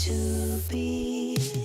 to be.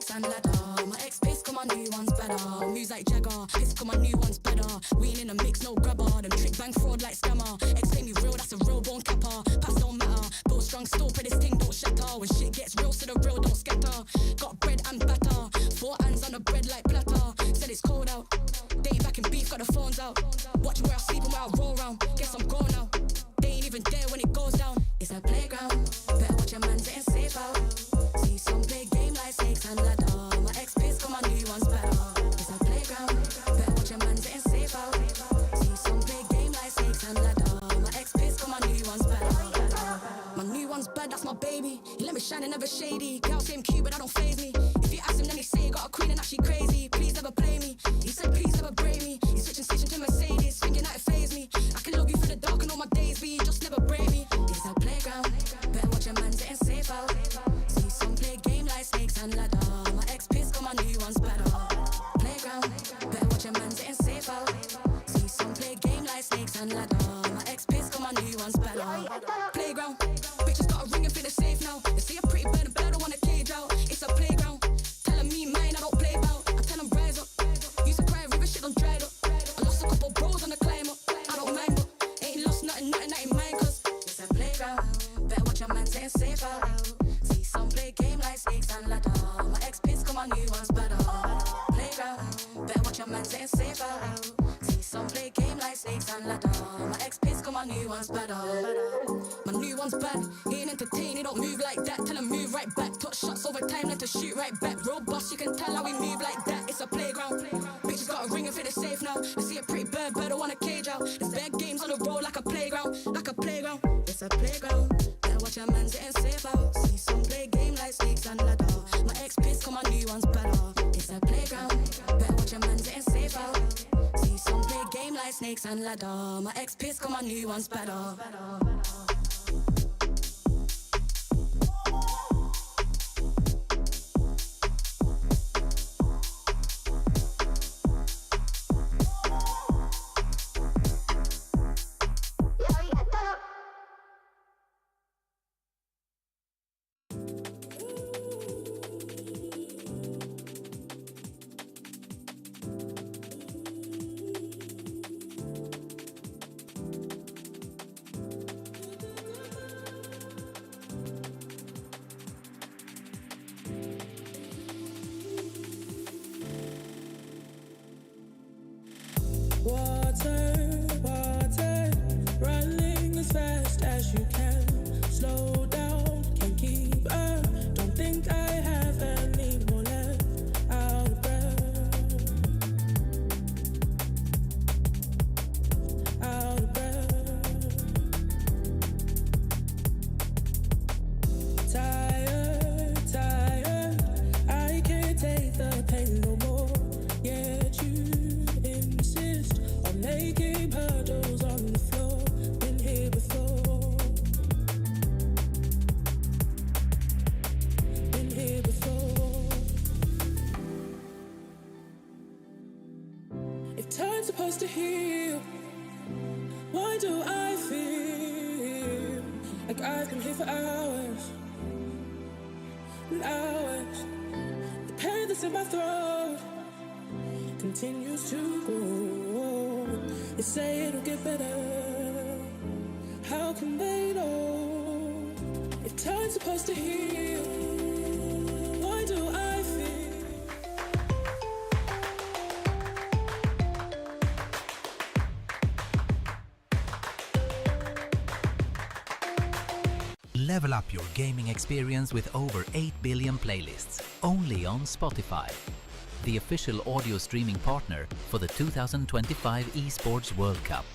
snakes and ladder. My ex-piss, cause my new one's better. Moves like Jagger, piss, cause my new one's better. We ain't in a mix, no grabber. Them trick bang fraud like scammer. Explain me real, that's a real bone capper. Pass don't matter, build strong still, pray this thing don't shatter. When shit gets real, so the real don't scatter. Got bread and batter, 4 hands on the bread like platter. Said it's cold out, they ain't back in beef, got the phones out. Watch where I sleep and where I roll round. Guess I'm gone now, they ain't even there when it goes down. It's a playground, better watch your man's getting safe out. See some play game like snakes and ladder. My ex-piss, cause my new one's better. It's a playground, better watch your man's getting safe out. See some play game like snakes and ladder. My ex-piss, cause my new one's better. My new one's bad, that's my baby. He let me shine and never shady. Girl, same cute, but that don't faze me. If you ask him, then he say he got a queen and that she crazy. Please never play me. He said, please never break me. He's switching to Mercedes, thinking that it faze me. I can love you through the dark and all my days, but you just never break me. It's a playground, better watch your man's getting safe out. See some play game like snakes and ladder. My ex-piss, cause my new one's better. Playground, better watch your man's getting safe out. See some play game like snakes and ladder. My ex-piss, cause my new one's better. Playground, bitches got a ring and feel it's safe now. They see a pretty bird and bird, I want a cage out. It's a playground, telling me mine, I don't play about. I tell them rise up, used to cry, river shit done dried up. I lost a couple bros on the climb up, I don't mind but ain't lost nothing that ain't mine. Cause it's a playground, better watch your man getting safe out. See some play game like snakes and ladder. My ex-piss, cause my new one's better. Playground, better watch your man getting safe out. See some play game like snakes and ladder. My ex-piss, cause my new one's better. My new one's bad, he ain't entertained, he don't move like that. Tell him move right back, touch shots over time, then to shoot right back. Robust, you can tell how we move like that. It's a playground, bitches got a ring and feel it's safe now. I see a pretty bird, I want a cage out. There's bad games on the road like a playground, like a playground. It's a playground, better watch your man's getting safe out. See some play game like snakes and ladder. My ex-piss, cause my new one's better. It's a playground, better watch your man's getting safe out. See some play game like snakes and ladder. My ex-piss, cause my new one's better. Level up your gaming experience with over 8 billion playlists, only on Spotify, the official audio streaming partner for the 2025 Esports World Cup.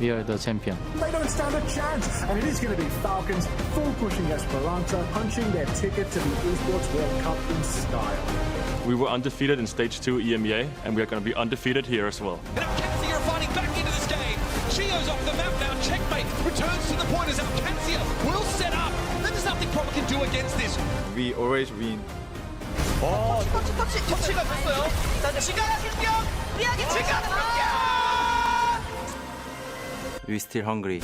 we are the champion. They don't stand a chance, and it is going to be Falcons full pushing Esperanza, punching their ticket to the Esports World Cup in style. We were undefeated in Stage 2 EMEA, and we are going to be undefeated here as well. And Alcancia are fighting back into this game. Shio's off the map now. Checkmate returns to the point as Alcancia will set up. There's nothing Proper can do against this. We always win. 터치가 됐어요. 터치가 공격! 리아기 치가 공격! We still hungry.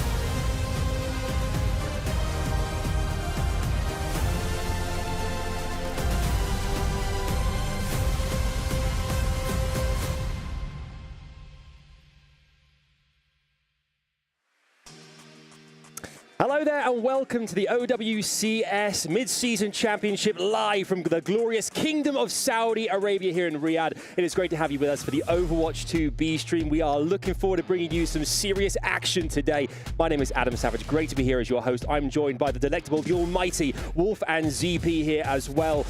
Hello there and welcome to the OWCS Midseason Championship live from the glorious Kingdom of Saudi Arabia here in Riyadh. It is great to have you with us for the Overwatch 2B stream. We are looking forward to bringing you some serious action today. My name is Adam Savage. Great to be here as your host. I'm joined by the delectable, the almighty Wolf and ZP here as well,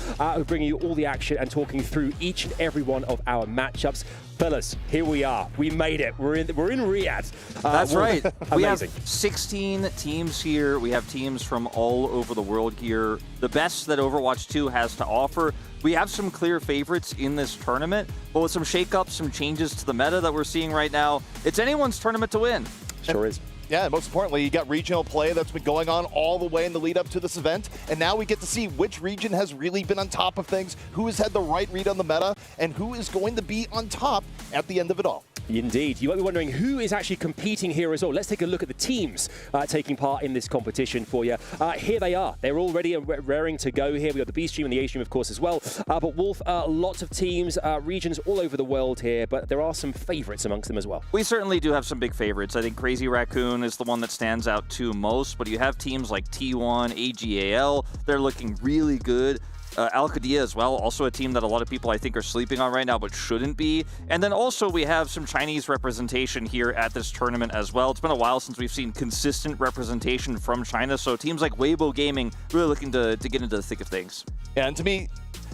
bringing you all the action and talking through each and every one of our matchups. Fellas, here we are. We made it. We're in Riyadh. That's right. We have Amazing. 16 teams here. We have teams from all over the world here. The best that Overwatch 2 has to offer. We have some clear favorites in this tournament, but with some shakeups, some changes to the meta that we're seeing right now, it's anyone's tournament to win. Sure is. Yeah, and most importantly, you got regional play that's been going on all the way in the lead up to this event, and now we get to see which region has really been on top of things, who has had the right read on the meta, and who is going to be on top at the end of it all. Indeed. You might be wondering who is actually competing here as well. Let's take a look at the teams taking part in this competition for you. Here they are. They're all ready and raring to go here. We've got the B stream and the A stream, of course, as well. But Wolf, lots of teams, regions all over the world here, but there are some favorites amongst them as well. We certainly do have some big favorites. I think Crazy Raccoon is the one that stands out to most, but you have teams like T1, AGAL. They're looking really good. Al-Qadiyah as well, also a team that a lot of people I think are sleeping on right now, but shouldn't be. And then also we have some Chinese representation here at this tournament as well. It's been a while since we've seen consistent representation from China, so teams like Weibo Gaming really looking to get into the thick of things. Yeah, and to me,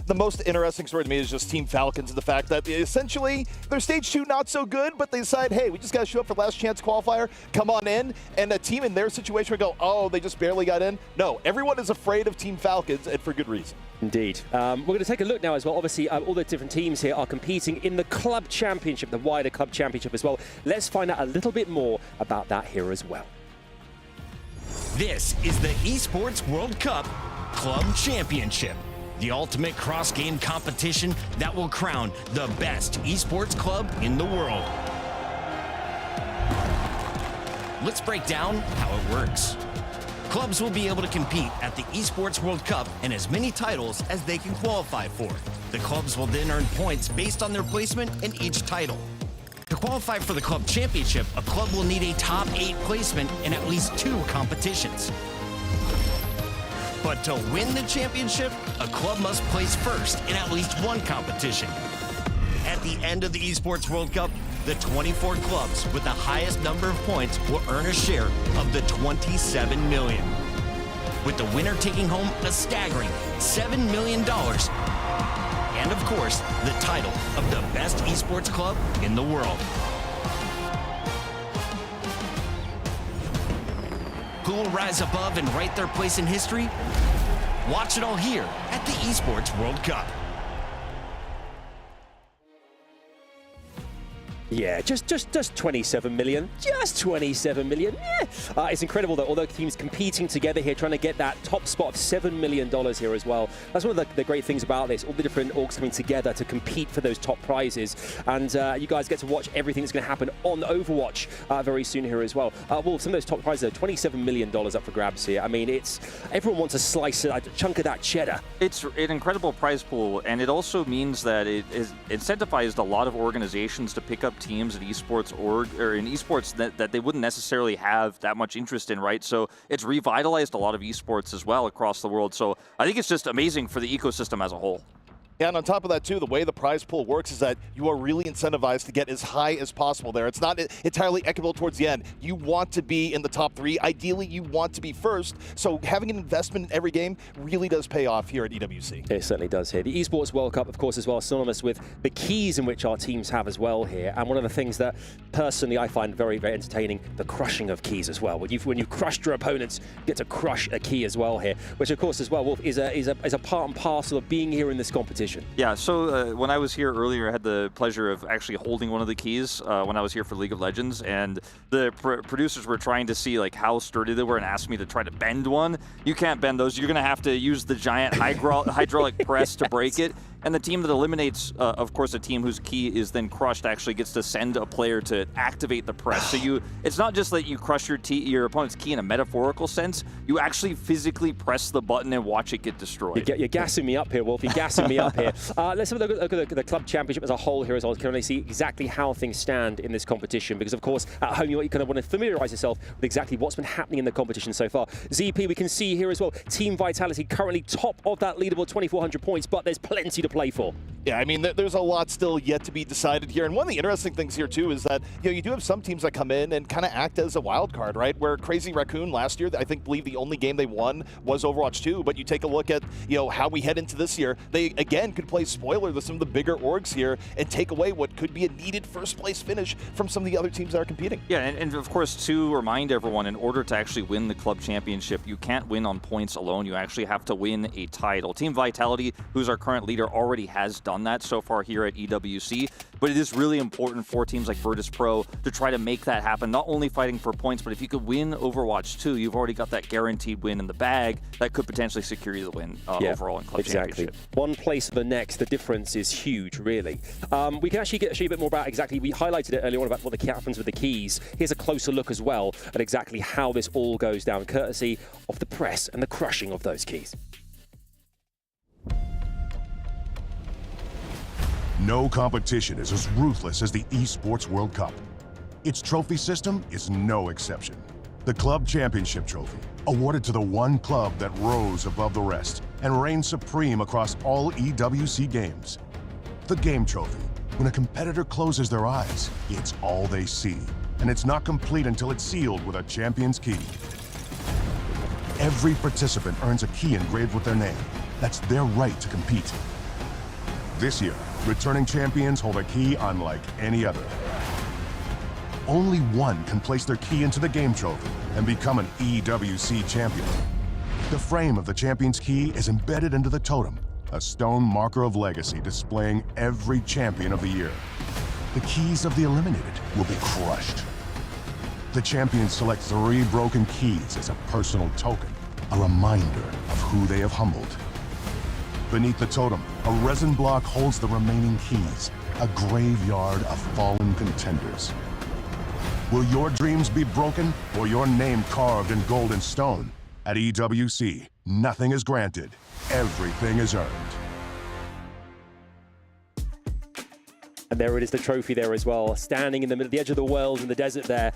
the most interesting story to me is just Team Falcons and the fact that essentially they're Stage 2 not so good, but they decide, hey, we just got to show up for last chance qualifier, come on in, and a team in their situation would go, oh, they just barely got in. No, everyone is afraid of Team Falcons, and for good reason. Indeed. We're going to take a look now as well. Obviously, all the different teams here are competing in the Club Championship, the wider Club Championship as well. Let's find out a little bit more about that here as well. This is the Esports World Cup Club Championship, the ultimate cross-game competition that will crown the best esports club in the world. Let's break down how it works. Clubs will be able to compete at the Esports World Cup and as many titles as they can qualify for. The clubs will then earn points based on their placement in each title. To qualify for the Club Championship, a club will need a top 8 placement in at least 2 competitions. But to win the championship, a club must place first in at least 1 competition. At the end of the Esports World Cup, the 24 clubs with the highest number of points will earn a share of the $27 million, with the winner taking home a staggering $7 million. And of course, the title of the best esports club in the world. Who will rise above and write their place in history? Watch it all here at the Esports World Cup. Yeah, just 27 million. Just 27 million. Yeah. It's incredible that all the teams competing together here, trying to get that top spot of $7 million here as well. That's one of the great things about this. All the different orgs coming together to compete for those top prizes. And you guys get to watch everything that's going to happen on Overwatch very soon here as well. Well, some of those top prizes are $27 million up for grabs here. I mean, everyone wants a slice, a chunk of that cheddar. It's an incredible prize pool, and it also means that it has incentivized a lot of organizations to pick up teams in esports that they wouldn't necessarily have that much interest in, right? So it's revitalized a lot of esports as well across the world. So I think it's just amazing for the ecosystem as a whole. Yeah, and on top of that, too, the way the prize pool works is that you are really incentivized to get as high as possible there. It's not entirely equitable towards the end. You want to be in the top 3. Ideally, you want to be first. So having an investment in every game really does pay off here at EWC. It certainly does here. The Esports World Cup, of course, as well, synonymous with the keys in which our teams have as well here. And one of the things that, personally, I find very, very entertaining, the crushing of keys as well. When you've crushed your opponents, you get to crush a key as well here, which, of course, as well, Wolf, is a part and parcel of being here in this competition. Yeah, so when I was here earlier, I had the pleasure of actually holding one of the keys when I was here for League of Legends, and the producers were trying to see like how sturdy they were and asked me to try to bend one. You can't bend those. You're going to have to use the giant hydraulic press to break it. And the team that eliminates, of course, a team whose key is then crushed actually gets to send a player to activate the press. So it's not just that you crush your opponent's key in a metaphorical sense. You actually physically press the button and watch it get destroyed. You're gassing me up here, Wolf. You're gassing me up here. Let's have a look at the club championship as a whole here as well. You can only see exactly how things stand in this competition because, of course, at home you kind of want to familiarize yourself with exactly what's been happening in the competition so far. ZP, we can see here as well, Team Vitality currently top of that leaderboard, 2,400 points, but there's plenty to play for. Yeah, I mean, there's a lot still yet to be decided here. And one of the interesting things here, too, is that, you do have some teams that come in and kind of act as a wild card, right? Where Crazy Raccoon last year, I believe the only game they won was Overwatch 2. But you take a look at, how we head into this year, they, again, could play spoiler with some of the bigger orgs here and take away what could be a needed first-place finish from some of the other teams that are competing. Yeah, and of course, to remind everyone, in order to actually win the club championship, you can't win on points alone. You actually have to win a title. Team Vitality, who's our current leader, already has done that so far here at EWC, but it is really important for teams like Virtus Pro to try to make that happen, not only fighting for points, but if you could win Overwatch 2, you've already got that guaranteed win in the bag that could potentially secure you the win overall in club championship. One place or the next, the difference is huge, really. We can actually show you a bit more about exactly, we highlighted it earlier on about what happens with the keys. Here's a closer look as well at exactly how this all goes down, courtesy of the press and the crushing of those keys. No competition is as ruthless as the Esports World Cup. Its trophy system is no exception. The Club Championship Trophy, awarded to the one club that rose above the rest and reigned supreme across all EWC games. The Game Trophy, when a competitor closes their eyes, it's all they see, and it's not complete until it's sealed with a champion's key. Every participant earns a key engraved with their name. That's their right to compete. This year, returning champions hold a key unlike any other. Only one can place their key into the Game Trophy and become an EWC champion. The frame of the champion's key is embedded into the totem, a stone marker of legacy displaying every champion of the year. The keys of the eliminated will be crushed. The champions select 3 broken keys as a personal token, a reminder of who they have humbled. Beneath the totem, a resin block holds the remaining keys, a graveyard of fallen contenders. Will your dreams be broken or your name carved in gold and stone? At EWC, nothing is granted, everything is earned. And there it is, the trophy there as well, standing in the middle, the edge of the world in the desert there.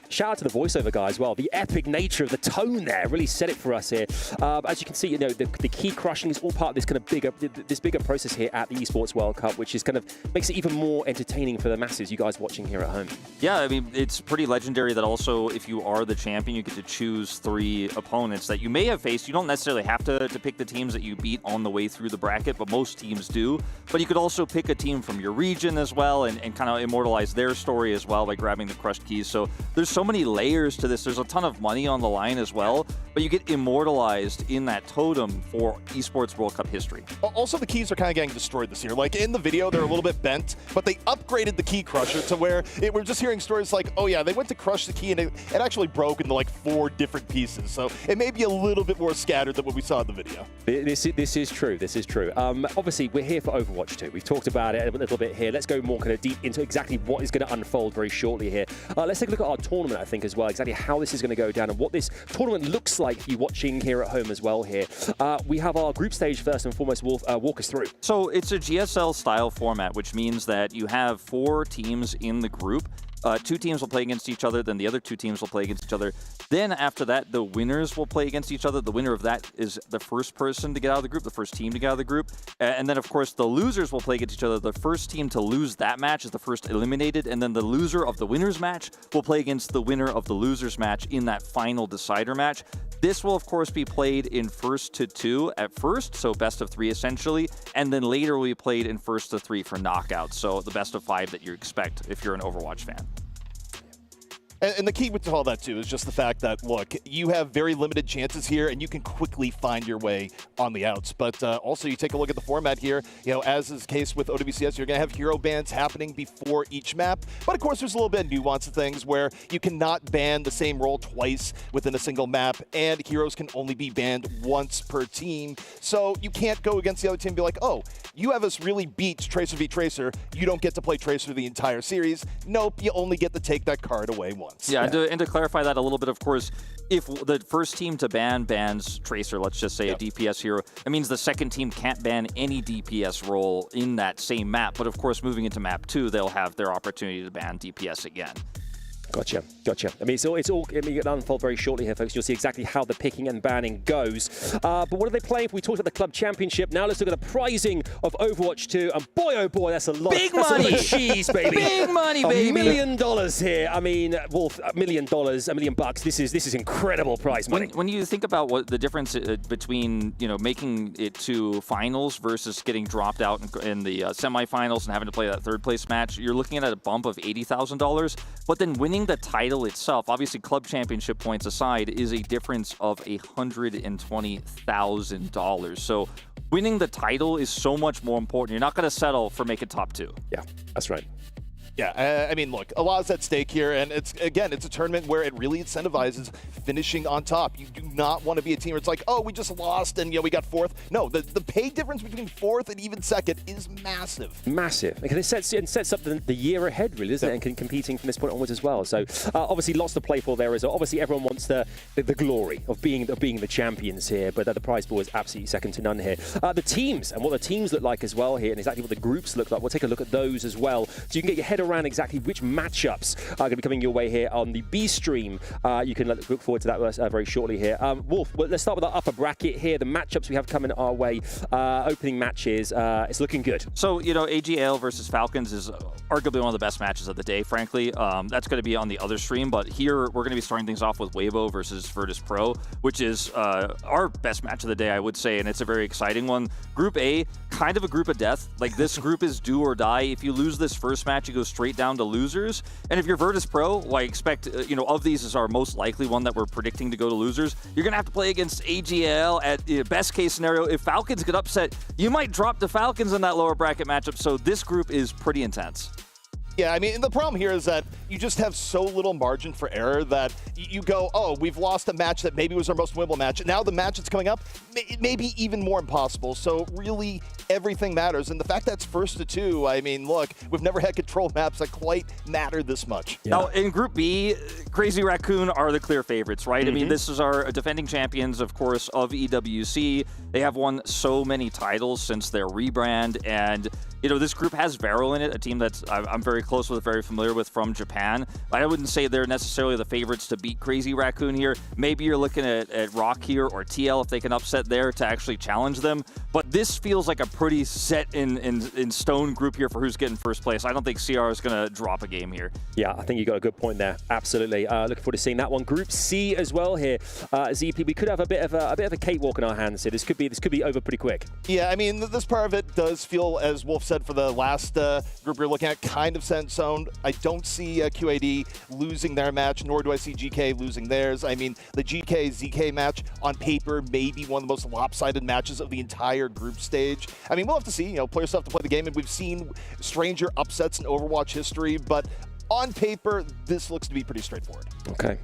Shout out to the voiceover guy as well. The epic nature of the tone there really set it for us here. As you can see, the key crushing is all part of this kind of bigger process here at the Esports World Cup, which is kind of makes it even more entertaining for the masses, you guys watching here at home. Yeah, I mean, it's pretty legendary that also if you are the champion, you get to choose 3 opponents that you may have faced. You don't necessarily have to pick the teams that you beat on the way through the bracket, but most teams do. But you could also pick a team from your region as well and kind of immortalize their story as well by grabbing the crushed keys. So there's so many layers to this. There's a ton of money on the line as well, but you get immortalized in that totem for Esports World Cup history. Also, the keys are kind of getting destroyed this year. Like in the video, they're a little bit bent, but they upgraded the key crusher to where we're just hearing stories like, oh yeah, they went to crush the key and it actually broke into like 4 different pieces. So it may be a little bit more scattered than what we saw in the video. This is true. This is true. Obviously, we're here for Overwatch 2. We've talked about it a little bit here. Let's go more kind of deep into exactly what is going to unfold very shortly here. Let's take a look at our tournament, I think, as well, exactly how this is going to go down and what this tournament looks like for you watching here at home as well here. We have our group stage first and foremost. Wolf, walk us through. So it's a GSL style format, which means that you have 4 teams in the group. Two teams will play against each other, then the other two teams will play against each other. Then after that, the winners will play against each other. The winner of that is the first person to get out of the group, the first team to get out of the group. And then, of course, the losers will play against each other. The first team to lose that match is the first eliminated, and then the loser of the winners match will play against the winner of the losers match in that final decider match. This will, of course, be played in first to 2 at first, so best of 3 essentially, and then later will be played in first to 3 for knockouts, so the best of 5 that you expect if you're an Overwatch fan. And the key with all that, too, is just the fact that, look, you have very limited chances here, and you can quickly find your way on the outs. But also, you take a look at the format here. You know, as is the case with OWCS, you're going to have hero bans happening before each map. But, of course, there's a little bit of nuance of things where you cannot ban the same role twice within a single map, and heroes can only be banned once per team. So you can't go against the other team and be like, oh, you have us really beat Tracer v Tracer. You don't get to play Tracer the entire series. Nope, you only get to take that card away once. Yeah, and to clarify that a little bit, of course, if the first team to ban bans Tracer, let's just say a DPS hero, it means the second team can't ban any DPS role in that same map. But of course, moving into map 2, they'll have their opportunity to ban DPS again. Gotcha. I mean, it's all going to unfold very shortly here, folks. You'll see exactly how the picking and banning goes. But what are they playing? We talked about the club championship. Now let's look at the pricing of Overwatch 2. And boy, oh boy, that's a lot. Big money. Cheese, baby. Big money, baby. $1 million here. I mean, Wolf, $1 million, $1 million bucks. This is incredible prize money. When you think about what the difference between, you know, making it to finals versus getting dropped out in the semifinals and having to play that third place match, you're looking at a bump of $80,000. But then winning the title itself, obviously club championship points aside, is a difference of $120,000. So winning the title is so much more important. You're not going to settle for making top 2. Yeah, that's right. Yeah, I mean, look, a lot is at stake here, and it's a tournament where it really incentivizes finishing on top. You do not want to be a team where it's like, oh, we just lost and, you know, we got 4th. No, the pay difference between 4th and even 2nd is massive. Massive. Because it sets up the year ahead, really, doesn't it? And competing from this point onwards as well. So, obviously, lots to play for there as well. Obviously, everyone wants the glory of being the champions here, but the prize pool is absolutely second to none here. The teams, and what the teams look like as well here, and exactly what the groups look like. We'll take a look at those as well, so you can get your head around exactly which matchups are going to be coming your way here on the B stream. You can look forward to that very shortly here. Wolf, well, let's start with our upper bracket here. The matchups we have coming our way, opening matches, it's looking good. So, you know, AGL versus Falcons is arguably one of the best matches of the day, frankly. That's going to be on the other stream, but here we're going to be starting things off with Weibo versus Virtus Pro, which is our best match of the day, I would say, and it's a very exciting one. Group A, kind of a group of death. Like, this group is do or die. If you lose this first match, you go straight down to losers. And if you're Virtus Pro, well, I expect, you know, of these is our most likely one that we're predicting to go to losers. You're going to have to play against AGL at best case scenario. If Falcons get upset, you might drop the Falcons in that lower bracket matchup. So this group is pretty intense. Yeah, I mean, the problem here is that you just have so little margin for error that you go, oh, we've lost a match that maybe was our most winnable match. And now the match that's coming up, it may be even more impossible. So really, everything matters. And the fact that's first to 2, I mean, look, we've never had control maps that quite matter this much. Yeah. Now, in Group B, Crazy Raccoon are the clear favorites, right? I mean, this is our defending champions, of course, of EWC. They have won so many titles since their rebrand. And, you know, this group has Vero in it, a team that's I'm very close with, very familiar with from Japan. I wouldn't say they're necessarily the favorites to beat Crazy Raccoon here. Maybe you're looking at Rock here or TL if they can upset there to actually challenge them. But this feels like a pretty set in stone group here for who's getting first place. I don't think CR is going to drop a game here. Yeah, I think you got a good point there. Absolutely. Looking forward to seeing that one. Group C as well here. ZP, we could have a bit of a cakewalk in our hands here. This could be over pretty quick. Yeah, I mean, this part of it does feel, as Wolf said for the last group we're looking at, kind of set in stone. I don't see QAD losing their match, nor do I see GK losing theirs. I mean, the GK-ZK match on paper may be one of the most lopsided matches of the entire group stage. I mean, we'll have to see. You know, players still have to play the game, and we've seen stranger upsets in Overwatch history, but on paper, this looks to be pretty straightforward. Okay.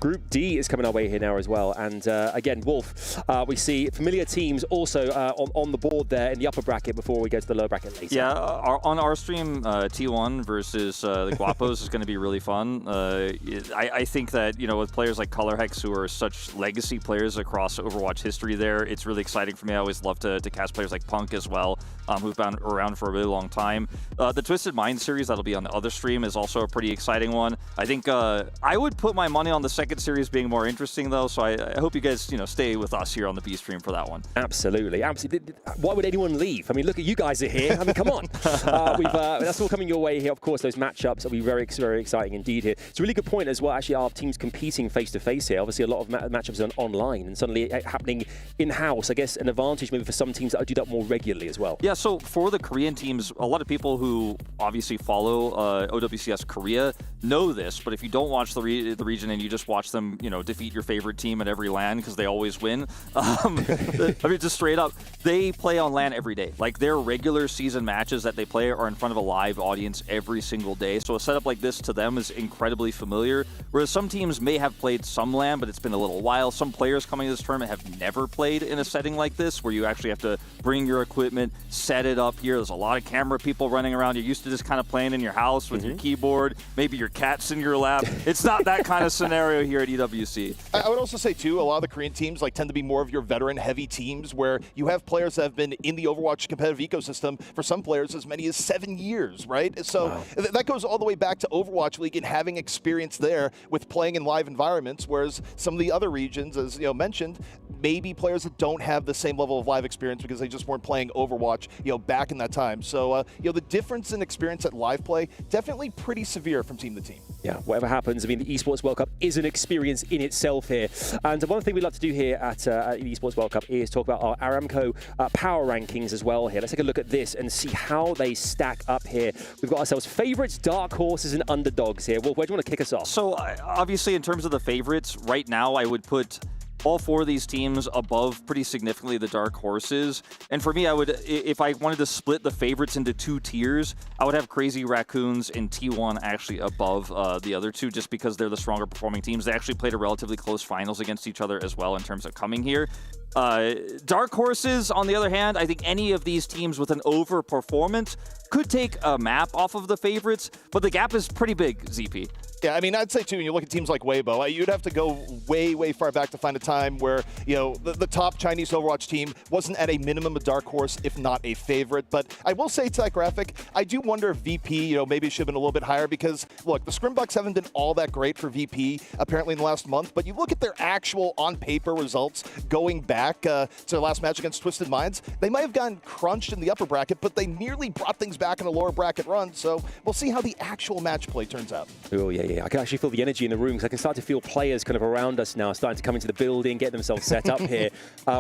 Group D is coming our way here now as well. And again, Wolf, we see familiar teams also on the board there in the upper bracket before we go to the lower bracket later. Yeah, on our stream, T1 versus the Guapos is going to be really fun. I think that, you know, with players like ColorHex, who are such legacy players across Overwatch history there, it's really exciting for me. I always love to cast players like Punk as well, who've been around for a really long time. The Twisted Mind series that'll be on the other stream is also a pretty exciting one. I think I would put my money on the second series being more interesting, though, so I hope you guys, you know, stay with us here on the B stream for that one. Absolutely. Why would anyone leave? I mean, look at you guys are here. I mean, come on. That's all coming your way here. Of course, those matchups will be very, very exciting indeed here. It's a really good point as well. Actually, our teams competing face-to-face here. Obviously, a lot of matchups are online and suddenly happening in-house. I guess an advantage maybe for some teams that do that more regularly as well. Yeah, so for the Korean teams, a lot of people who obviously follow OWCS Korea know this, but if you don't watch the region and you just watch them, you know, defeat your favorite team at every LAN because they always win. I mean, just straight up, they play on LAN every day. Like, their regular season matches that they play are in front of a live audience every single day. So a setup like this to them is incredibly familiar, whereas some teams may have played some LAN, but it's been a little while. Some players coming to this tournament have never played in a setting like this, where you actually have to bring your equipment, set it up here. There's a lot of camera people running around. You're used to just kind of playing in your house with your keyboard, maybe your cat's in your lap. It's not that kind of scenario here at EWC. I would also say, too, a lot of the Korean teams tend to be more of your veteran-heavy teams where you have players that have been in the Overwatch competitive ecosystem for some players as many as 7 years, right? So that goes all the way back to Overwatch League and having experience there with playing in live environments, whereas some of the other regions, as you know, mentioned, maybe players that don't have the same level of live experience because they just weren't playing Overwatch, you know, back in that time. So, you know, the difference in experience at live play, definitely pretty severe from team to team. Yeah, whatever happens, I mean, the Esports World Cup is an experience in itself here. And one thing we love to do here at the Esports World Cup is talk about our Aramco power rankings as well here. Let's take a look at this and see how they stack up here. We've got ourselves favorites, dark horses, and underdogs here. Wolf, where do you want to kick us off? So, obviously, in terms of the favorites, right now, I would put all four of these teams above pretty significantly the dark horses. And for me, I would, if I wanted to split the favorites into two tiers, I would have Crazy Raccoons and T1 actually above the other two, just because they're the stronger performing teams. They actually played a relatively close finals against each other as well in terms of coming here. Dark horses, on the other hand, I think any of these teams with an overperformance could take a map off of the favorites, but the gap is pretty big, ZP. Yeah, I mean, I'd say, too, when you look at teams like Weibo, you'd have to go way, way far back to find a time where, you know, the top Chinese Overwatch team wasn't at a minimum a dark horse, if not a favorite. But I will say, to that graphic, I do wonder if VP, you know, maybe should have been a little bit higher because, look, the Scrimbucks haven't been all that great for VP, apparently, in the last month. But you look at their actual on-paper results going back to their last match against Twisted Minds, they might have gotten crunched in the upper bracket, but they nearly brought things back in a lower bracket run. So we'll see how the actual match play turns out. Oh, yeah. I can actually feel the energy in the room because I can start to feel players kind of around us now starting to come into the building, get themselves set up here,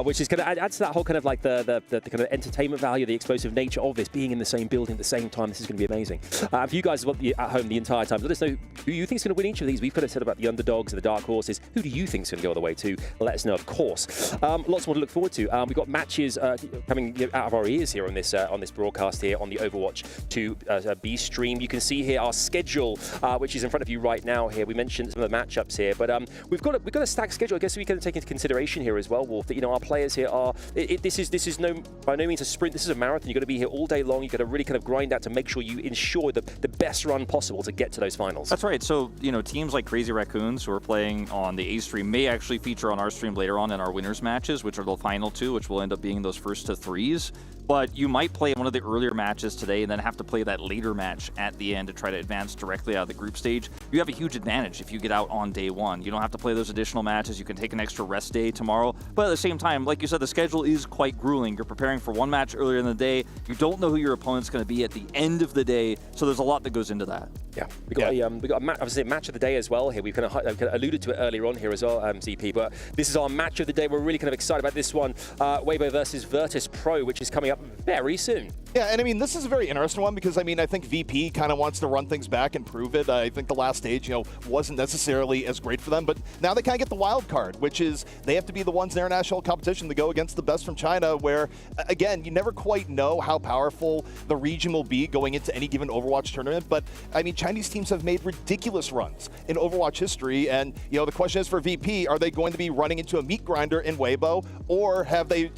which is going to add to that whole kind of like the kind of entertainment value, the explosive nature of this, being in the same building at the same time. This is going to be amazing. For you guys at home the entire time, let us know who you think is going to win each of these. We've kind of said about the underdogs and the dark horses. Who do you think is going to go all the way to? Let us know, of course. Lots more to look forward to. We've got matches coming out of our ears here on this broadcast here on the Overwatch 2 B stream. You can see here our schedule, which is in front of you right now. Here we mentioned some of the matchups here, but we've got a stacked schedule. I guess we can take into consideration here as well, Wolf, that, you know, our players here are. This is by no means a sprint. This is a marathon. You've got to be here all day long. You've got to really kind of grind out to make sure you ensure the best run possible to get to those finals. That's right. So, you know, teams like Crazy Raccoons, who are playing on the A stream, may actually feature on our stream later on in our winners matches, which are the final two, which will end up being those first to threes. But you might play one of the earlier matches today and then have to play that later match at the end to try to advance directly out of the group stage. You have a huge advantage if you get out on day one. You don't have to play those additional matches. You can take an extra rest day tomorrow. But at the same time, like you said, the schedule is quite grueling. You're preparing for one match earlier in the day. You don't know who your opponent's going to be at the end of the day. So there's a lot that goes into that. Yeah, we got obviously a match of the day as well here. We've kind of alluded to it earlier on here as well, ZP. But this is our match of the day. We're really kind of excited about this one. Weibo versus Virtus Pro, which is coming up very soon. Yeah, and I mean, this is a very interesting one because, I mean, I think VP kind of wants to run things back and prove it. I think the last stage, wasn't necessarily as great for them, but now they kind of get the wild card, which is they have to be the ones in international competition to go against the best from China, where, again, you never quite know how powerful the region will be going into any given Overwatch tournament, but, I mean, Chinese teams have made ridiculous runs in Overwatch history, and, the question is for VP, are they going to be running into a meat grinder in Weibo, or have they,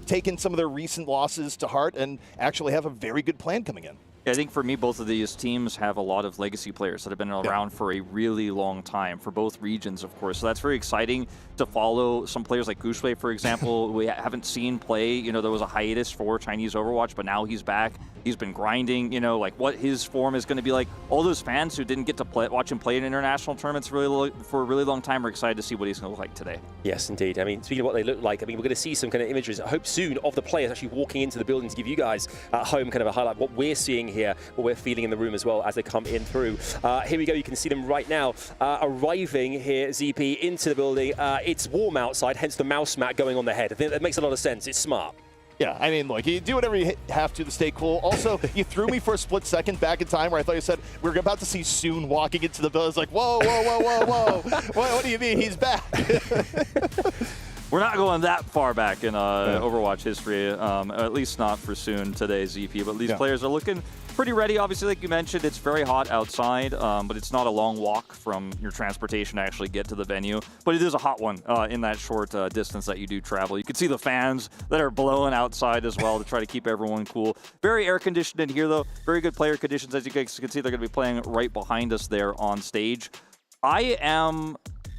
taken some of their recent losses to heart and actually have a very good plan coming in? I think for me, both of these teams have a lot of legacy players that have been around for a really long time for both regions, of course. So that's very exciting to follow some players like Gushwei, for example, we haven't seen play. There was a hiatus for Chinese Overwatch, but now he's back. He's been grinding, like what his form is going to be like. All those fans who didn't get to watch him play in international tournaments for a really long time are excited to see what he's going to look like today. Yes, indeed. I mean, speaking of what they look like, we're going to see some kind of images, I hope soon, of the players actually walking into the building to give you guys at home kind of a highlight what we're seeing here, what we're feeling in the room as well as they come in through. Here we go. You can see them right now arriving here, ZP, into the building. It's warm outside, hence the mouse mat going on their head. I think that makes a lot of sense. It's smart. Yeah, I mean, look, you do whatever you have to stay cool. Also, you threw me for a split second back in time where I thought you said we were about to see Soon walking into the building. I was like, whoa, whoa, whoa, whoa, whoa. what do you mean? He's back. We're not going that far back in Overwatch history, at least not for Soon today, ZP. But these players are looking pretty ready. Obviously, like you mentioned, it's very hot outside, but it's not a long walk from your transportation to actually get to the venue. But it is a hot one in that short distance that you do travel. You can see the fans that are blowing outside as well to try to keep everyone cool. Very air-conditioned in here, though. Very good player conditions. As you guys can see, they're going to be playing right behind us there on stage. I am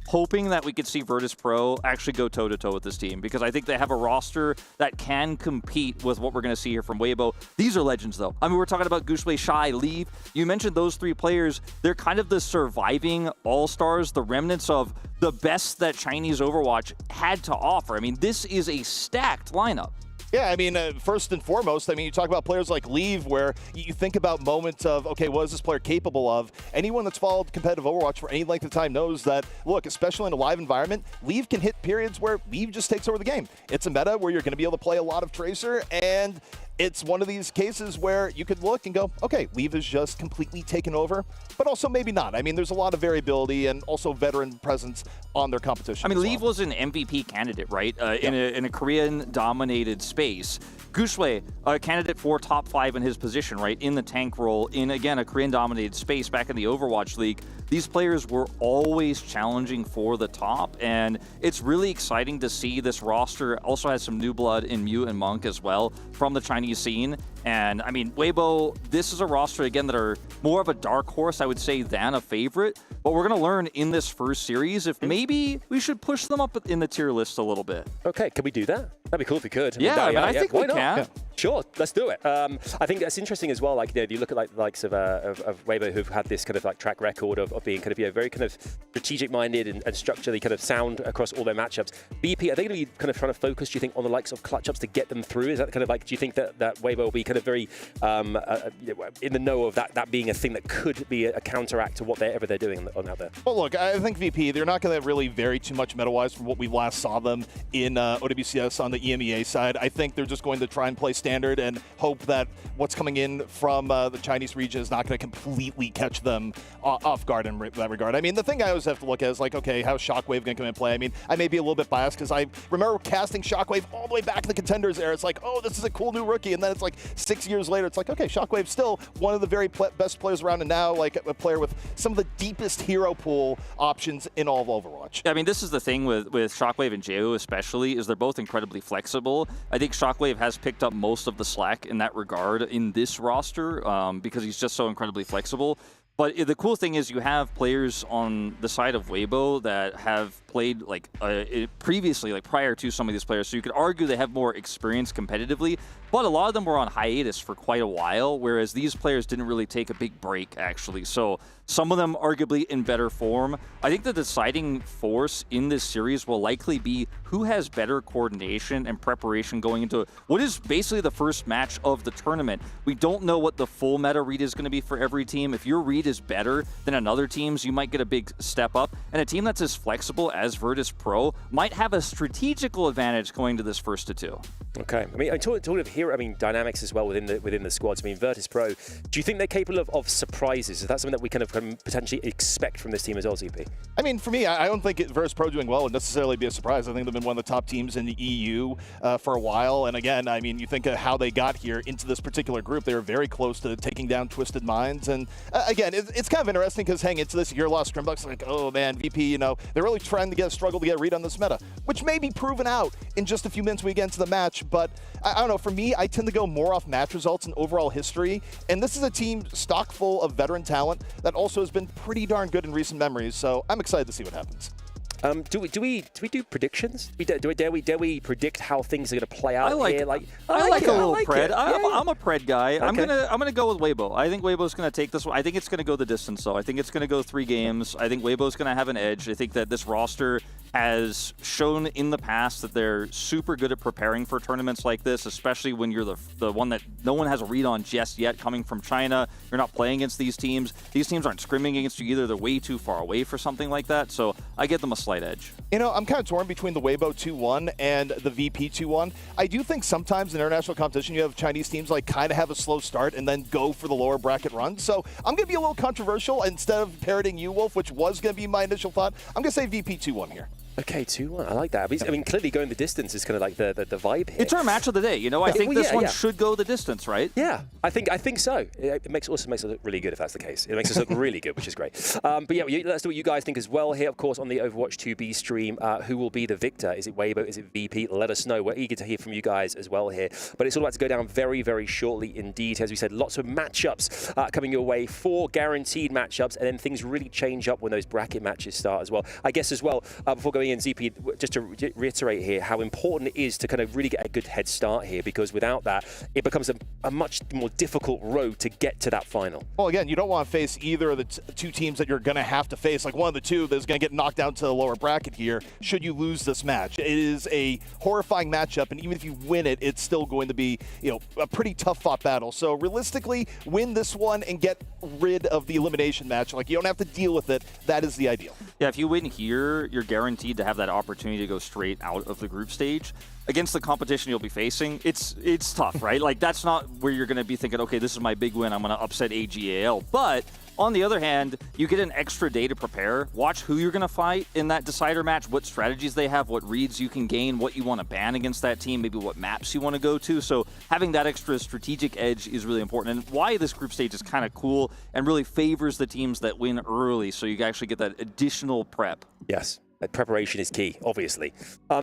hoping that we could see Virtus Pro actually go toe-to-toe with this team, because I think they have a roster that can compete with what we're going to see here from Weibo. These are legends, though. I mean, we're talking about Gushwei, Shy, Leave. You mentioned those three players. They're kind of the surviving all-stars, the remnants of the best that Chinese Overwatch had to offer. I mean, this is a stacked lineup. Yeah, I mean, first and foremost, I mean, you talk about players like Leave, where you think about moments of, okay, what is this player capable of? Anyone that's followed competitive Overwatch for any length of time knows that, look, especially in a live environment, Leave can hit periods where Leave just takes over the game. It's a meta where you're going to be able to play a lot of Tracer, and it's one of these cases where you could look and go, okay, Leave is just completely taken over, but also maybe not. I mean, there's a lot of variability and also veteran presence on their competition. I mean, Leave was an MVP candidate, right? In a Korean-dominated space. Gushwei, a candidate for top 5 in his position, right? In the tank role, in, again, a Korean-dominated space back in the Overwatch League. These players were always challenging for the top, and it's really exciting to see this roster. Also has some new blood in Mew and Monk as well from the Chinese scene. And, I mean, Weibo, this is a roster, again, that are more of a dark horse, I would say, than a favorite. But we're going to learn in this first series if maybe we should push them up in the tier list a little bit. Okay, can we do that? That'd be cool if we could. I think we can. Yeah. Sure, let's do it. I think that's interesting as well. Like, you look at the likes of Weibo, who've had this kind of like track record of being kind of very kind of strategic-minded and structurally kind of sound across all their matchups. BP, are they going to be kind of trying to focus, do you think, on the likes of clutch ups to get them through? Is that kind of like, do you think that Weibo will be kind of very in the know of that being a thing that could be a counteract to whatever they're doing on out there? Well, look, I think VP, they're not going to really vary too much meta-wise from what we last saw them in OWCS on the EMEA side. I think they're just going to try and play standard and hope that what's coming in from the Chinese region is not going to completely catch them off guard in that regard. I mean, the thing I always have to look at is like, okay, how's Shockwave going to come in and play? I mean, I may be a little bit biased because I remember casting Shockwave all the way back in the Contenders era. It's like, oh, this is a cool new rookie. And then it's like 6 years later, it's like, okay, Shockwave's still one of the very best players around, and now like a player with some of the deepest hero pool options in all of Overwatch. I mean, this is the thing with Shockwave and Jeo especially, is they're both incredibly flexible. I think Shockwave has picked up most of the slack in that regard in this roster because he's just so incredibly flexible. But the cool thing is you have players on the side of Weibo that have played like previously, like prior to some of these players. So you could argue they have more experience competitively, but a lot of them were on hiatus for quite a while, whereas these players didn't really take a big break, actually. So some of them arguably in better form. I think the deciding force in this series will likely be who has better coordination and preparation going into what is basically the first match of the tournament. We don't know what the full meta read is going to be for every team. If your read is better than another team's, you might get a big step up. And a team that's as flexible as Virtus Pro might have a strategical advantage going to this first to two. Okay. I mean, talking of hero, dynamics as well within the squads. I mean, Virtus Pro, do you think they're capable of surprises? Is that something that we kind of can potentially expect from this team as well, ZP? I mean, for me, I don't think Virtus Pro doing well would necessarily be a surprise. I think they've been one of the top teams in the EU for a while. And again, I mean, you think of how they got here into this particular group. They were very close to taking down Twisted Minds. And again, it's kind of interesting because hanging into this year lost Scrimbuck's like, oh man, VP, they're really trying to struggle to get a read on this meta, which may be proven out in just a few minutes we get into the match. But I don't know, for me, I tend to go more off match results and overall history. And this is a team stock full of veteran talent that also has been pretty darn good in recent memories. So I'm excited to see what happens. Do we do predictions? Dare we predict how things are going to play out here? I like a little pred. Yeah. I'm a pred guy. Okay. I'm gonna go with Weibo. I think Weibo's gonna take this one. I think it's gonna go the distance though. I think it's gonna go 3 games. I think Weibo's gonna have an edge. I think that this roster has shown in the past that they're super good at preparing for tournaments like this, especially when you're the one that no one has a read on just yet coming from China. You're not playing against these teams. These teams aren't scrimming against you either. They're way too far away for something like that. So I give them a slight edge. I'm kind of torn between the Weibo 2-1 and the VP 2-1. I do think sometimes in international competition you have Chinese teams kind of have a slow start and then go for the lower bracket run. So I'm going to be a little controversial. Instead of parroting you, Wolf, which was going to be my initial thought, I'm going to say VP 2-1 here. Okay, 2-1. I like that. I mean, clearly going the distance is kind of like the vibe here. It's our match of the day. I think this one should go the distance, right? Yeah, I think so. It also makes it look really good if that's the case. It makes us look really good, which is great. But yeah, let's do what you guys think as well here, of course, on the Overwatch 2B stream. Who will be the victor? Is it Weibo? Is it VP? Let us know. We're eager to hear from you guys as well here. But it's all about to go down very, very shortly indeed. As we said, lots of matchups coming your way. 4 guaranteed matchups, and then things really change up when those bracket matches start as well. I guess as well, before going in, ZP, just to reiterate here how important it is to kind of really get a good head start here, because without that, it becomes a much more difficult road to get to that final. Well, again, you don't want to face either of the two teams that you're going to have to face. Like one of the two that's going to get knocked down to the lower bracket here should you lose this match. It is a horrifying matchup, and even if you win it, it's still going to be a pretty tough-fought battle. So realistically, win this one and get rid of the elimination match. You don't have to deal with it. That is the ideal. Yeah, if you win here, you're guaranteed to have that opportunity to go straight out of the group stage. Against the competition you'll be facing, it's tough, right? That's not where you're going to be thinking, okay, this is my big win, I'm going to upset AGAL. But on the other hand, you get an extra day to prepare. Watch who you're going to fight in that decider match, what strategies they have, what reads you can gain, what you want to ban against that team, maybe what maps you want to go to. So having that extra strategic edge is really important, and why this group stage is kind of cool and really favors the teams that win early, so you can actually get that additional prep. Yes. Preparation is key, obviously.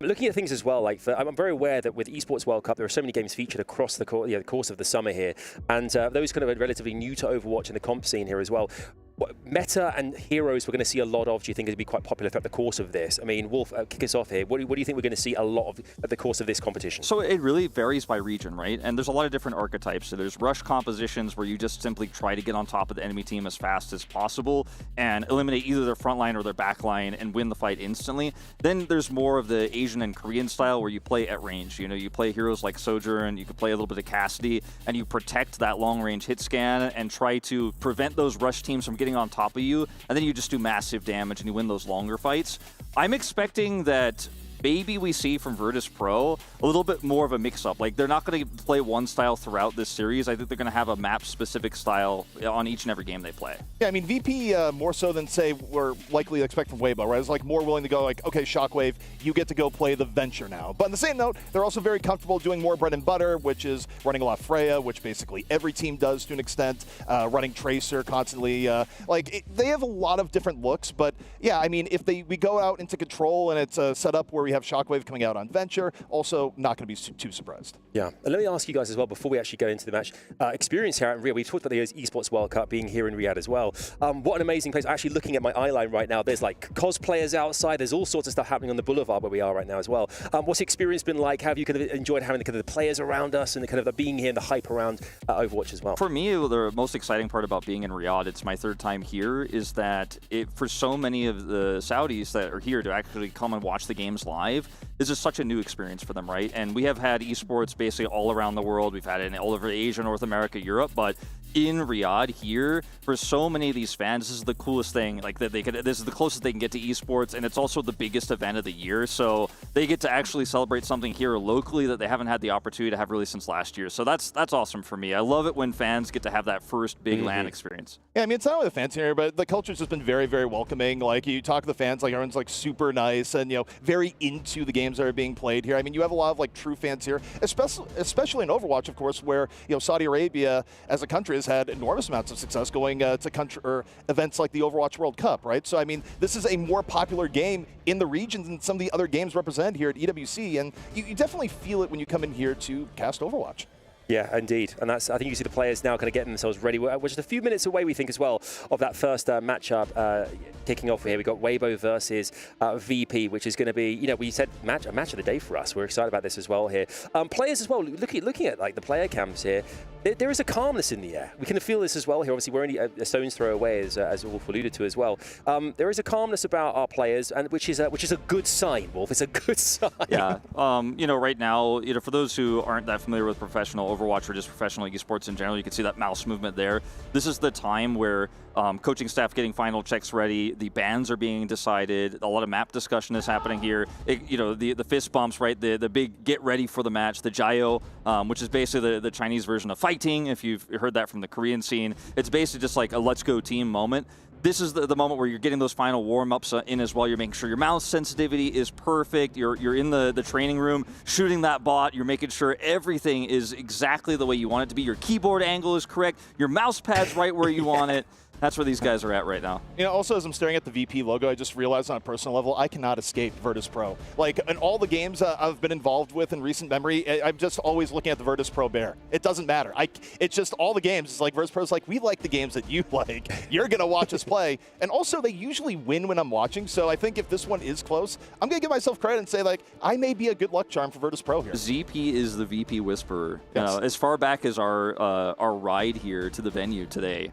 Looking at things as well, I'm very aware that with Esports World Cup, there are so many games featured across the course of the summer here, and those kind of are relatively new to Overwatch and the comp scene here as well. What meta and heroes we're going to see a lot of, do you think, is going to be quite popular throughout the course of this? I mean, Wolf, kick us off here. What do you think we're going to see a lot of at the course of this competition? So it really varies by region, right? And there's a lot of different archetypes. So there's rush compositions where you just simply try to get on top of the enemy team as fast as possible and eliminate either their front line or their back line and win the fight instantly. Then there's more of the Asian and Korean style where you play at range. You play heroes like Sojourn, you can play a little bit of Cassidy, and you protect that long-range hit scan and try to prevent those rush teams from getting on top of you, and then you just do massive damage and you win those longer fights. I'm expecting that maybe we see from Virtus Pro a little bit more of a mix-up. They're not going to play one style throughout this series. I think they're going to have a map-specific style on each and every game they play. Yeah, I mean, VP more so than, say, we're likely to expect from Weibo, right? It's more willing to go okay, Shockwave, you get to go play the Venture now. But on the same note, they're also very comfortable doing more bread and butter, which is running a lot of Freya, which basically every team does to an extent, running Tracer constantly. They have a lot of different looks, but yeah, I mean, if we go out into Control and it's a setup where we have Shockwave coming out on Venture, also not going to be too surprised. Yeah, and let me ask you guys as well, before we actually go into the match, experience here at Riyadh. We've talked about the Esports World Cup being here in Riyadh as well. What an amazing place. Actually looking at my eyeline right now, there's cosplayers outside, there's all sorts of stuff happening on the boulevard where we are right now as well. What's the experience been like? Have you kind of enjoyed having the players around us and the kind of the being here and the hype around Overwatch as well? For me, the most exciting part about being in Riyadh, it's my 3rd time here, is that for so many of the Saudis that are here to actually come and watch the games live, this is such a new experience for them, right? And we have had esports basically all around the world. We've had it in all over Asia, North America, Europe, but in Riyadh here, for so many of these fans, this is the coolest thing. Like that this is the closest they can get to esports, and it's also the biggest event of the year. So they get to actually celebrate something here locally that they haven't had the opportunity to have really since last year. So that's awesome for me. I love it when fans get to have that first big LAN experience. Yeah, I mean, it's not only the fans here, but the culture's just been very, very welcoming. Like, you talk to the fans, like, everyone's, like, super nice and, you know, very into the games that are being played here. I mean, you have a lot of, like, true fans here, especially in Overwatch, of course, where, you know, Saudi Arabia as a country has had enormous amounts of success going to country or events like the Overwatch World Cup, right? So, I mean, this is a more popular game in the region than some of the other games represented here at EWC, and you definitely feel it when you come in here to cast Overwatch. Yeah, indeed. And I think you see the players now kind of getting themselves ready. We're just a few minutes away, we think, as well, of that first matchup kicking off here. We've got Weibo versus VP, which is going to be, you know, we said a match of the day for us. We're excited about this as well here. Players as well, looking at like the player cams here, there is a calmness in the air. We can feel this as well here. Obviously, we're only a stone's throw away, as Wolf alluded to as well. There is a calmness about our players, and which is a good sign, Wolf. It's a good sign. Yeah. You know, right now, you know, for those who aren't that familiar with professional Overwatch or just professional esports in general, you can see that mouse movement there. This is the time where coaching staff getting final checks ready, the bans are being decided, a lot of map discussion is happening here. You know, the fist bumps, right? The big get ready for the match, the Jayo, which is basically the Chinese version of fighting, if you've heard that from the Korean scene. It's basically just like a let's go team moment. This is the moment where you're getting those final warm-ups in as well. You're making sure your mouse sensitivity is perfect. You're in the training room shooting that bot. You're making sure everything is exactly the way you want it to be. Your keyboard angle is correct. Your mouse pad's right where you want it. That's where these guys are at right now. You know, also, as I'm staring at the VP logo, I just realized on a personal level, I cannot escape Virtus Pro. Like, in all the games I've been involved with in recent memory, I'm just always looking at the Virtus Pro bear. It doesn't matter. It's just all the games. It's like Virtus Pro's like, we like the games that you like. You're going to watch us play. And also, they usually win when I'm watching. So I think if this one is close, I'm going to give myself credit and say, like, I may be a good luck charm for Virtus Pro here. ZP is the VP whisperer. Yes. You know, as far back as our ride here to the venue today,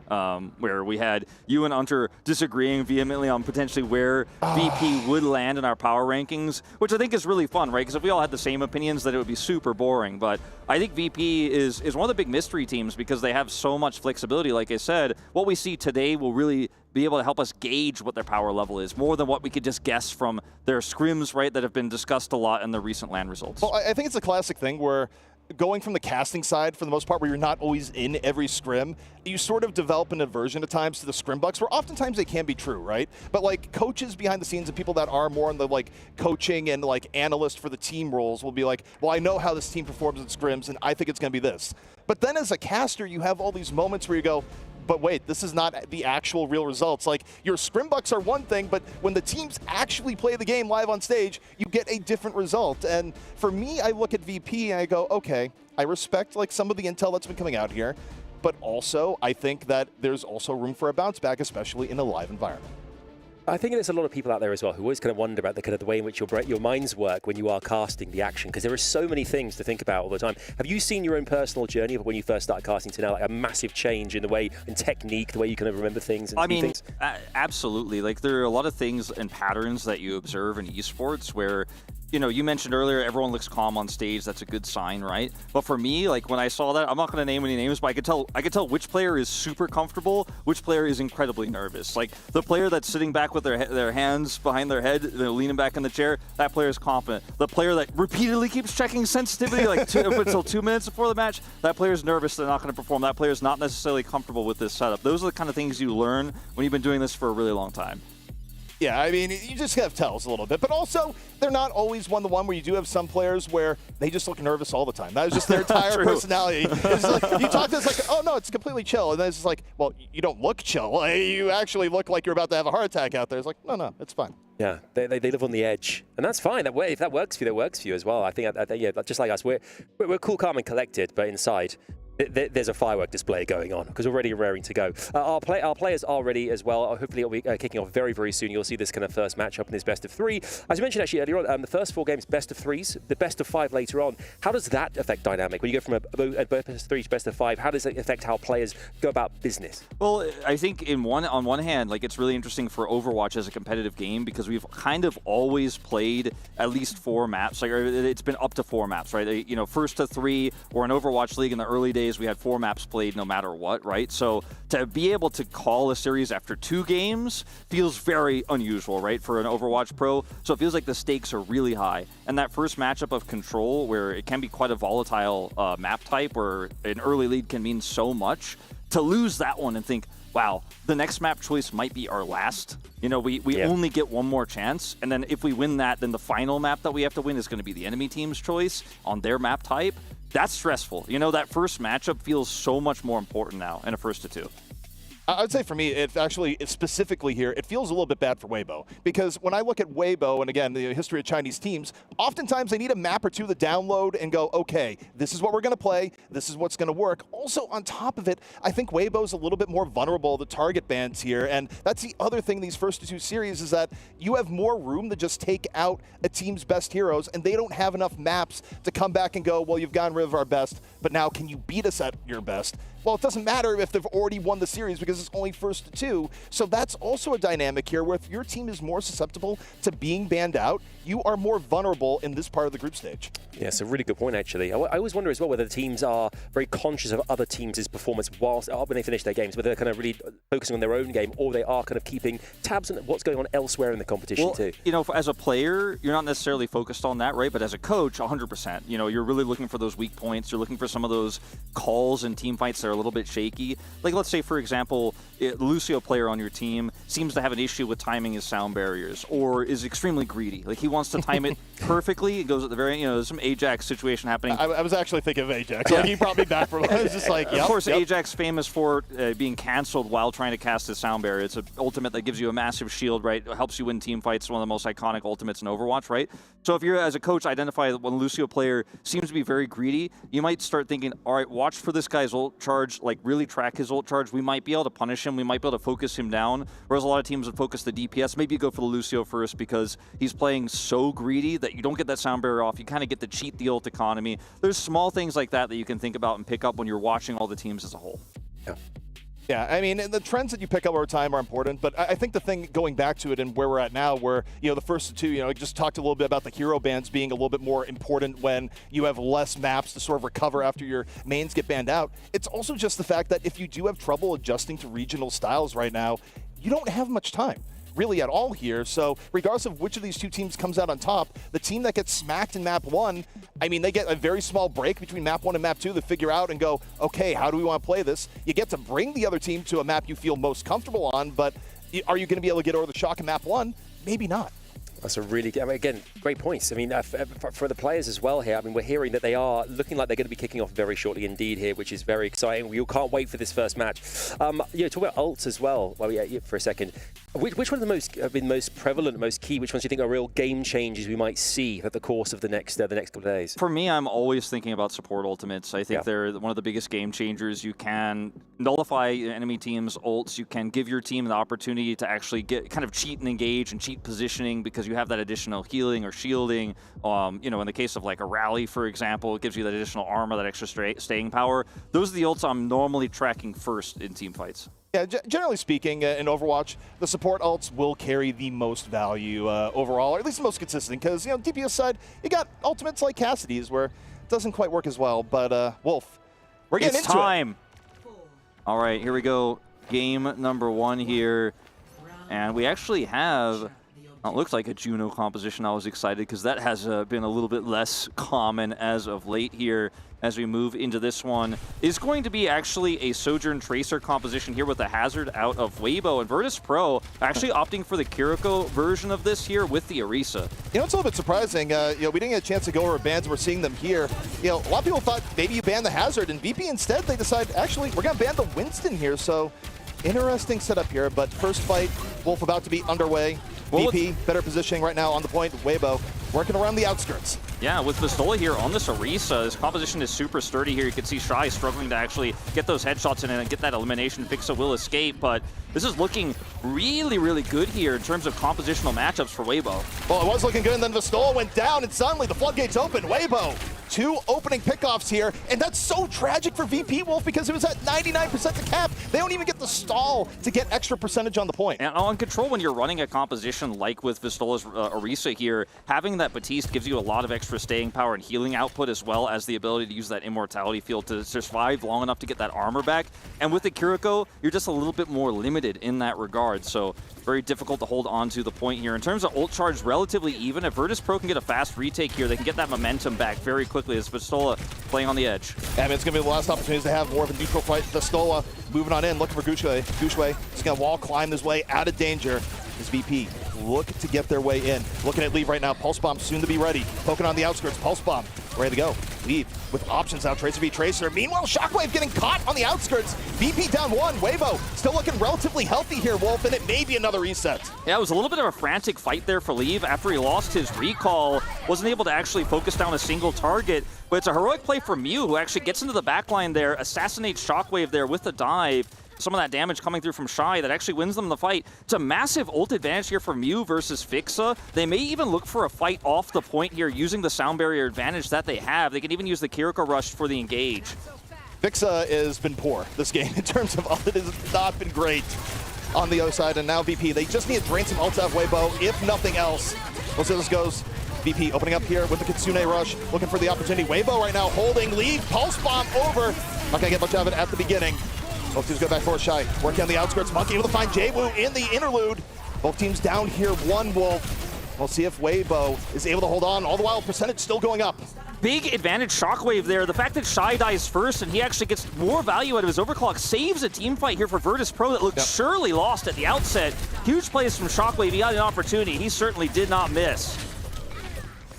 where we had you and Hunter disagreeing vehemently on potentially where VP would land in our power rankings, which I think is really fun, right? Because if we all had the same opinions, then it would be super boring. But I think VP is one of the big mystery teams because they have so much flexibility. Like I said, what we see today will really be able to help us gauge what their power level is, more than what we could just guess from their scrims, right, that have been discussed a lot in the recent LAN results. Well, I think it's a classic thing where going from the casting side, for the most part, where you're not always in every scrim, you sort of develop an aversion at times to the scrim bucks, where oftentimes they can be true, right? But like coaches behind the scenes and people that are more in the like coaching and like analyst for the team roles will be like, well, I know how this team performs in scrims and I think it's going to be this. But then as a caster, you have all these moments where you go, but wait, this is not the actual real results. Like, your scrim bucks are one thing, but when the teams actually play the game live on stage, you get a different result. And for me, I look at VP and I go, okay, I respect like some of the intel that's been coming out here, but also I think that there's also room for a bounce back, especially in a live environment. I think there's a lot of people out there as well who always kind of wonder about the way in which your minds work when you are casting the action, because there are so many things to think about all the time. Have you seen your own personal journey of when you first started casting to now, like a massive change in the way and technique, the way you kind of remember things and see things? Absolutely. Like, there are a lot of things and patterns that you observe in esports where, you know, you mentioned earlier, everyone looks calm on stage. That's a good sign, right? But for me, like when I saw that, I'm not going to name any names, but I could tell which player is super comfortable, which player is incredibly nervous. Like the player that's sitting back with their hands behind their head, they're leaning back in the chair, that player is confident. The player that repeatedly keeps checking sensitivity, like until 2 minutes before the match, that player is nervous. They're not going to perform. That player is not necessarily comfortable with this setup. Those are the kind of things you learn when you've been doing this for a really long time. Yeah, I mean, you just have tells a little bit, but also they're not always one-to-one where you do have some players where they just look nervous all the time. That is just their entire personality. It's like, you talk to us like, oh no, it's completely chill. And then it's just like, well, you don't look chill. You actually look like you're about to have a heart attack out there. It's like, no, it's fine. Yeah, they live on the edge, and that's fine. If that works for you, that works for you as well. I think, yeah, just like us, we're cool, calm, and collected, but inside, there's a firework display going on because we're already raring to go. Our players are ready as well. Hopefully it'll be kicking off very, very soon. You'll see this kind of first matchup in this best of three. As you mentioned actually earlier on, the first 4 games best of 3s, the best of 5 later on. How does that affect dynamic? When you go from a best of 3 to best of 5, how does it affect how players go about business? Well, I think on one hand, like it's really interesting for Overwatch as a competitive game because we've kind of always played at least 4 maps. Like it's been up to 4 maps, right? You know, first to 3 or an Overwatch League in the early days. days, we had 4 maps played no matter what, right? So to be able to call a series after 2 games feels very unusual, right, for an Overwatch pro. So it feels like the stakes are really high. And that first matchup of Control, where it can be quite a volatile map type, where an early lead can mean so much, to lose that one and think, wow, the next map choice might be our last. You know, we only get one more chance, and then if we win that, then the final map that we have to win is going to be the enemy team's choice on their map type. That's stressful. You know, that first matchup feels so much more important now in a first to 2. I would say for me, it's specifically here, it feels a little bit bad for Weibo. Because when I look at Weibo, and again, the history of Chinese teams, oftentimes they need a map or two to download and go, okay, this is what we're going to play, this is what's going to work. Also, on top of it, I think Weibo's a little bit more vulnerable to target bans here, and that's the other thing these first to 2 series is that you have more room to just take out a team's best heroes, and they don't have enough maps to come back and go, well, you've gotten rid of our best, but now can you beat us at your best? Well, it doesn't matter if they've already won the series because it's only first to 2. So that's also a dynamic here where if your team is more susceptible to being banned out, you are more vulnerable in this part of the group stage. Yeah, it's a really good point, actually. I always wonder as well whether the teams are very conscious of other teams' performance whilst when they finish their games, whether they're kind of really focusing on their own game or they are kind of keeping tabs on what's going on elsewhere in the competition too. You know, as a player, you're not necessarily focused on that, right? But as a coach, 100%. You know, you're really looking for those weak points. You're looking for some of those calls and team fights that are a little bit shaky. Like, let's say, for example, Lucio player on your team seems to have an issue with timing his sound barriers or is extremely greedy. Like, he wants to time it perfectly. It goes at the very, you know, there's some Ajax situation happening. I was actually thinking of Ajax. Like, he brought me back from it. I was just like, yep. Of course, Ajax famous for being canceled while trying to cast his sound barrier. It's an ultimate that gives you a massive shield, right? It helps you win team fights. It's one of the most iconic ultimates in Overwatch, right? So if you're, as a coach, identify that when Lucio player seems to be very greedy, you might start thinking, all right, watch for this guy's ult charge, like really track his ult charge. We might be able to punish him. We might be able to focus him down. Whereas a lot of teams would focus the DPS. Maybe you go for the Lucio first because he's playing so greedy that you don't get that sound barrier off. You kind of get to cheat the ult economy. There's small things like that that you can think about and pick up when you're watching all the teams as a whole. Yeah. Yeah, I mean, the trends that you pick up over time are important, but I think the thing going back to it and where we're at now, where, you know, the first 2, you know, I just talked a little bit about the hero bans being a little bit more important when you have less maps to sort of recover after your mains get banned out. It's also just the fact that if you do have trouble adjusting to regional styles right now, you don't have much time really at all here. So regardless of which of these 2 teams comes out on top, the team that gets smacked in map 1, I mean, they get a very small break between map 1 and map 2 to figure out and go, okay, how do we want to play this? You get to bring the other team to a map you feel most comfortable on, but are you going to be able to get over the shock in map 1? Maybe not. That's a really, I mean, again, great points. I mean, for the players as well here, I mean, we're hearing that they are looking like they're going to be kicking off very shortly indeed here, which is very exciting. We can't wait for this first match. Yeah, talk about ults as well. Well, yeah, for a second. Which one of the most have been most prevalent, most key? Which ones do you think are real game changers we might see at the course of the next couple of days? For me, I'm always thinking about support ultimates. I think they're one of the biggest game changers. You can nullify enemy teams' ults. You can give your team the opportunity to actually get kind of cheat and engage and cheat positioning because you have that additional healing or shielding. You know, in the case of like a rally, for example, it gives you that additional armor, that extra staying power. Those are the ults I'm normally tracking first in team fights. Yeah, generally speaking, in Overwatch, the support ults will carry the most value overall, or at least the most consistent, because, you know, DPS side, you got ultimates like Cassidy's where it doesn't quite work as well, but Wolf, we're getting into it. It's time. All right, here we go. Game number 1 here, and we actually have, it looks like a Juno composition. I was excited because that has been a little bit less common as of late here. As we move into this one, is going to be actually a Sojourn Tracer composition here with the Hazard out of Weibo, and Virtus Pro actually opting for the Kiriko version of this here with the Orisa. You know, it's a little bit surprising. You know, we didn't get a chance to go over bans. We're seeing them here. You know, a lot of people thought maybe you ban the Hazard, and VP instead, they decide, actually, we're going to ban the Winston here. So, interesting setup here, but first fight, Wolf about to be underway. Well, VP, better positioning right now on the point. Weibo working around the outskirts. Yeah, with Pistola here on this Orisa, his composition is super sturdy here. You can see Shy struggling to actually get those headshots in and get that elimination. Fixa will escape, but this is looking really, really good here in terms of compositional matchups for Weibo. Well, it was looking good, and then Pistola went down, and suddenly the floodgates open. Weibo, 2 opening pickoffs here, and that's so tragic for VP, Wolf, because it was at 99% to cap. They don't even get the stall to get extra percentage on the point. And on control, when you're running a composition like with Vistola's Orisa here, having that Batiste gives you a lot of extra staying power and healing output, as well as the ability to use that immortality field to survive long enough to get that armor back. And with the Kiriko, you're just a little bit more limited in that regard. So very difficult to hold on to the point here. In terms of ult charge, relatively even. If Virtus Pro can get a fast retake here, they can get that momentum back very quickly as Vistola playing on the edge. Yeah, I mean, it's going to be the last opportunity to have more of a neutral fight. Vistola moving on in, looking for Gushue. Gushue is going to wall climb his way out of danger. His VP look to get their way in. Looking at Leave right now. Pulse Bomb soon to be ready. Poking on the outskirts. Pulse Bomb ready to go. Leave with options now. Tracer v Tracer. Meanwhile, Shockwave getting caught on the outskirts. VP down one. Wavo still looking relatively healthy here, Wolf, and it may be another reset. Yeah, it was a little bit of a frantic fight there for Leave after he lost his recall. Wasn't able to actually focus down a single target, but it's a heroic play from Mew, who actually gets into the backline there, assassinates Shockwave there with the dive. Some of that damage coming through from Shy that actually wins them the fight. It's a massive ult advantage here for Mew versus Fixa. They may even look for a fight off the point here using the sound barrier advantage that they have. They can even use the Kiriko Rush for the engage. Fixa has been poor this game in terms of ult. It has not been great on the other side, and now VP, they just need to drain some ults out of Weibo, if nothing else. We'll see how this goes. VP opening up here with the Kitsune Rush, looking for the opportunity. Weibo right now holding lead, Pulse Bomb over. Not gonna get much out of it at the beginning. Both teams go back for a Shy. Working on the outskirts. Monkey able to find Jwoo in the interlude. Both teams down here, one Wolf. We'll see if Weibo is able to hold on. All the while, percentage still going up. Big advantage Shockwave there. The fact that Shy dies first and he actually gets more value out of his overclock saves a team fight here for Virtus Pro that looked surely lost at the outset. Huge plays from Shockwave. He got an opportunity. He certainly did not miss.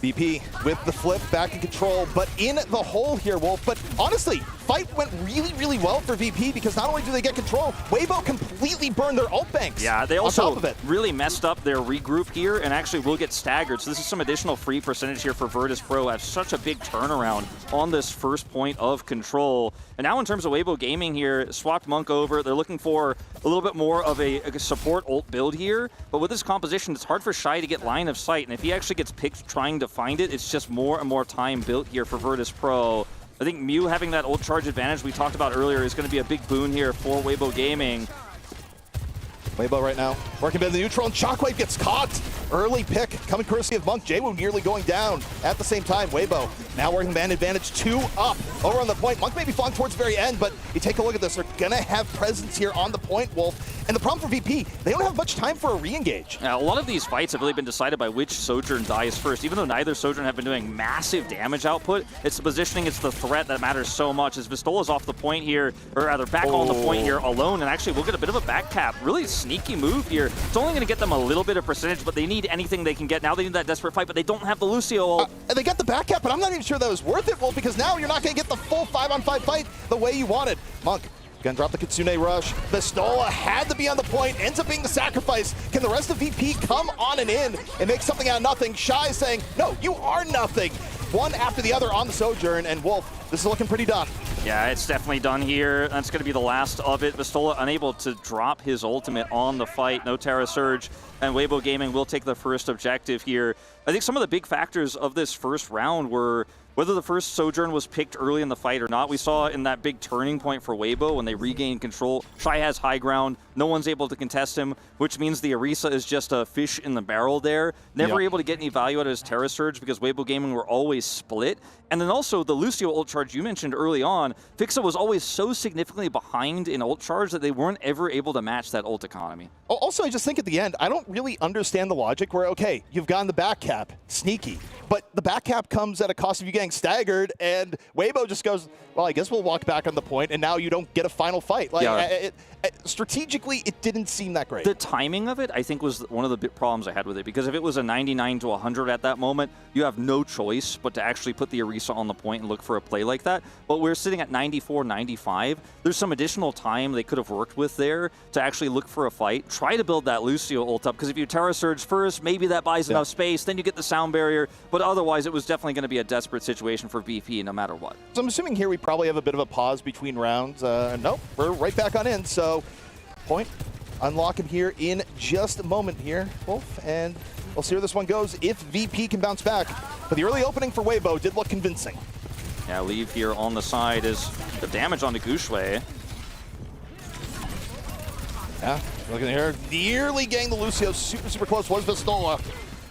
VP with the flip, back in control, but in the hole here, Wolf. But honestly, fight went really, really well for VP because not only do they get control, Weibo completely burned their ult banks. Yeah, they also really messed up their regroup here and actually will get staggered. So this is some additional free percentage here for Virtus Pro. Have such a big turnaround on this first point of control. And now in terms of Weibo Gaming here, swapped Monk over. They're looking for a little bit more of a support ult build here. But with this composition, it's hard for Shy to get line of sight. And if he actually gets picked trying to find it, it's just more and more time built here for Virtus Pro. I think Mew having that ult charge advantage we talked about earlier is going to be a big boon here for Weibo Gaming. Weibo right now working bit in the neutral, and Shockwave gets caught. Early pick coming courtesy of Monk. Jwoo nearly going down at the same time. Weibo now working man advantage, 2 up over on the point. Monk may be falling towards the very end, but you take a look at this. They're going to have presence here on the point, Wolf. And the problem for VP, they don't have much time for a re-engage. Now, a lot of these fights have really been decided by which Sojourn dies first. Even though neither Sojourn have been doing massive damage output, it's the positioning, it's the threat that matters so much. As Vistola's off the point here, or rather back on the point here alone, and actually we'll get a bit of a back cap. Really sneaky move here. It's only going to get them a little bit of percentage, but they need anything they can get. Now they need that desperate fight, but they don't have the Lucio ult. They got the back cap, but I'm not even sure that was worth it, Wolf, because now you're not going to get the full 5-on-5 fight the way you wanted. Monk gonna drop the Kitsune Rush. Vistola had to be on the point, ends up being the sacrifice. Can the rest of VP come on and in and make something out of nothing? Shy is saying, no, you are nothing. One after the other on the Sojourn, and Wolf, this is looking pretty done. Yeah, it's definitely done here. That's going to be the last of it. Vistola unable to drop his ultimate on the fight. No Terra Surge, and Weibo Gaming will take the first objective here. I think some of the big factors of this first round were whether the first Sojourn was picked early in the fight or not. We saw in that big turning point for Weibo when they regained control, Shy has high ground, no one's able to contest him, which means the Orisa is just a fish in the barrel there. Never able to get any value out of his Terra Surge because Weibo Gaming were always split. And then also the Lucio ult charge you mentioned early on, Fixa was always so significantly behind in ult charge that they weren't ever able to match that ult economy. Also, I just think at the end, I don't really understand the logic where, okay, you've gotten the back cap, sneaky, but the back cap comes at a cost of you getting staggered, and Weibo just goes, well, I guess we'll walk back on the point, and now you don't get a final fight. Like, strategically, it didn't seem that great. The timing of it, I think, was one of the big problems I had with it, because if it was a 99 to 100 at that moment, you have no choice but to actually put the Orisa on the point and look for a play like that. But we're sitting at 94, 95. There's some additional time they could have worked with there to actually look for a fight. Try to build that Lucio ult up, because if you Terra Surge first, maybe that buys enough space, then you get the sound barrier, but otherwise it was definitely going to be a desperate situation for VP no matter what. So I'm assuming here we probably have a bit of a pause between rounds. Nope, we're right back on in, so point unlocking here in just a moment here, Wolf, and we'll see where this one goes if VP can bounce back. But the early opening for Weibo did look convincing. Yeah, Leave here on the side is the damage onto Gushue. Yeah, looking here, nearly getting the Lucio super close. Was Vistola.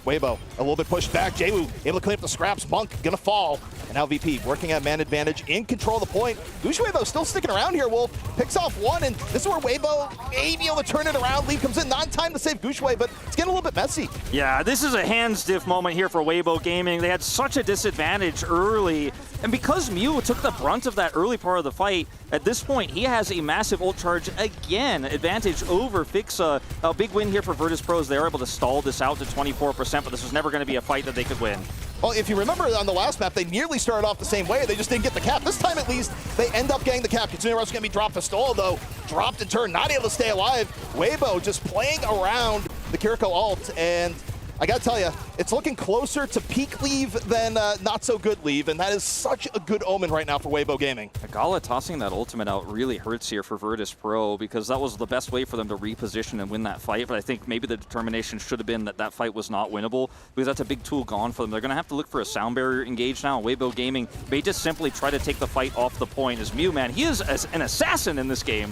Weibo a little bit pushed back. Jaywu able to clean up the scraps. Monk gonna fall. And now VP working at man advantage, in control of the point. Gushue though still sticking around here, Wolf. Picks off one, and this is where Weibo may be able to turn it around. Leave comes in, not in time to save Gushue, but it's getting a little bit messy. Yeah, this is a hand-stiff moment here for Weibo Gaming. They had such a disadvantage early, and because Mew took the brunt of that early part of the fight, at this point, he has a massive ult charge again. Advantage over Fixa. A big win here for Virtus Pros. They were able to stall this out to 24%, but this was never going to be a fight that they could win. Well, if you remember on the last map, they nearly started off the same way. They just didn't get the cap. This time, at least, they end up getting the cap. Kitsune Rush is going to be dropped. Pistola, though, dropped in turn, not able to stay alive. Weibo just playing around the Kiriko ult, and I gotta tell you, it's looking closer to peak Leave than not so good Leave, and that is such a good omen right now for Weibo Gaming. Gala tossing that ultimate out really hurts here for Virtus Pro, because that was the best way for them to reposition and win that fight, but I think maybe the determination should have been that that fight was not winnable, because that's a big tool gone for them. They're gonna have to look for a sound barrier engaged now. Weibo Gaming may just simply try to take the fight off the point. As Mew, man, he is an assassin in this game.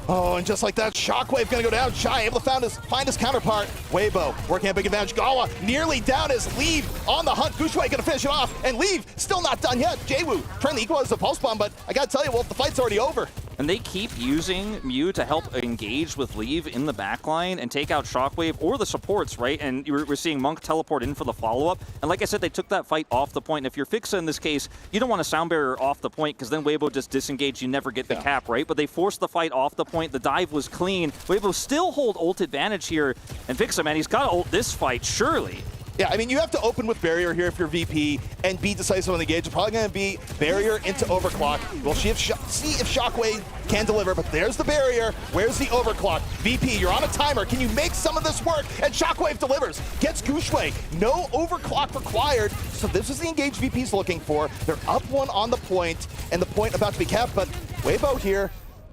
Oh, and just like that, Shockwave gonna go down. Shy able to find his counterpart. Weibo working at big advantage. Gala nearly down as Leave on the hunt. Gushue gonna finish it off, and Leave still not done yet. Jaywu trying to equalize the pulse bomb, but I gotta tell you, Wolf, the fight's already over. And they keep using Mew to help engage with Leave in the backline and take out Shockwave or the supports, right? And we're seeing Monk teleport in for the follow-up. And like I said, they took that fight off the point. And if you're Fixa in this case, you don't want a sound barrier off the point, because then Weibo just disengaged. You never get the cap, right? But they forced the fight off the point. The dive was clean. Weibo still hold ult advantage here. And Fixa, man, he's got to ult this fight, surely. Yeah, I mean, you have to open with Barrier here if you're VP and be decisive on the gauge. It's probably going to be Barrier into Overclock. We'll see if Shockwave can deliver, but there's the Barrier. Where's the Overclock? VP, you're on a timer. Can you make some of this work? And Shockwave delivers. Gets Gushue. No Overclock required. So this is the engage VP's looking for. They're up one on the point, and the point about to be capped, but Weibo here.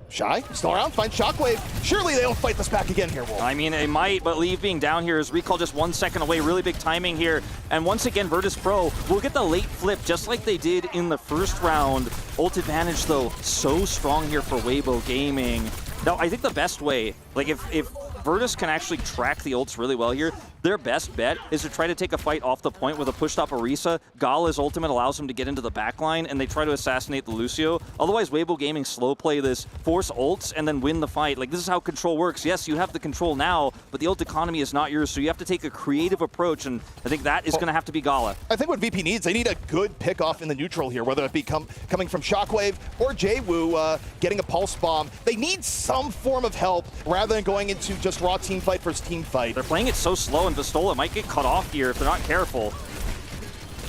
Shy, still around, find Shockwave. Surely they don't fight this back again here, Wolf. I mean, it might, but Leave being down here is recall just 1 second away. Really big timing here. And once again, Virtus Pro will get the late flip just like they did in the first round. Ult advantage, though, so strong here for Weibo Gaming. Now, I think the best way, like if Virtus can actually track the ults really well here, their best bet is to try to take a fight off the point with a pushed up Orisa. Gala's ultimate allows him to get into the backline, and they try to assassinate the Lucio. Otherwise, Weibo Gaming slow play this, force ults, and then win the fight. Like, this is how control works. Yes, you have the control now, but the ult economy is not yours, so you have to take a creative approach, and I think that is going to have to be Gala. I think what VP needs, they need a good pick-off in the neutral here, whether it be coming from Shockwave or Jaywu getting a pulse bomb. They need some form of help rather than going into just raw team fight versus team fight. They're playing it so slow, and Vistola might get cut off here if they're not careful.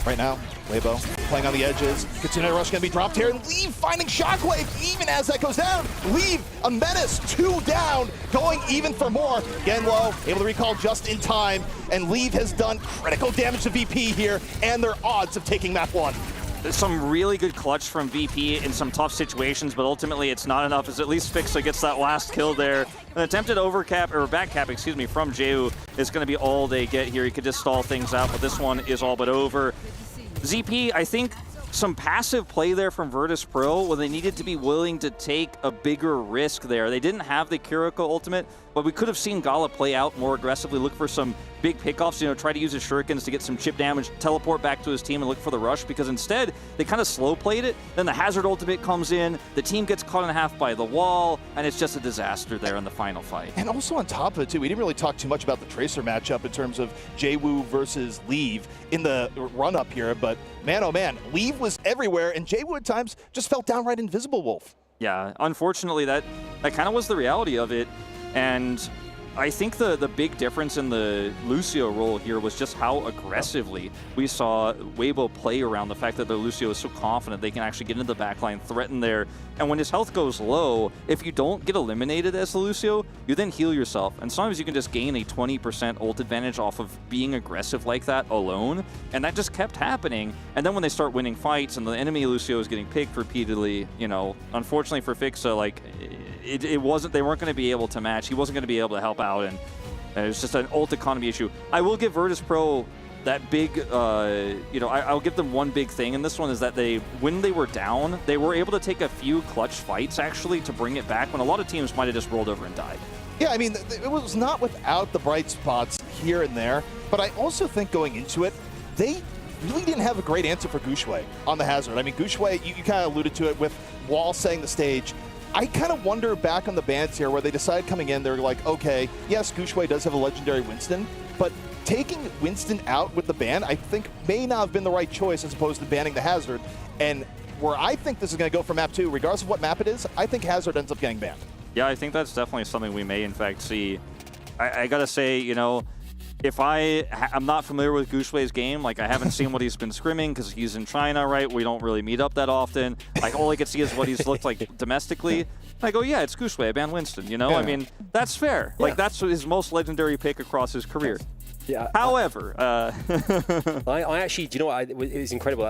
Right now, Weibo playing on the edges. Kitsune Rush gonna be dropped here, and Leave finding Shockwave even as that goes down. Leave, a menace, 2 down, going even for more. Genlo able to recall just in time, and Leave has done critical damage to VP here, and their odds of taking map 1. Some really good clutch from VP in some tough situations, but ultimately it's not enough, as at least Fixa gets that last kill there. An attempted overcap, or backcap, excuse me, from Jaywu is going to be all they get here. He could just stall things out, but this one is all but over. ZP, I think some passive play there from Virtus Pro when they needed to be willing to take a bigger risk there. They didn't have the Kiriko ultimate, but we could have seen Gala play out more aggressively, look for some big pickoffs, you know, try to use his shurikens to get some chip damage, teleport back to his team and look for the rush, because instead they kind of slow played it. Then the Hazard ultimate comes in, the team gets cut in half by the wall, and it's just a disaster there in the final fight. And also on top of it too, we didn't really talk too much about the Tracer matchup in terms of Jaywu versus Leave in the run-up here, but man, oh man, Leave was everywhere, and Jaywu at times just felt downright invisible, Wolf. Yeah, unfortunately, that kind of was the reality of it. And I think the big difference in the Lucio role here was just how aggressively we saw Weibo play around the fact that the Lucio is so confident they can actually get into the backline, threaten there. And when his health goes low, if you don't get eliminated as the Lucio, you then heal yourself. And sometimes you can just gain a 20% ult advantage off of being aggressive like that alone. And that just kept happening. And then when they start winning fights and the enemy Lucio is getting picked repeatedly, you know, unfortunately for Fixa, like, it wasn't, they weren't going to be able to match. He wasn't going to be able to help out, and it was just an ult economy issue. I will give Virtus Pro that big, I'll give them one big thing in this one is that when they were down, they were able to take a few clutch fights actually to bring it back when a lot of teams might have just rolled over and died. Yeah, I mean, it was not without the bright spots here and there, but I also think going into it, they really didn't have a great answer for Gouchway on the Hazard. I mean, Gouchway, you kind of alluded to it with Wall saying the stage. I kind of wonder back on the bans here where they decided coming in, they're like, okay, yes, Gouchway does have a legendary Winston, but taking Winston out with the ban, I think may not have been the right choice as opposed to banning the Hazard. And where I think this is going to go for map 2, regardless of what map it is, I think Hazard ends up getting banned. Yeah, I think that's definitely something we may, in fact, see. I got to say, if I'm not familiar with Gouchway's game, like I haven't seen what he's been scrimming because he's in China, right? We don't really meet up that often. Like all I could see is what he's looked like domestically. I go, yeah, it's Gouchway. I ban Winston, Yeah. I mean, that's fair. Yeah. Like that's his most legendary pick across his career. Yeah. However, I actually, do you know what? It was incredible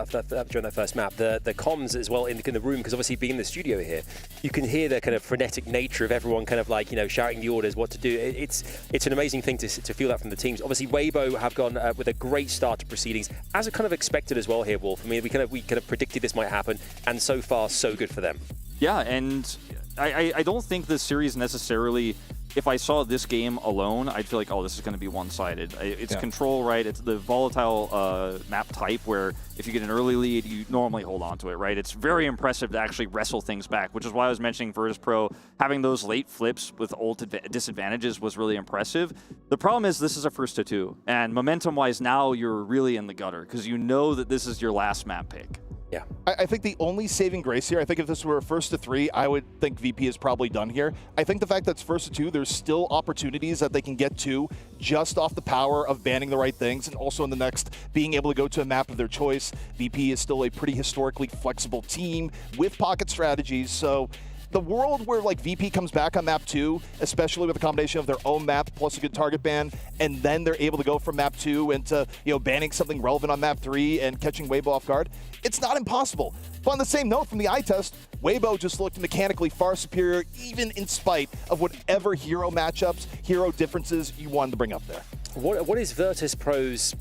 during that first map. The comms as well in the room, because obviously being in the studio here, you can hear the kind of frenetic nature of everyone kind of like, shouting the orders, what to do. It's an amazing thing to feel that from the teams. Obviously, Weibo have gone with a great start to proceedings, as I kind of expected as well here, Wolf. I mean, we kind of predicted this might happen, and so far, so good for them. Yeah, and I don't think this series necessarily. If I saw this game alone, I'd feel like, oh, this is going to be one-sided. It's control, right? It's the volatile map type where if you get an early lead, you normally hold on to it, right? It's very impressive to actually wrestle things back, which is why I was mentioning Virtus Pro having those late flips with ult disadvantages was really impressive. The problem is this is a first to 2, and momentum-wise now you're really in the gutter because you know that this is your last map pick. Yeah. I think the only saving grace here, I think if this were a first to 3, I would think VP is probably done here. I think the fact that it's first to 2, there's still opportunities that they can get to just off the power of banning the right things, and also in the next being able to go to a map of their choice. VP is still a pretty historically flexible team with pocket strategies, so the world where like VP comes back on map 2, especially with a combination of their own map plus a good target ban, and then they're able to go from map 2 into banning something relevant on map 3 and catching Weibo off guard, it's not impossible. But on the same note, from the eye test, Weibo just looked mechanically far superior, even in spite of whatever hero matchups, hero differences you wanted to bring up there. What is Virtus Pro's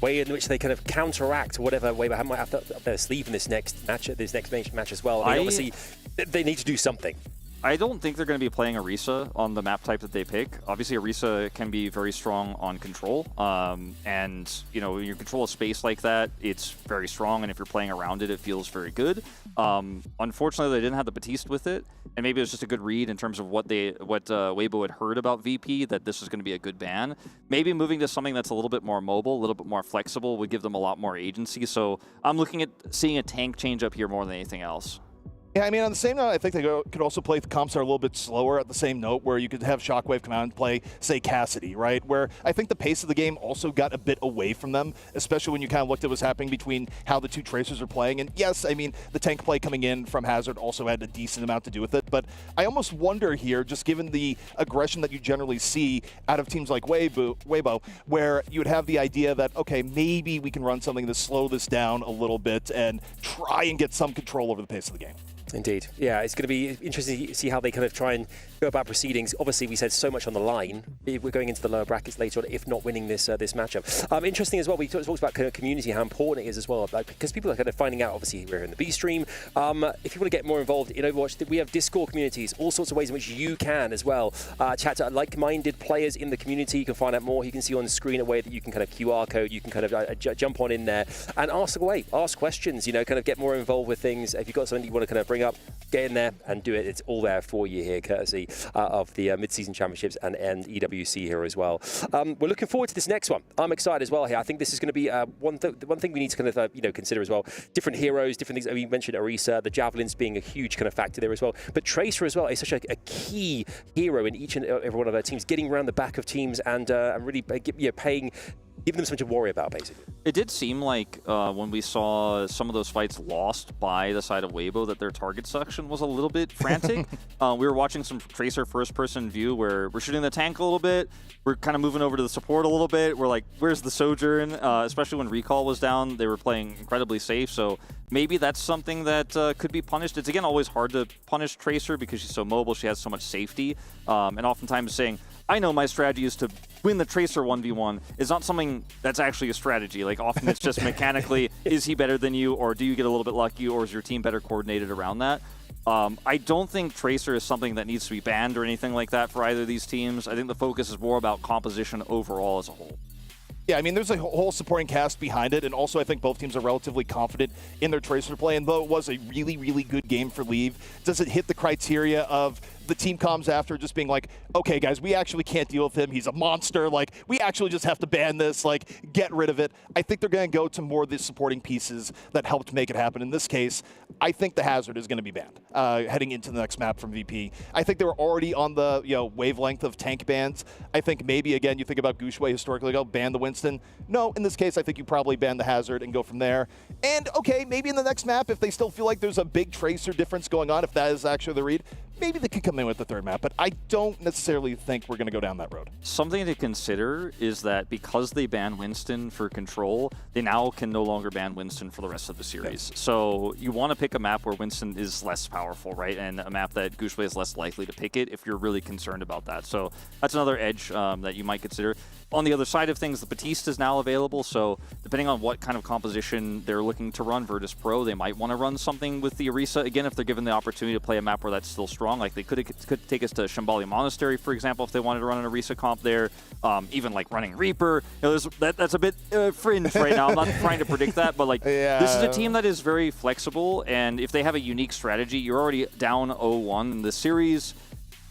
way in which they kind of counteract whatever Weibo might have up their sleeve in this next match as well? I mean, obviously, they need to do something. I don't think they're going to be playing Orisa on the map type that they pick. Obviously, Orisa can be very strong on control, and when you control a space like that, it's very strong, and if you're playing around it, it feels very good. Unfortunately, they didn't have the Batiste with it, and maybe it was just a good read in terms of what Weibo had heard about VP, that this was going to be a good ban. Maybe moving to something that's a little bit more mobile, a little bit more flexible would give them a lot more agency. So I'm looking at seeing a tank change up here more than anything else. Yeah, I mean, on the same note, I think they could also play the comps that are a little bit slower at the same note, where you could have Shockwave come out and play, say, Cassidy, right? Where I think the pace of the game also got a bit away from them, especially when you kind of looked at what's happening between how the two Tracers are playing. And yes, I mean, the tank play coming in from Hazard also had a decent amount to do with it. But I almost wonder here, just given the aggression that you generally see out of teams like Weibo, where you would have the idea that, okay, maybe we can run something to slow this down a little bit and try and get some control over the pace of the game. Indeed. Yeah, it's going to be interesting to see how they kind of try and go about proceedings. Obviously, we said so much on the line. We're going into the lower brackets later on, if not winning this matchup. Interesting as well, we talked about kind of community, how important it is as well, because people are kind of finding out, obviously, we're in the B stream. If you want to get more involved in Overwatch, we have Discord communities, all sorts of ways in which you can as well chat to like-minded players in the community. You can find out more. You can see on the screen a way that you can kind of QR code, you can kind of jump on in there and ask away, ask questions, kind of get more involved with things. If you've got something you want to kind of bring up, get in there and do it. It's all there for you here, courtesy of the Mid-Season Championships and EWC here as well. We're looking forward to this next one. I'm excited as well here. I think this is going to be one thing we need to kind of consider as well. Different heroes, different things. We mentioned Orisa, the Javelins being a huge kind of factor there as well. But Tracer as well is such a key hero in each and every one of our teams, getting around the back of teams and really giving them something to worry about, basically. It did seem like when we saw some of those fights lost by the side of Weibo that their target selection was a little bit frantic. We were watching some Tracer first-person view where we're shooting the tank a little bit. We're kind of moving over to the support a little bit. We're like, where's the Sojourn? Especially when Recall was down, they were playing incredibly safe. So maybe that's something that could be punished. It's, again, always hard to punish Tracer because she's so mobile. She has so much safety. And oftentimes saying, I know my strategy is to win the Tracer 1v1 is not something that's actually a strategy. Like, often it's just mechanically, is he better than you, or do you get a little bit lucky, or is your team better coordinated around that? I don't think Tracer is something that needs to be banned or anything like that for either of these teams. I think the focus is more about composition overall as a whole. Yeah, I mean, there's a whole supporting cast behind it, and also I think both teams are relatively confident in their Tracer play, and though it was a really, really good game for Leave, does it hit the criteria of the team comms after just being like, okay, guys, we actually can't deal with him. He's a monster. Like, we actually just have to ban this. Like, get rid of it. I think they're going to go to more of the supporting pieces that helped make it happen. In this case, I think the Hazard is going to be banned heading into the next map from VP. I think they were already on the wavelength of tank bans. I think maybe, again, you think about Gushue historically, go ban the Winston. No, in this case, I think you probably ban the Hazard and go from there. And, okay, maybe in the next map, if they still feel like there's a big Tracer difference going on, if that is actually the read, maybe they could come in with the third map, but I don't necessarily think we're going to go down that road. Something to consider is that because they ban Winston for control, they now can no longer ban Winston for the rest of the series. Yep. So you want to pick a map where Winston is less powerful, right? And a map that Gushue is less likely to pick it if you're really concerned about that. So that's another edge that you might consider. On the other side of things, the Batiste is now available, so depending on what kind of composition they're looking to run Virtus Pro, they might want to run something with the Orisa. Again, if they're given the opportunity to play a map where that's still strong, like they could take us to Shambhala Monastery, for example, if they wanted to run an Orisa comp there. Even like running Reaper. That's a bit fringe right now. I'm not trying to predict that, but like this is a team that is very flexible, and if they have a unique strategy, you're already down 0-1 in this series.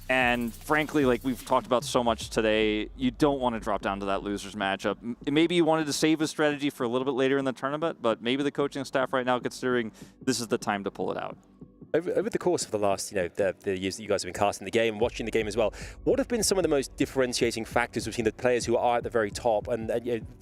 And frankly, like we've talked about so much today, you don't want to drop down to that loser's matchup. Maybe you wanted to save a strategy for a little bit later in the tournament, but maybe the coaching staff right now considering this is the time to pull it out. Over the course of the last, the years that you guys have been casting the game, watching the game as well, what have been some of the most differentiating factors between the players who are at the very top and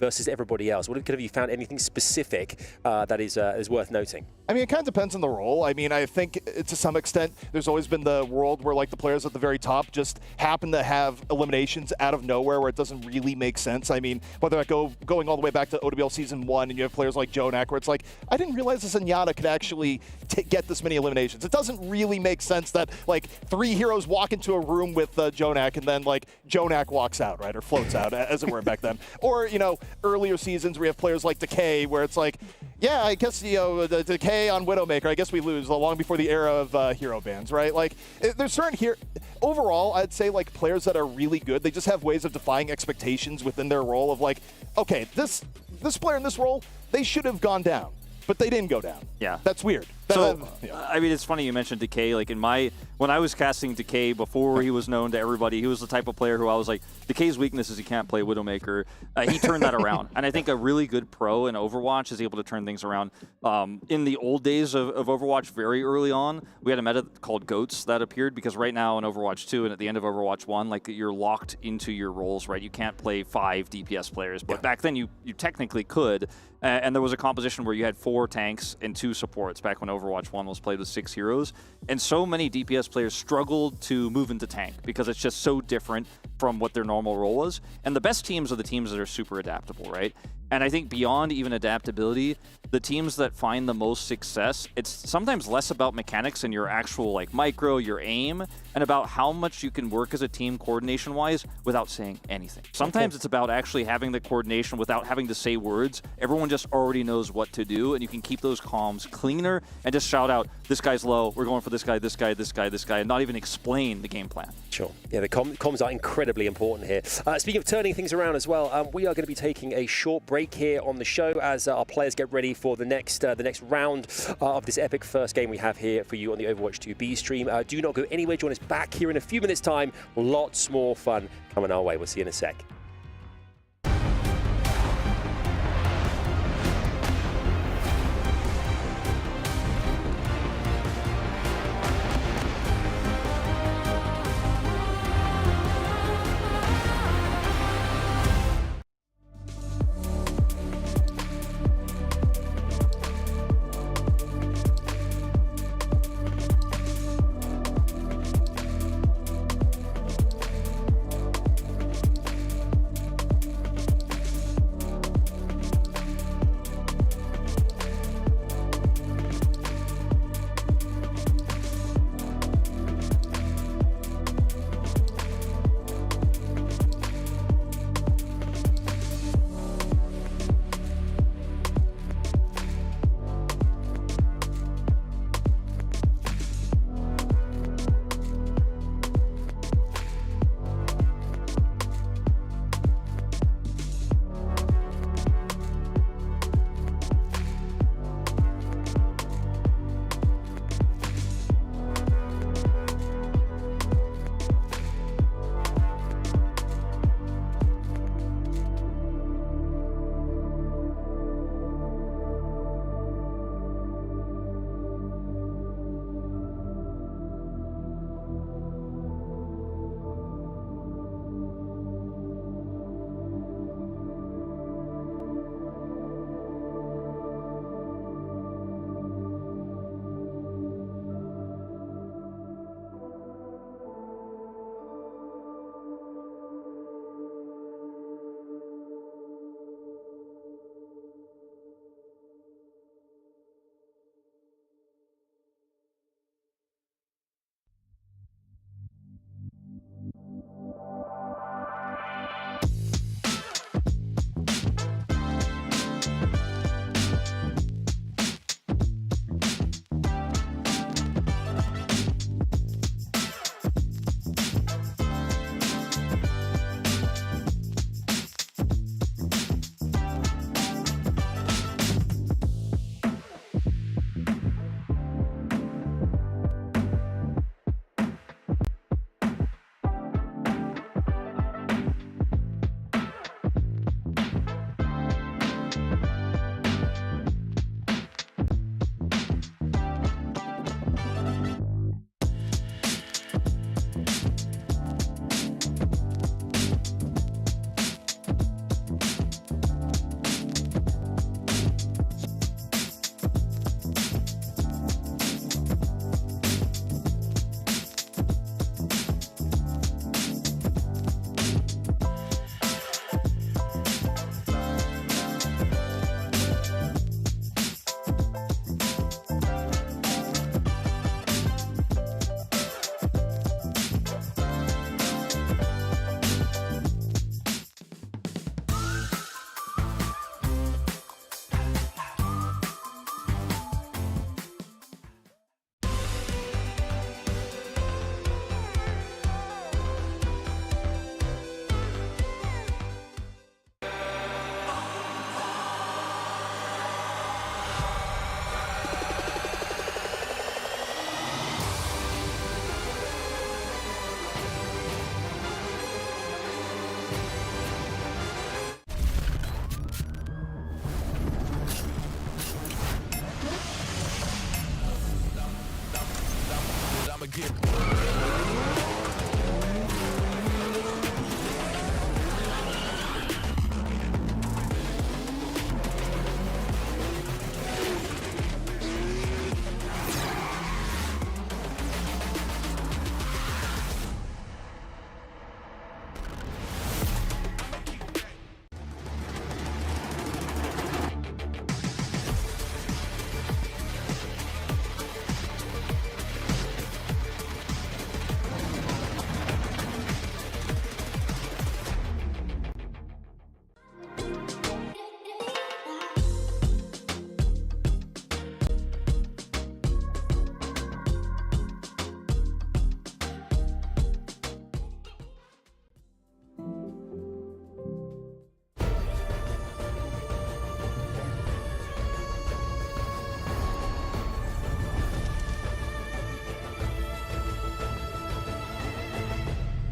versus everybody else? Have you found anything specific that is worth noting? I mean, it kind of depends on the role. I mean, I think to some extent, there's always been the world where like the players at the very top just happen to have eliminations out of nowhere where it doesn't really make sense. I mean, whether that going all the way back to OWL Season 1 and you have players like Jonak where it's like, I didn't realize this Zenyatta could actually get this many eliminations. It doesn't really make sense that like 3 heroes walk into a room with Jonak and then like Jonak walks out, right, or floats out, as it were back then. Or earlier seasons we have players like Decay where it's like, yeah, I guess the Decay on Widowmaker, I guess we lose long before the era of hero bans, right? Like there's certain here. Overall, I'd say like players that are really good, they just have ways of defying expectations within their role of like, okay, this player in this role, they should have gone down. But they didn't go down. Yeah. That's weird. So, I mean, it's funny you mentioned Decay. Like when I was casting Decay before he was known to everybody, he was the type of player who I was like, Decay's weakness is he can't play Widowmaker. He turned that around. And I think a really good pro in Overwatch is able to turn things around. In the old days of Overwatch, very early on, we had a meta called GOATs that appeared because right now in Overwatch 2 and at the end of Overwatch 1, like you're locked into your roles, right? You can't play 5 DPS players. But back then you technically could. And there was a composition where you had 4 tanks and 2 supports back when Overwatch 1 was played with 6 heroes. And so many DPS players struggled to move into tank because it's just so different from what their normal role was. And the best teams are the teams that are super adaptable, right? And I think beyond even adaptability, the teams that find the most success, it's sometimes less about mechanics and your actual like micro, your aim, and about how much you can work as a team coordination-wise without saying anything. Sometimes it's about actually having the coordination without having to say words. Everyone just already knows what to do, and you can keep those comms cleaner and just shout out, this guy's low, we're going for this guy, this guy, this guy, this guy, and not even explain the game plan. Sure. Yeah, the comms are incredibly important here. Speaking of turning things around as well, we are going to be taking a short break here on the show as our players get ready for the next round of this epic first game we have here for you on the Overwatch 2B stream. Do not go anywhere. Join us back here in a few minutes' time. Lots more fun coming our way. We'll see you in a sec.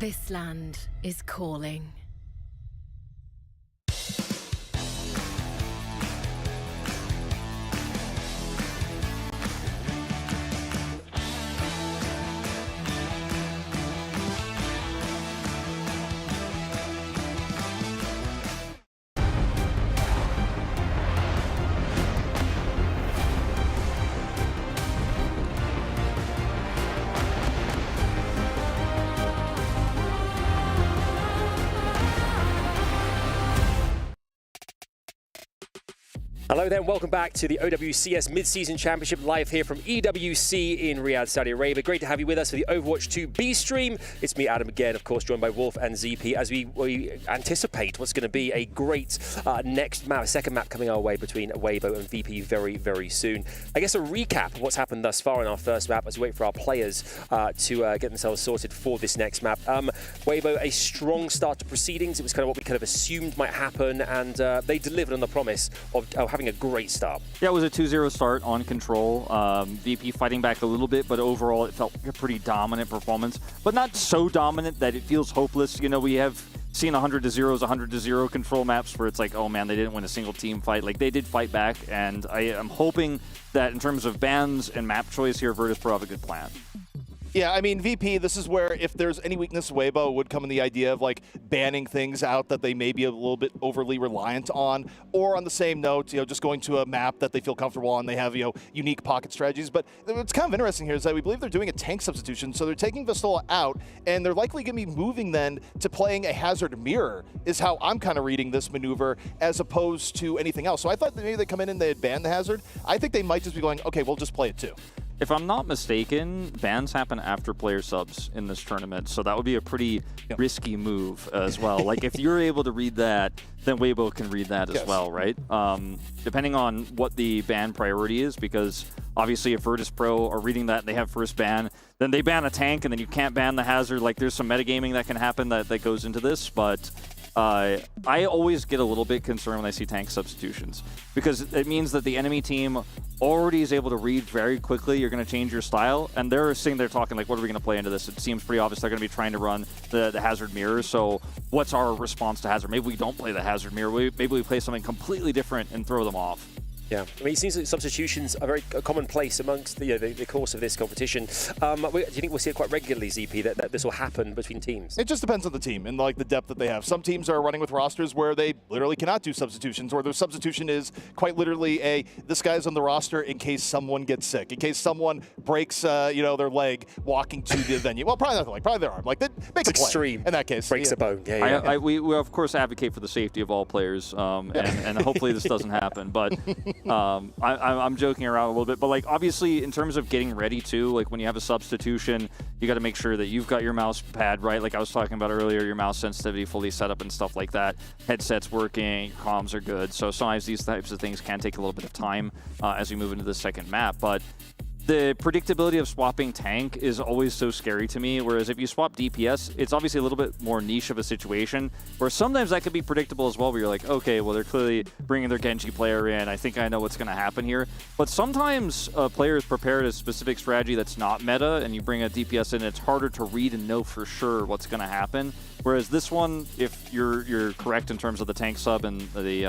This land is calling. Hello there, and welcome back to the OWCS Midseason Championship live here from EWC in Riyadh, Saudi Arabia. Great to have you with us for the Overwatch 2 B stream. It's me, Adam, again, of course, joined by Wolf and ZP as we anticipate what's going to be a great next map, second map coming our way between Weibo and VP very, very soon. I guess a recap of what's happened thus far in our first map as we wait for our players to get themselves sorted for this next map. Weibo, a strong start to proceedings. It was kind of what we kind of assumed might happen, and they delivered on the promise of having a great start. Yeah, it was a 2-0 start on control. VP fighting back a little bit, but overall it felt like a pretty dominant performance, but not so dominant that it feels hopeless. You know, we have seen 100-0s, 100-0 control maps where it's like, oh man, they didn't win a single team fight. Like, they did fight back, and I am hoping that in terms of bans and map choice here, Virtus Pro have a good plan. Yeah, I mean, VP, this is where if there's any weakness, Weibo would come in the idea of like banning things out that they may be a little bit overly reliant on, or on the same note, you know, just going to a map that they feel comfortable on. They have, you know, unique pocket strategies. But what's kind of interesting here is that we believe they're doing a tank substitution, so they're taking Vistola out, and they're likely going to be moving then to playing a Hazard mirror, is how I'm kind of reading this maneuver, as opposed to anything else. So I thought that maybe they come in and they'd ban the Hazard. I think they might just be going, okay, we'll just play it too. If I'm not mistaken, bans happen after player subs in this tournament, so that would be a pretty risky move as well. Like, if you're able to read that, then Weibo can read that as well, right? Depending on what the ban priority is, because obviously if Virtus Pro are reading that and they have first ban, then they ban a tank and then you can't ban the Hazard. Like, there's some metagaming that can happen that goes into this, but I always get a little bit concerned when I see tank substitutions, because it means that the enemy team already is able to read very quickly you're going to change your style, and they're sitting there talking like, what are we going to play into this? It seems pretty obvious they're going to be trying to run the Hazard mirror, so what's our response to Hazard? Maybe we don't play the Hazard mirror, maybe we play something completely different and throw them off. Yeah, I mean, it seems that substitutions are very commonplace amongst the course of this competition. Do you think we'll see it quite regularly, ZP, that this will happen between teams? It just depends on the team and like the depth that they have. Some teams are running with rosters where they literally cannot do substitutions, or their substitution is quite literally this guy's on the roster in case someone gets sick, in case someone breaks you know, their leg walking to the venue. Well, probably not their leg, probably their arm. Like, they make a play extreme in that case. Breaks a bone. Yeah. We of course advocate for the safety of all players, and hopefully this doesn't happen. But I'm joking around a little bit, but like, obviously in terms of getting ready too, like when you have a substitution, you got to make sure that you've got your mouse pad right, like I was talking about earlier, your mouse sensitivity fully set up and stuff like that, headset's working, your comms are good. So sometimes these types of things can take a little bit of time as we move into the second map, but the predictability of swapping tank is always so scary to me, whereas if you swap DPS, it's obviously a little bit more niche of a situation, where sometimes that could be predictable as well, where you're like, okay, well, they're clearly bringing their Genji player in. I think I know what's going to happen here. But sometimes players prepare a specific strategy that's not meta, and you bring a DPS in, it's harder to read and know for sure what's going to happen. Whereas this one, if you're correct in terms of the tank sub and the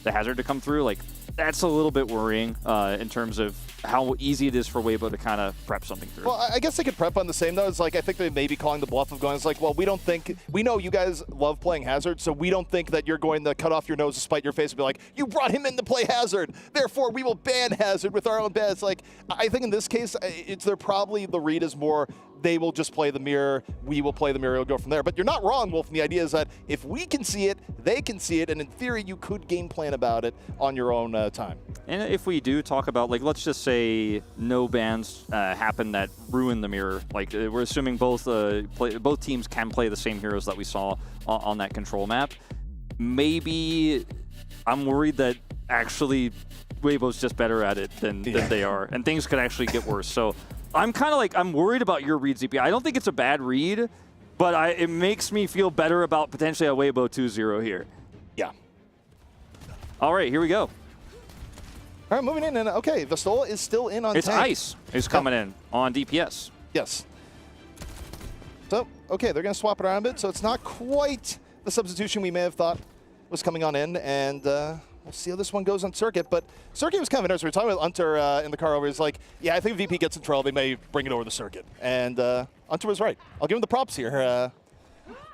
Hazard to come through, like, that's a little bit worrying in terms of how easy it is for Weibo to kind of prep something through. Well, I guess they could prep on the same, though. It's like, I think they may be calling the bluff of going, it's like, well, we know you guys love playing Hazard, so we don't think that you're going to cut off your nose to spite your face and be like, you brought him in to play Hazard, therefore we will ban Hazard with our own ban. It's like, I think in this case, they're probably, the read is more, they will just play the mirror, we will play the mirror, it'll go from there. But you're not wrong, Wolf, and the idea is that if we can see it, they can see it, and in theory, you could game plan about it on your own time. And if we do talk about, like, let's just say no bans happen that ruin the mirror. Like, we're assuming both teams can play the same heroes that we saw on that control map. Maybe I'm worried that actually Weibo's just better at it than they are, and things could actually get worse. So I'm kind of like, I'm worried about your read, ZP. I don't think it's a bad read, but it makes me feel better about potentially a Weibo 2-0 here. Yeah. All right, here we go. All right, moving in, and okay, Vistola is still in on It's tank. Ice is coming in on DPS. Yes. So, okay, they're going to swap it around a bit, so it's not quite the substitution we may have thought was coming on in, and we'll see how this one goes on Circuit. But Circuit was kind of interesting. We were talking about Hunter in the car over. He's like, yeah, I think if VP gets in trouble, they may bring it over the Circuit. And Hunter was right. I'll give him the props here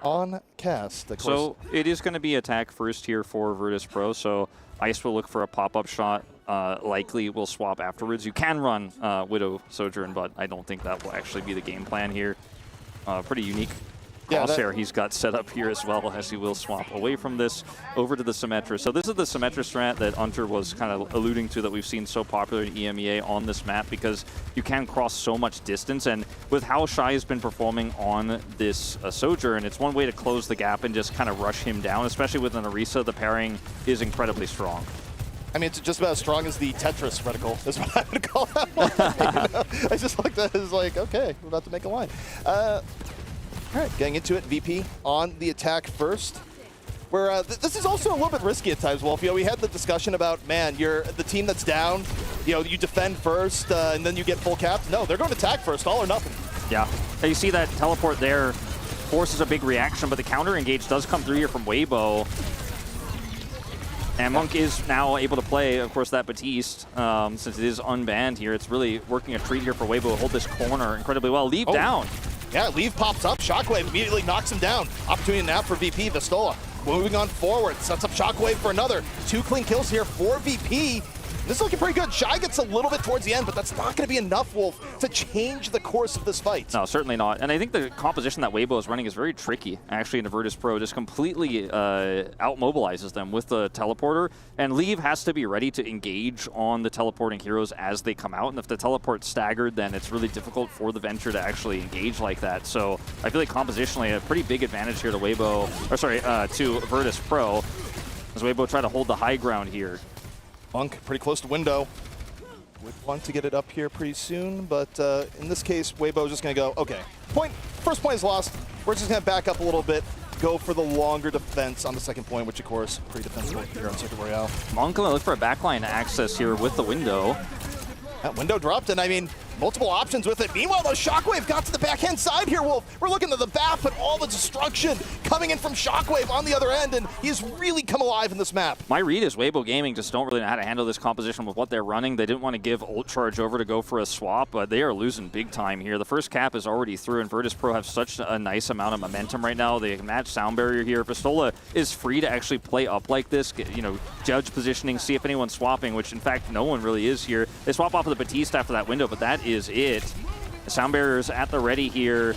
on cast. So it is going to be attack first here for Virtus Pro, so Ice will look for a pop-up shot. Likely will swap afterwards. You can run Widow Sojourn, but I don't think that will actually be the game plan here. Pretty unique crosshair he's got set up here as well, as he will swap away from this over to the Symmetra. So this is the Symmetra strat that Hunter was kind of alluding to, that we've seen so popular in EMEA on this map, because you can cross so much distance, and with how Shy has been performing on this Sojourn, it's one way to close the gap and just kind of rush him down, especially with an Orisa. The pairing is incredibly strong. I mean, it's just about as strong as the Tetris reticle, is what I would call that one. You know? I just like that. It's like, okay, we're about to make a line. All right, getting into it, VP on the attack first. Where this is also a little bit risky at times, Wolf. You know, we had the discussion about, man, you're the team that's down. You know, you defend first, and then you get full capped. No, they're going to attack first, all or nothing. Yeah, you see that teleport there forces a big reaction, but the counter engage does come through here from Weibo. And Monk is now able to play, of course, that Batiste. Since it is unbanned here, it's really working a treat here for Weibo to hold this corner incredibly well. Leave down. Yeah, Leave pops up. Shockwave immediately knocks him down. Opportunity now for VP. Vistola moving on forward. Sets up Shockwave for another. 2 clean kills here for VP. This is looking pretty good. Shy gets a little bit towards the end, but that's not going to be enough, Wolf, to change the course of this fight. No, certainly not. And I think the composition that Weibo is running is very tricky, actually, in Virtus Pro. Just completely out-mobilizes them with the teleporter. And Leave has to be ready to engage on the teleporting heroes as they come out. And if the teleport's staggered, then it's really difficult for the Venture to actually engage like that. So I feel like compositionally, a pretty big advantage here to Weibo, or sorry, to Virtus Pro, as Weibo try to hold the high ground here. Monk pretty close to window. Would want to get it up here pretty soon, but in this case, Weibo is just going to go, okay, first point is lost. We're just going to back up a little bit, go for the longer defense on the second point, which of course, pretty defensible here on Circuit Royale. Monk going to look for a backline access here with the window. That window dropped, and I mean, multiple options with it. Meanwhile, the Shockwave got to the backhand side here, Wolf. We're looking at the back, but all the destruction coming in from Shockwave on the other end, and he's really come alive in this map. My read is Weibo Gaming just don't really know how to handle this composition with what they're running. They didn't want to give ult charge over to go for a swap, but they are losing big time here. The first cap is already through, and Virtus Pro have such a nice amount of momentum right now. They can match sound barrier here. Vistola is free to actually play up like this, you know, judge positioning, see if anyone's swapping, which in fact no one really is here. They swap off of the Batiste after that window, but that is it. The sound barrier's at the ready here.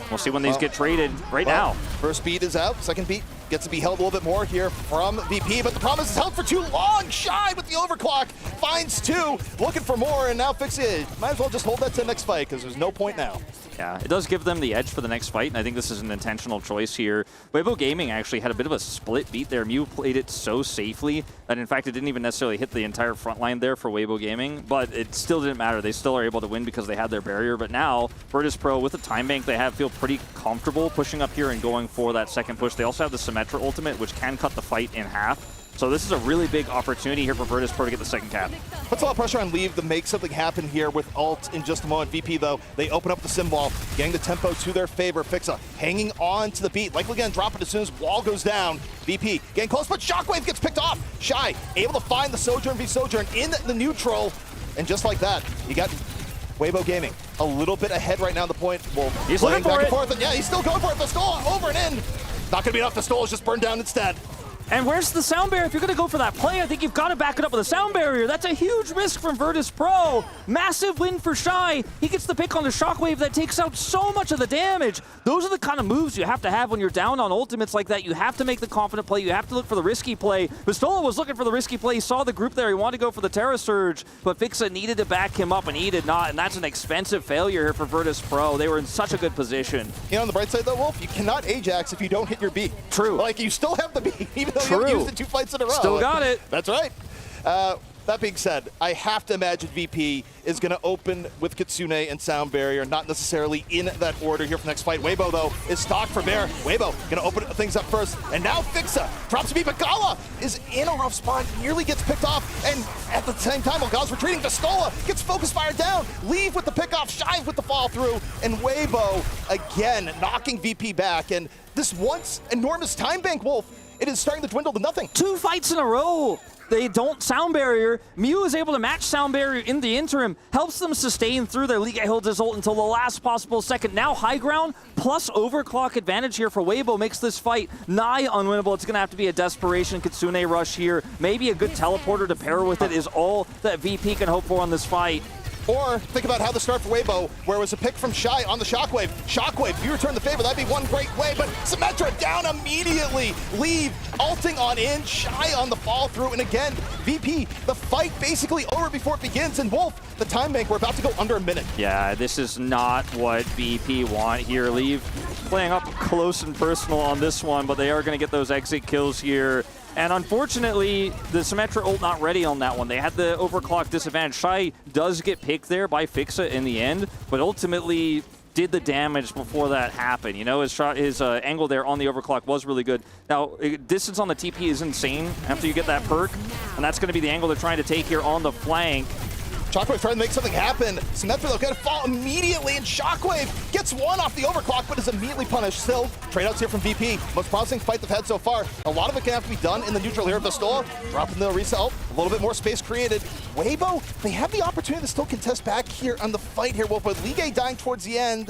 We'll see when these get traded now. First beat is out. Second beat gets to be held a little bit more here from VP, but the problem is it's held for too long. Shy with the overclock. Finds 2. Looking for more, and now FACEIT. Might as well just hold that to the next fight, because there's no point now. Yeah, it does give them the edge for the next fight, and I think this is an intentional choice here. Weibo Gaming actually had a bit of a split beat there. Mew played it so safely that, in fact, it didn't even necessarily hit the entire front line there for Weibo Gaming, but it still didn't matter. They still are able to win because they had their barrier, but now, Virtus Pro, with the time bank they have, feel pretty comfortable pushing up here and going for that second push. They also have the Symmetra ultimate, which can cut the fight in half. So this is a really big opportunity here for Virtus Pro to get the second cap. Puts a lot of pressure on Leave to make something happen here with ult in just a moment. VP, though, they open up the symbol, getting the tempo to their favor. Fixa hanging on to the beat. Likely going to drop it as soon as wall goes down. VP getting close, but Shockwave gets picked off. Shy able to find the Sojourn v Sojourn in the neutral. And just like that, you got Weibo Gaming a little bit ahead right now on the point. Well, he's looking back for and forth. Yeah, he's still going for it. Vistola over and in. Not going to be enough. Vistola just burned down instead. And where's the sound barrier? If you're going to go for that play, I think you've got to back it up with a sound barrier. That's a huge risk from Virtus Pro. Massive win for Shy. He gets the pick on the Shockwave that takes out so much of the damage. Those are the kind of moves you have to have when you're down on ultimates like that. You have to make the confident play. You have to look for the risky play. Vistola was looking for the risky play. He saw the group there. He wanted to go for the Terra Surge, but Fixa needed to back him up, and he did not. And that's an expensive failure here for Virtus Pro. They were in such a good position. You know, on the bright side, though, Wolf, you cannot Ajax if you don't hit your B. True. Like, you still have the B, even though you haven't used it 2 fights in a row. Still got it. That's right. That being said, I have to imagine VP is going to open with Kitsune and Sound Barrier, not necessarily in that order here for the next fight. Weibo, though, is stocked for Bear. Weibo going to open things up first. And now Fixa drops to me, but Gala is in a rough spot, nearly gets picked off. And at the same time, while Gau's retreating, Vistola gets focus fire down. Leave with the pickoff, Shy with the fall through, and Weibo again knocking VP back. And this once enormous time bank, Wolf, it is starting to dwindle to nothing. 2 fights in a row. They don't sound barrier. Mew is able to match sound barrier in the interim, helps them sustain through their Ligue holds his ult until the last possible second. Now high ground plus overclock advantage here for Weibo makes this fight nigh unwinnable. It's going to have to be a desperation Kitsune rush here. Maybe a good teleporter to pair with it is all that VP can hope for on this fight. Or think about how the start for Weibo, where it was a pick from Shy on the Shockwave. Shockwave, if you return the favor, that'd be one great way, but Symmetra down immediately. Leave, ulting on in, Shy on the fall through, and again, VP, the fight basically over before it begins, and Wolf, the time bank, we're about to go under a minute. Yeah, this is not what VP want here. Leave playing up close and personal on this one, but they are going to get those exit kills here. And unfortunately, the Symmetra ult not ready on that one. They had the overclock disadvantage. Shy does get picked there by FACEIT in the end, but ultimately did the damage before that happened. You know, his angle there on the overclock was really good. Now, distance on the TP is insane after you get that perk, and that's going to be the angle they're trying to take here on the flank. Shockwave trying to make something happen. Symmetra, though, going to fall immediately, and Shockwave gets one off the overclock, but is immediately punished. Still, trade-outs here from VP. Most promising fight they've had so far. A lot of it can have to be done in the neutral here. Vistola dropping the reset, a little bit more space created. Weibo, they have the opportunity to still contest back here on the fight here. Well, but Ligue dying towards the end,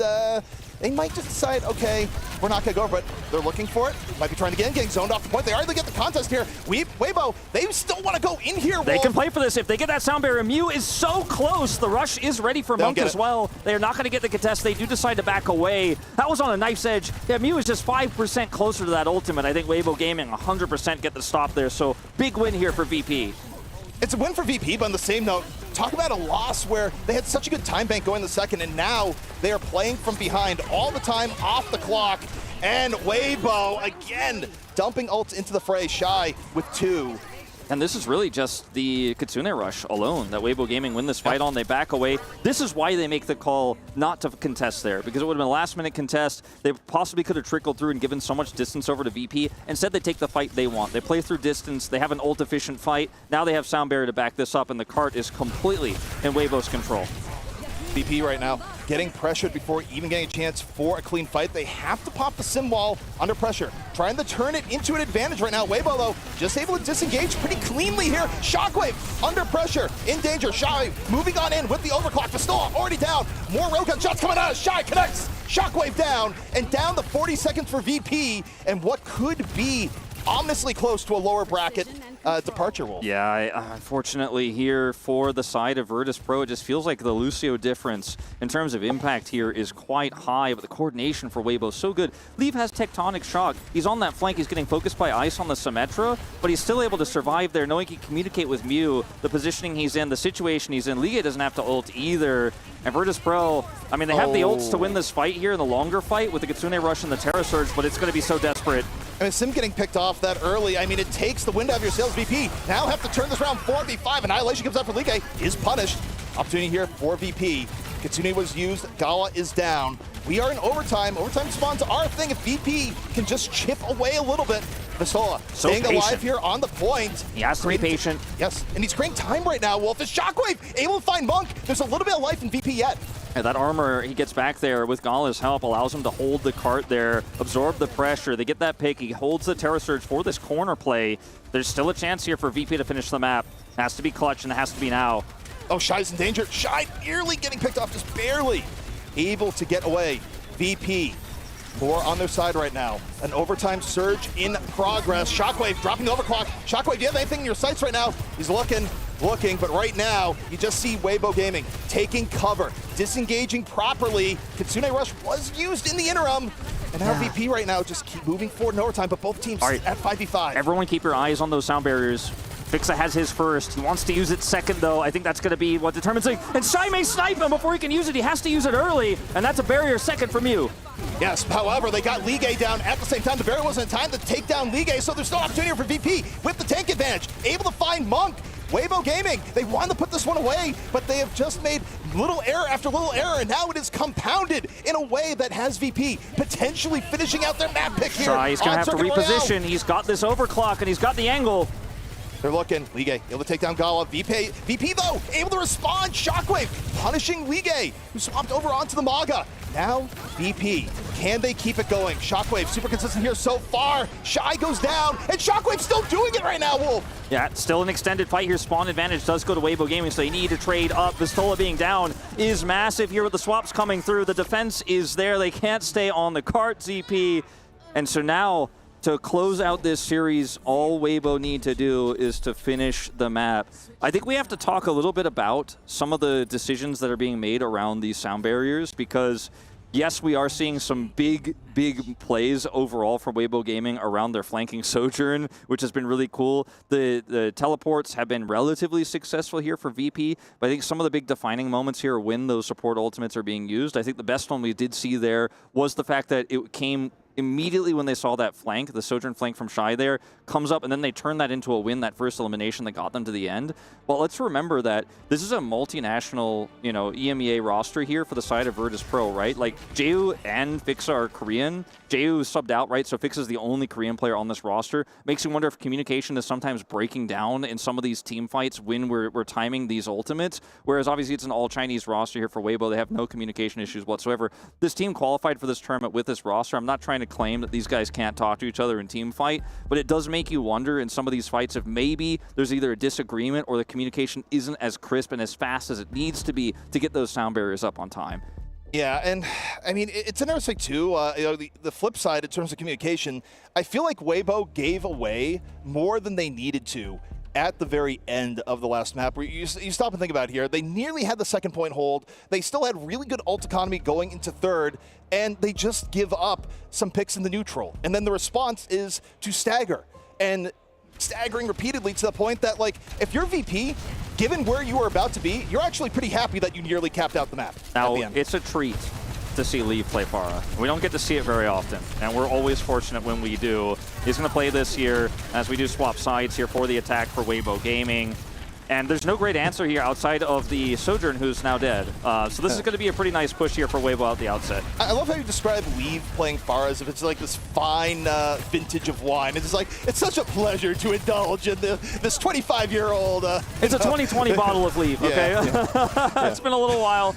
they might just decide, okay, we're not going to go, but they're looking for it. Might be trying to getting zoned off the point. They are able to get the contest here. Weibo, they still want to go in here, Wolf. They can play for this. If they get that sound barrier, Mew is so close. The rush is ready for Monk as well. They are not going to get the contest. They do decide to back away. That was on a knife's edge. Yeah, Mew is just 5% closer to that ultimate. I think Weibo Gaming 100% get the stop there. So big win here for VP. It's a win for VP, but on the same note, talk about a loss where they had such a good time bank going the second, and now they are playing from behind all the time off the clock. And Weibo, again, dumping ults into the fray. Shy with 2. And this is really just the Kitsune rush alone that Weibo Gaming win this fight on. They back away. This is why they make the call not to contest there, because it would have been a last-minute contest. They possibly could have trickled through and given so much distance over to VP. Instead, they take the fight they want. They play through distance. They have an ult-efficient fight. Now they have sound barrier to back this up, and the cart is completely in Weibo's control. VP right now getting pressured before even getting a chance for a clean fight. They have to pop the sim wall under pressure, trying to turn it into an advantage right now. Weibo, though, just able to disengage pretty cleanly here. Shockwave under pressure, in danger. Shy moving on in with the overclock. Vistola already down. More railgun shots coming out. Shy connects. Shockwave down, and down the 40 seconds for VP, and what could be ominously close to a lower bracket departure, Wolf. Yeah, unfortunately here for the side of Virtus Pro, it just feels like the Lucio difference in terms of impact here is quite high, but the coordination for Weibo is so good. Leave has Tectonic Shock. He's on that flank. He's getting focused by Ice on the Symmetra, but he's still able to survive there, knowing he can communicate with Mew, the positioning he's in, the situation he's in. Liga doesn't have to ult either. And Virtus Pro, I mean, they have the ults to win this fight here in the longer fight with the Kitsune Rush and the Terra Surge, but it's going to be so desperate. I mean, Sim getting picked off that early, I mean, it takes the wind out of your sails. VP now have to turn this round 4v5. Annihilation comes out for Ligue, is punished. Opportunity here for VP. Kitsune was used, Gawa is down. We are in overtime. Overtime spawns are a thing if VP can just chip away a little bit. Vistola staying alive here on the point. He has to be patient. Yes, and he's creating time right now, Wolf. Is Shockwave able to find Monk? There's a little bit of life in VP yet. Yeah, that armor he gets back there with Gala's help allows him to hold the cart there, absorb the pressure. They get that pick. He holds the Terra Surge for this corner play. There's still a chance here for VP to finish the map. Has to be clutch, and it has to be now. Oh, Shy's in danger. Shy nearly getting picked off, just barely able to get away. VP, more on their side right now. An overtime surge in progress. Shockwave dropping the overclock. Shockwave, do you have anything in your sights right now? He's looking, but right now, you just see Weibo Gaming taking cover, disengaging properly. Kitsune Rush was used in the interim. And now VP right now just keep moving forward in overtime, but both teams at 5v5. Everyone keep your eyes on those sound barriers. FACEIT has his first. He wants to use it second, though. I think that's going to be what determines it. And Shy may snipe him before he can use it. He has to use it early, and that's a barrier second from Mew. Yes, however, they got Ligue down at the same time. The barrier wasn't in time to take down Ligue, so there's no opportunity for VP with the tank advantage. Able to find Monk. Weibo Gaming, they wanted to put this one away, but they have just made little error after little error, and now it is compounded in a way that has VP potentially finishing out their map pick here. Shy, he's going to have to reposition. He's got this overclock, and he's got the angle. They're looking. Ligue able to take down Gala. VP though, able to respond. Shockwave punishing Ligue, who swapped over onto the Maga. Now, VP, can they keep it going? Shockwave, super consistent here so far. Shy goes down, and Shockwave's still doing it right now, Wolf. Yeah, still an extended fight here. Spawn advantage does go to Weibo Gaming, so they need to trade up. Vistola being down is massive here with the swaps coming through. The defense is there. They can't stay on the cart, ZP. And so now, to close out this series, all Weibo need to do is to finish the map. I think we have to talk a little bit about some of the decisions that are being made around these sound barriers, because yes, we are seeing some big plays overall from Weibo Gaming around their flanking Sojourn, which has been really cool. The teleports have been relatively successful here for VP, but I think some of the big defining moments here are when those support ultimates are being used. I think the best one we did see there was the fact that it came immediately when they saw that flank, the Sojourn flank from Shy there, comes up, and then they turn that into a win, that first elimination that got them to the end. But let's remember that this is a multinational, EMEA roster here for the side of Virtus Pro, right? Like, Jehu and Fixa are Korean. Jehu subbed out, right? So Fixa's the only Korean player on this roster. Makes you wonder if communication is sometimes breaking down in some of these team fights when we're timing these ultimates, whereas obviously it's an all-Chinese roster here for Weibo. They have no communication issues whatsoever. This team qualified for this tournament with this roster. I'm not trying to claim that these guys can't talk to each other in team fight, but it does make you wonder in some of these fights if maybe there's either a disagreement or the communication isn't as crisp and as fast as it needs to be to get those sound barriers up on time. Yeah, and I mean, it's interesting too, the flip side in terms of communication, I feel like Weibo gave away more than they needed to at the very end of the last map. Where you stop and think about it here. They nearly had the second point hold. They still had really good ult economy going into third, and they just give up some picks in the neutral. And then the response is to stagger. And staggering repeatedly to the point that, like, if you're VP, given where you were about to be, you're actually pretty happy that you nearly capped out the map. Now, it's a treat to see Leave play Pharah. We don't get to see it very often, and we're always fortunate when we do. He's going to play this year as we do swap sides here for the attack for Weibo Gaming. And there's no great answer here outside of the Sojourn, who's now dead. So this is going to be a pretty nice push here for Weibo at the outset. I love how you describe Leave playing Pharah as if it's like this fine vintage of wine. It's just like, it's such a pleasure to indulge in this 25-year-old... it's a 2020 bottle of Leave, okay? Yeah. It's been a little while,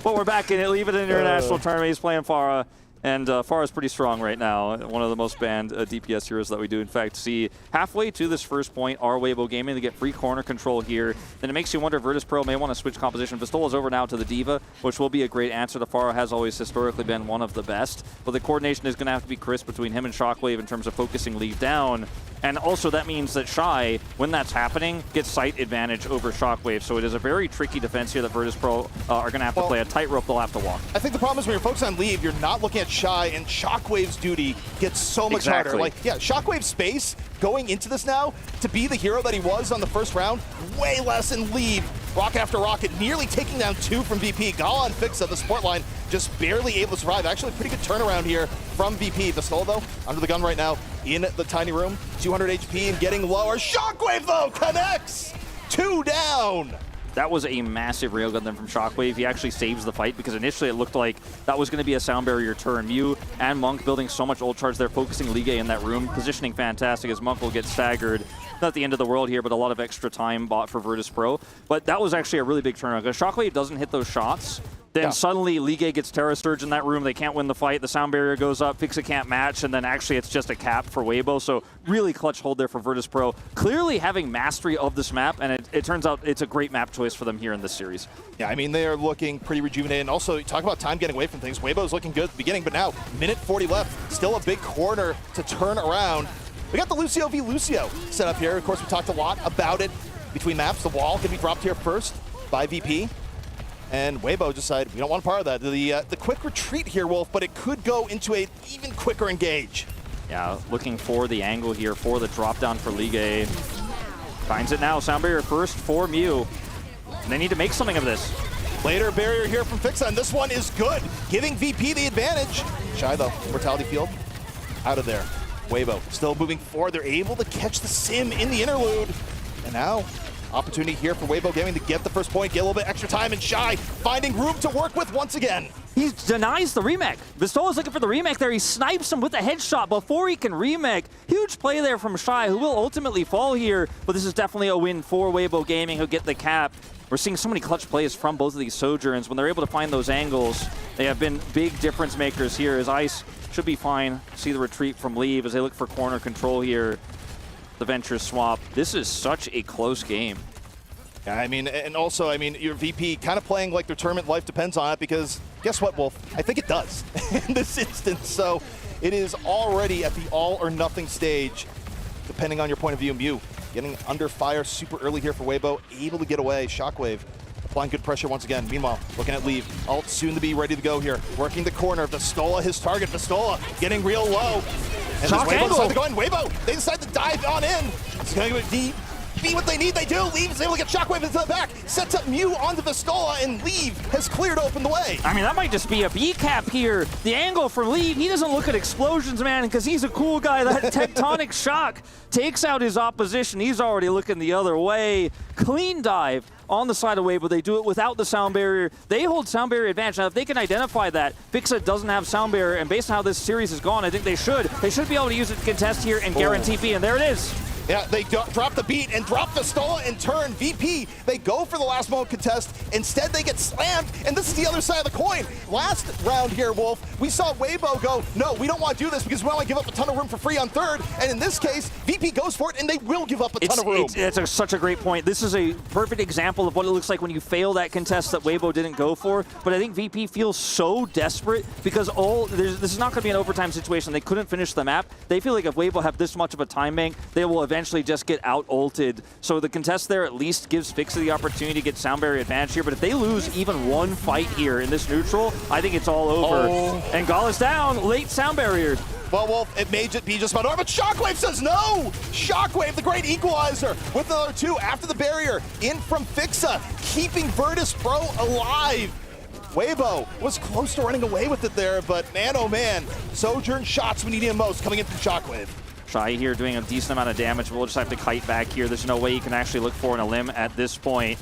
but we're back in it. Leave it in international tournament. He's playing Pharah. And Pharah's pretty strong right now, one of the most banned DPS heroes that we do. In fact, see halfway to this first point, our Weibo Gaming to get free corner control here. Then it makes you wonder if Virtus Pro may want to switch composition. Vistola's over now to the D.Va, which will be a great answer. The Pharah has always historically been one of the best, but the coordination is going to have to be crisp between him and Shockwave in terms of focusing Leave down. And also that means that Shy, when that's happening, gets sight advantage over Shockwave. So it is a very tricky defense here that Virtus Pro are going to have to play a tightrope they'll have to walk. I think the problem is when you're focused on Leave, you're not looking at Shy, and Shockwave's duty gets so much harder. Like, yeah, Shockwave's space going into this now to be the hero that he was on the first round, way less in Leave. Rocket after rocket, nearly taking down 2 from VP. Gala and Fixa, the support line, just barely able to survive. Actually, pretty good turnaround here from VP. Vistola, though, under the gun right now in the tiny room. 200 HP and getting lower. Shockwave, though, connects! 2 down! That was a massive railgun then from Shockwave. He actually saves the fight because initially it looked like that was going to be a sound barrier turn. Mew and Monk building so much ult charge there, focusing Ligue in that room. Positioning fantastic as Monk will get staggered. Not the end of the world here, but a lot of extra time bought for Virtus Pro. But that was actually a really big turnaround because Shockwave doesn't hit those shots. Then suddenly Ligue gets Terra Sturge in that room. They can't win the fight. The sound barrier goes up. Fixa can't match. And then actually it's just a cap for Weibo. So really clutch hold there for Virtus Pro. Clearly having mastery of this map. And it turns out it's a great map choice for them here in this series. Yeah, I mean, they are looking pretty rejuvenated. And also, talk about time getting away from things. Weibo's looking good at the beginning. But now, minute 40 left. Still a big corner to turn around. We got the Lucio v. Lucio set up here. Of course, we talked a lot about it between maps. The wall can be dropped here first by VP. And Weibo decided we don't want a part of that. The quick retreat here, Wolf, but it could go into a even quicker engage. Yeah, looking for the angle here for the drop down for Ligue. Finds it now. Sound barrier first for Mew. And they need to make something of this. Later barrier here from Fixa, and this one is good, giving VP the advantage. Shy though, Mortality Field out of there. Weibo still moving forward. They're able to catch the sim in the interlude. And now Opportunity here for Weibo Gaming to get the first point, get a little bit extra time, and Shy finding room to work with once again. He denies the remake. Vistola's looking for the remake there. He snipes him with a headshot before he can remake. Huge play there from Shy, who will ultimately fall here, but this is definitely a win for Weibo Gaming, who get the cap. We're seeing so many clutch plays from both of these Sojourns. When they're able to find those angles, they have been big difference makers here, as Ice should be fine. See the retreat from Leave as they look for corner control here. The Venture swap. This is such a close game. Yeah, I mean, and also, I mean, your VP kind of playing like their tournament life depends on it, because guess what, Wolf? I think it does in this instance. So it is already at the all or nothing stage, depending on your point of view. Mew getting under fire super early here for Weibo, able to get away. Shockwave applying good pressure once again. Meanwhile, looking at Leave. Ult soon to be ready to go here. Working the corner. Vistola, his target. Vistola getting real low. And Shock Weibo angle. decide to go in. Weibo, they decide to dive on in. It's going to be what they need, they do. Leave is able to get Shockwave into the back. Sets up Mew onto Vistola, and Leave has cleared open the way. I mean, that might just be a B cap here. The angle for Leave, he doesn't look at explosions, man, because he's a cool guy. That tectonic shock takes out his opposition. He's already looking the other way. Clean dive on the side of Weibo. They do it without the sound barrier. They hold sound barrier advantage. Now, if they can identify that, FACEIT doesn't have sound barrier, and based on how this series has gone, I think they should. They should be able to use it to contest here and guarantee B, and there it is. Yeah, they drop the beat and drop Vistola in turn. VP, they go for the last moment contest. Instead, they get slammed, and this is the other side of the coin. Last round here, Wolf, we saw Weibo go, no, we don't want to do this because we want to give up a ton of room for free on third. And in this case, VP goes for it, and they will give up a ton of room. It's such a great point. This is a perfect example of what it looks like when you fail that contest that Weibo didn't go for. But I think VP feels so desperate because this is not going to be an overtime situation. They couldn't finish the map. They feel like if Weibo have this much of a time bank, they will eventually just get out-ulted. So the contest there at least gives FACEIT the opportunity to get sound barrier advantage here. But if they lose even one fight here in this neutral, I think it's all over. And Gala's down, late sound barrier. Well, Wolf, it may be just about over, but Shockwave says no! Shockwave, the great equalizer, with another two after the barrier, in from FACEIT, keeping Virtus Pro alive. Weibo was close to running away with it there, but man, oh man, Sojourn shots we need him most coming in from Shockwave. Shy here doing a decent amount of damage. We'll just have to kite back here. There's no way you can actually look for an elim at this point.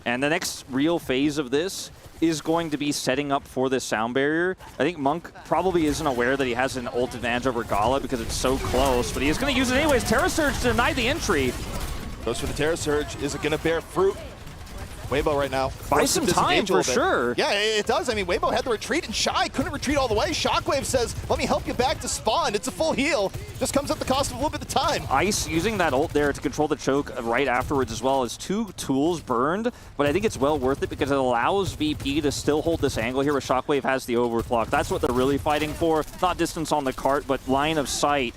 And the next real phase of this is going to be setting up for this sound barrier. I think Monk probably isn't aware that he has an ult advantage over Gala because it's so close, but he is going to use it anyways. Terra Surge denied the entry. Goes for the Terra Surge. Is it going to bear fruit? Weibo right now. Buy some time for sure. Yeah, it does. I mean, Weibo had the retreat, and Shy couldn't retreat all the way. Shockwave says, let me help you back to spawn. It's a full heal. Just comes at the cost of a little bit of time. Ice using that ult there to control the choke right afterwards as well as 2 tools burned, but I think it's well worth it because it allows VP to still hold this angle here where Shockwave has the overclock. That's what they're really fighting for. Not distance on the cart, but line of sight.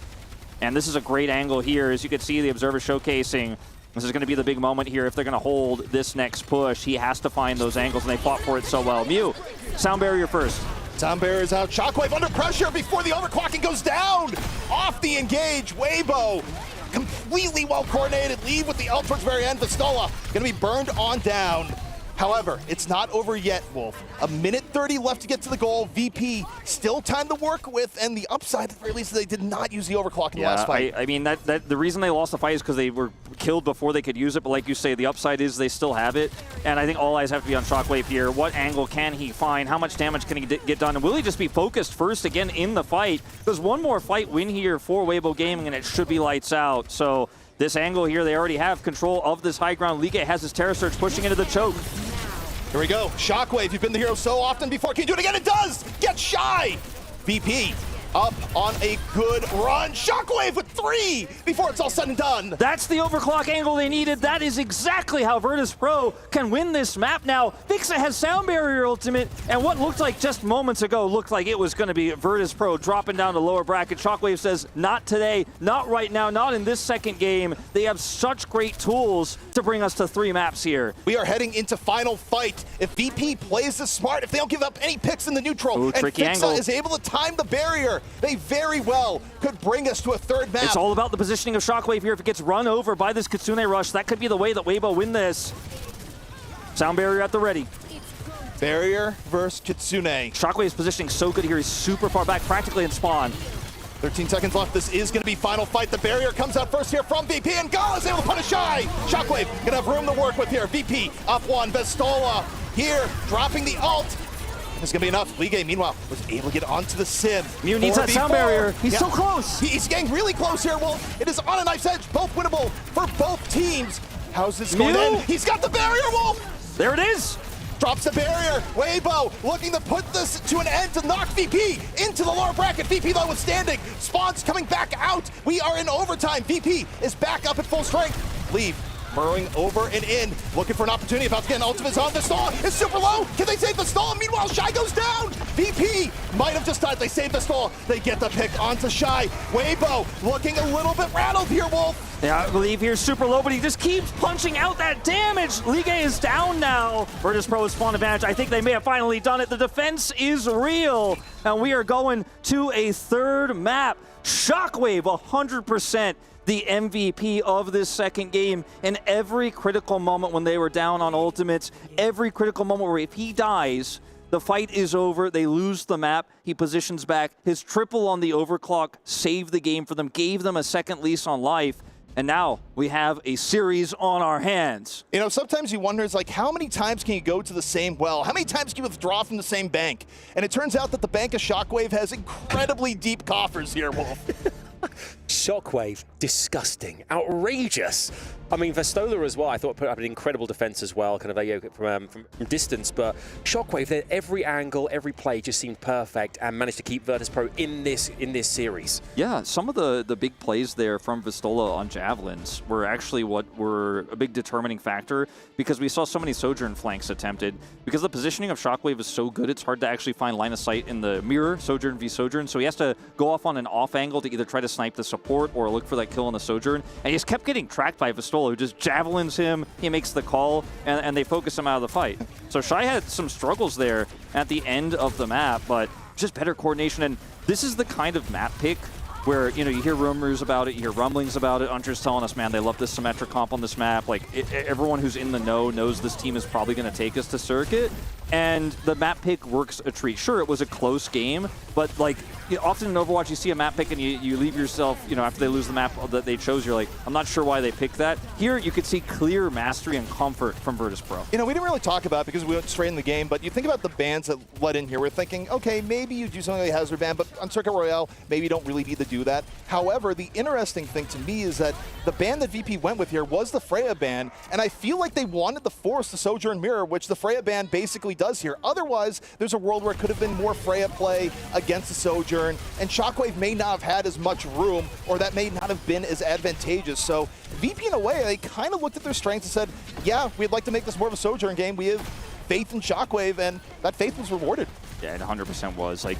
And this is a great angle here. As you can see, the Observer showcasing. This is going to be the big moment here if they're going to hold this next push. He has to find those angles, and they fought for it so well. Mew, sound barrier first. Sound barrier's out. Shockwave under pressure before the overclocking goes down. Off the engage. Weibo completely well coordinated. Leave with the ult towards the very end. Vistola going to be burned on down. However, it's not over yet, Wolf. A minute 30 left to get to the goal. VP still time to work with, and the upside, at the very least, they did not use the overclock in the last fight. I mean, the reason they lost the fight is because they were killed before they could use it, but like you say, the upside is they still have it, and I think all eyes have to be on Shockwave here. What angle can he find? How much damage can he get done? And will he just be focused first again in the fight? Because one more fight win here for Weibo Gaming, and it should be lights out. So this angle here, they already have control of this high ground. Liga has his Terra Surge pushing into the choke. Here we go. Shockwave, you've been the hero so often before. Can you do it again? It does! Get Shy! VP up on a good run. Shockwave with 3 before it's all said and done. That's the overclock angle they needed. That is exactly how Virtus Pro can win this map now. FACEIT has sound barrier ultimate, and what looked like just moments ago looked like it was going to be Virtus Pro dropping down to lower bracket. Shockwave says, not today, not right now, not in this second game. They have such great tools to bring us to 3 maps here. We are heading into final fight. If VP plays this smart, if they don't give up any picks in the neutral, and FACEIT is able to time the barrier, they very well could bring us to a 3rd map. It's all about the positioning of Shockwave here. If it gets run over by this Kitsune rush, that could be the way that Weibo win this. Sound barrier at the ready. Barrier versus Kitsune. Shockwave's positioning so good here. He's super far back, practically in spawn. 13 seconds left. This is going to be final fight. The barrier comes out first here from VP, and Gala is able to punish Shy. Shockwave going to have room to work with here. VP up one. Vestola here dropping the ult. It's going to be enough. Ligue, meanwhile, was able to get onto the sim. Mew needs that sound barrier. He's so close. He's getting really close here, Wolf. It is on a knife's edge. Both winnable for both teams. How's this going to end? He's got the barrier, Wolf. There it is. Drops the barrier. Weibo looking to put this to an end to knock VP into the lower bracket. VP though withstanding. Spawns coming back out. We are in overtime. VP is back up at full strength. Leave. Burrowing over and in, looking for an opportunity, about to get an ultimate on. Vestola is super low. Can they save Vestola? Meanwhile, Shy goes down. VP might have just died. They save Vestola. They get the pick onto Shy. Weibo looking a little bit rattled here, Wolf. Yeah, I believe he's super low, but he just keeps punching out that damage. Ligue is down now. Virtus Pro has spawn advantage. I think they may have finally done it. The defense is real. And we are going to a third map. Shockwave, 100%. The MVP of this second game. In every critical moment when they were down on ultimates, every critical moment where if he dies, the fight is over, they lose the map, he positions back. His triple on the overclock saved the game for them, gave them a second lease on life, and now we have a series on our hands. You know, sometimes you wonder, it's like, how many times can you go to the same well? How many times can you withdraw from the same bank? And it turns out that the bank of Shockwave has incredibly deep coffers here, Wolf. Shockwave, disgusting, outrageous. I mean, Vestola as well, I thought put up an incredible defense as well, kind of from distance, but Shockwave, every angle, every play just seemed perfect and managed to keep Virtus Pro in this series. Yeah, some of the big plays there from Vestola on Javelins were actually what were a big determining factor, because we saw so many Sojourn flanks attempted. Because the positioning of Shockwave is so good, it's hard to actually find line of sight in the mirror, Sojourn v Sojourn, so he has to go off on an off angle to either try to snipe the support or look for that kill on the Sojourn, and he just kept getting tracked by Vestola, who just javelins him, he makes the call, and they focus him out of the fight. So Shy had some struggles there at the end of the map, but just better coordination, and this is the kind of map pick where, you know, you hear rumors about it, you hear rumblings about it. Hunter's telling us, man, they love this symmetric comp on this map. Like, everyone who's in the know knows this team is probably going to take us to circuit. And the map pick works a treat. Sure, it was a close game, but, like, often in Overwatch, you see a map pick and you leave yourself, you know, after they lose the map that they chose, you're like, I'm not sure why they picked that. Here, you could see clear mastery and comfort from Virtus Pro. You know, we didn't really talk about it because we went straight in the game, but you think about the bans that led in here. We're thinking, okay, maybe you do something like a hazard ban, but on Circuit Royale, maybe you don't really need to do that. However, the interesting thing to me is that the ban that VP went with here was the Freya ban, and I feel like they wanted to force the Sojourn Mirror, which the Freya ban basically does here. Otherwise, there's a world where it could have been more Freya play against the Sojourn, and Shockwave may not have had as much room, or that may not have been as advantageous. So VP, in a way, they kind of looked at their strengths and said, yeah, we'd like to make this more of a Sojourn game. We have faith in Shockwave, and that faith was rewarded. Yeah, it 100% was. Like,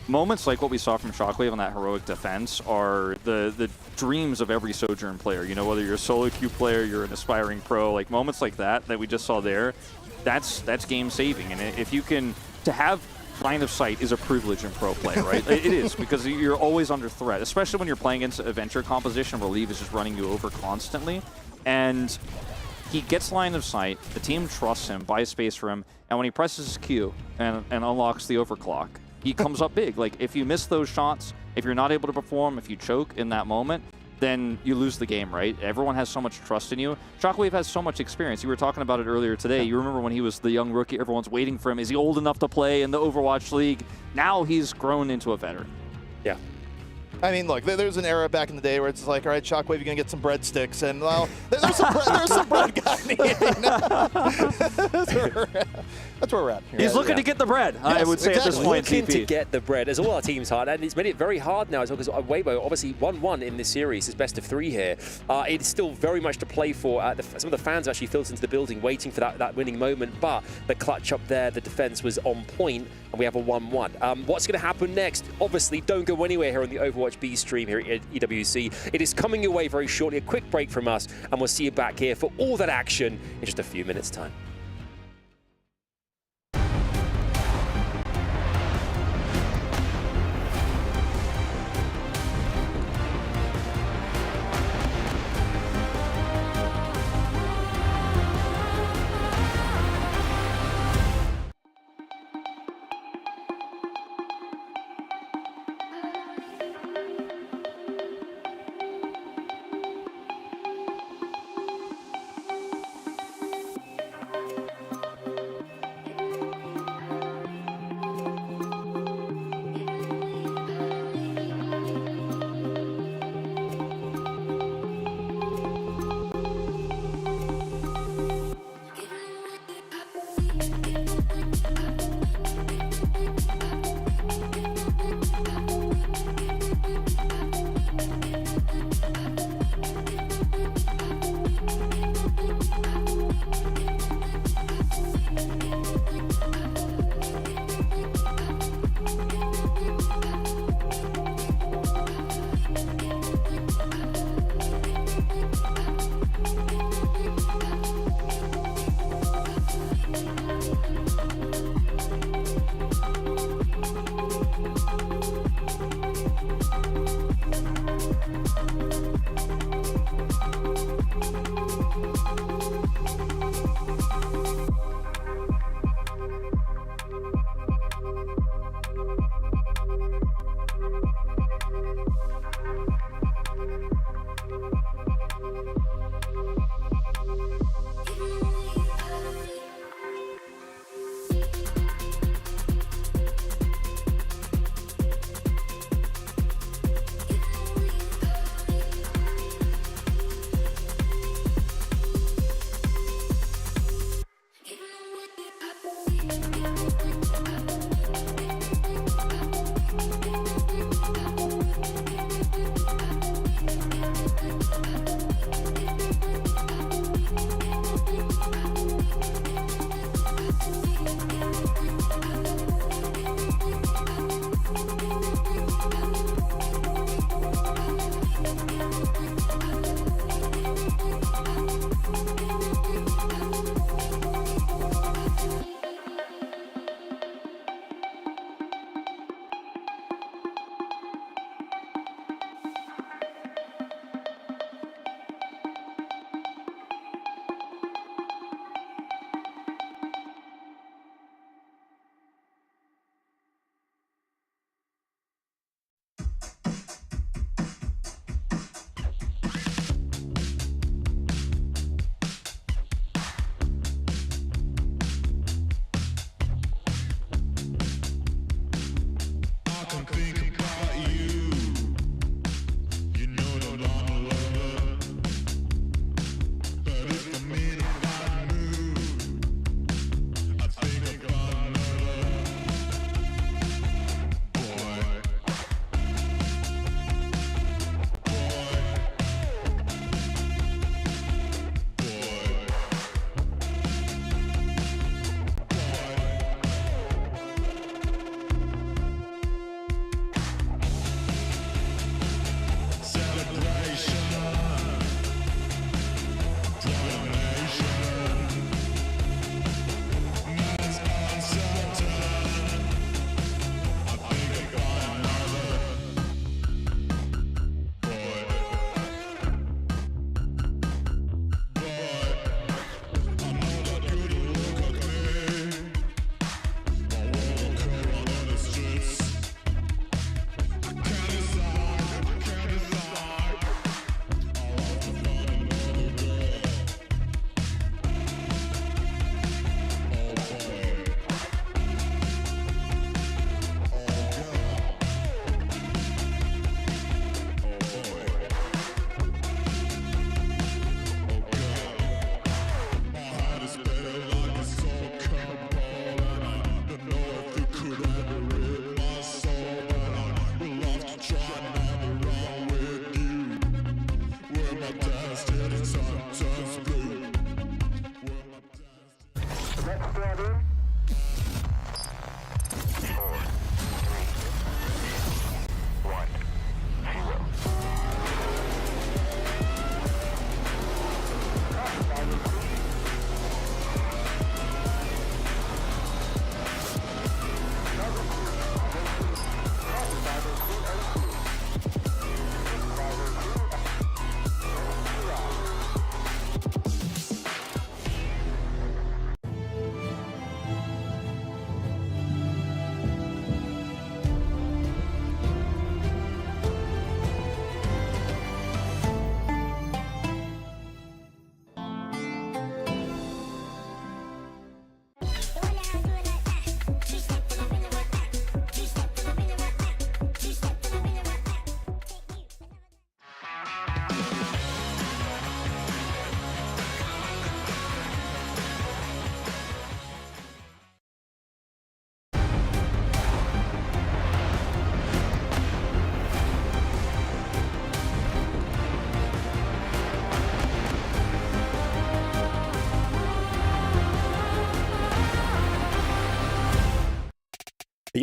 moments like what we saw from Shockwave on that heroic defense are the dreams of every Sojourn player. You know, whether you're a solo queue player, you're an aspiring pro, like moments like that we just saw there, that's game saving. And if you can, to have line of sight is a privilege in pro play, right? It is, because you're always under threat, especially when you're playing against a venture composition where Leave is just running you over constantly. And he gets line of sight, the team trusts him, buys space for him, and when he presses his Q and unlocks the overclock, he comes up big. Like, if you miss those shots, if you're not able to perform, if you choke in that moment, then you lose the game, right? Everyone has so much trust in you. Shockwave has so much experience. You were talking about it earlier today. You remember when he was the young rookie, everyone's waiting for him. Is he old enough to play in the Overwatch League? Now he's grown into a veteran. Yeah. I mean, look, there's an era back in the day where it's like, all right, Shockwave, you're going to get some breadsticks. And, well, there's some bread guy That's where we're at. He's looking to get the bread, yes, I would say, exactly. At this point. Looking to get the bread, as all our teams hard, and it's made it very hard now as well, because Weibo obviously 1-1 in this series, is best of 3 here. It's still very much to play for. Some of the fans actually filtered into the building waiting for that winning moment, but the clutch up there, the defense was on point, and we have a 1-1. What's going to happen next? Obviously, don't go anywhere here on the Overwatch B stream here at EWC. It is coming your way very shortly. A quick break from us, and we'll see you back here for all that action in just a few minutes' time.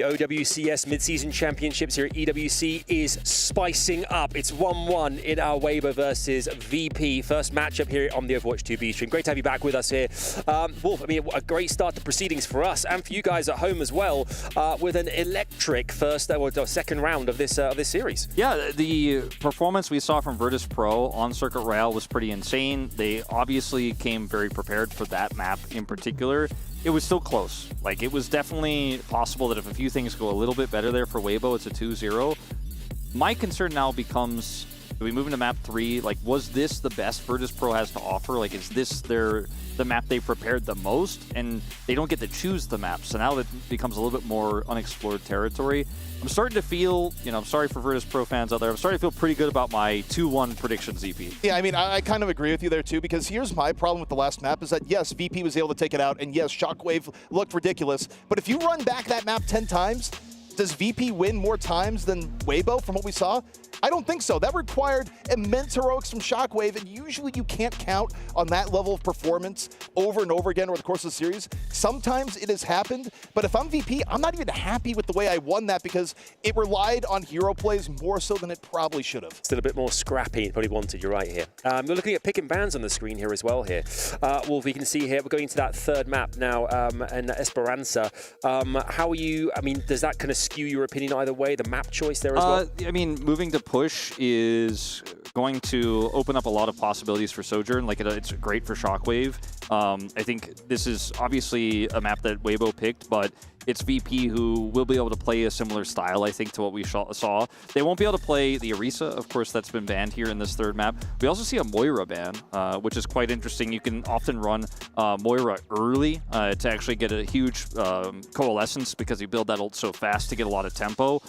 The OWCS Midseason Championships here at EWC is spicing up. It's 1-1 in our Weibo versus VP. First matchup here on the Overwatch 2B stream. Great to have you back with us here. Wolf, I mean, a great start to proceedings for us and for you guys at home as well, with an electric first or second round of this series. Yeah, the performance we saw from Virtus Pro on Circuit Royale was pretty insane. They obviously came very prepared for that map in particular. It was still close. Like, it was definitely possible that if a few things go a little bit better there for Weibo, it's a 2-0. My concern now becomes, do we move into map 3? Like, was this the best Virtus Pro has to offer? Like, is this the map they prepared the most? And they don't get to choose the map, so now it becomes a little bit more unexplored territory. I'm starting to feel, I'm sorry for Virtus Pro fans out there, I'm starting to feel pretty good about my 2-1 prediction, ZP. Yeah, I mean, I kind of agree with you there too, because here's my problem with the last map is that, yes, VP was able to take it out, and yes, Shockwave looked ridiculous, but if you run back that map 10 times, does VP win more times than Weibo from what we saw? I don't think so. That required immense heroics from Shockwave, and usually you can't count on that level of performance over and over again over the course of the series. Sometimes it has happened, but if I'm VP, I'm not even happy with the way I won that because it relied on hero plays more so than it probably should have. Still a bit more scrappy and probably wanted, you're right here. We're looking at pick and bans on the screen here as well here. Wolf, you can see here, we're going into that third map now, and Esperanza. How are you, I mean, does that kind of skew your opinion either way, the map choice there as well? I mean, moving to push is going to open up a lot of possibilities for Sojourn. Like, it's great for Shockwave. I think this is obviously a map that Weibo picked, but it's VP who will be able to play a similar style, I think, to what we saw. They won't be able to play the Orisa, of course, that's been banned here in this third map. We also see a Moira ban, which is quite interesting. You can often run Moira early to actually get a huge coalescence because you build that ult so fast to get a lot of tempo.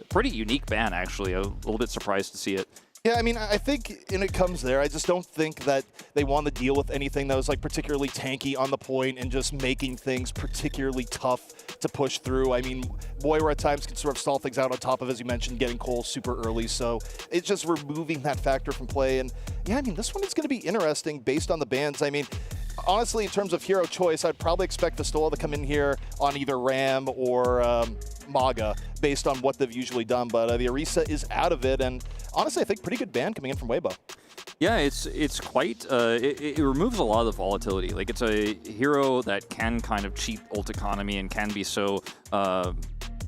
Pretty unique ban, actually. A little bit surprised to see it. Yeah, I mean, I think when it comes there, I just don't think that they want to deal with anything that was like particularly tanky on the point and just making things particularly tough to push through. I mean, Moira at times can sort of stall things out on top of, as you mentioned, getting Cole super early. So it's just removing that factor from play. And yeah, I mean, this one is going to be interesting based on the bans. I mean, honestly, in terms of hero choice, I'd probably expect Vistola to come in here on either Ram or Maga based on what they've usually done. But the Orisa is out of it. And honestly, I think pretty good ban coming in from Weibo. Yeah, it's quite, it removes a lot of the volatility. Like, it's a hero that can kind of cheat ult economy and can be so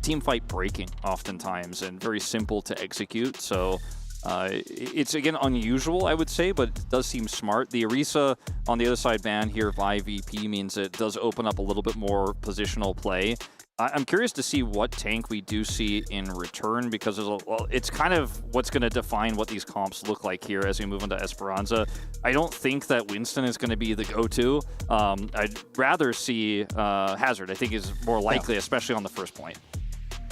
team fight breaking oftentimes and very simple to execute. So it's, again, unusual, I would say, but it does seem smart. The Orisa on the other side ban here by VP means it does open up a little bit more positional play. I'm curious to see what tank we do see in return, because it's kind of what's going to define what these comps look like here as we move into Esperanza. I don't think that Winston is going to be the go-to. I'd rather see Hazard, I think, is more likely, especially on the first point.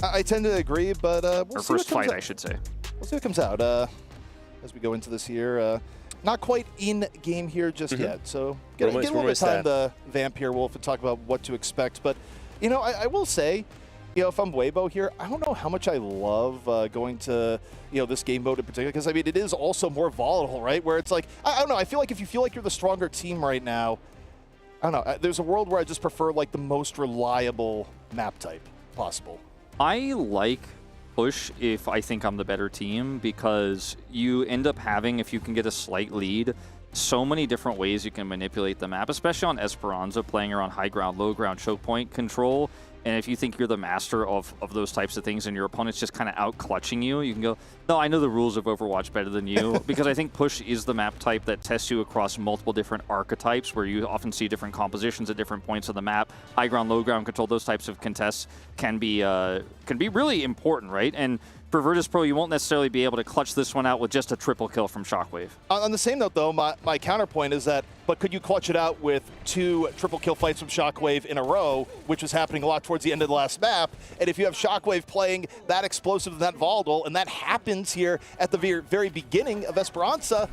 I tend to agree, but we'll see first what fight, out. I should say. We'll see what comes out as we go into this here. Not quite in game here just yet, so get a little bit of time to vamp here, Wolf, and talk about what to expect. But you know, I will say, if I'm Weibo here, I don't know how much I love going to, this game mode in particular, because, I mean, it is also more volatile, right? Where it's like, I don't know, I feel like if you feel like you're the stronger team right now, I don't know, there's a world where I just prefer, like, the most reliable map type possible. I like push if I think I'm the better team, because you end up having, if you can get a slight lead, so many different ways you can manipulate the map, especially on Esperanza, playing around high ground, low ground, choke point control. And if you think you're the master of those types of things and your opponent's just kind of out clutching you, you can go, no, I know the rules of Overwatch better than you. Because I think push is the map type that tests you across multiple different archetypes, where you often see different compositions at different points of the map. High ground, low ground control, those types of contests can be really important, right? And for Virtus Pro, you won't necessarily be able to clutch this one out with just a triple kill from Shockwave. On the same note, though, my counterpoint is that, but could you clutch it out with 2 triple kill fights from Shockwave in a row, which was happening a lot towards the end of the last map? And if you have Shockwave playing that explosive and that volatile, and that happens here at the very beginning of Esperanza,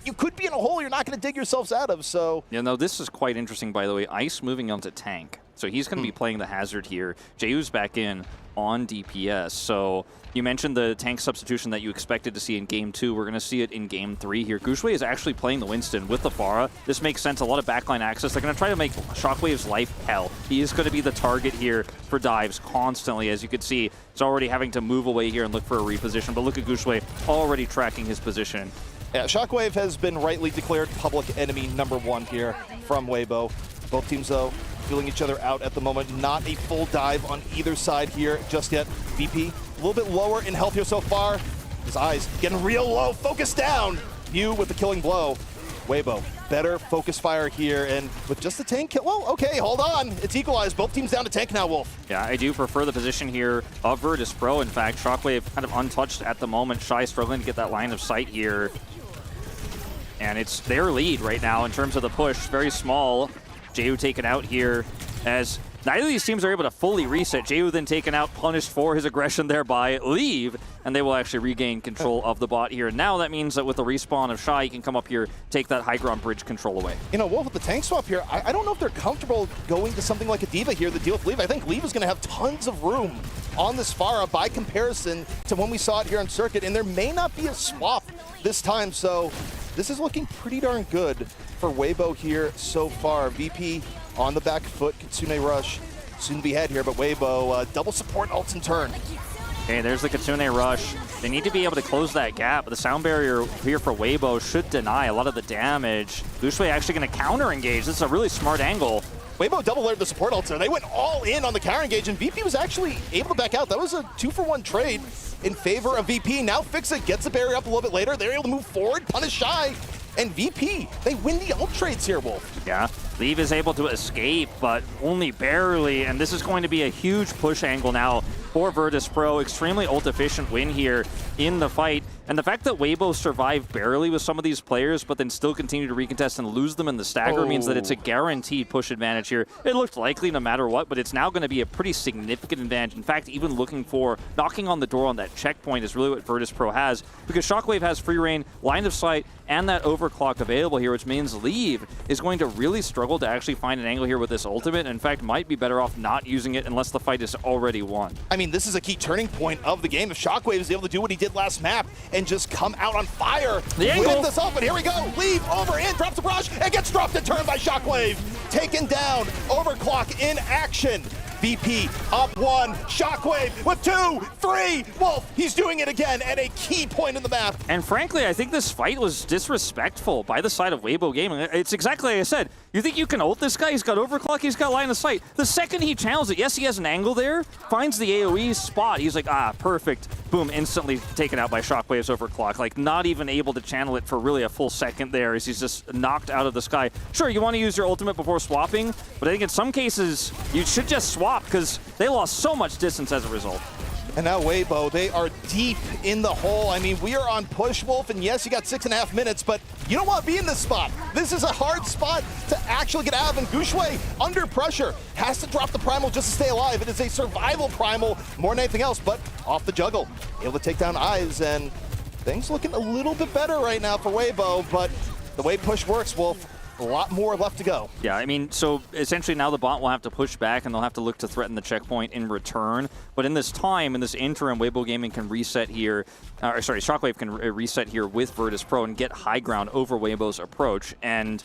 you could be in a hole you're not going to dig yourselves out of, so... Yeah, no, this is quite interesting, by the way. Ice moving on to tank. So he's going to be playing the hazard here. Jeyu's back in on DPS. So you mentioned the tank substitution that you expected to see in Game 2. We're going to see it in Game 3 here. Gushue is actually playing the Winston with the Pharah. This makes sense. A lot of backline access. They're going to try to make Shockwave's life hell. He is going to be the target here for dives constantly. As you can see, he's already having to move away here and look for a reposition. But look at Gushue already tracking his position. Yeah, Shockwave has been rightly declared public enemy #1 here from Weibo. Both teams, though, feeling each other out at the moment. Not a full dive on either side here just yet. VP, a little bit lower in health here so far. His eyes getting real low, focus down. Mew with the killing blow. Weibo, better focus fire here, and with just the tank kill, well, okay, hold on. It's equalized. Both teams down to tank now, Wolf. Yeah, I do prefer the position here of Virtus Pro. In fact, Shockwave kind of untouched at the moment. Shy struggling to get that line of sight here. And it's their lead right now in terms of the push. Very small. Jeyu taken out here as neither of these teams are able to fully reset. Jeyu then taken out, punished for his aggression there by Leave, and they will actually regain control of the bot here. Now that means that with the respawn of Shy, he can come up here, take that high ground bridge control away. You know, Wolf, with the tank swap here, I don't know if they're comfortable going to something like a D.Va here, the deal with Leave. I think Leave is going to have tons of room on this Pharah by comparison to when we saw it here on Circuit, and there may not be a swap this time, so this is looking pretty darn good for Weibo here so far. VP on the back foot, Kitsune Rush soon to be head here, but Weibo double support ults in turn. Okay, there's the Kitsune Rush. They need to be able to close that gap, but the sound barrier here for Weibo should deny a lot of the damage. Gushue actually going to counter engage. This is a really smart angle. Weibo double layered the support ult there. They went all in on the counter engage, and VP was actually able to back out. That was a 2-for-1 trade in favor of VP. Now FACEIT gets the barrier up a little bit later. They're able to move forward, punish Shy, and VP, they win the ult trades here, Wolf. Yeah, Leave is able to escape, but only barely, and this is going to be a huge push angle now for Virtus Pro. Extremely ult efficient win here in the fight. And the fact that Weibo survived barely with some of these players, but then still continue to recontest and lose them in the stagger means that it's a guaranteed push advantage here. It looked likely no matter what, but it's now going to be a pretty significant advantage. In fact, even looking for knocking on the door on that checkpoint is really what Virtus Pro has, because Shockwave has free reign, line of sight, and that overclock available here, which means Leave is going to really struggle to actually find an angle here with this ultimate. In fact, might be better off not using it unless the fight is already won. I mean, this is a key turning point of the game. If Shockwave is able to do what he did last map and just come out on fire, lift this up, and here we go. Leave over in, drops the barrage, and gets dropped in turn by Shockwave. Taken down, overclock in action. VP up 1, Shockwave with 2, 3, Wolf, he's doing it again at a key point in the map. And frankly, I think this fight was disrespectful by the side of Weibo Gaming. It's exactly like I said. You think you can ult this guy? He's got overclock, he's got line of sight. The second he channels it, yes, he has an angle there, finds the AoE spot, he's like, ah, perfect. Boom, instantly taken out by Shockwave's overclock. Like, not even able to channel it for really a full second there as he's just knocked out of the sky. Sure, you want to use your ultimate before swapping, but I think in some cases, you should just swap because they lost so much distance as a result. And now Weibo, they are deep in the hole. I mean, we are on push, Wolf, and yes, you got 6.5 minutes, but you don't want to be in this spot. This is a hard spot to actually get out of, and Gushue, under pressure, has to drop the primal just to stay alive. It is a survival primal more than anything else, but off the juggle. Able to take down Eyes, and things looking a little bit better right now for Weibo, but the way push works, Wolf, a lot more left to go. Yeah, I mean, so essentially now the bot will have to push back and they'll have to look to threaten the checkpoint in return. But in this time, in this interim, Weibo Gaming can reset here, Shockwave can reset here with Virtus Pro and get high ground over Weibo's approach. And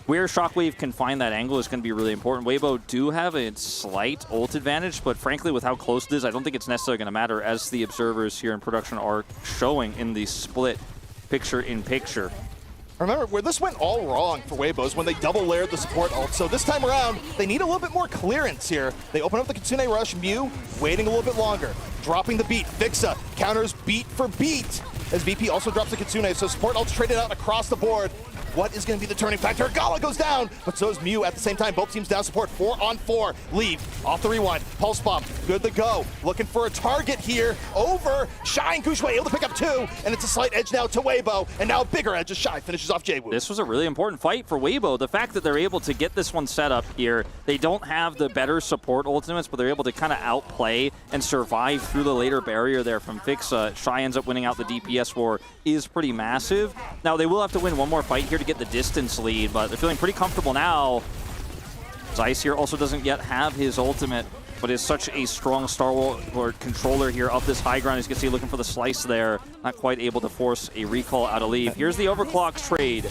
where Shockwave can find that angle is going to be really important. Weibo do have a slight ult advantage, but frankly, with how close it is, I don't think it's necessarily going to matter, as the observers here in production are showing in the split picture-in-picture. Remember, where this went all wrong for Weibo is when they double layered the support ult. So this time around, they need a little bit more clearance here. They open up the Kitsune Rush, Mew waiting a little bit longer, dropping the beat. Fixa counters beat for beat as VP also drops the Kitsune. So support ult's traded out across the board. What is going to be the turning factor? Gala goes down, but so is Mew at the same time. Both teams down support, 4-on-4. Leave, off the rewind, pulse bomb, good to go. Looking for a target here, over. Shy and Gushue able to pick up 2, and it's a slight edge now to Weibo, and now a bigger edge as Shy finishes off Jwoo. This was a really important fight for Weibo. The fact that they're able to get this one set up here, they don't have the better support ultimates, but they're able to kind of outplay and survive through the later barrier there from FACEIT. Shy ends up winning out the DPS war, is pretty massive. Now, they will have to win one more fight here to get the distance lead, but they're feeling pretty comfortable now. Zeiss here also doesn't yet have his ultimate, but is such a strong Star Wars controller here up this high ground. As you can see, looking for the slice there. Not quite able to force a recall out of Leave. Here's the overclock trade.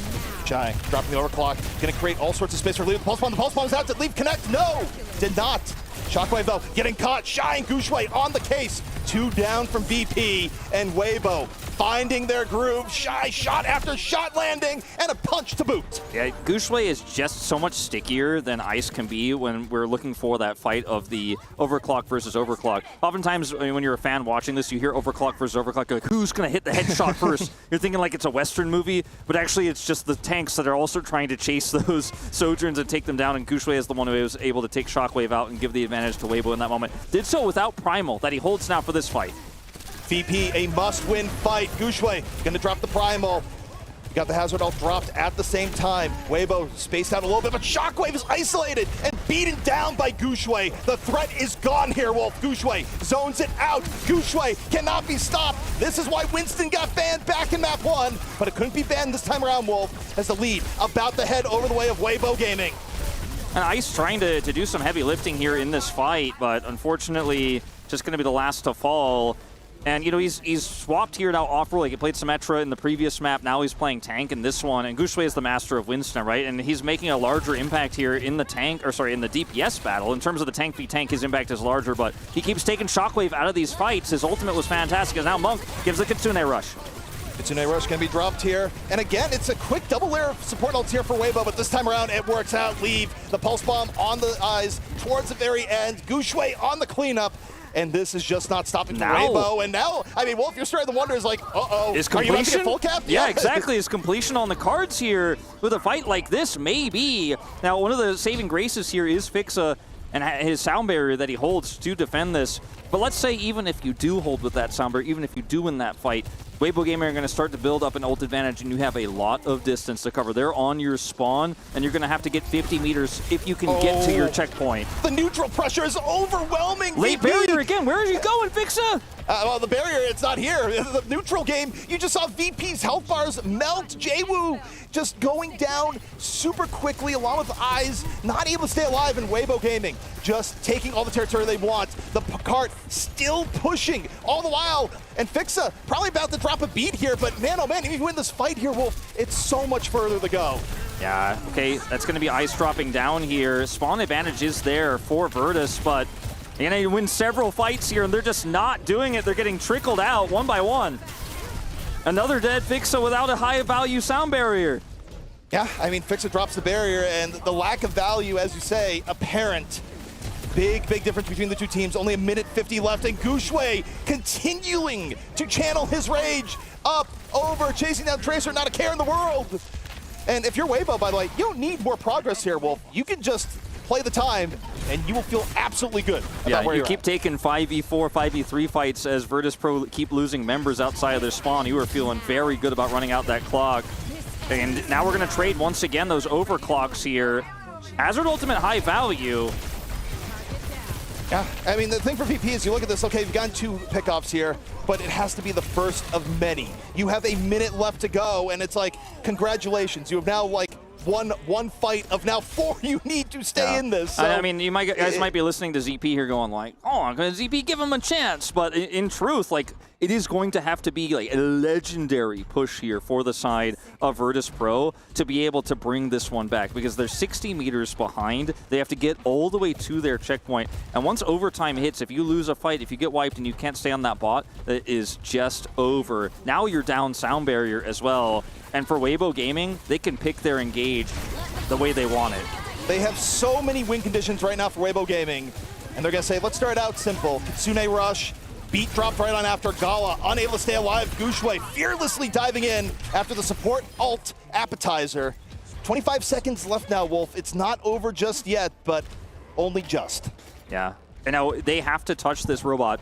Shy dropping the overclock, going to create all sorts of space for Leave. The pulse bomb is out. Did Leave connect? No, did not. Shockwave though, getting caught. Shy and Gushue on the case. 2 down from VP, and Weibo finding their groove. Shy shot after shot landing, and a punch to boot. Yeah, Gushue is just so much stickier than Ice can be when we're looking for that fight of the overclock versus overclock. Oftentimes, when you're a fan watching this, you hear overclock versus overclock, you're like, who's going to hit the headshot first? You're thinking like it's a Western movie, but actually it's just the tanks that are also trying to chase those Sojourns and take them down, and Gushue is the one who was able to take Shockwave out and give the advantage to Weibo in that moment. Did so without Primal, that he holds now for this fight. VP, a must-win fight. Gushue gonna drop the Primal. Got the Hazard Ult dropped at the same time. Weibo spaced out a little bit, but Shockwave is isolated and beaten down by Gushue. The threat is gone here, Wolf. Gushue zones it out. Gushue cannot be stopped. This is why Winston got banned back in map 1, but it couldn't be banned this time around, Wolf, as the lead about to head over the way of Weibo Gaming. And Ice trying to do some heavy lifting here in this fight, but unfortunately, just going to be the last to fall. And, you know, he's swapped here now off-role. Like, he played Symmetra in the previous map. Now he's playing tank in this one. And Gushue is the master of Winston, right? And he's making a larger impact here in the tank, or sorry, in the DPS battle. In terms of the tank v tank, his impact is larger, but he keeps taking Shockwave out of these fights. His ultimate was fantastic, and now Monk gives the Kitsune rush. Kitsune rush can be dropped here. And again, it's a quick double layer of support ults here for Weibo, but this time around it works out. Leave the pulse bomb on the eyes towards the very end. Gushue on the cleanup. And this is just not stopping for Weibo. And now, I mean, Wolf, you're starting to wonder, is like, uh-oh, are you about to get full cap? Yeah, exactly. Is completion on the cards here with a fight like this? Maybe. Now, one of the saving graces here is FACEIT and his sound barrier that he holds to defend this. But let's say even if you do hold with that sound barrier, even if you do win that fight, Weibo Gaming are going to start to build up an ult advantage, and you have a lot of distance to cover. They're on your spawn, and you're going to have to get 50 meters if you can get to your checkpoint. The neutral pressure is overwhelming. Late barrier again. Where are you going, FACEIT? Well, the barrier, it's not here. The neutral game, you just saw VP's health bars melt. Jwoo just going down super quickly, along with Eyes, not able to stay alive, and Weibo Gaming just taking all the territory they want. The cart still pushing all the while, and FACEIT probably about to drop a beat here, but man, oh man, if you win this fight here, Wolf, it's so much further to go. Yeah, okay, that's going to be Ice dropping down here. Spawn advantage is there for Virtus, but you're going to win several fights here, and they're just not doing it. They're getting trickled out one by one. Another dead FACEIT without a high-value sound barrier. Yeah, I mean, FACEIT drops the barrier, and the lack of value, as you say, apparent. Big difference between the two teams. Only a minute 50 left, and Gushue continuing to channel his rage up, over, chasing down Tracer, not a care in the world. And if you're Weibo, by the way, you don't need more progress here, Wolf. You can just play the time, and you will feel absolutely good about where you you're keep taking 5v4, 5v3 fights as Virtus Pro keep losing members outside of their spawn. You are feeling very good about running out that clock. And now we're going to trade once again those overclocks here. Hazard ultimate high value. Yeah, I mean, the thing for VP is you look at this, okay, you've gotten 2 pickoffs here, but it has to be the first of many. You have a minute left to go, and it's like, congratulations, you have now, like, won one fight of now 4 you need to stay in this. So I mean, you guys might be listening to ZP here going like, oh, ZP, give him a chance. But in truth, like, it is going to have to be like a legendary push here for the side of Virtus Pro to be able to bring this one back, because they're 60 meters behind. They have to get all the way to their checkpoint. And once overtime hits, if you lose a fight, if you get wiped and you can't stay on that bot, that is just over. Now you're down sound barrier as well. And for Weibo Gaming, they can pick their engage the way they want it. They have so many win conditions right now for Weibo Gaming, and they're going to say, let's start out simple. Kitsune rush, beat dropped right on after Gala, unable to stay alive. Gushue fearlessly diving in after the support ult appetizer. 25 seconds left now, Wolf. It's not over just yet, but only just. Yeah. And now they have to touch this robot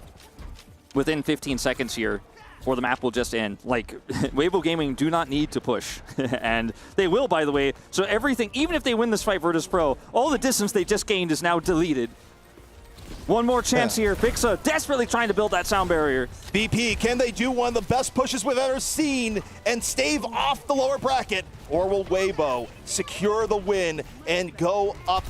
within 15 seconds here, or the map will just end. Like, Weibo Gaming do not need to push. And they will, by the way. So everything, even if they win this fight, Virtus Pro, all the distance they just gained is now deleted. One more chance here. FACEIT desperately trying to build that sound barrier. BP, can they do one of the best pushes we've ever seen and stave off the lower bracket? Or will Weibo secure the win and go up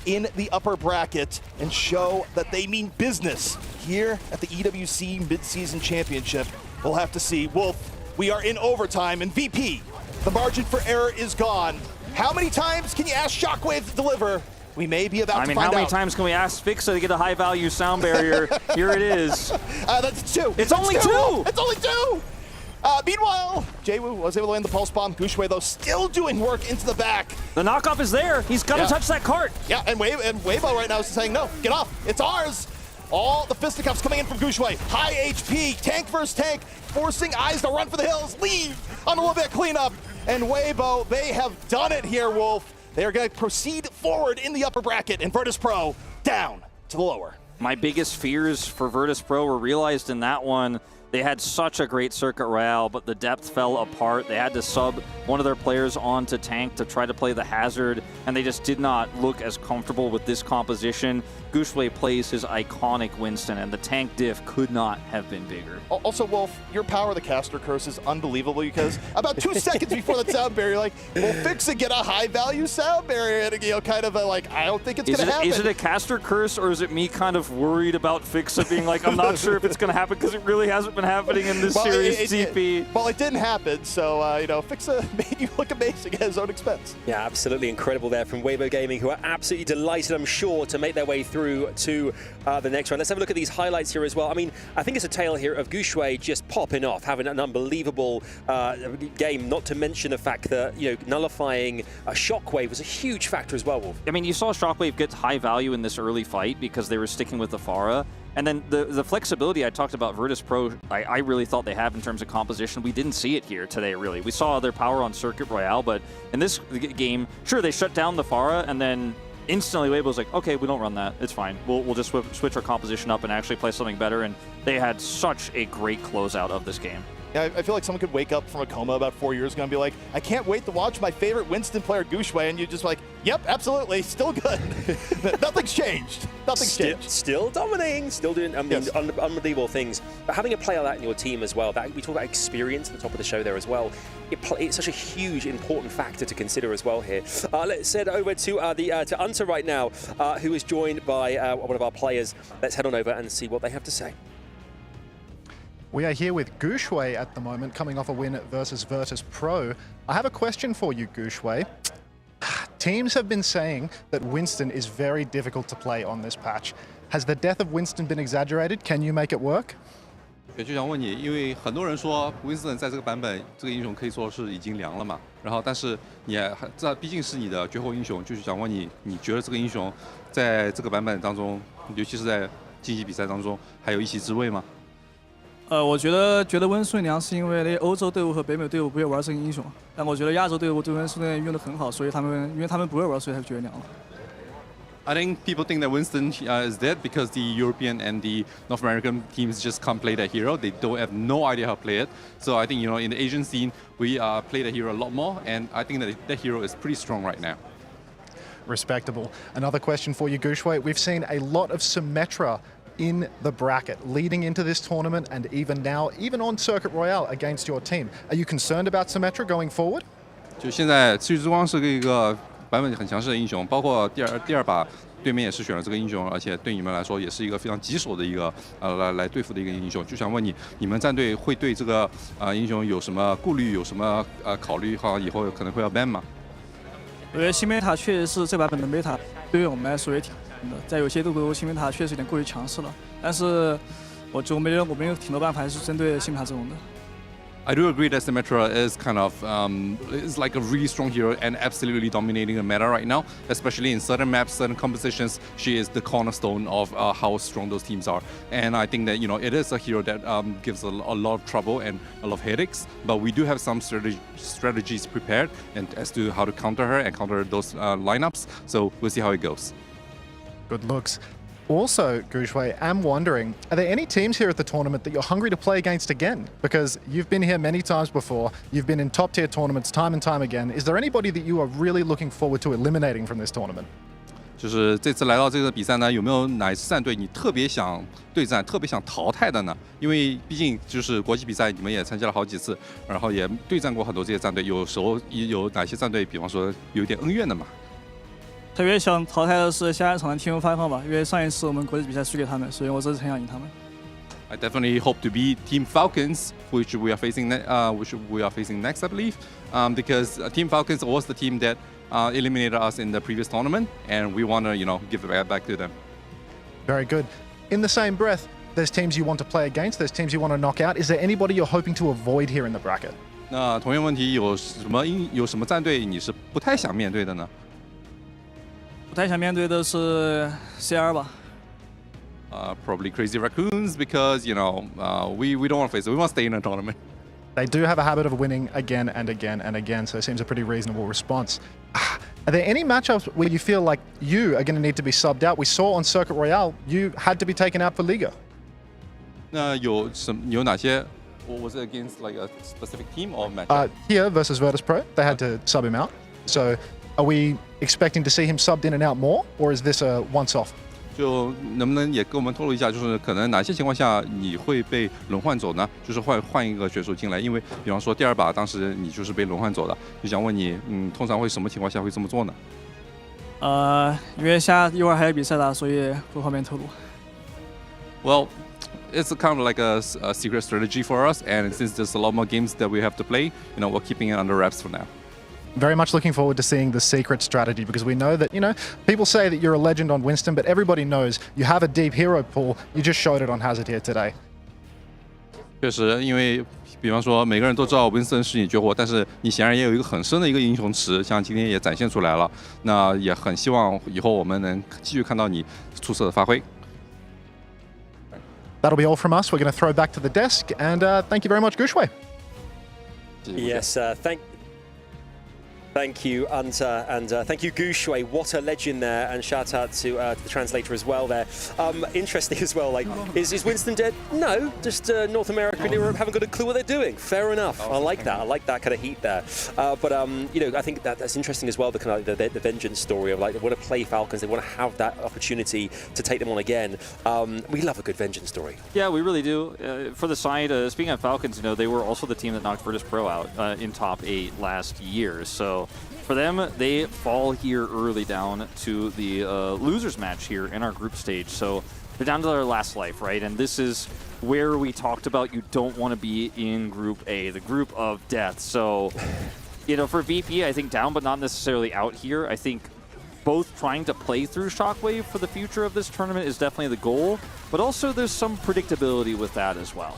in the upper bracket and show that they mean business here at the EWC Midseason Championship? We'll have to see. Wolf, we are in overtime, and VP, the margin for error is gone. How many times can you ask Shockwave to deliver? We may be about to find out. How many times can we ask FACEIT to get a high-value sound barrier? Here it is. That's two. It's only two! It's only two! Meanwhile, Jaewoo was able to land the pulse bomb. Gushue, though, still doing work into the back. The knockoff is there. He's got to touch that cart. Yeah, and Weibo right now is saying, no, get off. It's ours. All the fisticuffs coming in from Gushue. High HP, tank versus tank, forcing Eyes to run for the hills, leave on a little bit of cleanup. And Weibo, they have done it here, Wolf. They are going to proceed forward in the upper bracket, and Virtus Pro down to the lower. My biggest fears for Virtus Pro were realized in that one. They had such a great Circuit Royale, but the depth fell apart. They had to sub one of their players onto tank to try to play the hazard, and they just did not look as comfortable with this composition. Gushue plays his iconic Winston, and the tank diff could not have been bigger. Also, Wolf, your Power of the Caster curse is unbelievable because about 2 seconds before the sound barrier, like, we'll fix it, get a high-value sound barrier, and, you know, kind of like, I don't think it's going to happen. Is it a caster curse, or is it me kind of worried about FACEIT being like, I'm not sure if it's going to happen because it really hasn't been happening in this series TP? Well, it didn't happen, so, you know, FACEIT made you look amazing at his own expense. Yeah, absolutely incredible there from Weibo Gaming, who are absolutely delighted, I'm sure, to make their way through to the next round. Let's have a look at these highlights here as well. I mean, I think it's a tale here of Gushue just popping off, having an unbelievable game, not to mention the fact that, you know, nullifying a Shockwave was a huge factor as well, Wolf. I mean, you saw Shockwave get high value in this early fight because they were sticking with the Pharah. And then the flexibility I talked about Virtus Pro, I really thought they have in terms of composition. We didn't see it here today, really. We saw their power on Circuit Royale, but in this game, sure, they shut down the Pharah, and then instantly Weibo's like, okay, we don't run that. It's fine. We'll just switch our composition up and actually play something better. And they had such a great closeout of this game. Yeah, I feel like someone could wake up from a coma about 4 years ago and be like, I can't wait to watch my favorite Winston player, Gushue, and you're just like, yep, absolutely, still good. Nothing's changed. Nothing's changed. Still dominating, still doing unbelievable things. But having a player like that in your team as well, that we talk about experience at the top of the show there as well, it's such a huge, important factor to consider as well here. Let's head over to to Unter right now, who is joined by one of our players. Let's head on over and see what they have to say. We are here with Gushue at the moment, coming off a win versus Virtus Pro. I have a question for you, Gushue. Teams have been saying that Winston is very difficult to play on this patch. Has the death of Winston been exaggerated? Can you make it work? 就想问你，因为很多人说 Winston 在这个版本，这个英雄可以说是已经凉了嘛。然后，但是你这毕竟是你的绝后英雄，就是想问你，你觉得这个英雄在这个版本当中，尤其是在竞技比赛当中，还有一席之位吗？ 我觉得温顺良是因为那些欧洲队伍和北美队伍不会玩这个英雄，但我觉得亚洲队伍对温顺良用得很好，所以因为他们不会玩，所以才觉得凉了。I think people think that Winston is dead because the European and the North American teams just can't play that hero. They don't have no idea how to play it. So I think, you know, in the Asian scene, we play that hero a lot more, and I think that hero is pretty strong right now. Respectable. Another question for you, Gushue. We've seen a lot of Symmetra in the bracket leading into this tournament and even now, even on Circuit Royale against your team. Are you concerned about Symmetra going forward? 就现在赤羽之光是一个版本很强势的英雄，包括第二把对面也是选了这个英雄，而且对你们来说也是一个非常棘手的一个来对付的一个英雄。就想问你，你们战队会对这个英雄有什么顾虑，有什么考虑？好像以后可能会要 ban 吗？我觉得新 meta 确实是这版本的 meta 对于我们来说也挺。 在有些队伍新 meta 确实有点过于强势了，但是我们有挺多办法是针对新 meta 这种的。I do agree that Symmetra is kind of is like a really strong hero and absolutely dominating the meta right now, especially in certain maps, certain compositions. She is the cornerstone of how strong those teams are. And I think that, you know, it is a hero that gives a lot of trouble and a lot of headaches, but we do have some strategies prepared and as to how to counter her and counter those lineups. So we'll see how it goes. Good looks. Also, Gushui, I'm wondering, are there any teams here at the tournament that you're hungry to play against again? Because you've been here many times before, you've been in top-tier tournaments time and time again. Is there anybody that you are really looking forward to eliminating from this tournament? 就是这次来到这个比赛呢，有没有哪一支战队你特别想对战、特别想淘汰的呢？因为毕竟就是国际比赛，你们也参加了好几次，然后也对战过很多这些战队，有时候有哪些战队，比方说有点恩怨的嘛？ 特别想淘汰的是下一场的 Team Falcon 吧，因为上一次我们国际比赛输给他们，所以我这次很想赢他们。I definitely hope to beat Team Falcons, which we are facing next, I believe, because Team Falcons was the team that eliminated us in the previous tournament, and we want to, you know, give it back to them. Very good. In the same breath, there's teams you want to play against, there's teams you want to knock out. Is there anybody you're hoping to avoid here in the bracket? 那同样问题，有什么战队你是不太想面对的呢？ 不太想面对的是 CR 吧。Probably Crazy Raccoons because, you know, we don't want to face it. We want to stay in a tournament. They do have a habit of winning again and again and again, so it seems a pretty reasonable response. Are there any matchups where you feel like you are going to need to be subbed out? We saw on Circuit Royale, you had to be taken out for Liga. 那有哪些 was it against like a specific team or match? Here versus Virtus Pro, they had to sub him out. So are we expecting to see him subbed in and out more, or is this a once-off? 就能不能也跟我们透露一下，就是可能哪些情况下你会被轮换走呢？就是换一个选手进来，因为比方说第二把当时你就是被轮换走的，就想问你，通常会什么情况下会这么做呢？因为一会儿还有比赛打，所以不方便透露。Well, it's kind of like a secret strategy for us, and since there's a lot more games that we have to play, you know, we're keeping it under wraps for now. Very much looking forward to seeing the secret strategy because we know that, you know, people say that you're a legend on Winston, but everybody knows you have a deep hero pool. You just showed it on Hazard here today. 确实，因为比方说每个人都知道 Winston 是你绝活，但是你显然也有一个很深的一个英雄池，像今天也展现出来了。那也很希望以后我们能继续看到你出色的发挥。That'll be all from us. We're going to throw back to the desk, and thank you very much, Gushui. Yes, Thank you, Anta, and thank you, Gushui. What a legend there, and shout out to the translator as well there. Interesting as well, like, is Winston dead? No, just North America and Europe haven't got a clue what they're doing. Fair enough. I like that. I like that kind of heat there. But you know, I think that's interesting as well, the kind of the vengeance story of like they want to play Falcons, they want to have that opportunity to take them on again. We love a good vengeance story. Yeah, we really do. For the side, speaking of Falcons, you know, they were also the team that knocked Virtus Pro out in top 8 last year. So for them, they fall here early down to the losers match here in our group stage. So they're down to their last life, right? And this is where we talked about you don't want to be in Group A, the group of death. So, you know, for VP, I think down but not necessarily out here. I think both trying to play through Shockwave for the future of this tournament is definitely the goal, but also there's some predictability with that as well.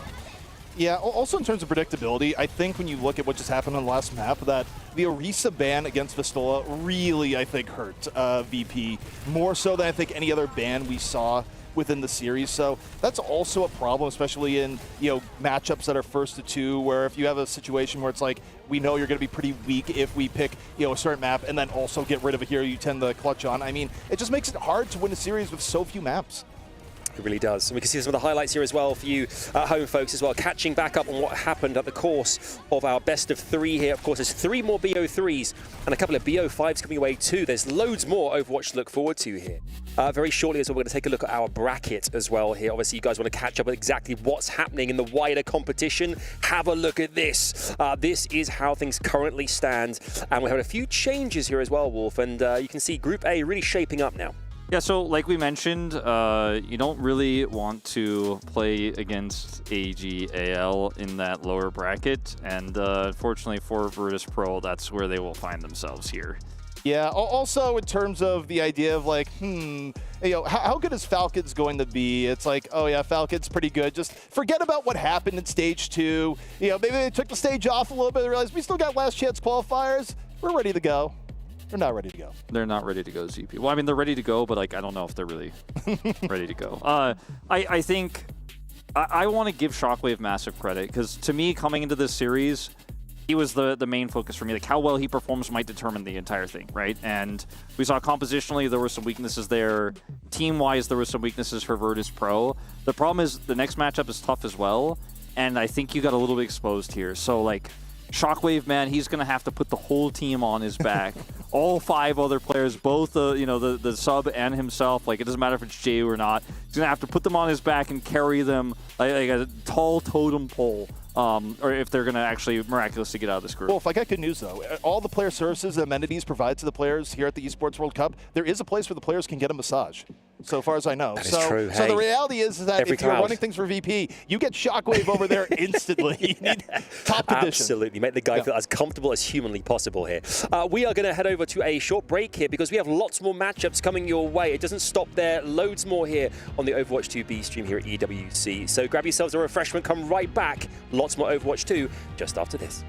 Yeah, also in terms of predictability, I think when you look at what just happened on the last map, that the Orisa ban against Vistola really, I think, hurt VP, more so than I think any other ban we saw within the series. So that's also a problem, especially in, you know, matchups that are 1st to 2, where if you have a situation where it's like, we know you're going to be pretty weak if we pick, you know, a certain map and then also get rid of a hero you tend to clutch on. I mean, it just makes it hard to win a series with so few maps. It really does. And we can see some of the highlights here as well for you at home, folks, as well. Catching back up on what happened at the course of our best of 3 here. Of course, there's 3 more BO3s and a couple of BO5s coming away too. There's loads more Overwatch to look forward to here. Very shortly as well, we're going to take a look at our bracket as well here. Obviously, you guys want to catch up with exactly what's happening in the wider competition. Have a look at this. This is how things currently stand. And we have a few changes here as well, Wolf. And you can see Group A really shaping up now. Yeah, so like we mentioned, you don't really want to play against AGAL in that lower bracket, and unfortunately for Virtus Pro, that's where they will find themselves here. Yeah, also in terms of the idea of like, you know, how good is Falcons going to be? It's like, oh yeah, Falcons pretty good. Just forget about what happened in stage 2. You know, maybe they took the stage off a little bit and realized we still got last chance qualifiers. We're ready to go. They're not ready to go. They're not ready to go, ZP. Well, I mean, they're ready to go, but like, I don't know if they're really ready to go. I think I want to give Shockwave massive credit because to me, coming into this series, he was the main focus for me. Like how well he performs might determine the entire thing, right? And we saw compositionally there were some weaknesses there. Team-wise, there were some weaknesses for Virtus Pro. The problem is the next matchup is tough as well, and I think you got a little bit exposed here. So like Shockwave, man, he's gonna have to put the whole team on his back. All 5 other players, both you know, the sub and himself. Like it doesn't matter if it's Jay or not. He's gonna have to put them on his back and carry them like a tall totem pole. Or if they're going to actually miraculously get out of this group. Well, I got good news, though. All the player services and amenities provided to the players here at the Esports World Cup, there is a place where the players can get a massage, so far as I know. That is true. So the reality is that if you're crowd. running things for VP, you get Shockwave over there instantly. You need top condition. Absolutely. Make the guy feel as comfortable as humanly possible here. We are going to head over to a short break here because we have lots more matchups coming your way. It doesn't stop there. Loads more here on the Overwatch 2B stream here at EWC. So grab yourselves a refreshment, come right back. Lots more Overwatch 2 just after this.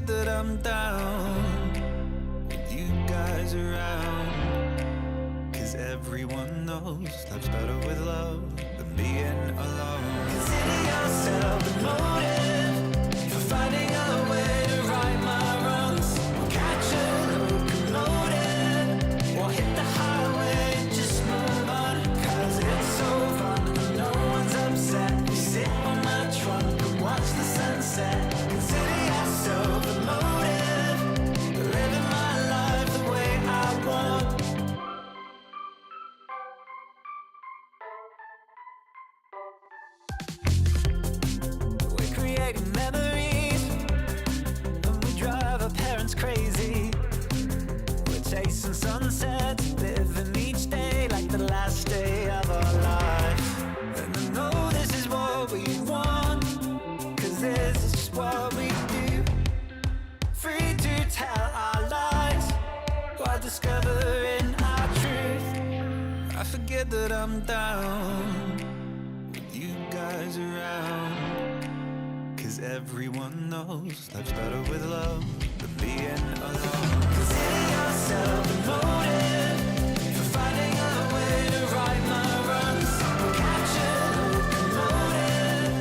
That I'm down with you guys around, 'cause everyone knows life's better with love than being alone. Consider yourself the motive for finding a way to right my wrongs. We'll catch a locomotive or hit the highway and just move on, 'cause it's so fun and no one's upset. We sit on my trunk and watch the sunset. Consider yourself the motive, living my life the way I want. We're creating memories and we drive our parents crazy. We're chasing sunsets, living each day like the last day of our life. And I know this is what we want, 'cause this is just what we do. Free to tell our lies while discovering our truth. I forget that I'm down with you guys around, 'cause everyone knows life's better with love than being alone. Consider yourself the motive for finding a way to right my wrongs. We'll catch a locomotive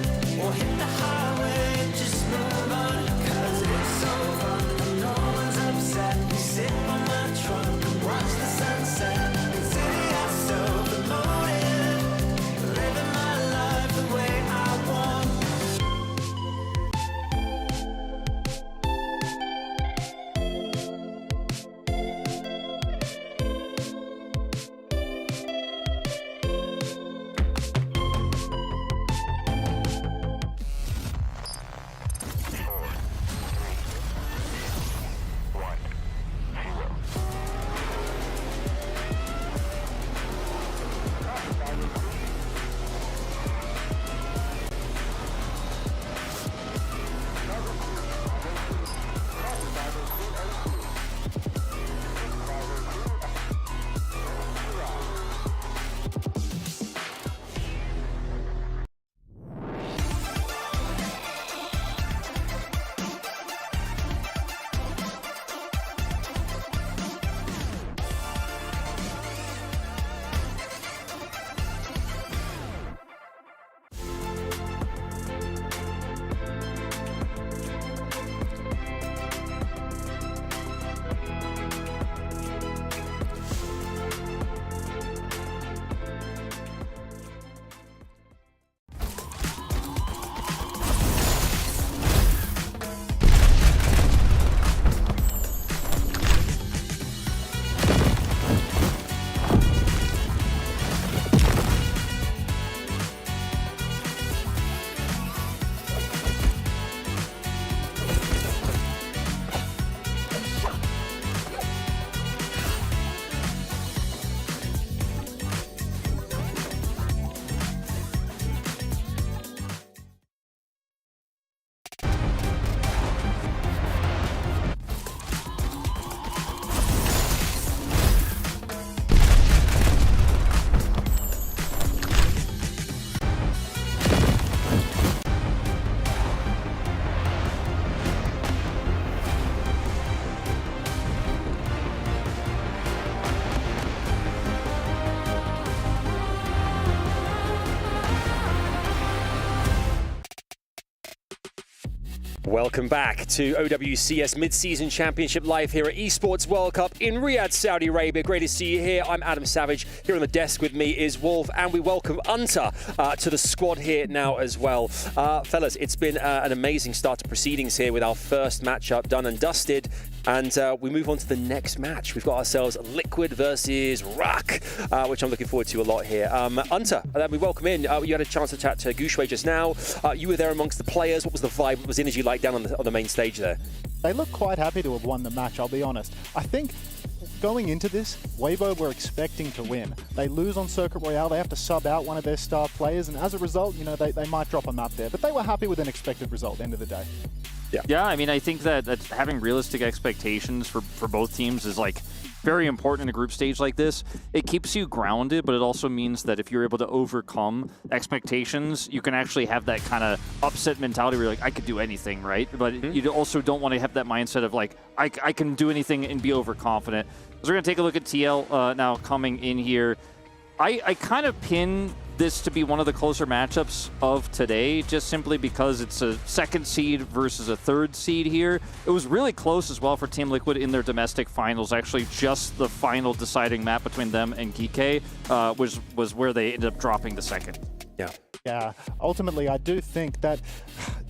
or hit the highway and just move on, 'cause it's so fun and no one's upset. We sit on my trunk and watch the sunset. Consider yourself the motive, living my life the way I want. Welcome back to OWCS Midseason Championship live here at Esports World Cup in Riyadh, Saudi Arabia. Great to see you here. I'm Adam Savage. Here on the desk with me is Wolf, and we welcome Unter to the squad here now as well. Fellas, it's been an amazing start to proceedings here with our first matchup done and dusted. And we move on to the next match. We've got ourselves Liquid versus Rock, which I'm looking forward to a lot here. Unter, we welcome in. You had a chance to chat to Gushue just now. You were there amongst the players. What was the vibe? What was the energy like down on the main stage there? They look quite happy to have won the match, I'll be honest. I think going into this, Weibo were expecting to win. They lose on Circuit Royale, they have to sub out one of their star players, and as a result, you know, they might drop a map there. But they were happy with an expected result at the end of the day. Yeah, I mean, I think that having realistic expectations for both teams is like very important in a group stage like this. It keeps you grounded, but it also means that if you're able to overcome expectations, you can actually have that kind of upset mentality where you're like, I could do anything, right? But you also don't want to have that mindset of like, I can do anything and be overconfident. So we're going to take a look at TL now coming in here. I kind of pin this to be one of the closer matchups of today, just simply because it's a second seed versus a third seed here. It was really close as well for Team Liquid in their domestic finals. Actually, just the final deciding map between them and Kike was where they ended up dropping the second. Yeah, ultimately I do think that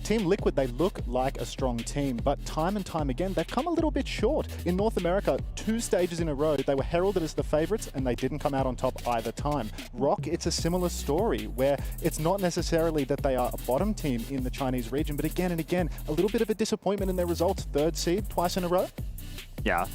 Team Liquid, they look like a strong team, but time and time again, they've come a little bit short. In North America, 2 stages in a row, they were heralded as the favorites and they didn't come out on top either time. Rock, it's a similar story where it's not necessarily that they are a bottom team in the Chinese region, but again and again, a little bit of a disappointment in their results. 3rd seed twice in a row. Yeah.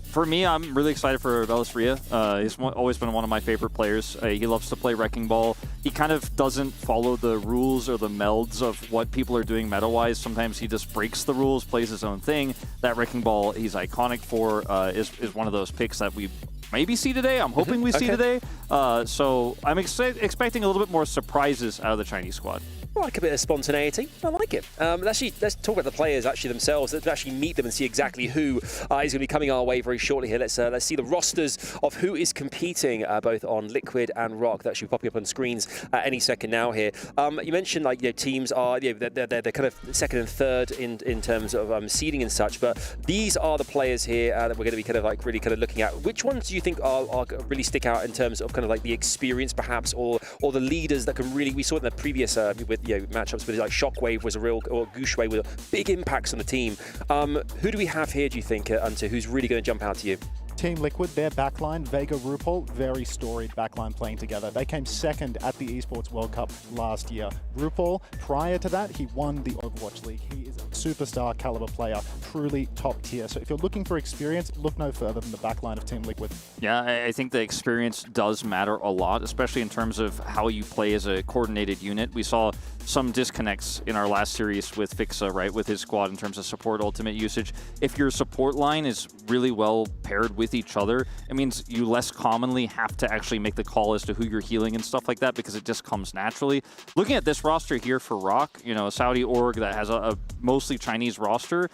For me, I'm really excited for Velasria. He's always been one of my favorite players. He loves to play Wrecking Ball. He kind of doesn't follow the rules or the melds of what people are doing meta-wise. Sometimes he just breaks the rules, plays his own thing. That Wrecking Ball he's iconic for is one of those picks that we maybe see today. I'm hoping we see today. So I'm expecting a little bit more surprises out of the Chinese squad. I like a bit of spontaneity. I like it. Let's talk about the players actually themselves. Let's actually meet them and see exactly who is going to be coming our way very shortly here. Let's see the rosters of who is competing both on Liquid and Rock. That should be popping up on screens any second now here. You mentioned like teams are they're kind of second and third in terms of seeding and such. But these are the players here that we're going to be kind of like really kind of looking at. Which ones do you think are really stick out in terms of kind of like the experience perhaps, or the leaders that can really? We saw it in the previous with matchups with like Shockwave was a real, or Gushue with big impacts on the team. Who do we have here, do you think, Unter, who's really going to jump out to you? Team Liquid, their backline, Vega RuPaul, very storied backline playing together. They came second at the Esports World Cup last year. RuPaul, prior to that, he won the Overwatch League. He is a superstar caliber player, truly top tier. So if you're looking for experience, look no further than the backline of Team Liquid. Yeah, I think the experience does matter a lot, especially in terms of how you play as a coordinated unit. We saw some disconnects in our last series with Fixa, right, with his squad in terms of support ultimate usage. If your support line is really well paired with each other, it means you less commonly have to actually make the call as to who you're healing and stuff like that, because it just comes naturally. Looking at this roster here for Rock, you know, a Saudi org that has a mostly Chinese roster,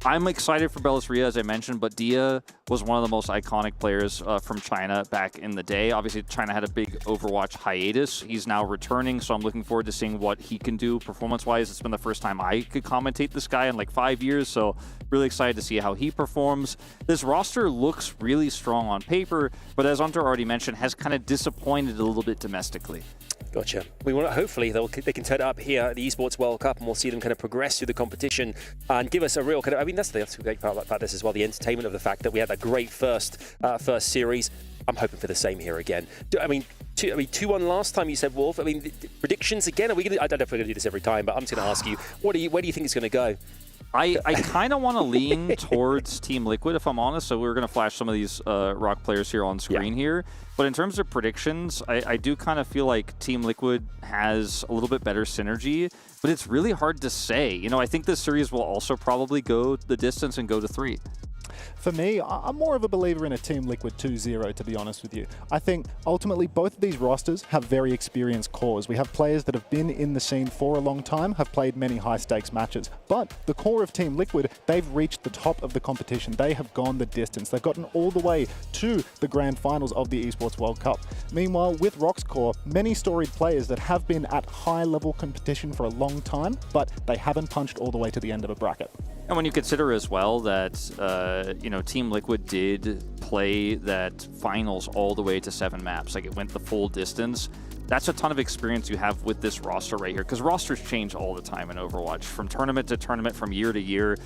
I'm excited for Belisria, as I mentioned, but Dia was one of the most iconic players from China back in the day. Obviously, China had a big Overwatch hiatus. He's now returning, so I'm looking forward to seeing what he can do performance-wise. It's been the first time I could commentate this guy in like 5 years, so really excited to see how he performs. This roster looks really strong on paper, but as Unter already mentioned, has kind of disappointed a little bit domestically. Gotcha. We want hopefully they can turn it up here at the Esports World Cup, and we'll see them kind of progress through the competition and give us a real kind of. I mean, that's the great part about this as well. The entertainment of the fact that we had that great first series. I'm hoping for the same here again. I mean, 2-1 last time you said, Wolf. I mean, predictions again. Are we gonna? I don't know if we're going to do this every time, but I'm just going to ask you. Where do you think it's going to go? I kind of want to lean towards Team Liquid, if I'm honest. So we're going to flash some of these Rock players here on screen here. But in terms of predictions, I do kind of feel like Team Liquid has a little bit better synergy, but it's really hard to say. You know, I think this series will also probably go the distance and go to 3. For me, I'm more of a believer in a Team Liquid 2-0, to be honest with you. I think ultimately both of these rosters have very experienced cores. We have players that have been in the scene for a long time, have played many high-stakes matches. But the core of Team Liquid, they've reached the top of the competition. They have gone the distance. They've gotten all the way to the grand finals of the Esports World Cup. Meanwhile, with Rock's core, many storied players that have been at high-level competition for a long time, but they haven't punched all the way to the end of a bracket. And when you consider as well that, you know, Team Liquid did play that finals all the way to 7 maps, like it went the full distance, that's a ton of experience you have with this roster right here, because rosters change all the time in Overwatch, from tournament to tournament, from year to year,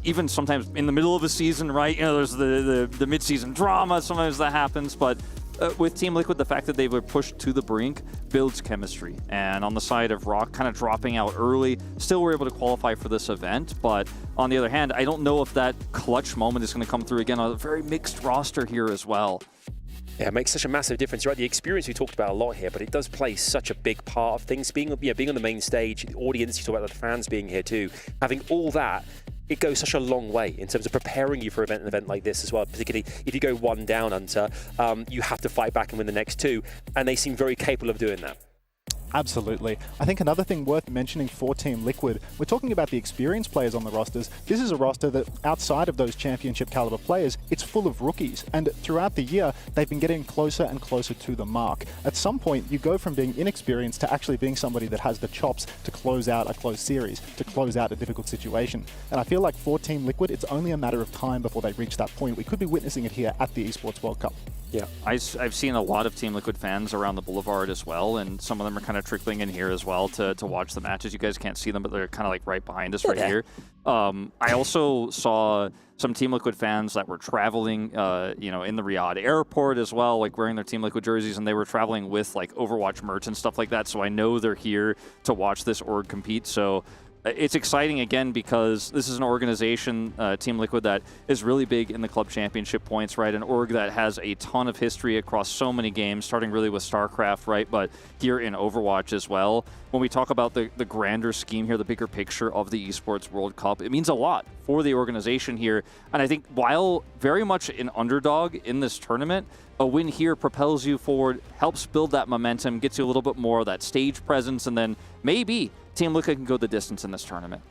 even sometimes in the middle of a season, right? You know, there's the mid-season drama, sometimes that happens, but with Team Liquid, the fact that they were pushed to the brink builds chemistry. And on the side of Rock kind of dropping out early, still were able to qualify for this event. But on the other hand, I don't know if that clutch moment is going to come through again on a very mixed roster here as well. Yeah, it makes such a massive difference. Right, the experience we talked about a lot here, but it does play such a big part of things. Being on the main stage, the audience, you talk about the fans being here too, having all that, it goes such a long way in terms of preparing you for an event like this as well. Particularly if you go 1 down, Hunter, you have to fight back and win the next 2, and they seem very capable of doing that. Absolutely. I think another thing worth mentioning for Team Liquid, we're talking about the experienced players on the rosters. This is a roster that, outside of those championship caliber players, it's full of rookies. And throughout the year, they've been getting closer and closer to the mark. At some point, you go from being inexperienced to actually being somebody that has the chops to close out a close series, to close out a difficult situation. And I feel like for Team Liquid, it's only a matter of time before they reach that point. We could be witnessing it here at the Esports World Cup. Yeah, I've seen a lot of Team Liquid fans around the Boulevard as well, and some of them are kind of trickling in here as well to watch the matches. You guys can't see them, but they're kind of like right behind us right here. I also saw some Team Liquid fans that were traveling, you know, in the Riyadh airport as well, like wearing their Team Liquid jerseys, and they were traveling with like Overwatch merch and stuff like that. So I know they're here to watch this org compete. So it's exciting again because this is an organization, Team Liquid, that is really big in the club championship points, right? An org that has a ton of history across so many games, starting really with StarCraft, right? But here in Overwatch as well. When we talk about the grander scheme here, the bigger picture of the Esports World Cup, it means a lot for the organization here. And I think while very much an underdog in this tournament, a win here propels you forward, helps build that momentum, gets you a little bit more of that stage presence, and then maybe Team Liquid can go the distance in this tournament.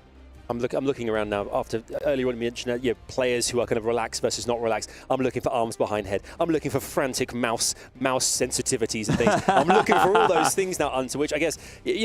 I'm looking around now. After earlier on, you mentioned players who are kind of relaxed versus not relaxed. I'm looking for arms behind head. I'm looking for frantic mouse sensitivities and things. I'm looking for all those things now, Hunter. Which I guess when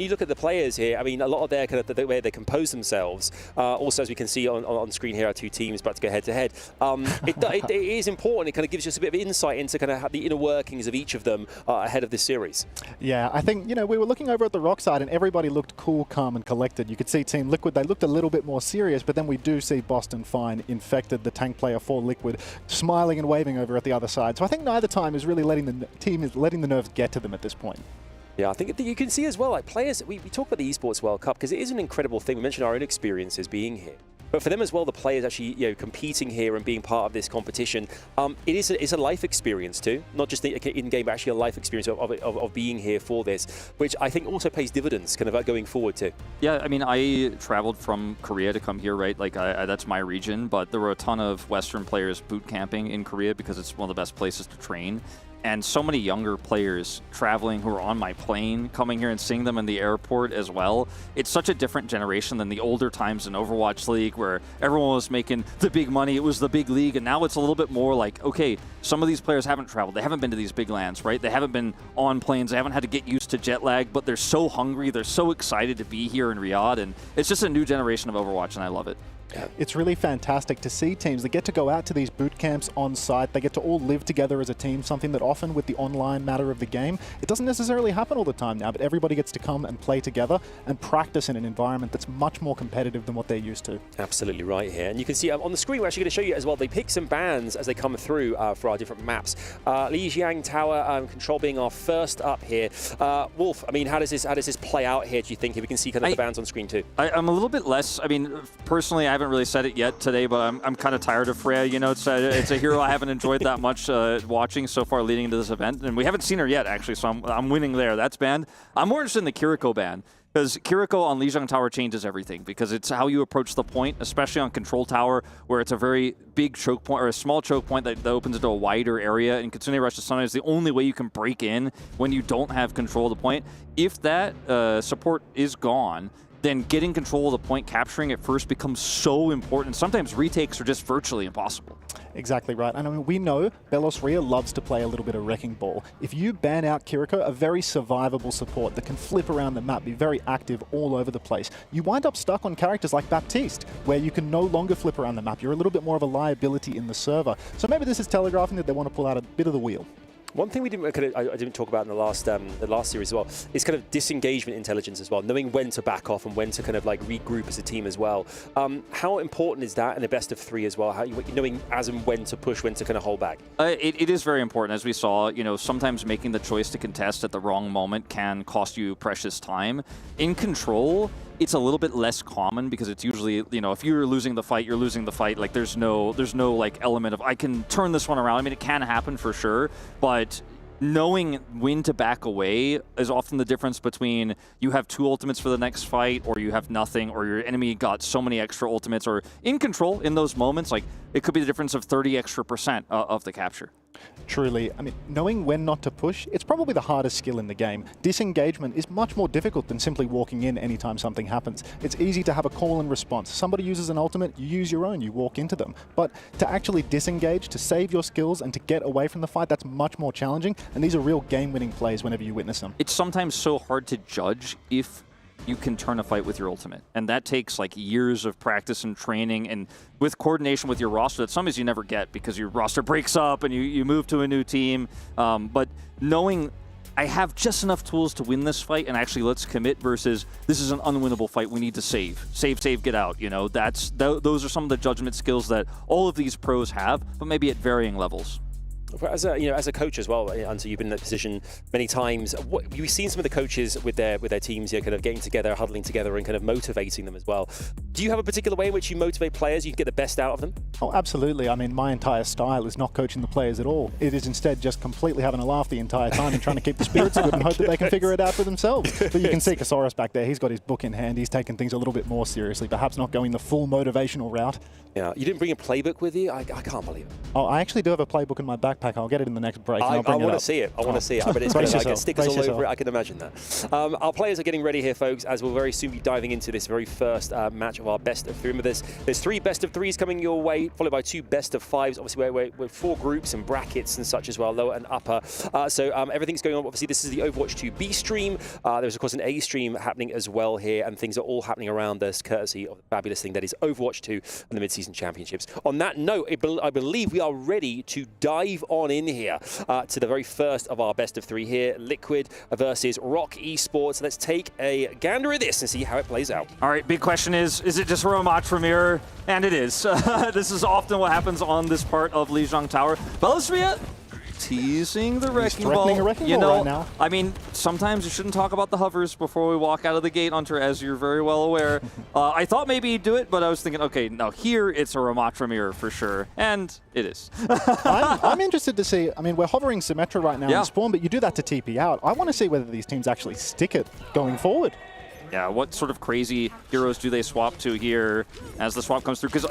you look at the players here, I mean, a lot of their kind of the way they compose themselves. Also, as we can see on screen here, our 2 teams about to go head to head. It is important. It kind of gives us a bit of insight into kind of the inner workings of each of them ahead of this series. Yeah, I think we were looking over at the Rock side, and everybody looked cool, calm, and collected. You could see Team Liquid. They looked a little bit more serious, but then we do see Boston Fine, Infected, the tank player for Liquid, smiling and waving over at the other side. So I think neither team is really letting the nerves get to them at this point. Yeah, I think you can see as well, like players, we talk about the Esports World Cup because it is an incredible thing. We mentioned our own experiences being here. But for them as well, the players actually competing here and being part of this competition, it's a life experience too, not just in-game, but actually a life experience of being here for this, which I think also pays dividends kind of going forward too. Yeah, I mean, I traveled from Korea to come here, right? Like that's my region, but there were a ton of Western players boot camping in Korea because it's one of the best places to train. And so many younger players traveling who are on my plane, coming here and seeing them in the airport as well. It's such a different generation than the older times in Overwatch League where everyone was making the big money. It was the big league. And now it's a little bit more like, okay, some of these players haven't traveled. They haven't been to these big lands, right? They haven't been on planes. They haven't had to get used to jet lag, but they're so hungry. They're so excited to be here in Riyadh. And it's just a new generation of Overwatch, and I love it. It's really fantastic to see teams that get to go out to these boot camps on site. They get to all live together as a team, something that often with the online matter of the game, it doesn't necessarily happen all the time now, but everybody gets to come and play together and practice in an environment that's much more competitive than what they're used to. Absolutely right here. And you can see on the screen, we're actually going to show you as well the picks and bans as they come through for our different maps. Lijiang Tower Control being our first up here. Wolf, I mean, how does this play out here, do you think? If we can see kind of the bans on screen too. I'm a little bit less, I mean, personally, I haven't really said it yet today, but I'm kind of tired of Freya. You know, it's a hero I haven't enjoyed that much watching so far leading into this event, and we haven't seen her yet, actually, so I'm winning there. That's banned. I'm more interested in the Kiriko ban, Because Kiriko on Lijiang Tower changes everything, because it's how you approach the point, especially on Control Tower, where it's a very big choke point, or a small choke point that opens into a wider area, and Kitsune Rush is sometimes the only way you can break in when you don't have control of the point. If that support is gone, then getting control of the point, capturing it first becomes so important. Sometimes retakes are just virtually impossible. Exactly right. And I mean, we know Belosria loves to play a little bit of Wrecking Ball. If you ban out Kiriko, a very survivable support that can flip around the map, be very active all over the place, you wind up stuck on characters like Baptiste, where you can no longer flip around the map. You're a little bit more of a liability in the server. So maybe this is telegraphing that they want to pull out a bit of the wheel. One thing I didn't talk about in the last series as well is kind of disengagement intelligence as well, knowing when to back off and when to kind of like regroup as a team as well. How important is that in a best of 3 as well? How knowing as and when to push, when to kind of hold back? It is very important, as we saw. Sometimes making the choice to contest at the wrong moment can cost you precious time. In Control, it's a little bit less common because it's usually, if you're losing the fight, you're losing the fight. Like there's no like element of I can turn this one around. I mean, it can happen for sure, but knowing when to back away is often the difference between you have 2 ultimates for the next fight, or you have nothing, or your enemy got so many extra ultimates, or in Control in those moments, like it could be the difference of 30% extra of the capture. Truly, I mean, knowing when not to push, it's probably the hardest skill in the game. Disengagement is much more difficult than simply walking in anytime something happens. It's easy to have a call and response. Somebody uses an ultimate, you use your own, you walk into them. But to actually disengage, to save your skills, and to get away from the fight, that's much more challenging, and these are real game-winning plays whenever you witness them. It's sometimes so hard to judge if you can turn a fight with your ultimate. And that takes like years of practice and training, and with coordination with your roster that sometimes you never get because your roster breaks up and you move to a new team. But knowing I have just enough tools to win this fight and actually let's commit versus this is an unwinnable fight, we need to save, get out. Those are some of the judgment skills that all of these pros have, but maybe at varying levels. As a coach as well, Hunter, you've been in that position many times. We've seen some of the coaches with their teams, kind of getting together, huddling together, and kind of motivating them as well. Do you have a particular way in which you motivate players? You can get the best out of them? Oh, absolutely. I mean, my entire style is not coaching the players at all. It is instead just completely having a laugh the entire time and trying to keep the spirits good and hope that they can figure it out for themselves. But you can see Kasaurus back there. He's got his book in hand. He's taking things a little bit more seriously, perhaps not going the full motivational route. Yeah, you didn't bring a playbook with you? I can't believe it. Oh, I actually do have a playbook in my backpack. I'll get it in the next break. I want to see it. I want to see it. I bet it's going to stickers all over it. I can imagine that. Our players are getting ready here, folks, as we'll very soon be diving into this very first match of our best of 3. Remember, there's 3 best of 3s coming your way, followed by 2 best of 5s. Obviously, we're 4 groups and brackets and such as well, lower and upper. So everything's going on. Obviously, this is the Overwatch 2 B stream. There's, of course, an A stream happening as well here, and things are all happening around us, courtesy of the fabulous thing that is Overwatch 2 and the Midseason Championships. On that note, I believe we are ready to dive on in here to the very first of our best of 3 here, Liquid versus Rock Esports. Let's take a gander at this and see how it plays out. All right, big question is it just a rematch from Mirror? And it is. This is often what happens on this part of Lijiang Tower. Belosria teasing the Wrecking Ball. Right now. I mean, sometimes you shouldn't talk about the hovers before we walk out of the gate, Hunter, as you're very well aware. I thought maybe he'd do it, but I was thinking, okay, no, here it's a Ramatra Mirror for sure, and it is. I'm interested to see, I mean, we're hovering Symmetra right now in spawn, but you do that to TP out. I want to see whether these teams actually stick it going forward. Yeah, what sort of crazy heroes do they swap to here as the swap comes through? Because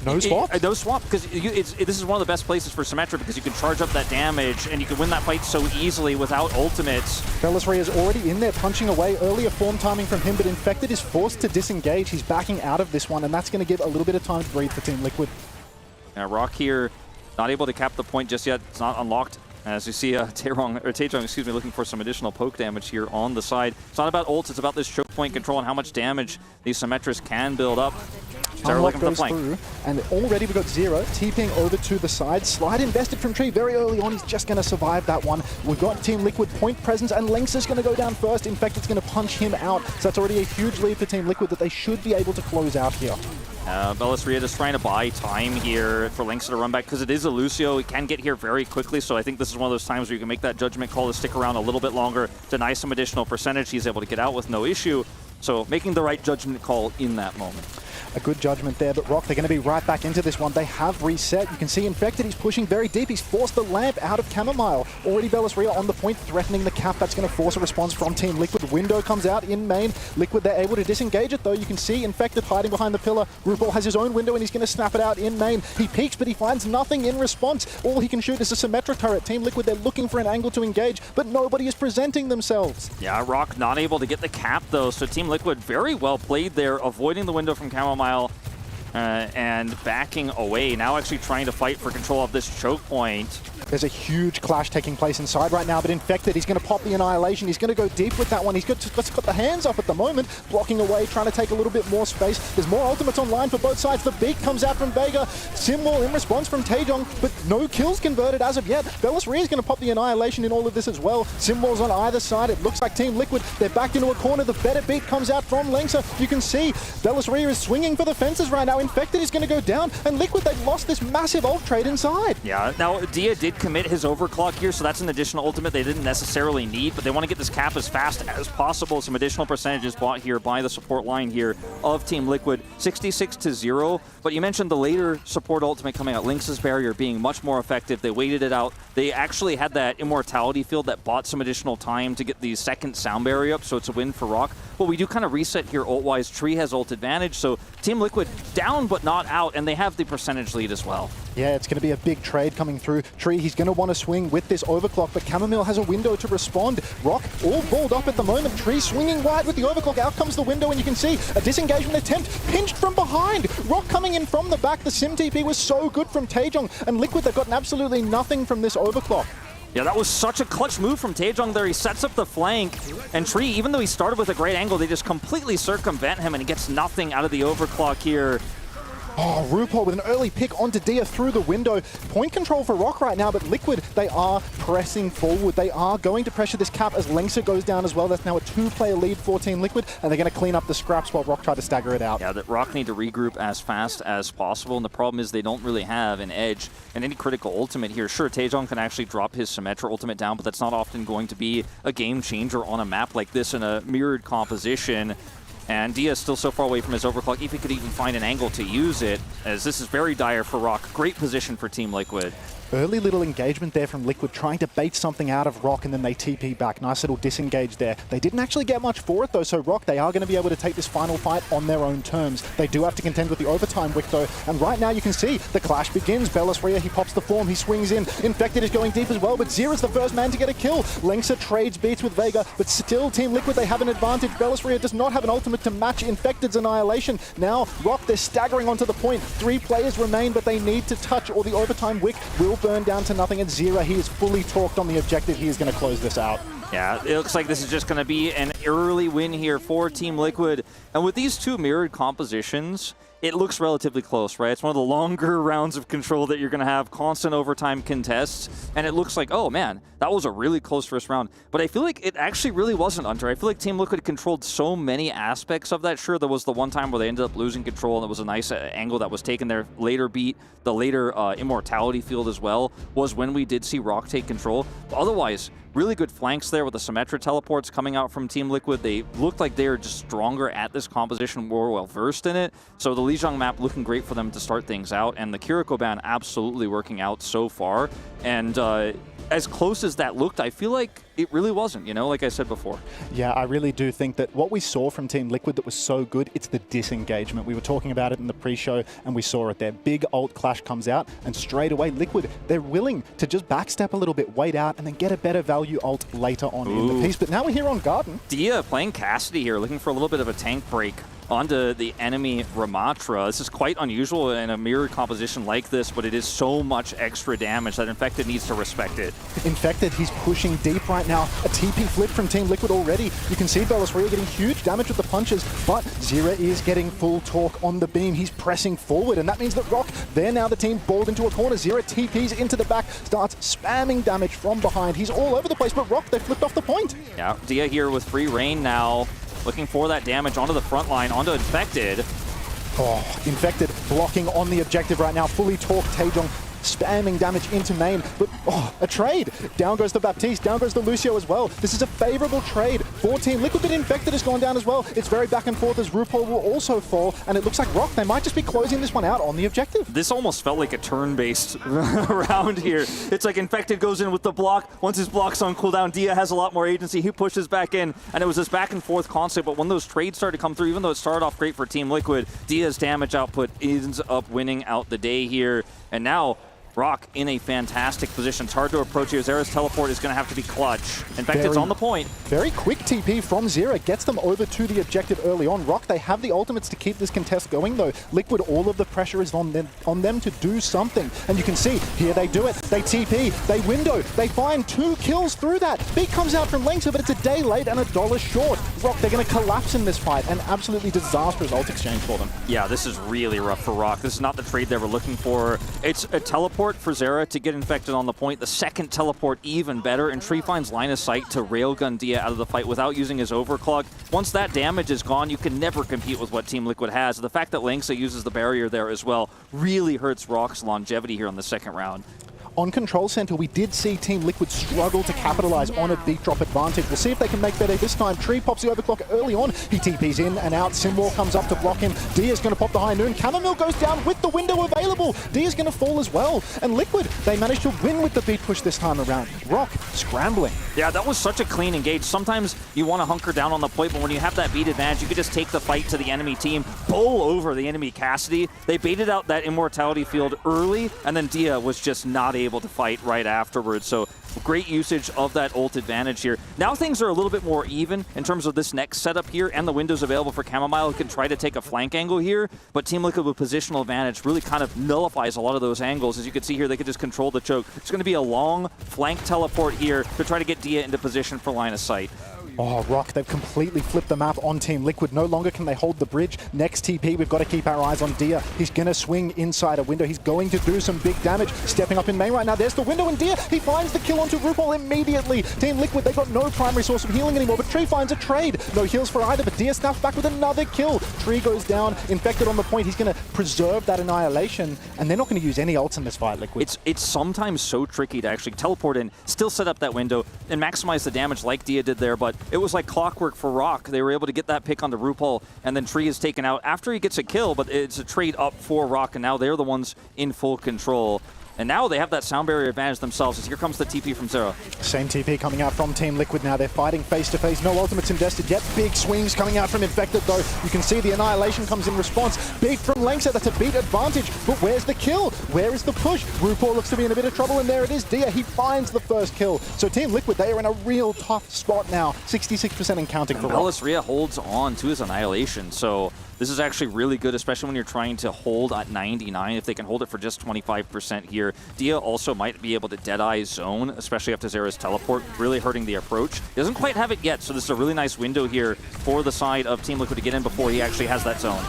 no swap, because this is one of the best places for Symmetra because you can charge up that damage and you can win that fight so easily without ultimates. Belosria is already in there punching away. Earlier form timing from him, but Infected is forced to disengage. He's backing out of this one, and that's going to give a little bit of time to breathe for Team Liquid. Now Rock here, not able to cap the point just yet. It's not unlocked. As you see, Taejong, looking for some additional poke damage here on the side. It's not about ults, it's about this choke point control and how much damage these Symmetras can build up. They're looking for the flank. Through, and already we've got Zero TPing over to the side. Slide invested from Tree very early on. He's just going to survive that one. We've got Team Liquid point presence, and Lynx is going to go down first. In fact, it's going to punch him out. So that's already a huge lead for Team Liquid that they should be able to close out here. Belosria just trying to buy time here for Lynx to run back because it is a Lucio. He can get here very quickly, so I think this is one of those times where you can make that judgment call to stick around a little bit longer, deny some additional percentage. He's able to get out with no issue. So making the right judgment call in that moment. A good judgment there, but Rock, they're going to be right back into this one. They have reset. You can see Infected, he's pushing very deep. He's forced the lamp out of Chamomile. Already Bellisria on the point, threatening the cap. That's going to force a response from Team Liquid. Window comes out in main. Liquid, they're able to disengage it, though. You can see Infected hiding behind the pillar. RuPaul has his own window, and he's going to snap it out in main. He peeks, but he finds nothing in response. All he can shoot is a Symmetra turret. Team Liquid, they're looking for an angle to engage, but nobody is presenting themselves. Yeah, Rock not able to get the cap, though, so Team Liquid very well played there, avoiding the window from Chamomile and backing away. Now actually trying to fight for control of this choke point. There's a huge clash taking place inside right now, but Infected, he's going to pop the Annihilation. He's going to go deep with that one. He's got the hands up at the moment, blocking away, trying to take a little bit more space. There's more ultimates online for both sides. The beak comes out from Vega. Simwall in response from Taejong, but no kills converted as of yet. Bellisria is going to pop the Annihilation in all of this as well. Simwall's on either side. It looks like Team Liquid, they're backed into a corner. The better beat comes out from Lengsa. You can see Bellisria is swinging for the fences right now. Infected is going to go down, and Liquid, they've lost this massive ult trade inside. Yeah, now Dia did commit his overclock here, so that's an additional ultimate they didn't necessarily need, but they want to get this cap as fast as possible. Some additional percentages bought here by the support line here of Team Liquid, 66-0. But you mentioned the later support ultimate coming out, Lynx's barrier being much more effective. They waited it out. They actually had that immortality field that bought some additional time to get the second sound barrier up, so it's a win for Rock. But we do kind of reset here ult-wise. Tree has ult advantage, so Team Liquid down but not out, and they have the percentage lead as well. Yeah, it's going to be a big trade coming through. Tree, he's going to want to swing with this overclock, but Chamomile has a window to respond. Rock all balled up at the moment. Tree swinging wide with the overclock. Out comes the window, and you can see a disengagement attempt pinched from behind. Rock coming in from the back. The Sim TP was so good from Taejong, and Liquid, they've gotten absolutely nothing from this overclock. Yeah, that was such a clutch move from Taejong there. He sets up the flank, and Tree, even though he started with a great angle, they just completely circumvent him, and he gets nothing out of the overclock here. Oh, RuPaul with an early pick onto Dia through the window. Point control for Rock right now, but Liquid, they are pressing forward. They are going to pressure this cap as Lengsa goes down as well. That's now a two-player lead for Team Liquid, and they're going to clean up the scraps while Rock try to stagger it out. Yeah, that Rock need to regroup as fast as possible, and the problem is they don't really have an edge and any critical ultimate here. Sure, Taejong can actually drop his Symmetra ultimate down, but that's not often going to be a game changer on a map like this in a mirrored composition. And Dia is still so far away from his overclock, if he could even find an angle to use it, as this is very dire for Rock. Great position for Team Liquid. Early little engagement there from Liquid, trying to bait something out of Rock, and then they TP back. Nice little disengage there. They didn't actually get much for it, though, so Rock, they are going to be able to take this final fight on their own terms. They do have to contend with the overtime wick, though, and right now you can see the clash begins. Bellisria, he pops the form, he swings in. Infected is going deep as well, but Zera's the first man to get a kill. Lengsa trades beats with Vega, but still Team Liquid, they have an advantage. Bellisria does not have an ultimate to match Infected's Annihilation. Now, Rock, they're staggering onto the point. 3 players remain, but they need to touch, or the overtime wick will burn down to nothing. And Zera, he is fully torqued on the objective. He is going to close this out. Yeah, it looks like this is just going to be an early win here for Team Liquid. And with these two mirrored compositions, it looks relatively close, right? It's one of the longer rounds of control that you're going to have, constant overtime contests, and it looks like, oh man, that was a really close first round. But I feel like it actually really wasn't, Hunter. I feel like Team Liquid controlled so many aspects of that. Sure, there was the one time where they ended up losing control, and it was a nice angle that was taken there. Later beat, the later immortality field as well, was when we did see Rock take control. But otherwise, really good flanks there with the Symmetra teleports coming out from Team Liquid. They looked like they were just stronger at this composition, more well-versed in it. So the Lijiang map looking great for them to start things out, and the Kiriko ban absolutely working out so far. And as close as that looked, I feel like it really wasn't, you know, like I said before. Yeah, I really do think that what we saw from Team Liquid that was so good, it's the disengagement. We were talking about it in the pre-show, and we saw it there. Big ult clash comes out, and straight away, Liquid, they're willing to just backstep a little bit, wait out, and then get a better value ult later on in the piece. But now we're here on Garden. Dia playing Cassidy here, looking for a little bit of a tank break onto the enemy Ramatra. This is quite unusual in a mirrored composition like this, but it is so much extra damage that Infected needs to respect it. Infected, he's pushing deep right now. A TP flip from Team Liquid already. You can see Bellisria getting huge damage with the punches, but Zera is getting full torque on the beam. He's pressing forward, and that means that Rock, they're now the team balled into a corner. Zera TPs into the back, starts spamming damage from behind. He's all over the place, but Rock, they flipped off the point. Yeah, Dia here with free reign now, looking for that damage onto the front line, onto Infected. Oh, Infected blocking on the objective right now. Fully torqued Taejong. spamming damage into main, but a trade. Down goes the Baptiste, down goes the Lucio as well. This is a favorable trade for Team Liquid, but Infected has gone down as well. It's very back and forth as RuPaul will also fall, and it looks like Rock, they might just be closing this one out on the objective. This almost felt like a turn-based round here. It's like Infected goes in with the block. Once his block's on cooldown, Dia has a lot more agency. He pushes back in, and it was this back and forth concept, but when those trades started to come through, even though it started off great for Team Liquid, Dia's damage output ends up winning out the day here. And now Rock in a fantastic position. It's hard to approach here. Xera's teleport is going to have to be clutch. In fact, it's on the point. Very quick TP from Xera gets them over to the objective early on. Rock, they have the ultimates to keep this contest going, though. Liquid, all of the pressure is on them to do something. And you can see, here they do it. They TP, they window, they find 2 kills through that. Beat comes out from Lengtha, but it's a day late and $1 short. Rock, they're going to collapse in this fight. An absolutely disastrous ult exchange for them. Yeah, this is really rough for Rock. This is not the trade they were looking for. It's a teleport for Xera to get Infected on the point. The second teleport even better, and Tree finds line of sight to railgun Dia out of the fight without using his overclock. Once that damage is gone, you can never compete with what Team Liquid has. The fact that Lengtha uses the barrier there as well really hurts Rock's longevity here on the second round. On Control Center, we did see Team Liquid struggle to capitalize on a beat drop advantage. We'll see if they can make better this time. Tree pops the overclock early on. He TPs in and out. Simwar comes up to block him. Dia's going to pop the high noon. Chamomile goes down with the window available. Dia's going to fall as well. And Liquid, they managed to win with the beat push this time around. Rock scrambling. Yeah, that was such a clean engage. Sometimes you want to hunker down on the point, but when you have that beat advantage, you could just take the fight to the enemy team, bowl over the enemy Cassidy. They baited out that immortality field early, and then Dia was just not able to fight right afterwards. So great usage of that ult advantage here. Now things are a little bit more even in terms of this next setup here and the windows available for Chamomile, who can try to take a flank angle here, but Team Liquid with positional advantage really kind of nullifies a lot of those angles. As you can see here, they could just control the choke. It's going to be a long flank teleport here to try to get Dia into position for line of sight. Oh, Rock, they've completely flipped the map on Team Liquid. No longer can they hold the bridge. Next TP, we've got to keep our eyes on Dia. He's going to swing inside a window. He's going to do some big damage. Stepping up in main right now. There's the window, and Dia, he finds the kill onto RuPaul immediately. Team Liquid, they've got no primary source of healing anymore, but Tree finds a trade. No heals for either, but Dia snaps back with another kill. Tree goes down, Infected on the point. He's going to preserve that annihilation, and they're not going to use any ults in this fight, Liquid. It's sometimes so tricky to actually teleport in, still set up that window, and maximize the damage like Dia did there, but it was like clockwork for Rock. They were able to get that pick onto RuPaul, and then Tree is taken out after he gets a kill, but it's a trade up for Rock, and now they're the ones in full control. And now they have that sound barrier advantage themselves, as here comes the TP from Xera. Same TP coming out from Team Liquid now. They're fighting face-to-face. No ultimates invested yet. Big swings coming out from Infected, though. You can see the Annihilation comes in response. Beat from Lengtha. That's a beat advantage. But where's the kill? Where is the push? RuPaul looks to be in a bit of trouble, and there it is. Dia, he finds the first kill. So Team Liquid, they are in a real tough spot now. 66% and counting for Rock. Bellis Rhea holds on to his Annihilation, so this is actually really good, especially when you're trying to hold at 99. If they can hold it for just 25% here. Dia also might be able to Deadeye zone, especially after Xera's teleport, really hurting the approach. He doesn't quite have it yet, so this is a really nice window here for the side of Team Liquid to get in before he actually has that zone.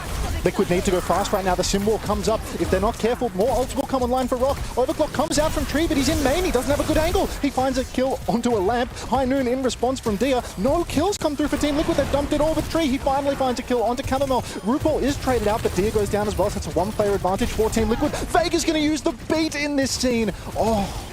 Liquid need to go fast right now. The Simwar comes up. If they're not careful, more ults will come online for Rock. Overclock comes out from Tree, but he's in main. He doesn't have a good angle. He finds a kill onto a lamp. High Noon in response from Dia. No kills come through for Team Liquid. They've dumped it all with Tree. He finally finds a kill onto Chamomile. RuPaul is traded out, but Dia goes down as well. So that's a one-player advantage for Team Liquid. Vega's going to use the beat in this scene. Oh.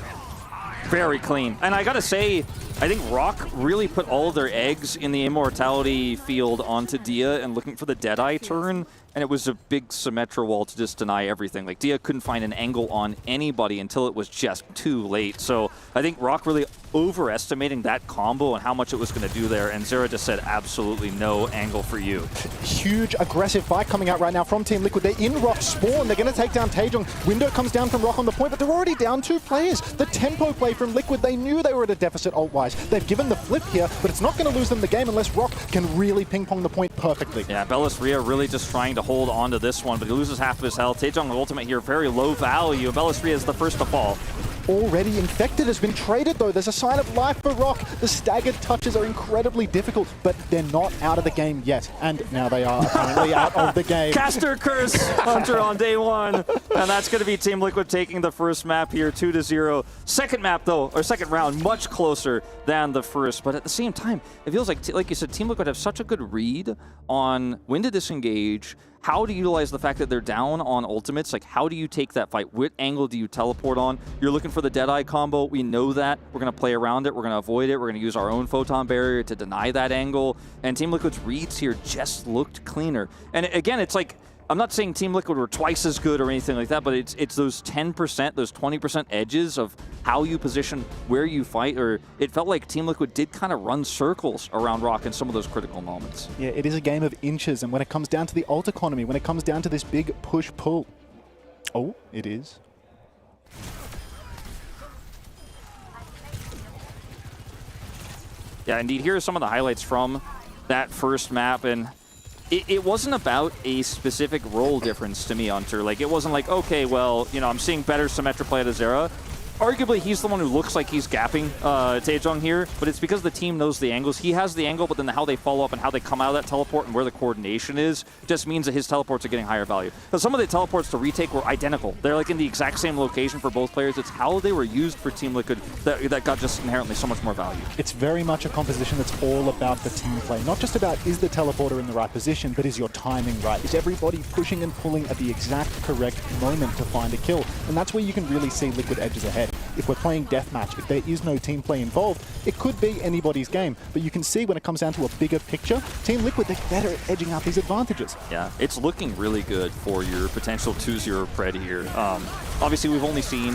Very clean. And I gotta say, I think Rock really put all of their eggs in the immortality field onto Dia and looking for the Deadeye turn, and it was a big Symmetra wall to just deny everything. Like, Dia couldn't find an angle on anybody until it was just too late. So I think Rock really overestimating that combo and how much it was going to do there, and Xera just said absolutely no angle for you. Huge aggressive fight coming out right now from Team Liquid. They're in Rock spawn. They're going to take down Taejong. Window comes down from Rock on the point, but they're already down 2 players. The tempo play from Liquid, they knew they were at a deficit ult-wise. They've given the flip here, but it's not going to lose them the game unless Rock can really ping-pong the point perfectly. Yeah, Bellis Rhea really just trying to hold on to this one, but he loses half of his health. Taejong ultimate here, very low value. Bellis Rhea is the first to fall. Already Infected has been traded, though. There's a sign of life for Rock. The staggered touches are incredibly difficult, but they're not out of the game yet. And now they are apparently out of the game. Caster Curse Hunter on day 1. And that's going to be Team Liquid taking the first map here, 2-0. Second map, though, or second round, much closer than the first. But at the same time, it feels like you said, Team Liquid have such a good read on when to disengage, how to utilize the fact that they're down on ultimates. Like, how do you take that fight? What angle do you teleport on? You're looking for the Deadeye combo. We know that. We're going to play around it. We're going to avoid it. We're going to use our own photon barrier to deny that angle. And Team Liquid's reads here just looked cleaner. And again, it's like, I'm not saying Team Liquid were twice as good or anything like that, but it's those 10%, those 20% edges of how you position, where you fight, or it felt like Team Liquid did kind of run circles around Rock in some of those critical moments. Yeah, it is a game of inches, and when it comes down to the ult economy, when it comes down to this big push-pull, oh, it is. Yeah, indeed. Here are some of the highlights from that first map, and it wasn't about a specific role difference to me, Hunter. Like, it wasn't like, okay, well, you know, I'm seeing better Symmetra play at Azera. Arguably, he's the one who looks like he's gapping Taejong here, but it's because the team knows the angles. He has the angle, but then how they follow up and how they come out of that teleport and where the coordination is just means that his teleports are getting higher value. Because some of the teleports to retake were identical. They're like in the exact same location for both players. It's how they were used for Team Liquid that got just inherently so much more value. It's very much a composition that's all about the team play. Not just about is the teleporter in the right position, but is your timing right? Is everybody pushing and pulling at the exact correct moment to find a kill? And that's where you can really see Liquid edges ahead. If we're playing deathmatch, if there is no team play involved, it could be anybody's game. But you can see when it comes down to a bigger picture, Team Liquid, they're better at edging out these advantages. Yeah, it's looking really good for your potential 2-0 pred here. Obviously, we've only seen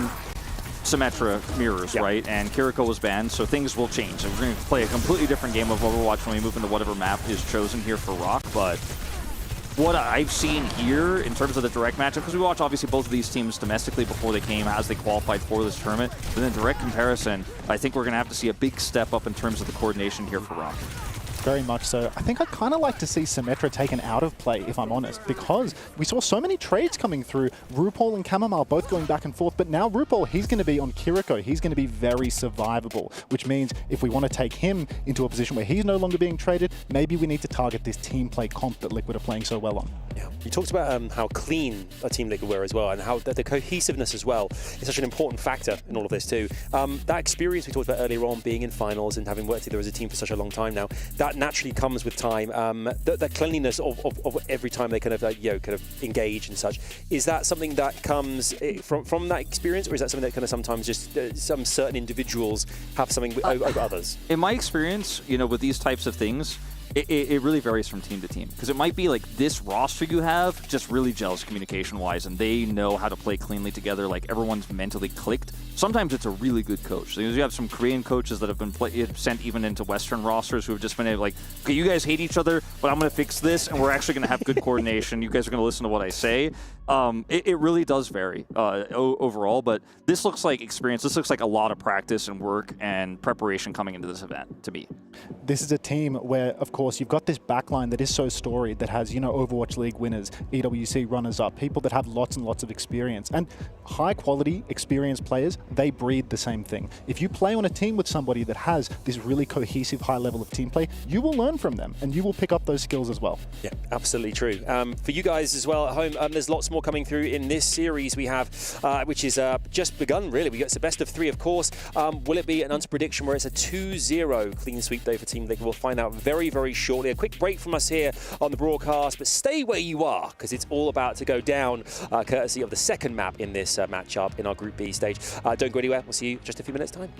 Symmetra mirrors, right? And Kiriko was banned, so things will change. And we're going to play a completely different game of Overwatch when we move into whatever map is chosen here for Rock, but what I've seen here in terms of the direct matchup, because we watch obviously both of these teams domestically before they came, as they qualified for this tournament, but in direct comparison, I think we're going to have to see a big step up in terms of the coordination here for Rock. Very much so. I think I'd kind of like to see Symmetra taken out of play, if I'm honest, because we saw so many trades coming through. RuPaul and Chamomile both going back and forth, but now RuPaul, he's going to be on Kiriko. He's going to be very survivable, which means if we want to take him into a position where he's no longer being traded, maybe we need to target this team play comp that Liquid are playing so well on. Yeah, you talked about how clean a Team Liquid were as well, and how the cohesiveness as well is such an important factor in all of this too. That experience we talked about earlier on, being in finals and having worked together as a team for such a long time now, that naturally comes with time. The cleanliness of every time they kind of engage and such, is that something that comes from that experience, or is that something that kind of sometimes just some certain individuals have something over others? In my experience, you know, with these types of things, it really varies from team to team, because it might be like this roster you have just really gels communication-wise, and they know how to play cleanly together, like everyone's mentally clicked. Sometimes it's a really good coach. You have some Korean coaches that have been sent even into Western rosters who have just been able, like, okay, you guys hate each other, but I'm going to fix this, and we're actually going to have good coordination. You guys are going to listen to what I say. It really does vary overall, but this looks like experience. This looks like a lot of practice and work and preparation coming into this event to me. This is a team where, of course, you've got this backline that is so storied, that has, you know, Overwatch League winners, EWC runners-up, people that have lots and lots of experience. And high-quality, experienced players, they breed the same thing. If you play on a team with somebody that has this really cohesive high level of team play, you will learn from them, and you will pick up those skills as well. Yeah, absolutely true. For you guys as well at home, there's lots more coming through in this series we have, which is just begun, really. We got the best of 3, of course. Will it be an answer prediction where it's a 2-0 clean sweep day for Team Liquid? We'll find out very, very shortly. A quick break from us here on the broadcast, but stay where you are, because it's all about to go down, courtesy of the second map in this matchup in our Group B stage. Don't go anywhere. We'll see you in just a few minutes' time.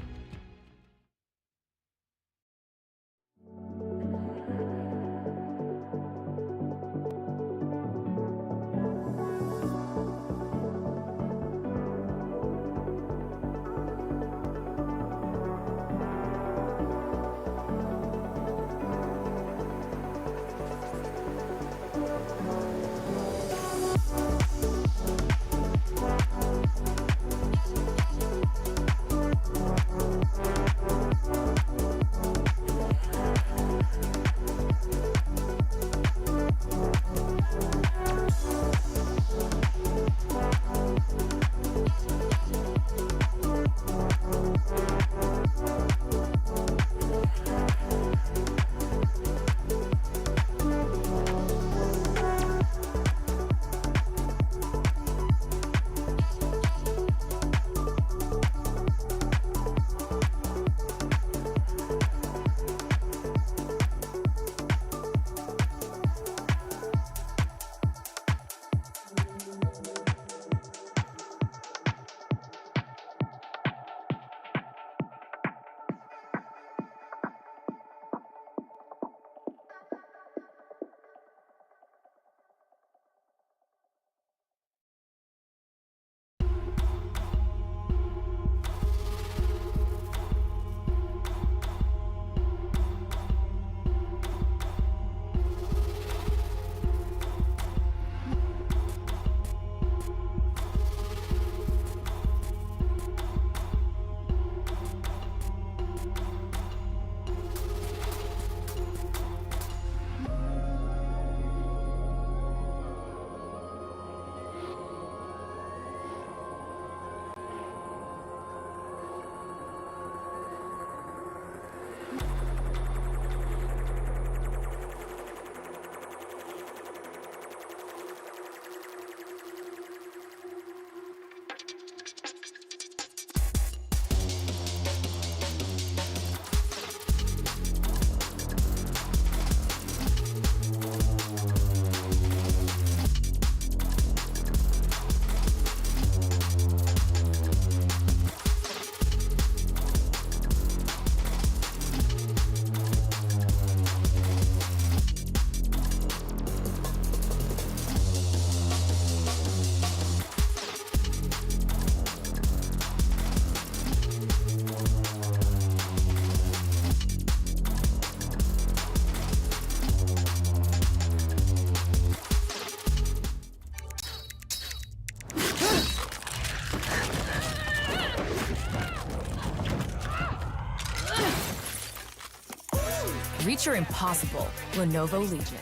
Reach your impossible. Lenovo Legion.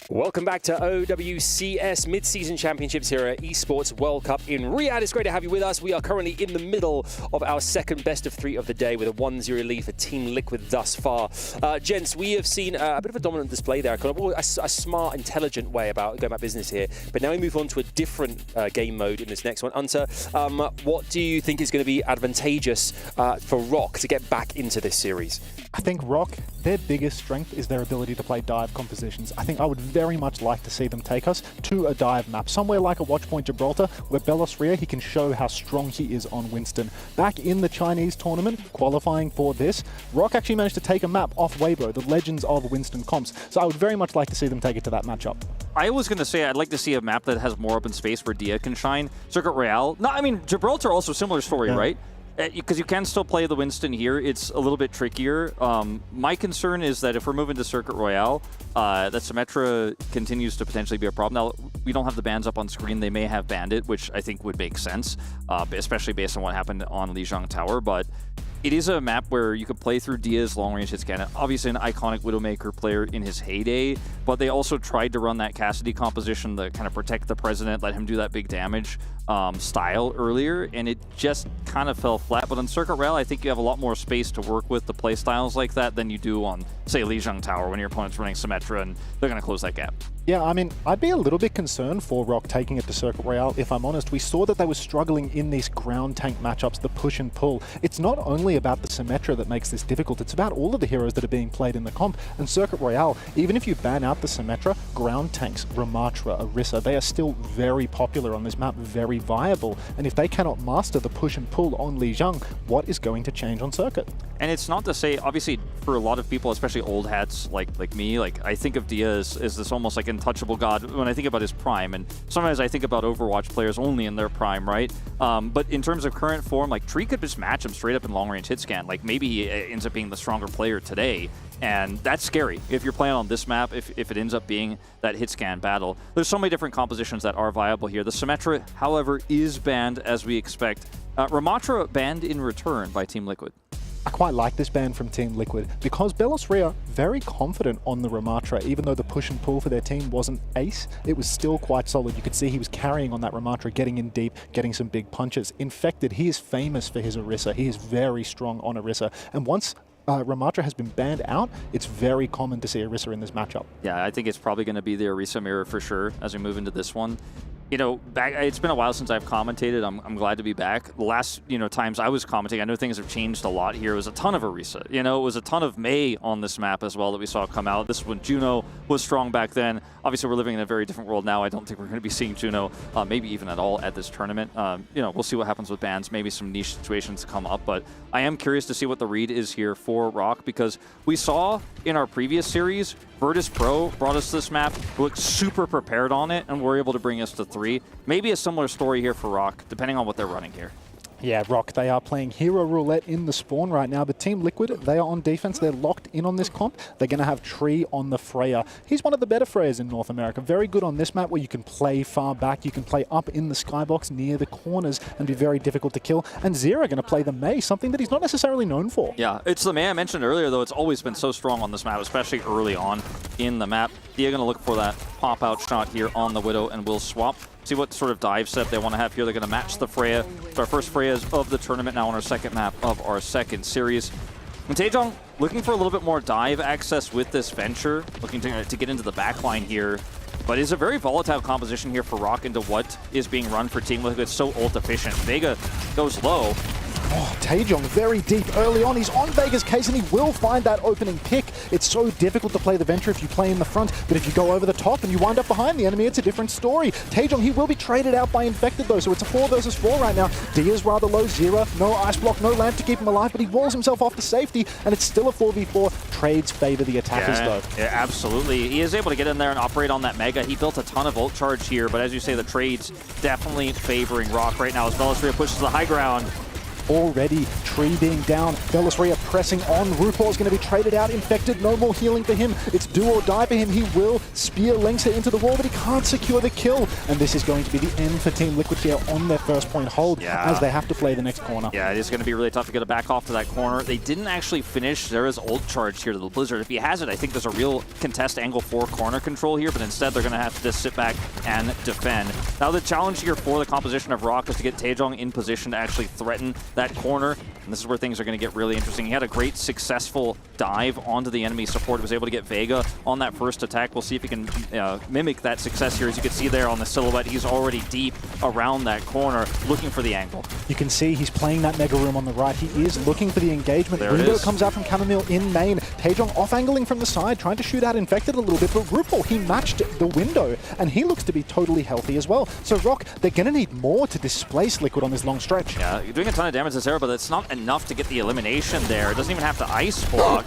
Welcome back to OWCS Midseason Championships here at Esports World Cup in Riyadh. It's great to have you with us. We are currently in the middle of our second best of 3 of the day with a 1-0 lead for Team Liquid thus far. Gents, we have seen a bit of a dominant display there, kind of a smart, intelligent way about going about business here. But now we move on to a different game mode in this next one. Unter, what do you think is going to be advantageous for ROC to get back into this series? I think ROC, their biggest strength is their ability to play dive compositions. I think I would very much like to see them take us to a dive map, somewhere like a Watchpoint Gibraltar, where Belosria, he can show how strong he is on Winston. Back in the Chinese tournament, qualifying for this, ROC actually managed to take a map off Weibo, the Legends of Winston comps. So I would very much like to see them take it to that matchup. I was going to say I'd like to see a map that has more open space where Dia can shine. Circuit Royale, no, I mean, Gibraltar also similar story, Yeah. right? Because you can still play the Winston here. It's a little bit trickier. My concern is that if we're moving to Circuit Royale, that Symmetra continues to potentially be a problem. Now, we don't have the bans up on screen. They may have banned it, which I think would make sense, especially based on what happened on Lijiang Tower. But it is a map where you could play through Dia's long-range hit scan. Obviously an iconic Widowmaker player in his heyday, but they also tried to run that Cassidy composition to kind of protect the president, let him do that big damage style earlier, and it just kind of fell flat. But on Circuit Rail, I think you have a lot more space to work with the play styles like that than you do on, say, Lijiang Tower when your opponent's running Symmetra, and they're going to close that gap. Yeah, I mean, I'd be a little bit concerned for ROC taking it to Circuit Royale, if I'm honest. We saw that they were struggling in these ground tank matchups, the push and pull. It's not only about the Symmetra that makes this difficult, it's about all of the heroes that are being played in the comp. And Circuit Royale, even if you ban out the Symmetra, ground tanks, Ramatra, Orisa, they are still very popular on this map, very viable. And if they cannot master the push and pull on Lijiang, what is going to change on Circuit? And it's not to say, obviously, for a lot of people, especially old hats like me, like I think of Dia as this almost like untouchable god when I think about his prime, and sometimes I think about Overwatch players only in their prime, right? But in terms of current form, like Tree could just match him straight up in long-range hit scan. Like maybe he ends up being the stronger player today, and that's scary if you're playing on this map, if it ends up being that hit scan battle. There's so many different compositions that are viable here. The Symmetra, however, is banned as we expect. Ramatra banned in return by Team Liquid. I quite like this ban from Team Liquid because Belosria very confident on the Ramatra. Even though the push and pull for their team wasn't ace, it was still quite solid. You could see he was carrying on that Ramatra, getting in deep, getting some big punches. Infected, he is famous for his Orisa. He is very strong on Orisa. And once Ramatra has been banned out, it's very common to see Orisa in this matchup. Yeah, I think it's probably going to be the Orisa mirror for sure as we move into this one. You know, it's been a while since I've commentated. I'm glad to be back. The last, times I was commentating, I know things have changed a lot here. It was a ton of Orisa. It was a ton of Mei on this map as well that we saw come out. This one, Juno was strong back then. Obviously, we're living in a very different world now. I don't think we're going to be seeing Juno, maybe even at all at this tournament. We'll see what happens with bans. Maybe some niche situations come up, but I am curious to see what the read is here for ROC, because we saw in our previous series, Virtus Pro brought us this map, looked super prepared on it, and were able to bring us to 3. Maybe a similar story here for ROC, depending on what they're running here. Yeah, ROC, they are playing Hero Roulette in the spawn right now, but Team Liquid, they are on defense. They're locked in on this comp. They're going to have Tree on the Freya. He's one of the better Freyas in North America. Very good on this map where you can play far back. You can play up in the skybox near the corners and be very difficult to kill. And Zera going to play the Mei, something that he's not necessarily known for. Yeah, it's the Mei I mentioned earlier, though. It's always been so strong on this map, especially early on in the map. Dia going to look for that pop-out shot here on the Widow, and will swap see what sort of dive setup they want to have here. They're going to match the Freya. So our first Freyas of the tournament now on our second map of our second series. And Taejong looking for a little bit more dive access with this Venture, looking to get into the backline here. But it's a very volatile composition here for Rock into what is being run for Team Liquid. It's so ult efficient. Vega goes low. Oh, Taejong very deep early on. He's on Vega's case and he will find that opening pick. It's so difficult to play the Venture if you play in the front, but if you go over the top and you wind up behind the enemy, it's a different story. Taejong, he will be traded out by Infected though, so it's a 4 versus 4 right now. Dia's rather low, Zera, no ice block, no lamp to keep him alive, but he walls himself off to safety, and it's still a 4v4. Trades favor the attackers though. Yeah, absolutely. He is able to get in there and operate on that Mega. He built a ton of ult charge here, but as you say, the trades definitely favoring Rock right now as Velasquez pushes the high ground. Already, Tree being down, Velasquez pressing on, RuPaul's going to be traded out, Infected, no more healing for him, it's do or die for him, he will spear Lengsa into the wall, but he can't secure the kill, and this is going to be the end for Team Liquid here on their first point hold, as they have to play the next corner. Yeah, it is going to be really tough to get it back off to that corner. They didn't actually finish Zera's ult charge here to the Blizzard. If he has it, I think there's a real contest angle for corner control here, but instead they're going to have to just sit back and defend. Now the challenge here for the composition of Rock is to get Taejong in position to actually threaten that corner, and this is where things are going to get really interesting. He had a great successful dive onto the enemy support, was able to get Vega on that first attack. We'll see if he can mimic that success here. As you can see there on the silhouette, he's already deep around that corner looking for the angle. You can see he's playing that Mega Room on the right. He is looking for the engagement. Window comes out from Chamomile in main. Taejong off-angling from the side, trying to shoot out Infected a little bit, but RuPaul, he matched the window, and he looks to be totally healthy as well. So Rock, they're going to need more to displace Liquid on this long stretch. Yeah, you're doing a ton of damage to Zera, but it's not enough to get the elimination there. It doesn't even have to ice block.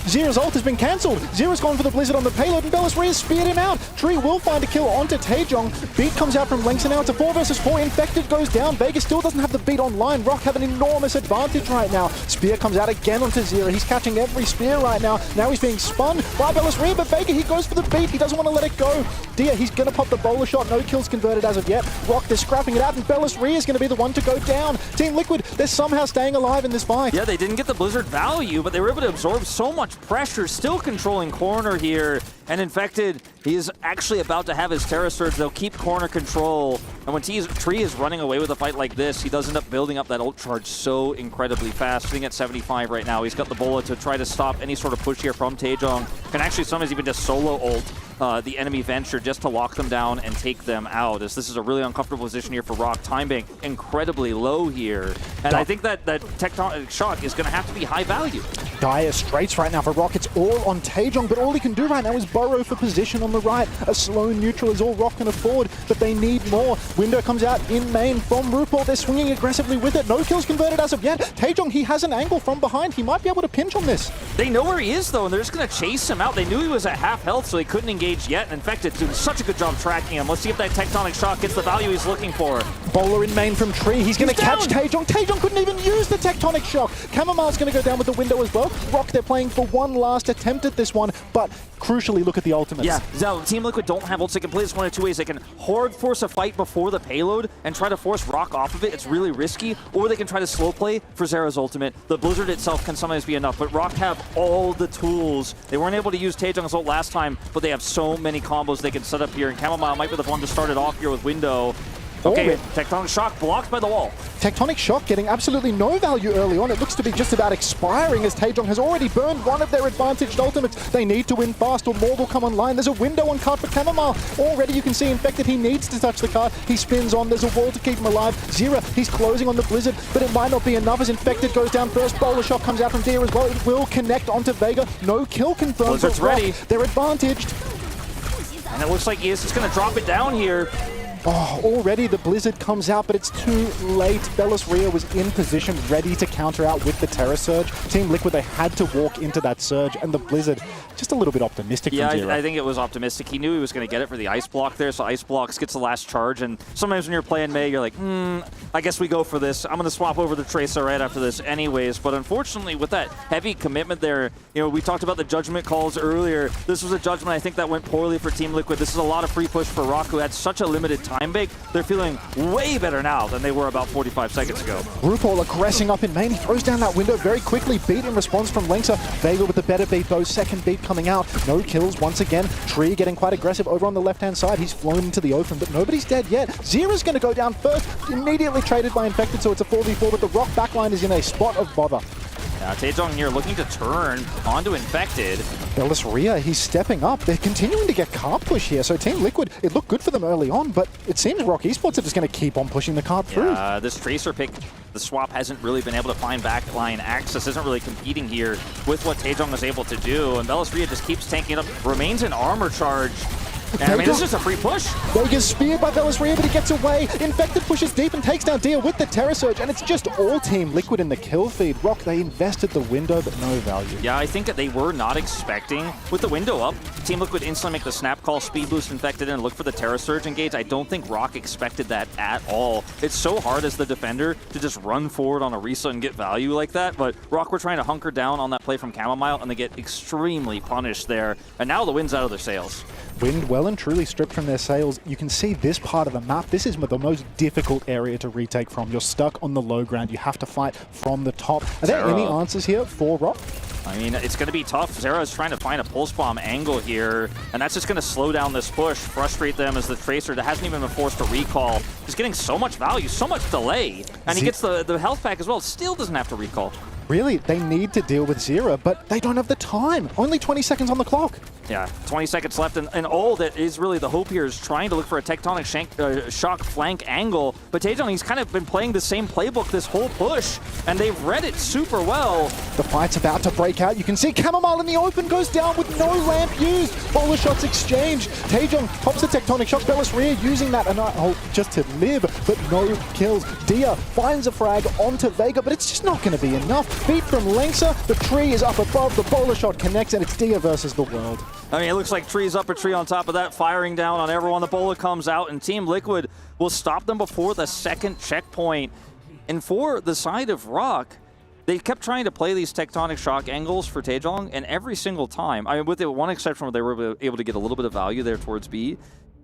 Zera's ult has been cancelled. Zera's gone for the Blizzard on the payload, and Bella's speared him out. Tree will find a kill onto Taejong. Beat comes out from Lengsa now. It's a 4 versus 4. Infected goes down. Vegas still doesn't have the beat online. Rock have an enormous advantage right now. Spear comes out again onto Zera. He's catching every spear right now. Now he's being spun by Bella's, but Vega, he goes for the beat. He doesn't want to let it go. Dia, he's going to pop the bowler shot. No kills converted as of yet. Rock, they're scrapping it out, and Bella's is going to be the one to go down. Team Liquid, they're somehow staying alive in this fight. Yeah, they didn't get the Blizzard value, but they were able to absorb so much pressure. Still controlling corner here, and Infected, he is actually about to have his Terra Surge. They'll keep corner control, and when Tree is running away with a fight like this, he does end up building up that ult charge so incredibly fast. Sitting at 75 right now. He's got the bullet to try to stop any sort of push here from Taejong. Can actually sometimes even just solo ult the enemy Venture just to lock them down and take them out, as this is a really uncomfortable position here for Rock. Time bank incredibly low here, and I think that Tectonic Shock is going to have to be high value. Dire Straits right now for Rock. It's all on Taejong, but all he can do right now is burrow for position on the right. A slow neutral is all Rock can afford, but they need more. Window comes out in main from RuPaul. They're swinging aggressively with it. No kills converted as of yet. Taejong, he has an angle from behind. He might be able to pinch on this. They know where he is, though, and they're just going to chase him out. They knew he was at half health, so they couldn't engage yet. And Infected doing such a good job tracking him. Let's see if that Tectonic Shock gets the value he's looking for. Bowler in main from Tree. He's going to catch Taejong. Taejong couldn't even use the Tectonic Shock. Chamomile's going to go down with the window as well. Rock, they're playing for one last attempt at this one, but crucially, look at the ultimates. Yeah, so Team Liquid don't have ults. They can play this one of two ways. They can hard force a fight before the payload and try to force Rock off of it. It's really risky. Or they can try to slow play for Zera's ultimate. The Blizzard itself can sometimes be enough, but Rock have all the tools. They weren't able to use Taejong's ult last time, but they have so many combos they can set up here, and Chamomile might be the one to start it off here with Window. Okay, Tectonic Shock blocked by the wall. Tectonic Shock getting absolutely no value early on. It looks to be just about expiring as Taejong has already burned one of their advantaged ultimates. They need to win fast or more will come online. There's a window on card for Chamomile. Already you can see Infected, he needs to touch the card. He spins on, there's a wall to keep him alive. Zera, he's closing on the Blizzard, but it might not be enough as Infected goes down first. Bowler Shot comes out from Dia as well. It will connect onto Vega. No kill confirmed. Blizzard's ready. They're advantaged. And it looks like he is just going to drop it down here. Oh, already the Blizzard comes out, but it's too late. Bella's was in position, ready to counter out with the Terra Surge. Team Liquid, they had to walk into that Surge, and the Blizzard, just a little bit optimistic from Zera. Yeah, I think it was optimistic. He knew he was going to get it for the Ice Block there, so Ice Blocks gets the last charge, and sometimes when you're playing Mei, you're like, I guess we go for this. I'm going to swap over the Tracer right after this anyways, but unfortunately, with that heavy commitment there, you know, we talked about the judgment calls earlier. This was a judgment, I think, that went poorly for Team Liquid. This is a lot of free push for Rock, who had such a limited time bank, they're feeling way better now than they were about 45 seconds ago. RuPaul aggressing up in main. He throws down that window very quickly. Beat in response from Linksa. Vega with the better beat though. Second beat coming out. No kills once again. Tree getting quite aggressive over on the left-hand side. He's flown into the open, but nobody's dead yet. Zera's going to go down first. Immediately traded by Infected, so it's a 4v4, but the Rock backline is in a spot of bother. Now Taejong here looking to turn onto Infected. Belisria, he's stepping up. They're continuing to get cart push here. So Team Liquid, it looked good for them early on, but it seems Rock Esports are just going to keep on pushing the cart through. This Tracer pick, the swap hasn't really been able to find backline access, isn't really competing here with what Taejong was able to do, and Belisria just keeps tanking up, remains in armor charge. And I mean, this is just a free push. Vega's speared by Belisria, but he gets away. Infected pushes deep and takes down Dia with the Terror Surge, and it's just all Team Liquid in the kill feed. Rock, they invested the window, but no value. Yeah, I think that they were not expecting, with the window up, Team Liquid instantly make the snap call, speed boost Infected, and look for the Terror Surge engage. I don't think Rock expected that at all. It's so hard as the defender to just run forward on a reset and get value like that, but Rock were trying to hunker down on that play from Chamomile, and they get extremely punished there, and now the wind's out of their sails. Wind well and truly stripped from their sails. You can see this part of the map. This is the most difficult area to retake from. You're stuck on the low ground. You have to fight from the top. Are there any answers here for Rock? I mean, it's going to be tough. Zera is trying to find a pulse bomb angle here, and that's just going to slow down this push, frustrate them as the Tracer that hasn't even been forced to recall is getting so much value, so much delay, and he gets the health pack as well. Still doesn't have to recall. Really, they need to deal with Zera, but they don't have the time. Only 20 seconds on the clock. Yeah, 20 seconds left, and all that is really the hope here is trying to look for a tectonic shock flank angle, but Taejong, he's kind of been playing the same playbook this whole push, and they've read it super well. The fight's about to break out. You can see Chamomile in the open goes down with no lamp used. Bowler shots exchanged. Taejong pops the tectonic shock. Belisria using that just to live, but no kills. Dia finds a frag onto Vega, but it's just not going to be enough. Beat from Linksa. The tree is up above. The bowler shot connects, and it's Dia versus the world. I mean, it looks like tree's up a tree on top of that, firing down on everyone. The bowler comes out, and Team Liquid will stop them before the second checkpoint. And for the side of Rock, they kept trying to play these tectonic shock angles for Taejong, and every single time, I mean, with the one exception where they were able to get a little bit of value there towards B,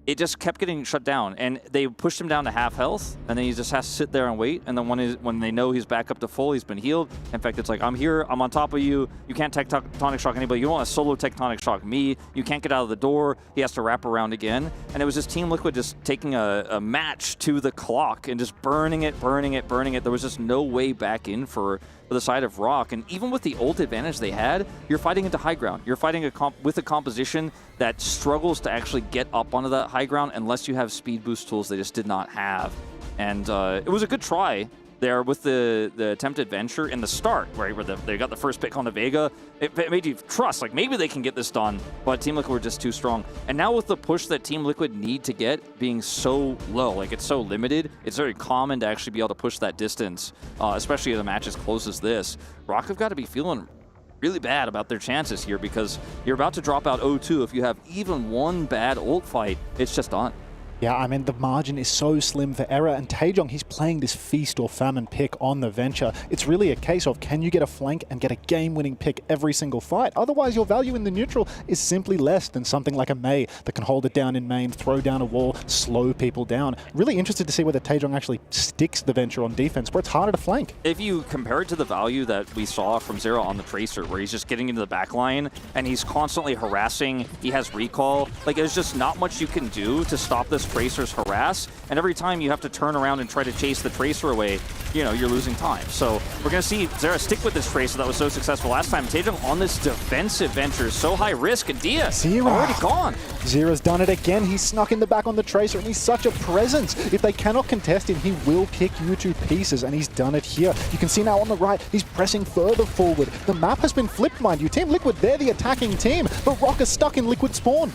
it just kept getting shut down, and they pushed him down to half health, and then he just has to sit there and wait, and then when they know he's back up to full, he's been healed. In fact, it's like, I'm here, I'm on top of you, you can't tectonic shock anybody, you don't want to solo tectonic shock me, you can't get out of the door, he has to wrap around again, and it was just Team Liquid just taking a match to the clock and just burning it. There was just no way back in for the side of Rock, and even with the ult advantage they had, you're fighting into high ground. You're fighting with a composition that struggles to actually get up onto that high ground unless you have speed boost tools they just did not have. And it was a good try there with the attempted venture in the start, right, where they got the first pick on the Vega. It made you trust, like, maybe they can get this done, but Team Liquid were just too strong. And now with the push that Team Liquid need to get being so low, like it's so limited, it's very common to actually be able to push that distance, especially in a match as close as this. Rock have got to be feeling really bad about their chances here, because you're about to drop out 0-2. If you have even one bad ult fight, it's just done. Yeah, I mean, the margin is so slim for error, and Taejong, he's playing this feast or famine pick on the venture. It's really a case of, can you get a flank and get a game-winning pick every single fight? Otherwise, your value in the neutral is simply less than something like a Mei that can hold it down in main, throw down a wall, slow people down. Really interested to see whether Taejong actually sticks the venture on defense, where it's harder to flank. If you compare it to the value that we saw from Zera on the Tracer, where he's just getting into the back line, and he's constantly harassing, he has recall, like, there's just not much you can do to stop this Tracer's harass, and every time you have to turn around and try to chase the Tracer away, you know, you're losing time. So we're going to see Zera stick with this Tracer that was so successful last time. Taejong on this defensive venture, so high risk, and Dia already gone. Zera's done it again. He's snuck in the back on the Tracer, and he's such a presence. If they cannot contest him, he will pick you to pieces, and he's done it here. You can see now on the right, he's pressing further forward. The map has been flipped, mind you. Team Liquid, they're the attacking team, but Rock is stuck in Liquid spawn.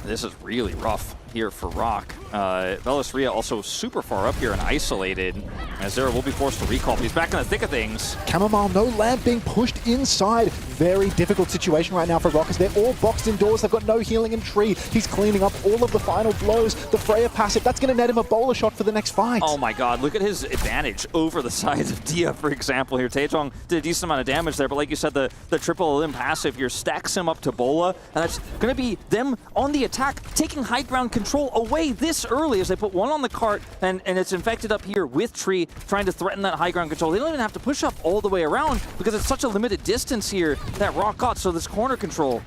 This is really rough here for Rock. Belisria also super far up here and isolated, as Zera will be forced to recall, but he's back in the thick of things. Chamomile, no lamp being pushed inside. Very difficult situation right now for Rock, as they're all boxed indoors. They've got no healing in Tree. He's cleaning up all of the final blows. The Freya passive, that's going to net him a bowler shot for the next fight. Oh my god, look at his advantage over the side of Dia, for example, here. Taejong did a decent amount of damage there, but like you said, the triple limb passive here stacks him up to Bola, and that's going to be them on the attack, taking high ground control control away this early as they put one on the cart, and it's infected up here with Tree, trying to threaten that high ground control. They don't even have to push up all the way around because it's such a limited distance here that Rock got, so this corner control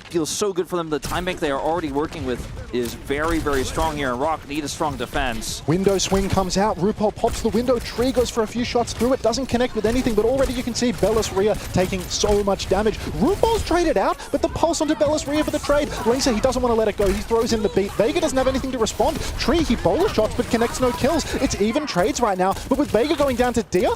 feels so good for them. The time bank they are already working with is very, very strong here, and Rock need a strong defense. Window swing comes out, RuPaul pops the window, Tree goes for a few shots through it, doesn't connect with anything, but already you can see Bellis Rhea taking so much damage. RuPaul's traded out, but the pulse onto Bellis Rhea for the trade. Lingsa, he doesn't want to let it go, he throws in the beat. Vega doesn't have anything to respond. Tree, he bowler shots, but connects no kills. It's even trades right now, but with Vega going down to Dia,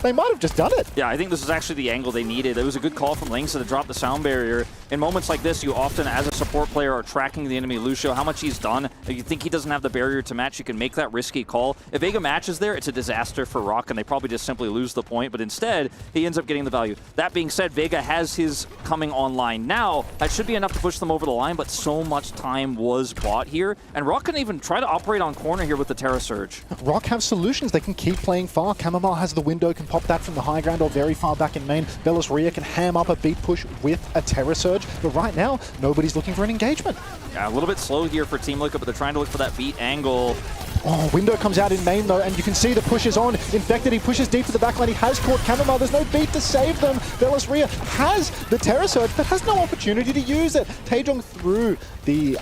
they might have just done it. Yeah, I think this is actually the angle they needed. It was a good call from Lingsa to drop the sound barrier. In moments like this, you often, as a support player, are tracking the enemy. Lucio, how much he's done. If you think he doesn't have the barrier to match, you can make that risky call. If Vega matches there, it's a disaster for Rock, and they probably just simply lose the point, but instead, he ends up getting the value. That being said, Vega has his coming online now. That should be enough to push them over the line, but so much time was bought here, and Rock can even try to operate on corner here with the Terra Surge. Rock have solutions. They can keep playing far. Chamomile has the window, can pop that from the high ground or very far back in main. Bellis Rhea can ham up a beat push with a Terra Surge, but right now, nobody's looking for an engagement. Yeah, a little bit slow here for Team Liquid, but they're trying to look for that beat angle. Oh, window comes out in main though, and you can see the push is on. Infected, he pushes deep to the backline. He has caught Chamomile. There's no beat to save them. Bellis Rhea has the Terra Surge, but has no opportunity to use it. Taejong threw the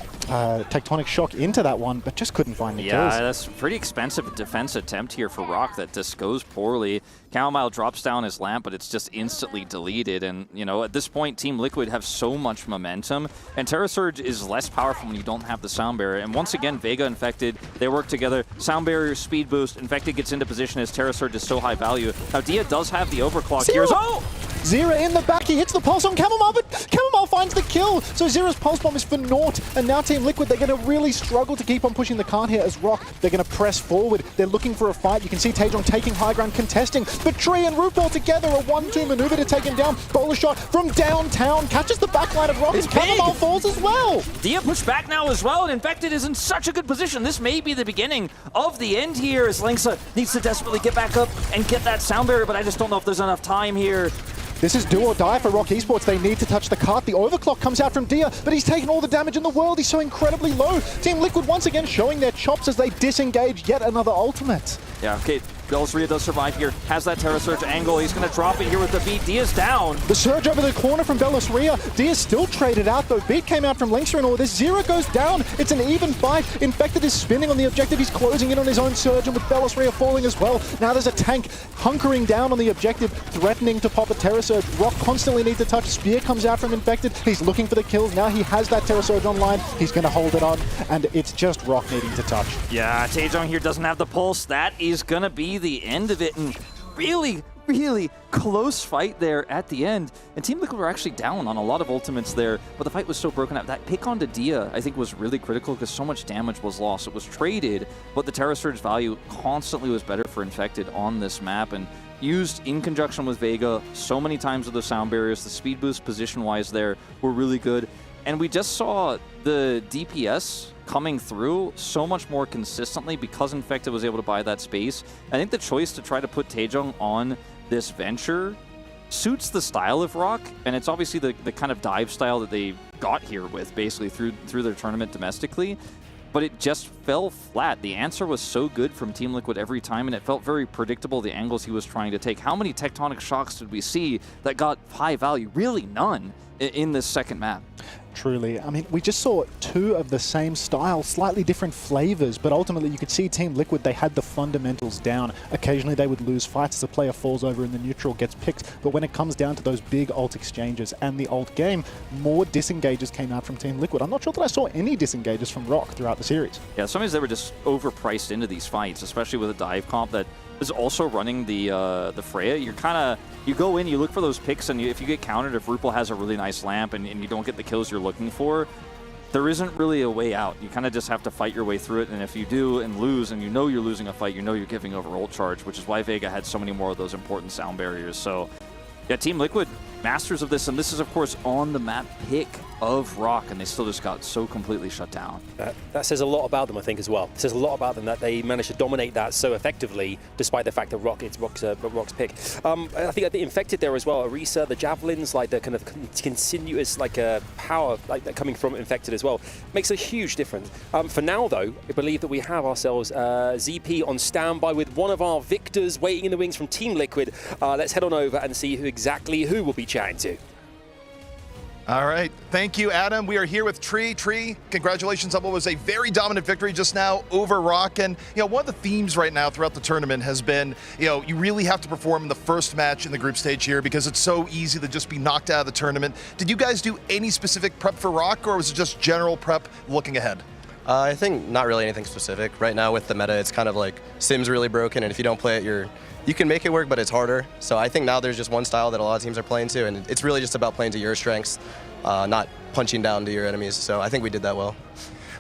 tectonic shock into that one, but just couldn't find the kills. Yeah, that's a pretty expensive defense attempt here for Rock that just goes poorly. Chamomile drops down his lamp, but it's just instantly deleted. And, you know, at this point, Team Liquid have so much momentum, and Terra Surge is less powerful when you don't have the sound barrier. And once again, Vega Infected, they work together. Sound barrier, speed boost. Infected gets into position as Terra Surge is so high value. Now, Dia does have the overclock here. Oh! Zera in the back, he hits the pulse on Chamomile, but Chamomile finds the kill. So Zera's pulse bomb is for naught, and now Team Liquid, they're going to really struggle to keep on pushing the cart here as Rock. They're going to press forward. They're looking for a fight. You can see Taejong taking high ground, contesting, but Tree and RuPaul together, a 1-2 maneuver to take him down. Bowler shot from downtown, catches the backline of Rock, and Chamomile falls as well. Dia pushed back now as well, and Infected is in such a good position. This may be the beginning of the end here as Lingsa needs to desperately get back up and get that sound barrier, but I just don't know if there's enough time here. This is do or die for Rock Esports. They need to touch the cart. The overclock comes out from Dia, but he's taken all the damage in the world. He's so incredibly low. Team Liquid once again showing their chops as they disengage yet another ultimate. Yeah, okay. Bellis Rhea does survive here. Has that Terra Surge angle. He's going to drop it here with the beat. Dia's down. The surge over the corner from Bellis Rhea. Dia's still traded out though. Beat came out from Lingsa and all this. Zera goes down. It's an even fight. Infected is spinning on the objective. He's closing in on his own surge, and with Bellis Rhea falling as well. Now there's a tank hunkering down on the objective, threatening to pop a Terra Surge. Rock constantly needs to touch. Spear comes out from Infected. He's looking for the kills. Now he has that Terra Surge online. He's going to hold it on, and it's just Rock needing to touch. Yeah, Taejong here doesn't have the pulse. That is going to be the end of it. And really, really close fight there at the end. And Team Liquid were actually down on a lot of ultimates there, but the fight was so broken up. That pick onto Dia, I think, was really critical because so much damage was lost. It was traded, but the Terra Surge value constantly was better for Infected on this map, and used in conjunction with Vega so many times with the sound barriers. The speed boost position-wise there were really good. And we just saw the DPS coming through so much more consistently because Infected was able to buy that space. I think the choice to try to put Taejong on this venture suits the style of Rock, and it's obviously the kind of dive style that they got here with, basically through their tournament domestically. But it just fell flat. The answer was so good from Team Liquid every time, and it felt very predictable, the angles he was trying to take. How many tectonic shocks did we see that got high value? Really none in this second map. Truly. I mean, we just saw two of the same style, slightly different flavors, but ultimately you could see Team Liquid, they had the fundamentals down. Occasionally they would lose fights as a player falls over and the neutral gets picked, but when it comes down to those big ult exchanges and the ult game, more disengages came out from Team Liquid. I'm not sure that I saw any disengages from Rock throughout the series. Yeah, sometimes they were just overpriced into these fights, especially with a dive comp that is also running the Freya. You go in, you look for those picks, and if you get countered, if RuPaul has a really nice lamp and you don't get the kills you're looking for, there isn't really a way out. You kind of just have to fight your way through it, and if you do and lose, and you know you're losing a fight, you know you're giving over ult charge, which is why Vega had so many more of those important sound barriers. So yeah, Team Liquid masters of this, and this is, of course, on the map pick of Rock, and they still just got so completely shut down. That says a lot about them, I think, as well. It says a lot about them that they managed to dominate that so effectively, despite the fact that Rock's pick. I think at the Infected there as well, Orisa, the Javelins, like the kind of continuous power like coming from Infected as well, makes a huge difference. For now, though, I believe that we have ourselves ZP on standby with one of our victors waiting in the wings from Team Liquid. Let's head on over and see who we'll be chatting to. All right. Thank you, Adam. We are here with Tree. Tree, congratulations on what was a very dominant victory just now over Rock. And, one of the themes right now throughout the tournament has been, you really have to perform in the first match in the group stage here because it's so easy to just be knocked out of the tournament. Did you guys do any specific prep for Rock, or was it just general prep looking ahead? I think not really anything specific. Right now with the meta, it's kind of like Sim's really broken, and if you don't play it, you can make it work, but it's harder. So I think now there's just one style that a lot of teams are playing to, and it's really just about playing to your strengths, not punching down to your enemies. So I think we did that well.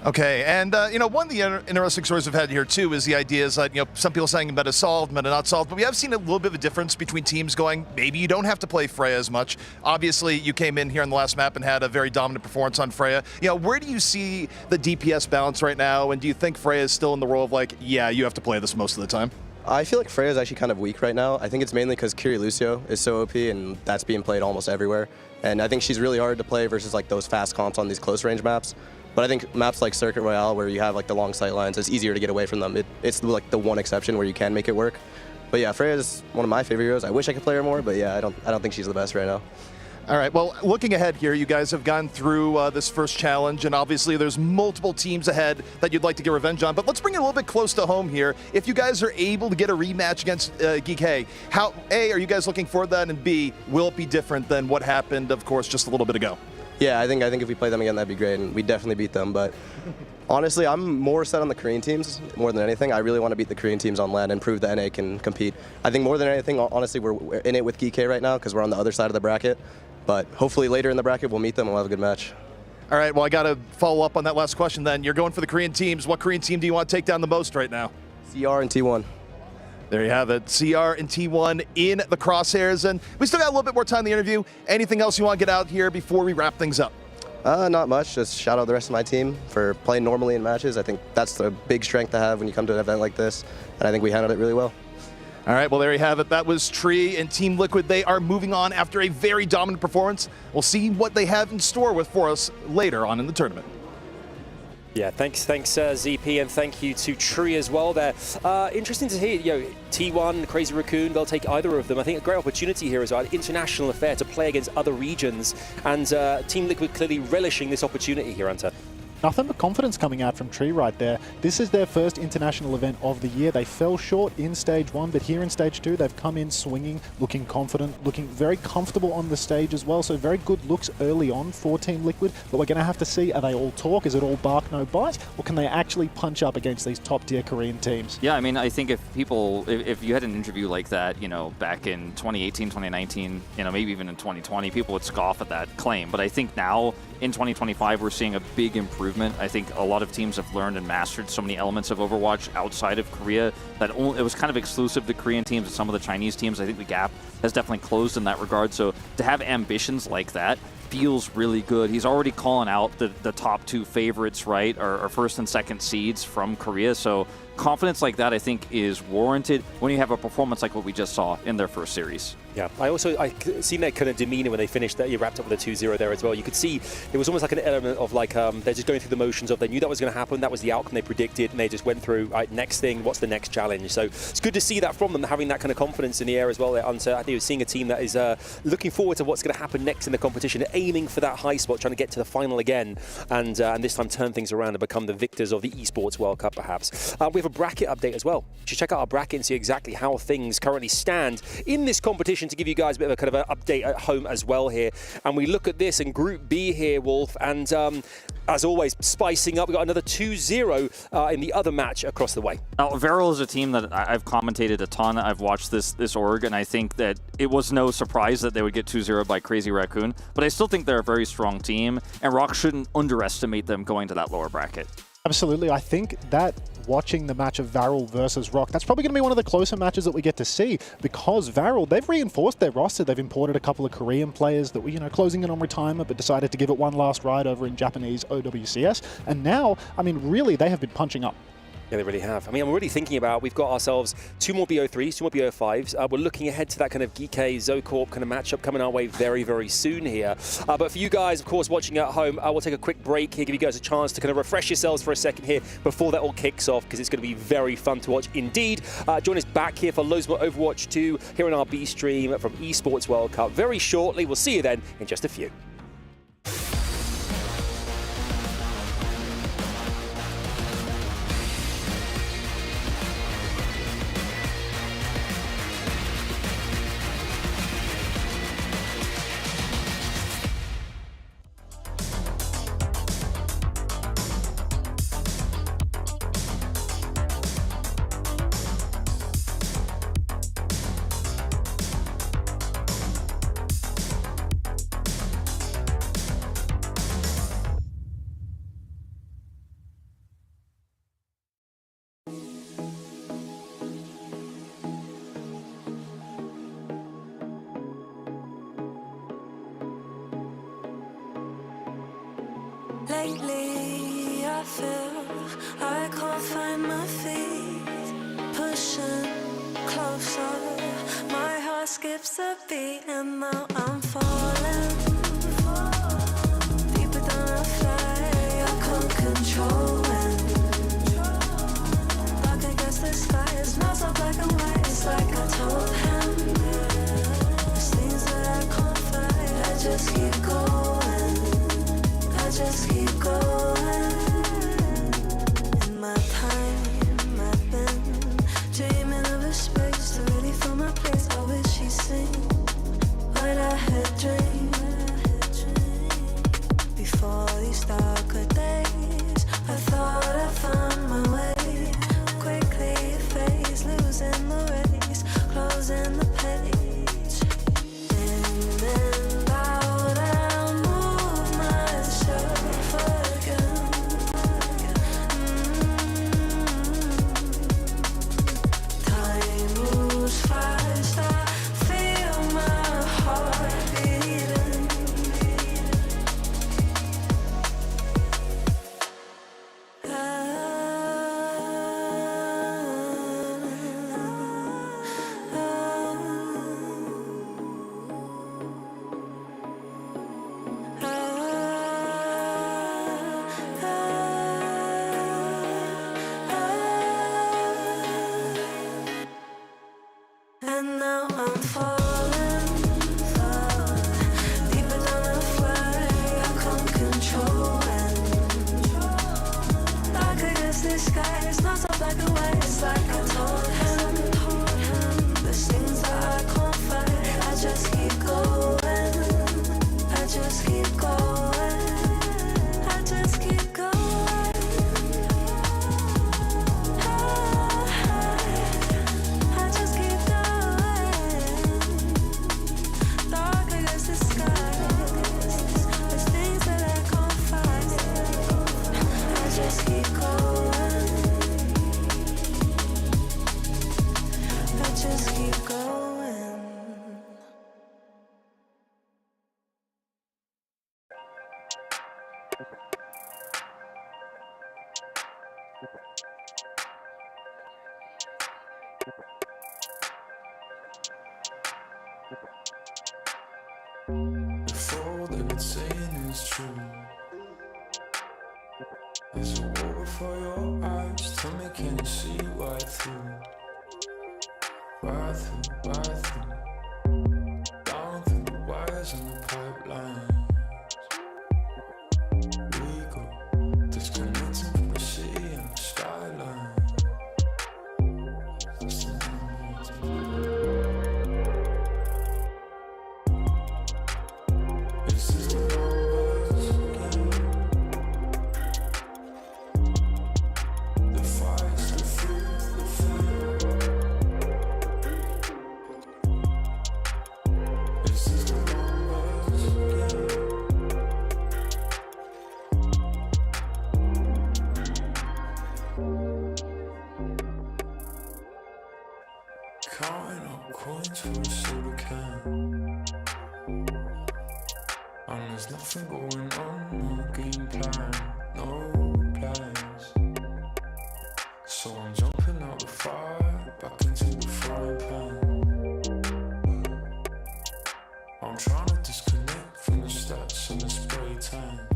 Okay, and one of the interesting stories we've had here too is the ideas that some people saying meta solved, meta not solved, but we have seen a little bit of a difference between teams going, maybe you don't have to play Freya as much. Obviously, you came in here on the last map and had a very dominant performance on Freya. Where do you see the DPS balance right now, and do you think Freya is still in the role of yeah, you have to play this most of the time? I feel like Freya is actually kind of weak right now. I think it's mainly because Kiri Lucio is so OP, and that's being played almost everywhere. And I think she's really hard to play versus those fast comps on these close range maps. But I think maps like Circuit Royale, where you have the long sight lines, it's easier to get away from them. It's the one exception where you can make it work. But yeah, Freya is one of my favorite heroes. I wish I could play her more, but yeah, I don't think she's the best right now. All right, well, looking ahead here, you guys have gone through this first challenge, and obviously there's multiple teams ahead that you'd like to get revenge on, but let's bring it a little bit close to home here. If you guys are able to get a rematch against Geek, how, A, are you guys looking for that, and B, will it be different than what happened, of course, just a little bit ago? Yeah, I think if we play them again, that'd be great, and we definitely beat them, but honestly, I'm more set on the Korean teams more than anything. I really want to beat the Korean teams on LAN and prove that NA can compete. I think more than anything, honestly, we're in it with Geek right now because we're on the other side of the bracket. But hopefully later in the bracket, we'll meet them and we'll have a good match. All right, well, I got to follow up on that last question then. You're going for the Korean teams. What Korean team do you want to take down the most right now? CR and T1. There you have it. CR and T1 in the crosshairs. And we still got a little bit more time in the interview. Anything else you want to get out here before we wrap things up? Not much. Just shout out the rest of my team for playing normally in matches. I think that's the big strength to have when you come to an event like this. And I think we handled it really well. All right, well, there you have it. That was Tree and Team Liquid. They are moving on after a very dominant performance. We'll see what they have in store for us later on in the tournament. Yeah, thanks, ZP, and thank you to Tree as well there. Interesting to hear, T1, Crazy Raccoon, they'll take either of them. I think a great opportunity here as well, an international affair to play against other regions, and Team Liquid clearly relishing this opportunity here, Anta. Nothing but confidence coming out from Tree right there. This is their first international event of the year. They fell short in stage 1, but here in stage 2, they've come in swinging, looking confident, looking very comfortable on the stage as well. So very good looks early on for Team Liquid, but we're going to have to see, are they all talk? Is it all bark, no bite? Or can they actually punch up against these top-tier Korean teams? Yeah, I mean, I think if you had an interview like that, back in 2018, 2019, maybe even in 2020, people would scoff at that claim. But I think now, in 2025, we're seeing a big improvement. I think a lot of teams have learned and mastered so many elements of Overwatch outside of Korea that it was kind of exclusive to Korean teams and some of the Chinese teams. I think the gap has definitely closed in that regard. So to have ambitions like that feels really good. He's already calling out the top 2 favorites, right, or first and second seeds from Korea. So confidence like that, I think, is warranted when you have a performance like what we just saw in their first series. Yeah, I seen their kind of demeanor when they finished that. You wrapped up with a 2-0 there as well. You could see it was almost like an element of they're just going through the motions of they knew that was going to happen. That was the outcome they predicted, and they just went through, right, next thing, what's the next challenge? So it's good to see that from them, having that kind of confidence in the air as well. I think we're seeing a team that is looking forward to what's going to happen next in the competition, aiming for that high spot, trying to get to the final again, and this time turn things around and become the victors of the Esports World Cup, perhaps. We have a bracket update as well. You should check out our bracket and see exactly how things currently stand in this competition to give you guys a bit of a kind of an update at home as well here. And we look at this in Group B here, Wolf, and as always, spicing up. We've got another 2-0 in the other match across the way. Now, Veryl is a team that I've commentated a ton. I've watched this org, and I think that it was no surprise that they would get 2-0 by Crazy Raccoon, but I still think they're a very strong team, and Rock shouldn't underestimate them going to that lower bracket. Absolutely. I think that watching the match of Varel versus Rock. That's probably going to be one of the closer matches that we get to see, because Varel, they've reinforced their roster. They've imported a couple of Korean players that were, you know, closing in on retirement, but decided to give it one last ride over in Japanese OWCS. And now, I mean, really, they have been punching up. Yeah, they really have. I mean, I'm already thinking about, we've got ourselves 2 more BO3s, 2 more BO5s. We're looking ahead to that kind of GK Zocorp kind of matchup coming our way very, very soon here. But for you guys, of course, watching at home, we'll take a quick break here, give you guys a chance to kind of refresh yourselves for a second here before that all kicks off, because it's going to be very fun to watch indeed. Join us back here for loads more Overwatch 2 here on our B stream from Esports World Cup very shortly. We'll see you then in just a few. Lately, I feel I can't find my feet. Pushing closer, my heart skips a beat, and now I'm falling. Deeper than I fly, I can't control it. Dark against the sky, it's not so black and white. It's like I told him. There's things that I can't fight. I just keep going. I just keep going. In my time, I've been dreaming of a space to really fill my place. I wish she'd seen what I had dreamed. Before these darker days, I thought I found my way. Quickly it fades, losing the race, closing the page. In and out, I move myself again. Time moves fast, I feel my heart beating. And now I'm falling, deeper than I fly. I can't control it. Dark against the sky, it's not so black and white. It's like I told him. There's things that I can't fight. I just keep going. I just keep going. I just keep going. I just keep going. Dark against the sky. There's things that I can't fight. I just keep going. I just keep going. If all they've been saying is true, there's a war before your eyes. Tell me, can you see right through? Right through, right through. Down through the wires and the pipelines. We go disconnecting from the city and the skyline. This is the numbers game. The fire's still through the flame. Counting up coins for a soda can. And there's nothing going on, no game plan, no plans. So I'm jumping out the fire, back into the frying pan. I'm trying to disconnect from the stats and the spray tan.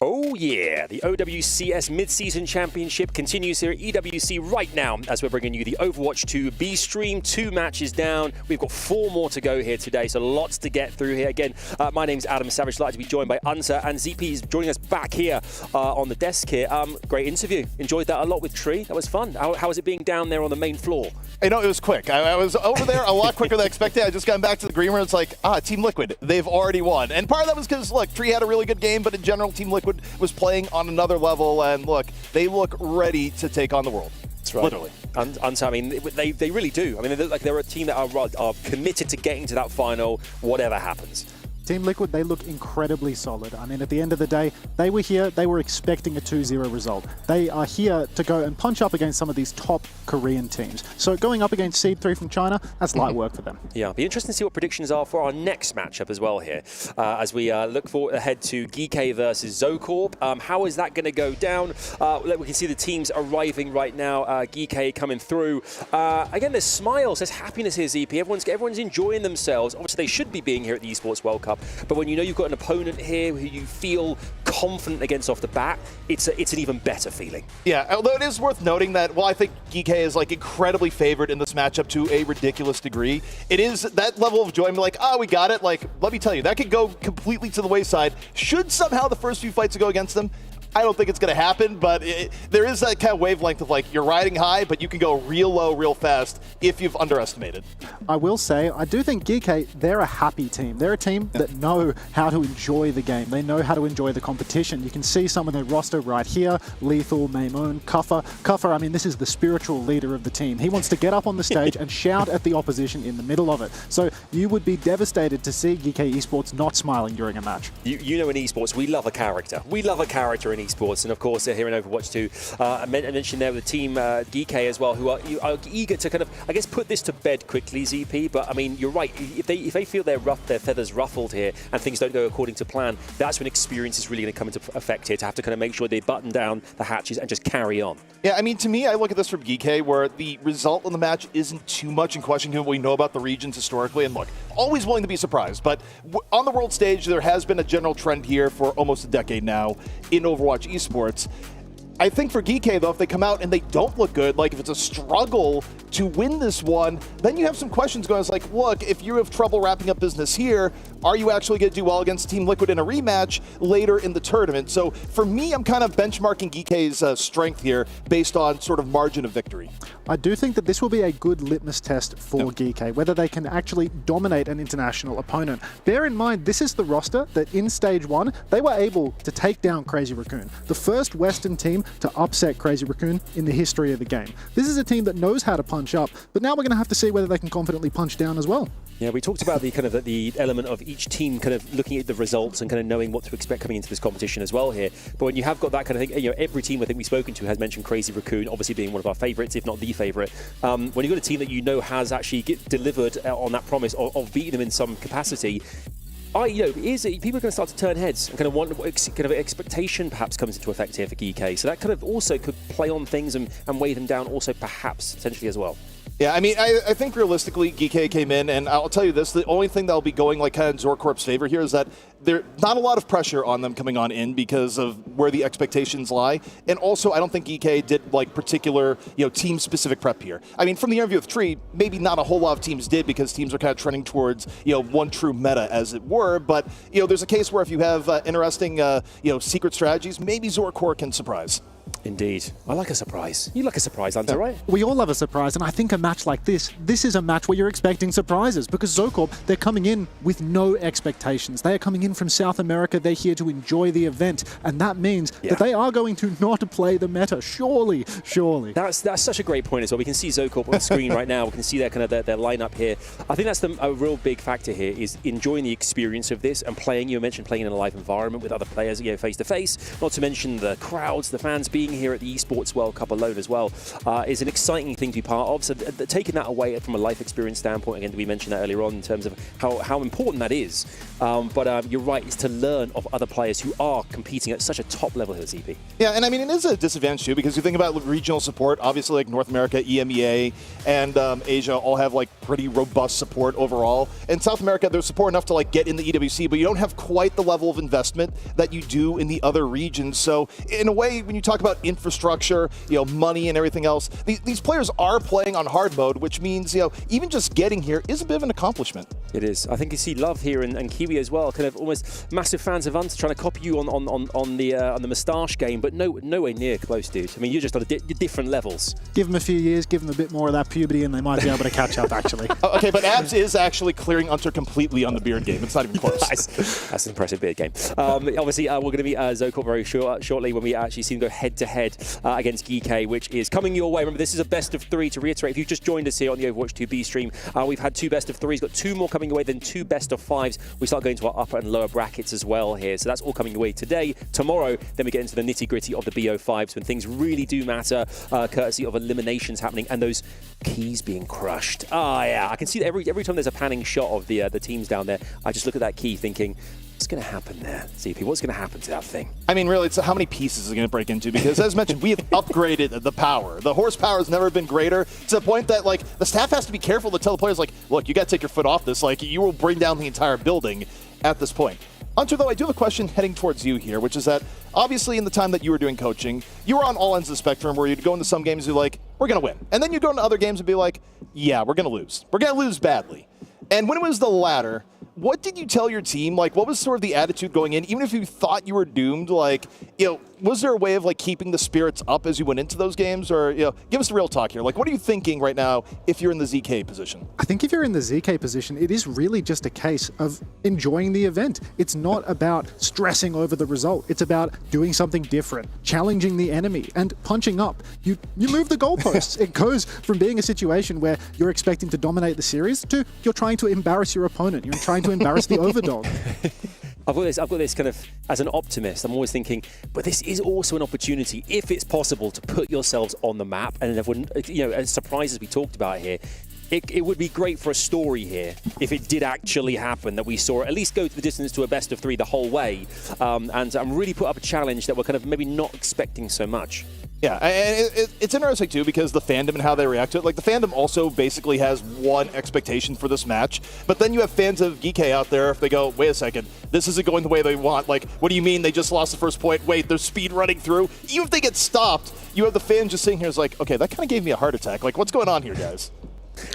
Oh yeah, the OWCS Midseason Championship continues here at EWC right now as we're bringing you the Overwatch 2 B stream. 2 matches down. We've got 4 more to go here today, so lots to get through here. Again, my name's Adam Savage. I'd like to be joined by Unser, and ZP is joining us back here on the desk here. Great interview. Enjoyed that a lot with Tree. That was fun. How was it being down there on the main floor? You know, it was quick. I was over there a lot quicker than I expected. I just got back to the green room. It's like, Team Liquid, they've already won. And part of that was because, look, Tree had a really good game, but in general, Team Liquid was playing on another level. And look, they look ready to take on the world. That's right. Literally. I mean, they really do. I mean, they're a team that are committed to getting to that final, whatever happens. Team Liquid, they look incredibly solid. I mean, at the end of the day, they were here, they were expecting a 2-0 result. They are here to go and punch up against some of these top Korean teams. So going up against Seed 3 from China, that's light work for them. Yeah, it'll be interesting to see what predictions are for our next matchup as well here. As we look ahead to GK versus Zocorp. How is that going to go down? We can see the teams arriving right now. GK coming through. Again, there's smiles, there's happiness here, ZP. Everyone's enjoying themselves. Obviously, they should be being here at the Esports World Cup. But when you know you've got an opponent here who you feel confident against off the bat, it's an even better feeling. Yeah, although it is worth noting that, well, I think GK is like incredibly favored in this matchup to a ridiculous degree. It is that level of joy, like, we got it. Like, let me tell you, that could go completely to the wayside. Should somehow the first few fights go against them, I don't think it's going to happen, but there is that kind of wavelength of like, you're riding high, but you can go real low, real fast if you've underestimated. I will say, I do think GK, they're a happy team. They're a team that know how to enjoy the game. They know how to enjoy the competition. You can see some of their roster right here. Lethal, Maymoon, Kuffer. Kuffer, I mean, this is the spiritual leader of the team. He wants to get up on the stage and shout at the opposition in the middle of it. So you would be devastated to see GK Esports not smiling during a match. You know, in esports, we love a character. We love a character in esports. And of course, here in Overwatch 2, I mentioned there with the team GK as well, who are eager to kind of, I guess, put this to bed quickly, ZP. But I mean, you're right. If they feel their feathers ruffled here and things don't go according to plan, that's when experience is really going to come into effect here, to have to kind of make sure they button down the hatches and just carry on. Yeah, I mean, to me, I look at this from GK, where the result of the match isn't too much in question given what we know about the regions historically. And look, always willing to be surprised, but on the world stage, there has been a general trend here for almost a decade now in Overwatch esports. I think for GK, though, if they come out and they don't look good, like if it's a struggle to win this one, then you have some questions going. It's like, look, if you have trouble wrapping up business here, are you actually going to do well against Team Liquid in a rematch later in the tournament? So for me, I'm kind of benchmarking GK's strength here based on sort of margin of victory. I do think that this will be a good litmus test for GK, whether they can actually dominate an international opponent. Bear in mind, this is the roster that in Stage 1, they were able to take down Crazy Raccoon, the first Western team to upset Crazy Raccoon in the history of the game. This is a team that knows how to punch up, but now we're going to have to see whether they can confidently punch down as well. Yeah, we talked about the kind of the element of each team kind of looking at the results and kind of knowing what to expect coming into this competition as well here. But when you have got that kind of thing, you know, every team I think we've spoken to has mentioned Crazy Raccoon, obviously being one of our favourites, if not the favourite. When you've got a team that you know has actually delivered on that promise of beating them in some capacity, people are going to start to turn heads and kind of want kind of expectation perhaps comes into effect here for GK. So that kind of also could play on things and weigh them down also perhaps potentially as well. Yeah, I mean, I think realistically, GK came in, and I'll tell you this, the only thing that'll be going like kind of in Zorcorp's favor here is that there's not a lot of pressure on them coming on in because of where the expectations lie. And also, I don't think GK did like particular, team-specific prep here. I mean, from the interview with Tree, maybe not a whole lot of teams did because teams are kind of trending towards, one true meta, as it were. But, there's a case where if you have interesting, secret strategies, maybe Zorcorp can surprise. Indeed. I like a surprise. You like a surprise, Hunter, right? We all love a surprise, and I think a match like this is a match where you're expecting surprises because Zocorp, they're coming in with no expectations. They are coming in from South America. They're here to enjoy the event, and that means that they are going to not play the meta. Surely. That's such a great point as well. We can see Zocorp on the screen right now. We can see their kind of their lineup here. I think that's a real big factor here is enjoying the experience of this and playing. You mentioned playing in a live environment with other players, face to face. Not to mention the crowds, the fans being here at the Esports World Cup alone as well is an exciting thing to be part of. So taking that away from a life experience standpoint, again, we mentioned that earlier on in terms of how important that is. But you're right, it's to learn of other players who are competing at such a top level here, ZP. Yeah, and I mean, it is a disadvantage too because you think about regional support, obviously like North America, EMEA, and Asia all have like pretty robust support overall. In South America, there's support enough to like get in the EWC, but you don't have quite the level of investment that you do in the other regions. So in a way, when you talk about infrastructure, money and everything else, these players are playing on hard mode, which means, even just getting here is a bit of an accomplishment. It is. I think you see Love here and Kiwi as well, kind of almost massive fans of Hunter, trying to copy you on the moustache game, but nowhere near close, dude. I mean, you're just on different levels. Give them a few years, give them a bit more of that puberty, and they might be able to catch up, actually. Okay, but Abs is actually clearing Hunter completely on the beard game. It's not even close. That's an impressive beard game. Obviously, we're going to be Zocorp very shortly when we actually see them go head-to-head against GK, which is coming your way. Remember, this is a best of 3 to reiterate. If you've just joined us here on the Overwatch 2B stream, we've had 2 best of 3s, got 2 more coming your way, then 2 best of 5s. We start going to our upper and lower brackets as well here. So that's all coming your way today. Tomorrow, then we get into the nitty-gritty of the BO5s when things really do matter, courtesy of eliminations happening and those keys being crushed. Yeah, I can see that every time there's a panning shot of the teams down there, I just look at that key thinking, what's going to happen there, CP? What's going to happen to that thing? I mean, really, it's how many pieces is it going to break into? Because as mentioned, we have upgraded the power. The horsepower has never been greater to the point that, the staff has to be careful to tell the players, look, you got to take your foot off this. You will bring down the entire building at this point. Hunter, though, I do have a question heading towards you here, which is that, obviously, in the time that you were doing coaching, you were on all ends of the spectrum where you'd go into some games and be like, we're going to win. And then you'd go into other games and be like, yeah, we're going to lose. We're going to lose badly. And when it was the latter, what did you tell your team? What was sort of the attitude going in? Even if you thought you were doomed, was there a way of keeping the spirits up as you went into those games? Or, give us the real talk here. What are you thinking right now if you're in the ZK position? I think if you're in the ZK position, it is really just a case of enjoying the event. It's not about stressing over the result. It's about doing something different, challenging the enemy, and punching up. You move the goalposts. It goes from being a situation where you're expecting to dominate the series to you're trying to embarrass your opponent. You're trying to embarrass the overdog. I've got this kind of, as an optimist, I'm always thinking, but this is also an opportunity, if it's possible, to put yourselves on the map. And everyone, as surprises we talked about here, it would be great for a story here if it did actually happen, that we saw it at least go to the distance to a best of 3 the whole way. And I'm really put up a challenge that we're kind of maybe not expecting so much. Yeah, and it's interesting, too, because the fandom and how they react to it. Like, the fandom also basically has one expectation for this match, but then you have fans of GK out there, if they go, wait a second, this isn't going the way they want. Like, what do you mean they just lost the first point? Wait, they're speed running through. Even if they get stopped, you have the fans just sitting here is like, okay, that kind of gave me a heart attack. Like, what's going on here, guys?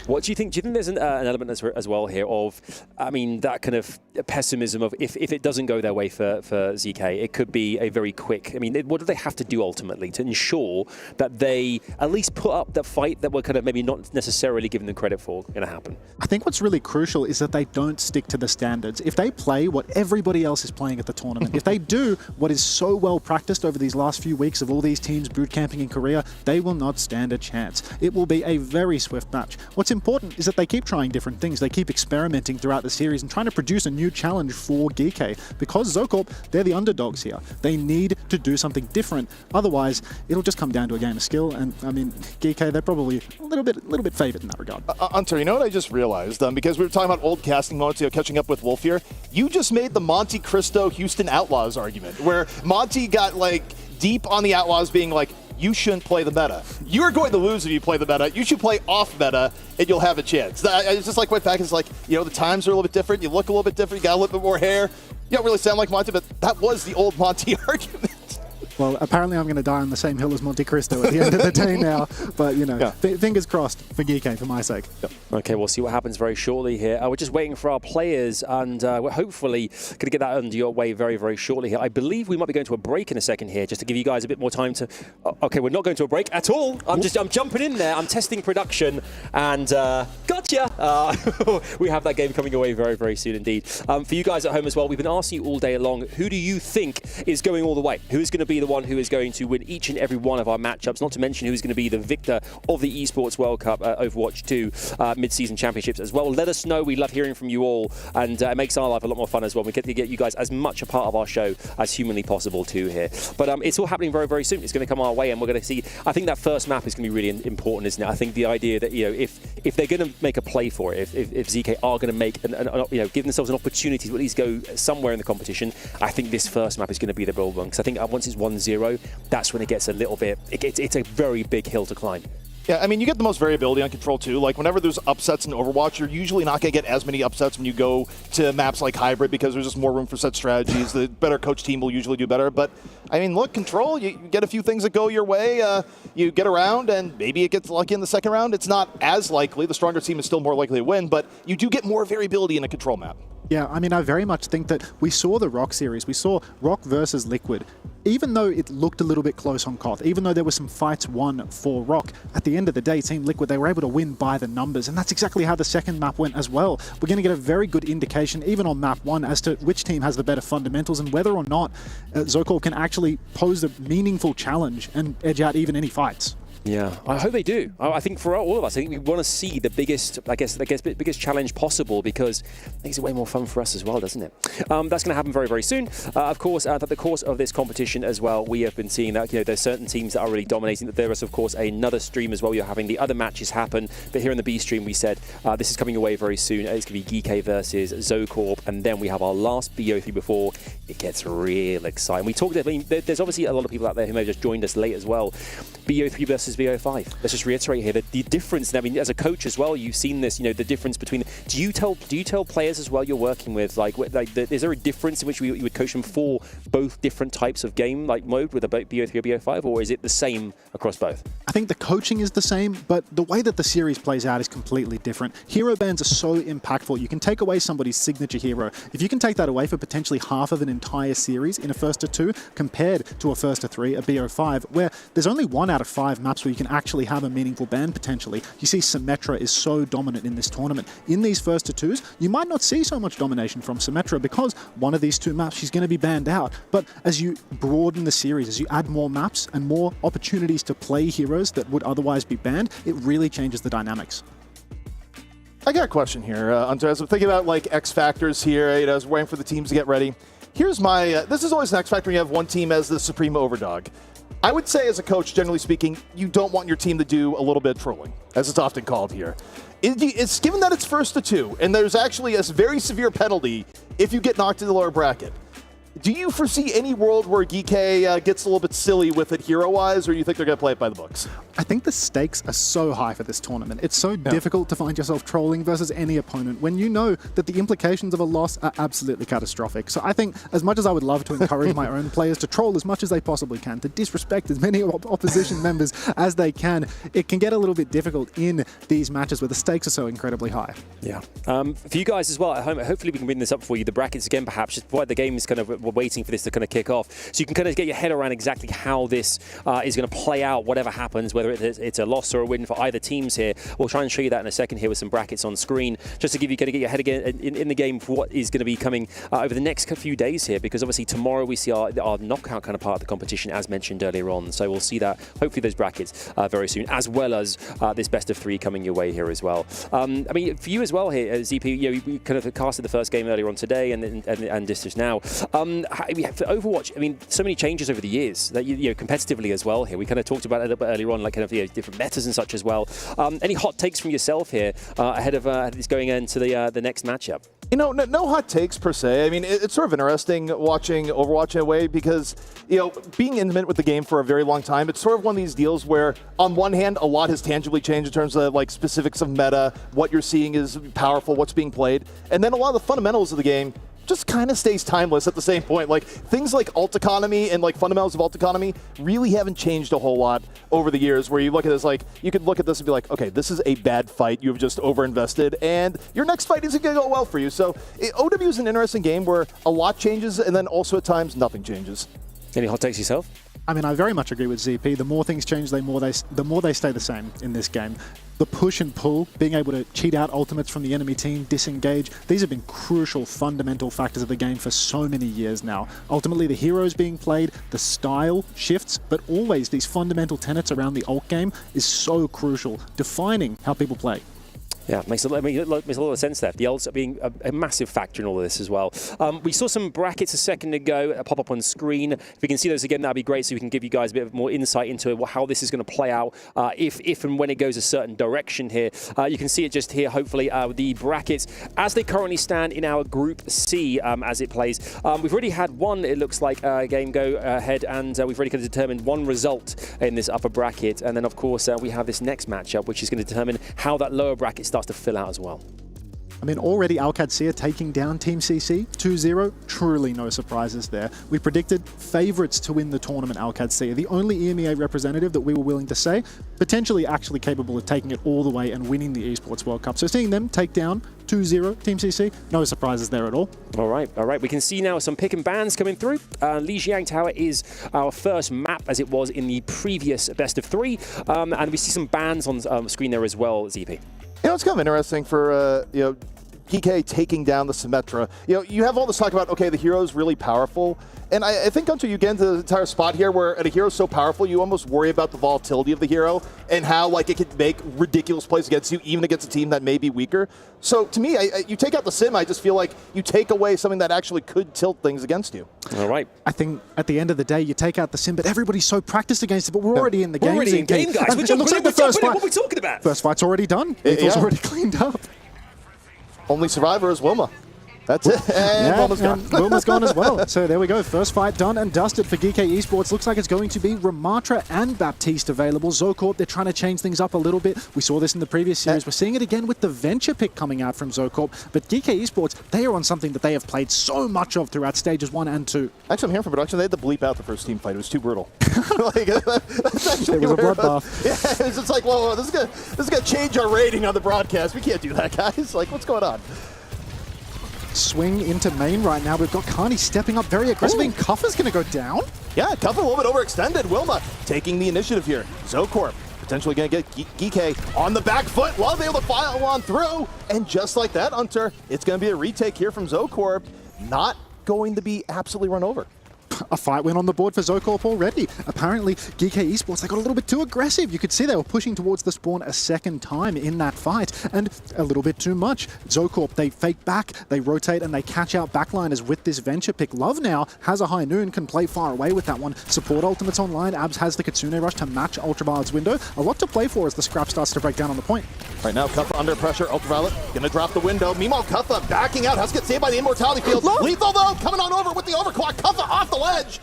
What do you think? Do you think there's an element as well here of, I mean, that kind of pessimism of if it doesn't go their way for ZK, it could be a very quick. I mean, what do they have to do ultimately to ensure that they at least put up that fight that we're kind of maybe not necessarily giving them credit for going to happen? I think what's really crucial is that they don't stick to the standards. If they play what everybody else is playing at the tournament, if they do what is so well practiced over these last few weeks of all these teams boot camping in Korea, they will not stand a chance. It will be a very swift match. What's important is that they keep trying different things. They keep experimenting throughout the series and trying to produce a new challenge for GK. Because ZoCorp, they're the underdogs here. They need to do something different. Otherwise, it'll just come down to a game of skill. And I mean, GK, they're probably a little bit favored in that regard. Hunter, you know what I just realized? Because we were talking about old casting moments, catching up with Wolf here. You just made the Monte Cristo Houston Outlaws argument, where Monty got like deep on the Outlaws being like, you shouldn't play the meta. You're going to lose if you play the meta. You should play off meta, and you'll have a chance. It's just like went back. It's like, the times are a little bit different. You look a little bit different. You got a little bit more hair. You don't really sound like Monty, but that was the old Monty argument. Well, apparently I'm going to die on the same hill as Monte Cristo at the end of the day now. But, fingers crossed for GK, for my sake. Yep. Okay, we'll see what happens very shortly here. We're just waiting for our players, and we're hopefully going to get that under your way very, very shortly here. I believe we might be going to a break in a second here, just to give you guys a bit more time to... Okay, we're not going to a break at all. I'm jumping in there. I'm testing production, and gotcha! We have that game coming away very, very soon indeed. For you guys at home as well, we've been asking you all day long, who do you think is going all the way? Who is going to be the one who is going to win each and every one of our matchups, not to mention who's going to be the victor of the Esports World Cup Overwatch 2 Midseason Championships as well. Let us know. We love hearing from you all, and it makes our life a lot more fun as well. We get to get you guys as much a part of our show as humanly possible too here. But it's all happening very, very soon. It's going to come our way, and we're going to see. I think that first map is going to be really important, isn't it? I think the idea that if they're going to make a play for it, if ZK are going to make give themselves an opportunity to at least go somewhere in the competition, I think this first map is going to be the bold one, because I think once it's 1-0, that's when it gets a little bit. It's a very big hill to climb. Yeah, I mean, you get the most variability on Control, too. Like, whenever there's upsets in Overwatch, you're usually not going to get as many upsets when you go to maps like Hybrid, because there's just more room for set strategies. The better coach team will usually do better. But, I mean, look, Control, you get a few things that go your way. You get around, and maybe it gets lucky in the second round. It's not as likely. The stronger team is still more likely to win, but you do get more variability in a Control map. Yeah, I mean, I very much think that we saw the Rock series. We saw Rock versus Liquid. Even though it looked a little bit close on Koth, even though there were some fights won for Rock, at the end of the day, Team Liquid, they were able to win by the numbers. And that's exactly how the second map went as well. We're going to get a very good indication, even on map 1, as to which team has the better fundamentals and whether or not ZoCorp can actually pose a meaningful challenge and edge out even any fights. Yeah, I hope they do. I think for all of us, I think we want to see the biggest, biggest challenge possible, because it makes it way more fun for us as well, doesn't it? That's going to happen very, very soon. Of course, at the course of this competition as well, we have been seeing that there's certain teams that are really dominating. That there is, of course, another stream as well. You're having the other matches happen, but here in the B stream, we said this is coming away very soon. It's going to be GK versus ZoCorp, and then we have our last BO3 before it gets real exciting. We talked. I mean, there's obviously a lot of people out there who may have just joined us late as well. BO3 versus BO5. Let's just reiterate here that the difference. I mean, as a coach as well, you've seen this. The difference between. Do you tell players as well you're working with, is there a difference in which you would coach them for both different types of game mode with a BO3 or BO5, or is it the same across both? I think the coaching is the same, but the way that the series plays out is completely different. Hero bans are so impactful. You can take away somebody's signature hero. If you can take that away for potentially half of an entire series in a first to 2, compared to a first to 3, a BO5, where there's only 1 out of 5 maps where you can actually have a meaningful ban potentially. You see Symmetra is so dominant in this tournament. In these first to 2s, you might not see so much domination from Symmetra because one of these 2 maps she's going to be banned out. But as you broaden the series, as you add more maps and more opportunities to play heroes that would otherwise be banned, it really changes the dynamics. I got a question here, Hunter. As I'm thinking about X factors here, as we're waiting for the teams to get ready. here's my, this is always an X factor when you have one team as the supreme overdog. I would say as a coach, generally speaking, you don't want your team to do a little bit of trolling, as it's often called here. It's given that it's first to 2, and there's actually a very severe penalty if you get knocked in the lower bracket. Do you foresee any world where GK gets a little bit silly with it hero-wise, or do you think they're going to play it by the books? I think the stakes are so high for this tournament. It's so difficult to find yourself trolling versus any opponent when you know that the implications of a loss are absolutely catastrophic. So I think as much as I would love to encourage my own players to troll as much as they possibly can, to disrespect as many opposition members as they can, it can get a little bit difficult in these matches where the stakes are so incredibly high. Yeah. For you guys as well at home, hopefully we can bring this up for you. The brackets again, perhaps, just while the game is kind of, we're waiting for this to kind of kick off. So you can kind of get your head around exactly how this is going to play out, whatever happens, whether it's a loss or a win for either teams here. We'll try and show you that in a second here with some brackets on screen, just to give you kind of get your head again in the game for what is going to be coming over the next few days here, because obviously tomorrow we see our knockout kind of part of the competition as mentioned earlier on. So we'll see that, hopefully those brackets very soon, as well as this best of 3 coming your way here as well. I mean, for you as well here, ZP, you know, we kind of casted the first game earlier on today and this is now. For Overwatch, I mean, so many changes over the years that you know competitively as well here. We kind of talked about it a little bit earlier on, like kind of different metas and such as well. Any hot takes from yourself here ahead of this going into the next matchup? You know, no hot takes per se. I mean, it's sort of interesting watching Overwatch in a way because, you know, being intimate with the game for a very long time, it's sort of one of these deals where, on one hand, a lot has tangibly changed in terms of, like, specifics of meta, what you're seeing is powerful, what's being played, and then a lot of the fundamentals of the game just kind of stays timeless at the same point. Like, things like ult economy and, like, fundamentals of ult economy really haven't changed a whole lot over the years, where you look at this, like, you could look at this and be like, okay, this is a bad fight. You've just overinvested, and your next fight isn't going to go well for you. So OW is an interesting game where a lot changes, and then also at times nothing changes. Any hot takes yourself? I mean, I very much agree with ZP. The more things change, the more they stay the same in this game. The push and pull, being able to cheat out ultimates from the enemy team, disengage, these have been crucial, fundamental factors of the game for so many years now. Ultimately, the heroes being played, the style shifts, but always these fundamental tenets around the ult game is so crucial, defining how people play. Yeah, makes a lot of sense there. The ults being a massive factor in all of this as well. We saw some brackets a second ago pop up on screen. If we can see those again, that'd be great, so we can give you guys a bit of more insight into how this is going to play out if and when it goes a certain direction here. You can see it just here, hopefully, the brackets as they currently stand in our Group C as it plays. We've already had one, it looks like, game go ahead, and we've already kind of determined one result in this upper bracket. And then, of course, we have this next matchup, which is going to determine how that lower bracket starts to fill out as well. I mean, already OWCS taking down Team CC 2-0, truly no surprises there. We predicted favourites to win the tournament, OWCS, the only EMEA representative that we were willing to say, potentially actually capable of taking it all the way and winning the Esports World Cup. So seeing them take down 2-0 Team CC, no surprises there at all. All right. We can see now some pick and bans coming through. Lijiang Tower is our first map, as it was in the previous best of 3. And we see some bans on screen there as well, ZP. You know, it's kind of interesting for, you know, GK taking down the Symmetra. You know, you have all this talk about, okay, the hero's really powerful. And I think until you get into the entire spot here where a hero's so powerful, you almost worry about the volatility of the hero and how, like, it could make ridiculous plays against you, even against a team that may be weaker. So, to me, you take out the Sim, I just feel like you take away something that actually could tilt things against you. All right. I think at the end of the day, you take out the Sim, but everybody's so practiced against it, but we're already in the game. We're already in game, guys. It looks like the first fight. What are we talking about? First fight's already done. It's already cleaned up. Only survivor is Wilma. That's it. And Wilma's gone. Wilma's gone as well. So there we go. First fight done and dusted for GK Esports. Looks like it's going to be Ramatra and Baptiste available. Zocorp, they're trying to change things up a little bit. We saw this in the previous series. We're seeing it again with the Venture pick coming out from Zocorp. But GK Esports, they are on something that they have played so much of throughout stages 1 and 2. Actually, I'm hearing from production, they had to bleep out the first team fight. It was too brutal. Like, that's actually it was a bloodbath. Yeah, it's just like, whoa, this is gonna change our rating on the broadcast. We can't do that, guys. Like, what's going on? Swing into main right now. We've got Carney stepping up very aggressively, and Kuffa's going to go down. Yeah, Kuffa a little bit overextended. Wilma taking the initiative here. Zocorp potentially going to get GK on the back foot. Love able to file on through. And just like that, Hunter, it's going to be a retake here from Zocorp. Not going to be absolutely run over. a fight win on the board for Zocorp already. Apparently, GK Esports, they got a little bit too aggressive. You could see they were pushing towards the spawn a second time in that fight, and a little bit too much. Zocorp, they fake back, they rotate, and they catch out backliners with this venture pick. Love now has a high noon, can play far away with that one. Support ultimates online. Abs has the Kitsune Rush to match Ultraviolet's window. A lot to play for as the scrap starts to break down on the point. Right now, Kuffa under pressure. Ultraviolet gonna drop the window. Meanwhile, Kuffa backing out. Has to get saved by the Immortality Field. Lethal, though, coming on over with the overclock. Kuffa off the ledge.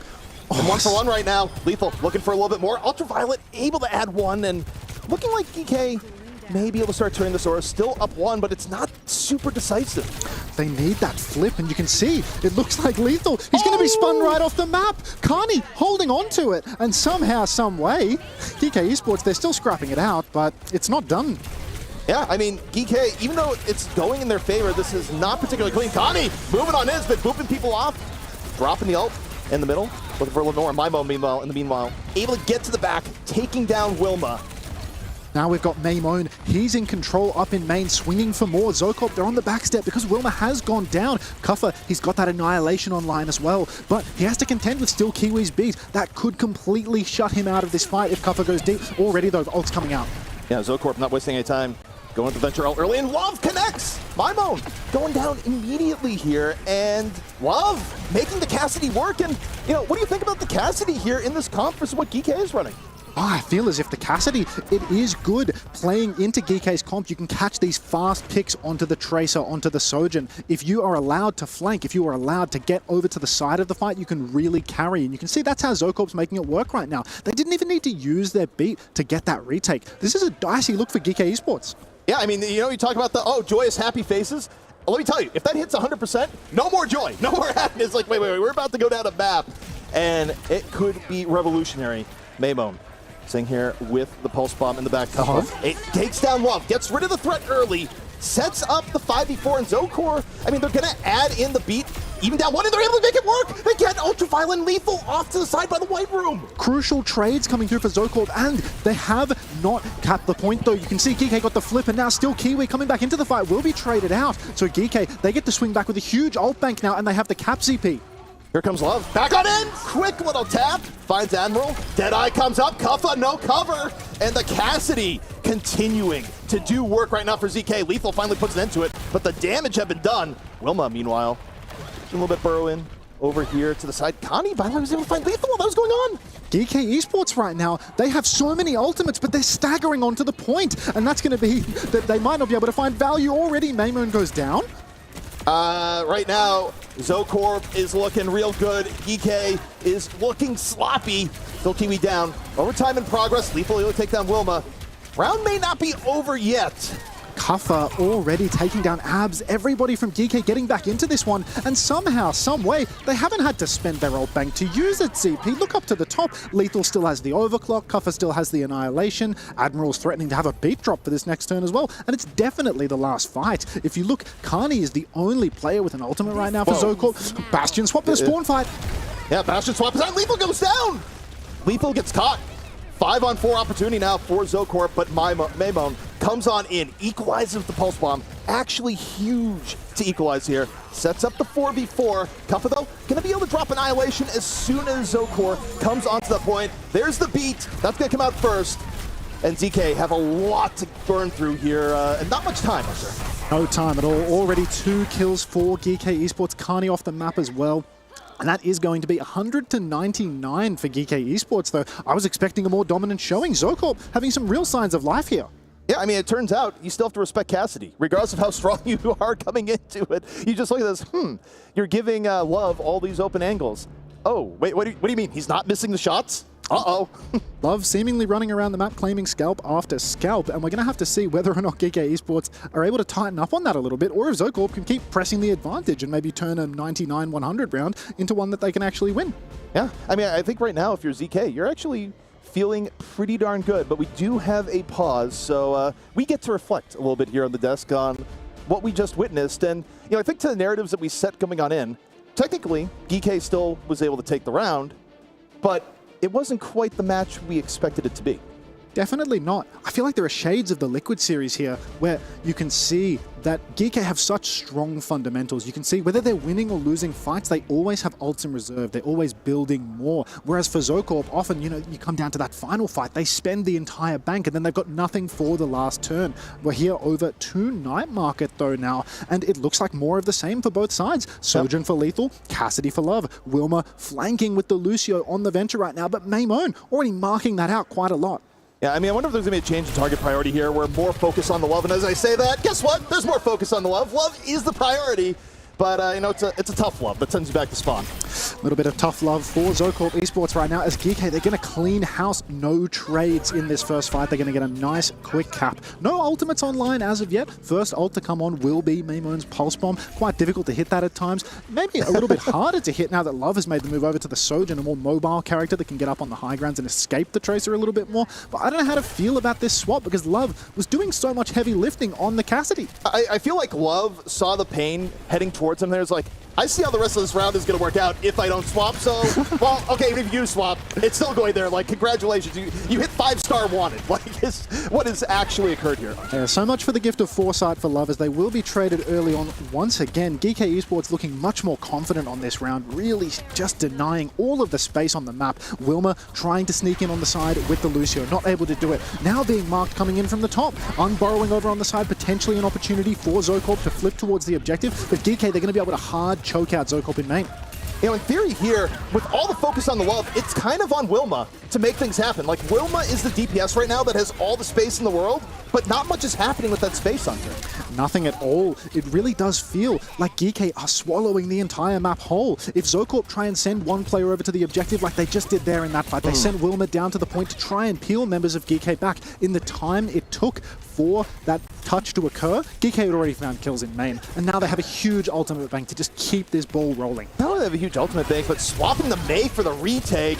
And 1-for-1 right now. Lethal looking for a little bit more. Ultraviolet able to add one, and looking like GK may be able to start turning this aura. Still up one, but it's not super decisive. They need that flip, and you can see it looks like Lethal. He's going to be spun right off the map. Carney holding on to it, and somehow, some way, GK Esports, they're still scrapping it out, but it's not done. Yeah, I mean, GK, even though it's going in their favor, this is not particularly clean. Connie moving on his, but booping people off. Dropping the ult in the middle. Looking for a little more. Maimo, meanwhile, in the meanwhile, able to get to the back, taking down Wilma. Now we've got Maimone. He's in control up in main, swinging for more. Zocorp, they're on the backstep because Wilma has gone down. Kuffa, he's got that Annihilation online as well, but he has to contend with still Kiwi's beat. That could completely shut him out of this fight if Kuffa goes deep. Already, though, ult's coming out. Yeah, Zocorp not wasting any time. Going to venture ult early, and Love connects! Maimone going down immediately here, and Love making the Cassidy work. And, you know, what do you think about the Cassidy here in this comp versus what GK is running? I feel as if the Cassidy, it is good playing into GK's comp. You can catch these fast picks onto the Tracer, onto the Sojourn. If you are allowed to flank, if you are allowed to get over to the side of the fight, you can really carry. And you can see that's how Zocorp's making it work right now. They didn't even need to use their beat to get that retake. This is a dicey look for GK Esports. Yeah, I mean, you know, you talk about the, joyous, happy faces. Well, let me tell you, if that hits 100%, no more joy, no more happiness. Like, wait, we're about to go down a map. And it could be revolutionary. Maimone sitting here with the Pulse Bomb in the back. It takes down Love, gets rid of the threat early, sets up the 5v4, and Zocor, I mean, they're going to add in the beat, even down one, and they're able to make it work. They get Ultraviolet and Lethal off to the side by the White Room. Crucial trades coming through for Zocorp, and they have not capped the point, though. You can see GK got the flip, and now still Kiwi coming back into the fight will be traded out. So GK, they get to swing back with a huge ult bank now, and they have the cap ZP. Here comes Love, back on in, quick little tap, finds Admiral, Deadeye comes up, Kuffa, no cover, and the Cassidy continuing to do work right now for ZK. Lethal finally puts an end to it, but the damage had been done. Wilma, meanwhile, a little bit burrow in over here to the side. Connie, by the way, was able to find Lethal while that was going on. GK Esports right now, they have so many ultimates, but they're staggering onto the point, and that's going to be that they might not be able to find value already. Maimone goes down. Right now, Zocorp is looking real good. GK is looking sloppy. Still Kiwi down. Overtime in progress. Lethal able to take down Wilma. Round may not be over yet. Kuffa already taking down Abs. Everybody from GK getting back into this one, and somehow, some way, they haven't had to spend their ult bank to use it, ZP. Look up to the top. Lethal still has the overclock. Kuffa still has the Annihilation. Admiral's threatening to have a beat drop for this next turn as well, and it's definitely the last fight. If you look, Carney is the only player with an ultimate right now for Zocorp. Bastion swap the spawn fight. Yeah, Bastion swap is out. Lethal goes down. Lethal gets caught. 5-on-4 opportunity now for Zocorp, but Maimone comes on in, equalizes with the Pulse Bomb. Actually huge to equalize here. Sets up the 4v4. Kuffa, though, going to be able to drop Annihilation as soon as Zocorp comes onto the point. There's the beat. That's going to come out first. And ZK have a lot to burn through here, and not much time, sir. No time at all. Already 2 kills for GK Esports. Carney off the map as well. And that is going to be 100-99 for GK Esports, though. I was expecting a more dominant showing. Zocorp having some real signs of life here. Yeah, I mean, it turns out you still have to respect Cassidy. Regardless of how strong you are coming into it, you just look at this, you're giving Love all these open angles. Oh, wait, what do you mean? He's not missing the shots? Uh-oh. Love seemingly running around the map claiming scalp after scalp, and we're going to have to see whether or not GK Esports are able to tighten up on that a little bit, or if Zocorp can keep pressing the advantage and maybe turn a 99-100 round into one that they can actually win. Yeah, I mean, I think right now if you're ZK, you're actually feeling pretty darn good, but we do have a pause, so we get to reflect a little bit here on the desk on what we just witnessed, and I think to the narratives that we set coming on in, technically, GK still was able to take the round, but it wasn't quite the match we expected it to be. Definitely not. I feel like there are shades of the Liquid series here where you can see that GK have such strong fundamentals. You can see whether they're winning or losing fights, they always have ults in reserve. They're always building more. Whereas for Zocorp, often, you come down to that final fight, they spend the entire bank and then they've got nothing for the last turn. We're here over to Night Market though now, and it looks like more of the same for both sides. Sojourn for lethal, Cassidy for love, Wilma flanking with the Lucio on the Venture right now, but Maimone already marking that out quite a lot. Yeah, I mean, I wonder if there's going to be a change in target priority here where more focus on the love. And as I say that, guess what? There's more focus on the love. Love is the priority. But, it's a tough love that sends you back to spawn. A little bit of tough love for Zocorp Esports right now as GK, they're going to clean house, no trades in this first fight. They're going to get a nice quick cap. No ultimates online as of yet. First ult to come on will be Maimone's Pulse Bomb. Quite difficult to hit that at times. Maybe a little bit harder to hit now that Love has made the move over to the Sojourn, a more mobile character that can get up on the high grounds and escape the Tracer a little bit more. But I don't know how to feel about this swap because Love was doing so much heavy lifting on the Cassidy. I feel like Love saw the pain heading towards him. There's like, I see how the rest of this round is going to work out if I don't swap. So, well, okay, even if you swap, it's still going there. Like, congratulations. You hit 5-star wanted. Like, what has actually occurred here? Yeah, so much for the gift of foresight for Love as they will be traded early on once again. GK Esports looking much more confident on this round, really just denying all of the space on the map. Wilma trying to sneak in on the side with the Lucio, not able to do it. Now being marked coming in from the top. Unburrowing over on the side, potentially an opportunity for Zocorp to flip towards the objective. But GK, they're going to be able to hard choke out Zocorp in main. In theory here, with all the focus on the love, it's kind of on Wilma to make things happen. Like, Wilma is the DPS right now that has all the space in the world, but not much is happening with that space on her. Nothing at all. It really does feel like GK are swallowing the entire map whole. If Zocorp try and send one player over to the objective like they just did there in that fight, they sent Wilma down to the point to try and peel members of GK back. In the time it took for that touch to occur, GK had already found kills in main, and now they have a huge ultimate bank to just keep this ball rolling. Not only do they have a huge ultimate bank, but swapping the Mei for the retake,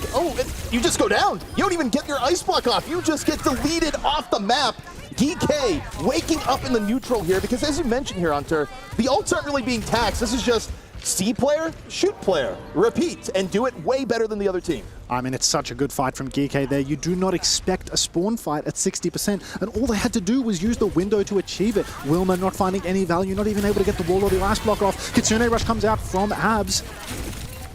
you just go down. You don't even get your ice block off. You just get deleted off the map. DK waking up in the neutral here because, as you mentioned here, Hunter, the ults aren't really being taxed. This is just see player, shoot player, repeat, and do it way better than the other team. I mean, it's such a good fight from GK there. You do not expect a spawn fight at 60%, and all they had to do was use the window to achieve it. Wilma not finding any value, not even able to get the wall or the ice block off. Kitsune Rush comes out from Abs.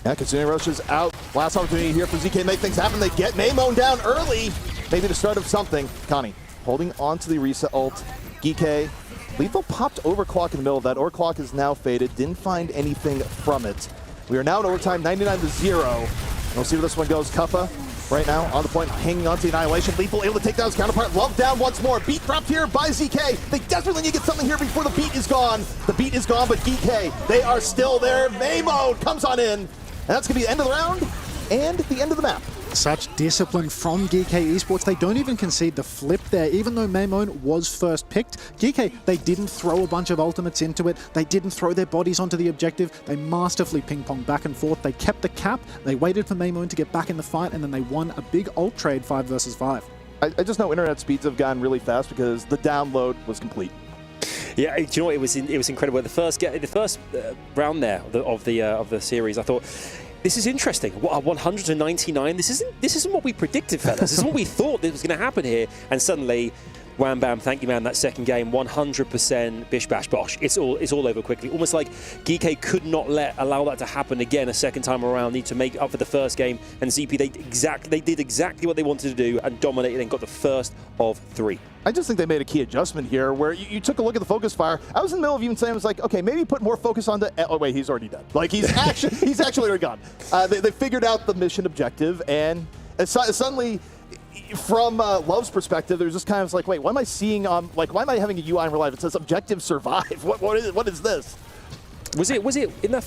Yeah, Kitsune Rush is out. Last opportunity here for ZK to make things happen. They get Maimone down early. Maybe the start of something. Connie holding on to the reset ult. GK, lethal popped overclock in the middle of that. Overclock is now faded. Didn't find anything from it. We are now in overtime, 99-0. We'll see where this one goes. Kuffa right now on the point, hanging on to the Annihilation. Lethal able to take down his counterpart. Love down once more. Beat dropped here by ZK. They desperately need to get something here before the beat is gone. The beat is gone, but GK, they are still there. Maimone comes on in. And that's going to be the end of the round and the end of the map. Such discipline from GK Esports. They don't even concede the flip there. Even though Maimone was first picked, GK, they didn't throw a bunch of ultimates into it. They didn't throw their bodies onto the objective. They masterfully ping-ponged back and forth. They kept the cap. They waited for Maimone to get back in the fight, and then they won a big ult trade 5 versus 5. I just know internet speeds have gone really fast because the download was complete. Yeah, do you know what? It was incredible. The first round there of the series, I thought, this is interesting. 199. This isn't what we predicted, fellas. This is what we thought that was going to happen here, and suddenly, wham bam, thank you, man. That second game, 100% bish bash bosh. It's all over quickly. Almost like GK could not allow that to happen again a second time around. Need to make up for the first game, and ZP they did exactly what they wanted to do and dominated and got the first of 3. I just think they made a key adjustment here where you took a look at the focus fire. I was in the middle of even saying, I was like, okay, maybe put more focus on the... Oh, wait, he's already dead. Like, he's actually already gone. They figured out the mission objective, and suddenly, from Love's perspective, there's just kind of like, wait, what am I seeing on... Like, why am I having a UI in real life? It says objective survive. What is this? Was it in the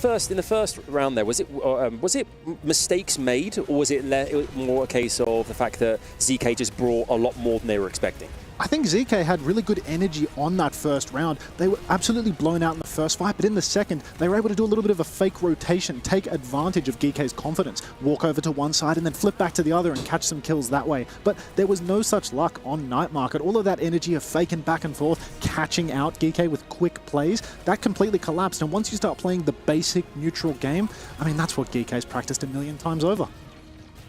first round there? Was it mistakes made, or was it more a case of the fact that ZK just brought a lot more than they were expecting? I think ZK had really good energy on that first round. They were absolutely blown out in the first fight, but in the second, they were able to do a little bit of a fake rotation, take advantage of GK's confidence, walk over to one side and then flip back to the other and catch some kills that way. But there was no such luck on Night Market. All of that energy of faking back and forth, catching out GK with quick plays, that completely collapsed. And once you start playing the basic neutral game, I mean, that's what GK's practiced a million times over.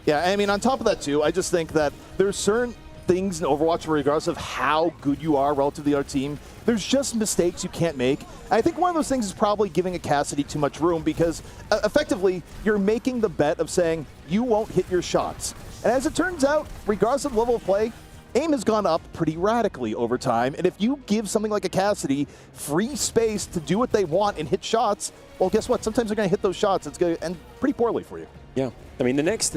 Yeah, I mean, on top of that too, I just think that there's certain things in Overwatch regardless of how good you are relative to the other team. There's just mistakes you can't make. I think one of those things is probably giving a Cassidy too much room because effectively you're making the bet of saying you won't hit your shots. And as it turns out, regardless of the level of play, aim has gone up pretty radically over time, and if you give something like a Cassidy free space to do what they want and hit shots, well, guess what? Sometimes they're going to hit those shots. It's going to end pretty poorly for you. Yeah, I mean the next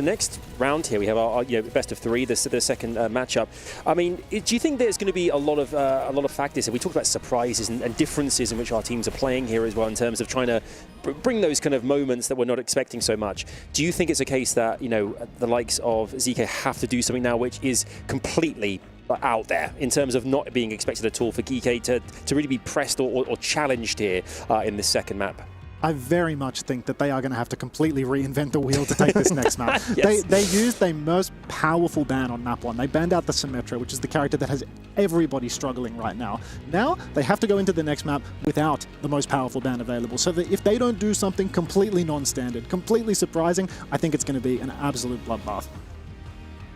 round here we have our best of three, the second matchup. I mean, do you think there's going to be a lot of factors? And we talked about surprises and differences in which our teams are playing here as well in terms of trying to bring those kind of moments that we're not expecting so much. Do you think it's a case that the likes of ZK have to do something now which is completely out there in terms of not being expected at all for GK to really be pressed or challenged here in this second map? I very much think that they are going to have to completely reinvent the wheel to take this next map. Yes. They used their most powerful ban on map 1. They banned out the Symmetra, which is the character that has everybody struggling right now. Now, they have to go into the next map without the most powerful ban available. So that if they don't do something completely non-standard, completely surprising, I think it's going to be an absolute bloodbath.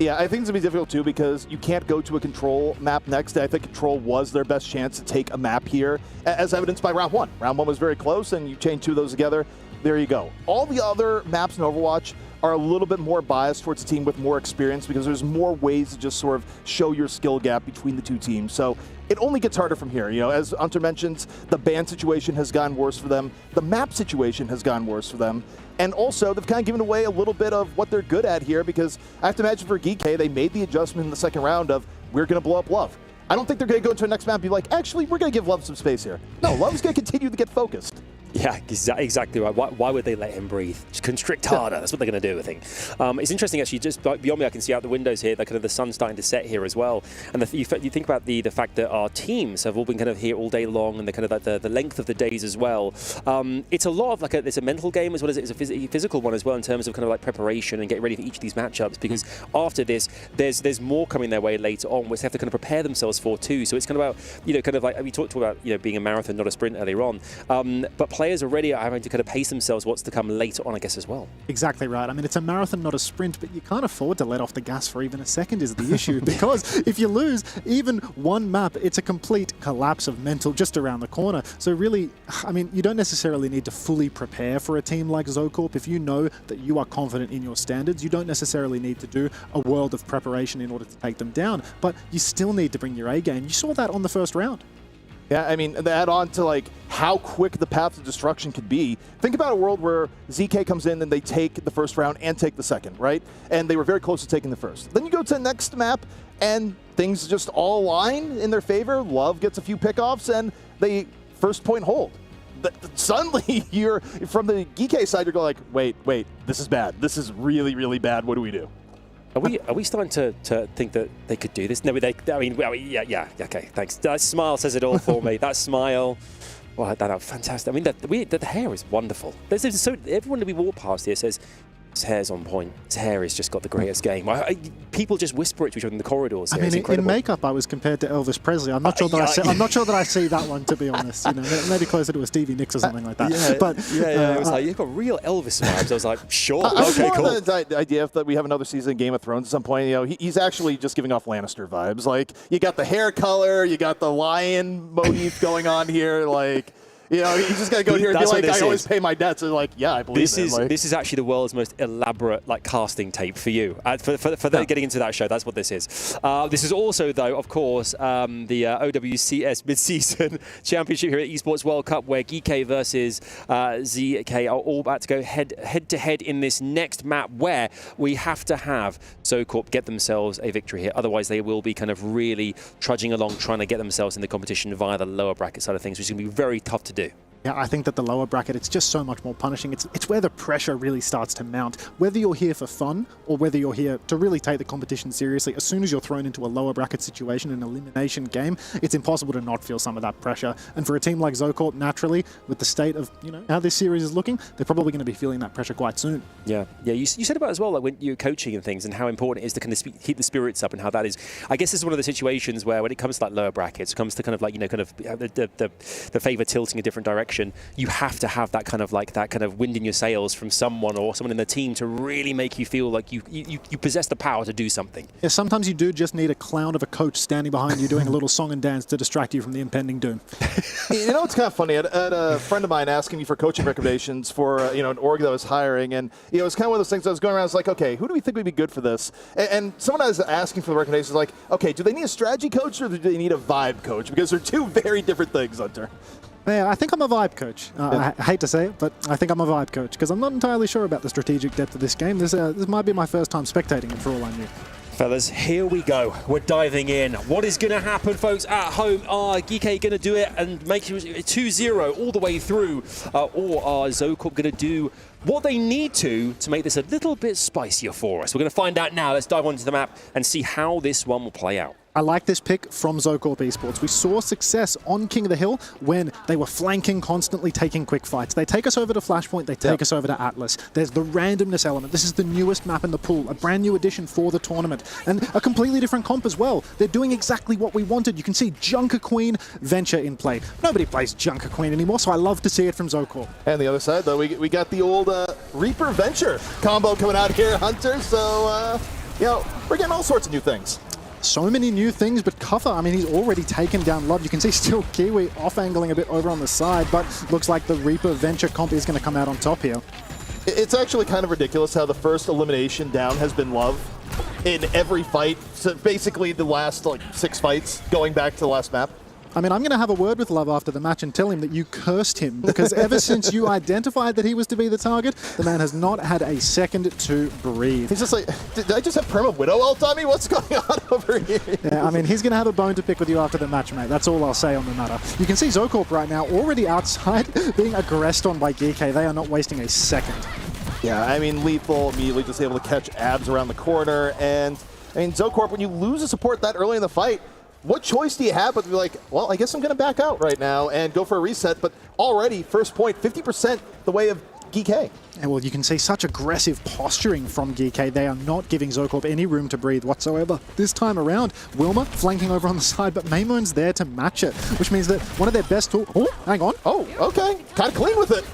Yeah, I think it's going to be difficult too because you can't go to a control map next. I think control was their best chance to take a map here, as evidenced by round 1. Round 1 was very close, and you chain 2 of those together. There you go. All the other maps in Overwatch are a little bit more biased towards a team with more experience because there's more ways to just sort of show your skill gap between the two teams. So it only gets harder from here. As Hunter mentions, the ban situation has gotten worse for them. The map situation has gotten worse for them. And also, they've kind of given away a little bit of what they're good at here because I have to imagine for GK, they made the adjustment in the second round of, we're going to blow up Love. I don't think they're going to go into a next map and be like, actually, we're going to give Love some space here. No, Love's going to continue to get focused. Yeah, exactly right. Why would they let him breathe? Just constrict harder. That's what they're going to do, I think. It's interesting, actually, just beyond me, I can see out the windows here, the kind of the sun's starting to set here as well. And you think about the fact that our teams have all been kind of here all day long and the kind of the length of the days as well. It's a lot of it's a mental game as well as it's a physical one as well in terms of kind of like preparation and getting ready for each of these matchups because after this, there's more coming their way later on which they have to kind of prepare themselves for too. So it's kind of about, kind of like we talked about, being a marathon, not a sprint earlier on. But players already are having to kind of pace themselves what's to come later on, I guess, as well. Exactly right. I mean, it's a marathon, not a sprint, but you can't afford to let off the gas for even a second is the issue because if you lose even one map, it's a complete collapse of mental just around the corner. So really, I mean, you don't necessarily need to fully prepare for a team like Zocorp. If you know that you are confident in your standards, you don't necessarily need to do a world of preparation in order to take them down, but you still need to bring your A game. You saw that on the first round. Yeah, I mean, to add on to how quick the path to destruction could be, think about a world where ZK comes in and they take the first round and take the second, right? And they were very close to taking the first. Then you go to the next map and things just all align in their favor. Love gets a few pickoffs and they first point hold. Suddenly, you're from the GK side, you're going wait, this is bad. This is really, really bad. What do we do? Are we starting to think that they could do this? No, yeah, okay, thanks. That smile says it all for me. That smile, well, that's fantastic. I mean, the hair is wonderful. Everyone that we walk past here says, his hair's on point. His hair has just got the greatest game. People just whisper it to each other in the corridors. I mean, in makeup, I was compared to Elvis Presley. I'm not sure that I'm not sure that I see that one, to be honest. Maybe closer to a Stevie Nicks or something like that. Yeah, but it was you've got real Elvis vibes. I was like, sure, okay, cool. The idea that we have another season of Game of Thrones at some point. He's actually just giving off Lannister vibes. You got the hair color, you got the lion motif going on here. You just got to go here and be like, I always pay my debts. And yeah, I believe this is actually the world's most elaborate casting tape for you. For getting into that show, that's what this is. This is also, though, of course, the OWCS Midseason Championship here at Esports World Cup, where GK versus ZK are all about to go head-to-head in this next map, where we have to have Zocorp get themselves a victory here. Otherwise, they will be kind of really trudging along, trying to get themselves in the competition via the lower bracket side of things, which is going to be very tough to do. Yeah, I think that the lower bracket, it's just so much more punishing. It's where the pressure really starts to mount. Whether you're here for fun or whether you're here to really take the competition seriously, as soon as you're thrown into a lower bracket situation, an elimination game, it's impossible to not feel some of that pressure. And for a team like Zocorp, naturally, with the state of how this series is looking, they're probably going to be feeling that pressure quite soon. Yeah. You said about as well, when you're coaching and things, and how important it is to kind of keep the spirits up, and how that is. I guess this is one of the situations where, when it comes to lower brackets, it comes to kind of the favor tilting a different direction. production, you have to have that kind of wind in your sails from someone or someone in the team to really make you feel like you possess the power to do something. Yeah, sometimes you do just need a clown of a coach standing behind you doing a little song and dance to distract you from the impending doom. You know, it's kind of funny. I had a friend of mine asking me for coaching recommendations for an org that I was hiring, and it was kind of one of those things I was going around. I was like, okay, who do we think would be good for this? And someone I was asking for the recommendations was like, okay, do they need a strategy coach or do they need a vibe coach? Because they're two very different things, Hunter. Yeah, I think I'm a vibe coach. I hate to say it, but I think I'm a vibe coach because I'm not entirely sure about the strategic depth of this game. This might be my first time spectating it for all I knew. Fellas, here we go. We're diving in. What is going to happen, folks, at home? Are GK going to do it and make it 2-0 all the way through? Or are Zocorp going to do what they need to make this a little bit spicier for us? We're going to find out now. Let's dive onto the map and see how this one will play out. I like this pick from Zocorp Esports. We saw success on King of the Hill when they were flanking, constantly taking quick fights. They take us over to Flashpoint, they take us over to Atlas. There's the randomness element. This is the newest map in the pool, a brand new addition for the tournament, and a completely different comp as well. They're doing exactly what we wanted. You can see Junker Queen Venture in play. Nobody plays Junker Queen anymore, so I love to see it from Zocorp. And the other side, though, we got the old Reaper Venture combo coming out here, Hunter, so, we're getting all sorts of new things. So many new things, but Kuffer, I mean, he's already taken down Love. You can see still Kiwi off-angling a bit over on the side, but looks like the Reaper Venture comp is going to come out on top here. It's actually kind of ridiculous how the first elimination down has been Love in every fight. So basically the last, 6 fights going back to the last map. I mean, I'm going to have a word with Love after the match and tell him that you cursed him, because ever since you identified that he was to be the target, the man has not had a second to breathe. He's just like, did I just have Perma Widow ult on me? What's going on over here? Yeah, I mean, he's going to have a bone to pick with you after the match, mate. That's all I'll say on the matter. You can see Zocorp right now already outside being aggressed on by GK. They are not wasting a second. Yeah, I mean, Lethal immediately just able to catch abs around the corner. And, I mean, Zocorp, when you lose a support that early in the fight, what choice do you have but to be like, well, I guess I'm going to back out right now and go for a reset, but already, first point, 50% the way of GK. And well, you can see such aggressive posturing from GK. They are not giving Zocorp any room to breathe whatsoever. This time around, Wilma flanking over on the side, but Maymoon's there to match it, which means that one of their best tools... Oh, hang on. Oh, okay. Kind of clean with it.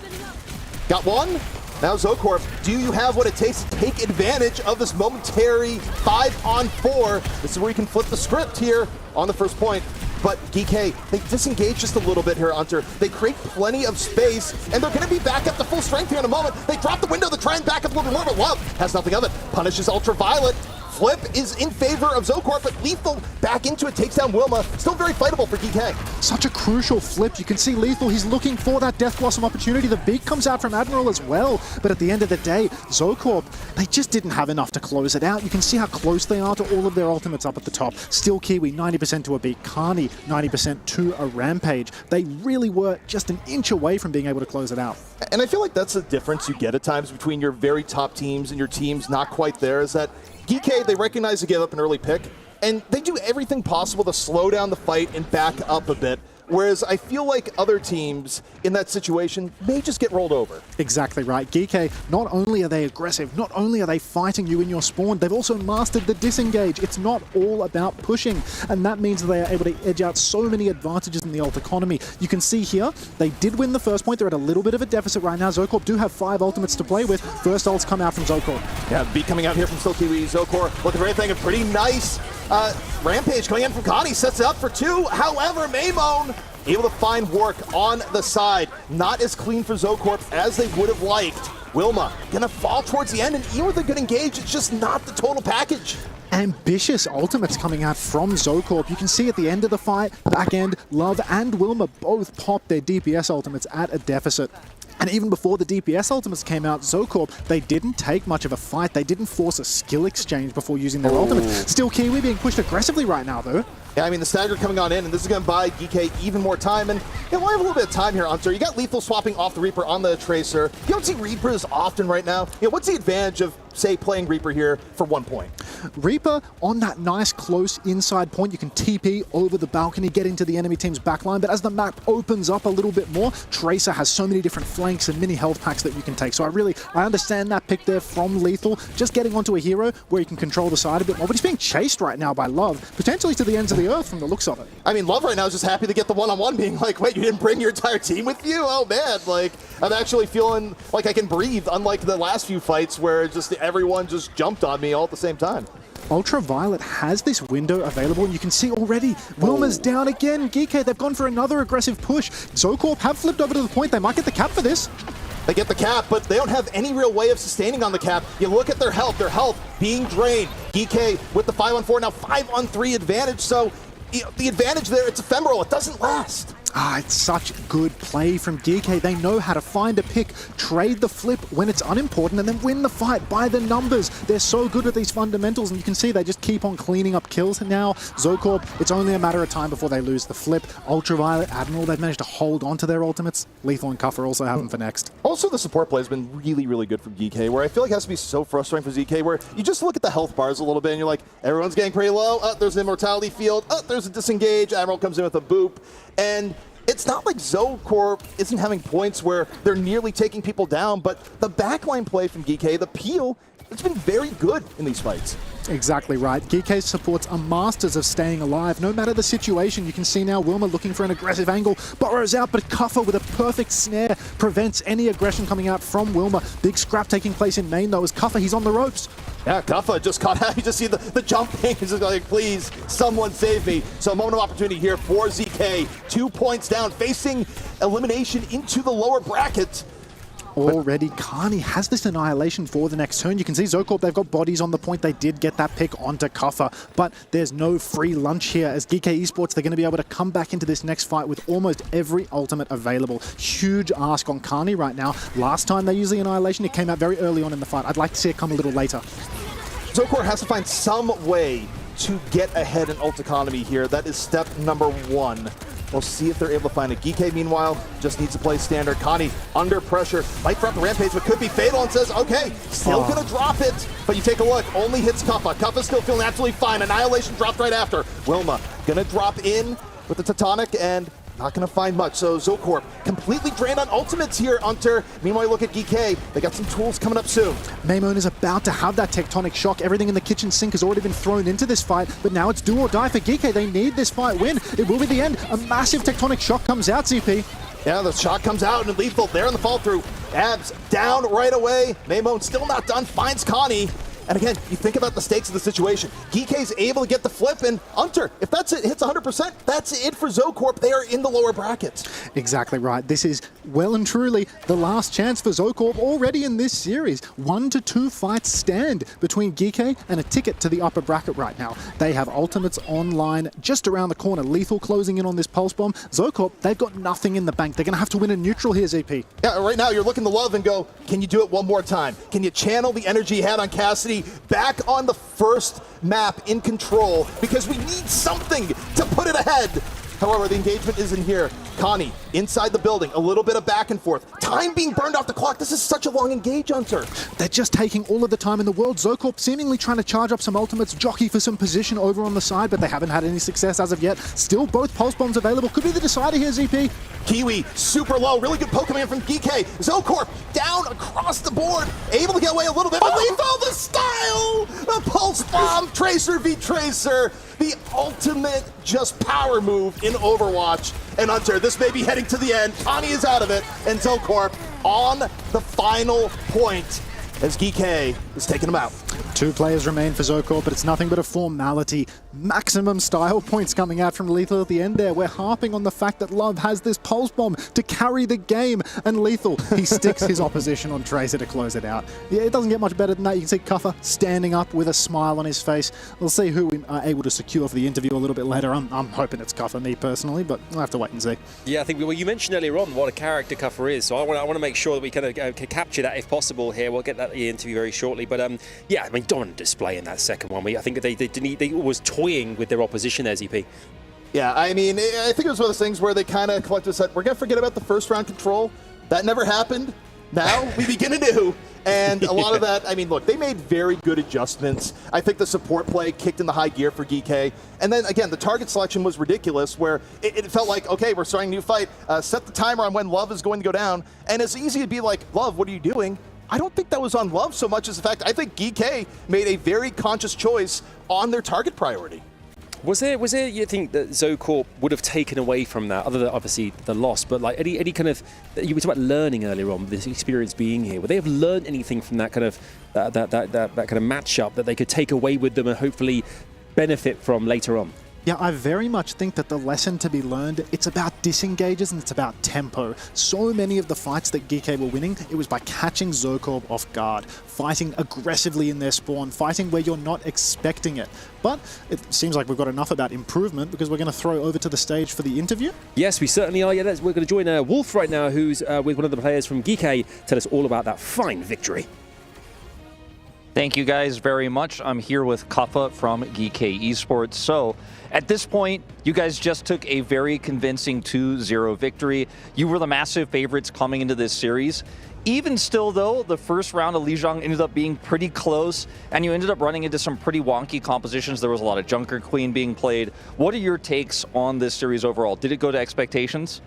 Got one. Now, Zocorp, do you have what it takes to take advantage of this momentary 5-on-4? This is where you can flip the script here on the first point. But GK, they disengage just a little bit here, Hunter. They create plenty of space, and they're going to be back up to full strength here in a moment. They drop the window to try and back up a little bit more, but Love has nothing of it. Punishes Ultraviolet. Flip is in favor of Zocorp, but Lethal back into it, takes down Wilma. Still very fightable for GK. Such a crucial flip. You can see Lethal, he's looking for that Death Blossom opportunity. The beak comes out from Admiral as well. But at the end of the day, Zocorp, they just didn't have enough to close it out. You can see how close they are to all of their ultimates up at the top. Still Kiwi, 90% to a beak. Carney, 90% to a Rampage. They really were just an inch away from being able to close it out. And I feel like that's the difference you get at times between your very top teams and your teams not quite there, is that GK, they recognize they gave up an early pick, and they do everything possible to slow down the fight and back up a bit. Whereas I feel like other teams in that situation may just get rolled over. Exactly right. GK, not only are they aggressive, not only are they fighting you in your spawn, they've also mastered the disengage. It's not all about pushing, and that means that they are able to edge out so many advantages in the ult economy. You can see here, they did win the first point. They're at a little bit of a deficit right now. Zocorp do have 5 ultimates to play with. First ults come out from Zocorp. Yeah, beat coming out here from Still Kiwi. Zocorp looking for anything, a pretty nice Rampage coming in from Connie, sets it up for 2. However, Maymone able to find work on the side. Not as clean for Zocorp as they would have liked. Wilma gonna fall towards the end, and even with a good engage, it's just not the total package. Ambitious ultimates coming out from Zocorp. You can see at the end of the fight, back end, Love and Wilma both popped their DPS ultimates at a deficit. And even before the DPS ultimates came out, Zocorp, they didn't take much of a fight. They didn't force a skill exchange before using their ultimate. Still Kiwi being pushed aggressively right now, though. Yeah, I mean, the stagger coming on in, and this is going to buy GK even more time. And we'll have a little bit of time here, Hunter. You got Lethal swapping off the Reaper on the Tracer. You don't see Reapers often right now. What's the advantage of, say, playing Reaper here for 1 point? Reaper on that nice close inside point. You can TP over the balcony, get into the enemy team's backline, but as the map opens up a little bit more, Tracer has so many different flanks and mini health packs that you can take. So I understand that pick there from Lethal, just getting onto a hero where he can control the side a bit more, but he's being chased right now by Love, potentially to the ends of the earth from the looks of it. I mean, Love right now is just happy to get the one-on-one, being like, wait, you didn't bring your entire team with you? Oh man, like, I'm actually feeling like I can breathe, unlike the last few fights where just everyone just jumped on me all at the same time. Ultraviolet has this window available, and you can see already Wilma's down again. Geekay, they've gone for another aggressive push. Zocorp have flipped over to the point. They might get the cap for this. They get the cap, but they don't have any real way of sustaining on the cap. You look at their health being drained. Geekay with the 5-on-4, now 5-on-3 advantage, so the advantage there, it's ephemeral. It doesn't last. It's such good play from Geekay. They know how to find a pick, trade the flip when it's unimportant, and then win the fight by the numbers. They're so good at these fundamentals, and you can see they just keep on cleaning up kills. And now, Zocorp, it's only a matter of time before they lose the flip. Ultraviolet, Admiral, they've managed to hold on to their ultimates. Lethal and Cuffer also have them for next. Also, the support play has been really, really good from GK, where I feel like it has to be so frustrating for ZK, where you just look at the health bars a little bit, and you're like, everyone's getting pretty low. There's an immortality field. There's a disengage. Admiral comes in with a boop. And it's not like Zocorp isn't having points where they're nearly taking people down, but the backline play from GK, the peel, it's been very good in these fights. Exactly right. Geekay's supports are masters of staying alive, no matter the situation. You can see now Wilma looking for an aggressive angle, burrows out, but Cuffer with a perfect snare prevents any aggression coming out from Wilma. Big scrap taking place in main though as Cuffer, he's on the ropes. Yeah, Cuffer just caught out. You just see the jumping. He's just like, please, someone save me. So a moment of opportunity here for ZK. 2 points down, facing elimination into the lower bracket. Already, Carney has this annihilation for the next turn. You can see Zocorp, they've got bodies on the point. They did get that pick onto Cuffer, but there's no free lunch here. As GK Esports, they're going to be able to come back into this next fight with almost every ultimate available. Huge ask on Carney right now. Last time they used the annihilation, it came out very early on in the fight. I'd like to see it come a little later. Zocorp has to find some way to get ahead in ult economy here. That is step number 1. We'll see if they're able to find it. GK, meanwhile, just needs to play standard. Connie, under pressure, might drop the rampage, but could be fatal and says, okay, still gonna drop it. But you take a look, only hits Cuffa. Cuffa's still feeling absolutely fine. Annihilation dropped right after. Wilma gonna drop in with the Tectonic and not gonna find much. So Zocorp completely drained on ultimates here, Hunter. Meanwhile, look at GK. They got some tools coming up soon. Maimone is about to have that tectonic shock. Everything in the kitchen sink has already been thrown into this fight, but now it's do or die for GK. They need this fight win. It will be the end. A massive tectonic shock comes out, ZP. Yeah, the shot comes out and Lethal there in the fall through. Abs down right away. Maimone still not done, finds Connie. And again, you think about the stakes of the situation. GK's able to get the flip, and Hunter, if that's it, hits 100%, that's it for Zocorp. They are in the lower brackets. Exactly right. This is well and truly the last chance for Zocorp already in this series. 1 to 2 fights stand between GK and a ticket to the upper bracket right now. They have ultimates online just around the corner. Lethal closing in on this pulse bomb. Zocorp, they've got nothing in the bank. They're going to have to win a neutral here, ZP. Yeah, right now you're looking to Love and go, can you do it one more time? Can you channel the energy you had on Cassidy back on the first map in control, because we need something to put it ahead. However, the engagement isn't here. Connie, inside the building, a little bit of back and forth. Time being burned off the clock. This is such a long engage, Hunter. They're just taking all of the time in the world. Zocorp seemingly trying to charge up some ultimates, jockey for some position over on the side, but they haven't had any success as of yet. Still both pulse bombs available. Could be the decider here, ZP. Kiwi, super low. Really good poke coming in from GK. Zocorp, down across the board. Able to get away a little bit, but Lethal, the style! The pulse bomb, Tracer v Tracer. The ultimate just power move in Overwatch. And Hunter, this may be heading to the end. Connie is out of it, and Zocorp on the final point as GK is taking him out. 2 players remain for Zocorp, but it's nothing but a formality. Maximum style points coming out from Lethal at the end there. We're harping on the fact that Love has this pulse bomb to carry the game, and Lethal, he sticks his opposition on Tracer to close it out. Yeah, it doesn't get much better than that. You can see Cuffer standing up with a smile on his face. We'll see who we are able to secure for the interview a little bit later. I'm hoping it's Cuffer, me personally, but we'll have to wait and see. Yeah, I think you mentioned earlier on what a character Cuffer is, so I want to make sure that we kind of can capture that if possible here. We'll get that in the interview very shortly, but yeah, I mean, dominant display in that second one. I think they was toying with their opposition there, ZP. Yeah, I mean, I think it was one of those things where they kind of collectively said, we're going to forget about the first round control. That never happened. Now we begin anew. And a lot of that, I mean, look, they made very good adjustments. I think the support play kicked in the high gear for GK. And then, again, the target selection was ridiculous, where it felt like, okay, we're starting a new fight. Set the timer on when Love is going to go down. And it's easy to be like, Love, what are you doing? I don't think that was on Love so much as the fact I think GK made a very conscious choice on their target priority. Was there you think that Zocorp would have taken away from that, other than obviously the loss, but like any kind of, you were talking about learning earlier on, this experience being here, would they have learned anything from that kind of that kind of matchup that they could take away with them and hopefully benefit from later on? Yeah, I very much think that the lesson to be learned, it's about disengages and it's about tempo. So many of the fights that GK were winning, it was by catching Zocorp off guard, fighting aggressively in their spawn, fighting where you're not expecting it. But it seems like we've got enough about improvement because we're going to throw over to the stage for the interview. Yes, we certainly are. Yeah, we're going to join Wolf right now, who's with one of the players from GK, tell us all about that fine victory. Thank you guys very much. I'm here with Kaffa from GK Esports. So at this point, you guys just took a very convincing 2-0 victory. You were the massive favorites coming into this series. Even still, though, the first round of Lijiang ended up being pretty close, and you ended up running into some pretty wonky compositions. There was a lot of Junker Queen being played. What are your takes on this series overall? Did it go to expectations?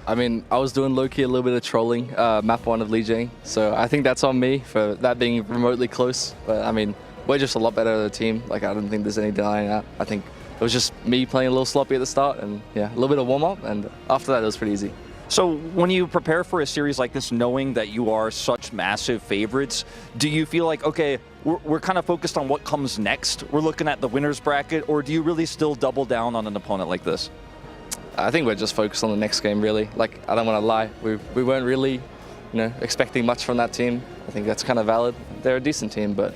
I mean, I was doing low-key a little bit of trolling map 1 of Lijiang, so I think that's on me for that being remotely close. But I mean, we're just a lot better as a team. Like, I don't think there's any denying that. I think it was just me playing a little sloppy at the start, and yeah, a little bit of warm-up, and after that it was pretty easy. So when you prepare for a series like this, knowing that you are such massive favorites, do you feel like, okay, we're kind of focused on what comes next? We're looking at the winner's bracket, or do you really still double down on an opponent like this? I think we're just focused on the next game, really. Like, I don't want to lie, we weren't really, expecting much from that team. I think that's kind of valid. They're a decent team, but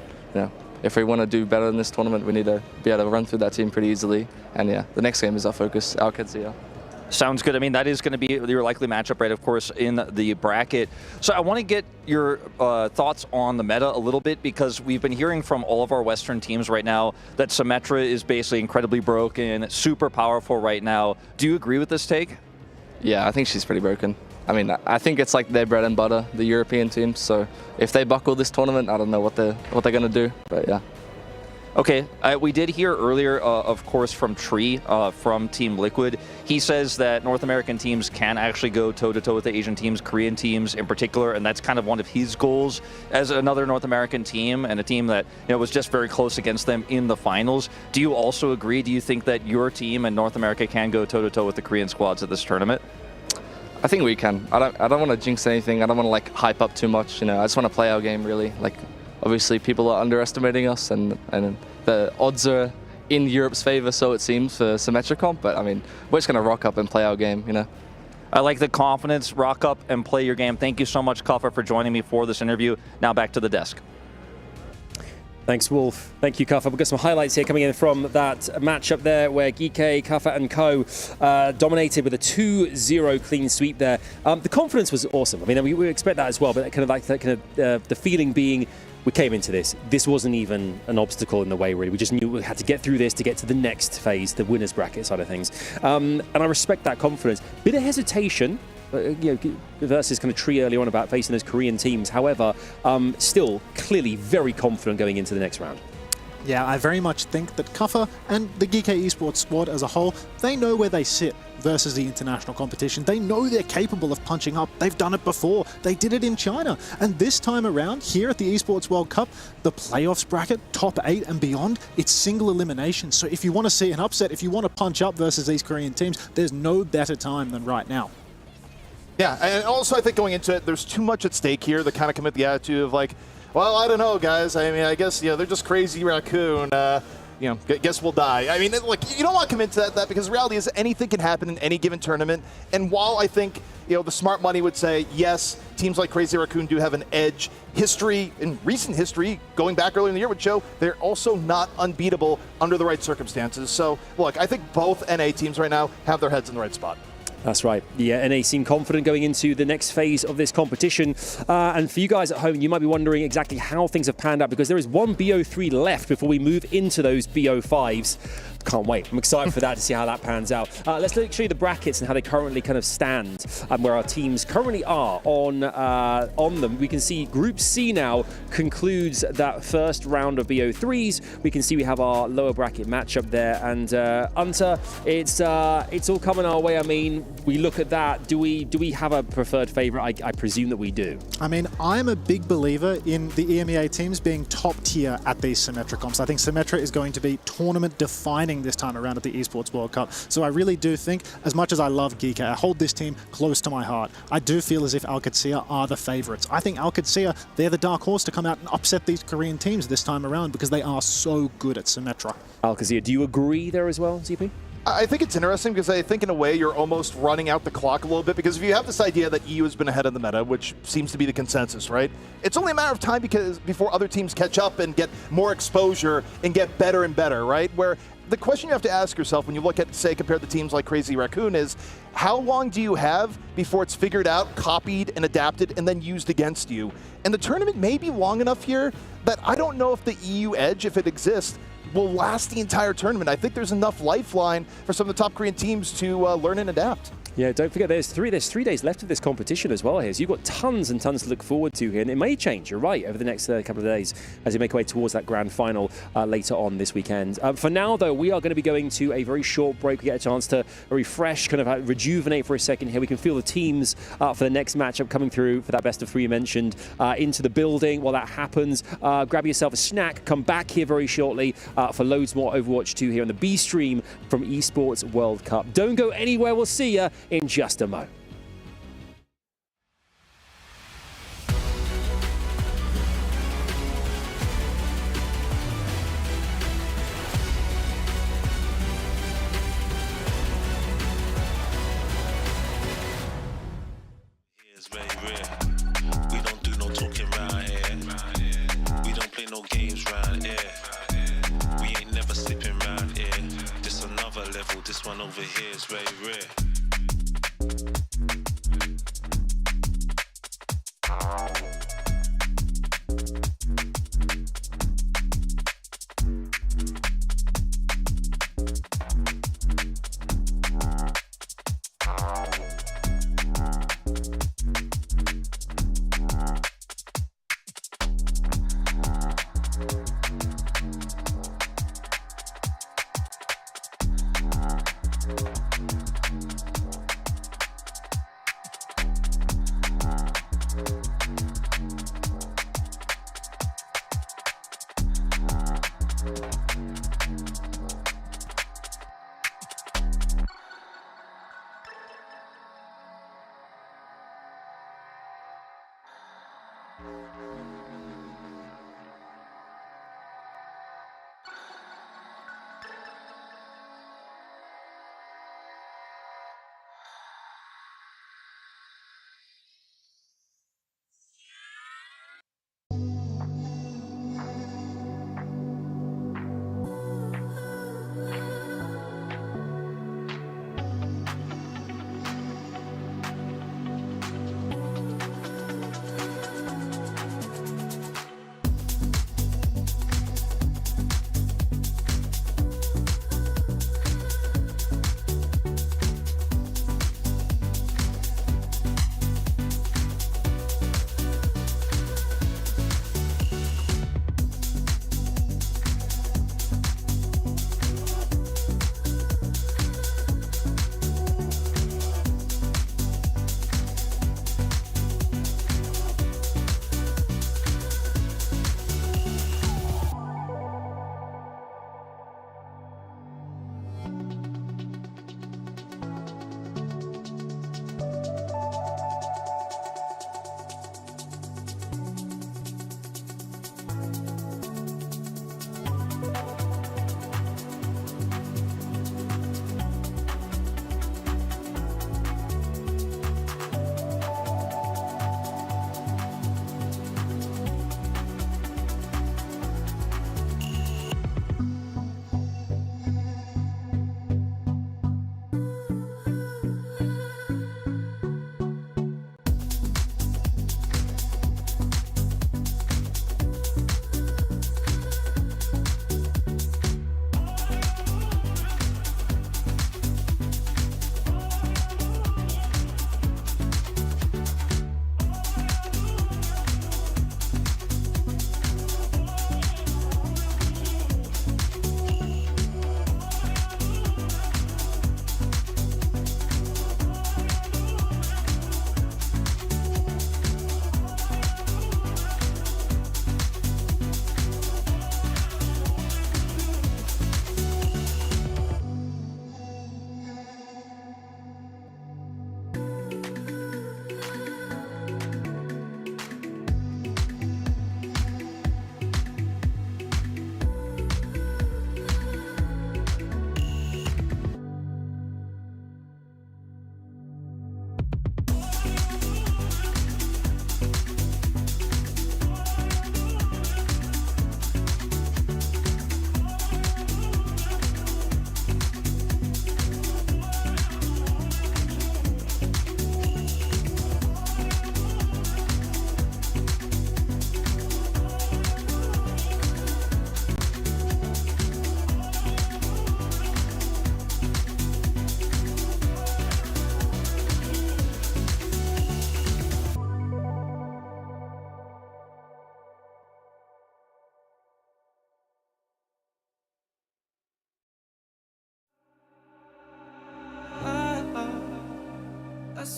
if we want to do better in this tournament, we need to be able to run through that team pretty easily. And yeah, the next game is our focus, our Kedsia. Sounds good. I mean, that is going to be your likely matchup, right, of course, in the bracket. So I want to get your thoughts on the meta a little bit, because we've been hearing from all of our Western teams right now that Symmetra is basically incredibly broken, super powerful right now. Do you agree with this take? Yeah, I think she's pretty broken. I mean, I think it's like their bread and butter, the European teams. So if they buckle this tournament, I don't know what they're going to do, but yeah. Okay, we did hear earlier, of course, from Tree, from Team Liquid. He says that North American teams can actually go toe-to-toe with the Asian teams, Korean teams in particular, and that's kind of one of his goals as another North American team, and a team that was just very close against them in the finals. Do you also agree? Do you think that your team and North America can go toe-to-toe with the Korean squads at this tournament? I think we can. I don't want to jinx anything. I don't want to like hype up too much. I just want to play our game, really. Like, obviously, people are underestimating us, and the odds are in Europe's favor, so it seems, for Symmetra comp. But I mean, we're just gonna rock up and play our game, I like the confidence. Rock up and play your game. Thank you so much, Kaffa, for joining me for this interview. Now back to the desk. Thanks, Wolf. Thank you, Kaffa. We've got some highlights here coming in from that matchup there where GK, Kaffa and Co dominated with a 2-0 clean sweep there. The confidence was awesome. I mean, we expect that as well, but kind of like that kind of the feeling being, we came into this. This wasn't even an obstacle in the way, really. We just knew we had to get through this to get to the next phase, the winner's bracket side of things. And I respect that confidence. Bit of hesitation, versus kind of Tree early on about facing those Korean teams. However, still clearly very confident going into the next round. Yeah, I very much think that Kaffa and the GK Esports squad as a whole, they know where they sit versus the international competition. They know they're capable of punching up. They've done it before. They did it in China. And this time around, here at the Esports World Cup, the playoffs bracket, top 8 and beyond, it's single elimination. So if you want to see an upset, if you want to punch up versus these Korean teams, there's no better time than right now. Yeah, and also I think going into it, there's too much at stake here to kind of commit the attitude of like, well, I don't know, guys. I mean, I guess, they're just crazy Raccoon. Guess we'll die. I mean, like, you don't want to commit to that because the reality is anything can happen in any given tournament. And while I think, the smart money would say, yes, teams like Crazy Raccoon do have an edge. History, in recent history, going back earlier in the year would show they're also not unbeatable under the right circumstances. So, look, I think both NA teams right now have their heads in the right spot. That's right. Yeah, NA seem confident going into the next phase of this competition. And for you guys at home, you might be wondering exactly how things have panned out because there is one BO3 left before we move into those BO5s. can't wait. I'm excited for that, to see how that pans out. Let's show you the brackets and how they currently kind of stand, and where our teams currently are on them. We can see Group C now concludes that first round of BO3s. We can see we have our lower bracket matchup there, and Hunter, it's all coming our way. I mean, we look at that. Do we have a preferred favorite? I presume that we do. I mean, I'm a big believer in the EMEA teams being top tier at these Symmetra comps. I think Symmetra is going to be tournament defining this time around at the Esports World Cup. So I really do think, as much as I love GK, I hold this team close to my heart. I do feel as if OWCS are the favorites. I think OWCS, they're the dark horse to come out and upset these Korean teams this time around, because they are so good at Symmetra. OWCS, do you agree there as well, ZP? I think it's interesting because I think in a way you're almost running out the clock a little bit, because if you have this idea that EU has been ahead of the meta, which seems to be the consensus, right? It's only a matter of time before other teams catch up and get more exposure and get better and better, right? Where the question you have to ask yourself when you look at, say, compare the teams like Crazy Raccoon is, how long do you have before it's figured out, copied, and adapted, and then used against you? And the tournament may be long enough here that I don't know if the EU edge, if it exists, will last the entire tournament. I think there's enough lifeline for some of the top Korean teams to learn and adapt. Yeah, don't forget there's 3 days left of this competition as well here. So you've got tons and tons to look forward to here. And it may change, you're right, over the next couple of days as we make our way towards that grand final later on this weekend. For now, though, we are going to be going to a very short break. We get a chance to refresh, kind of rejuvenate for a second here. We can feel the teams for the next matchup coming through for that best of 3 you mentioned into the building. While that happens, grab yourself a snack. Come back here very shortly for loads more Overwatch 2 here on the B stream from Esports World Cup. Don't go anywhere. We'll see you in just a mo. We don't do no talking round here. We don't play no games round here. We ain't never slipping round here. This another level, this one over here is very rare.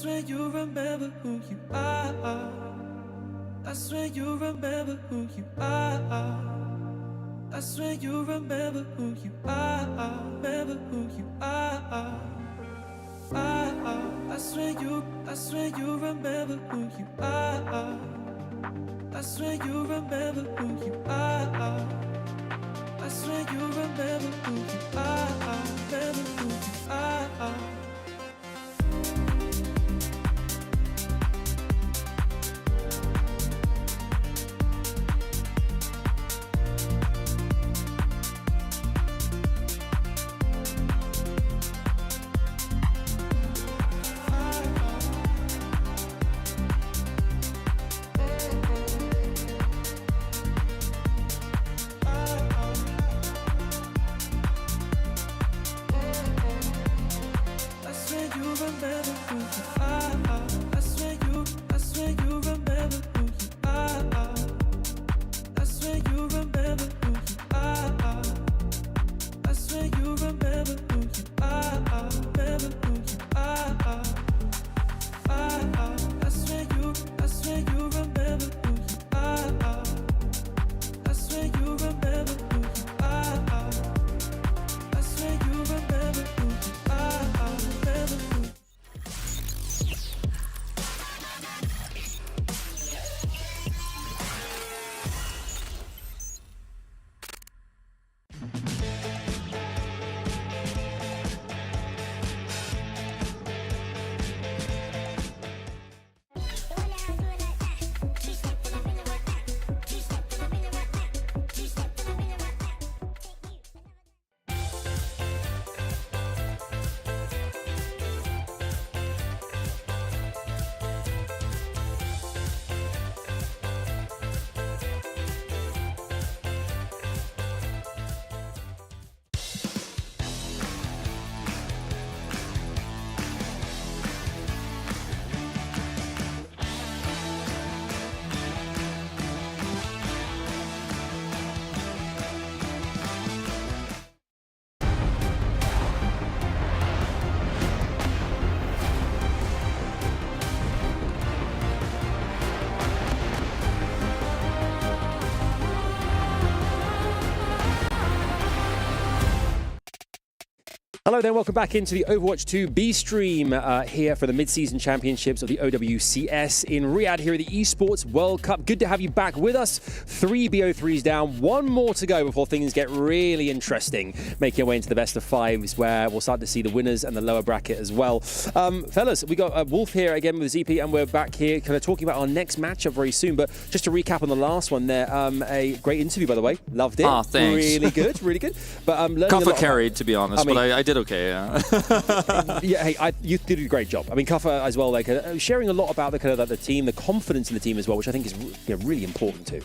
swear you remember who you are. I swear you remember who you are. I swear you remember who you are. Remember who you are. I swear you remember who you are. I swear you remember who you are. I swear you remember who you are. Remember who you are. Hello there, welcome back into the Overwatch 2 B stream here for the Midseason Championships of the OWCS in Riyadh here at the Esports World Cup. Good to have you back with us. 3 BO3s down, one more to go before things get really interesting. Making our way into the best of fives where we'll start to see the winners and the lower bracket as well. Fellas, we got Wolf here again with ZP and we're back here kind of talking about our next matchup very soon. But just to recap on the last one there, a great interview by the way. Loved it. Ah, thanks. Really good, really good. But Kuffa carried, to be honest, but I did okay. Yeah, hey, you did a great job. I mean, Kuffa as well, like sharing a lot about the kind of the team, the confidence in the team as well, which I think is really important too.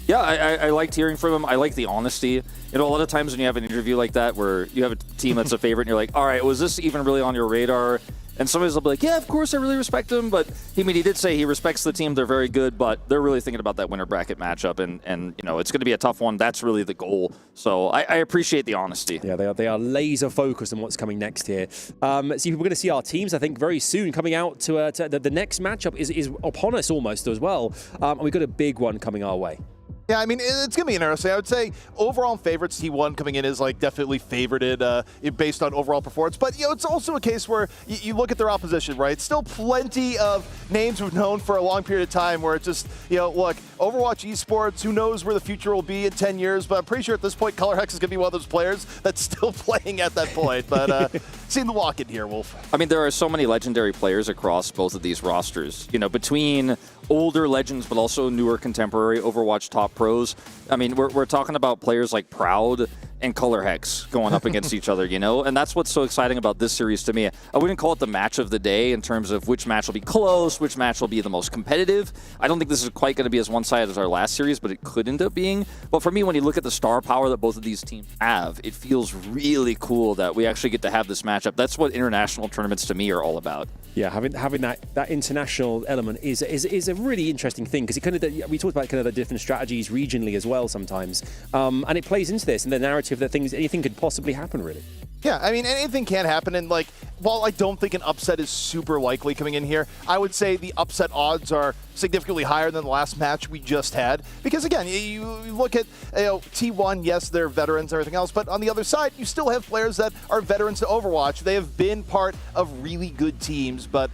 Yeah, I liked hearing from him. I like the honesty. You know, a lot of times when you have an interview like that where you have a team that's a favorite and you're like, all right, was this even really on your radar? And somebody's will be like, yeah, of course, I really respect him. But he did say he respects the team. They're very good, but they're really thinking about that winter bracket matchup. And you know, it's going to be a tough one. That's really the goal. So I appreciate the honesty. Yeah, they are laser focused on what's coming next here. So we're going to see our teams, I think, very soon coming out to the next matchup is upon us almost as well. And we've got a big one coming our way. Yeah, I mean, it's going to be interesting. I would say overall favorites, T1 coming in is like definitely favorited based on overall performance. But, you know, it's also a case where you look at their opposition, right? Still plenty of names we've known for a long period of time where it's just, you know, look, Overwatch Esports, who knows where the future will be in 10 years, but I'm pretty sure at this point, Color Hex is going to be one of those players that's still playing at that point. But seeing the walk-in here, Wolf. I mean, there are so many legendary players across both of these rosters. You know, between older legends, but also newer contemporary Overwatch top pros. I mean, we're talking about players like Proud and Color Hex going up against each other, you know? And that's what's so exciting about this series to me. I wouldn't call it the match of the day in terms of which match will be close, which match will be the most competitive. I don't think this is quite going to be as one-sided as our last series, but it could end up being. But for me, when you look at the star power that both of these teams have, it feels really cool that we actually get to have this matchup. That's what international tournaments to me are all about. Yeah, having that international element is a really interesting thing because it kind of we talked about kind of the different strategies regionally as well sometimes, and it plays into this and the narrative that anything could possibly happen really. Yeah, I mean, anything can happen, and like, while I don't think an upset is super likely coming in here, I would say the upset odds are significantly higher than the last match we just had. Because again, you look at T1, yes, they're veterans and everything else, but on the other side, you still have players that are veterans to Overwatch. They have been part of really good teams, but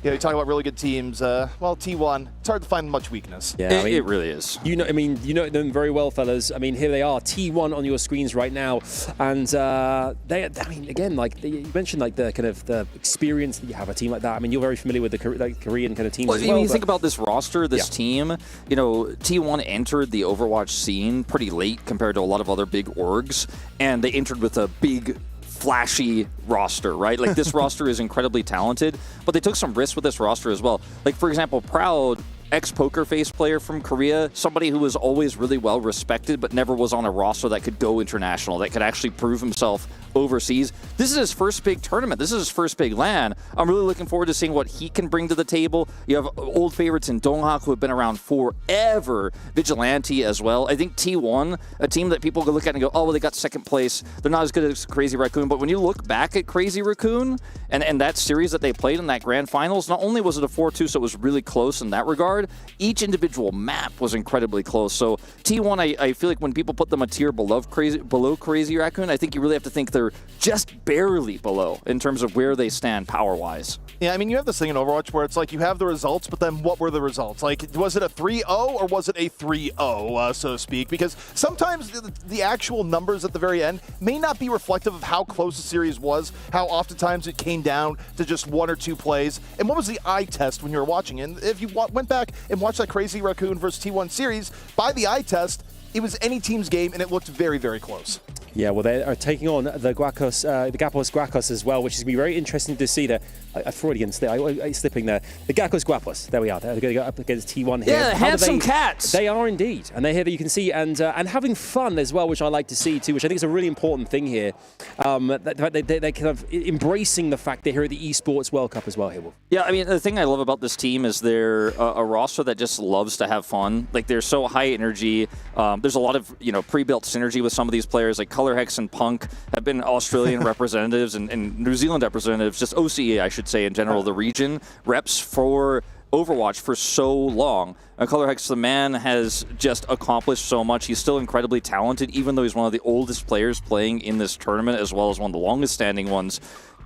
you talk about really good teams. Well, T1, it's hard to find much weakness. Yeah, it really is. You know them very well, fellas. I mean, here they are, T1 on your screens right now, and they. I mean, again, like you mentioned, like the kind of the experience that you have a team like that. I mean, you're very familiar with the Korean kind of teams as well. When you think about this roster, this team, T1 entered the Overwatch scene pretty late compared to a lot of other big orgs, and they entered with a big, flashy roster, right? Like this roster is incredibly talented, but they took some risks with this roster as well. Like for example, Proud, ex-Poker Face player from Korea, somebody who was always really well respected, but never was on a roster that could go international, that could actually prove himself overseas. This is his first big tournament. This is his first big LAN. I'm really looking forward to seeing what he can bring to the table. You have old favorites in Donghak who have been around forever. Vigilante as well. I think T1, a team that people could look at and go, oh, well, they got second place. They're not as good as Crazy Raccoon. But when you look back at Crazy Raccoon and that series that they played in that grand finals, not only was it a 4-2, so it was really close in that regard, each individual map was incredibly close. So T1, I feel like when people put them a tier below Crazy Raccoon, I think you really have to think they're just barely below in terms of where they stand power-wise. Yeah, I mean, you have this thing in Overwatch where it's like you have the results, but then what were the results? Like, was it a 3-0 or was it a 3-0, so to speak? Because sometimes the actual numbers at the very end may not be reflective of how close the series was, how oftentimes it came down to just one or two plays, and what was the eye test when you were watching. And if you went back and watched that Crazy Raccoon versus T1 series, by the eye test, it was any team's game, and it looked very, very close. Yeah, well, they are taking on the Guacos, the Gapos Guacos as well, which is going to be very interesting to see. A Freudian slip, I'm slipping there. The Gapos Guapos, there we are. They're going to go up against T1 here. Yeah, handsome cats. They are indeed, and they're here that you can see, and having fun as well, which I like to see too, which I think is a really important thing here. They're kind of embracing the fact they're here at the Esports World Cup as well here, Wolf. Yeah, I mean, the thing I love about this team is they're a roster that just loves to have fun. Like, they're so high energy. There's a lot of, pre-built synergy with some of these players. Like, Color Hex and Punk have been Australian representatives and New Zealand representatives, just OCE, I should say, in general, the region reps for Overwatch for so long. Color Hex, the man, has just accomplished so much. He's still incredibly talented, even though he's one of the oldest players playing in this tournament, as well as one of the longest standing ones.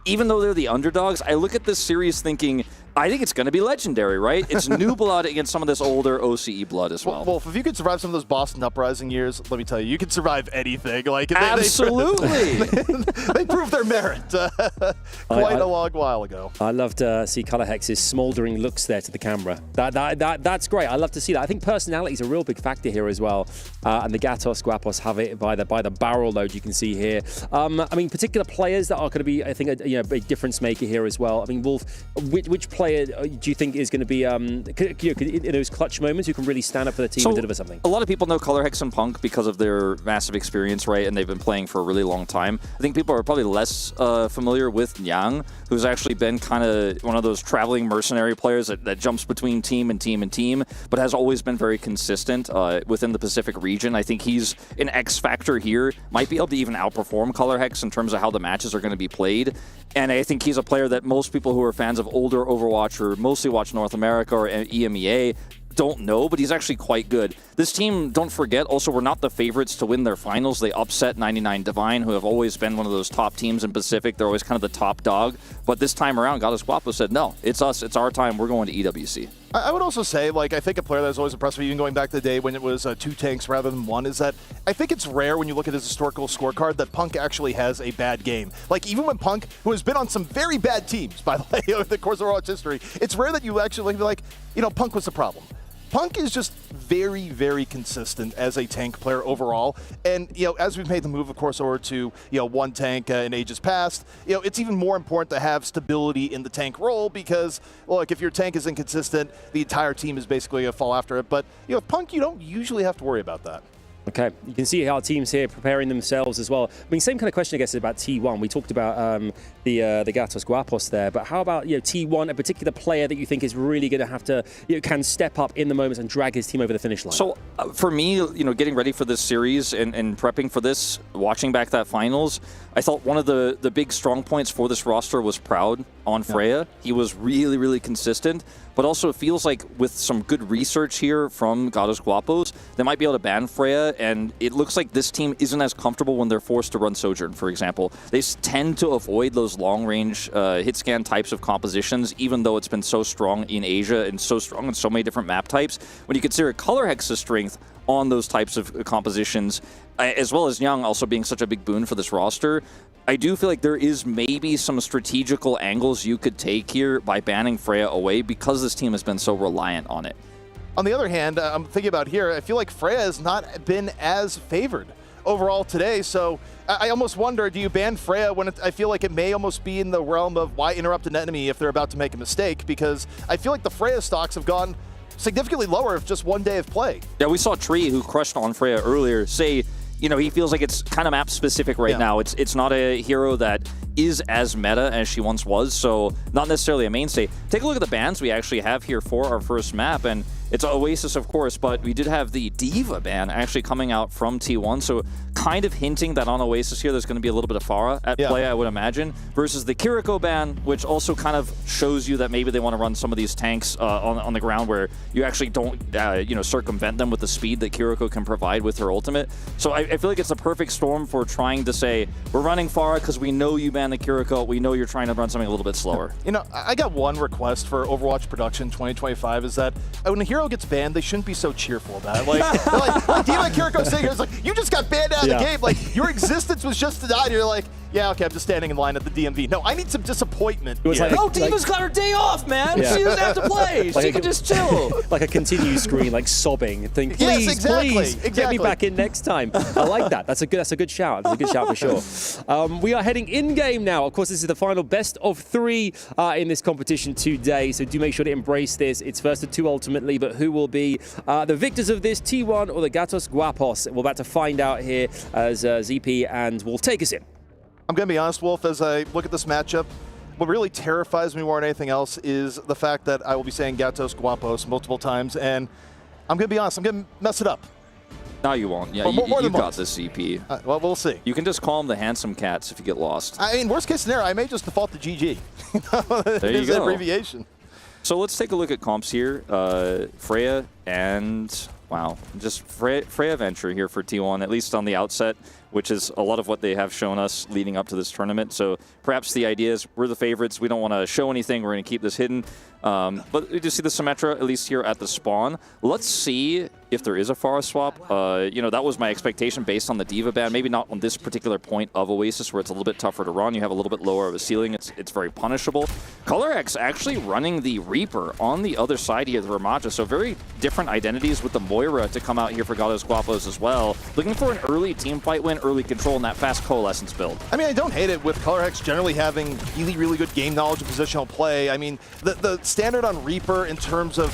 Even though they're the underdogs, I look at this series thinking, I think it's going to be legendary, right? It's new blood against some of this older OCE blood as well. Wolf, if you could survive some of those Boston Uprising years, let me tell you, you could survive anything. Like Absolutely. They proved their merit quite a long while ago. I love to see Color Hex's smoldering looks there to the camera. That's great. I love to see that. I think personality is a real big factor here as well. And the Gatos Guapos have it by the barrel load you can see here. I mean, particular players that are going to be, I think, a big difference maker here as well. I mean, Wolf, which player do you think is going to be in those clutch moments who can really stand up for the team and deliver something? A lot of people know Color Hex and Punk because of their massive experience, right? And they've been playing for a really long time. I think people are probably less familiar with Yang, who's actually been kind of one of those traveling mercenary players that jumps between team and team and team, but has always been very consistent within the Pacific region. I think he's an X factor here, might be able to even outperform Color Hex in terms of how the matches are going to be played. And I think he's a player that most people who are fans of older Overwatch or mostly watch North America or EMEA don't know, but he's actually quite good. This team, don't forget, also were not the favorites to win their finals. They upset 99 Divine, who have always been one of those top teams in Pacific. They're always kind of the top dog. But this time around, Gatos Guapo said, no, it's us. It's our time. We're going to EWC. I would also say, I think a player that was always impressed me, even going back to the day when it was 2 tanks rather than 1, is that I think it's rare when you look at his historical scorecard that Punk actually has a bad game. Like, even when Punk, who has been on some very bad teams, by the way, over the course of Overwatch history, it's rare that you actually be like, Punk was the problem. Punk is just very, very consistent as a tank player overall. And, as we've made the move, of course, over to, 1 tank in ages past, it's even more important to have stability in the tank role because, look, if your tank is inconsistent, the entire team is basically going to fall after it. But, Punk, you don't usually have to worry about that. Okay, you can see how teams here preparing themselves as well. I mean, same kind of question, I guess, about T1. We talked about the Gatos Guapos there, but how about T1, a particular player that you think is really going to have to can step up in the moments and drag his team over the finish line? So for me, getting ready for this series and prepping for this, watching back that finals, I thought one of the big strong points for this roster was Proud on Freya. He was really, really consistent. But also it feels like with some good research here from Gatos Guapos, they might be able to ban Freya, and it looks like this team isn't as comfortable when they're forced to run Sojourn, for example. They tend to avoid those long-range hit scan types of compositions, even though it's been so strong in Asia and so strong in so many different map types. When you consider Color Hex's strength on those types of compositions, as well as Young also being such a big boon for this roster, I do feel like there is maybe some strategical angles you could take here by banning Freya away because this team has been so reliant on it. On the other hand, I'm thinking about here, I feel like Freya has not been as favored overall today, so I almost wonder, do you ban Freya when I feel like it may almost be in the realm of why interrupt an enemy if they're about to make a mistake, because I feel like the Freya stocks have gone significantly lower of just one day of play. Yeah, we saw Tree, who crushed on Freya earlier, say, he feels like it's kind of map specific right now. It's not a hero that is as meta as she once was, so not necessarily a mainstay. Take a look at the bans we actually have here for our first map, and it's Oasis, of course, but we did have the Diva ban actually coming out from T1, so kind of hinting that on Oasis here there's going to be a little bit of Pharah at play, I would imagine, versus the Kiriko ban, which also kind of shows you that maybe they want to run some of these tanks on the ground where you actually don't, circumvent them with the speed that Kiriko can provide with her ultimate. So I feel like it's a perfect storm for trying to say, we're running Pharah because we know you ban the Kiriko, we know you're trying to run something a little bit slower. I got one request for Overwatch Production 2025 is that when a hero gets banned, they shouldn't be so cheerful about it. Like Diva Kiriko sitting here is like, you just got banned out of the game. Like, your existence was just to die. You're like, yeah, okay, I'm just standing in line at the DMV. No, I need some disappointment. No, Diva's got her day off, man. She doesn't have to play. She can just chill. Like a continue screen, like sobbing. Think, please, please, get me back in next time. I like that. That's a good shout. That's a good shout for sure. We are heading in-game now. Of course, this is the final best of 3 in this competition today, so do make sure to embrace this. It's first of 2 ultimately, but who will be the victors of this, T1 or the Gatos Guapos? We're about to find out here as ZP and will take us in. I'm going to be honest, Wolf, as I look at this matchup, what really terrifies me more than anything else is the fact that I will be saying Gatos Guapos multiple times, and I'm going to be honest, I'm going to mess it up. No, you won't. Yeah, you got this, ZP. Well, we'll see. You can just call them the handsome cats if you get lost. I mean, worst case scenario, I may just default to GG. There you go. Abbreviation. So let's take a look at comps here. Freya and, wow, just Freya Venture here for T1, at least on the outset, which is a lot of what they have shown us leading up to this tournament. So perhaps the idea is we're the favorites. We don't want to show anything. We're going to keep this hidden. But we do see the Symmetra, at least here at the spawn. Let's see if there is a Pharah swap. That was my expectation based on the Diva ban. Maybe not on this particular point of Oasis where it's a little bit tougher to run. You have a little bit lower of a ceiling. It's very punishable. ColorX actually running the Reaper on the other side here, the Ramaja. So very different identities with the Moira to come out here for Gatos Guapos as well. Looking for an early team fight win, early control in that fast Coalescence build. I mean, I don't hate it with ColorX generally having really, really good game knowledge and positional play. I mean, the standard on Reaper in terms of,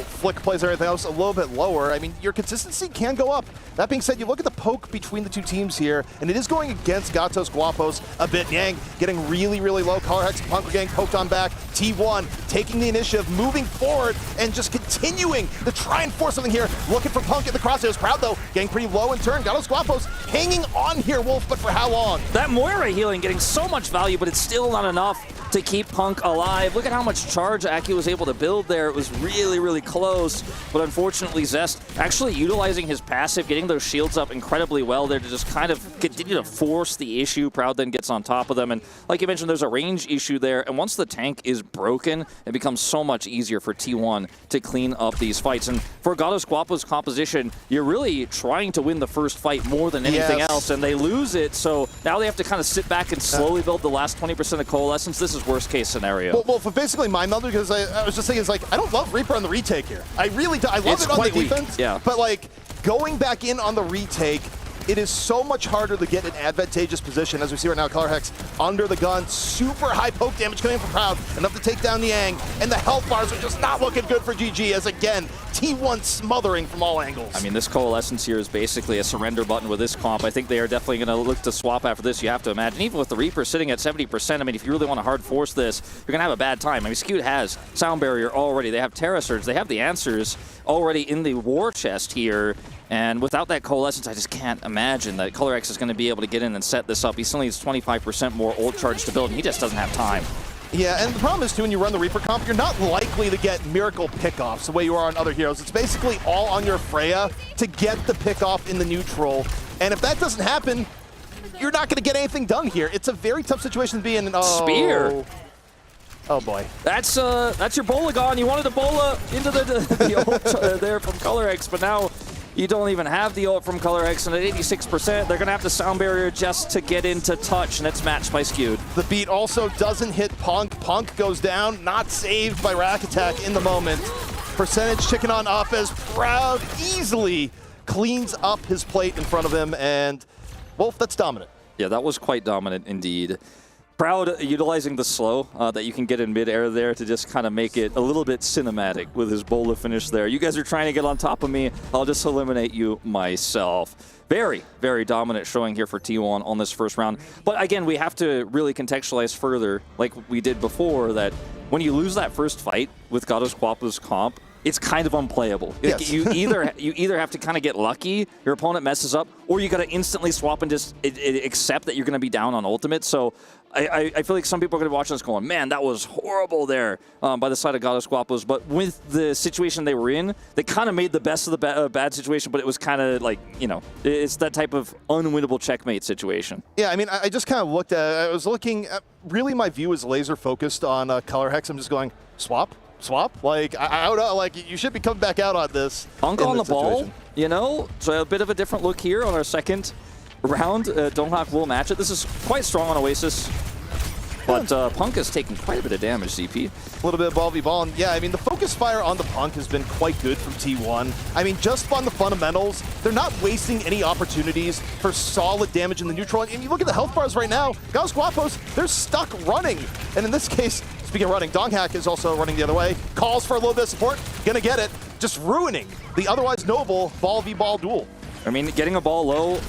flick plays and everything else a little bit lower. I mean, your consistency can go up. That being said, you look at the poke between the two teams here, and it is going against Gatos Guapos a bit. Yang getting really, really low. ColorX and Punk are getting poked on back. T1 taking the initiative, moving forward, and just continuing to try and force something here. Looking for Punk at the crosshairs. Proud, though, getting pretty low in turn. Gatos Guapos hanging on here, Wolf, but for how long? That Moira healing getting so much value, but it's still not enough to keep Punk alive. Look at how much charge Aki was able to build there. It was really, really close, but unfortunately Zest actually utilizing his passive, getting those shields up incredibly well there to just kind of continue to force the issue. Proud then gets on top of them, and like you mentioned, there's a range issue there, and once the tank is broken, it becomes so much easier for T1 to clean up these fights. And for Gatos Guapos composition, you're really trying to win the first fight more than anything else, and they lose it, so now they have to kind of sit back and slowly build the last 20% of Coalescence. This is worst case scenario. Well, for basically my mother, because I was just saying, I don't love Reaper on the retake here. I really do. I love it on the defense, but going back in on the retake, it is so much harder to get an advantageous position, as we see right now, Color Hex under the gun, super high poke damage coming from Proud, enough to take down Niang, and the health bars are just not looking good for GG, as again, T1 smothering from all angles. I mean, this Coalescence here is basically a surrender button with this comp. I think they are definitely going to look to swap after this, you have to imagine. Even with the Reaper sitting at 70%, I mean, if you really want to hard force this, you're going to have a bad time. I mean, Skewed has Sound Barrier already, they have Terra Surge, they have the answers already in the war chest here, and without that Coalescence, I just can't imagine that Color X is going to be able to get in and set this up. He still needs 25% more ult charge to build, and he just doesn't have time. Yeah, and the problem is, too, when you run the Reaper comp, you're not likely to get miracle pickoffs the way you are on other heroes. It's basically all on your Freya to get the pickoff in the neutral, and if that doesn't happen, you're not going to get anything done here. It's a very tough situation to be in. Spear! Oh boy. That's your Bola gone. You wanted to Bola into the ult there from Color X, but now you don't even have the ult from Color X, and at 86%, they're going to have to Sound Barrier just to get into touch, and it's matched by Skewed. The beat also doesn't hit Punk. Punk goes down, not saved by Rack Attack in the moment. Percentage ticking on up as Proud easily cleans up his plate in front of him, and Wolf, that's dominant. Yeah, that was quite dominant indeed. Proud utilizing the slow that you can get in midair there to just kind of make it a little bit cinematic with his Bola finish there. You guys are trying to get on top of me. I'll just eliminate you myself. Very, very dominant showing here for T1 on this first round. But again, we have to really contextualize further, like we did before, that when you lose that first fight with GoddessQuapa's comp, it's kind of unplayable. Yes. You either have to kind of get lucky, your opponent messes up, or you got to instantly swap and just accept that you're going to be down on ultimate. So I feel like some people are going to be watching this going, man, that was horrible there by the side of GoddessQuapa's. But with the situation they were in, they kind of made the best of the bad situation, but it was kind of like, you know, it's that type of unwinnable checkmate situation. Yeah, I mean, I just kind of looked at it. I was looking at, really my view is laser focused on Color Hex. I'm just going, swap? Like, I don't know, like, you should be coming back out on this. Punk on the ball, you know, so a bit of a different look here on our second round. Donghak will match it. This is quite strong on Oasis, but Punk has taken quite a bit of damage, CP. A little bit of ball v ball, and yeah, I mean, the focus fire on the Punk has been quite good from T1. I mean, just on the fundamentals, they're not wasting any opportunities for solid damage in the neutral. And you look at the health bars right now, GoddessQuapa's, they're stuck running. And in this case, speaking of running, Donghak is also running the other way. Calls for a little bit of support, gonna get it, just ruining the otherwise noble ball v ball duel. I mean, getting a ball low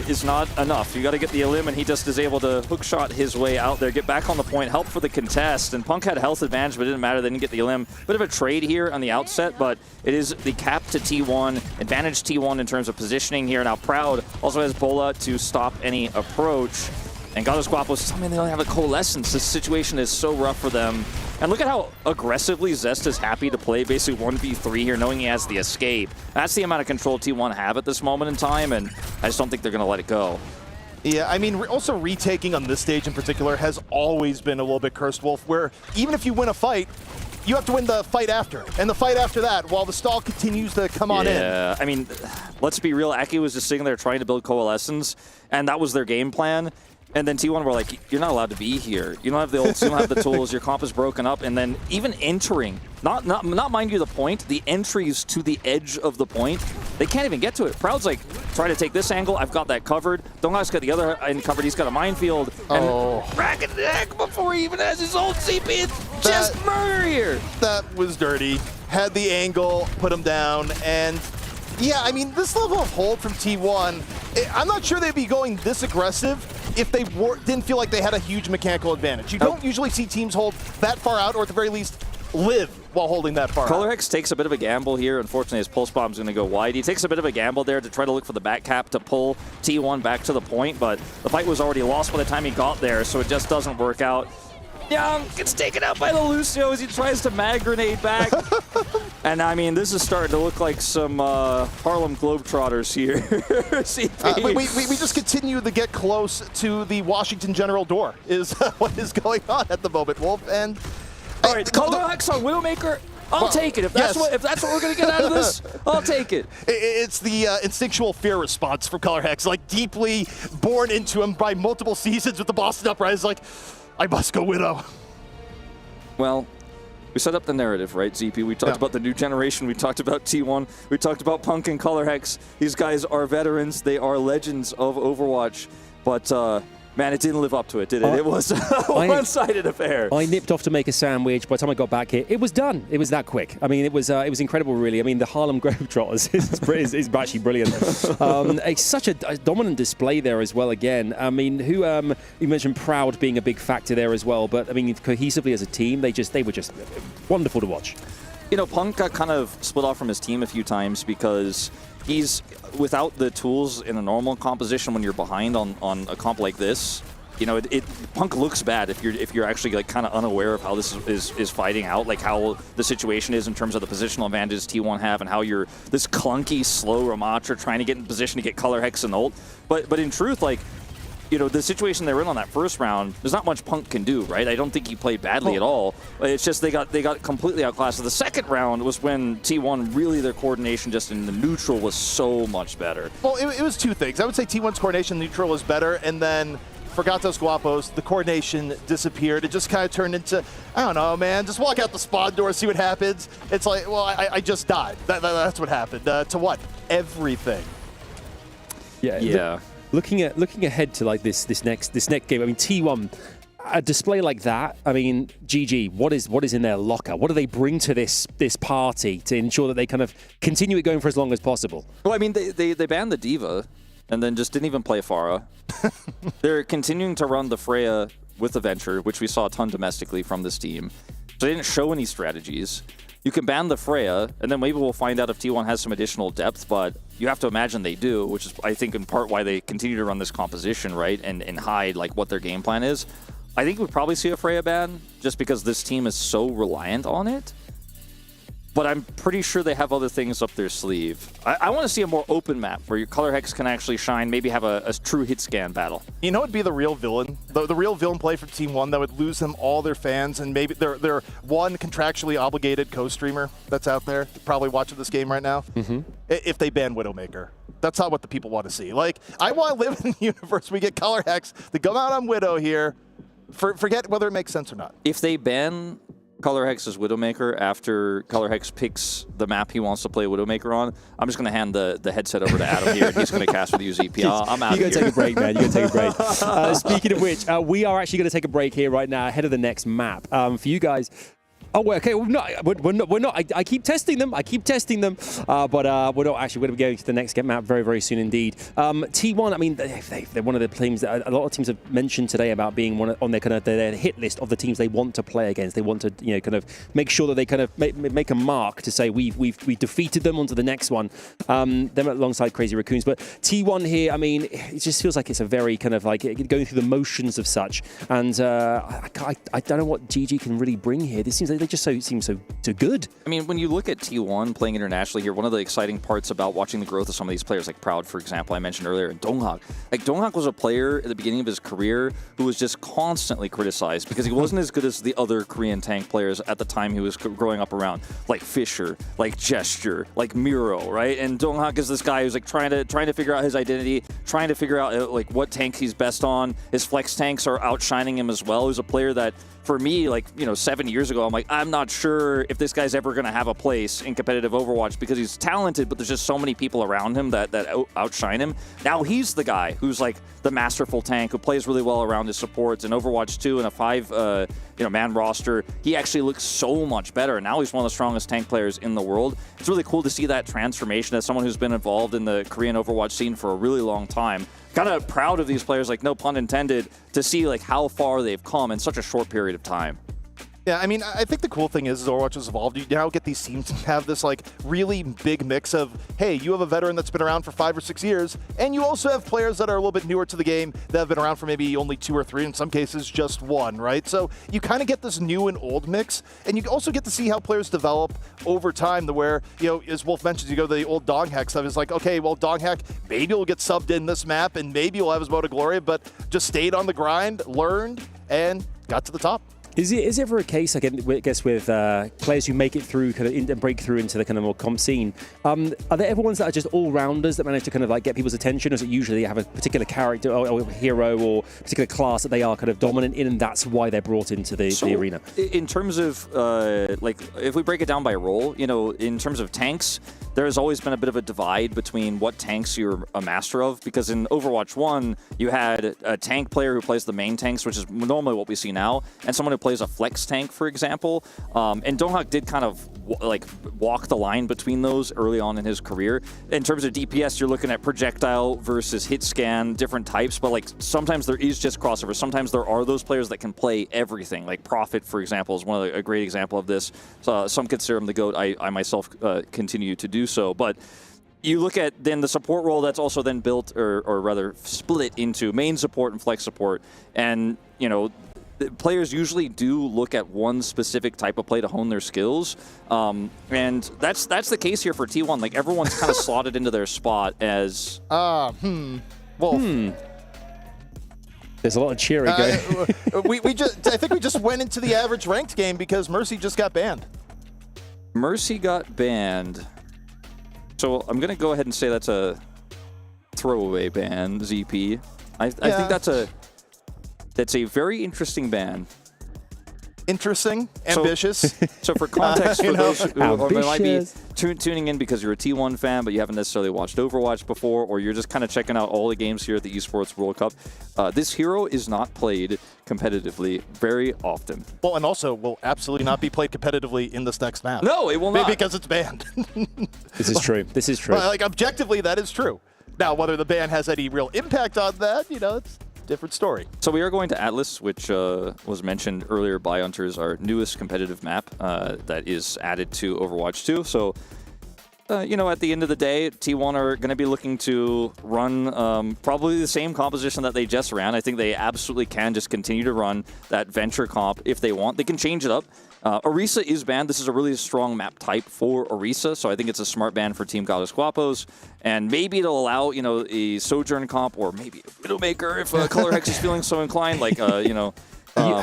is not enough. You got to get the elim, and he just is able to hookshot his way out there, get back on the point, help for the contest. And Punk had health advantage, but it didn't matter. They didn't get the elim. Bit of a trade here on the outset, but it is the cap to T1, advantage T1 in terms of positioning here. Now Proud also has Bola to stop any approach. And GoddessQuapa's, I mean, they only have a Coalescence. This situation is so rough for them. And look at how aggressively Zest is happy to play basically 1v3 here, knowing he has the escape. That's the amount of control T1 have at this moment in time, and I just don't think they're going to let it go. Yeah, I mean, also retaking on this stage in particular has always been a little bit cursed, Wolf, where even if you win a fight, you have to win the fight after, and the fight after that, while the stall continues to come on in. Yeah, I mean, let's be real. Aki was just sitting there trying to build Coalescence, and that was their game plan. And then T1 were like, you're not allowed to be here. You don't have the ults, you don't have the tools, your comp is broken up. And then even entering, not mind you the point, the entries to the edge of the point, they can't even get to it. Proud's like, try to take this angle, I've got that covered. Donghak's got the other end covered, he's got a minefield. And Rack Attack before he even has his ult CP, it's just murder here. That was dirty. Had the angle, put him down, and yeah, I mean, this level of hold from T1, I'm not sure they'd be going this aggressive if they didn't feel like they had a huge mechanical advantage. You don't usually see teams hold that far out, or at the very least, live while holding that far Color out. Hex takes a bit of a gamble here. Unfortunately, his pulse bomb's going to go wide. He takes a bit of a gamble there to try to look for the back cap to pull T1 back to the point, but the fight was already lost by the time he got there, so it just doesn't work out. Young gets taken out by the Lucio as he tries to mag grenade back. And I mean, this is starting to look like some Harlem Globetrotters here. we just continue to get close to the Washington General door is what is going on at the moment, Wolf. And all right, Color Hex on Widowmaker. I'll take it. If that's what we're going to get out of this, I'll take it. It's the instinctual fear response from Color Hex, like deeply born into him by multiple seasons with the Boston Uprising. Like, I must go Widow. Well, We set up the narrative, right, ZP? We talked about the new generation. We talked about T1. We talked about Punk and ColorHex. These guys are veterans. They are legends of Overwatch. But, man, it didn't live up to it, did it? It was a one-sided affair. I nipped off to make a sandwich. By the time I got back here, it was done. It was that quick. I mean, it was incredible, really. I mean, the Harlem Globetrotters is actually brilliant. It's such a dominant display there as well, again. I mean, you mentioned Proud being a big factor there as well, but, I mean, cohesively as a team, they were just wonderful to watch. You know, Punk got kind of split off from his team a few times because he's without the tools in a normal composition when you're behind on a comp like this. You know, Punk looks bad if you're actually like kind of unaware of how this is fighting out, like how the situation is in terms of the positional advantage T1 have and how you're this clunky, slow Ramatra trying to get in position to get ColorHex and ult. But in truth, like, you know, the situation they were in on that first round, there's not much Punk can do, right? I don't think he played badly at all. It's just they got completely outclassed. So the second round was when T1 really, their coordination just in the neutral was so much better. Well, it was two things. I would say T1's coordination neutral was better, and then for Gatos Guapos, the coordination disappeared. It just kind of turned into, I don't know, man, just walk out the spawn door, see what happens. It's like, well, I just died. That's what happened. To what? Everything. Yeah. Looking ahead to like this next game, I mean, T1, a display like that, I mean, GG, what is in their locker? What do they bring to this party to ensure that they kind of continue it going for as long as possible? Well, I mean, they banned the Diva and then just didn't even play Pharah. They're continuing to run the Freya with the Venture, which we saw a ton domestically from this team. So they didn't show any strategies. You can ban the Freya, and then maybe we'll find out if T1 has some additional depth, but you have to imagine they do, which is, I think, in part why they continue to run this composition, right, and hide like what their game plan is. I think we'll probably see a Freya ban, just because this team is so reliant on it. But I'm pretty sure they have other things up their sleeve. I want to see a more open map where your ColorHex can actually shine, maybe have a true hit scan battle. You know what would be the real villain? The real villain play for Team 1 that would lose them all their fans and maybe their one contractually obligated co-streamer that's out there, probably watching this game right now, if they ban Widowmaker. That's not what the people want to see. Like, I want to live in the universe we get ColorHex to come out on Widow here. Forget whether it makes sense or not. If they ban ColorHex's Widowmaker after ColorHex picks the map he wants to play Widowmaker on, I'm just going to hand the headset over to Adam here, and he's going to cast with you, ZP. I'm out of here. You got to take a break, man. You got to take a break. Speaking of which, we are actually going to take a break here right now ahead of the next map. For you guys... Oh, okay. We're not. I keep testing them. But we're not actually going to be going to the next map very, very soon indeed. T1. I mean, they're one of the teams that a lot of teams have mentioned today about being on their kind of their hit list of the teams they want to play against. They want to, kind of make sure that they kind of make a mark to say we defeated them onto the next one. Them alongside Crazy Raccoons. But T1 here. I mean, it just feels like it's a very kind of like going through the motions of such. And I don't know what GG can really bring here. This seems like they just seem so good. I mean, when you look at T1 playing internationally here, one of the exciting parts about watching the growth of some of these players, like Proud, for example, I mentioned earlier, and Donghak. Like, Donghak was a player at the beginning of his career who was just constantly criticized because he wasn't as good as the other Korean tank players at the time he was growing up around, like Fisher, like Gesture, like Miro, right? And Donghak is this guy who's like trying to figure out his identity, trying to figure out like what tank he's best on. His flex tanks are outshining him as well. He's a player that, for me, like, 7 years ago, I'm like, I'm not sure if this guy's ever going to have a place in competitive Overwatch because he's talented, but there's just so many people around him that outshine him. Now he's the guy who's like the masterful tank who plays really well around his supports. In Overwatch 2 in a 5-man roster, he actually looks so much better. Now he's one of the strongest tank players in the world. It's really cool to see that transformation as someone who's been involved in the Korean Overwatch scene for a really long time. Kind of proud of these players, like no pun intended, to see like how far they've come in such a short period of time. Yeah, I mean, I think the cool thing is Overwatch has evolved. You now get these teams to have this like really big mix of, hey, you have a veteran that's been around for 5 or 6 years, and you also have players that are a little bit newer to the game that have been around for maybe only 2 or 3, in some cases just 1, right? So you kind of get this new and old mix, and you also get to see how players develop over time to where, as Wolf mentions, you go to the old Donghak stuff. It's like, okay, well, Donghak, maybe he'll get subbed in this map, and maybe he'll have his mode of glory, but just stayed on the grind, learned, and got to the top. Is it ever a case, I guess, with players who make it through, and break through into the kind of more comp scene? Are there ever ones that are just all-rounders that manage to kind of like get people's attention, or is it usually they have a particular character or hero or particular class that they are kind of dominant in, and that's why they're brought into the arena? In terms of, like, if we break it down by role, you know, in terms of tanks, there has always been a bit of a divide between what tanks you're a master of, because in Overwatch 1, you had a tank player who plays the main tanks, which is normally what we see now, and someone who plays a flex tank, for example. And Donghak did kind of walk the line between those early on in his career. In terms of DPS, you're looking at projectile versus hit scan, different types, but like sometimes there is just crossover. Sometimes there are those players that can play everything. Like Prophet, for example, is a great example of this. So, some consider him the GOAT. I myself continue to do so, but you look at then the support role that's also then built or rather split into main support and flex support, and you know, players usually do look at one specific type of play to hone their skills, and that's the case here for T1. Like everyone's kind of slotted into their spot as There's a lot of cheering going. I think we just went into the average ranked game because Mercy just got banned. Mercy got banned. So I'm going to go ahead and say that's a throwaway ban, ZP. I think that's a very interesting ban. Interesting, ambitious. So for context, for those who might be tuning in because you're a T1 fan, but you haven't necessarily watched Overwatch before, or you're just kind of checking out all the games here at the Esports World Cup, this hero is not played competitively very often. Well, and also will absolutely not be played competitively in this next map. No, it will not. Because it's banned. This is true. This is true. Like, objectively, that is true. Now, whether the ban has any real impact on that, you know, it's different story. So we are going to Atlas, which was mentioned earlier by Hunters, our newest competitive map that is added to Overwatch 2. So, you know, at the end of the day, T1 are going to be looking to run probably the same composition that they just ran. I think they absolutely can just continue to run that Venture comp if they want. They can change it up. Orisa is banned. This is a really strong map type for Orisa, so I think it's a smart ban for Team Goddess Guapos. And maybe it'll allow, you know, a Sojourn comp or maybe a Widowmaker if Color Hex is feeling so inclined. Like, you know,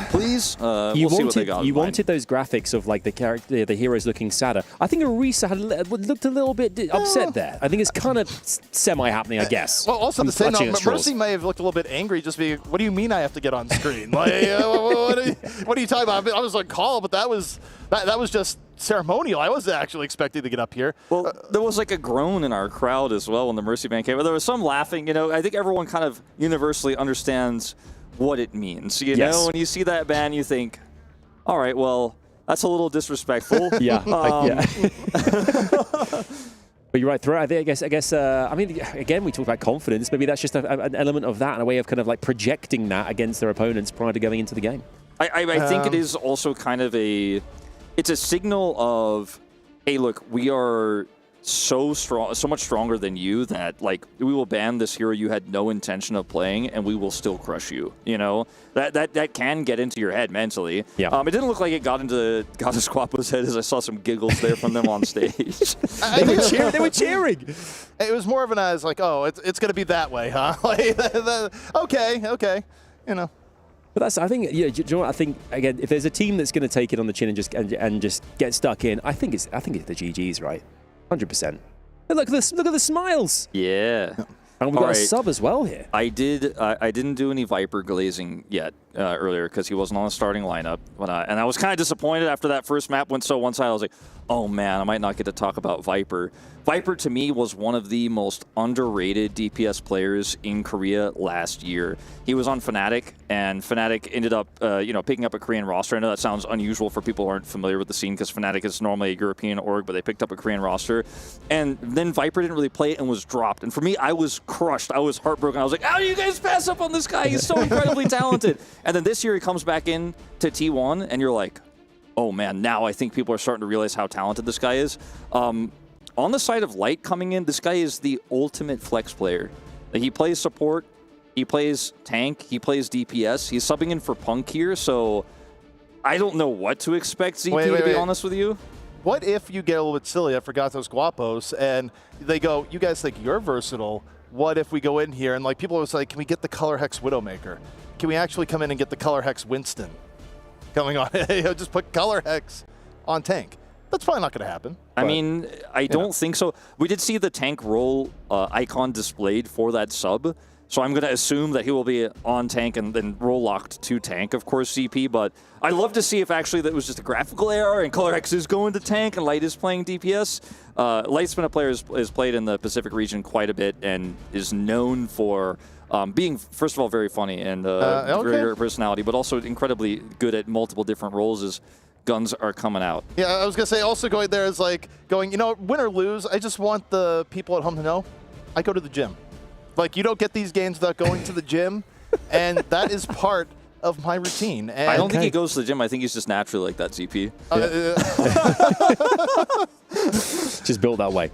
please, we'll see what they got. You wanted those graphics of like the heroes looking sadder. I think Orisa looked a little bit upset there. I think it's kind of semi-happening, I guess. Well, also the same note, Mercy may have looked a little bit angry, just being, what do you mean I have to get on screen? Like, what are you talking about? I was on call, but that was just ceremonial. I wasn't actually expecting to get up here. Well, there was like a groan in our crowd as well when the Mercy ban came. But there was some laughing. You know, I think everyone kind of universally understands what it means. You know, when you see that ban, you think, all right, well, that's a little disrespectful. Yeah. But you're right. I guess. I mean, again, we talked about confidence. Maybe that's just an element of that and a way of kind of like projecting that against their opponents prior to going into the game. I think it is also kind of it's a signal of, hey, look, we are so strong, so much stronger than you that like we will ban this hero you had no intention of playing and we will still crush you. You know, that can get into your head mentally. Yeah. It didn't look like it got into Goddess Guapo's head, as I saw some giggles there from them on stage. They were cheering. It was more of an eyes like, oh, it's going to be that way, huh? Like, okay, you know. But that's, I think, yeah. Do you know what? I think again, if there's a team that's going to take it on the chin and just get stuck in, I think it's the GGs, right? 100%. Look at the smiles. Yeah. And we've got a sub as well here. I didn't do any Viper glazing yet earlier because he wasn't on the starting lineup. And I was kind of disappointed after that first map went so one-sided. I was like, oh man, I might not get to talk about Viper. Viper to me was one of the most underrated DPS players in Korea last year. He was on Fnatic, and Fnatic ended up picking up a Korean roster. I know that sounds unusual for people who aren't familiar with the scene because Fnatic is normally a European org, but they picked up a Korean roster. And then Viper didn't really play it and was dropped. And for me, I was crushed. I was heartbroken. I was like, how do you guys pass up on this guy? He's so incredibly talented. And then this year he comes back in to T1, and you're like, oh man, now I think people are starting to realize how talented this guy is. On the side of Light coming in, this guy is the ultimate flex player. Like, he plays support, he plays tank, he plays DPS. He's subbing in for Punk here, so I don't know what to expect, ZP, to be honest with you. What if you get a little bit silly? I forgot those Guapos, and they go, you guys think you're versatile. What if we go in here and like people are like, can we get the Color Hex Widowmaker? Can we actually come in and get the Color Hex Winston? coming on. Just put color hex on tank. That's probably not going to happen. I mean, I don't think so. We did see the tank role icon displayed for that sub, so I'm going to assume that he will be on tank and then role locked to tank, of course, CP. But I'd love to see if actually that was just a graphical error and Color X is going to tank and Light is playing DPS. Light's been a player who's played in the Pacific region quite a bit and is known for being, first of all, very funny and very great personality, but also incredibly good at multiple different roles as guns are coming out. Yeah, I was going to say, also going there is like going, win or lose, I just want the people at home to know I go to the gym. Like, you don't get these games without going to the gym, and that is part of my routine. And I don't think he goes to the gym. I think he's just naturally like that, CP. Just built that way.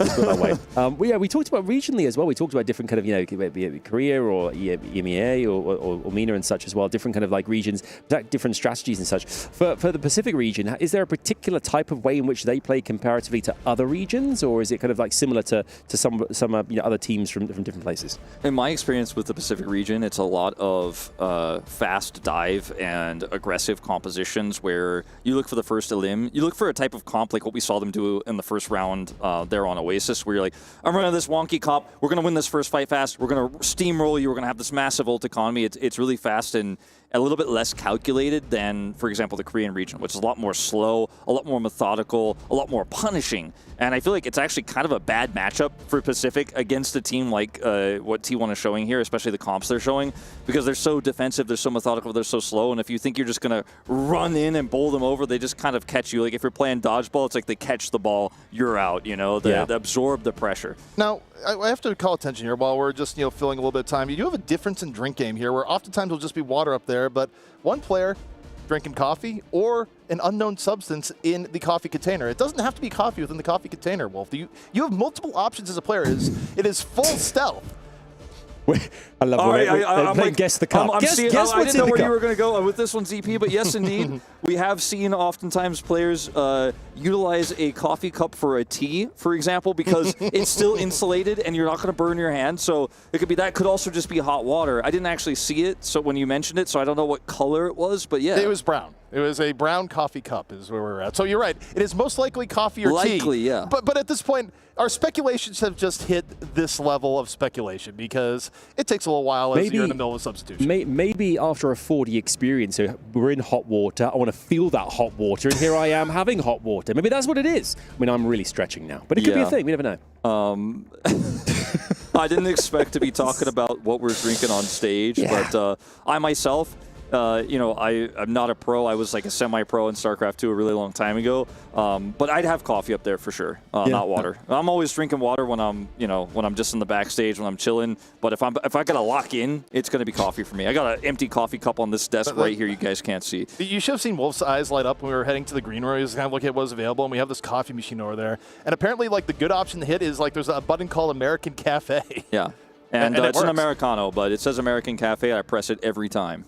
We talked about regionally as well. We talked about different kind of, be it Korea or EMEA or MENA and such as well, different kind of like regions, different strategies and such. For the Pacific region, is there a particular type of way in which they play comparatively to other regions, or is it kind of like similar to some other teams from different places? In my experience with the Pacific region, it's a lot of fast dive and aggressive compositions where you look for the first elim. You look for a type of comp like what we saw them do in the first round there on Oasis, where you're like, I'm running this wonky comp. We're going to win this first fight fast. We're going to steamroll you. We're going to have this massive ult economy. It's really fast and a little bit less calculated than, for example, the Korean region, which is a lot more slow, a lot more methodical, a lot more punishing. And I feel like it's actually kind of a bad matchup for Pacific against a team like what T1 is showing here, especially the comps they're showing, because they're so defensive, they're so methodical, they're so slow. And if you think you're just going to run in and bowl them over, they just kind of catch you. Like if you're playing dodgeball, it's like they catch the ball, you're out, They absorb the pressure. Now, I have to call attention here while we're just filling a little bit of time. You do have a difference in drink game here, where oftentimes there'll just be water up there, but one player drinking coffee or an unknown substance in the coffee container. It doesn't have to be coffee within the coffee container, Wolf. You have multiple options as a player. It is full stealth. I love I'm like, guess the cup. Guess I didn't know where you were going to go with this one, ZP, but yes, indeed. We have seen oftentimes players utilize a coffee cup for a tea, for example, because it's still insulated and you're not going to burn your hand. So it could be that. Could also just be hot water. I didn't actually see it so when you mentioned it, so I don't know what color it was, but yeah. It was brown. It was a brown coffee cup is where we're at. So you're right. It is most likely coffee or tea. Likely, yeah. But at this point, our speculations have just hit this level of speculation because it takes a little while as you're in the middle of a substitution. Maybe after a 4D experience, so we're in hot water. I want to feel that hot water, and here I am having hot water. Maybe that's what it is. I mean, I'm really stretching now, but it could be a thing. We never know. I didn't expect to be talking about what we're drinking on stage, but I myself... I'm not a pro. I was like a semi-pro in StarCraft 2 a really long time ago. But I'd have coffee up there for sure, not water. I'm always drinking water when I'm just in the backstage when I'm chilling. But if I gotta lock in, it's gonna be coffee for me. I got an empty coffee cup on this desk right here. You guys can't see. You should have seen Wolf's eyes light up when we were heading to the green room. He was kind of looking at what was available, and we have this coffee machine over there. And apparently, like the good option to hit is like there's a button called American Cafe. Yeah, and it's an Americano, but it says American Cafe. I press it every time.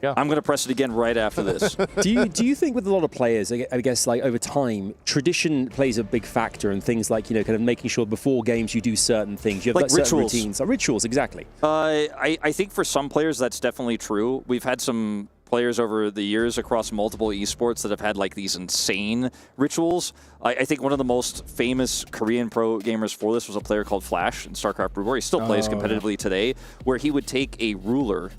Yeah. I'm going to press it again right after this. Do you think with a lot of players, I guess like over time, tradition plays a big factor in things like, kind of making sure before games you do certain things. You have like certain rituals. routines. Rituals, exactly. I think for some players that's definitely true. We've had some players over the years across multiple esports that have had like these insane rituals. I think one of the most famous Korean pro gamers for this was a player called Flash in StarCraft Brood War. He still plays competitively today, where he would take a ruler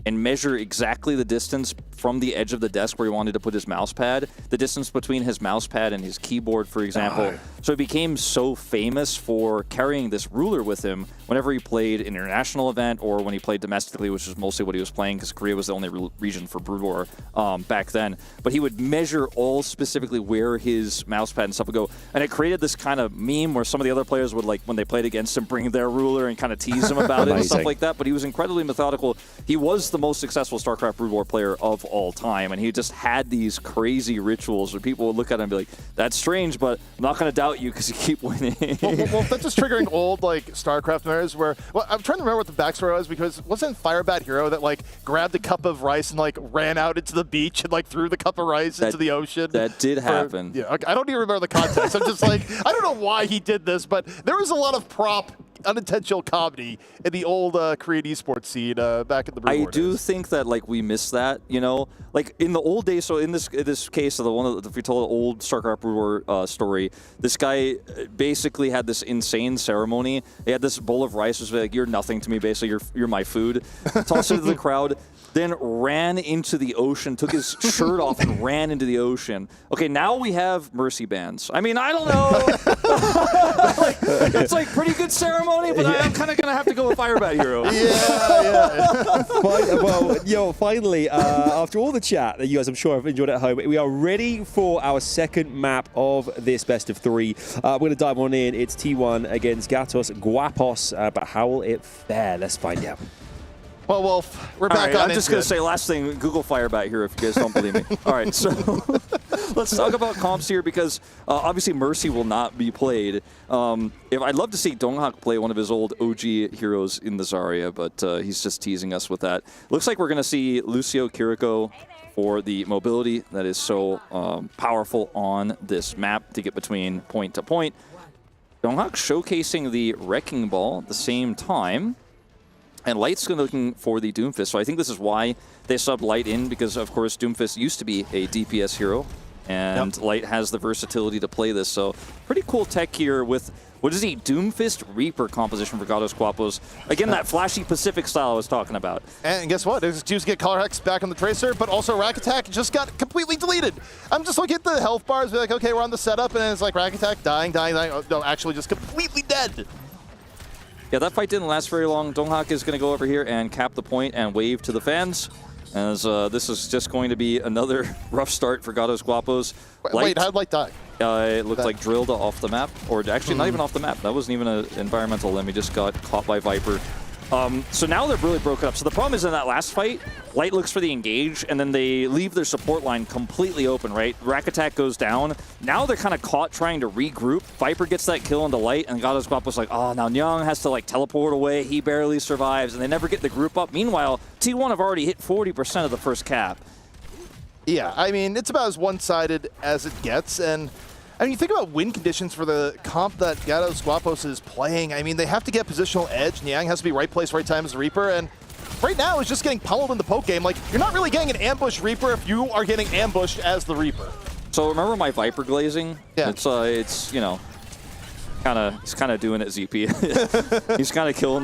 and measure exactly the distance from the edge of the desk where he wanted to put his mouse pad, the distance between his mouse pad and his keyboard, for example. So he became so famous for carrying this ruler with him whenever he played an international event or when he played domestically, which was mostly what he was playing because Korea was the only region for Brood War back then. But he would measure all specifically where his mouse pad and stuff would go. And it created this kind of meme where some of the other players would, like, when they played against him, bring their ruler and kind of tease him about it and stuff like that. But he was incredibly methodical. He was the most successful StarCraft Brood War player of all time, and he just had these crazy rituals where people would look at him and be like, that's strange, but I'm not going to doubt you because you keep winning. well, that's just triggering old like StarCraft memories where, well, I'm trying to remember what the backstory was because wasn't Firebat Hero that like grabbed a cup of rice and like ran out into the beach and like threw the cup of rice into the ocean? That did happen. Yeah, I don't even remember the context. I'm just like, I don't know why he did this, but there was a lot of prop unintentional comedy in the old Korean esports scene back in the Brew I War do days. think that like we miss that, you know, like in the old days. So in this case, of the one that we told an old StarCraft Brew War story, this guy basically had this insane ceremony. He had this bowl of rice, was like, "You're nothing to me, basically. You're my food." Tossed it to the crowd. Then ran into the ocean, took his shirt off and ran into the ocean. Okay, now we have mercy bans. I mean, I don't know. It's like pretty good ceremony, but I'm kind of going to have to go with Firebat Hero. Well, finally, after all the chat that you guys, I'm sure, have enjoyed at home, we are ready for our second map of this best of 3. We're going to dive on in. It's T1 against Gatos Guapos, but how will it fare? Let's find out. Well, Wolf, we're back on. I'm just going to say last thing, Google Firebat Hero if you guys don't believe me. All right, so let's talk about comps here because obviously Mercy will not be played. I'd love to see Donghak play one of his old OG heroes in the Zarya, but he's just teasing us with that. Looks like we're going to see Lucio Kiriko for the mobility that is so powerful on this map to get between point to point. Donghak showcasing the Wrecking Ball at the same time. And Light's looking for the Doomfist, so I think this is why they subbed Light in, because of course Doomfist used to be a DPS hero, and Light has the versatility to play this, so pretty cool tech here with, what is he, Doomfist Reaper composition for Gatos Guapos. Again, that flashy Pacific style I was talking about. And guess what? It's just get Color Hex back on the Tracer, but also Rack Attack just got completely deleted. I'm just looking at the health bars, be like, okay, we're on the setup, and it's like Rack Attack, dying. Oh, no, actually just completely dead. Yeah, that fight didn't last very long. Donghak is going to go over here and cap the point and wave to the fans, as this is just going to be another rough start for Gatos Guapos. Wait, how'd Light die? It looked like drilled off the map, or actually not even off the map. That wasn't even an environmental limb. He just got caught by Viper. So now they're really broken up. So the problem is in that last fight, Light looks for the engage, and then they leave their support line completely open, right? Rack Attack goes down. Now they're kind of caught trying to regroup. Viper gets that kill into Light, and Gatos Guapos like, oh, now Nyang has to like teleport away. He barely survives, and they never get the group up. Meanwhile, T1 have already hit 40% of the first cap. Yeah, I mean, it's about as one-sided as it gets, and I mean, you think about win conditions for the comp that Gatos Guapos is playing. I mean, they have to get positional edge. Nyang has to be right place, right time as a Reaper, and right now is just getting pummeled in the poke game. Like, you're not really getting an ambush Reaper if you are getting ambushed as the Reaper. So remember my Viper glazing? Yeah. It's you know, he's kind of doing it, ZP. He's kind of killing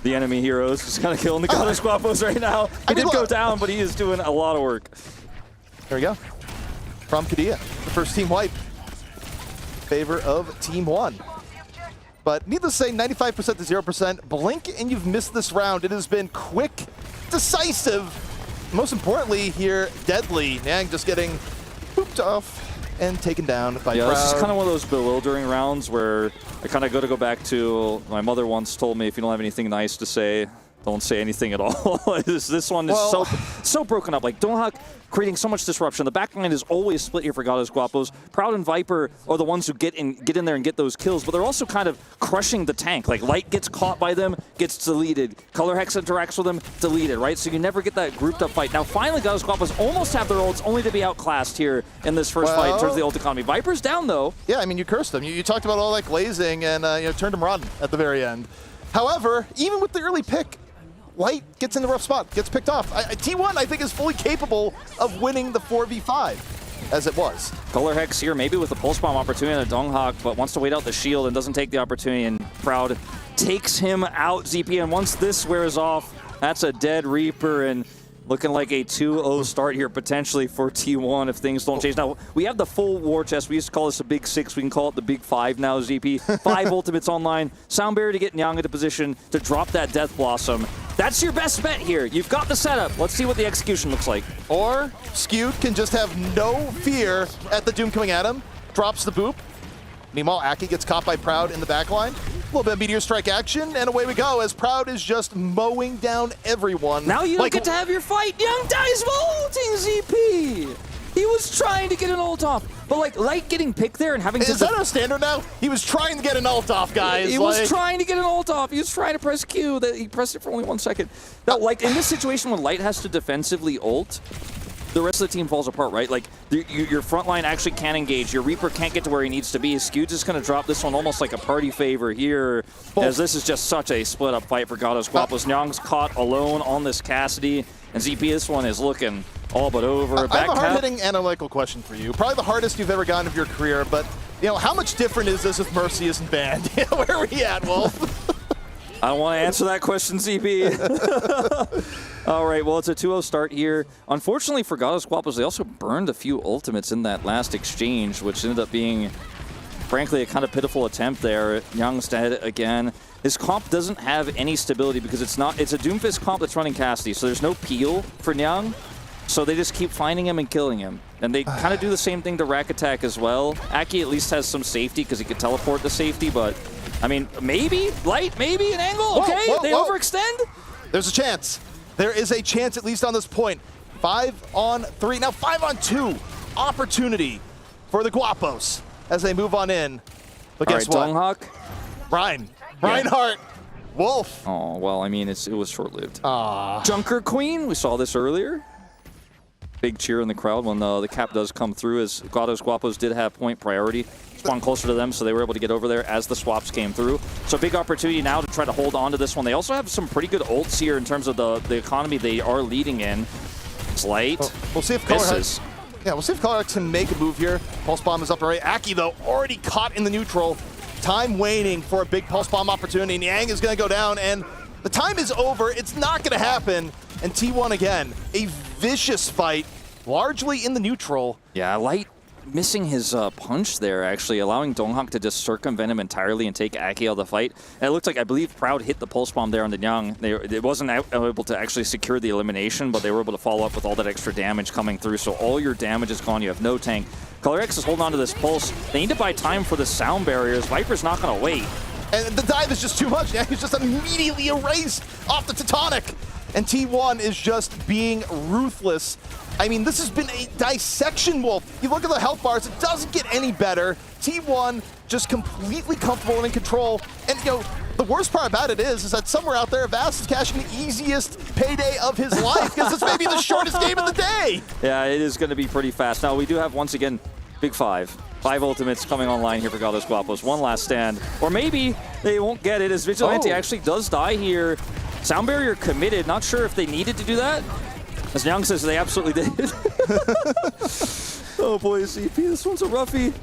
the enemy heroes. He's kind of killing the Gatos Guapos right now. He did go down, but he is doing a lot of work. There we go. From Kadia, the first team wipe. Favor of Team 1. But needless to say, 95% to 0%. Blink and you've missed this round. It has been quick, decisive, most importantly here, deadly. Nyang just getting pooped off and taken down by Proud. This is kind of one of those bewildering rounds where I kind of go back to, my mother once told me, if you don't have anything nice to say, don't say anything at all. This one is so broken up. Like, Donghak creating so much disruption. The backline is always split here for Gatos Guapos. Proud and Viper are the ones who get in there and get those kills, but they're also kind of crushing the tank. Like, Light gets caught by them, gets deleted. Color Hex interacts with them, deleted, right? So you never get that grouped up fight. Now, finally, Gatos Guapos almost have their ults, only to be outclassed here in this first fight in terms of the ult economy. Viper's down, though. Yeah, I mean, you cursed them. You talked about all that glazing and turned them run at the very end. However, even with the early pick, Light gets in the rough spot, gets picked off. T1, I think, is fully capable of winning the 4v5, as it was. Color Hex here, maybe with a Pulse Bomb opportunity on a Donghak, but wants to wait out the shield and doesn't take the opportunity, and Proud takes him out, ZP, and once this wears off, that's a dead Reaper, and looking like a 2-0 start here potentially for T1 if things don't change. Now, we have the full war chest. We used to call this a big 6. We can call it the big 5 now, ZP. 5 ultimates online. Sound Barrier to get Nyang into position to drop that Death Blossom. That's your best bet here. You've got the setup. Let's see what the execution looks like. Or Skewed can just have no fear at the Doom coming at him. Drops the boop. Meanwhile, Aki gets caught by Proud in the backline. A little bit of Meteor Strike action, and away we go as Proud is just mowing down everyone. Now you don't get to have your fight. Young dies while ulting, ZP. He was trying to get an ult off, but like Light getting picked there and having to... Is that a standard now? He was trying to get an ult off, guys. He was trying to get an ult off. He was trying to press Q. He pressed it for only 1 second. Now, like in this situation when Light has to defensively ult, the rest of the team falls apart, right? Like, your front line actually can't engage. Your Reaper can't get to where he needs to be. Skew's just going to drop this one almost like a party favor here, as this is just such a split-up fight for Gatos Guapos. Nyang's caught alone on this Cassidy, and ZP, this one is looking all but over. I have a hard-hitting analytical question for you. Probably the hardest you've ever gotten of your career, but, you know, how much different is this if Mercy isn't banned? Where are we at, Wolf? I don't want to answer that question, CP. All right, well, it's a 2-0 start here. Unfortunately for Gatos Guapos, they also burned a few ultimates in that last exchange, which ended up being, frankly, a kind of pitiful attempt there. Young's dead again. His comp doesn't have any stability because it's a Doomfist comp that's running Cassidy, so there's no peel for Nyang. So they just keep finding him and killing him. And they kind of do the same thing to Rack Attack as well. Aki at least has some safety because he could teleport to safety, but I mean, maybe? Light, maybe an angle? Okay, they overextend? There's a chance. There is a chance, at least on this point. 5-on-3, now 5-on-2. Opportunity for the Guapos as they move on in. But guess what? Donghak. Reinhardt. Wolf. Oh, well, I mean, it was short-lived. Ah. Junker Queen, we saw this earlier. Big cheer in the crowd when the cap does come through, as Gatos Guapos did have point priority. Spawned closer to them, so they were able to get over there as the swaps came through. So big opportunity now to try to hold on to this one. They also have some pretty good ults here in terms of the economy they are leading in. It's light. We'll see if Colorheart, we'll see if Colorheart can make a move here. Pulse Bomb is up already. Aki, though, already caught in the neutral. Time waning for a big Pulse Bomb opportunity. Niang is going to go down, and the time is over. It's not going to happen. And T1 again, a vicious fight, largely in the neutral. Yeah, Light missing his punch there, actually, allowing Donghak to just circumvent him entirely and take Aki out of the fight. And it looked like, I believe, Proud hit the Pulse Bomb there on the Nyang. It wasn't able to actually secure the elimination, but they were able to follow up with all that extra damage coming through. So all your damage is gone. You have no tank. ColorX is holding on to this Pulse. They need to buy time for the sound barriers. Viper's not going to wait. And the dive is just too much. Yeah, he's just immediately erased off the Teutonic. And T1 is just being ruthless. I mean, this has been a dissection, Wolf. You look at the health bars, it doesn't get any better. T1 just completely comfortable and in control. And, you know, the worst part about it is that somewhere out there, Vast is cashing the easiest payday of his life because this may be the shortest game of the day. Yeah, it is going to be pretty fast. Now, we do have, once again, Big Five. 5 ultimates coming online here for Gatos Guapos. One last stand. Or maybe they won't get it as Vigilante actually does die here. Sound barrier committed. Not sure if they needed to do that. As Nyang says, they absolutely did. Oh boy, CP, this one's a roughie.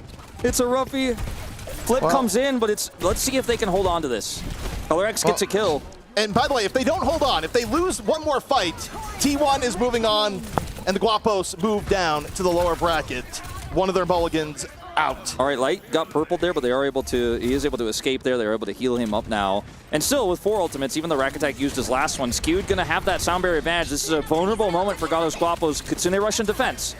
It's a roughie. Flip comes in, but let's see if they can hold on to this. ColorX gets a kill. And by the way, if they don't hold on, if they lose one more fight, T1 is moving on, and the Guapos move down to the lower bracket. One of their mulligans out. All right, Light got purpled there, but he is able to escape there. They're able to heal him up now. And still, with 4 ultimates, even the Rack Attack used his last one, Skewed gonna have that sound barrier advantage. This is a vulnerable moment for Gatos Guapos. Kitsune Russian defense.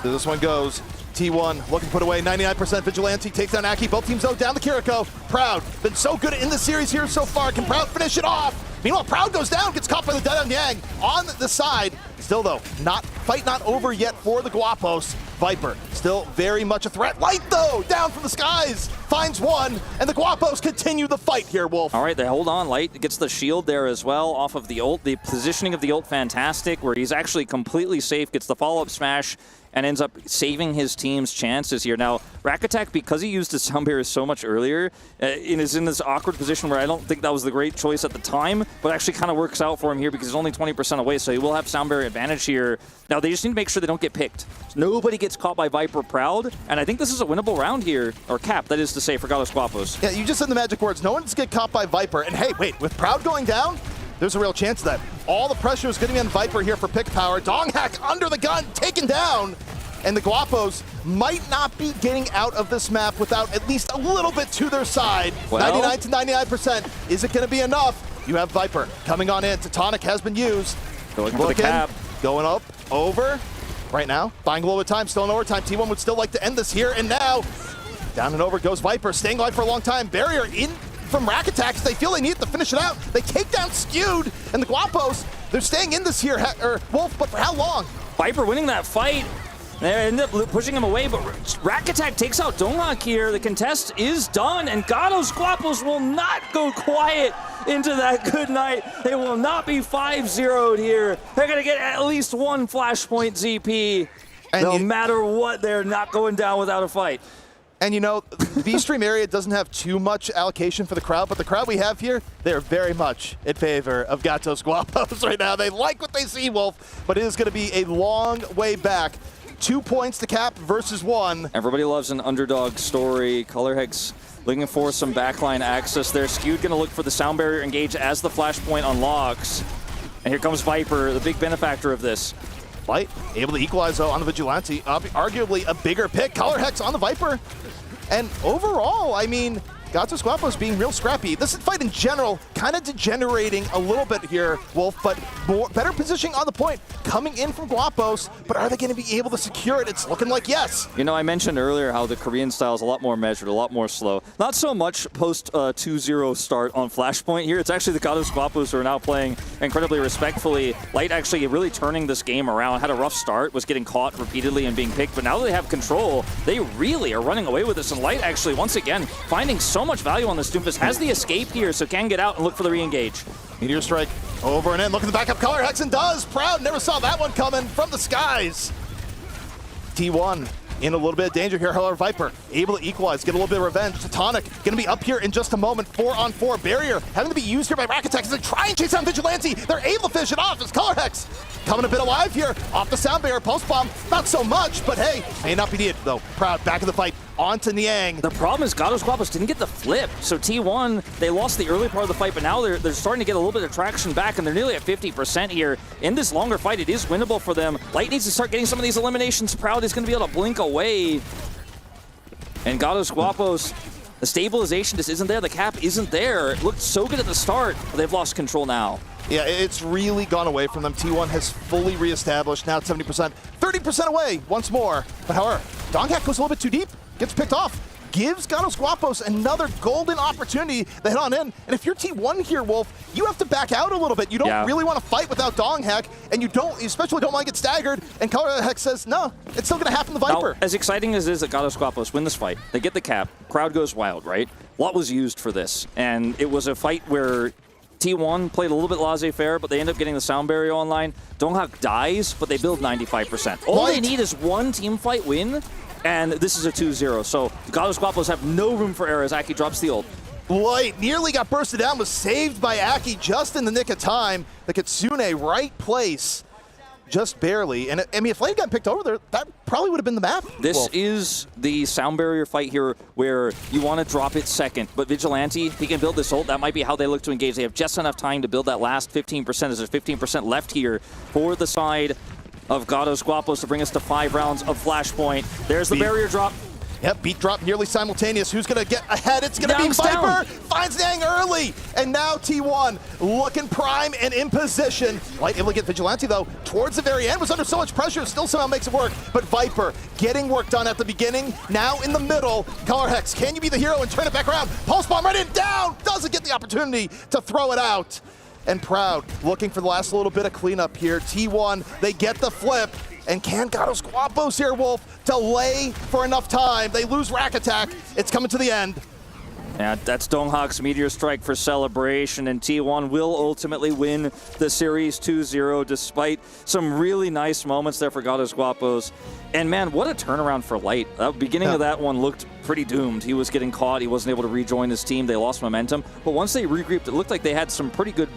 This one goes. T1 looking to put away 99% Vigilante, takes down Aki. Both teams, though, down the Kiriko. Proud, been so good in the series here so far. Can Proud finish it off? Meanwhile, Proud goes down, gets caught by the Dead on Yang on the side. Still, though, fight not over yet for the Guapos. Viper, still very much a threat. Light, though, down from the skies, finds one, and the Guapos continue the fight here, Wolf. All right, they hold on. Light gets the shield there as well off of the ult. The positioning of the ult, fantastic, where he's actually completely safe, gets the follow-up smash, and ends up saving his team's chances here. Now, Rack Attack, because he used his sound barrier so much earlier, is in this awkward position where I don't think that was the great choice at the time, but actually kind of works out for him here because he's only 20% away, so he will have sound barrier advantage here. Now, they just need to make sure they don't get picked. Nobody gets caught by Viper Proud, and I think this is a winnable round here, or cap, that is to say, for Gatos Guapos. Yeah, you just said the magic words. No one's get caught by Viper, and hey, wait, with Proud going down, there's a real chance of that. All the pressure is going to be on Viper here for pick power. Donghak under the gun, taken down. And the Guapos might not be getting out of this map without at least a little bit to their side. Well, 99 to 99%. Is it going to be enough? You have Viper coming on in. Teutonic has been used. Going for the cap. Going up, over. Right now, buying a little bit of time, still in overtime. T1 would still like to end this here, and now down and over goes Viper, staying alive for a long time. Barrier in from Rack Attacks. They feel they need to finish it out. They take down Skewed, and the Guapos, they're staying in this here, Wolf, but for how long? Viper winning that fight. They end up pushing him away, but Rack Attack takes out Donghak here. The contest is done, and Gatos Guapos will not go quiet into that good night. They will not be 5-0'd here. They're going to get at least one Flashpoint ZP. And no matter what, they're not going down without a fight. And you know, the B-Stream area doesn't have too much allocation for the crowd, but the crowd we have here, they're very much in favor of Gatos Guapos right now. They like what they see, Wolf, but it is going to be a long way back. 2 points to cap versus 1. Everybody loves an underdog story. Color Hex looking for some backline access there. Skewed going to look for the sound barrier engage as the Flashpoint unlocks. And here comes Viper, the big benefactor of this. Light able to equalize though on the Vigilante. Arguably a bigger pick. Color Hex on the Viper. And overall, I mean, Gatos Guapos being real scrappy. This fight in general kind of degenerating a little bit here, Wolf, but better positioning on the point coming in from Guapos, but are they going to be able to secure it? It's looking like yes. You know, I mentioned earlier how the Korean style is a lot more measured, a lot more slow. Not so much post 2-0 start on Flashpoint here. It's actually the Gatos Guapos who are now playing incredibly respectfully. Light actually really turning this game around. Had a rough start, was getting caught repeatedly and being picked, but now that they have control, they really are running away with this. And Light actually, once again, finding so much value on this Doomfist. Has the escape here, so can get out and look for the re-engage. Meteor Strike over and in. Look at the backup. Color Hexen does. Proud never saw that one coming from the skies. T1 in a little bit of danger here. However, Viper able to equalize, get a little bit of revenge. Titanic going to be up here in just a moment. 4-on-4 barrier having to be used here by Rack Attack as they try and chase down Vigilante. They're able to finish it off as Color Hex coming a bit alive here off the sound barrier. Pulse bomb, not so much, but hey, may not be needed though. Proud back in the fight. On to Niang. The problem is Gatos Guapos didn't get the flip. So T1, they lost the early part of the fight, but now they're starting to get a little bit of traction back, and they're nearly at 50% here. In this longer fight, it is winnable for them. Light needs to start getting some of these eliminations. Proud is going to be able to blink away. And Gatos Guapos, the stabilization just isn't there. The cap isn't there. It looked so good at the start, but they've lost control now. Yeah, it's really gone away from them. T1 has fully reestablished, now at 70%. 30% away once more. But however, Donghak goes a little bit too deep. Gets picked off, gives Gatos Guapos another golden opportunity to hit on in. And if you're T1 here, Wolf, you have to back out a little bit. You don't really want to fight without Donghak, and you especially don't want to get staggered. And Color Hex says, no, it's still going to happen to Viper. Now, as exciting as it is that Gatos Guapos win this fight, they get the cap, crowd goes wild, right? A lot was used for this, and it was a fight where T1 played a little bit laissez-faire, but they end up getting the sound barrier online. Donghak dies, but they build 95%. All they need is one team fight win, and this is a 2-0. So the Gatos Guapos have no room for error as Aki drops the ult. Light nearly got bursted down, was saved by Aki just in the nick of time. The Kitsune, right place, just barely. And I mean, if Light got picked over there, that probably would have been the map. This is the sound barrier fight here where you want to drop it second, but Vigilante, he can build this ult. That might be how they look to engage. They have just enough time to build that last 15%, as there's 15% left here for the side of Gatos Guapos to bring us to 5 rounds of Flashpoint. There's the barrier drop. Yep, beat drop nearly simultaneous. Who's going to get ahead? It's going to be Viper. Down. Finds Niang early. And now T1 looking prime and in position. Light able to get Vigilante, though, towards the very end. Was under so much pressure. Still somehow makes it work. But Viper getting work done at the beginning. Now in the middle. Color Hex, can you be the hero and turn it back around? Pulse bomb right in. Down. Doesn't get the opportunity to throw it out. And Proud looking for the last little bit of cleanup here. T1, they get the flip. And can Gatos Guapos here, Wolf, delay for enough time? They lose Rack Attack. It's coming to the end. Yeah, that's Donghak's Meteor Strike for celebration, and T1 will ultimately win the series 2-0 despite some really nice moments there for Gatos Guapos. And man, what a turnaround for Light. The beginning of that one looked pretty doomed. He was getting caught. He wasn't able to rejoin his team. They lost momentum. But once they regrouped, it looked like they had some pretty good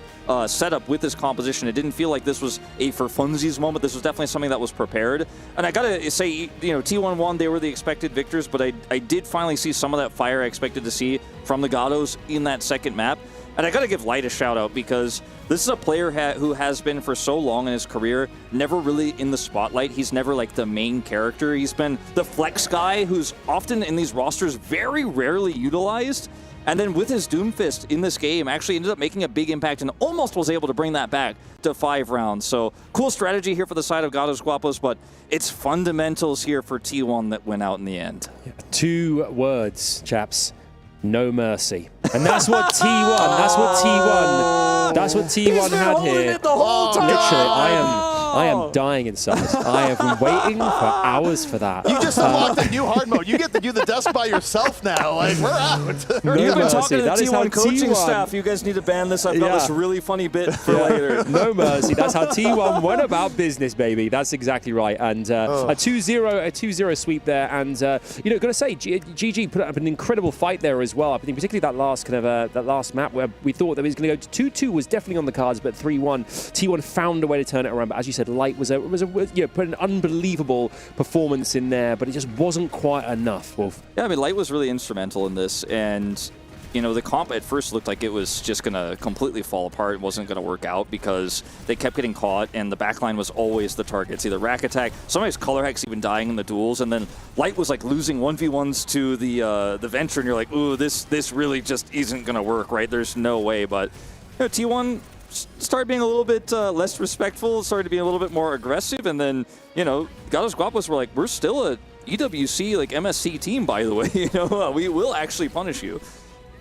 setup with this composition. It didn't feel like this was a for funsies moment. This was definitely something that was prepared. And I gotta say, you know, T1 won. They were the expected victors, but I did finally see some of that fire I expected to see from the Gatos in that second map. And I gotta give Light a shout out because this is a player who has been for so long in his career, never really in the spotlight. He's never like the main character. He's been the flex guy who's often in these rosters very rarely utilized. And then with his Doomfist in this game, actually ended up making a big impact and almost was able to bring that back to 5 rounds. So cool strategy here for the side of Gatos Guapos, but it's fundamentals here for T1 that went out in the end. 2 words, chaps. No mercy. And that's what T1, that's what T1 had here. The whole time. Literally, I am dying inside. I have been waiting for hours for that. You just unlocked a new hard mode. You get to do the desk by yourself now. Like, we're out. You've been talking to the That is how T1 coaching T1 staff. You guys need to ban this. I've got this really funny bit for later. No mercy. That's how T1 went about business, baby. That's exactly right. And a 2-0 sweep there. And you know, got to say, GG put up an incredible fight there as well. I think particularly that last kind of that last map where we thought that it was going to go to 2-2 was definitely on the cards, but 3-1. T1 found a way to turn it around. But as you said, Light was put an unbelievable performance in there, but it just wasn't quite enough. Wolf. Yeah, I mean, Light was really instrumental in this, and you know, the comp at first looked like it was just going to completely fall apart. It wasn't going to work out because they kept getting caught, and the backline was always the targets, either Rack Attack, sometimes Color Hex even dying in the duels, and then Light was like losing 1v1s to the Venture, and you're like, ooh, this really just isn't going to work, right? There's no way, but you know, T1 started being a little bit less respectful, started being a little bit more aggressive, and then, you know, Gatos Guapos were like, we're still a EWC, like, MSC team, by the way, you know, we will actually punish you.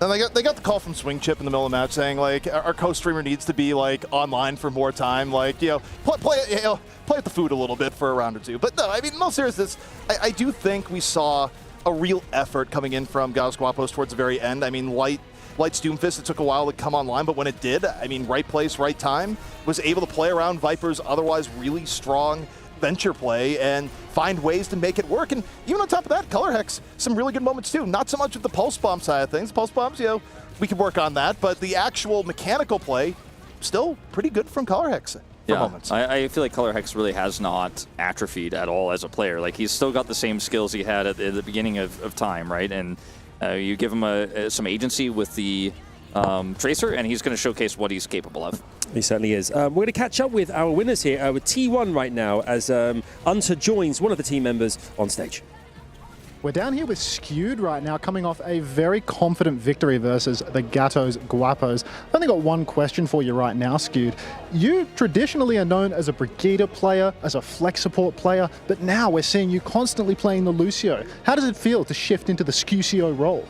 And they got the call from Swing Chip in the middle of the match saying, like, our co-streamer needs to be, like, online for more time. Like, you know, play with the food a little bit for a round or two. But no, I mean, in all seriousness, I do think we saw a real effort coming in from Gatos Guapos towards the very end. I mean, Light's Doomfist, it took a while to come online, but when it did, I mean, right place, right time, was able to play around Viper's otherwise really strong Venture play and find ways to make it work. And even on top of that, Color Hex, some really good moments too. Not so much with the Pulse Bomb side of things. Pulse Bombs, you know, we can work on that, but the actual mechanical play, still pretty good from Color Hex for moments. I feel like Color Hex really has not atrophied at all as a player. Like, he's still got the same skills he had at the beginning of time, right? And you give him some agency with the Tracer, and he's going to showcase what he's capable of. He certainly is. We're going to catch up with our winners here with T1 right now as Unter joins one of the team members on stage. We're down here with Skewed right now, coming off a very confident victory versus the Gatos Guapos. I've only got one question for you right now, Skewed. You traditionally are known as a Brigida player, as a flex support player, but now we're seeing you constantly playing the Lucio. How does it feel to shift into the Scucio role?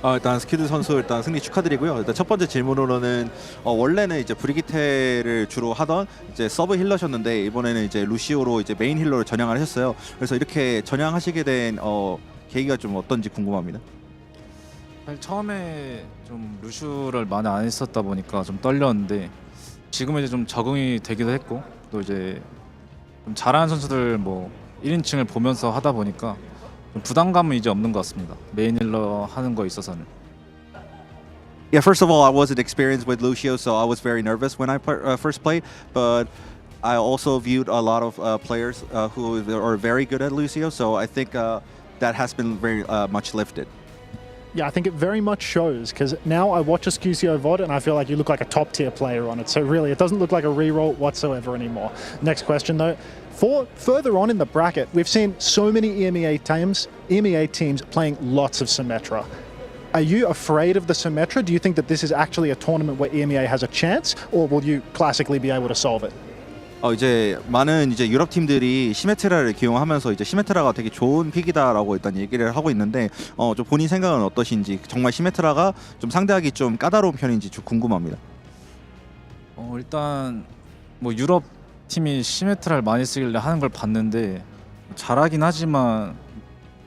일단 스키드 선수 일단 승리 축하드리고요. 일단 첫 번째 질문으로는 원래는 이제 브리기테를 주로 하던 이제 서브 힐러셨는데 이번에는 이제 루시오로 이제 메인 힐러를 전향을 하셨어요. 그래서 이렇게 전향하시게 된 계기가 좀 어떤지 궁금합니다. 사실 처음에 좀 루슈를 많이 안 했었다 보니까 좀 떨렸는데 지금은 이제 좀 적응이 되기도 했고 또 이제 좀 잘하는 선수들 뭐 1인칭을 보면서 하다 보니까 부담감은 이제 없는 것 같습니다. 메인 힐러 하는 거에 있어서는. Yeah, first of all, I wasn't experienced with Lucio, so I was very nervous when I first played. But I also viewed a lot of players who are very good at Lucio, so I think that has been very much lifted. Yeah, I think it very much shows, because now I watch a Scucio VOD and I feel like you look like a top tier player on it. So really, it doesn't look like a reroll whatsoever anymore. Next question though. Further on in the bracket, we've seen so many EMEA teams playing lots of Symmetra. Are you afraid of the Symmetra? Do you think that this is actually a tournament where EMEA has a chance, or will you classically be able to solve it? 이제 많은 이제 유럽 팀들이 시메트라를 기용하면서 이제 시메트라가 되게 좋은 픽이다라고 일단 얘기를 하고 있는데 좀 본인 생각은 어떠신지, 정말 시메트라가 좀 상대하기 좀 까다로운 편인지 좀 궁금합니다. 일단 뭐 유럽 팀이 시메트라를 많이 쓰길래 하는 걸 봤는데 잘하긴 하지만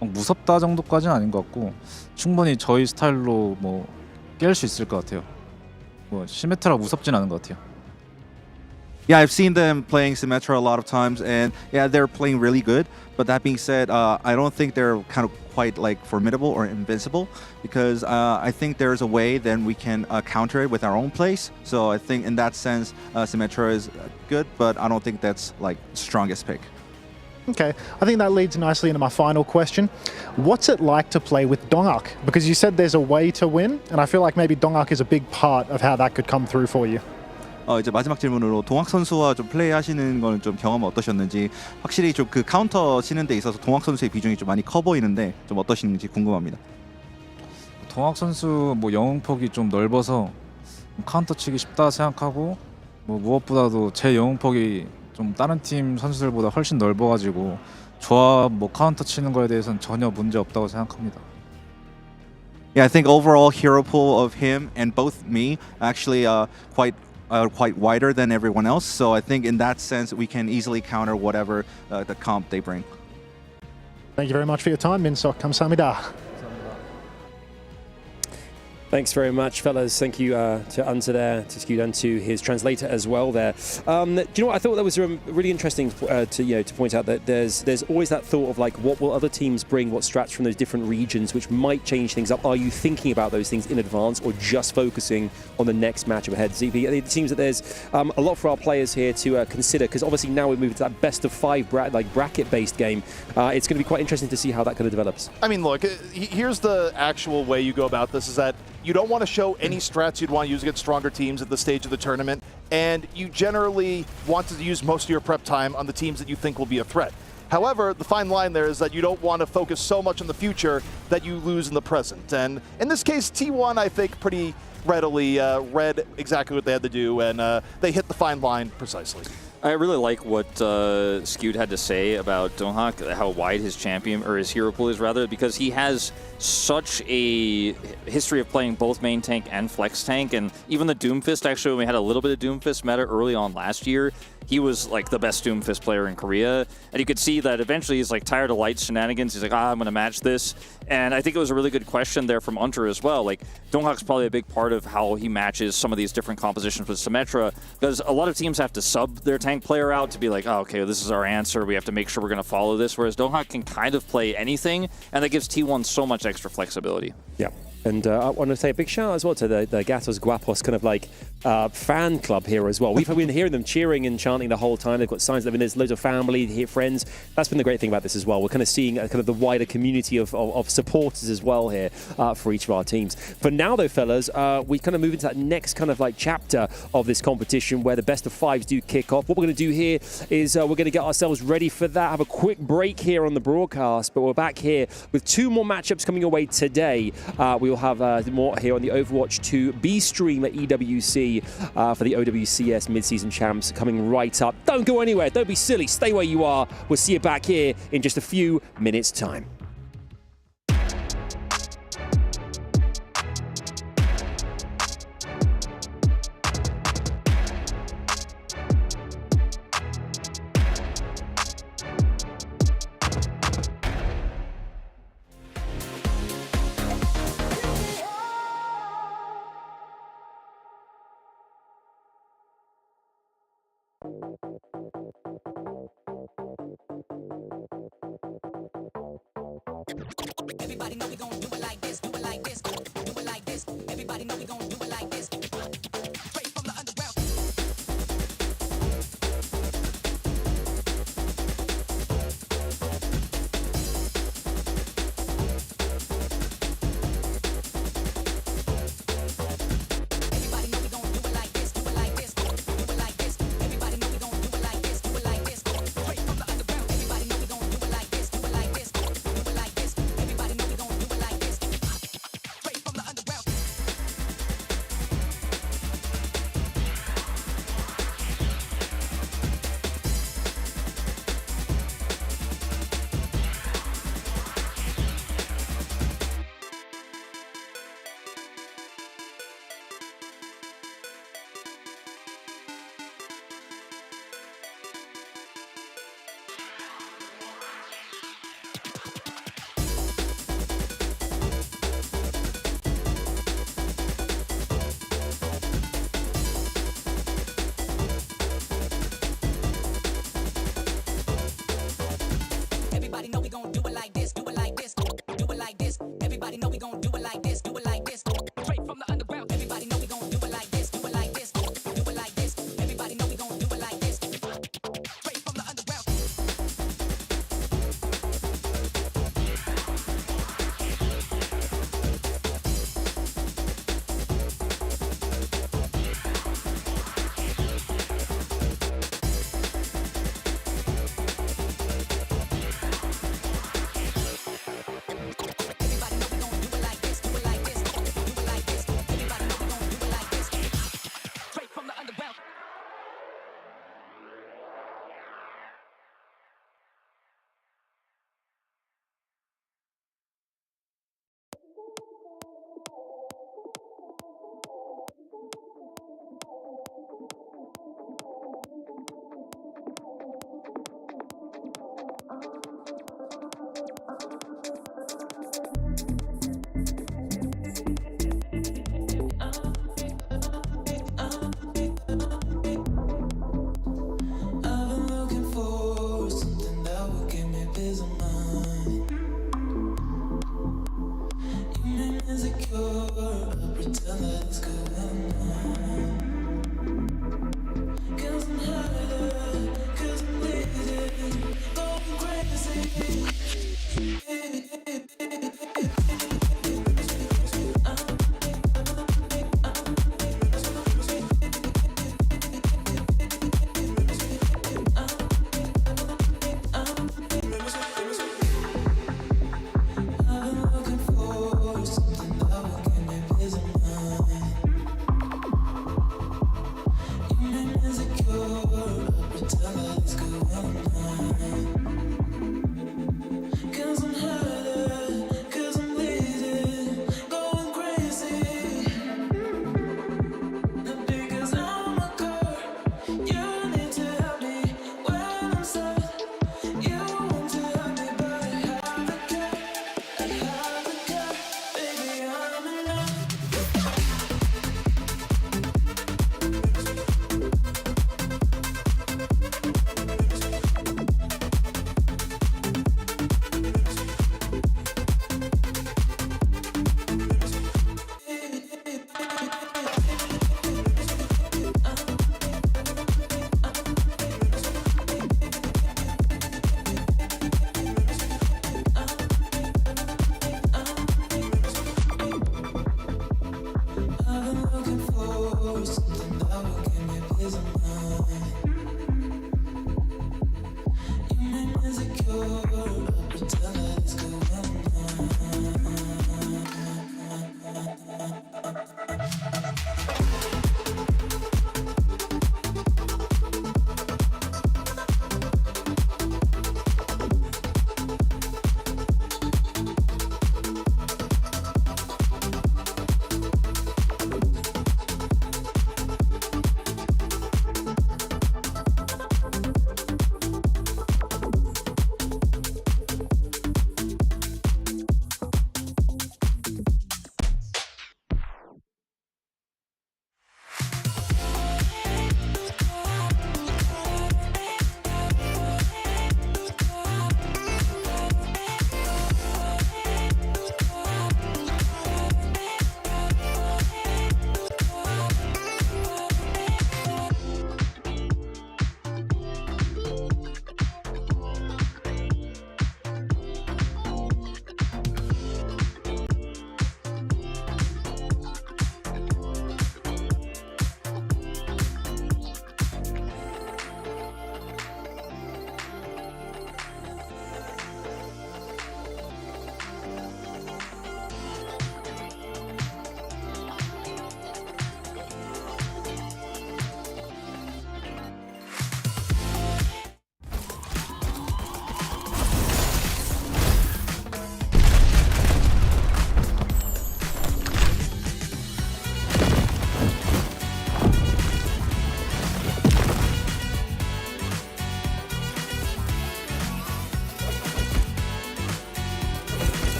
무섭다 정도까지는 아닌 것 같고 충분히 저희 스타일로 뭐 깰 수 있을 것 같아요. 뭐 시메트라 무섭진 않은 것 같아요. Yeah, I've seen them playing Symmetra a lot of times, and yeah, they're playing really good. But that being said, I don't think they're kind of quite like formidable or invincible, because I think there's a way then we can counter it with our own plays. So I think in that sense, Symmetra is good, but I don't think that's like strongest pick. Okay, I think that leads nicely into my final question. What's it like to play with Dongak? Because you said there's a way to win, and I feel like maybe Dongak is a big part of how that could come through for you. 이제 마지막 질문으로 동학 선수와 좀 플레이하시는 거는 좀 경험은 어떠셨는지, 확실히 좀 그 카운터 치는 데 있어서 동학 선수의 비중이 좀 많이 커 보이는데 좀 어떠신지 궁금합니다. 동학 선수 뭐 영웅폭이 좀 넓어서 카운터 치기 쉽다 생각하고, 뭐 무엇보다도 제 영웅폭이 좀 다른 팀 선수들보다 훨씬 넓어가지고 조합 뭐 카운터 치는 거에 대해서는 전혀 문제 없다고 생각합니다. Yeah, I think overall hero pool of him and both me actually quite quite wider than everyone else. So I think in that sense, we can easily counter whatever the comp they bring. Thank you very much for your time, Minsok. Kamsahamnida. Thanks very much, fellas. Thank you to Unta there, to Skewed, and to his translator as well there. Do you know what? I thought that was really interesting to point out that there's always that thought of like, what will other teams bring, what strats from those different regions, which might change things up. Are you thinking about those things in advance or just focusing on the next matchup ahead? ZP, it seems that there's a lot for our players here to consider, because obviously now we move to that best of 5 bracket-based game. It's going to be quite interesting to see how that kind of develops. I mean, look, here's the actual way you go about this, is that you don't want to show any strats you'd want to use against stronger teams at the stage of the tournament, and you generally want to use most of your prep time on the teams that you think will be a threat. However, the fine line there is that you don't want to focus so much on the future that you lose in the present. And in this case, T1, I think, pretty readily read exactly what they had to do, and they hit the fine line precisely. I really like what Skewed had to say about Donghak, how wide his champion, or his hero pool is rather, because he has such a history of playing both main tank and flex tank, and even the Doomfist, actually, when we had a little bit of Doomfist meta early on last year, he was like the best Doomfist player in Korea, and you could see that eventually he's like tired of light shenanigans. He's like, I'm going to match this, and I think it was a really good question there from Unter as well. Like, Donghak's probably a big part of how he matches some of these different compositions with Symmetra, because a lot of teams have to sub their tank player out to be like, oh, okay, this is our answer. We have to make sure we're going to follow this, whereas Donghak can kind of play anything, and that gives T1 so much extra flexibility. Yeah. And I want to say a big shout out as well to the Gatos Guapos kind of like fan club here as well. We've been hearing them cheering and chanting the whole time. They've got signs. I mean, there's loads of family, friends. That's been the great thing about this as well. We're kind of seeing kind of the wider community of supporters as well here for each of our teams. For now, though, fellas, we kind of move into that next kind of like chapter of this competition where the best of 5s do kick off. What we're going to do here is we're going to get ourselves ready for that. Have a quick break here on the broadcast, but we're back here with 2 more matchups coming your way today. We'll have more here on the Overwatch 2 B stream at EWC for the OWCS Midseason Champs coming right up. Don't go anywhere. Don't be silly. Stay where you are. We'll see you back here in just a few minutes' time. Everybody know we gon' do it like this, do it like this, do it like this. Everybody know we gon' do it like this. Straight from the underground. Everybody know we gon' do it like this, do it like this, do it like this. Everybody know we gon' do it like this, do it like this. Straight from the underground. Everybody know we gon' do it like this, do it like this, do it like this. Everybody know we gon' do it like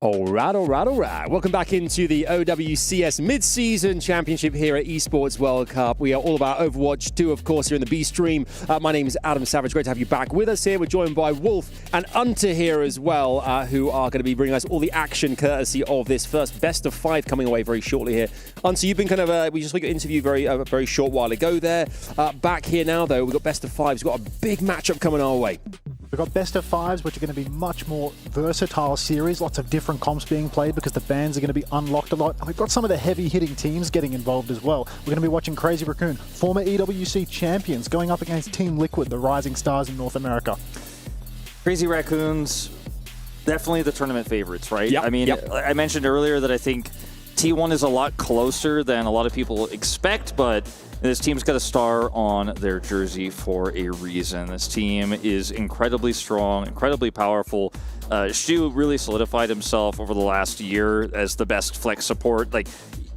All right. Welcome back into the OWCS Midseason Championship here at Esports World Cup. We are all about Overwatch 2, of course, here in the B stream. My name is Adam Savage. Great to have you back with us here. We're joined by Wolf and Unter here as well, who are going to be bringing us all the action courtesy of this first best of 5 coming away very shortly here. Unter, you've been kind of, we just got your interview very short while ago there. Back here now, though, we've got best of 5s. We've got a big matchup coming our way. We've got best of 5s, which are going to be much more versatile series, lots of different comps being played because the bans are going to be unlocked a lot. And we've got some of the heavy-hitting teams getting involved as well. We're going to be watching Crazy Raccoon, former EWC champions, going up against Team Liquid, the rising stars in North America. Crazy Raccoons, definitely the tournament favorites, right? Yep, I mean, I mentioned earlier that I think T1 is a lot closer than a lot of people expect, but this team's got a star on their jersey for a reason. This team is incredibly strong, incredibly powerful. Shu really solidified himself over the last year as the best flex support. Like,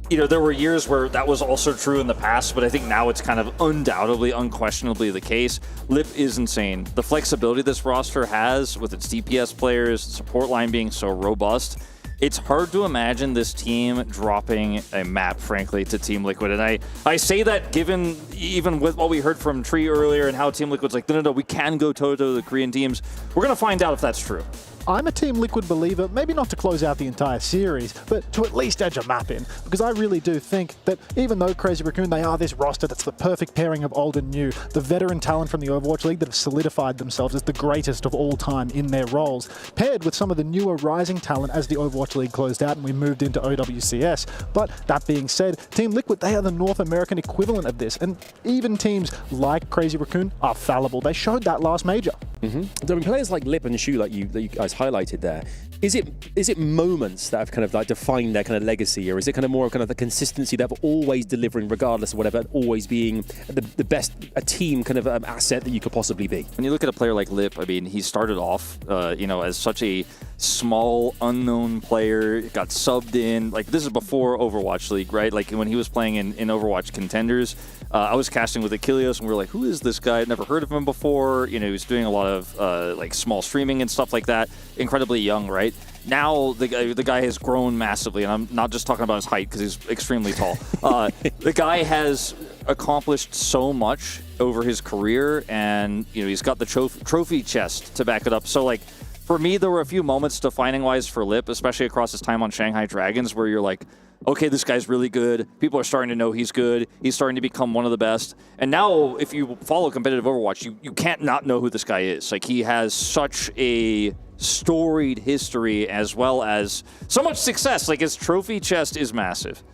you know, there were years where that was also true in the past, but I think now it's kind of undoubtedly, unquestionably the case. Lip is insane. The flexibility this roster has with its DPS players, support line being so robust, it's hard to imagine this team dropping a map, frankly, to Team Liquid. And I say that given even with what we heard from Tree earlier and how Team Liquid's like, no, we can go toe-to-toe with the Korean teams. We're going to find out if that's true. I'm a Team Liquid believer, maybe not to close out the entire series, but to at least edge a map in, because I really do think that even though Crazy Raccoon, they are this roster that's the perfect pairing of old and new, the veteran talent from the Overwatch League that have solidified themselves as the greatest of all time in their roles, paired with some of the newer rising talent as the Overwatch League closed out and we moved into OWCS. But that being said, Team Liquid, they are the North American equivalent of this, and even teams like Crazy Raccoon are fallible. They showed that last major. I mean, players like Lip and Shu, that you guys highlighted there, is it moments that have kind of like defined their kind of legacy, or is it kind of more of kind of the consistency that they're always delivering regardless of whatever, always being the best a team kind of asset that you could possibly be? When you look at a player like Lip, I mean, he started off, as such a small, unknown player, got subbed in. Like, this is before Overwatch League, right? Like, when he was playing in Overwatch Contenders, I was casting with Achilles, and we were like, who is this guy? I'd never heard of him before. You know, he was doing a lot of, like, small streaming and stuff like that. Incredibly young, right? Now, the guy has grown massively, and I'm not just talking about his height, because he's extremely tall. The guy has accomplished so much over his career, and, you know, he's got the trophy chest to back it up. So, like, For me, there were a few moments defining-wise for Lip, especially across his time on Shanghai Dragons, where you're like, okay, this guy's really good. People are starting to know he's good. He's starting to become one of the best. And now, if you follow competitive Overwatch, you can't not know who this guy is. Like, he has such a storied history as well as so much success. Like, his trophy chest is massive.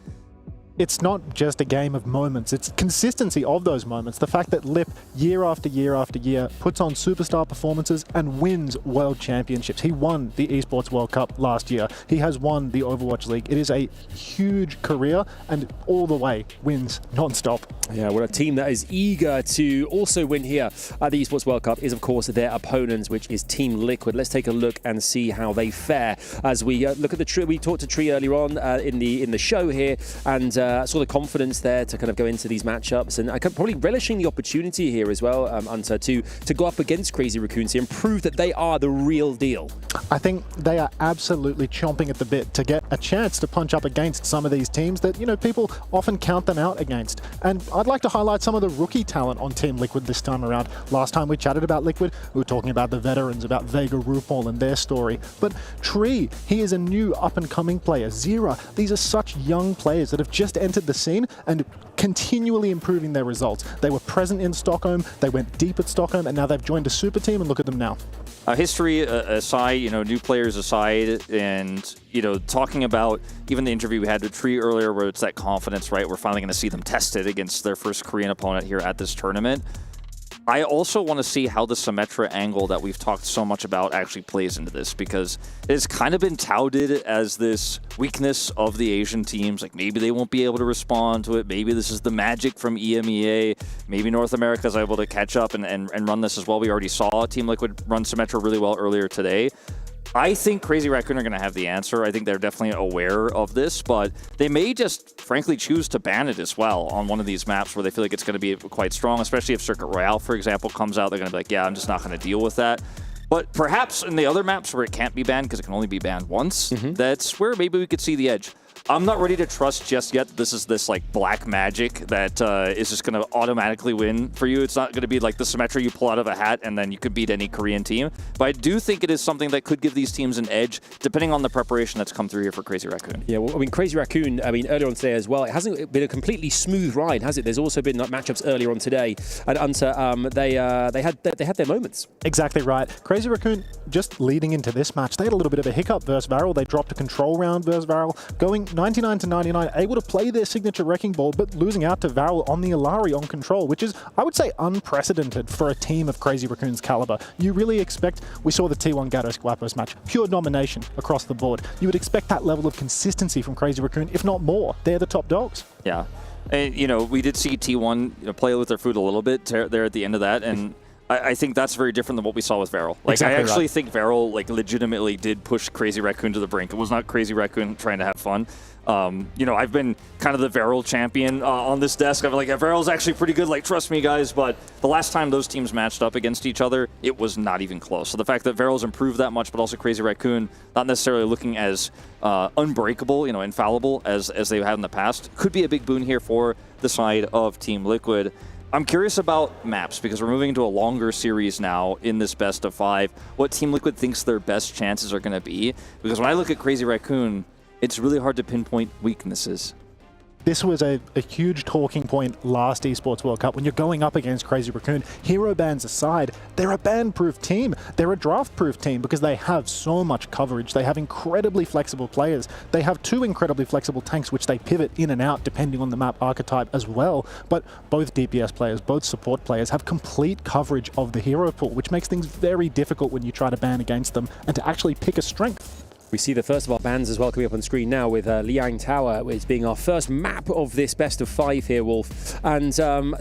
It's not just a game of moments, it's consistency of those moments. The fact that Lip, year after year after year, puts on superstar performances and wins world championships. He won the Esports World Cup last year. He has won the Overwatch League. It is a huge career and all the way wins non-stop. Yeah, well, a team that is eager to also win here at the Esports World Cup is, of course, their opponents, which is Team Liquid. Let's take a look and see how they fare as we look at the Tree. We talked to Tree earlier on in the show here, and saw the confidence there to kind of go into these matchups, and I probably relishing the opportunity here as well, Hunter, to go up against Crazy Raccoons here and prove that they are the real deal. I think they are absolutely chomping at the bit to get a chance to punch up against some of these teams that, you know, people often count them out against. And I'd like to highlight some of the rookie talent on Team Liquid this time around. Last time we chatted about Liquid, we were talking about the veterans, about Vega, RuPaul and their story. But Tree, he is a new up-and-coming player. Zira, these are such young players that have just entered the scene and continually improving their results. They were present in Stockholm, they went deep at Stockholm, and now they've joined a super team, and look at them now. History aside, you know, new players aside, and, you know, talking about even the interview we had with Tree earlier where it's that confidence, right? We're finally going to see them tested against their first Korean opponent here at this tournament. I also want to see how the Symmetra angle that we've talked so much about actually plays into this, because it's kind of been touted as this weakness of the Asian teams. Like, maybe they won't be able to respond to it. Maybe this is the magic from EMEA. Maybe North America is able to catch up and run this as well. We already saw Team Liquid run Symmetra really well earlier today. I think Crazy Raccoon are going to have the answer. I think they're definitely aware of this, but they may just, frankly, choose to ban it as well on one of these maps where they feel like it's going to be quite strong, especially if Circuit Royale, for example, comes out. They're going to be like, yeah, I'm just not going to deal with that. But perhaps in the other maps where it can't be banned because it can only be banned once, that's where maybe we could see the edge. I'm not ready to trust just yet that this is this like black magic that is just going to automatically win for you. It's not going to be like the Symmetra you pull out of a hat and then you could beat any Korean team. But I do think it is something that could give these teams an edge, depending on the preparation that's come through here for Crazy Raccoon. Yeah, well, I mean, Crazy Raccoon, I mean, earlier on today as well, it hasn't been a completely smooth ride, has it? There's also been like matchups earlier on today, and Hunter, they had their moments. Exactly right. Crazy Raccoon, just leading into this match, they had a little bit of a hiccup versus Varel. They dropped a control round versus Varel, going 99 to 99, able to play their signature Wrecking Ball, but losing out to Varel on the Alari on control, which is, I would say, unprecedented for a team of Crazy Raccoon's caliber. You really expect, we saw the T1 Gatos Guapos match, pure domination across the board. You would expect that level of consistency from Crazy Raccoon, if not more. They're the top dogs. Yeah. And, you know, we did see T1 play with their food a little bit there at the end of that, and I think that's very different than what we saw with Varel. Like, exactly, I actually think Varel legitimately did push Crazy Raccoon to the brink. It was not Crazy Raccoon trying to have fun. You know, I've been kind of the Varel champion on this desk. I'm like, yeah, Varel's actually pretty good. Like, trust me, guys. But the last time those teams matched up against each other, it was not even close. So the fact that Varel's improved that much, but also Crazy Raccoon not necessarily looking as unbreakable, you know, infallible as they have in the past, could be a big boon here for the side of Team Liquid. I'm curious about maps because we're moving into a longer series now in this best of 5. What Team Liquid thinks their best chances are going to be. Because when I look at Crazy Raccoon, it's really hard to pinpoint weaknesses. This was a huge talking point last Esports World Cup. When you're going up against Crazy Raccoon, hero bans aside, they're a ban-proof team. They're a draft-proof team because they have so much coverage. They have incredibly flexible players. They have 2 incredibly flexible tanks, which they pivot in and out depending on the map archetype as well. But both DPS players, both support players have complete coverage of the hero pool, which makes things very difficult when you try to ban against them and to actually pick a strength. We see the first of our bans as well coming up on screen now with Liang Tower, which being our first map of this best of 5 here, Wolf. And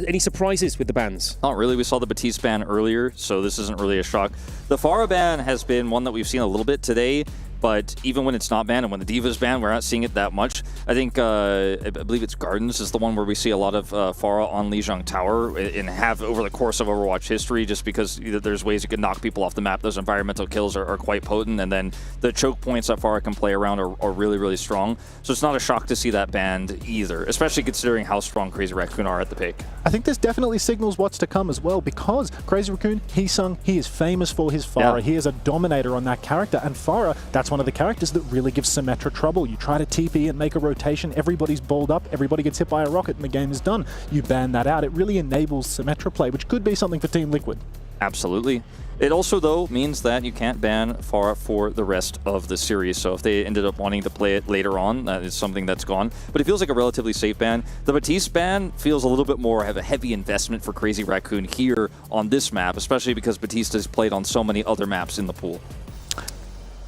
any surprises with the bans? Not really. We saw the Batiste ban earlier, so this isn't really a shock. The Pharah ban has been one that we've seen a little bit today. But even when it's not banned and when the Diva's banned, we're not seeing it that much. I think, I believe it's Gardens is the one where we see a lot of Pharah on Lijiang Tower and have over the course of Overwatch history, just because there's ways you can knock people off the map. Those environmental kills are quite potent, and then the choke points that Pharah can play around are really, really strong. So it's not a shock to see that banned either, especially considering how strong Crazy Raccoon are at the pick. I think this definitely signals what's to come as well, because Crazy Raccoon, he is famous for his Pharah. Yeah. He is a dominator on that character, and Pharah, that's one of the characters that really gives Symmetra trouble. You try to TP and make a rotation, everybody's balled up, everybody gets hit by a rocket, and the game is done. You ban that out. It really enables Symmetra play, which could be something for Team Liquid. Absolutely. It also, though, means that you can't ban Pharah for the rest of the series. So if they ended up wanting to play it later on, that is something that's gone. But it feels like a relatively safe ban. The Baptiste ban feels a little bit more of a heavy investment for Crazy Raccoon here on this map, especially because Baptiste has played on so many other maps in the pool.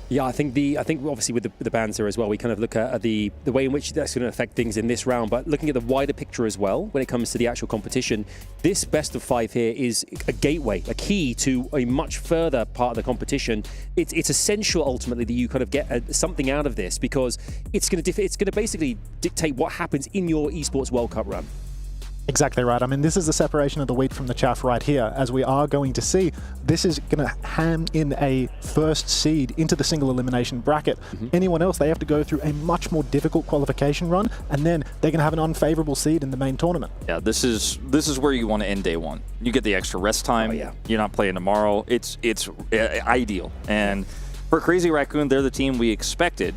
Yeah, I think obviously with the bans here as well, we kind of look at the way in which that's going to affect things in this round, but looking at the wider picture as well when it comes to the actual competition, this best of 5 here is a gateway, a key to a much further part of the competition. It's essential ultimately that you kind of get something out of this, because it's going to basically dictate what happens in your Esports World Cup run. Exactly right. I mean, this is the separation of the wheat from the chaff right here, as we are going to see. This is going to ham in a first seed into the single elimination bracket. Anyone else, they have to go through a much more difficult qualification run, and then they're going to have an unfavorable seed in the main tournament. Yeah, this is where you want to end day one. You get the extra rest time. You're not playing tomorrow. It's ideal. And for Crazy Raccoon, they're the team we expected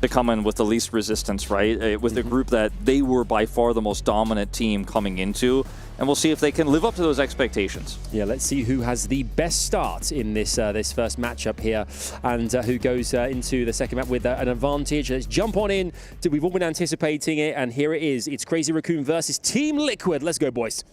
to come in with the least resistance, right? With a group that they were by far the most dominant team coming into, and we'll see if they can live up to those expectations. Yeah, let's see who has the best start in this this first matchup here, and who goes into the second map with an advantage. Let's jump on in. We've all been anticipating it, and here it is. It's Crazy Raccoon versus Team Liquid. Let's go, boys.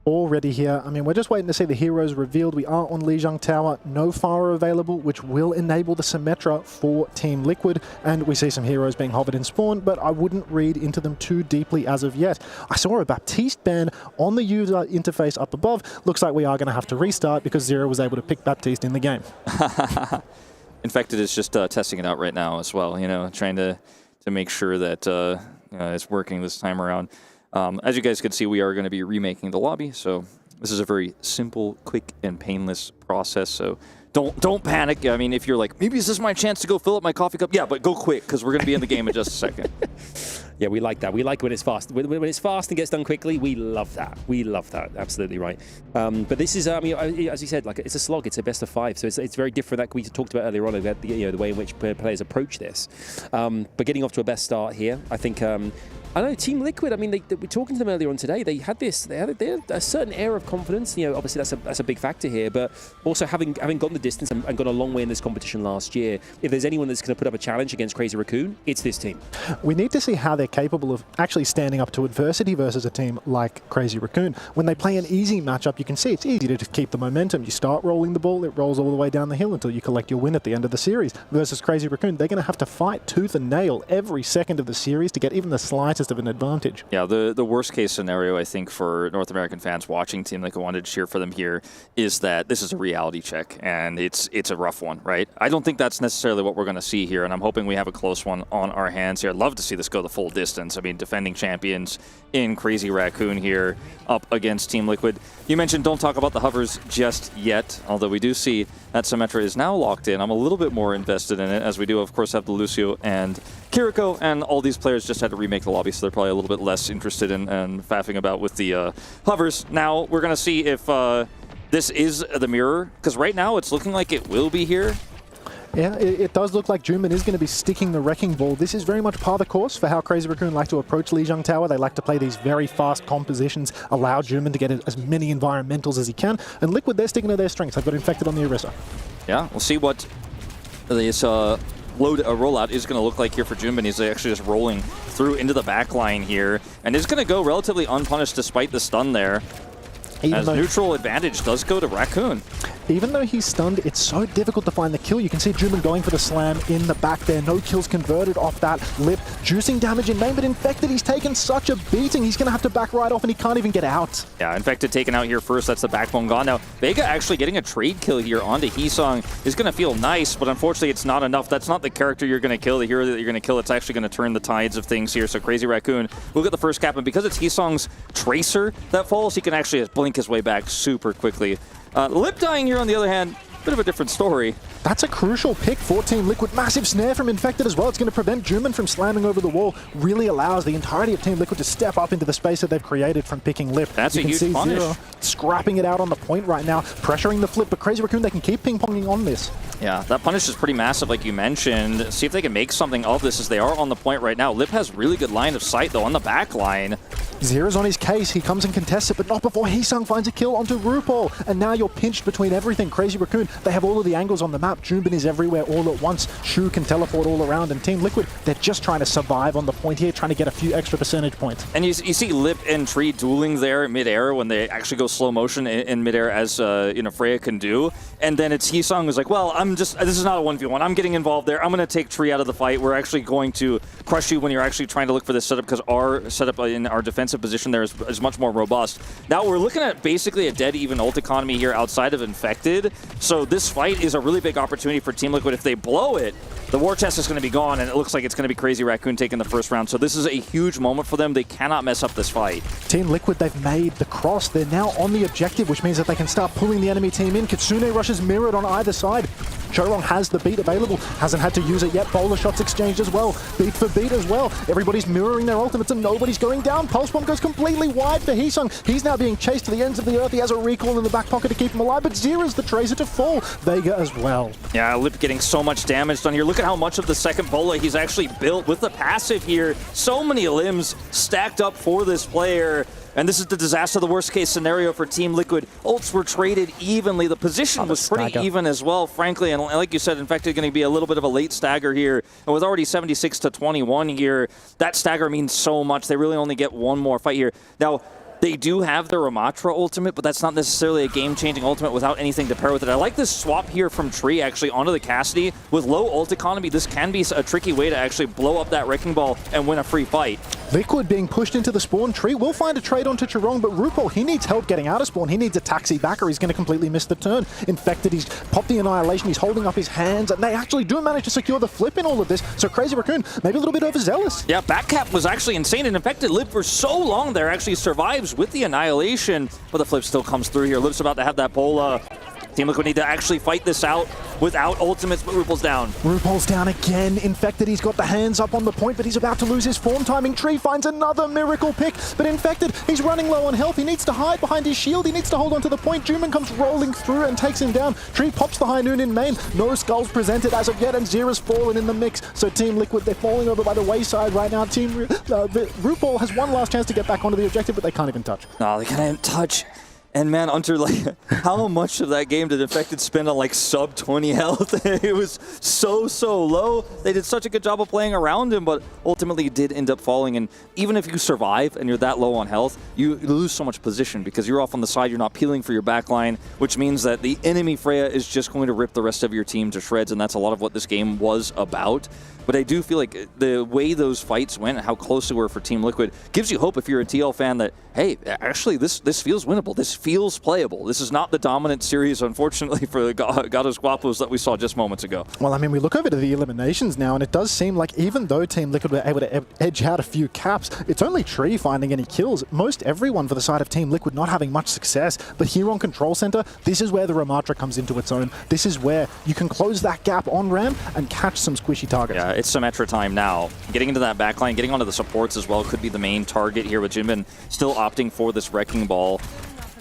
Already here. I mean, we're just waiting to see the heroes revealed. We are on Lijiang Tower, no Pharah available, which will enable the Symmetra for Team Liquid, and we see some heroes being hovered in spawn, but I wouldn't read into them too deeply as of yet. I saw a Baptiste ban on the user interface up above. Looks like we are going to have to restart because Zero was able to pick Baptiste in the game. Infected is just testing it out right now as well, trying to make sure that it's working this time around. As you guys can see, we are going to be remaking the lobby, so this is a very simple, quick, and painless process. So don't panic. I mean, if you're like, maybe this is my chance to go fill up my coffee cup, yeah, but go quick because we're going to be in the game in just a second. Yeah, we like that. We like when it's fast. When it's fast and gets done quickly, we love that. We love that. Absolutely right. But this is, I mean, as you said, like it's a slog. It's a best of 5, so it's very different. Like we talked about earlier on, about the way in which players approach this. But getting off to a best start here, I think. I know Team Liquid. I mean, we were talking to them earlier on today. They had a certain air of confidence. Obviously that's a big factor here. But also having gone the distance and gone a long way in this competition last year, if there's anyone that's going to put up a challenge against Crazy Raccoon, it's this team. We need to see how they're capable of actually standing up to adversity versus a team like Crazy Raccoon. When they play an easy matchup, you can see it's easy to just keep the momentum. You start rolling the ball, it rolls all the way down the hill until you collect your win at the end of the series. Versus Crazy Raccoon, they're going to have to fight tooth and nail every second of the series to get even the slightest of an advantage. Yeah, the worst case scenario, I think, for North American fans watching Team Liquid wanted to cheer for them here is that this is a reality check, and it's a rough one, right? I don't think that's necessarily what we're going to see here, and I'm hoping we have a close one on our hands here. I'd love to see this go the full distance. I mean, defending champions in Crazy Raccoon here up against Team Liquid. You mentioned don't talk about the hovers just yet, although we do see that Symmetra is now locked in. I'm a little bit more invested in it, as we do, of course, have the Lucio and Kiriko, and all these players just had to remake the lobby, so they're probably a little bit less interested in faffing about with the hovers. Now, we're going to see if this is the mirror, because right now it's looking like it will be here. Yeah, it does look like Junman is going to be sticking the Wrecking Ball. This is very much par the course for how Crazy Raccoon like to approach Lijiang Tower. They like to play these very fast compositions, allow Junman to get as many environmentals as he can. And Liquid, they're sticking to their strengths. They've got Infected on the Orisa. Yeah, we'll see what this rollout is going to look like here for Junman. He's actually just rolling through into the back line here, and is going to go relatively unpunished despite the stun there. As neutral advantage does go to Raccoon. even though he's stunned, it's so difficult to find the kill. You can see Juman going for the slam in the back there. No kills converted off that. Lip juicing damage in main, but Infected, he's taken such a beating. He's going to have to back right off, and he can't even get out. Yeah, Infected taken out here first. That's the backbone gone. Now, Vega actually getting a trade kill here onto Heesung is going to feel nice, but unfortunately it's not enough. That's not the character you're going to kill, the hero that you're going to kill. It's actually going to turn the tides of things here. So Crazy Raccoon will get the first cap, and because it's Heesung's Tracer that falls, he can actually just blink his way back super quickly. Lip dying here, on the other hand, bit of a different story. That's a crucial pick for Team Liquid. Massive snare from Infected as well. It's going to prevent Juman from slamming over the wall. Really allows the entirety of Team Liquid to step up into the space that they've created from picking Lip. That's a huge punish. Zero scrapping it out on the point right now, pressuring the flip, but Crazy Raccoon, they can keep ping-ponging on this. Yeah, that punish is pretty massive, like you mentioned. See if they can make something of this, as they are on the point right now. Lip has really good line of sight, though, on the back line. Zero's on his case. He comes and contests it, but not before Heesung finds a kill onto RuPaul. And now you're pinched between everything. Crazy Raccoon, they have all of the angles on the map. Jumbin is everywhere all at once. Shu can teleport all around. And Team Liquid, they're just trying to survive on the point here, trying to get a few extra percentage points. And you see Lip and Tree dueling there in midair when they actually go slow motion in midair, as Freya can do. And then it's Heesung who's like, well, this is not a 1v1. I'm getting involved there. I'm going to take Tree out of the fight. We're actually going to crush you when you're actually trying to look for this setup, because our setup in our defensive position there is much more robust. Now we're looking at basically a dead even ult economy here outside of Infected. So this fight is a really big opportunity for Team Liquid. If they blow it, the war chest is going to be gone, and it looks like it's going to be Crazy Raccoon taking the first round. So this is a huge moment for them. They cannot mess up this fight. Team Liquid, they've made the cross. They're now on the objective, which means that they can start pulling the enemy team in. Kitsune rushes mirrored on either side. Chorong has the beat available, hasn't had to use it yet. Bowler shots exchanged as well, beat for beat as well. Everybody's mirroring their ultimates and nobody's going down. Pulse Bomb goes completely wide for Heesung. He's now being chased to the ends of the earth. He has a recall in the back pocket to keep him alive, but Zera's the Tracer to fall. Vega as well. Yeah, Lip getting so much damage done here. Look at how much of the second Bola he's actually built with the passive here. So many limbs stacked up for this player. And this is the disaster, the worst case scenario for Team Liquid. Ults were traded evenly. The position was pretty even as well, frankly. And like you said, Infected going to be a little bit of a late stagger here. And with already 76 to 21 here, that stagger means so much. They really only get one more fight here. Now, they do have the Ramatra ultimate, but that's not necessarily a game-changing ultimate without anything to pair with it. I like this swap here from Tree actually onto the Cassidy. With low ult economy, this can be a tricky way to actually blow up that Wrecking Ball and win a free fight. Liquid being pushed into the spawn. Tree will find a trade onto Chorong, but RuPaul, he needs help getting out of spawn. He needs a taxi back or he's going to completely miss the turn. Infected, he's popped the Annihilation, he's holding up his hands, and they actually do manage to secure the flip in all of this. So Crazy Raccoon, maybe a little bit overzealous. Yeah, backcap was actually insane, and Infected lived for so long there, actually survives with the Annihilation, but the flip still comes through here. Liv's about to have that Bola. Team Liquid need to actually fight this out without ultimates, but RuPaul's down. RuPaul's down again. Infected, he's got the hands up on the point, but he's about to lose his form timing. Tree finds another miracle pick, but Infected, he's running low on health. He needs to hide behind his shield. He needs to hold on to the point. Juman comes rolling through and takes him down. Tree pops the High Noon in main. No skulls presented as of yet, and Zera's fallen in the mix. So Team Liquid, they're falling over by the wayside right now. RuPaul has one last chance to get back onto the objective, but they can't even touch. No, they can't even touch. And man, Hunter, like, how much of that game did Infected spend on like sub 20 health? It was so low. They did such a good job of playing around him, but ultimately did end up falling. And even if you survive and you're that low on health, you lose so much position because you're off on the side, you're not peeling for your backline, which means that the enemy Freya is just going to rip the rest of your team to shreds, and that's a lot of what this game was about. But I do feel like the way those fights went and how close they were for Team Liquid gives you hope if you're a TL fan that, hey, actually this feels winnable. This feels playable. This is not the dominant series, unfortunately, for the Gatos Guapos that we saw just moments ago. Well, I mean, we look over to the eliminations now, and it does seem like even though Team Liquid were able to edge out a few caps, it's only Tree finding any kills. Most everyone for the side of Team Liquid not having much success. But here on Control Center, this is where the Ramatra comes into its own. This is where you can close that gap on ramp and catch some squishy targets. Yeah, it's Symmetra time now. Getting into that backline, getting onto the supports as well could be the main target here, with Jinbin still opting for this Wrecking Ball.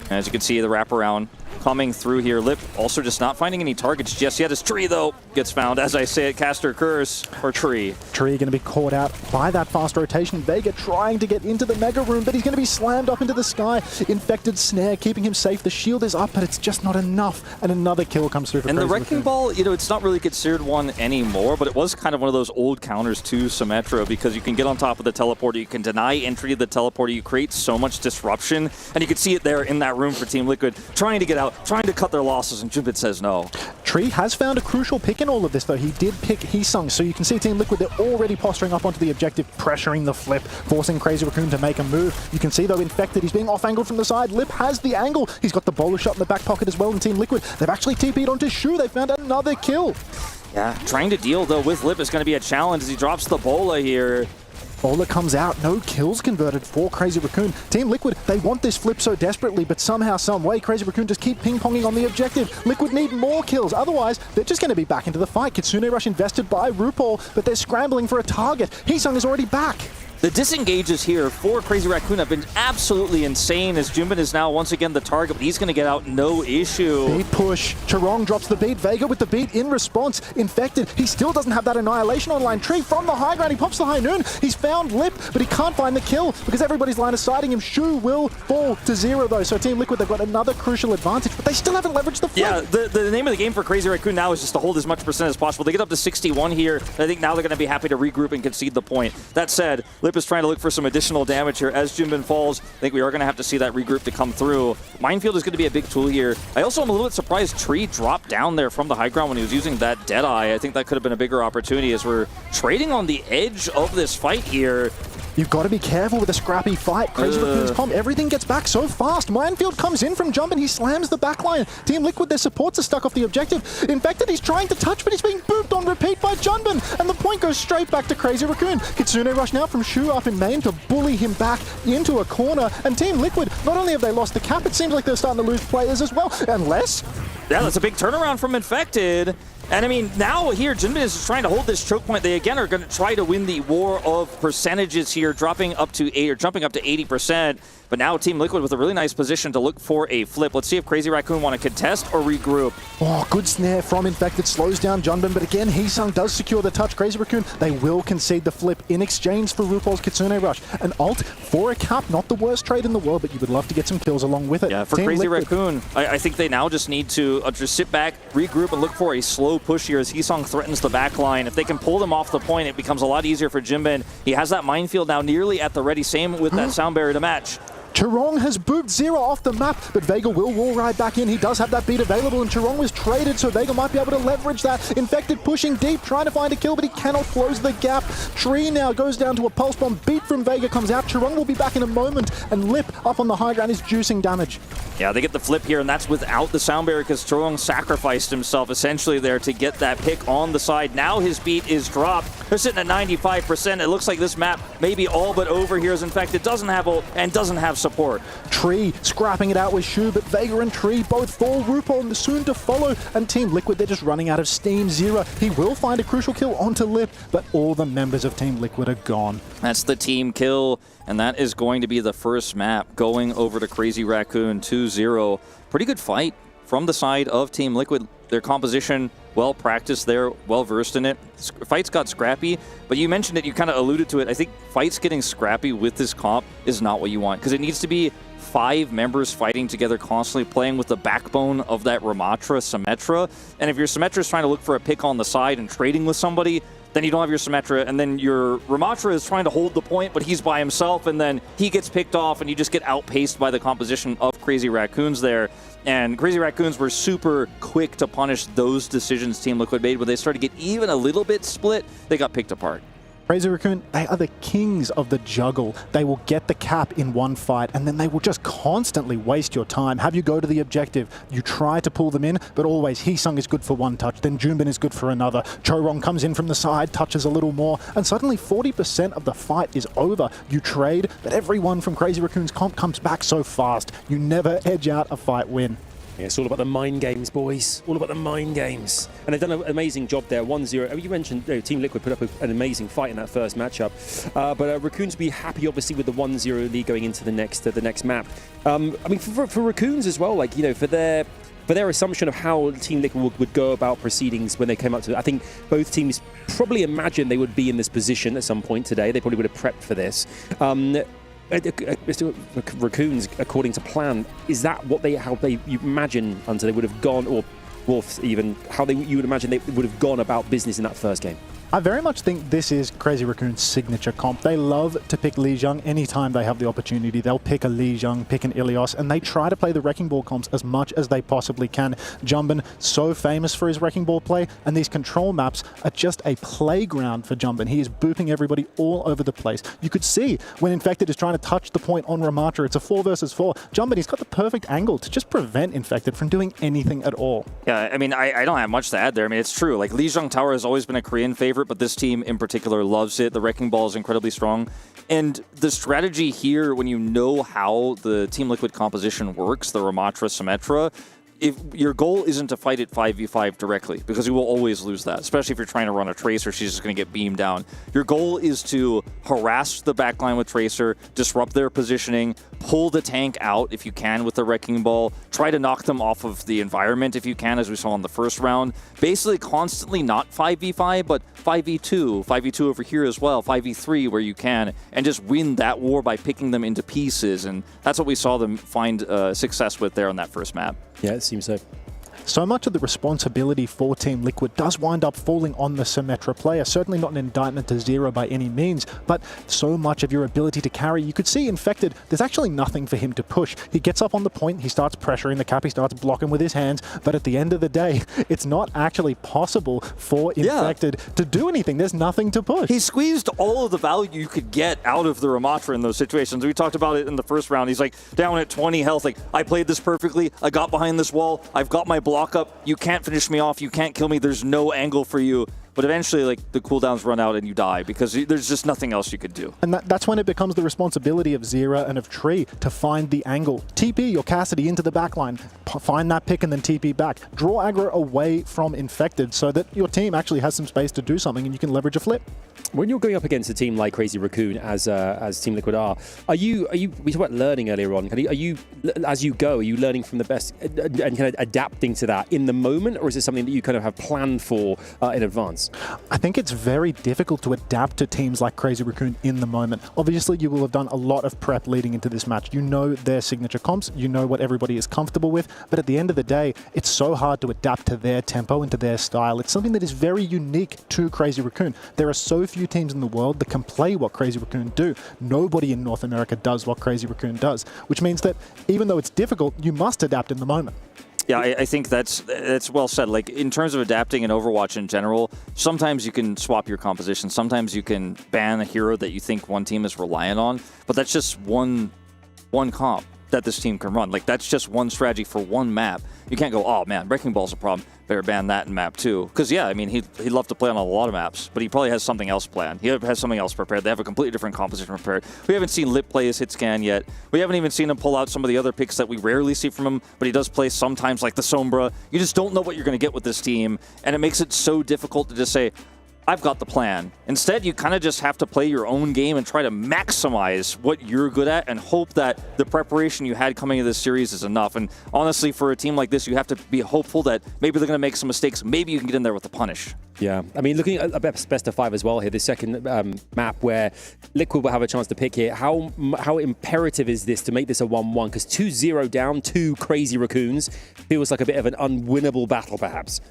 And as you can see, the wraparound coming through here. Lip also just not finding any targets just yet. As Tree, though, gets found. As I say it, Caster Curse for Tree. Tree going to be caught out by that fast rotation. Vega trying to get into the Mega Room, but he's going to be slammed up into the sky. Infected Snare keeping him safe. The shield is up, but it's just not enough. And another kill comes through for And Crazy the Wrecking Ball, you know, it's not really considered one anymore, but it was kind of one of those old counters to Symmetra, because you can get on top of the teleporter, you can deny entry to the teleporter, you create so much disruption, and you can see it there in that room for Team Liquid, trying to get out, trying to cut their losses, and Junbin says no. Tree has found a crucial pick in all of this, though. He did pick Heesung, so you can see Team Liquid, they're already posturing up onto the objective, pressuring the flip, forcing Crazy Raccoon to make a move. You can see, though, Infected, he's being off-angled from the side. Lip has the angle. He's got the bowler shot in the back pocket as well in Team Liquid. They've actually TP'd onto Shu. They found another kill. Yeah, trying to deal, though, with Lip is going to be a challenge as he drops the bola here. Bowler comes out, no kills converted for Crazy Raccoon. Team Liquid, they want this flip so desperately, but somehow, some way, Crazy Raccoon just keep ping-ponging on the objective. Liquid need more kills, otherwise they're just going to be back into the fight. Kitsune Rush invested by RuPaul, but they're scrambling for a target. Heesung is already back. The disengages here for Crazy Raccoon have been absolutely insane as Junbin is now once again the target, but he's going to get out no issue. Beat push. Charong drops the beat. Vega with the beat in response. Infected. He still doesn't have that annihilation online. Tree from the high ground. He pops the high noon. He's found Lip, but he can't find the kill because everybody's line of sighting him. Shu will fall to 0 though. So Team Liquid, they've got another crucial advantage, but they still haven't leveraged the flip. Yeah, the name of the game for Crazy Raccoon now is just to hold as much percent as possible. They get up to 61 here. I think now they're going to be happy to regroup and concede the point. That said, Lip is trying to look for some additional damage here as Junbin falls. I think we are going to have to see that regroup to come through. Minefield is going to be a big tool here. I also am a little bit surprised Tree dropped down there from the high ground when he was using that Deadeye. I think that could have been a bigger opportunity as we're trading on the edge of this fight here. You've got to be careful with a scrappy fight. Crazy Raccoon's comp, everything gets back so fast. Minefield comes in from jump and he slams the backline. Team Liquid, their supports are stuck off the objective. Infected, he's trying to touch, but he's being booped on repeat by Junbin. And the point goes straight back to Crazy Raccoon. Kitsune Rush now from Shu up in main to bully him back into a corner. And Team Liquid, not only have they lost the cap, it seems like they're starting to lose players as well. Unless... Yeah, that's a big turnaround from Infected. And I mean, now here, Junbin is trying to hold this choke point. They again are going to try to win the war of percentages here, jumping up to 80%. But now Team Liquid with a really nice position to look for a flip. Let's see if Crazy Raccoon want to contest or regroup. Oh, good snare from Infected, slows down Junbin, but again, Heesung does secure the touch. Crazy Raccoon, they will concede the flip in exchange for RuPaul's Kitsune Rush. An ult for a cap, not the worst trade in the world, but you would love to get some kills along with it. Yeah, for Team Crazy Liquid. Raccoon, I think they now just need to just sit back, regroup, and look for a slow push here as Heesung threatens the back line. If they can pull them off the point, it becomes a lot easier for Junbin. He has that minefield now nearly at the ready. Same with that sound barrier to match. Charong has booped 0 off the map, but Vega will wall ride back in. He does have that beat available, and Charong was traded, so Vega might be able to leverage that. Infected pushing deep, trying to find a kill, but he cannot close the gap. Tree now goes down to a pulse bomb. Beat from Vega comes out. Charong will be back in a moment, and Lip up on the high ground is juicing damage. Yeah, they get the flip here, and that's without the sound barrier because Charong sacrificed himself essentially there to get that pick on the side. Now his beat is dropped. They're sitting at 95%. It looks like this map may be all but over here as Infected doesn't have ult and doesn't have support. Tree scrapping it out with Shu, but Vega and Tree both fall. RuPaul soon to follow, and Team Liquid, they're just running out of steam. Zero, he will find a crucial kill onto Lip, but all the members of Team Liquid are gone. That's the team kill, and that is going to be the first map going over to Crazy Raccoon 2-0. Pretty good fight from the side of Team Liquid. Their composition, well practiced there, well versed in it. Fights got scrappy, but you mentioned it, you kind of alluded to it. I think fights getting scrappy with this comp is not what you want, because it needs to be 5 members fighting together constantly, playing with the backbone of that Ramatra, Symmetra. And if your Symmetra is trying to look for a pick on the side and trading with somebody, then you don't have your Symmetra, and then your Ramatra is trying to hold the point, but he's by himself, and then he gets picked off, and you just get outpaced by the composition of Crazy Raccoons there. And Crazy Raccoons were super quick to punish those decisions Team Liquid made. When they started to get even a little bit split, they got picked apart. Crazy Raccoon, they are the kings of the juggle. They will get the cap in one fight, and then they will just constantly waste your time. Have you go to the objective. You try to pull them in, but always Heesung is good for one touch, then Junbin is good for another. Chorong comes in from the side, touches a little more, and suddenly 40% of the fight is over. You trade, but everyone from Crazy Raccoon's comp comes back so fast. You never edge out a fight win. Yeah, it's all about the mind games, boys. All about the mind games. And they've done an amazing job there. 1-0. You mentioned Team Liquid put up an amazing fight in that first matchup. But Raccoons will be happy, obviously, with the 1-0 lead going into the next map. I mean, for Raccoons as well, like, you know, for their assumption of how Team Liquid would go about proceedings when they came up to it. I think both teams probably imagined they would be in this position at some point today. They probably would have prepped for this. Raccoons, according to plan, is that what you imagine until they would have gone, or Wolves, even how you would imagine they would have gone about business in that first game? I very much think this is Crazy Raccoon's signature comp. They love to pick Lijiang anytime they have the opportunity. They'll pick a Lijiang, pick an Ilios, and they try to play the Wrecking Ball comps as much as they possibly can. Jumbin, so famous for his Wrecking Ball play, and these control maps are just a playground for Jumbin. He is booping everybody all over the place. You could see when Infected is trying to touch the point on Ramatra, it's a 4 versus 4. Jumbin, he's got the perfect angle to just prevent Infected from doing anything at all. Yeah, I mean, I don't have much to add there. I mean, it's true. Like, Lijiang Tower has always been a Korean favorite, but this team in particular loves it. The Wrecking Ball is incredibly strong. And the strategy here, when you know how the Team Liquid composition works, the Ramatra, Symmetra, if your goal isn't to fight it 5v5 directly, because you will always lose that, especially if you're trying to run a Tracer, she's just going to get beamed down. Your goal is to harass the backline with Tracer, disrupt their positioning, pull the tank out if you can with the Wrecking Ball, try to knock them off of the environment if you can, as we saw in the first round. Basically constantly not 5v5, but 5v2, 5v2 over here as well, 5v3 where you can, and just win that war by picking them into pieces. And that's what we saw them find success with there on that first map. Yeah, it seems so. So much of the responsibility for Team Liquid does wind up falling on the Symmetra player. Certainly not an indictment to Zero by any means, but so much of your ability to carry. You could see Infected, there's actually nothing for him to push. He gets up on the point, he starts pressuring the cap, he starts blocking with his hands, but at the end of the day, it's not actually possible for Infected to do anything. There's nothing to push. He squeezed all of the value you could get out of the Ramatra in those situations. We talked about it in the first round. He's like down at 20 health, like, I played this perfectly, I got behind this wall, I've got my block up, you can't finish me off, you can't kill me, there's no angle for you. But eventually, like, the cooldowns run out and you die because there's just nothing else you could do. And that's when it becomes the responsibility of Zera and of Tree to find the angle. TP your Cassidy into the backline, find that pick and then TP back. Draw aggro away from Infected so that your team actually has some space to do something and you can leverage a flip. When you're going up against a team like Crazy Raccoon, as Team Liquid are you? We talked about learning earlier on. Are you, as you go, are you learning from the best and kind of adapting to that in the moment, or is it something that you kind of have planned for in advance? I think it's very difficult to adapt to teams like Crazy Raccoon in the moment. Obviously, you will have done a lot of prep leading into this match. You know their signature comps, you know what everybody is comfortable with, but at the end of the day, it's so hard to adapt to their tempo and to their style. It's something that is very unique to Crazy Raccoon. There are so few teams in the world that can play what Crazy Raccoon do. Nobody in North America does what Crazy Raccoon does, which means that even though it's difficult, you must adapt in the moment. Yeah, I think that's well said. Like, in terms of adapting in Overwatch in general, sometimes you can swap your composition. Sometimes you can ban a hero that you think one team is reliant on, but that's just one comp that this team can run. Like, that's just one strategy for one map. You can't go, oh man, Wrecking Ball's a problem, better ban that in map 2. Because yeah, I mean, he'd love to play on a lot of maps, but he probably has something else planned. He has something else prepared. They have a completely different composition prepared. We haven't seen Lip play his hit scan yet. We haven't even seen him pull out some of the other picks that we rarely see from him, but he does play sometimes, like the Sombra. You just don't know what you're going to get with this team, and it makes it so difficult to just say, I've got the plan. Instead, you kind of just have to play your own game and try to maximize what you're good at and hope that the preparation you had coming into this series is enough. And honestly, for a team like this, you have to be hopeful that maybe they're going to make some mistakes. Maybe you can get in there with the punish. Yeah, I mean, looking at best of 5 as well here, this second map where Liquid will have a chance to pick here. How imperative is this to make this a 1-1? Because 2-0 down, 2 Crazy Raccoons feels like a bit of an unwinnable battle, perhaps.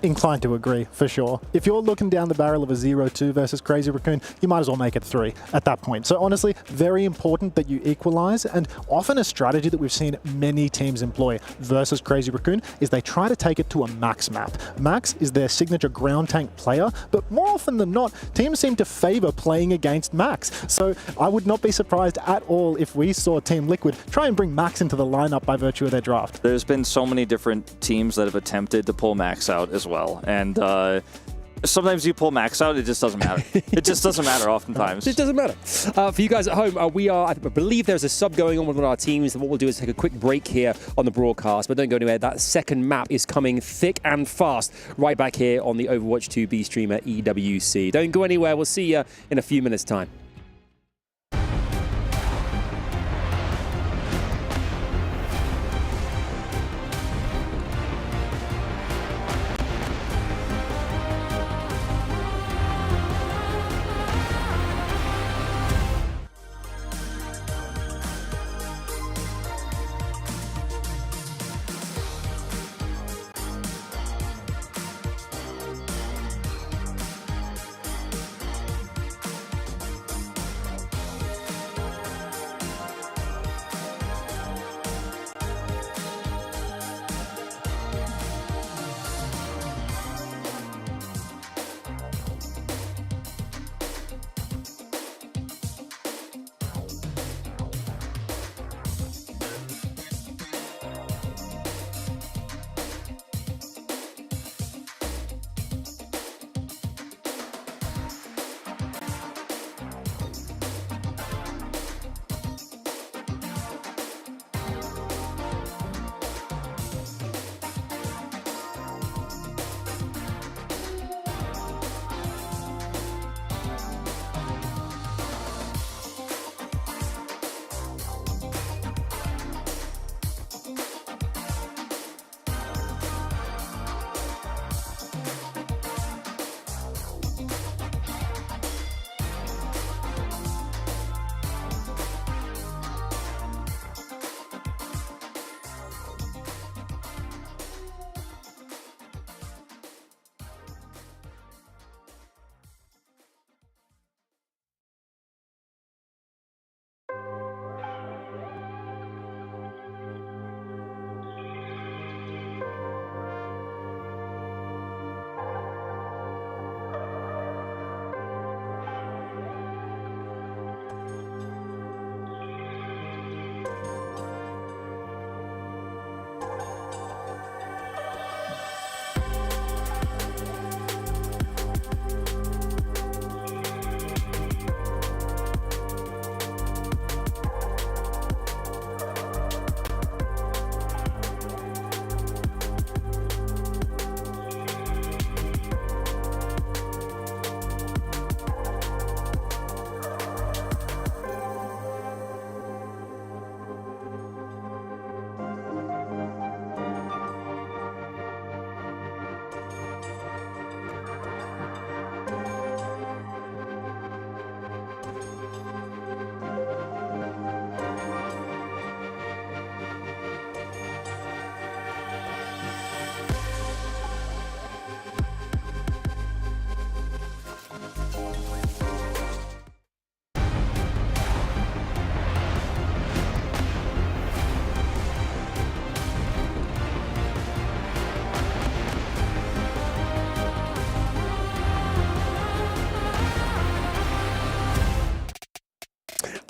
Inclined to agree, for sure. If you're looking down the barrel of a 0-2 versus Crazy Raccoon, you might as well make it 3 at that point. So honestly, very important that you equalize, and often a strategy that we've seen many teams employ versus Crazy Raccoon is they try to take it to a Max map. Max is their signature ground tank player, but more often than not, teams seem to favor playing against Max. So I would not be surprised at all if we saw Team Liquid try and bring Max into the lineup by virtue of their draft. There's been so many different teams that have attempted to pull Max out as well, and sometimes you pull Max out, it just doesn't matter. It just doesn't matter oftentimes. It doesn't matter. For you guys at home, I believe there's a sub going on with one of our teams. What we'll do is take a quick break here on the broadcast, but don't go anywhere. That second map is coming thick and fast right back here on the Overwatch 2B stream at EWC. Don't go anywhere. We'll see you in a few minutes' time.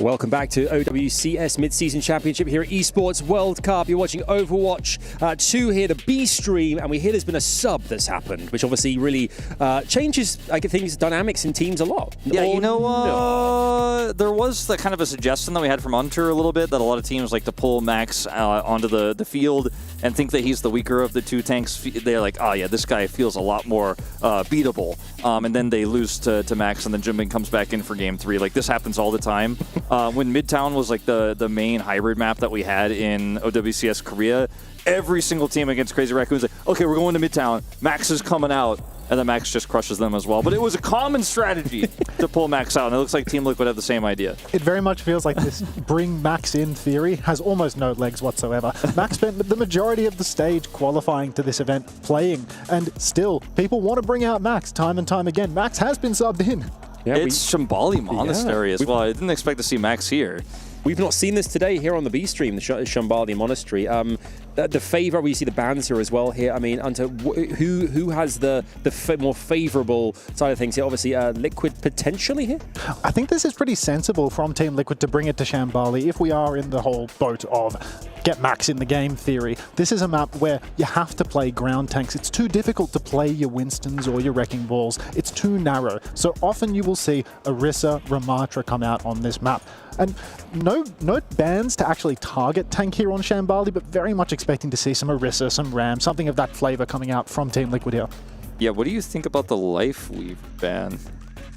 Welcome back to OWCS Midseason Championship here at Esports World Cup. You're watching Overwatch 2 here, the B stream, and we hear there's been a sub that's happened, which obviously really changes, things, dynamics in teams a lot. Yeah, there was the kind of a suggestion that we had from Hunter a little bit that a lot of teams like to pull Max onto the field and think that he's the weaker of the two tanks. They're like, oh yeah, this guy feels a lot more beatable. And then they lose to Max, and then Jimin comes back in for game 3. Like, this happens all the time. When Midtown was like the main hybrid map that we had in OWCS Korea, every single team against Crazy Raccoon was like, okay, we're going to Midtown. Max is coming out. And then Max just crushes them as well. But it was a common strategy to pull Max out, and it looks like Team Liquid have the same idea. It very much feels like this bring Max in theory has almost no legs whatsoever. Max spent the majority of the stage qualifying to this event playing, and still, people want to bring out Max time and time again. Max has been subbed in. Yeah, it's Shambali Monastery as well. I didn't expect to see Max here. We've not seen this today here on the B stream, the Shambali Monastery. The favor, we see the bans here as well here. I mean, who has the more favorable side of things here? Obviously, Liquid potentially here? I think this is pretty sensible from Team Liquid to bring it to Shambali if we are in the whole boat of get Max in the game theory. This is a map where you have to play ground tanks. It's too difficult to play your Winstons or your Wrecking Balls. It's too narrow. So often you will see Orisa, Ramatra come out on this map. And no bans to actually target tank here on Shambali, but very much expecting to see some Orisa, some Ram, something of that flavor coming out from Team Liquid here. Yeah, what do you think about the Life Weave ban?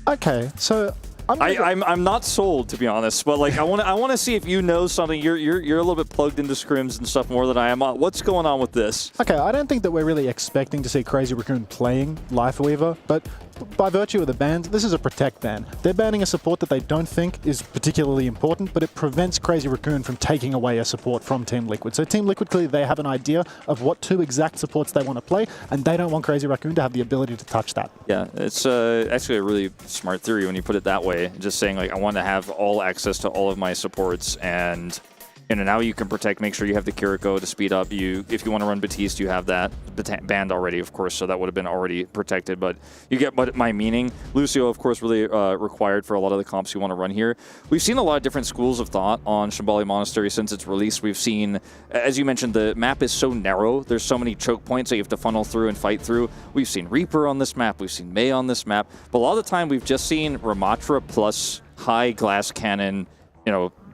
Okay, so I'm not sold, to be honest, but like I want to see if you know something. You're a little bit plugged into scrims and stuff more than I am. What's going on with this? Okay, I don't think that we're really expecting to see Crazy Raccoon playing Life Weaver, but by virtue of the bans, this is a protect ban. They're banning a support that they don't think is particularly important, but it prevents Crazy Raccoon from taking away a support from Team Liquid. So Team Liquid, clearly they have an idea of what 2 exact supports they want to play, and they don't want Crazy Raccoon to have the ability to touch that. Yeah, it's actually a really smart theory when you put it that way. Just saying, like, I want to have all access to all of my supports, and now you can protect, make sure you have the Kiriko to speed up. If you want to run Batiste, you have that banned already, of course, so that would have been already protected, but you get my meaning. Lucio, of course, really required for a lot of the comps you want to run here. We've seen a lot of different schools of thought on Shambali Monastery since its release. We've seen, as you mentioned, the map is so narrow. There's so many choke points that you have to funnel through and fight through. We've seen Reaper on this map. We've seen Mei on this map. But a lot of the time, we've just seen Ramatra plus high glass cannon,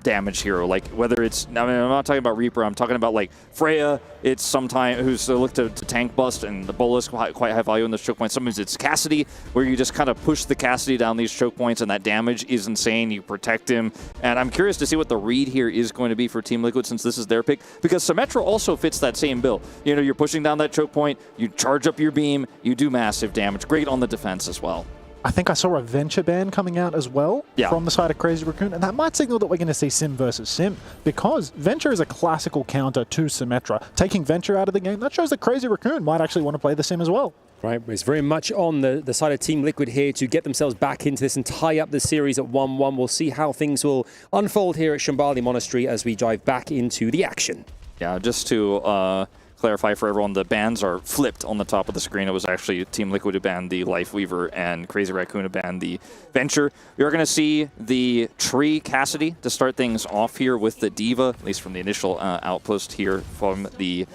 damage hero, like whether it's, I'm not talking about Reaper, I'm talking about like Freya, it's sometimes who's looked to tank bust, and the Bolus quite high value in those choke points. Sometimes it's Cassidy, where you just kind of push the Cassidy down these choke points, and that damage is insane. You protect him, and I'm curious to see what the read here is going to be for Team Liquid, since this is their pick, because Symmetra also fits that same bill. You're pushing down that choke point, you charge up your beam, you do massive damage. Great on the defense as well. I think I saw a Venture ban coming out as well from the side of Crazy Raccoon, and that might signal that we're going to see Sim versus Sim, because Venture is a classical counter to Symmetra. Taking Venture out of the game, that shows that Crazy Raccoon might actually want to play the Sim as well. Right, it's very much on the side of Team Liquid here to get themselves back into this and tie up the series at 1-1. We'll see how things will unfold here at Shambali Monastery as we dive back into the action. Yeah, just to clarify for everyone, the bans are flipped on the top of the screen. It was actually Team Liquid who banned the Life Weaver and Crazy Raccoon who banned the Venture. We are going to see the Tree Cassidy to start things off here with the Diva, at least from the initial outpost here from the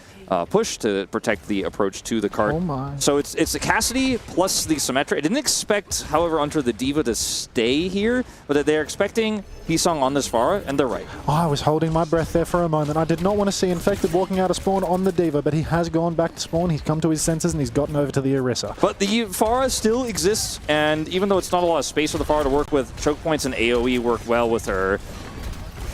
push to protect the approach to the cart. Oh my. So it's the Cassidy plus the Symmetra. I didn't expect, however, under the Diva to stay here, but they're expecting Hisung on this Pharah, and they're right. Oh, I was holding my breath there for a moment. I did not want to see Infected walking out of spawn on the Diva, but he has gone back to spawn. He's come to his senses, and he's gotten over to the Orisa. But the Pharah still exists, and even though it's not a lot of space for the Pharah to work with, choke points and AoE work well with her.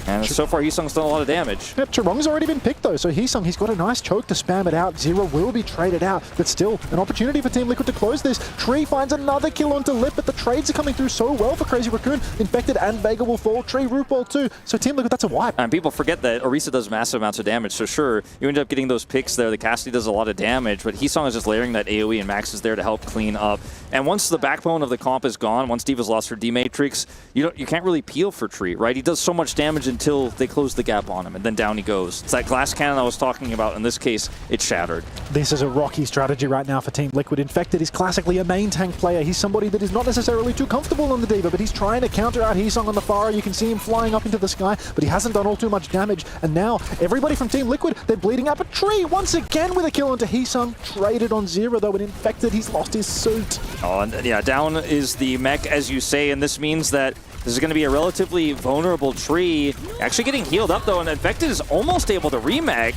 And so far, Hisung's done a lot of damage. Yep, Charong's already been picked though, so Hisung, he's got a nice choke to spam it out. Zero will be traded out, but still an opportunity for Team Liquid to close this. Tree finds another kill onto Lip, but the trades are coming through so well for Crazy Raccoon. Infected and Vega will fall. Tree root ball too. So Team Liquid, that's a wipe. And people forget that Orisa does massive amounts of damage, so sure, you end up getting those picks there. The Cassidy does a lot of damage, but Hisung is just layering that AoE, and Max is there to help clean up. And once the backbone of the comp is gone, once Diva's lost her D-Matrix, you can't really peel for Tree, right? He does so much damage in until they close the gap on him, and then down he goes. It's that glass cannon I was talking about. In this case, it's shattered. This is a rocky strategy right now for Team Liquid. Infected is classically a main tank player. He's somebody that is not necessarily too comfortable on the D.Va, but he's trying to counter out Heesung on the Pharah. You can see him flying up into the sky, but he hasn't done all too much damage. And now, everybody from Team Liquid, they're bleeding up a tree once again with a kill onto Heesung. Traded on Zero, though, and Infected, he's lost his suit. Oh, and yeah, down is the mech, as you say, and this means that this is going to be a relatively vulnerable tree. Actually getting healed up, though, and Infected is almost able to remech.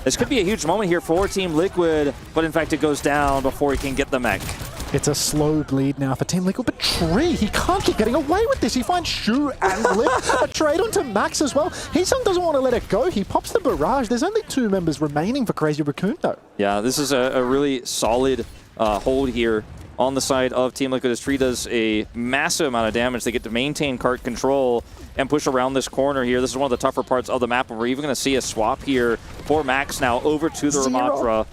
This could be a huge moment here for Team Liquid, but in fact, it goes down before he can get the mech. It's a slow bleed now for Team Liquid, but Tree, he can't keep getting away with this. He finds Shu and Lip, a trade onto Max as well. Heesung doesn't want to let it go. He pops the barrage. There's only 2 members remaining for Crazy Raccoon, though. Yeah, this is a really solid hold here on the side of Team Liquid, as Tree does a massive amount of damage. They get to maintain cart control and push around this corner here. This is one of the tougher parts of the map, and we're even going to see a swap here for Max now over to the Ramatra.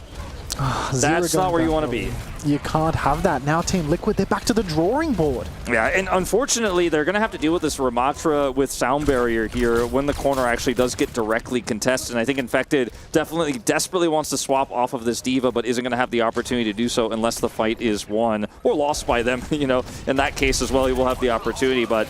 That's not where you want to be. You can't have that. Now Team Liquid, they're back to the drawing board. Yeah, and unfortunately, they're going to have to deal with this Ramatra with sound barrier here when the corner actually does get directly contested. And I think Infected definitely desperately wants to swap off of this D.Va, but isn't going to have the opportunity to do so unless the fight is won or lost by them. You know, in that case as well, he will have the opportunity, but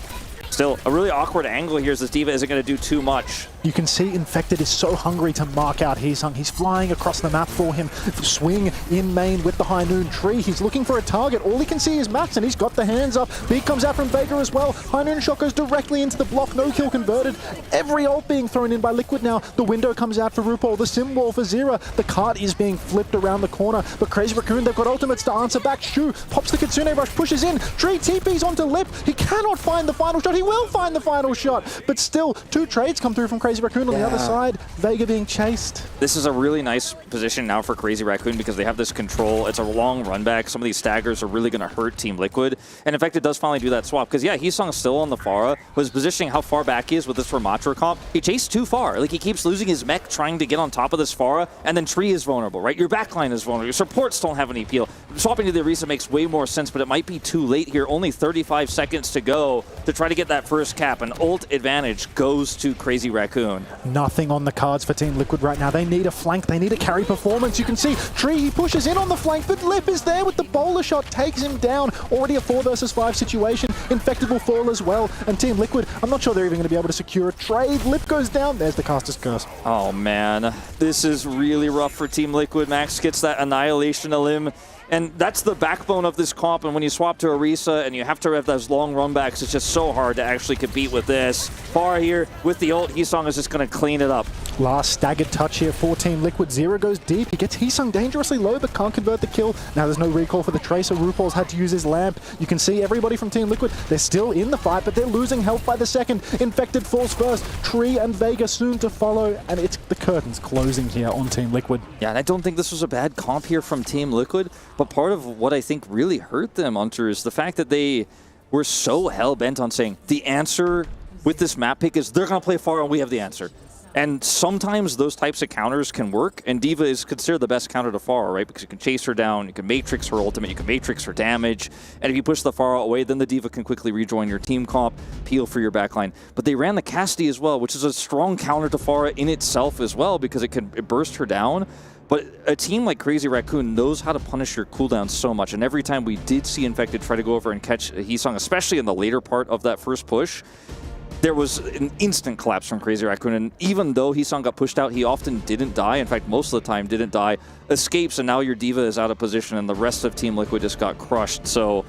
still, a really awkward angle here as this D.Va isn't going to do too much. You can see Infected is so hungry to mark out Heesung. He's flying across the map for him. Swing in main with the High Noon Tree. He's looking for a target. All he can see is Max, and he's got the hands up. Beat comes out from Vega as well. High Noon shot goes directly into the block. No kill converted. Every ult being thrown in by Liquid now. The window comes out for RuPaul. The sim wall for Zera. The cart is being flipped around the corner. But Crazy Raccoon, they've got ultimates to answer back. Shu pops the Kitsune Rush, pushes in. Tree TPs onto Lip. He cannot find the final shot. He will find the final shot. But still, 2 trades come through from Crazy Raccoon on the other side. Vega being chased. This is a really nice position now for Crazy Raccoon because they have this control. It's a long run back. Some of these staggers are really going to hurt Team Liquid. And in fact, it does finally do that swap. Because yeah, Heesung's still on the Pharah, but his positioning how far back he is with this Ramatra comp. He chased too far. Like, he keeps losing his mech trying to get on top of this Pharah, and then Tree is vulnerable, right? Your backline is vulnerable. Your supports don't have any appeal. Swapping to the Orisa makes way more sense, but it might be too late here. Only 35 seconds to go to try to get that first cap. An ult advantage goes to Crazy Raccoon. Nothing on the cards for Team Liquid right now. They need a flank. They need a carry performance. You can see Tree, he pushes in on the flank, but Lip is there with the bowler shot, takes him down. Already a 4 versus 5 situation. Infected will fall as well. And Team Liquid, I'm not sure they're even going to be able to secure a trade. Lip goes down. There's the caster's curse. Oh man, this is really rough for Team Liquid. Max gets that Annihilation Elim. And that's the backbone of this comp, and when you swap to Orisa and you have to have those long runbacks, it's just so hard to actually compete with this. Far here with the ult, Heesung is just going to clean it up. Last staggered touch here for Team Liquid. Zero goes deep. He gets Heesung dangerously low, but can't convert the kill. Now there's no recall for the Tracer. RuPaul's had to use his lamp. You can see everybody from Team Liquid, they're still in the fight, but they're losing health by the second. Infected falls first. Tree and Vega soon to follow, and it's the curtains closing here on Team Liquid. Yeah, and I don't think this was a bad comp here from Team Liquid, but part of what I think really hurt them, Hunter, is the fact that they were so hell-bent on saying the answer with this map pick is they're going to play far and we have the answer. And sometimes those types of counters can work, and D.Va is considered the best counter to Pharah, right? Because you can chase her down, you can matrix her ultimate, you can matrix her damage, and if you push the Pharah away, then the D.Va can quickly rejoin your team comp, peel for your backline. But they ran the Cassidy as well, which is a strong counter to Pharah in itself as well, because it burst her down. But a team like Crazy Raccoon knows how to punish your cooldowns so much, and every time we did see Infected try to go over and catch Heesung, especially in the later part of that first push, there was an instant collapse from Crazy Raccoon, and even though Heesung got pushed out, he often didn't die. In fact, most of the time didn't die. Escapes, and now your D.Va is out of position, and the rest of Team Liquid just got crushed. So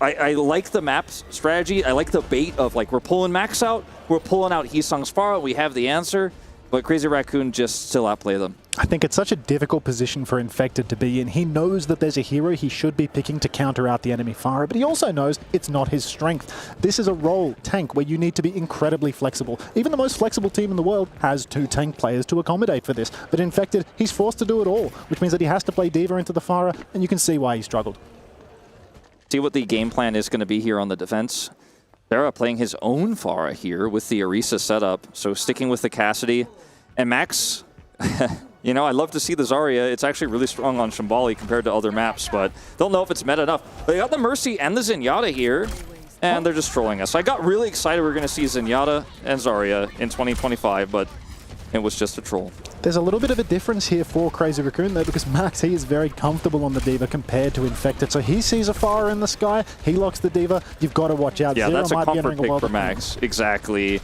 I like the map strategy. I like the bait of, like, we're pulling Max out, we're pulling out Heesung's Pharah, we have the answer, but Crazy Raccoon just still outplay them. I think it's such a difficult position for Infected to be in. He knows that there's a hero he should be picking to counter out the enemy Pharah, but he also knows it's not his strength. This is a role, tank, where you need to be incredibly flexible. Even the most flexible team in the world has 2 tank players to accommodate for this. But Infected, he's forced to do it all, which means that he has to play D.Va into the Pharah, and you can see why he struggled. See what the game plan is going to be here on the defense. Sarah playing his own Pharah here with the Orisa setup, so sticking with the Cassidy. And Max, you know, I'd love to see the Zarya. It's actually really strong on Shambali compared to other maps, but don't know if it's meta enough. They got the Mercy and the Zenyatta here. and they're just trolling us. I got really excited we were going to see Zenyatta and Zarya in 2025, but it was just a troll. There's a little bit of a difference here for Crazy Raccoon though, because Max, he is very comfortable on the D.Va compared to Infected. So he sees a fire in the sky, he locks the D.Va, you've got to watch out. Yeah, Zero that's a might be comfort entering pick world for of Max. Exactly.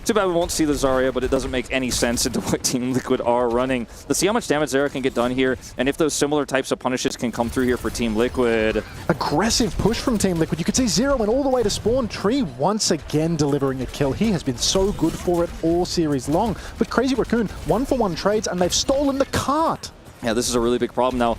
Too bad we won't see the Zarya, but it doesn't make any sense into what Team Liquid are running. Let's see how much damage Zarya can get done here, and if those similar types of punishes can come through here for Team Liquid. Aggressive push from Team Liquid. You could see Zero went all the way to spawn. Tree once again delivering a kill. He has been so good for it all series long. But Crazy Raccoon, 1-for-1 trades, and they've stolen the cart. Yeah, this is a really big problem now.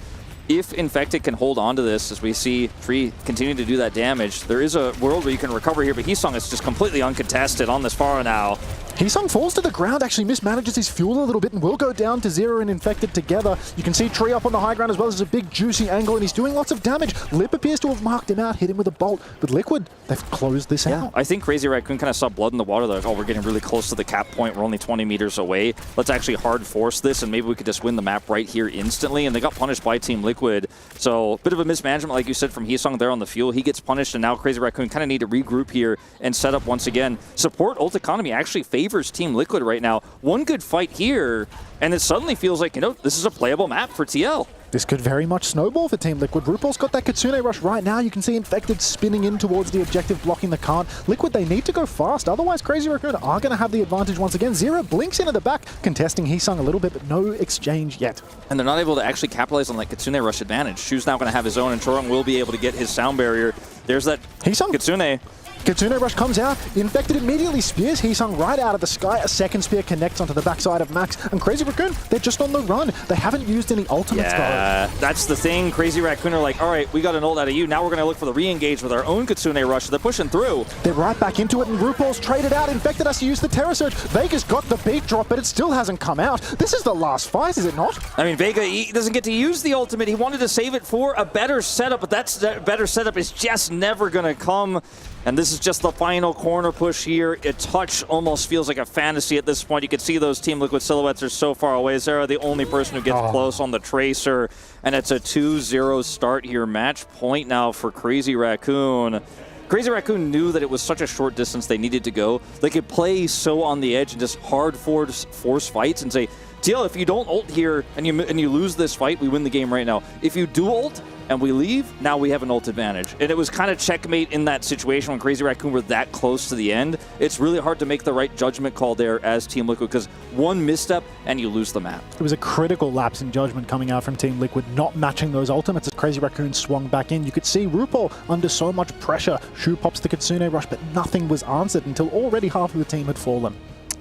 If Infected can hold on to this, as we see Tree continue to do that damage, there is a world where you can recover here, but Heesung is just completely uncontested on this Pharah now. Heesung falls to the ground, actually mismanages his fuel a little bit and will go down to Zero and Infected together. You can see Tree up on the high ground as well. There's a big juicy angle and he's doing lots of damage. Lip appears to have marked him out, hit him with a bolt. But Liquid, they've closed this out. I think Crazy Raccoon kind of saw blood in the water. They're like, oh, we're getting really close to the cap point. We're only 20 meters away. Let's actually hard force this and maybe we could just win the map right here instantly. And they got punished by Team Liquid. So a bit of a mismanagement, like you said, from Heesung there on the fuel. He gets punished and now Crazy Raccoon kind of need to regroup here and set up once again. Support ult economy actually favors Team Liquid right now. One good fight here, and it suddenly feels like, you know, this is a playable map for TL. This could very much snowball for Team Liquid. RuPaul's got that Kitsune rush right now. You can see Infected spinning in towards the objective, blocking the cart. Liquid, they need to go fast, otherwise Crazy Raccoon are going to have the advantage once again. Zero blinks into the back, contesting Heesung a little bit, but no exchange yet. And they're not able to actually capitalize on that Kitsune rush advantage. Shu's now going to have his own, and Chorong will be able to get his sound barrier. There's that Heesung. Kitsune. Kitsune rush comes out, the Infected immediately spears Heesung right out of the sky. A second spear connects onto the backside of Max, and Crazy Raccoon, they're just on the run. They haven't used any ultimates though. That's the thing. Crazy Raccoon are like, all right, we got an ult out of you. Now we're going to look for the re-engage with our own Kitsune rush. They're pushing through. They're right back into it, and RuPaul's traded out. Infected has to use the Terror Surge. Vega's got the beat drop, but it still hasn't come out. This is the last fight, is it not? I mean, Vega, he doesn't get to use the ultimate. He wanted to save it for a better setup, but that better setup is just never going to come. And this is just the final corner push here. A touch almost feels like a fantasy at this point. You can see those Team Liquid silhouettes are so far away. Zara, the only person who gets close on the Tracer. And it's a 2-0 start here. Match point now for Crazy Raccoon. Crazy Raccoon knew that it was such a short distance they needed to go. They could play so on the edge and just hard force fights and say, TL, if you don't ult here and you lose this fight, we win the game right now. If you do ult and we leave, now we have an ult advantage. And it was kind of checkmate in that situation when Crazy Raccoon were that close to the end. It's really hard to make the right judgment call there as Team Liquid because one misstep and you lose the map. It was a critical lapse in judgment coming out from Team Liquid, not matching those ultimates as Crazy Raccoon swung back in. You could see RuPaul under so much pressure. Shu pops the Kitsune rush, but nothing was answered until already half of the team had fallen.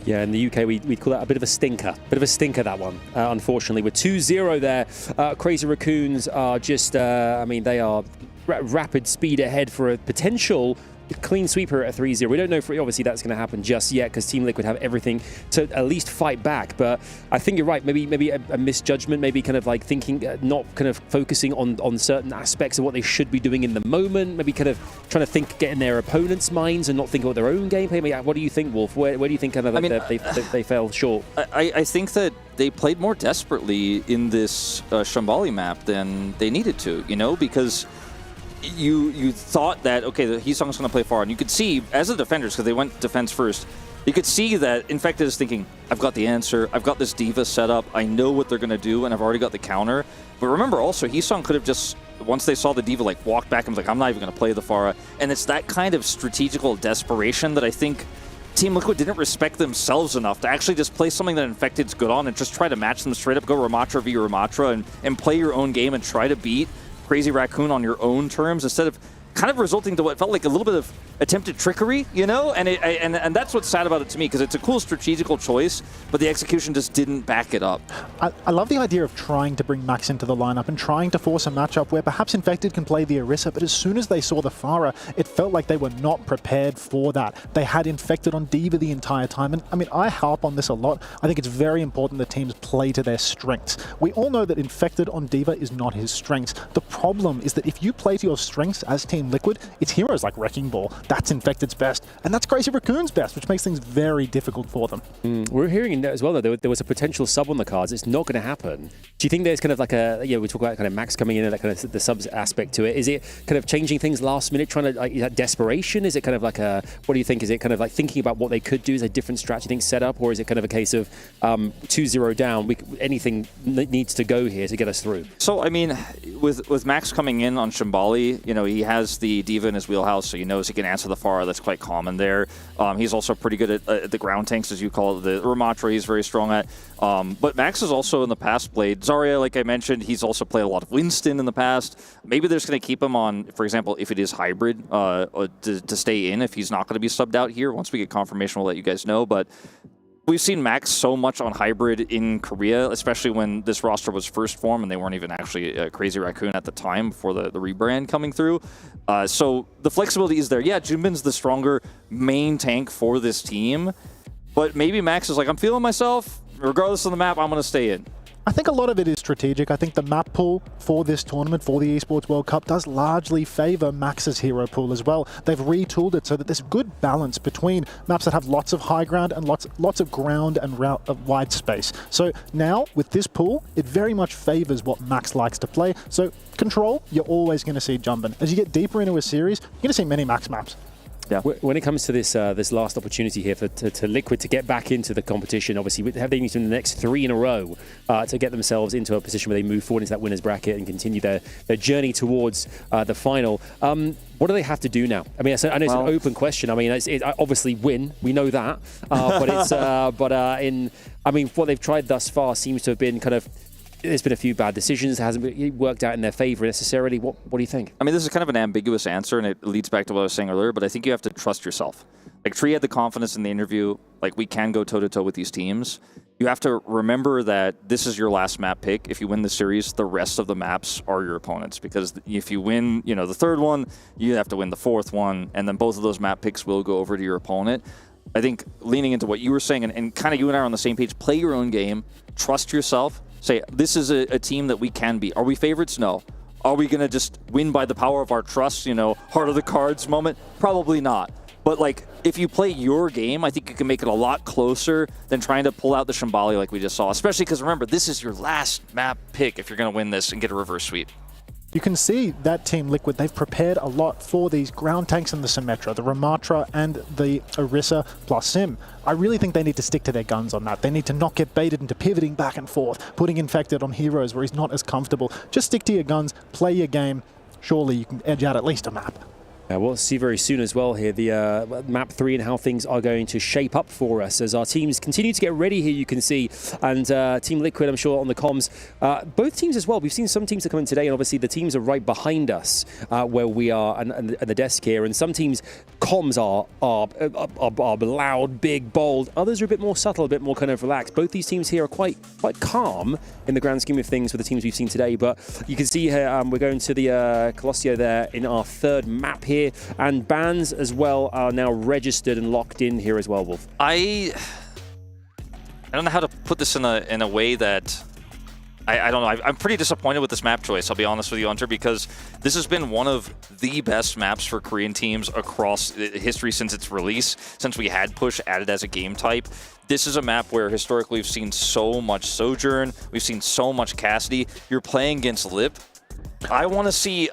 Yeah, in the UK, we'd call that a bit of a stinker. Bit of a stinker, that one, unfortunately. We're 2-0 there. Crazy Raccoons are just, I mean, they are rapid speed ahead for a potential clean sweeper at 3-0. We don't know if obviously that's going to happen just yet because Team Liquid have everything to at least fight back. But I think you're right. Maybe a misjudgment. Maybe kind of like thinking, not kind of focusing on certain aspects of what they should be doing in the moment. Maybe kind of trying to get in their opponents' minds and not think about their own gameplay. Maybe, what do you think, Wolf? Where do you think kind of they fell short? I think that they played more desperately in this Shambali map than they needed to. You know, because you thought that, okay, the Heesung's going to play far, and you could see, as the defenders, because they went defense first, you could see that Infected is thinking, I've got the answer, I've got this D.Va set up, I know what they're going to do, and I've already got the counter. But remember also, Heesung could have just, once they saw the D.Va like walk back and was like, I'm not even going to play the Pharah. And it's that kind of strategical desperation that I think Team Liquid didn't respect themselves enough to actually just play something that Infected's good on and just try to match them straight up, go Ramatra v Ramatra, and play your own game and try to beat Crazy Raccoon on your own terms instead of kind of resulting to what felt like a little bit of attempted trickery, you know? And that's what's sad about it to me, because it's a cool strategical choice, but the execution just didn't back it up. I love the idea of trying to bring Max into the lineup and trying to force a matchup where perhaps Infected can play the Orisa, but as soon as they saw the Pharah, it felt like they were not prepared for that. They had Infected on D.Va the entire time, and I mean, I harp on this a lot. I think it's very important that teams play to their strengths. We all know that Infected on D.Va is not his strengths. The problem is that if you play to your strengths as Team Team Liquid, it's heroes like Wrecking Ball. That's Infected's best, and that's Crazy Raccoon's best, which makes things very difficult for them. We're hearing as well that there was a potential sub on the cards. It's not going to happen. Do you think there's kind of like we talk about kind of Max coming in and that kind of the subs aspect to it. Is it kind of changing things last minute, trying to, like, is that desperation? Is it kind of like what do you think? Is it kind of like thinking about what they could do? Is a different strategy thing set up? Or is it kind of a case of 2-0 down, anything needs to go here to get us through? So, I mean, with Max coming in on Shimbali, you know, he has the Diva in his wheelhouse, so he knows he can answer the Pharah. That's quite common there. He's also pretty good at the ground tanks, as you call it. The Ramatra he's very strong at. But Max has also in the past played Zarya, like I mentioned. He's also played a lot of Winston in the past. Maybe they're just going to keep him on, for example, if it is hybrid, to stay in if he's not going to be subbed out here. Once we get confirmation, we'll let you guys know. But we've seen Max so much on hybrid in Korea, especially when this roster was first formed and they weren't even actually Crazy Raccoon at the time before the rebrand coming through. So the flexibility is there. Yeah, Junbin's the stronger main tank for this team, but maybe Max is like, I'm feeling myself. Regardless of the map, I'm going to stay in. I think a lot of it is strategic. I think the map pool for this tournament, for the Esports World Cup, does largely favor Max's hero pool as well. They've retooled it so that there's good balance between maps that have lots of high ground and lots of ground and wide space. So now, with this pool, it very much favors what Max likes to play. So Control, you're always going to see Jumbin. As you get deeper into a series, you're going to see many Max maps. Yeah. When it comes to this this last opportunity here to Liquid to get back into the competition, obviously they need to win the next 3 in a row to get themselves into a position where they move forward into that winner's bracket and continue their journey towards the final. What do they have to do now? I mean, I know it's an open question. I mean, it's obviously win. We know that, but it's I mean, what they've tried thus far seems to have been kind of. There's been a few bad decisions. It hasn't worked out in their favor necessarily. What do you think? I mean, this is kind of an ambiguous answer, and it leads back to what I was saying earlier, but I think you have to trust yourself. Like, Tree had the confidence in the interview, like, we can go toe-to-toe with these teams. You have to remember that this is your last map pick. If you win the series, the rest of the maps are your opponents, because if you win, you know, the 3rd one, you have to win the 4th one, and then both of those map picks will go over to your opponent. I think leaning into what you were saying, and kind of you and I are on the same page, play your own game, trust yourself. Say, this is a team that we can beat. Are we favorites? No. Are we going to just win by the power of our trust, you know, heart of the cards moment? Probably not. But, like, if you play your game, I think you can make it a lot closer than trying to pull out the Shimbali like we just saw. Especially because, remember, this is your last map pick if you're going to win this and get a reverse sweep. You can see that Team Liquid, they've prepared a lot for these ground tanks in the Symmetra, the Ramatra and the Orisa plus Sim. I really think they need to stick to their guns on that. They need to not get baited into pivoting back and forth, putting Infected on heroes where he's not as comfortable. Just stick to your guns, play your game. Surely you can edge out at least a map. We'll see very soon as well here the map 3 and how things are going to shape up for us as our teams continue to get ready here, you can see. And Team Liquid, I'm sure, on the comms. Both teams as well. We've seen some teams that come in today, and obviously the teams are right behind us where we are and the desk here. And some teams' comms are loud, big, bold. Others are a bit more subtle, a bit more kind of relaxed. Both these teams here are quite calm in the grand scheme of things for the teams we've seen today. But you can see here we're going to the Colossio there in our 3rd map here. And bans as well are now registered and locked in here as well, Wolf. I don't know how to put this in a way that I don't know. I'm pretty disappointed with this map choice, I'll be honest with you, Hunter, because this has been one of the best maps for Korean teams across history since its release, since we had Push added as a game type. This is a map where historically we've seen so much Sojourn, we've seen so much Cassidy. You're playing against Lip. I want to see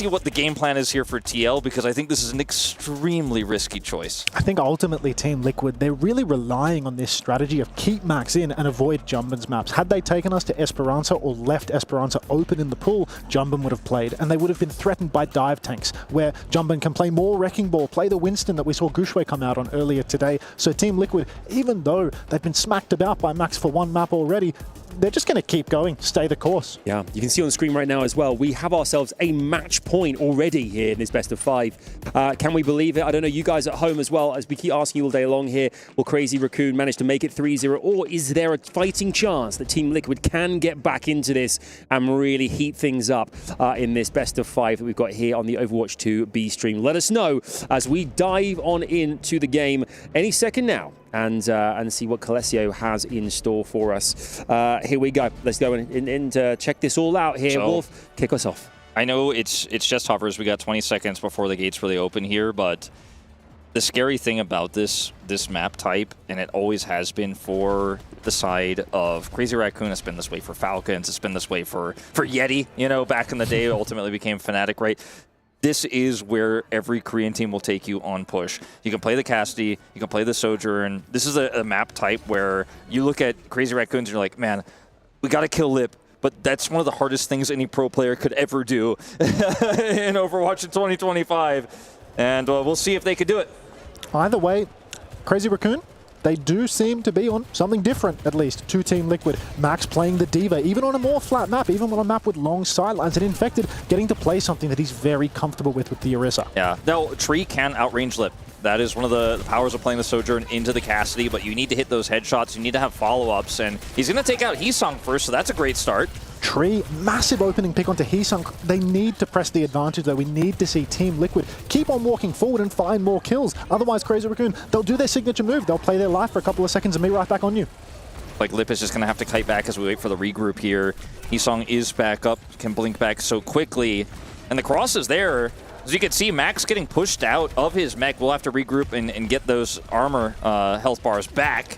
what the game plan is here for TL, because I think this is an extremely risky choice. I think ultimately Team Liquid, they're really relying on this strategy of keep Max in and avoid Jumbin's maps. Had they taken us to Esperanza or left Esperanza open in the pool, Jumbin would have played, and they would have been threatened by dive tanks, where Jumbin can play more Wrecking Ball, play the Winston that we saw Gushue come out on earlier today. So Team Liquid, even though they've been smacked about by Max for 1 map already, they're just going to keep going, stay the course. Yeah, you can see on the screen right now as well, we have ourselves a match point already here in this best of 5. Can we believe it? I don't know, you guys at home as well, as we keep asking you all day long here, will Crazy Raccoon manage to make it 3-0, or is there a fighting chance that Team Liquid can get back into this and really heat things up in this best of 5 that we've got here on the Overwatch 2 B stream? Let us know as we dive on into the game any second now. And see what Colossio has in store for us. Here we go. Let's go and check this all out here. So, Wolf, kick us off. I know it's just hovers. We got 20 seconds before the gates really open here, but the scary thing about this map type, and it always has been for the side of Crazy Raccoon, it's been this way for Falcons, it's been this way for Yeti, you know, back in the day, ultimately became Fnatic, right? This is where every Korean team will take you on push. You can play the Cassidy, you can play the Sojourn. This is a map type where you look at Crazy Raccoons and you're like, man, we got to kill Lip. But that's one of the hardest things any pro player could ever do in Overwatch in 2025. And we'll see if they could do it. Either way, Crazy Raccoon, they do seem to be on something different, at least, to Team Liquid. Max playing the D.Va, even on a more flat map, even on a map with long sidelines, and Infected getting to play something that he's very comfortable with the Orisa. Yeah, no, Tree can outrange Lip. That is one of the powers of playing the Sojourn into the Cassidy, but you need to hit those headshots, you need to have follow-ups, and he's going to take out Heesung first, so that's a great start. Tree, massive opening pick onto Heesung. They need to press the advantage, though. We need to see Team Liquid keep on walking forward and find more kills. Otherwise, Crazy Raccoon, they'll do their signature move. They'll play their life for a couple of seconds and be right back on you. Like, Lip is just going to have to kite back as we wait for the regroup here. Heesung is back up, can blink back so quickly, and the cross is there. As you can see, Max getting pushed out of his mech. We'll have to regroup and get those armor health bars back.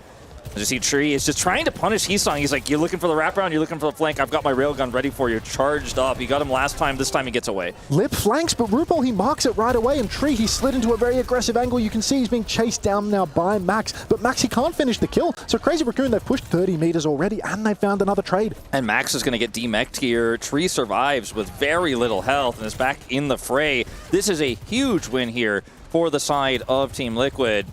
As you see, Tree is just trying to punish Heesung. He's like, you're looking for the wraparound, you're looking for the flank. I've got my railgun ready for you, charged up. You got him last time, this time he gets away. Lip flanks, but RuPaul, he marks it right away. And Tree, he slid into a very aggressive angle. You can see he's being chased down now by Max. But Max, he can't finish the kill. So Crazy Raccoon, they've pushed 30 meters already, and they've found another trade. And Max is going to get demeched here. Tree survives with very little health and is back in the fray. This is a huge win here for the side of Team Liquid.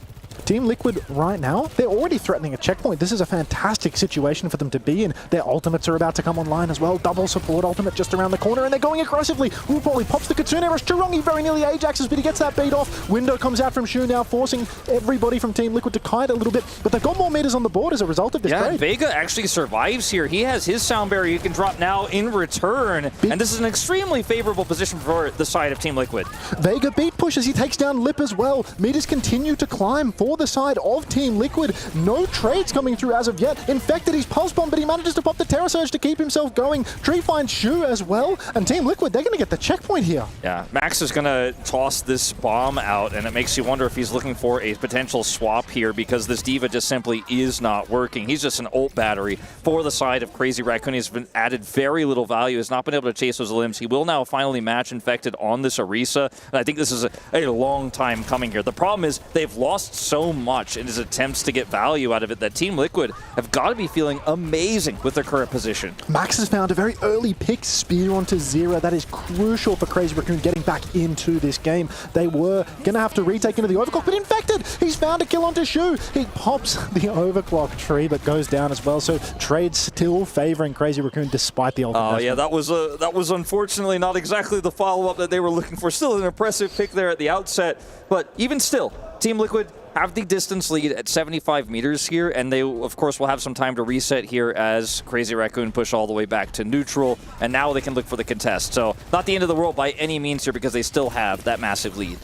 Team Liquid right now, they're already threatening a checkpoint. This is a fantastic situation for them to be in. Their ultimates are about to come online as well. Double support ultimate just around the corner, and they're going aggressively. RuPaul, he pops the Kitsune Rush. Chirongi very nearly Ajaxes, but he gets that beat off. Window comes out from Shu now, forcing everybody from Team Liquid to kite a little bit, but they've got more meters on the board as a result of this trade. Vega actually survives here. He has his sound barrier he can drop now in return, and this is an extremely favorable position for the side of Team Liquid. Vega beat pushes, he takes down Lip as well. Meters continue to climb for the side of Team Liquid. No trades coming through as of yet. Infected, he's pulse bomb, but he manages to pop the Terror Surge to keep himself going. Tree finds Shu as well, and Team Liquid, they're going to get the checkpoint here. Yeah, Max is going to toss this bomb out, and it makes you wonder if he's looking for a potential swap here, because this D.Va just simply is not working. He's just an ult battery for the side of Crazy Raccoon. He's been added very little value, has not been able to chase those limbs. He will now finally match Infected on this Orisa, and I think this is a long time coming here. The problem is they've lost so much in his attempts to get value out of it that Team Liquid have got to be feeling amazing with their current position. Max has found a very early pick spear onto Zera. That is crucial for Crazy Raccoon getting back into this game. They were going to have to retake into the overclock, but Infected, he's found a kill onto Shu. He pops the overclock tree, but goes down as well. So trade still favoring Crazy Raccoon despite the ultimate. Oh yeah, that was unfortunately not exactly the follow-up that they were looking for. Still an impressive pick there at the outset, but even still, Team Liquid have the distance lead at 75 meters here, and they, of course, will have some time to reset here as Crazy Raccoon push all the way back to neutral, and now they can look for the contest. So not the end of the world by any means here, because they still have that massive lead.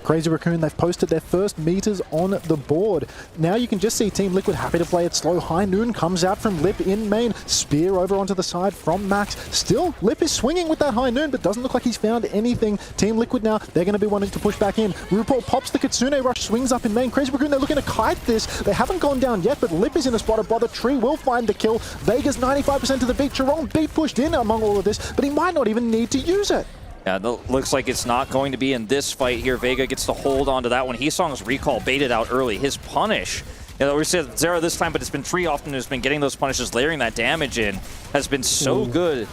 Crazy Raccoon, they've posted their first meters on the board. Now you can just see Team Liquid happy to play it slow. High Noon comes out from Lip in main. Spear over onto the side from Max. Still, Lip is swinging with that High Noon, but doesn't look like he's found anything. Team Liquid now, they're going to be wanting to push back in. RuPaul pops the Kitsune Rush, swings up in main. Crazy Raccoon, they're looking to kite this. They haven't gone down yet, but Lip is in a spot of bother. Tree will find the kill. Vega's 95% to the beat. Chiron beat pushed in among all of this, but he might not even need to use it. Yeah, it looks like it's not going to be in this fight here. Vega gets to hold on to that one. Heesung's recall baited out early. His punish, you know, we said Zera this time, but it's been Tree often who's been getting those punishes, layering that damage in, has been so good.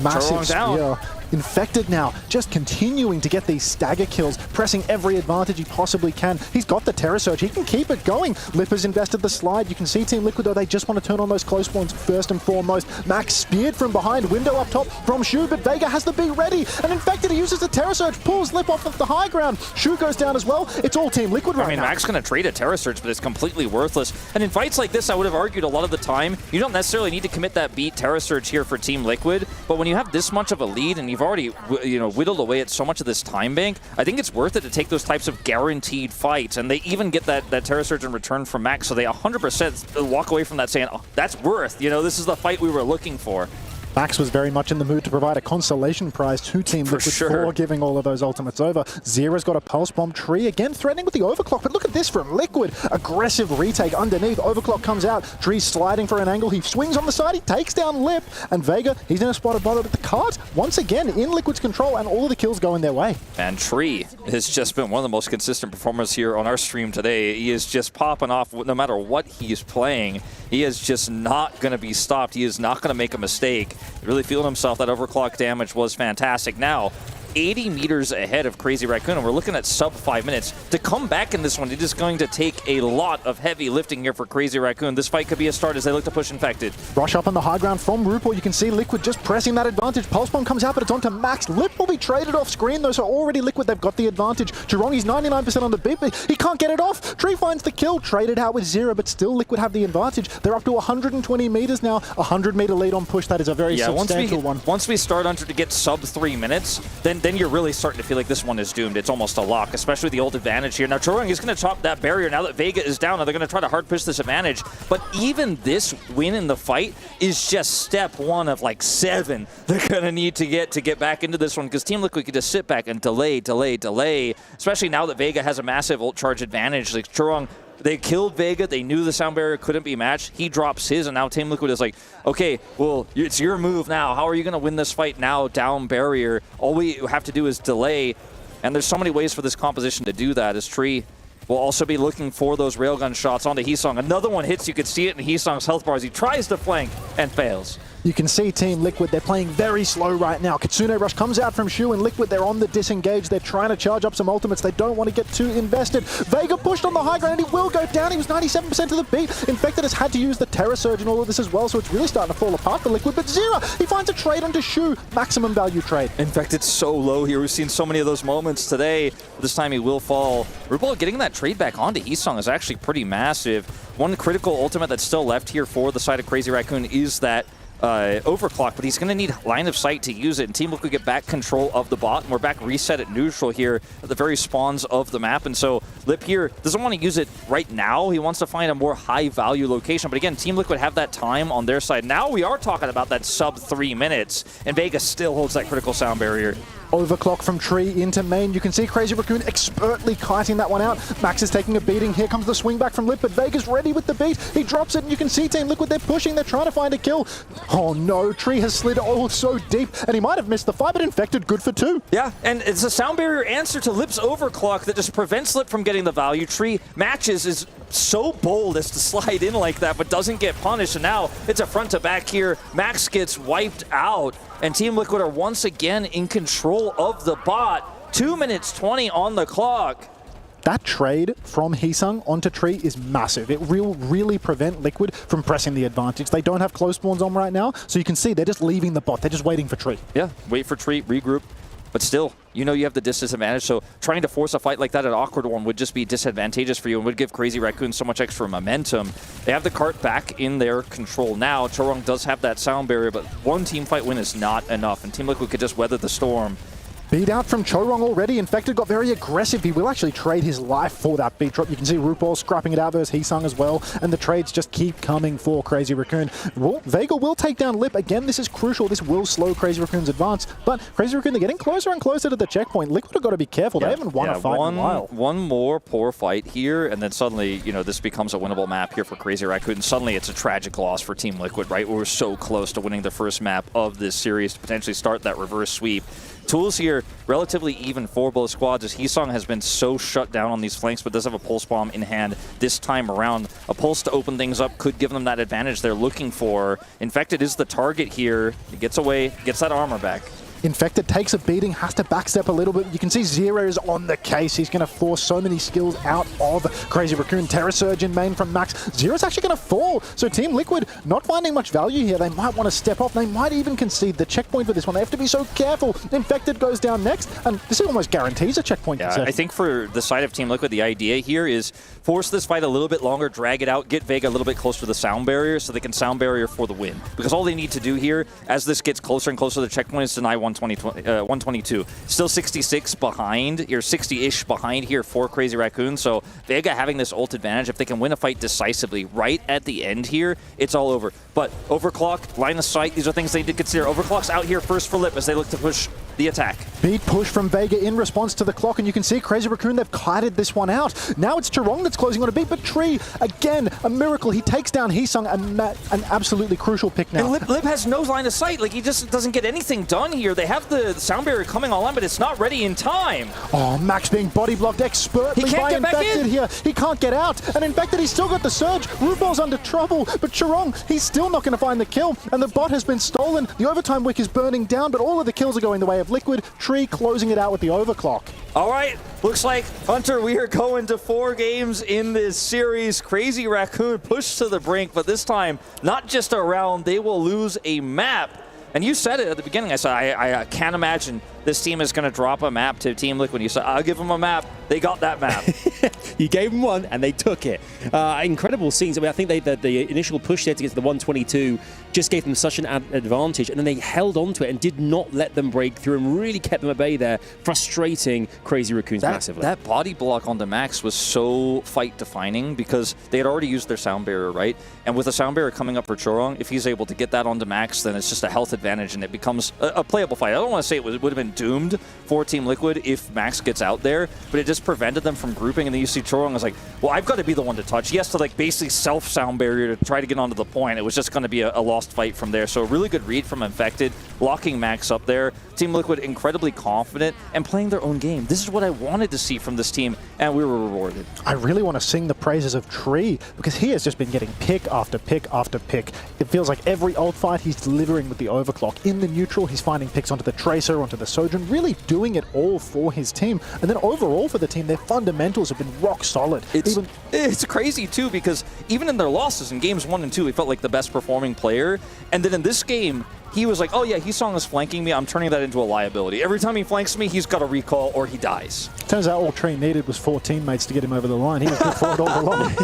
Massive spear. Infected now, just continuing to get these stagger kills, pressing every advantage he possibly can. He's got the Terror Surge, he can keep it going. Lip has invested the slide. You can see Team Liquid, though, they just want to turn on those close ones first and foremost. Max speared from behind, window up top from Shu, but Vega has the B ready. And Infected, he uses the Terror Surge, pulls Lip off of the high ground. Shu goes down as well. It's all Team Liquid right now. I mean, Max going to trade a Terror Surge, but it's completely worthless. And in fights like this, I would have argued a lot of the time, you don't necessarily need to commit that beat Terror Surge here for Team Liquid, but when you have this much of a lead and you've already, whittled away at so much of this time bank, I think it's worth it to take those types of guaranteed fights, and they even get that Terror Surge in return from Max, so they 100% walk away from that saying, oh, that's worth, this is the fight we were looking for. Max was very much in the mood to provide a consolation prize to Team Liquid for giving all of those ultimates over. Zera's got a Pulse Bomb. Tree again threatening with the Overclock, but look at this from Liquid. Aggressive retake underneath. Overclock comes out. Tree sliding for an angle. He swings on the side. He takes down Lip. And Vega, he's in a spot above it. But the cart, once again, in Liquid's control, and all of the kills go in their way. And Tree has just been one of the most consistent performers here on our stream today. He is just popping off no matter what he's playing. He is just not going to be stopped. He is not going to make a mistake. Really feeling himself. That overclock damage was fantastic. Now, 80 meters ahead of Crazy Raccoon, and we're looking at sub 5 minutes. To come back in this one, it is going to take a lot of heavy lifting here for Crazy Raccoon. This fight could be a start as they look to push Infected. Rush up on the high ground from RuPaul. You can see Liquid just pressing that advantage. Pulse Bomb comes out, but it's onto Max. Lip will be traded off screen, though, so already Liquid, they've got the advantage. Chirongi's 99% on the beat, but he can't get it off. Tree finds the kill, traded out with Zero, but still Liquid have the advantage. They're up to 120 meters now. 100-meter lead on push. That is a very substantial one. Once we start to get sub 3 minutes, then you're really starting to feel like this one is doomed. It's almost a lock, especially with the ult advantage here. Now, Chirongi is going to chop that barrier now that Vega is down. Now they're going to try to hard push this advantage. But even this win in the fight is just step one of like 7 they're going to need to get back into this one, because Team Liquid could just sit back and delay, especially now that Vega has a massive ult charge advantage. Like Chirongi, they killed Vega. They knew the sound barrier couldn't be matched. He drops his, and now Team Liquid is like, okay, well, it's your move now. How are you going to win this fight now? Down barrier. All we have to do is delay. And there's so many ways for this composition to do that, as Tree will also be looking for those railgun shots onto Heesong. Another one hits. You can see it in Heesong's health bar as he tries to flank and fails. You can see Team Liquid, they're playing very slow right now. Kitsune Rush comes out from Shu, and Liquid, they're on the disengage. They're trying to charge up some ultimates. They don't want to get too invested. Vega pushed on the high ground, and he will go down. He was 97% of the beat. Infected has had to use the Terror Surge and all of this as well, so it's really starting to fall apart for Liquid. But Zera, he finds a trade onto Shu. Maximum value trade. Infected's so low here. We've seen so many of those moments today. This time he will fall. RuPaul getting that trade back onto Heesong is actually pretty massive. One critical ultimate that's still left here for the side of Crazy Raccoon is that overclock, but he's going to need line of sight to use it, and Team Liquid get back control of the bot, and we're back reset at neutral here at the very spawns of the map. And so Lip here doesn't want to use it right now. He wants to find a more high value location, but again, Team Liquid have that time on their side. Now we are talking about that sub 3 minutes, and Vegas still holds that critical sound barrier. Overclock from Tree into main. You can see Crazy Raccoon expertly kiting that one out. Max is taking a beating. Here comes the swing back from Lip, but Vega's ready with the beat. He drops it, and you can see Team Liquid, they're pushing. They're trying to find a kill. Oh no, Tree has slid so deep, and he might have missed the fight, but Infected good for 2. Yeah, and it's a sound barrier answer to Lip's overclock that just prevents Lip from getting the value. Tree matches is so bold as to slide in like that, but doesn't get punished, and now it's a front to back here. Max gets wiped out, and Team Liquid are once again in control of the bot. 2 minutes 20 on the clock. That trade from Heesung onto Tree is massive. It will really prevent Liquid from pressing the advantage. They don't have close spawns on right now, so you can see they're just leaving the bot. They're just waiting for Tree. Yeah, wait for Tree, regroup. But still, you know you have the distance advantage, so trying to force a fight like that, an awkward one, would just be disadvantageous for you and would give Crazy Raccoon so much extra momentum. They have the cart back in their control now. Chirongi does have that sound barrier, but one team fight win is not enough, and Team Liquid could just weather the storm. Beat out from Chirongi already. Infected got very aggressive. He will actually trade his life for that beat drop. You can see RuPaul scrapping it out versus Heesung as well, and the trades just keep coming for Crazy Raccoon. Well, Vega will take down Lip. Again, this is crucial. This will slow Crazy Raccoon's advance, but Crazy Raccoon, they're getting closer and closer to the checkpoint. Liquid have got to be careful. They haven't won a fight in a while. One more poor fight here, and then suddenly, you know, this becomes a winnable map here for Crazy Raccoon. Suddenly, it's a tragic loss for Team Liquid, right? We're so close to winning the first map of this series to potentially start that reverse sweep. Tools here, relatively even for both squads, as Heesong has been so shut down on these flanks, but does have a Pulse Bomb in hand this time around. A Pulse to open things up could give them that advantage they're looking for. Infected is the target here. He gets away, gets that armor back. Infected takes a beating, has to backstep a little bit. You can see Zero is on the case. He's going to force so many skills out of Crazy Raccoon. Terror Surge in main from Max. Zero's actually going to fall. So Team Liquid not finding much value here. They might want to step off. They might even concede the checkpoint for this one. They have to be so careful. Infected goes down next, and this almost guarantees a checkpoint. Yeah, I think for the side of Team Liquid, the idea here is force this fight a little bit longer, drag it out, get Vega a little bit closer to the sound barrier so they can sound barrier for the win. Because all they need to do here, as this gets closer and closer to the checkpoint, is deny 122. Still 66 behind, you're 60-ish behind here for Crazy Raccoon. So Vega having this ult advantage, if they can win a fight decisively right at the end here, it's all over. But overclock, line of sight, these are things they did consider. Overclock's out here first for Lip as they look to push the attack. Beat push from Vega in response to the clock, and you can see Crazy Raccoon, they've kited this one out. Now it's Chorong that's closing on a beat, but Tree, again, a miracle. He takes down Heesung, an absolutely crucial pick now. And Lip has no line of sight. Like, he just doesn't get anything done here. They have the sound barrier coming online, but it's not ready in time. Oh, Max being body blocked expertly by Infected here. He can't get out, and Infected, he's still got the surge. RuPaul's under trouble, but Chorong, he's still not going to find the kill, and the bot has been stolen. The overtime wick is burning down, but all of the kills are going the way of Liquid. Tree closing it out with the overclock. All right, looks like, Hunter, we are going to 4 games in this series. Crazy Raccoon pushed to the brink, but this time, not just a round, they will lose a map. And you said it at the beginning. I said, I can't imagine this team is going to drop a map to Team Liquid. You said, I'll give them a map. They got that map. You gave them one, and they took it. Incredible scenes. I mean, I think the initial push there to get to the 122 just gave them such an advantage, and then they held on to it and did not let them break through and really kept them at bay there, frustrating Crazy Raccoons massively. That body block on the Max was so fight-defining because they had already used their sound barrier, right? And with the sound barrier coming up for Chorong, if he's able to get that onto Max, then it's just a health advantage, and it becomes a playable fight. I don't want to say it would have been doomed for Team Liquid if Max gets out there, but it just prevented them from grouping. And then you see Chorong was like, well, I've got to be the one to touch. He has to like basically self-sound barrier to try to get onto the point. It was just going to be a lost fight from there. So a really good read from Infected, locking Max up there. Team Liquid incredibly confident and playing their own game. This is what I wanted to see from this team, and we were rewarded. I really want to sing the praises of Tree because he has just been getting pick after pick after pick. It feels like every ult fight he's delivering with the overclock. In the neutral, he's finding picks onto the Tracer, onto the Sojourn, really doing it all for his team. And then overall for the team, their fundamentals have been rock solid. It's crazy too because even in their losses in games 1 and 2, he felt like the best performing player. And then in this game, he was like, oh yeah, Heesung is flanking me. I'm turning that into a liability. Every time he flanks me, he's got a recall or he dies. Turns out all Tree needed was 4 teammates to get him over the line. He was good for it all along.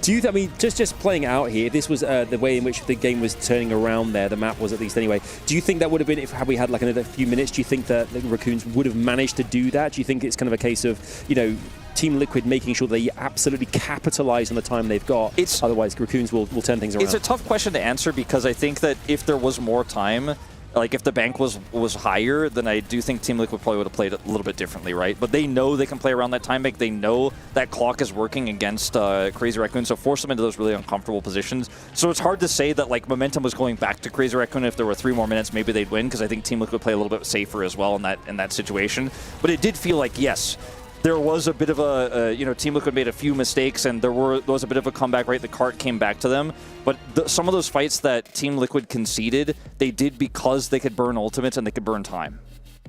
Do you, I mean, just playing out here, this was the way in which the game was turning around there, the map was at least anyway. Do you think that would have been, had we had like another few minutes, do you think that the Raccoons would have managed to do that? Do you think it's kind of a case of, you know, Team Liquid making sure they absolutely capitalize on the time they've got? Otherwise, Raccoons will turn things around. It's a tough question to answer because I think that if there was more time, like if the bank was higher, then I do think Team Liquid probably would have played it a little bit differently, right? But they know they can play around that time bank. They know that clock is working against Crazy Raccoon, so force them into those really uncomfortable positions. So it's hard to say that like momentum was going back to Crazy Raccoon. If there were 3 more minutes, maybe they'd win because I think Team Liquid would play a little bit safer as well in that situation. But it did feel like, yes, there was a bit of a, you know, Team Liquid made a few mistakes and there was a bit of a comeback, right? The cart came back to them. But some of those fights that Team Liquid conceded, they did because they could burn ultimates and they could burn time.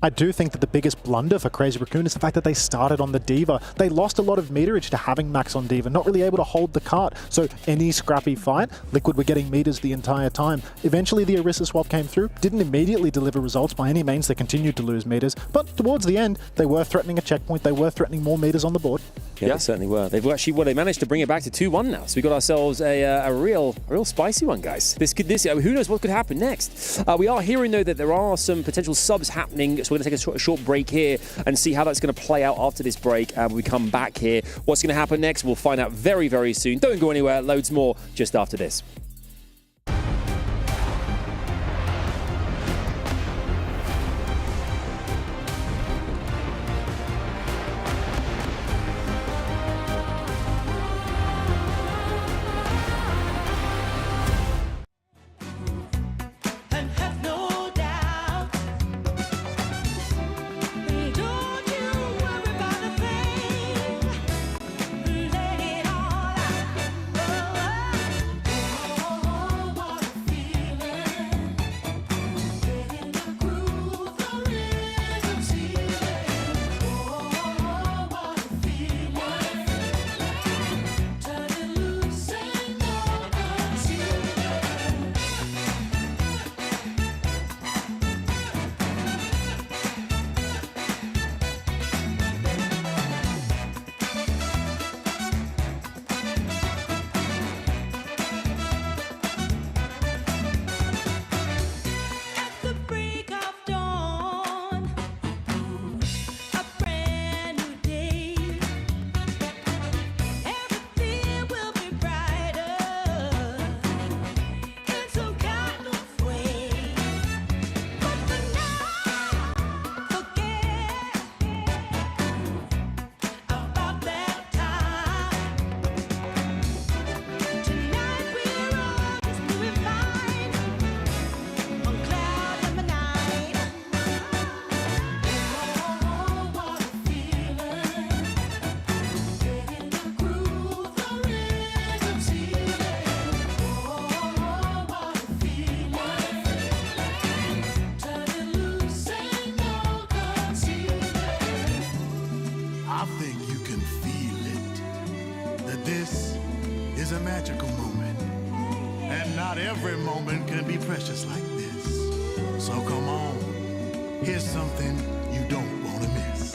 I do think that the biggest blunder for Crazy Raccoon is the fact that they started on the D.Va. They lost a lot of meterage to having Max on D.Va, not really able to hold the cart. So any scrappy fight, Liquid were getting meters the entire time. Eventually the Orisa swap came through, didn't immediately deliver results by any means. They continued to lose meters, but towards the end, they were threatening a checkpoint. They were threatening more meters on the board. Yeah, they certainly were. They've actually, well, they managed to bring it back to 2-1 now. So we got ourselves a real spicy one, guys. Who knows what could happen next? We are hearing though that there are some potential subs happening. So we're going to take a short break here and see how that's going to play out after this break. When we come back here, what's going to happen next? We'll find out very, very soon. Don't go anywhere. Loads more just after this. magical moment. And not every moment can be precious like this. So come on, here's something you don't want to miss.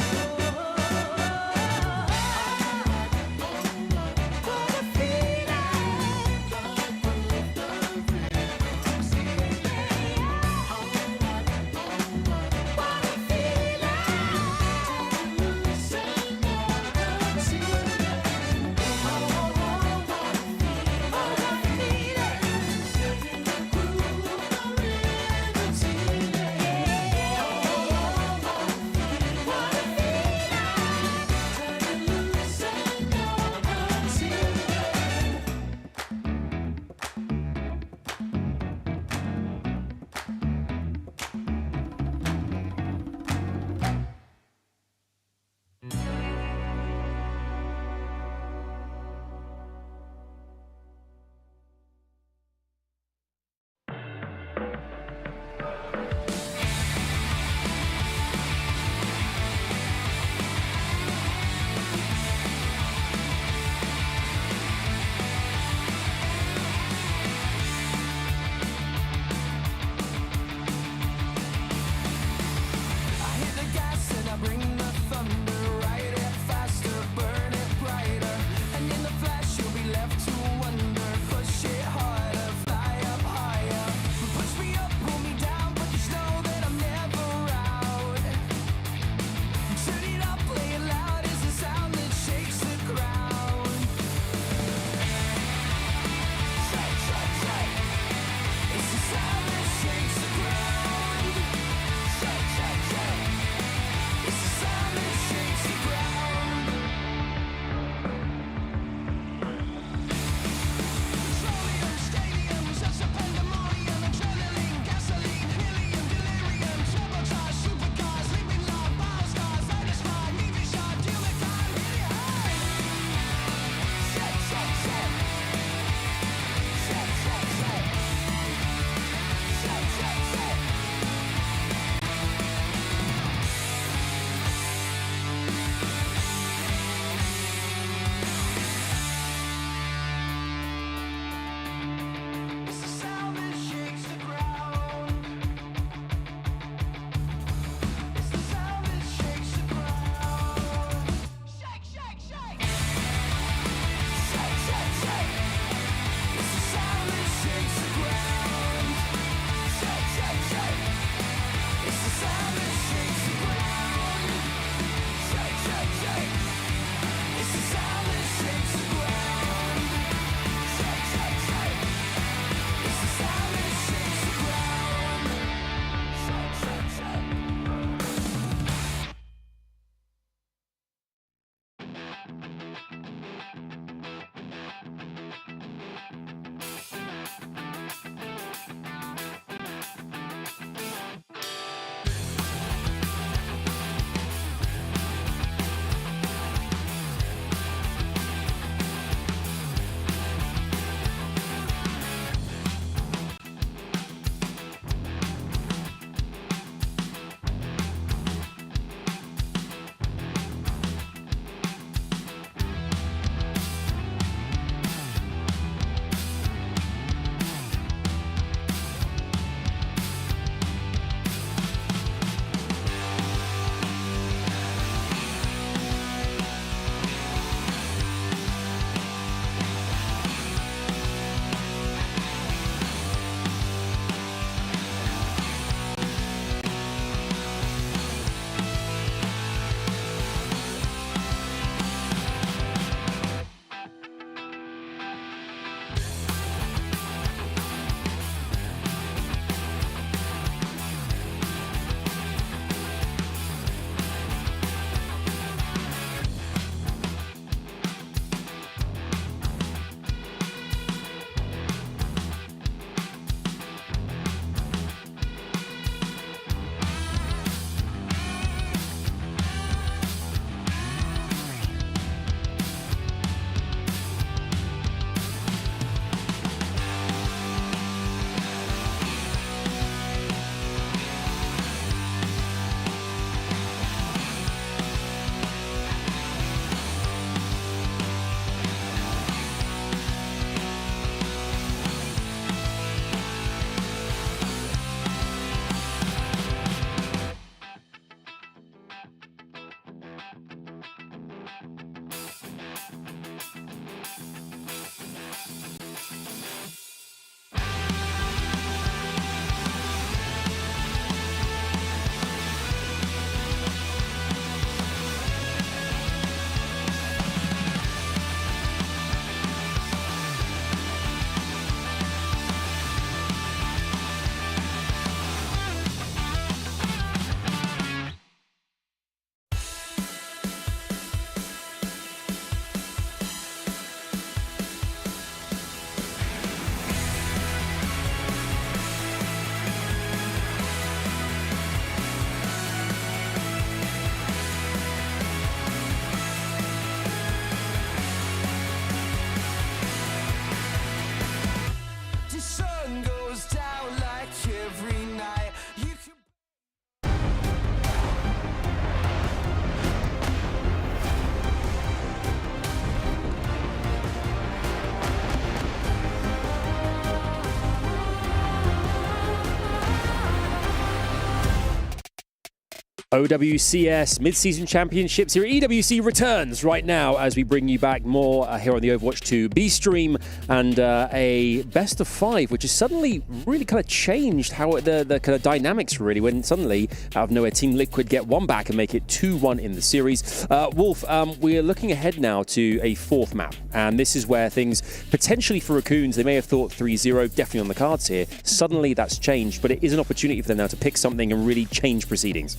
OWCS Midseason Championships here at EWC returns right now as we bring you back more here on the Overwatch 2 B stream and a best of 5, which has suddenly really kind of changed how the kind of dynamics really when suddenly out of nowhere Team Liquid get one back and make it 2-1 in the series. Wolf, we're looking ahead now to a 4th map, and this is where things potentially for Raccoons, they may have thought 3-0 definitely on the cards here. Suddenly that's changed, but it is an opportunity for them now to pick something and really change proceedings.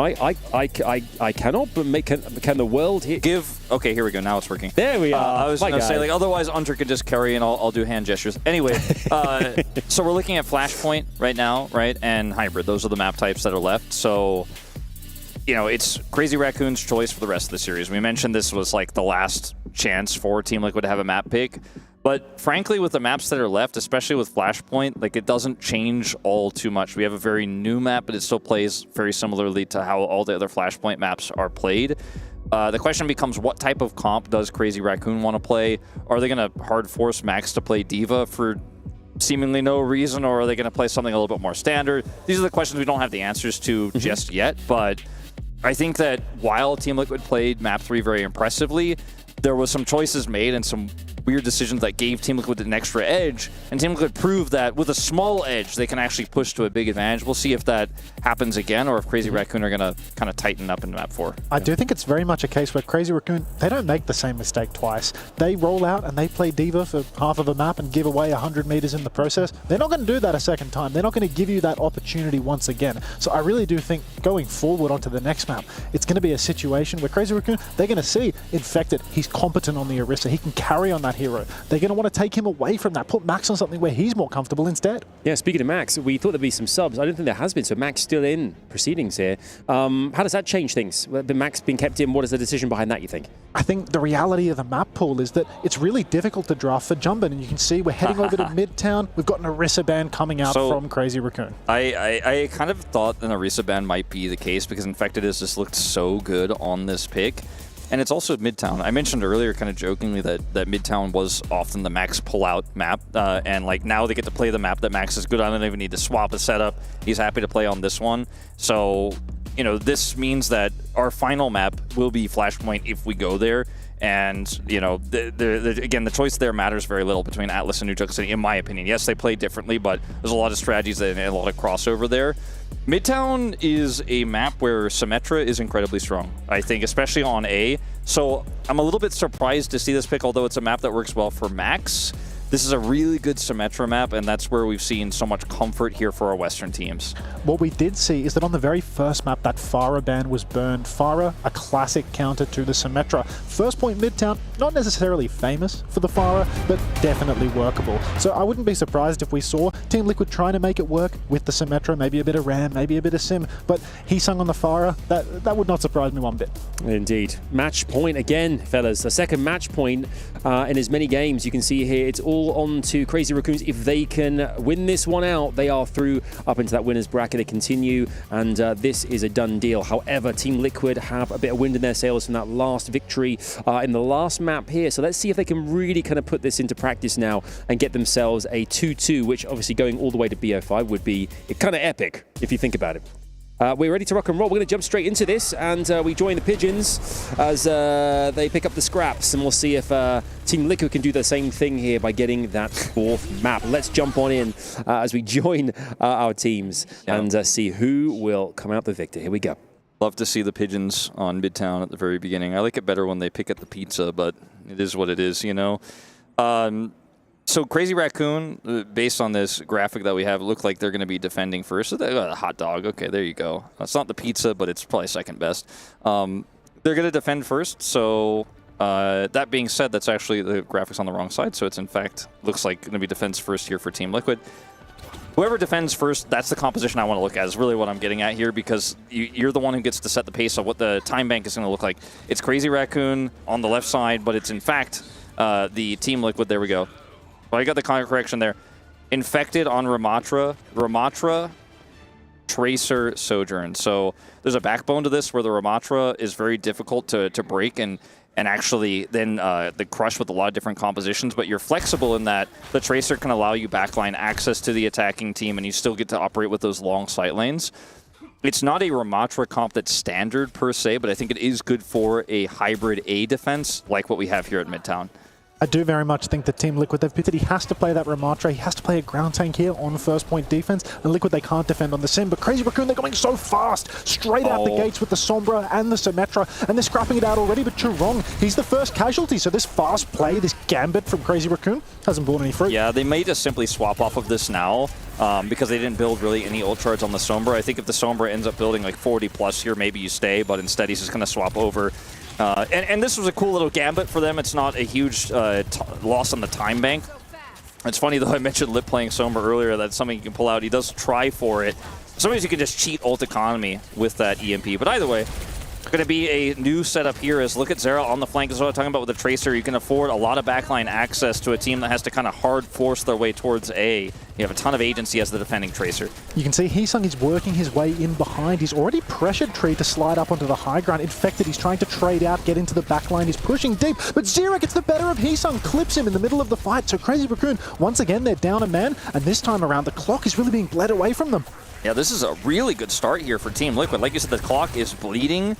I cannot, but can the world here Okay, here we go. Now it's working. There we are. I was going to say, like, otherwise Hunter could just carry and I'll do hand gestures. Anyway, so we're looking at Flashpoint right now, right? And Hybrid. Those are the map types that are left. So, you know, it's Crazy Raccoon's choice for the rest of the series. We mentioned this was like the last chance for Team Liquid to have a map pick. But frankly, with the maps that are left, especially with Flashpoint, like, it doesn't change all too much. We have a very new map, but it still plays very similarly to how all the other Flashpoint maps are played. The question becomes, what type of comp does Crazy Raccoon want to play? Are they going to hard force Max to play D.Va for seemingly no reason, or are they going to play something a little bit more standard? These are the questions we don't have the answers to just yet, but I think that while Team Liquid played Map 3 very impressively, there was some choices made and some weird decisions that gave Team Liquid an extra edge, and Team Liquid proved that with a small edge, they can actually push to a big advantage. We'll see if that happens again, or if Crazy Raccoon are going to kind of tighten up in Map 4. I do think it's very much a case where Crazy Raccoon, they don't make the same mistake twice. They roll out and they play D.Va for half of a map and give away 100 meters in the process. They're not going to do that a second time. They're not going to give you that opportunity once again. So I really do think going forward onto the next map, it's going to be a situation where Crazy Raccoon, they're going to see Infected. He's competent on the Orisa. He can carry on that hero. They're going to want to take him away from that, put Max on something where he's more comfortable instead. Yeah, speaking of Max, we thought there'd be some subs. I don't think there has been, so Max still in proceedings here. How does that change things? Max being kept in, what is the decision behind that, you think? I think the reality of the map pool is that it's really difficult to draft for Jumbin, and you can see we're heading over to Midtown. We've got an Orisa ban coming out from Crazy Raccoon. I kind of thought an Orisa ban might be the case because Infected has just looked so good on this pick. And it's also Midtown. I mentioned earlier kind of jokingly that Midtown was often the Max pull-out map. And like now they get to play the map that Max is good on. They don't even need to swap a setup. He's happy to play on this one. So, you know, this means that our final map will be Flashpoint if we go there. And, you know, again, the choice there matters very little between Atlas and New York City, in my opinion. Yes, they play differently, but there's a lot of strategies and a lot of crossover there. Midtown is a map where Symmetra is incredibly strong, I think, especially on A. So I'm a little bit surprised to see this pick, although it's a map that works well for Max. This is a really good Symmetra map, and that's where we've seen so much comfort here for our Western teams. What we did see is that on the very first map, that Pharah ban was burned. Pharah, a classic counter to the Symmetra. First point Midtown, not necessarily famous for the Pharah, but definitely workable. So I wouldn't be surprised if we saw Team Liquid trying to make it work with the Symmetra, maybe a bit of Ram, maybe a bit of Sim, but he sung on the Pharah. That would not surprise me one bit. Indeed. Match point again, fellas. The second match point in as many games. You can see here, it's all on to Crazy Raccoons. If they can win this one out, they are through up into that winner's bracket. They continue, and this is a done deal. However, Team Liquid have a bit of wind in their sails from that last victory in the last map here. So let's see if they can really kind of put this into practice now and get themselves a 2-2, which obviously going all the way to BO5 would be kind of epic if you think about it. We're ready to rock and roll. We're going to jump straight into this, and we join the Pigeons as they pick up the scraps, and we'll see if Team Liquid can do the same thing here by getting that 4th map. Let's jump on in as we join our teams and see who will come out the victor. Here we go. Love to see the Pigeons on Midtown at the very beginning. I like it better when they pick at the pizza, but it is what it is, you know. So Crazy Raccoon, based on this graphic that we have, look like they're going to be defending first. So they got a hot dog. Okay, there you go. It's not the pizza, but it's probably second best. They're going to defend first. So that being said, that's actually the graphics on the wrong side. So it's in fact looks like going to be defense first here for Team Liquid. Whoever defends first, that's the composition I want to look at, is really what I'm getting at here, because you're the one who gets to set the pace of what the time bank is going to look like. It's Crazy Raccoon on the left side, but it's in fact the Team Liquid. There we go. Well, I got the correction there. Infected on Ramatra. Ramatra Tracer, Sojourn. So there's a backbone to this where the Ramatra is very difficult to break and actually then the Crush with a lot of different compositions, but you're flexible in that the Tracer can allow you backline access to the attacking team and you still get to operate with those long sight lanes. It's not a Ramatra comp that's standard per se, but I think it is good for a hybrid A defense like what we have here at Midtown. I do very much think that Team Liquid, they've picked it. He has to play that Ramatra. He has to play a ground tank here on first point defense. And Liquid, they can't defend on the Sim. But Crazy Raccoon, they're going so fast. Straight out the gates with the Sombra and the Symmetra. And they're scrapping it out already. But Churong, he's the first casualty. So this fast play, this gambit from Crazy Raccoon hasn't borne any fruit. Yeah, they may just simply swap off of this now because they didn't build really any ult charge on the Sombra. I think if the Sombra ends up building like 40 plus here, maybe you stay. But instead, he's just going to swap over. And this was a cool little gambit for them. It's not a huge loss on the time bank. It's funny, though, I mentioned Lip playing Sombra earlier. That's something you can pull out. He does try for it. Sometimes you can just cheat ult economy with that EMP. But either way, going to be a new setup here is look at Zera on the flank. That's what I'm talking about with the Tracer. You can afford a lot of backline access to a team that has to kind of hard force their way towards A. You have a ton of agency as the defending Tracer. You can see Heesung is working his way in behind. He's already pressured Tree to slide up onto the high ground. Infected, he's trying to trade out, get into the backline. He's pushing deep, but Zera gets the better of Heesung, clips him in the middle of the fight. So Crazy Raccoon, once again, they're down a man, and this time around, the clock is really being bled away from them. Yeah, this is a really good start here for Team Liquid. Like you said, the clock is bleeding.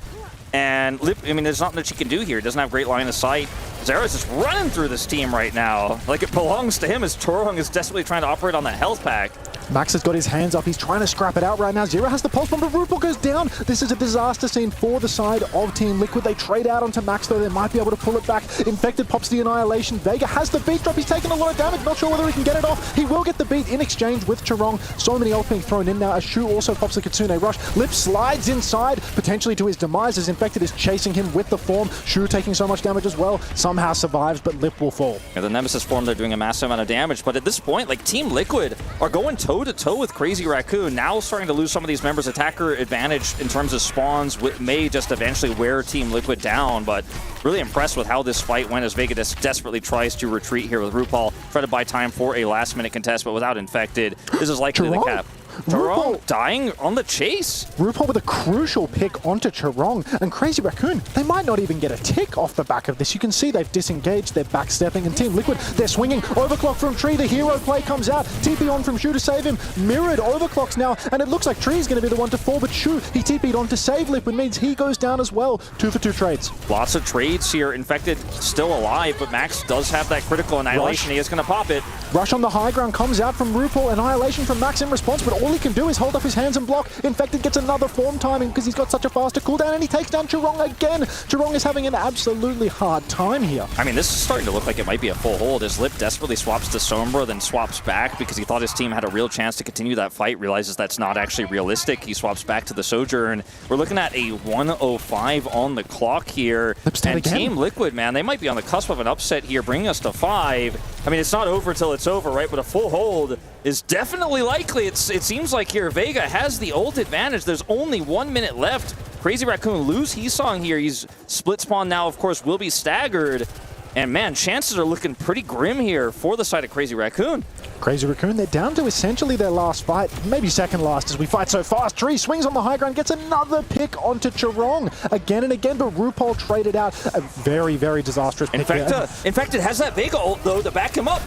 And Lip, I mean, there's nothing that she can do here. He doesn't have great line of sight. Zera's just running through this team right now. Like it belongs to him as Churong is desperately trying to operate on that health pack. Max has got his hands up. He's trying to scrap it out right now. Zera has the pulse bomb, but RuPaul goes down. This is a disaster scene for the side of Team Liquid. They trade out onto Max, though. They might be able to pull it back. Infected pops the Annihilation. Vega has the beat drop. He's taking a lot of damage. Not sure whether he can get it off. He will get the beat in exchange with Churong. So many ults being thrown in now as Shu also pops the Kitsune Rush. Lip slides inside, potentially to his demise as Infected is chasing him with the form. Shu taking so much damage as well. Somehow survives, but Lip will fall. Yeah, the Nemesis form, they're doing a massive amount of damage, but at this point, like Team Liquid are going toe-to-toe with Crazy Raccoon, now starting to lose some of these members' attacker advantage in terms of spawns, may just eventually wear Team Liquid down, but really impressed with how this fight went as Vega desperately tries to retreat here with RuPaul, try to buy time for a last-minute contest, but without Infected, this is likely the cap. Churong dying on the chase. RuPaul with a crucial pick onto Churong, and Crazy Raccoon, they might not even get a tick off the back of this. You can see they've disengaged, they're backstepping, and Team Liquid, they're swinging. Overclock from Tree, the hero play comes out. TP on from Shu to save him. Mirrored overclocks now, and it looks like Tree is going to be the one to fall, but Shu, he TP'd on to save Lip, which means he goes down as well. 2 for 2 trades. Lots of trades here. Infected still alive, but Max does have that critical Annihilation. He is going to pop it. Rush on the high ground comes out from RuPaul. Annihilation from Max in response, but all he can do is hold up his hands and block. Infected gets another form timing because he's got such a faster cooldown, and he takes down Churong again. Churong is having an absolutely hard time here. I mean, this is starting to look like it might be a full hold as Lip desperately swaps to Sombra, then swaps back because he thought his team had a real chance to continue that fight, realizes that's not actually realistic. He swaps back to the Sojourn. We're looking at a 1:05 on the clock here. And Team Liquid, man, they might be on the cusp of an upset here, bringing us to 5. I mean, it's not over till it's over, right? But a full hold is definitely likely. It seems like here Vega has the ult advantage. There's only 1 minute left. Crazy Raccoon lose Heesung here. He's split spawn now, of course, will be staggered. And man, chances are looking pretty grim here for the side of Crazy Raccoon. Crazy Raccoon, they're down to essentially their last fight, maybe second last as we fight so fast. Tree swings on the high ground, gets another pick onto Churong again and again, but RuPaul traded out a very, very disastrous pick. Infected has that Vega ult though to back him up.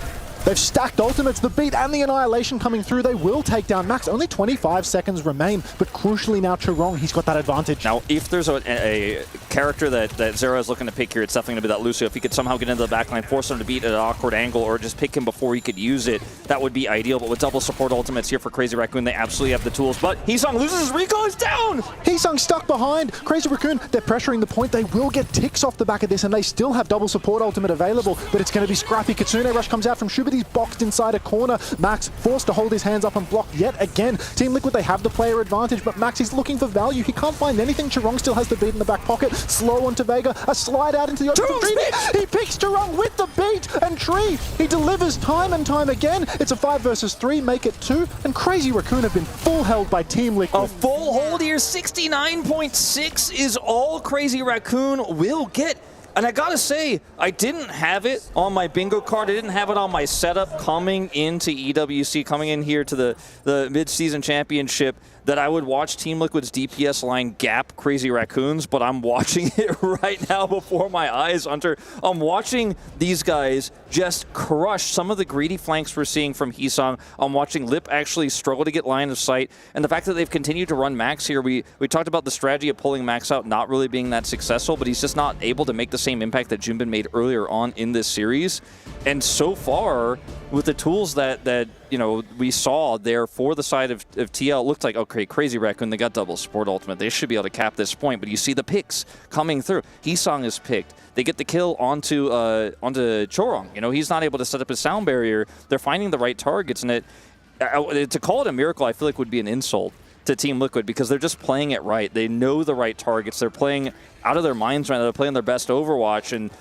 They've stacked ultimates, the beat and the Annihilation coming through. They will take down Max. Only 25 seconds remain, but crucially now Churong, he's got that advantage. Now, if there's a character that Zera is looking to pick here, it's definitely going to be that Lucio. If he could somehow get into the backline, force him to beat at an awkward angle, or just pick him before he could use it, that would be ideal. But with double support ultimates here for Crazy Raccoon, they absolutely have the tools. But Heesung loses his recall, is down! Heesung stuck behind. Crazy Raccoon, they're pressuring the point. They will get ticks off the back of this, and they still have double support ultimate available, but it's going to be scrappy. Kitsune Rush comes out from Shu, but he's boxed inside a corner. Max forced to hold his hands up and block yet again. Team Liquid, they have the player advantage, but Max is looking for value. He can't find anything. Churong still has the beat in the back pocket. Slow onto Vega. A slide out into the open. He picks Churong with the beat, and Tree, he delivers time and time again. It's a 5 versus 3, make it 2, and Crazy Raccoon have been full held by Team Liquid. A full hold here, 69.6 is all Crazy Raccoon will get. And I gotta say, I didn't have it on my bingo card. I didn't have it on my setup coming into EWC, coming in here to the Midseason Championship. that I would watch Team Liquid's DPS line gap Crazy Raccoons, but I'm watching it right now before my eyes, Hunter. I'm watching these guys just crush some of the greedy flanks we're seeing from Heesung. I'm watching Lip actually struggle to get line of sight, and the fact that they've continued to run Max here. We talked about the strategy of pulling Max out not really being that successful, but he's just not able to make the same impact that Junbin made earlier on in this series. And so far, with the tools that you know we saw there for the side of TL, it looked like, okay, Crazy Raccoon, they got double support ultimate. They should be able to cap this point, but you see the picks coming through. Heesung is picked. They get the kill onto Chorong. You know, he's not able to set up his sound barrier. They're finding the right targets, and to call it a miracle, I feel like would be an insult to Team Liquid, because they're just playing it right. They know the right targets. They're playing out of their minds right now. They're playing their best Overwatch, and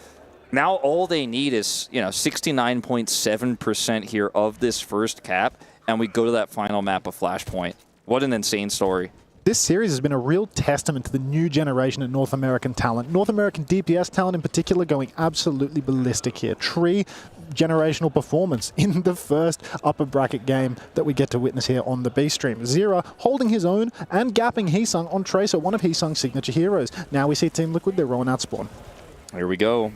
now all they need is 69.7% here of this first cap, and we go to that final map of Flashpoint. What an insane story. This series has been a real testament to the new generation of North American talent. North American DPS talent in particular going absolutely ballistic here. Tree, generational performance in the first upper bracket game that we get to witness here on the B stream. Zera holding his own and gapping Heesung on Tracer, one of Heesung's signature heroes. Now we see Team Liquid, they're rolling out Spawn. Here we go.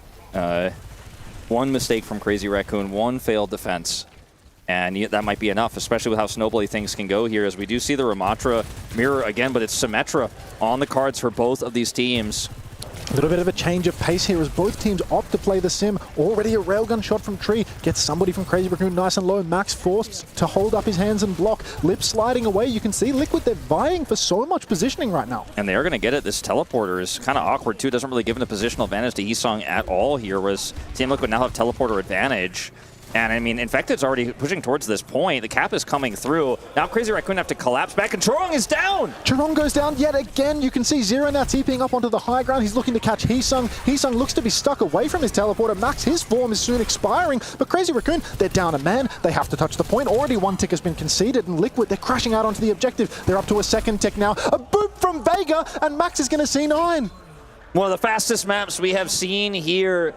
One mistake from Crazy Raccoon, one failed defense. And that might be enough, especially with how snowbally things can go here, as we do see the Ramatra mirror again, but it's Symmetra on the cards for both of these teams. A little bit of a change of pace here as both teams opt to play the sim. Already a railgun shot from Tree. Gets somebody from Crazy Raccoon nice and low. Max forced to hold up his hands and block. Lip sliding away. You can see Liquid, they're vying for so much positioning right now. And they are going to get it. This teleporter is kind of awkward too. Doesn't really give them a positional advantage to Heesung at all here, whereas Team Liquid now have teleporter advantage. And I mean, Infected's already pushing towards this point. The cap is coming through. Now Crazy Raccoon have to collapse back, and Chorong is down! Chorong goes down yet again. You can see Zera now TPing up onto the high ground. He's looking to catch Heesung. Heesung looks to be stuck away from his teleporter. Max, his form is soon expiring, but Crazy Raccoon, they're down a man. They have to touch the point. Already one tick has been conceded, and Liquid, they're crashing out onto the objective. They're up to a second tick now. A boop from Vega, and Max is going to C9. One of the fastest maps we have seen here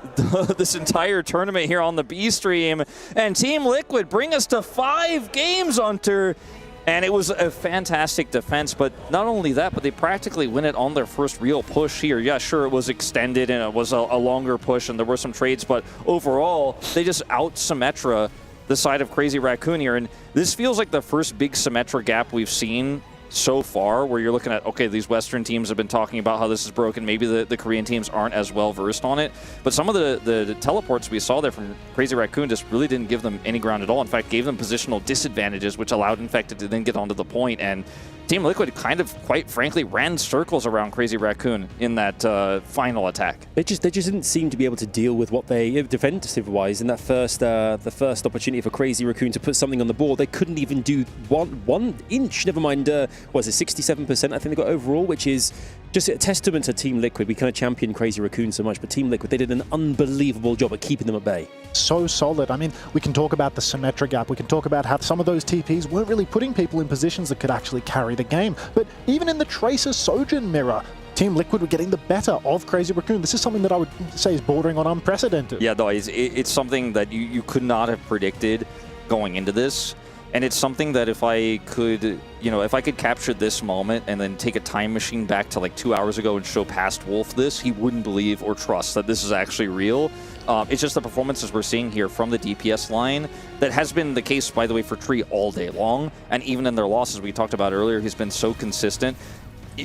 this entire tournament here on the B stream. And Team Liquid bring us to 5 games, Hunter. And it was a fantastic defense, but not only that, but they practically win it on their first real push here. Yeah, sure, it was extended and it was a longer push and there were some trades, but overall, they just out-Symmetra the side of Crazy Raccoon here. And this feels like the first big Symmetra gap we've seen so far, where you're looking at, okay, these Western teams have been talking about how this is broken. Maybe the Korean teams aren't as well versed on it. But some of the teleports we saw there from Crazy Raccoon just really didn't give them any ground at all. In fact, gave them positional disadvantages, which allowed Infected to then get onto the point. And Team Liquid kind of, quite frankly, ran circles around Crazy Raccoon in that final attack. They just didn't seem to be able to deal with what they, defensive-wise, in that the first opportunity for Crazy Raccoon to put something on the board. They couldn't even do one inch, never mind, what is it, 67% I think they got overall, which is just a testament to Team Liquid. We kind of champion Crazy Raccoon so much, but Team Liquid, they did an unbelievable job at keeping them at bay. So solid. I mean, we can talk about the Symmetra gap. We can talk about how some of those TPs weren't really putting people in positions that could actually carry the game. But even in the Tracer Sojourn mirror, Team Liquid were getting the better of Crazy Raccoon. This is something that I would say is bordering on unprecedented. Yeah, though, it's something that you could not have predicted going into this. And it's something that if I could, if I could capture this moment and then take a time machine back to like 2 hours ago and show past Wolf this, he wouldn't believe or trust that this is actually real. It's just the performances we're seeing here from the DPS line that has been the case, by the way, for Tree all day long. And even in their losses we talked about earlier, he's been so consistent.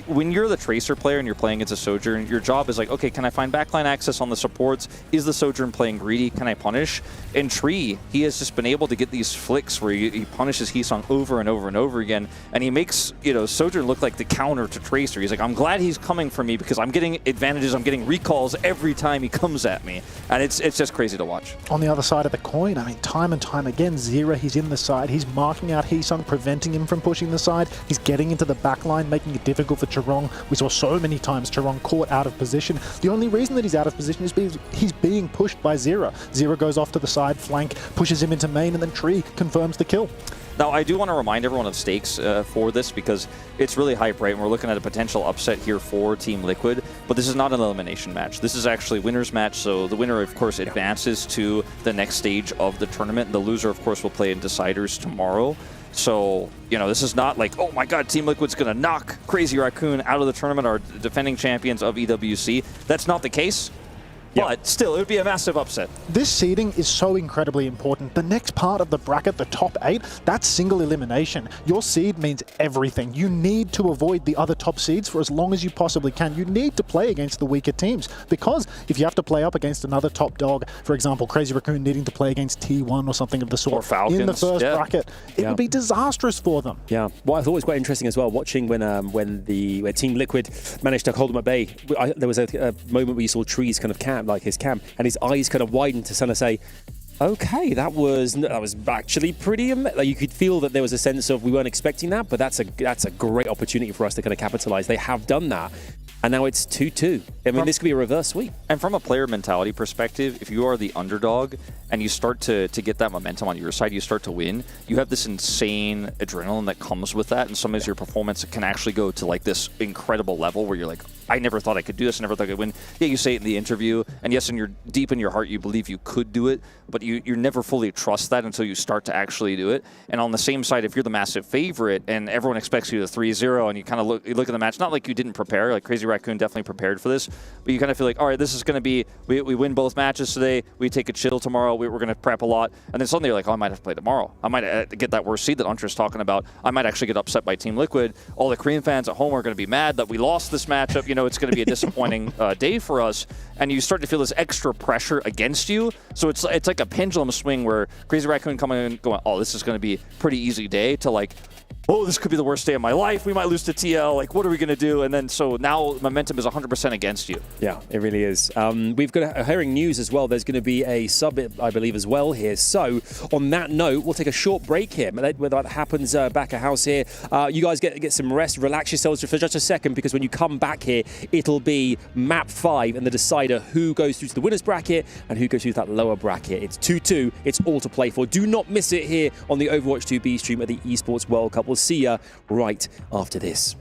When you're the Tracer player and you're playing against a Sojourn, your job is like, okay, can I find backline access on the supports? Is the Sojourn playing greedy? Can I punish? In Tree, he has just been able to get these flicks where he punishes Heesung over and over and over again, and he makes Sojourn look like the counter to Tracer. He's like, I'm glad he's coming for me because I'm getting advantages, I'm getting recalls every time he comes at me, and it's just crazy to watch. On the other side of the coin, I mean, time and time again, Zera, he's in the side, he's marking out Heesung, preventing him from pushing the side, he's getting into the backline, making it difficult for Chorong. We saw so many times Chorong caught out of position. The only reason that he's out of position is because he's being pushed by Zera. Zera goes off to the side flank, pushes him into main, and then Tree confirms the kill. Now, I do want to remind everyone of stakes for this because it's really hype, right? And we're looking at a potential upset here for Team Liquid, but this is not an elimination match. This is actually winner's match, so the winner, of course, advances to the next stage of the tournament. The loser, of course, will play in Deciders tomorrow. So, you know, this is not like, oh my God, Team Liquid's going to knock Crazy Raccoon out of the tournament, our defending champions of EWC. That's not the case. But still, it would be a massive upset. This seeding is so incredibly important. The next part of the bracket, the top 8, that's single elimination. Your seed means everything. You need to avoid the other top seeds for as long as you possibly can. You need to play against the weaker teams, because if you have to play up against another top dog, for example, Crazy Raccoon needing to play against T1 or something of the sort, or Falcons, in the first bracket, it would be disastrous for them. Yeah, what I thought was quite interesting as well, watching when Team Liquid managed to hold him at bay. There was a moment where you saw Trees kind of camp, like his camp, and his eyes kind of widened to kind of say, okay, that was actually pretty like, you could feel that there was a sense of we weren't expecting that, but that's a great opportunity for us to kind of capitalize. They have done that. And now it's 2-2. I mean, this could be a reverse sweep. And from a player mentality perspective, if you are the underdog and you start to get that momentum on your side, you start to win, you have this insane adrenaline that comes with that. And sometimes your performance can actually go to like this incredible level where you're like, I never thought I could do this. I never thought I could win. Yeah, you say it in the interview. And yes, deep in your heart, you believe you could do it. But you never fully trust that until you start to actually do it. And on the same side, if you're the massive favorite and everyone expects you to 3-0 and you kind of look at the match, not like you didn't prepare, like Crazy Raccoon definitely prepared for this, but you kind of feel like, all right, this is going to be, we win both matches today, we take a chill tomorrow, we're going to prep a lot, and then suddenly you're like, oh, I might have to play tomorrow. I might get that worst seed that Untra's talking about. I might actually get upset by Team Liquid. All the Korean fans at home are going to be mad that we lost this matchup. You know, it's going to be a disappointing day for us, and you start to feel this extra pressure against you. So it's like a pendulum swing where Crazy Raccoon coming in going, oh, this is going to be a pretty easy day, to like, oh, this could be the worst day of my life. We might lose to TL. Like, what are we going to do? And then so now momentum is 100% against you. Yeah, it really is. We've got hearing news as well. There's going to be a sub, I believe, as well here. So on that note, we'll take a short break here. Whether that happens back at house here, you guys get some rest, relax yourselves for just a second, because when you come back here, it'll be map 5 and the decider who goes through to the winner's bracket and who goes through to that lower bracket. It's 2-2. It's all to play for. Do not miss it here on the Overwatch 2B stream at the Esports World Cup. We'll see you right after this.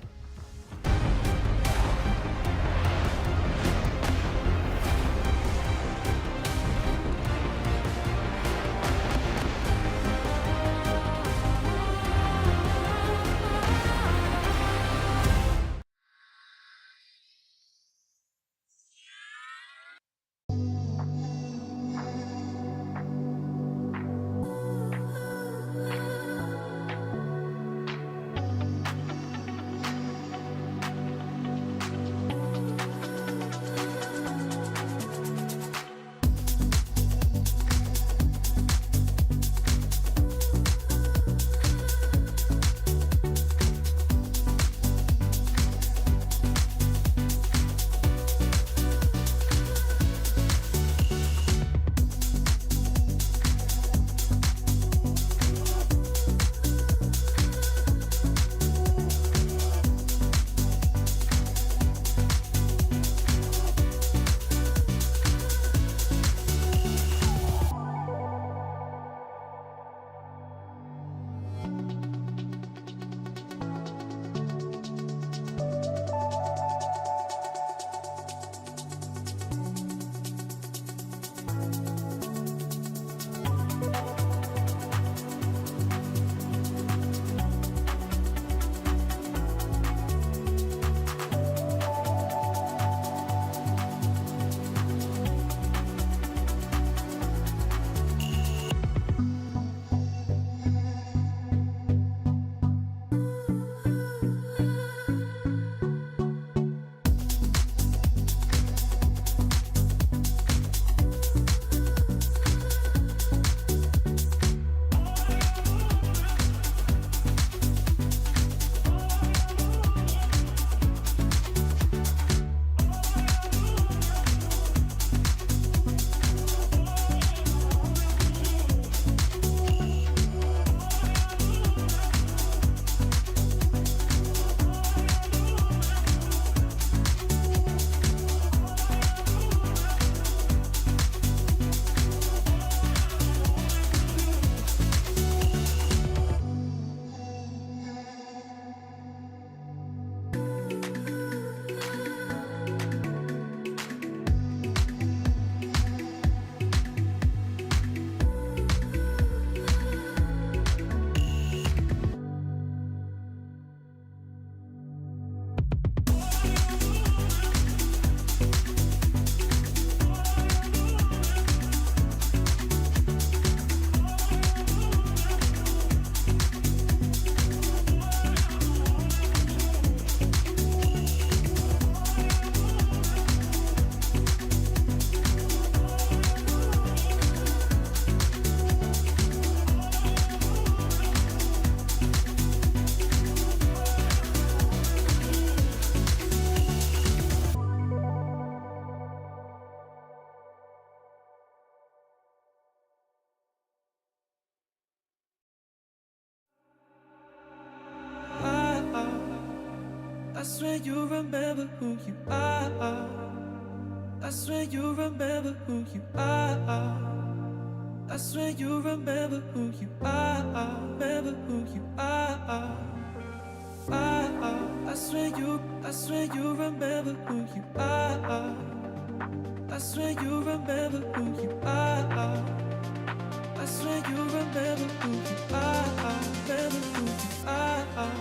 swear you remember who you are. I swear you remember who you are. I swear you remember who you are. Remember who you are. I swear you remember who you are. I swear you remember who you are. I swear you remember who you are. Remember who you are.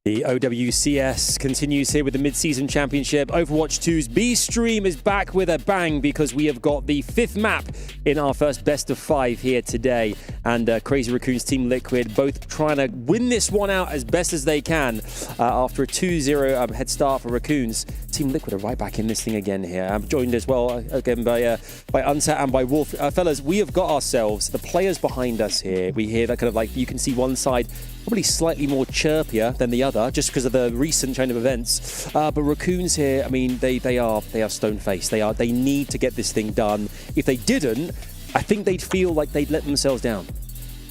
The OWCS continues here with the Midseason Championship. Overwatch 2's B stream is back with a bang because we have got the 5th map in our first best of 5 here today. And Crazy Raccoon's Team Liquid both trying to win this one out as best as they can after a 2-0 head start for Raccoons. Team Liquid are right back in this thing again here. I'm joined as well again by Unsat and by Wolf. Fellas, we have got ourselves the players behind us here. We hear that kind of like, you can see one side probably slightly more chirpier than the other just because of the recent chain of events. But Raccoons here, I mean, they are stone-faced. They need to get this thing done. If they didn't, I think they'd feel like they'd let themselves down.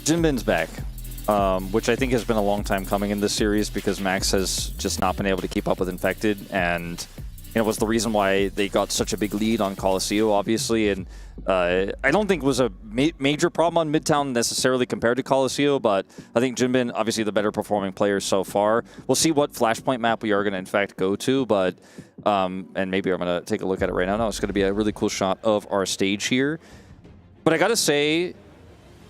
Jinbin's back, which I think has been a long time coming in this series because Max has just not been able to keep up with Infected, and was the reason why they got such a big lead on Colosseo, obviously. And I don't think it was a major problem on Midtown necessarily compared to Colosseo, but I think Jinbin, obviously the better performing player so far. We'll see what Flashpoint map we are going to in fact go to, but and maybe I'm going to take a look at it right now. No, it's going to be a really cool shot of our stage here. But I got to say,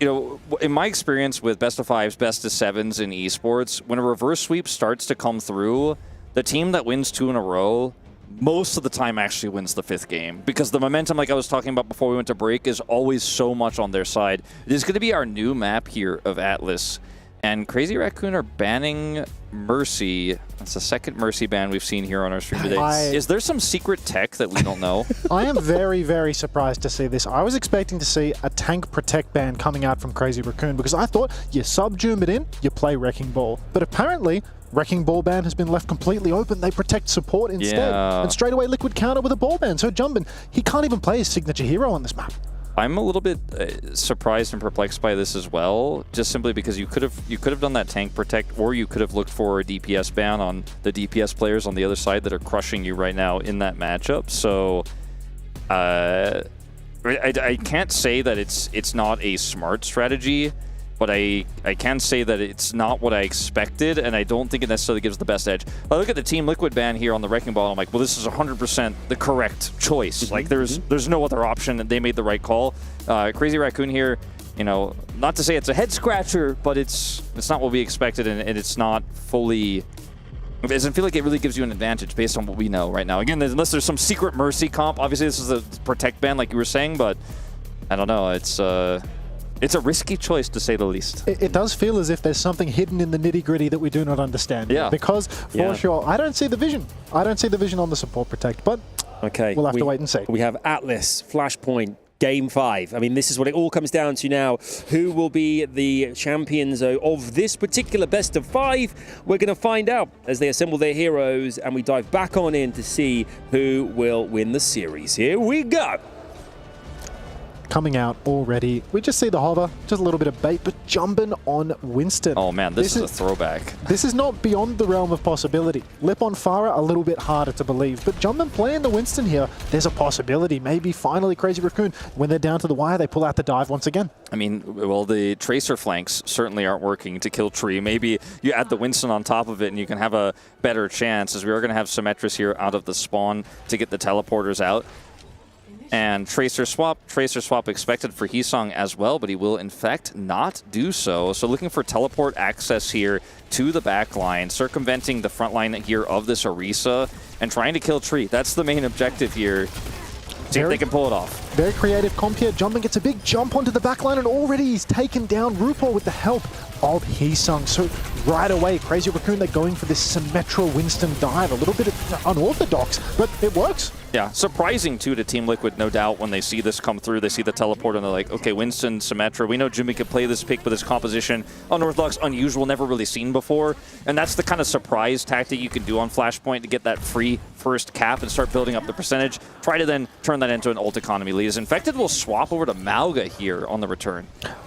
in my experience with best of 5s, best of 7s in esports, when a reverse sweep starts to come through, the team that wins 2 in a row most of the time actually wins the 5th game because the momentum, like I was talking about before we went to break, is always so much on their side. It is going to be our new map here of Atlas, and Crazy Raccoon are banning Mercy. That's the second Mercy ban we've seen here on our stream today. Is there some secret tech that we don't know? I am very, very surprised to see this. I was expecting to see a tank protect ban coming out from Crazy Raccoon because I thought you sub-zoom it in, you play Wrecking Ball. But apparently, Wrecking Ball ban has been left completely open. They protect support instead. Yeah. And straight away Liquid counter with a ball ban. So Jinbin, he can't even play his signature hero on this map. I'm a little bit surprised and perplexed by this as well, just simply because you could have done that tank protect, or you could have looked for a DPS ban on the DPS players on the other side that are crushing you right now in that matchup. So I can't say that it's not a smart strategy, but I can say that it's not what I expected, and I don't think it necessarily gives the best edge. I look at the Team Liquid ban here on the Wrecking Ball, I'm like, well, this is 100% the correct choice. Like, there's no other option, and they made the right call. Crazy Raccoon here, you know, not to say it's a head scratcher, but it's not what we expected, and it's not fully. It doesn't feel like it really gives you an advantage based on what we know right now. Again, unless there's some secret Mercy comp. Obviously, this is a Protect ban, like you were saying, but I don't know. It's a risky choice, to say the least. It does feel as if there's something hidden in the nitty-gritty that we do not understand. Yeah. Because, for sure, I don't see the vision. I don't see the vision on the support Protect, but we'll have to wait and see. We have Atlas, Flashpoint, Game 5. I mean, this is what it all comes down to now. Who will be the champions of this particular best of 5? We're going to find out as they assemble their heroes and we dive back on in to see who will win the series. Here we go. Coming out already. We just see the hover, just a little bit of bait, but Jumbin on Winston. Oh man, this is a throwback. This is not beyond the realm of possibility. Lip on Farah, a little bit harder to believe, but Jumbin playing the Winston here, there's a possibility. Maybe finally Crazy Raccoon, when they're down to the wire, they pull out the dive once again. I mean, well, the Tracer flanks certainly aren't working to kill Tree. Maybe you add the Winston on top of it and you can have a better chance, as we are going to have Symmetrus here out of the spawn to get the teleporters out. And Tracer swap expected for Heesong as well, but he will in fact not do so. So looking for teleport access here to the back line, circumventing the front line here of this Orisa, and trying to kill Tree. That's the main objective here. See if they can pull it off. Very creative comp here. Jumbin gets a big jump onto the back line, and already he's taken down RuPaul with the help of Heesong. So right away, Crazy Raccoon, they're going for this Symmetra Winston dive. A little bit unorthodox, but it works. Yeah, surprising too to Team Liquid, no doubt, when they see this come through. They see the teleport and they're like, okay, Winston, Symmetra. We know Jimmy can play this pick with his composition. Unorthodox, unusual, never really seen before. And that's the kind of surprise tactic you can do on Flashpoint to get that free first cap and start building up the percentage. Try to then turn that into an ult economy lead. As Infected will swap over to Mauga here on the return.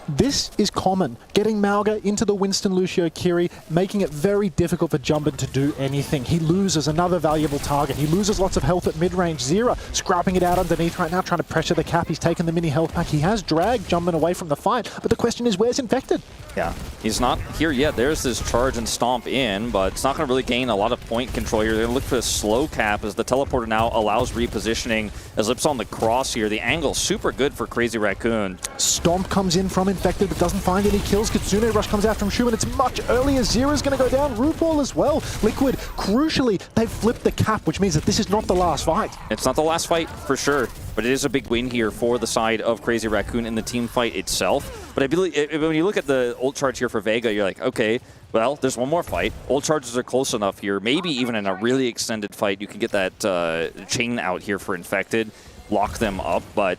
This is common. Getting Mauga into the Winston Lucio Kiri, making it very difficult for Jumbin to do anything. He loses another valuable target. He loses lots of health at mid-range. Zera scrapping it out underneath right now, trying to pressure the cap. He's taken the mini health pack. He has dragged Jumbin away from the fight, but the question is, where's Infected? Yeah, he's not here yet. There's this charge and stomp in, but it's not going to really gain a lot of point control here. They're going to look for a slow cap as the teleporter now allows repositioning. As Lips on the cross here, the angle super good for Crazy Raccoon. Stomp comes in from Infected, but doesn't find any kills. Kitsune Rush comes out from Shu, and it's much earlier. Zera's going to go down. RuPaul as well. Liquid, crucially, they've flipped the cap, which means that this is not the last fight. It's not the last fight, for sure, but it is a big win here for the side of Crazy Raccoon in the team fight itself. But I believe when you look at the ult charge here for Vega, you're like, okay, well, there's one more fight. Ult charges are close enough here. Maybe even in a really extended fight, you can get that chain out here for Infected, lock them up, but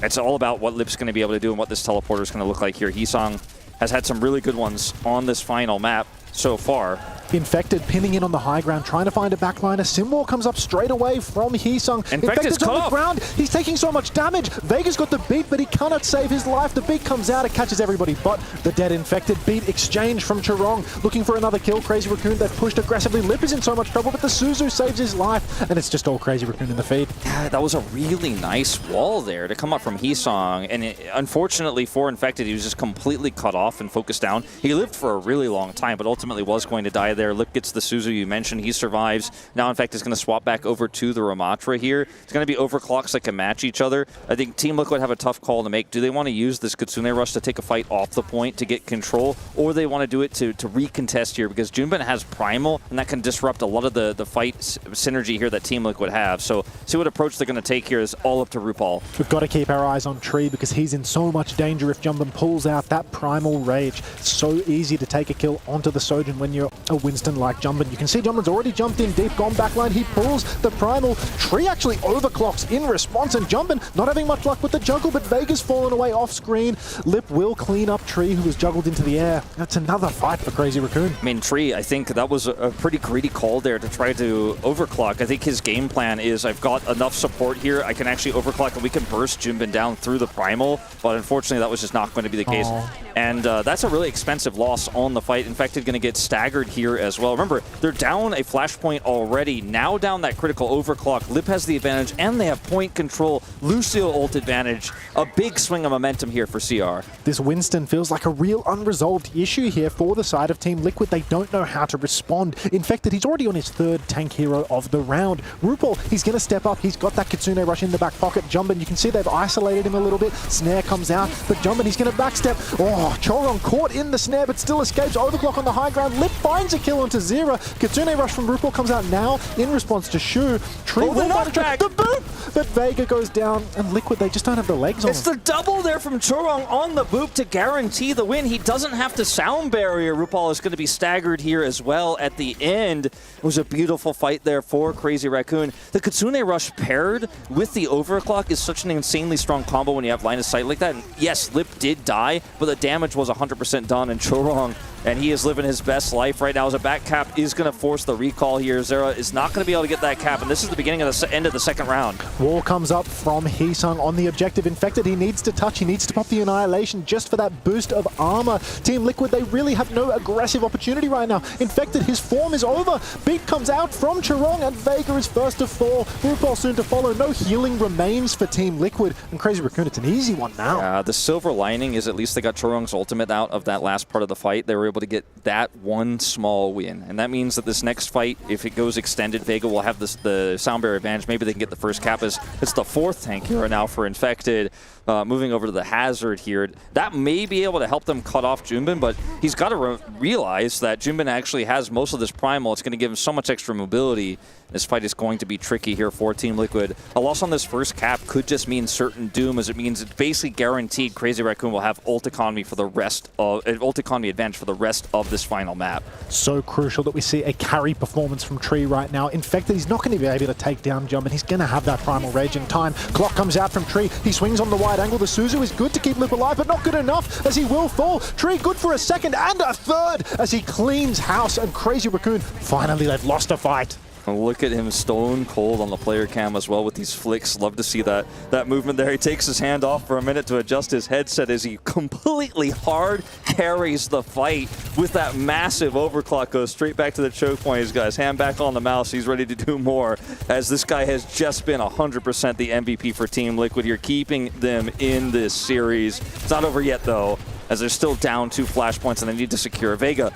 it's all about what Lip's going to be able to do and what this teleporter is going to look like here. Heesong has had some really good ones on this final map so far. Infected pinning in on the high ground, trying to find a backliner. Simwar comes up straight away from Heesong. Infected's on the ground. He's taking so much damage. Vega's got the beat, but he cannot save his life. The beat comes out. It catches everybody but the dead Infected. Beat exchange from Chirong. Looking for another kill. Crazy Raccoon, they've pushed aggressively. Lip is in so much trouble, but the Suzu saves his life. And it's just all Crazy Raccoon in the feed. Yeah, that was a really nice wall there to come up from Heesong. And unfortunately for Infected, he was just completely cut off and focused down. He lived for a really long time, but ultimately was going to die there. Lip gets the Suzu you mentioned. He survives. Now, in fact, is going to swap back over to the Ramatra here. It's going to be overclocks that can match each other. I think Team Liquid have a tough call to make. Do they want to use this Kitsune Rush to take a fight off the point to get control, or they want to do it to recontest here? Because Junbin has Primal, and that can disrupt a lot of the fight synergy here that Team Liquid have. So see what approach they're going to take here is all up to RuPaul. We've got to keep our eyes on Tree because he's in so much danger if Jumbin pulls out that Primal Rage. It's so easy to take a kill onto the Sojin when you're a Winston like Jumbin. You can see Jumbin's already jumped in deep, gone backline. He pulls the Primal. Tree actually overclocks in response, and Jumbin not having much luck with the juggle, but Vega's fallen away off screen. Lip will clean up Tree, who was juggled into the air. That's another fight for Crazy Raccoon. I mean, Tree, I think that was a pretty greedy call there to try to overclock. I think his game plan is, I've got enough support here, I can actually overclock and we can burst Jumbin down through the Primal, but unfortunately that was just not going to be the case. And that's a really expensive loss on the fight. Infected going to get staggered here as well. Remember, they're down a flashpoint already. Now down that critical overclock. Lip has the advantage, and they have point control. Lucio ult advantage. A big swing of momentum here for CR. This Winston feels like a real unresolved issue here for the side of Team Liquid. They don't know how to respond. Infected, he's already on his 3rd tank hero of the round. RuPaul, he's going to step up. He's got that Kitsune rush in the back pocket. Jumbin, you can see they've isolated him a little bit. Snare comes out, but Jumbin, he's going to backstep. Oh, Choron caught in the snare, but still escapes. Overclock on the high ground. Lip finds a kill onto Zera. Kitsune rush from RuPaul comes out now in response to Shu. Tree will knockback. The boop! But Vega goes down, and Liquid, they just don't have the legs on It's him. the double there from Chorong on the boop to guarantee the win. He doesn't have to sound barrier. RuPaul is going to be staggered here as well at the end. It was a beautiful fight there for Crazy Raccoon. The Kitsune rush paired with the overclock is such an insanely strong combo when you have line of sight like that. And yes, Lip did die, but the damage was 100% done, and Chorong, and he is living his best life right now as a back cap is going to force the recall here. Zera is not going to be able to get that cap, and this is the beginning of the end of the second round. Wall comes up from Heesung on the objective. Infected, he needs to touch, he needs to pop the Annihilation just for that boost of armor. Team Liquid, they really have no aggressive opportunity right now. Infected, his form is over. Beat comes out from Chorong, and Vega is first to fall. RuPaul soon to follow. No healing remains for Team Liquid, and Crazy Raccoon, it's an easy one now. The silver lining is at least they got Chorong's ultimate out of that last part of the fight. They were able to get that one small win, and that means that this next fight, if it goes extended, Vega will have the sound barrier advantage. Maybe they can get the first cap. It's the 4th tank hero now for Infected. Moving over to the Hazard here. That may be able to help them cut off Junbin, but he's got to realize that Junbin actually has most of this primal. It's going to give him so much extra mobility. This fight is going to be tricky here for Team Liquid. A loss on this first cap could just mean certain doom, as it means it's basically guaranteed Crazy Raccoon will have ult economy for the rest of ult economy advantage for the rest of this final map. So crucial that we see a carry performance from Tree right now. Infected, he's not going to be able to take down Jumbin. He's going to have that primal rage in time. Clock comes out from Tree. He swings on the wide angle. The Suzu is good to keep Lip alive, but not good enough as he will fall. Tree good for a 2nd and a 3rd as he cleans house, and Crazy Raccoon, finally they've lost a fight. Look at him stone cold on the player cam as well with these flicks. Love to see that movement there. He takes his hand off for a minute to adjust his headset as he completely hard carries the fight with that massive overclock. Goes straight back to the choke point. He's got his hand back on the mouse. He's ready to do more, as this guy has just been 100% the MVP for Team Liquid here, keeping them in this series. It's not over yet though, as they're still down 2 flashpoints and they need to secure Vega.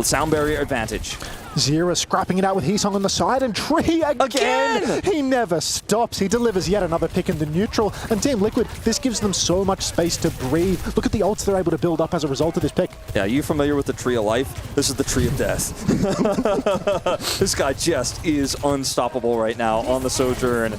Sound barrier advantage. Zera scrapping it out with Heesung on the side, and Tree again! He never stops. He delivers yet another pick in the neutral. And Team Liquid, this gives them so much space to breathe. Look at the ults they're able to build up as a result of this pick. Yeah, you familiar with the Tree of Life? This is the Tree of Death. This guy just is unstoppable right now on the Sojourn.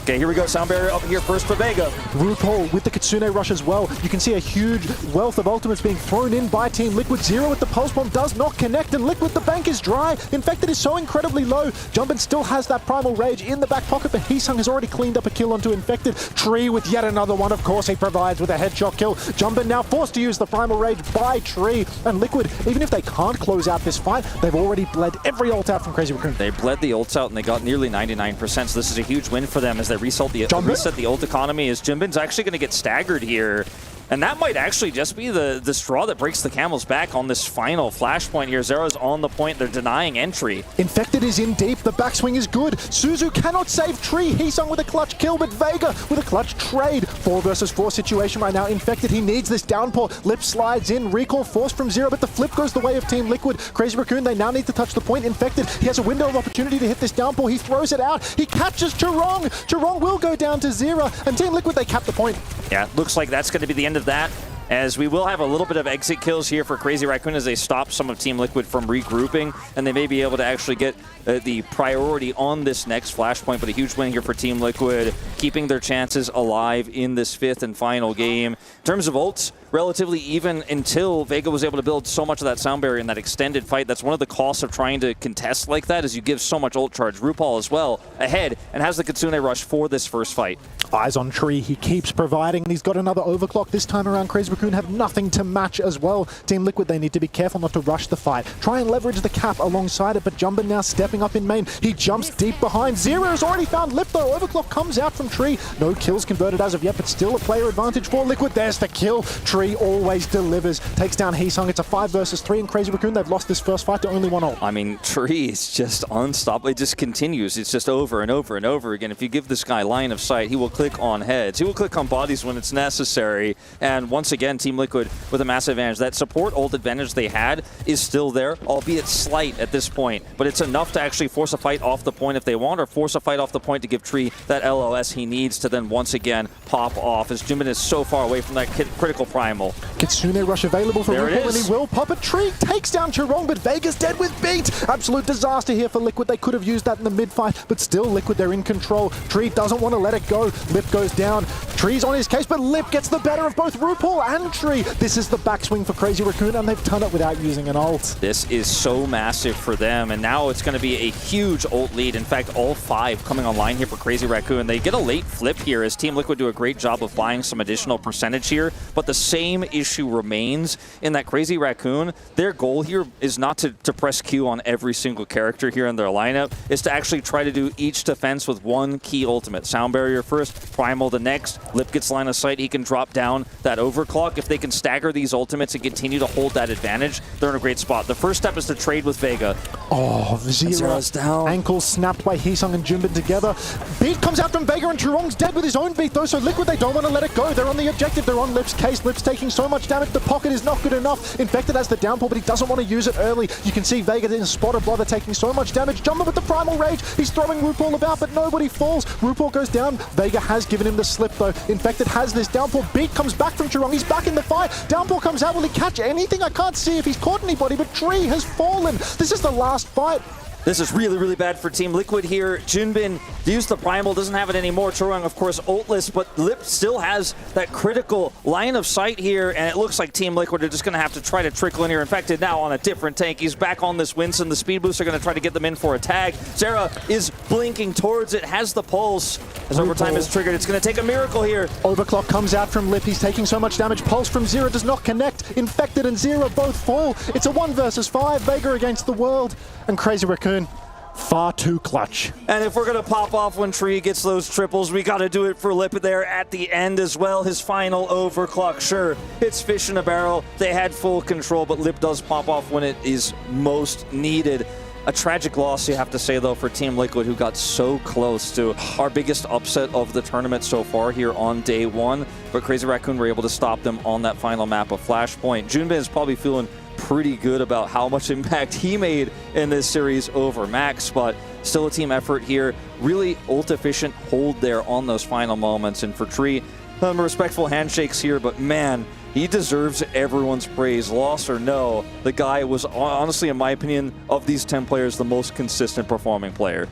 Okay, here we go. Sound barrier up here first for Vega. RuPaul with the Kitsune rush as well. You can see a huge wealth of ultimates being thrown in by Team Liquid. Zero with the pulse bomb does not connect, and Liquid, the bank is dry. Infected is so incredibly low. Jumbin still has that primal rage in the back pocket, but Heesung has already cleaned up a kill onto Infected. Tree with yet another one, of course he provides with a headshot kill. Jumbin now forced to use the primal rage by Tree. And Liquid, even if they can't close out this fight, they've already bled every ult out from Crazy Raccoon. They bled the ults out and they got nearly 99%, so this is a huge win for them as they reset the ult economy, as Jimbin's actually going to get staggered here. And that might actually just be the straw that breaks the camel's back on this final flashpoint here. Zera's on the point. They're denying entry. Infected is in deep. The backswing is good. Suzu cannot save Tree. Heesung with a clutch kill, but Vega with a clutch trade. 4 versus 4 situation right now. Infected, he needs this downpour. Lip slides in. Recall forced from Zero, but the flip goes the way of Team Liquid. Crazy Raccoon, they now need to touch the point. Infected, he has a window of opportunity to hit this downpour. He throws it out. He catches Chorong. Chorong will go down to Zero, and Team Liquid, they cap the point. Yeah, looks like that's going to be the end of that, as we will have a little bit of exit kills here for Crazy Raccoon as they stop some of Team Liquid from regrouping, and they may be able to actually get the priority on this next flashpoint. But a huge win here for Team Liquid, keeping their chances alive in this 5th and final game. In terms of ults, relatively even until Vega was able to build so much of that sound barrier in that extended fight. That's one of the costs of trying to contest like that, is you give so much ult charge. RuPaul as well ahead and has the Kitsune rush for this first fight. Eyes on Tree, he keeps providing, and he's got another overclock. This time around, Crazy Raccoon have nothing to match as well. Team Liquid, they need to be careful not to rush the fight. Try and leverage the cap alongside it, but Jumbin now stepping up in main. He jumps deep behind. Zero has already found Lip though. Overclock comes out from Tree. No kills converted as of yet, but still a player advantage for Liquid. There's the kill. Tree Tree always delivers. Takes down Heesung. It's a 5 versus 3, and Crazy Raccoon, they've lost this first fight to only 1 ult. I mean, Tree is just unstoppable. It just continues. It's just over and over and over again. If you give this guy line of sight, he will click on heads. He will click on bodies when it's necessary. And once again, Team Liquid with a massive advantage. That support ult advantage they had is still there, albeit slight at this point. But it's enough to actually force a fight off the point if they want, or force a fight off the point to give Tree that LOS he needs to then once again pop off, as Jimin is so far away from that critical primal. Kitsune rush available for There it RuPaul, and is. he will pop a Tree. Takes down Chirong, but Vega's dead with beat. Absolute disaster here for Liquid. They could have used that in the mid-fight, but still Liquid, they're in control. Tree doesn't want to let it go. Lip goes down. Tree's on his case, but Lip gets the better of both RuPaul and Tree. This is the backswing for Crazy Raccoon, and they've done it without using an ult. This is so massive for them, and now it's going to be a huge ult lead. In fact, all 5 coming online here for Crazy Raccoon. They get a late flip here as Team Liquid do a great job of buying some additional percentage here, but the same issue remains in that Crazy Raccoon, their goal here is not to press Q on every single character here in their lineup, is to actually try to do each defense with one key ultimate. Sound Barrier first, Primal the next. Lip gets line of sight, he can drop down that overclock. If they can stagger these ultimates and continue to hold that advantage, they're in a great spot. The first step is to trade with Vega. Oh, Zero's down. Ankle snapped by Heesung and Junbin together. Beat comes out from Vega, and Chirong's dead with his own beat though, so Liquid, they don't want to let it go. They're on the objective, they're on Lip's case. Lip's taking so much damage, the pocket is not good enough. Infected has the downpour, but he doesn't want to use it early. You can see Vega in spot of bother taking so much damage. Jumbo with the Primal Rage, he's throwing RuPaul about, but nobody falls. RuPaul goes down. Vega has given him the slip though. Infected has this downpour. Beat comes back from Chirong, he's back in the fight. Downpour comes out, will he catch anything? I can't see if he's caught anybody, but Tree has fallen. This is the last fight. This is really, really bad for Team Liquid here. Junbin used the Primal, doesn't have it anymore. Chorong, of course, ultless, but Lip still has that critical line of sight here, and it looks like Team Liquid are just going to have to try to trickle in here. Infected now on a different tank. He's back on this Winston. The speed boosts are going to try to get them in for a tag. Zera is blinking towards it, has the pulse. As overtime is triggered, it's going to take a miracle here. Overclock comes out from Lip. He's taking so much damage. Pulse from Zera does not connect. Infected and Zera both fall. It's a 1 versus 5. Vega against the world. And Crazy Raccoon, far too clutch. And if we're going to pop off when Tree gets those triples, we got to do it for Lip there at the end as well. His final overclock. Sure, it's fish in a barrel. They had full control, but Lip does pop off when it is most needed. A tragic loss, you have to say, though, for Team Liquid, who got so close to our biggest upset of the tournament so far here on day 1. But Crazy Raccoon were able to stop them on that final map of Flashpoint. Junbin is probably feeling pretty good about how much impact he made in this series over Max, but still a team effort here. Really ult efficient hold there on those final moments. And for Tree, respectful handshakes here, but man, he deserves everyone's praise, loss or no. The guy was, honestly, in my opinion, of these 10 players, the most consistent performing player.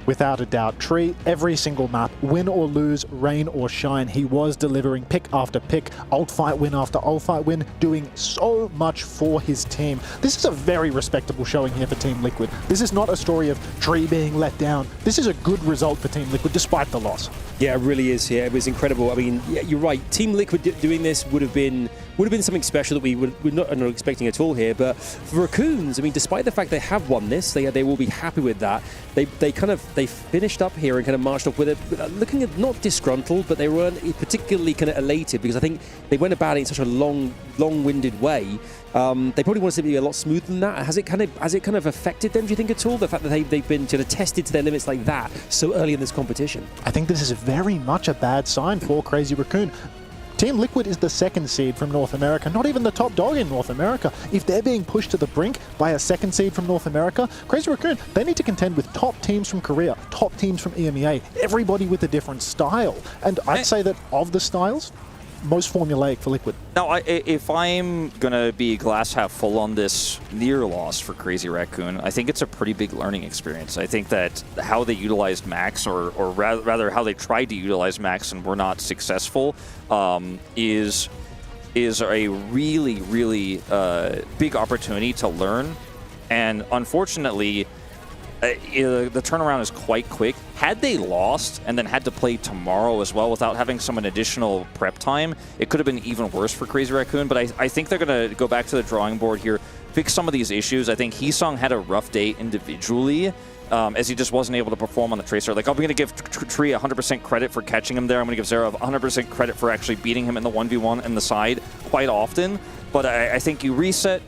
Without a doubt, Tree, every single map, win or lose, rain or shine, he was delivering pick after pick, ult fight win after ult fight win, doing so much for his team. This is a very respectable showing here for Team Liquid. This is not a story of Tree being let down. This is a good result for Team Liquid, despite the loss. Yeah, it really is. Yeah, it was incredible. I mean, yeah, you're right. Team Liquid doing this would have been something special that we're not expecting at all here. But for Raccoons, I mean, despite the fact they have won this, they will be happy with that. They finished up here and kind of marched off with it, looking at not disgruntled, but they weren't particularly kind of elated because I think they went about it in such a long-winded way. They probably wanted to be a lot smoother than that. Has it kind of affected them, do you think, at all? The fact that they've been sort of tested to their limits like that so early in this competition? I think this is very much a bad sign for Crazy Raccoon. Team Liquid is the 2nd seed from North America, not even the top dog in North America. If they're being pushed to the brink by a 2nd seed from North America, Crazy Raccoon, they need to contend with top teams from Korea, top teams from EMEA, everybody with a different style. And I'd say that of the styles, most formulaic for Liquid. Now, if I'm going to be glass half full on this near loss for Crazy Raccoon, I think it's a pretty big learning experience. I think that how they utilized Max, or rather how they tried to utilize Max and were not successful, is a really, really big opportunity to learn. And unfortunately, the turnaround is quite quick. Had they lost and then had to play tomorrow as well without having some additional prep time, it could have been even worse for Crazy Raccoon. But I think they're going to go back to the drawing board here, fix some of these issues. I think Heesung had a rough day individually, as he just wasn't able to perform on the Tracer. Like, I'm going to give Tree 100% credit for catching him there. I'm going to give Zverev 100% credit for actually beating him in the 1v1 in the side quite often. But I think you reset,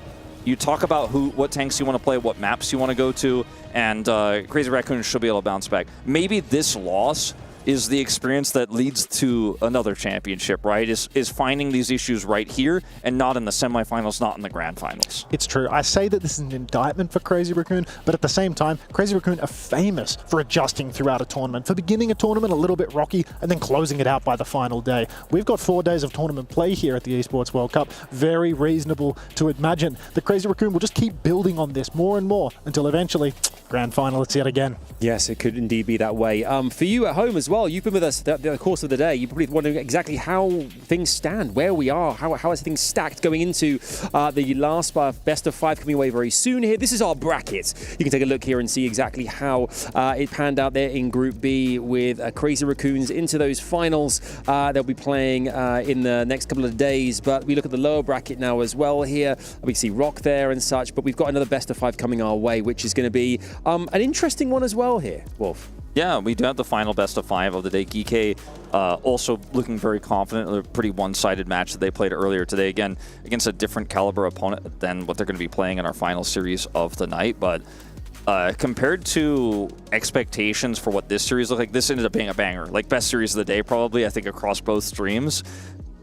you talk about what tanks you want to play, what maps you want to go to, and Crazy Raccoon should be able to bounce back. Maybe this loss is the experience that leads to another championship, right? Is finding these issues right here and not in the semifinals, not in the grand finals. It's true. I say that this is an indictment for Crazy Raccoon, but at the same time, Crazy Raccoon are famous for adjusting throughout a tournament, for beginning a tournament a little bit rocky and then closing it out by the final day. We've got 4 days of tournament play here at the Esports World Cup. Very reasonable to imagine that Crazy Raccoon will just keep building on this more and more until eventually, grand final, it's yet again. Yes, it could indeed be that way. For you at home as well, you've been with us the course of the day. You're probably wondering exactly how things stand, where we are, how is things stacked going into the last best of 5 coming away very soon here. This is our bracket. You can take a look here and see exactly how it panned out there in Group B with Crazy Raccoons into those finals. They'll be playing in the next couple of days, but we look at the lower bracket now as well here. We see Rock there and such, but we've got another best of 5 coming our way, which is going to be an interesting one as well here, Wolf. Yeah, we do have the final best of 5 of the day. GK also looking very confident. A pretty one-sided match that they played earlier today. Again, against a different caliber opponent than what they're going to be playing in our final series of the night. But compared to expectations for what this series looked like, this ended up being a banger. Like, best series of the day probably, I think, across both streams.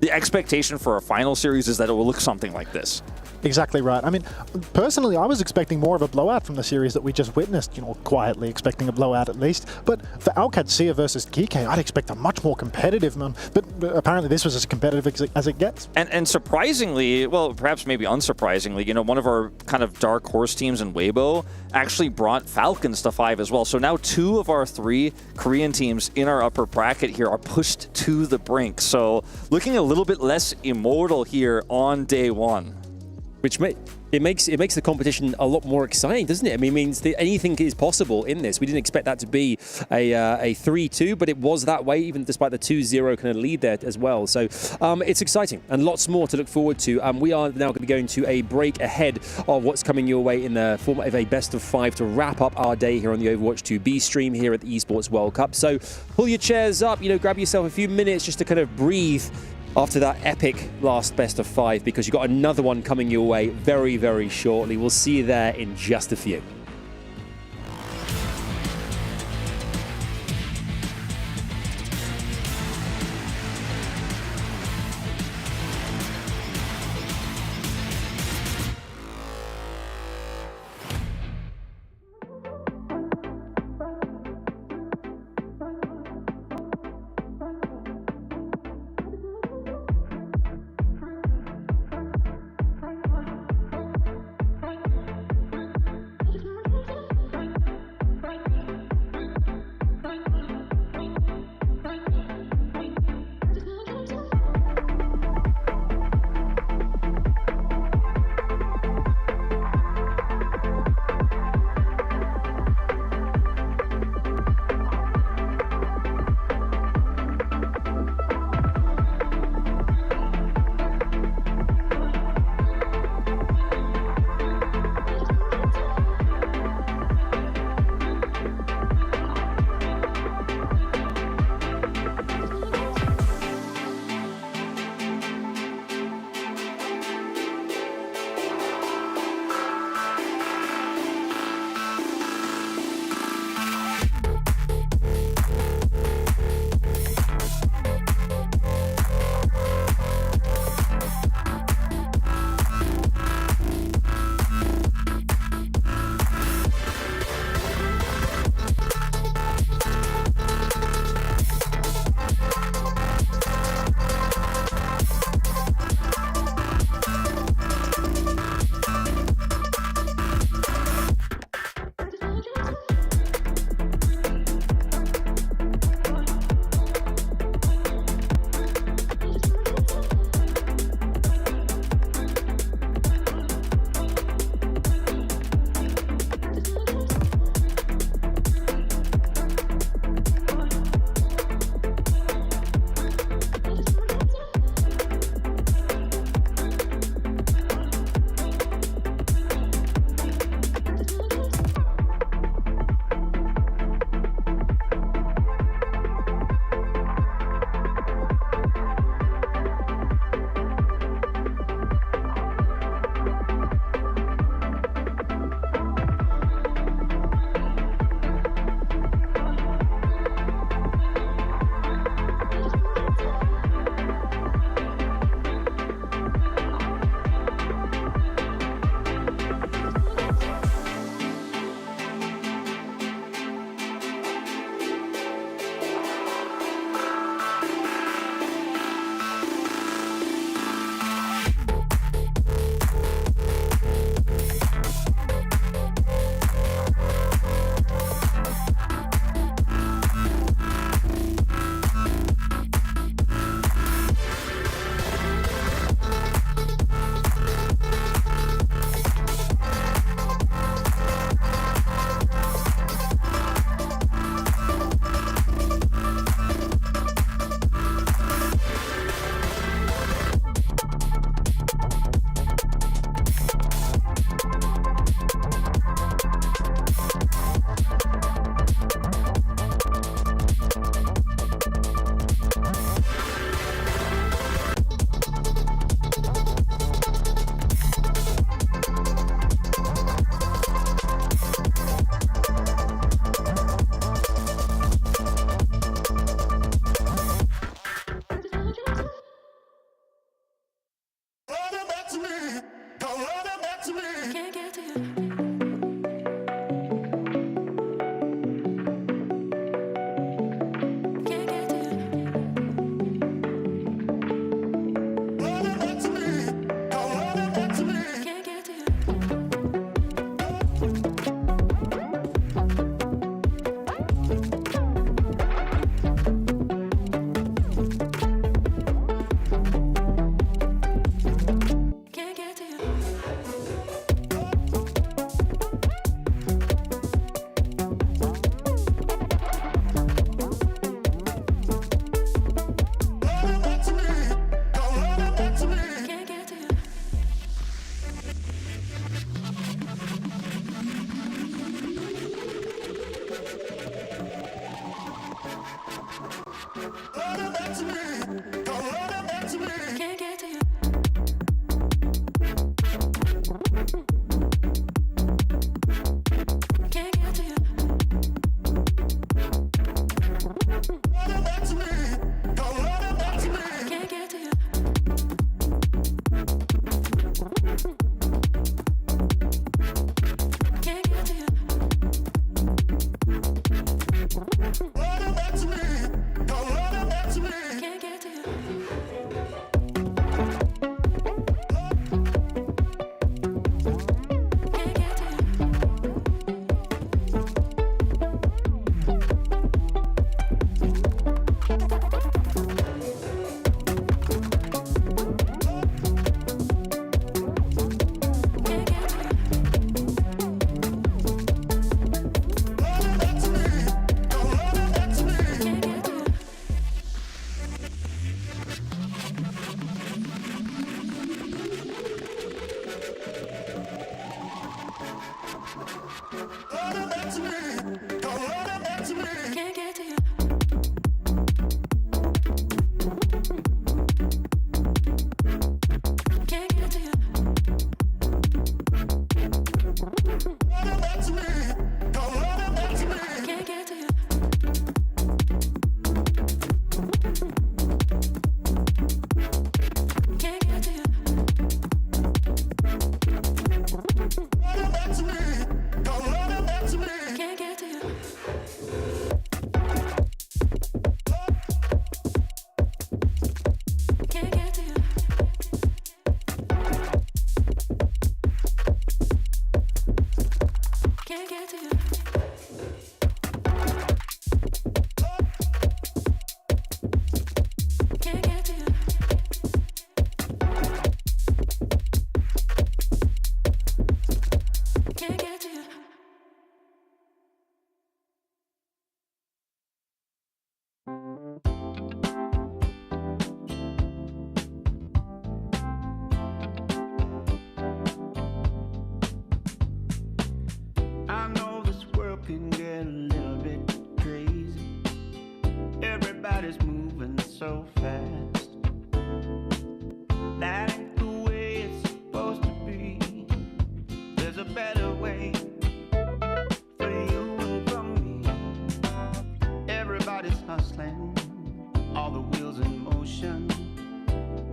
The expectation for a final series is that it will look something like this. Exactly right. I mean, personally, I was expecting more of a blowout from the series that we just witnessed, quietly expecting a blowout at least. But for Alcadcia versus Kike, I'd expect a much more competitive one. But apparently this was as competitive as it gets. And surprisingly, well, perhaps maybe unsurprisingly, one of our kind of dark horse teams in Weibo actually brought Falcons to 5 as well. So now 2 of our 3 Korean teams in our upper bracket here are pushed to the brink. So looking a little bit less immortal here on day 1. Which it makes the competition a lot more exciting, doesn't it? I mean, it means that anything is possible in this. We didn't expect that to be a 3-2, but it was that way, even despite the 2-0 kind of lead there as well. So it's exciting and lots more to look forward to. We are now going to be going to a break ahead of what's coming your way in the form of a best of 5 to wrap up our day here on the Overwatch 2B stream here at the Esports World Cup. So pull your chairs up, grab yourself a few minutes just to kind of breathe after that epic last best of 5, because you've got another one coming your way very, very shortly. We'll see you there in just a few.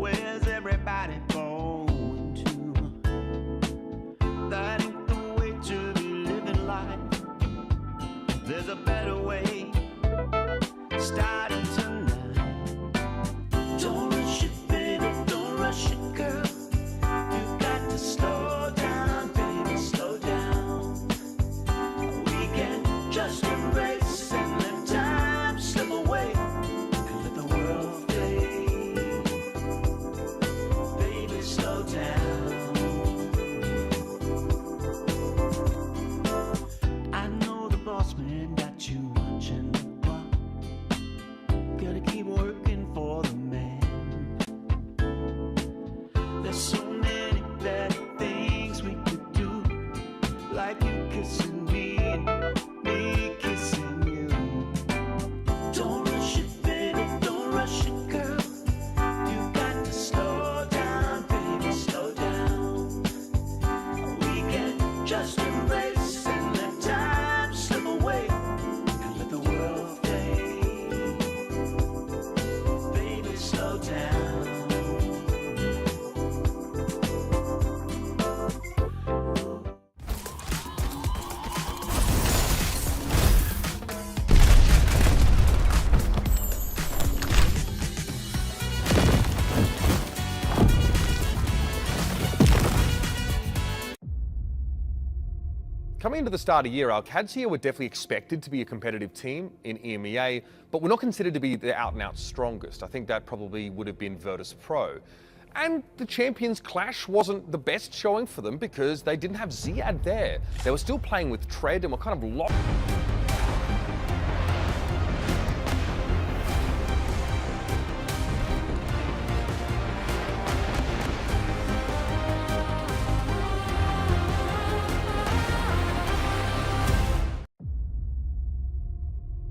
Where's everybody going to? That ain't the way to be living life. There's a better way. Starting tonight. Don't rush it, baby. Don't rush it, girl. You got to slow down, baby. Slow down. We can just embrace and let time slip away and let the world fade. Baby, slow down. I know the boss man got you watching the clock. Gotta keep working for the man. There's so many better things we could do, like you kissing me and me kissing you. Don't rush it, baby, don't rush it, girl. You got to slow down, baby, slow down. We can just embrace and let time slip away and let the world fade. Baby, slow down. Coming into the start of the year, our Cads here were definitely expected to be a competitive team in EMEA, but we're not considered to be the out-and-out strongest. I think that probably would have been Virtus Pro. And the Champions Clash wasn't the best showing for them because they didn't have Ziad there. They were still playing with Tread and were kind of locked.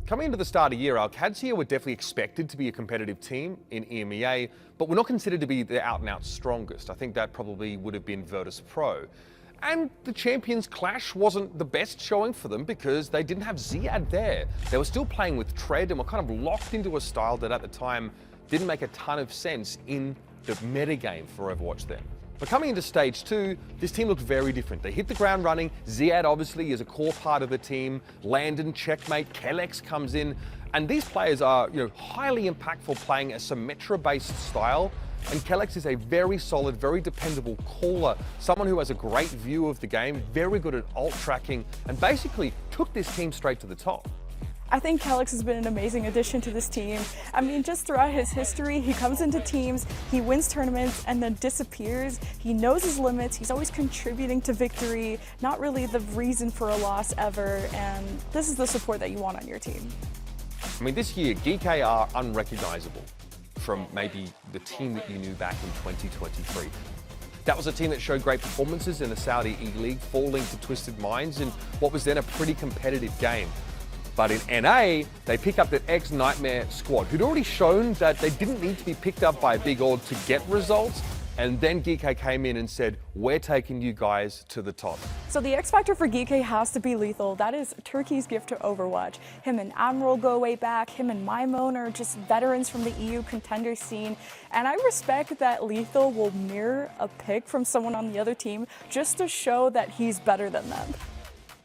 Coming into the start of the year, our Cads here were definitely expected to be a competitive team in EMEA, but we're not considered to be the out-and-out strongest. I think that probably would have been Virtus Pro. And the Champions Clash wasn't the best showing for them because they didn't have Ziad there. They were still playing with Tread and were kind of locked into a style that at the time didn't make a ton of sense in the metagame for Overwatch then. But coming into stage 2, this team looked very different. They hit the ground running. Ziad obviously is a core part of the team. Landon, Checkmate, Kellex comes in. And these players are highly impactful playing a Symmetra-based style. And Kellex is a very solid, very dependable caller, someone who has a great view of the game, very good at ult tracking, and basically took this team straight to the top. I think Kellex has been an amazing addition to this team. I mean, just throughout his history, he comes into teams, he wins tournaments, and then disappears. He knows his limits, he's always contributing to victory, not really the reason for a loss ever, and this is the support that you want on your team. I mean, this year, GK are unrecognizable from maybe the team that you knew back in 2023. That was a team that showed great performances in the Saudi E-League, falling to Twisted Minds in what was then a pretty competitive game. But in NA, they pick up that ex-Nightmare squad, who'd already shown that they didn't need to be picked up by a big org to get results. And then GK came in and said, we're taking you guys to the top. So the X factor for GK has to be Lethal. That is Turkey's gift to Overwatch. Him and Admiral go way back. Him and Maimon are just veterans from the EU contender scene. And I respect that Lethal will mirror a pick from someone on the other team just to show that he's better than them.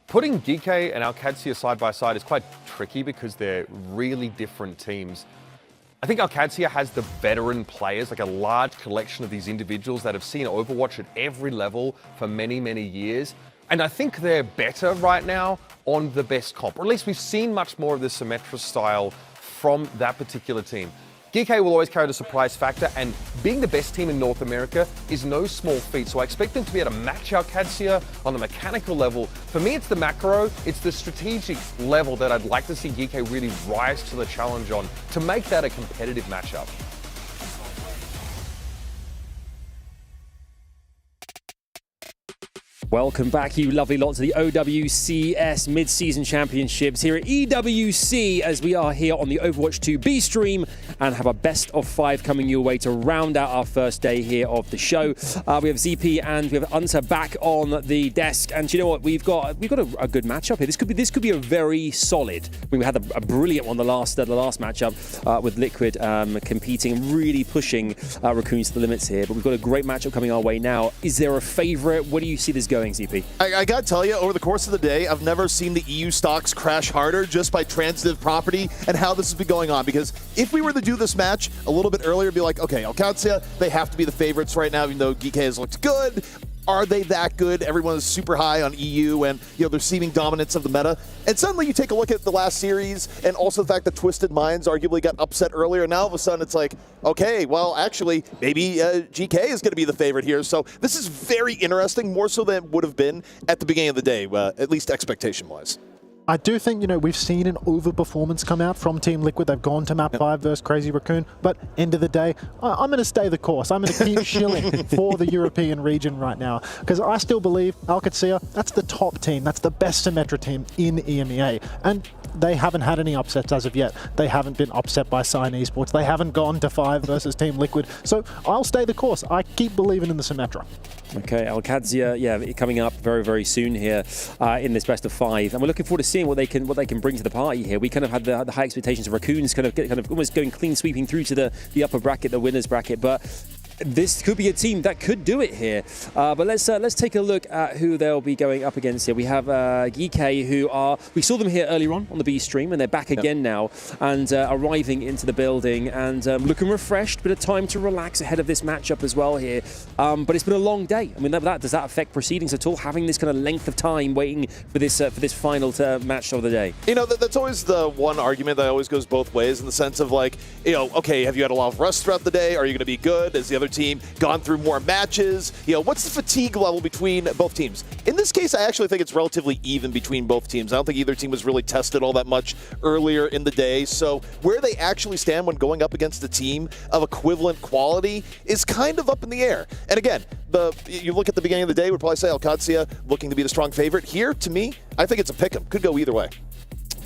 Putting GK and Alcadzia side by side is quite tricky because they're really different teams. I think Alcadzia has the veteran players, like a large collection of these individuals that have seen Overwatch at every level for many, many years. And I think they're better right now on the best comp, or at least we've seen much more of the Symmetra style from that particular team. GK will always carry the surprise factor, and being the best team in North America is no small feat. So I expect them to be able to match Alcadzia on the mechanical level. For me, it's the macro, it's the strategic level that I'd like to see GK really rise to the challenge on to make that a competitive matchup. Welcome back, you lovely lot, to the OWCS Mid-Season Championships here at EWC, as we are here on the Overwatch 2 B stream and have a best of 5 coming your way to round out our first day here of the show. We have ZP and we have Unta back on the desk, and you know what? We've got a good matchup here. This could be a very solid. I mean, we had a brilliant one the last matchup with Liquid competing, really pushing Raccoons to the limits here. But we've got a great matchup coming our way now. Is there a favorite? Where do you see this going, ZP? I gotta tell you, over the course of the day, I've never seen the EU stocks crash harder just by transitive property and how this has been going on. Because if we were to do this match a little bit earlier, it'd be like, okay, OWCS, they have to be the favorites right now, even though GK has looked good. Are they that good? Everyone is super high on EU and their seeming dominance of the meta. And suddenly you take a look at the last series and also the fact that Twisted Minds arguably got upset earlier. And now all of a sudden it's like, okay, well, actually, maybe GK is going to be the favorite here. So this is very interesting, more so than it would have been at the beginning of the day, at least expectation-wise. I do think, we've seen an overperformance come out from Team Liquid. They've gone to map 5 versus Crazy Raccoon, but end of the day, I'm going to stay the course. I'm going to keep shilling for the European region right now, because I still believe OWCS, that's the top team. That's the best Symmetra team in EMEA. And they haven't had any upsets as of yet. They haven't been upset by Sign Esports. They haven't gone to 5 versus Team Liquid. So I'll stay the course. I keep believing in the Symmetra. Okay, OWCS, coming up very, very soon here in this best of 5, and we're looking forward to seeing what they can bring to the party here. We kind of had the high expectations of Raccoons kind of almost going clean sweeping through to the upper bracket, the winners bracket, but this could be a team that could do it here. But let's take a look at who they'll be going up against here. We have GK, we saw them here earlier on the B stream, and they're back again now and arriving into the building and looking refreshed. Bit of time to relax ahead of this matchup as well here. But it's been a long day. I mean, does that affect proceedings at all? Having this kind of length of time waiting for this final match of the day. That's always the one argument that always goes both ways, in the sense of like, okay, have you had a lot of rest throughout the day? Are you going to be good? Is the other team gone through more matches? What's the fatigue level between both teams? In this case, I actually think it's relatively even between both teams. I don't think either team was really tested all that much earlier in the day. So where they actually stand when going up against a team of equivalent quality is kind of up in the air. And again, you look at the beginning of the day, we'd probably say OWCS looking to be the strong favorite. Here, to me, I think it's a pick'em. Could go either way.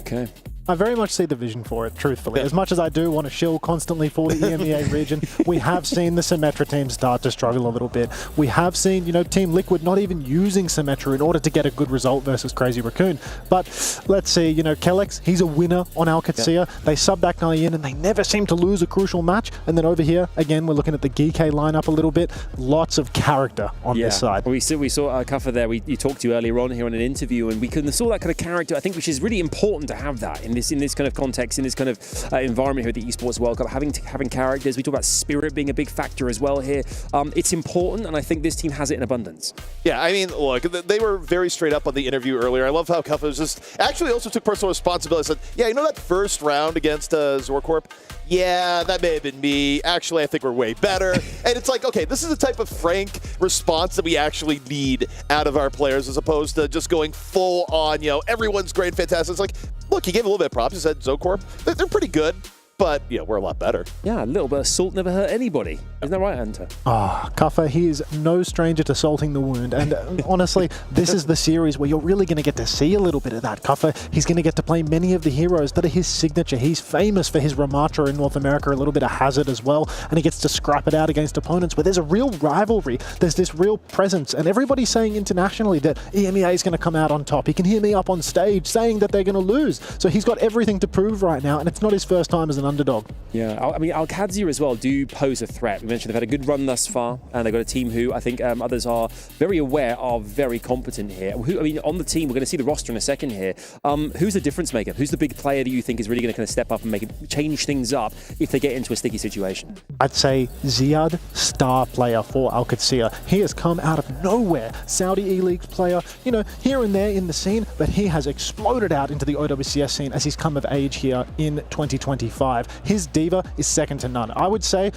Okay. I very much see the vision for it, truthfully. As much as I do want to shill constantly for the EMEA region, we have seen the Symmetra team start to struggle a little bit. We have seen, Team Liquid not even using Symmetra in order to get a good result versus Crazy Raccoon. But let's see, Kellex, he's a winner on OWCS. They sub that guy in and they never seem to lose a crucial match. And then over here, again, we're looking at the GK lineup a little bit. Lots of character on this side. We saw Kuffer there, you talked to earlier on here in an interview, and we saw that kind of character, I think, which is really important to have that in this kind of context, in this kind of environment here at the Esports World Cup, having characters. We talk about spirit being a big factor as well here. It's important, and I think this team has it in abundance. Yeah, I mean, look, they were very straight up on the interview earlier. I love how Kuffa was just actually also took personal responsibility. Said, yeah, that first round against Zorcorp? Yeah, that may have been me. Actually, I think we're way better. And it's like, okay, this is the type of frank response that we actually need out of our players, as opposed to just going full on, everyone's great, fantastic. It's like, look, he gave a little bit of props. He said Zorcorp, they're pretty good. But, we're a lot better. Yeah, a little bit of salt never hurt anybody. Isn't that right, Hunter? Kuffa, he is no stranger to salting the wound. And honestly, this is the series where you're really going to get to see a little bit of that. Kuffa, he's going to get to play many of the heroes that are his signature. He's famous for his Ramatra in North America, a little bit of Hazard as well. And he gets to scrap it out against opponents where there's a real rivalry. There's this real presence. And everybody's saying internationally that EMEA is going to come out on top. He can hear me up on stage saying that they're going to lose. So he's got everything to prove right now. And it's not his first time as an underdog. Yeah, I mean, OWCS as well do pose a threat. We mentioned they've had a good run thus far, and they've got a team who I think others are very aware are very competent here. On the team, we're going to see the roster in a second here. Who's the difference maker? Who's the big player that you think is really going to kind of step up and change things up if they get into a sticky situation? I'd say Ziad, star player for OWCS. He has come out of nowhere. Saudi E-League player, here and there in the scene, but he has exploded out into the OWCS scene as he's come of age here in 2025. His diva is second to none. I would say,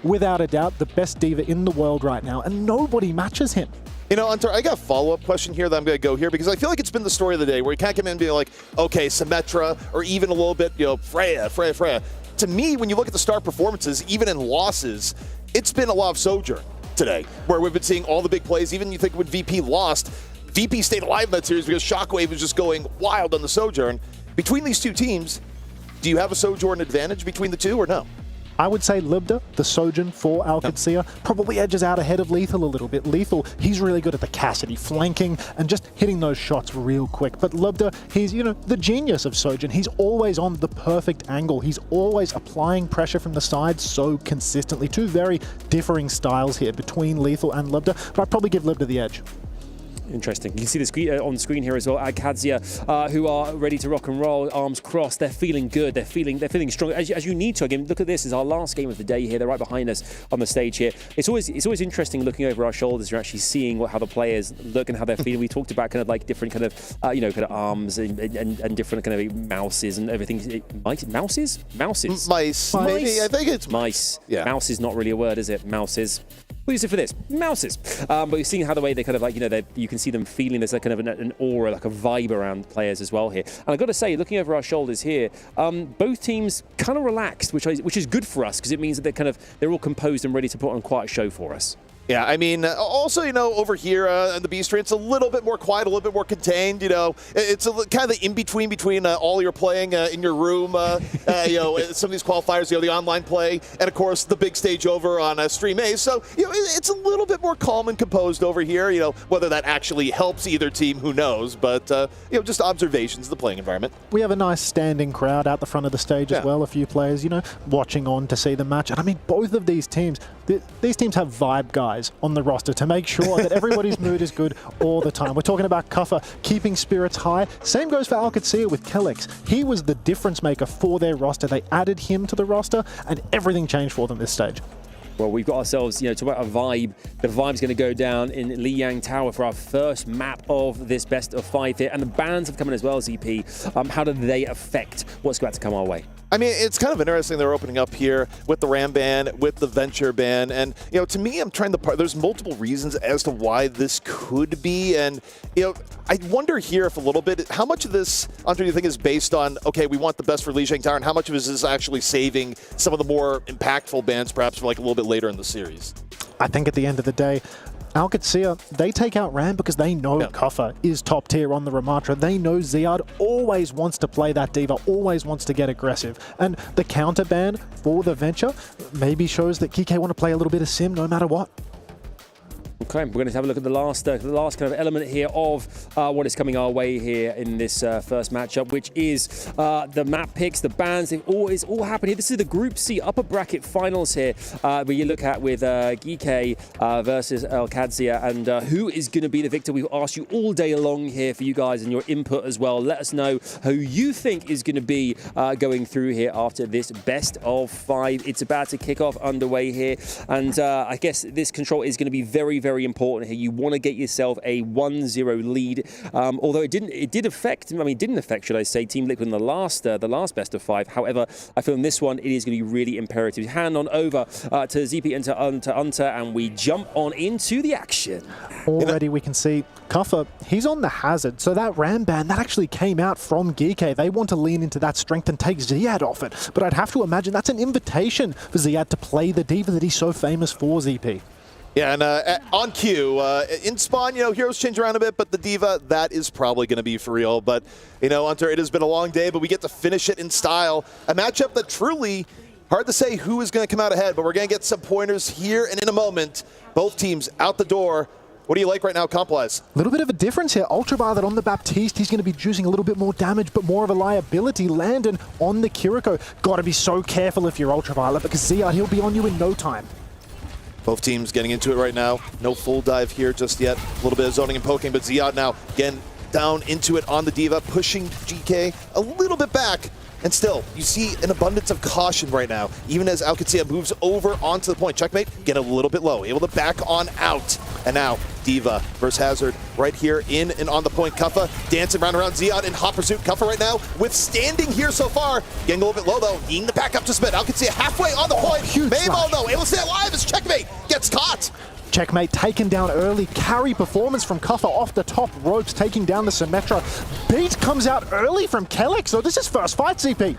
without a doubt, the best diva in the world right now, and nobody matches him. Hunter, I got a follow-up question here that I'm going to go here, because I feel like it's been the story of the day where you can't come in and be like, okay, Symmetra, or even a little bit, Freya. To me, when you look at the star performances, even in losses, it's been a lot of Sojourn. today, where we've been seeing all the big plays. Even you think when VP lost, VP stayed alive in that series because Shockwave was just going wild on the Sojourn. Between these two teams, do you have a Sojourn advantage between the two or no? I would say Libda, the Sojourn for Alcatzia, probably edges out ahead of Lethal a little bit. Lethal, he's really good at the Cassidy, flanking and just hitting those shots real quick. But Libda, he's, the genius of Sojourn. He's always on the perfect angle. He's always applying pressure from the side so consistently. Two very differing styles here between Lethal and Libda, but I'd probably give Libda the edge. Interesting. You can see the screen on the screen here as well. Alcatzia, who are ready to rock and roll, arms crossed. They're feeling good. They're feeling strong as you need to. Again, look at this. Is our last game of the day here. They're right behind us on the stage here. It's always interesting looking over our shoulders. You're actually seeing how the players look and how they're feeling. We talked about kind of like different kind of kind of arms and different kind of mouses and everything. Mouses. Mice. Maybe. I think it's mice. Yeah. Mouse is not really a word, is it? Mouses. We'll use it for this, mouses. But you're seeing how the way they kind of like, you can see them feeling there's a kind of an aura, like a vibe around players as well here. And I've got to say, looking over our shoulders here, both teams kind of relaxed, which is good for us because it means that they're all composed and ready to put on quite a show for us. Yeah, I mean, also, over here on the B Street, it's a little bit more quiet, a little bit more contained, It's kind of the in-between all you're playing in your room, some of these qualifiers, the online play, and, of course, the big stage over on Stream A. So, it's a little bit more calm and composed over here, whether that actually helps either team, who knows, but, just observations of the playing environment. We have a nice standing crowd out the front of the stage as well, a few players, watching on to see the match. And, I mean, both of these teams have vibe guys on the roster to make sure that everybody's mood is good all the time. We're talking about Kuffa keeping spirits high. Same goes for Alcatzia with Kellex. He was the difference maker for their roster. They added him to the roster and everything changed for them this stage. Well, we've got ourselves, talk about a vibe. The vibe's going to go down in Liyang Tower for our first map of this best of 5 here. And the bans have come in as well, ZP. How do they affect what's about to come our way? I mean, it's kind of interesting they're opening up here with the Ram ban, with the Venture ban, and, to me, I'm trying to there's multiple reasons as to why this could be, and, I wonder here if a little bit, how much of this, Andre, do you think is based on, okay, we want the best for Lijiang Tower, and how much of this is actually saving some of the more impactful bans, perhaps, for like a little bit later in the series? I think at the end of the day, Alcatzia, they take out Ram because they know Kuffa is top tier on the Ramatra. They know Ziad always wants to play that diva, always wants to get aggressive. And the counter ban for the Venture maybe shows that Kike want to play a little bit of sim no matter what. Okay, we're going to have a look at the last kind of element here of what is coming our way here in this first matchup, which is the map picks, the bans. It's all happened here. This is the Group C upper bracket finals here, where you look at with Gike versus Alcatzia, and who is going to be the victor. We've asked you all day long here for you guys and your input as well. Let us know who you think is going to be going through here after this best of 5. It's about to kick off underway here, and I guess this control is going to be very, very important here. You want to get yourself a 1-0 lead. Although it didn't affect, should I say, Team Liquid in the last best of 5. However, I feel in this one, it is going to be really imperative. Hand on over to ZP and to Unter, and we jump on into the action. Already we can see Kuffa, he's on the hazard. So that Ram ban, that actually came out from Gike. They want to lean into that strength and take Ziad off it. But I'd have to imagine that's an invitation for Ziad to play the diva that he's so famous for, ZP. Yeah, and on cue, in Spawn, heroes change around a bit, but the diva, that is probably going to be for real. But, Hunter, it has been a long day, but we get to finish it in style. A matchup that truly, hard to say who is going to come out ahead, but we're going to get some pointers here and in a moment. Both teams out the door. What do you like right now, comp-wise? A little bit of a difference here. Ultraviolet on the Baptiste, he's going to be juicing a little bit more damage, but more of a liability. Landon on the Kiriko. Got to be so careful if you're Ultraviolet, because Ziad, he'll be on you in no time. Both teams getting into it right now. No full dive here just yet. A little bit of zoning and poking, but Ziad now, again, down into it on the diva, pushing GK a little bit back. And still, you see an abundance of caution right now, even as Alcatzia moves over onto the point. Checkmate, get a little bit low, able to back on out. And now, Diva versus Hazard right here in and on the point. Kuffa dancing around Ziad in hot pursuit. Kuffa right now withstanding here so far. Getting a little bit low though, needing to back up to Smith. Alcatzia halfway on the point. Maymo though, able to stay alive as Checkmate gets caught. Checkmate taken down early. Carry performance from Kuffa off the top ropes, taking down the Symmetra. Beat comes out early from Kellex, so this is first fight, CP.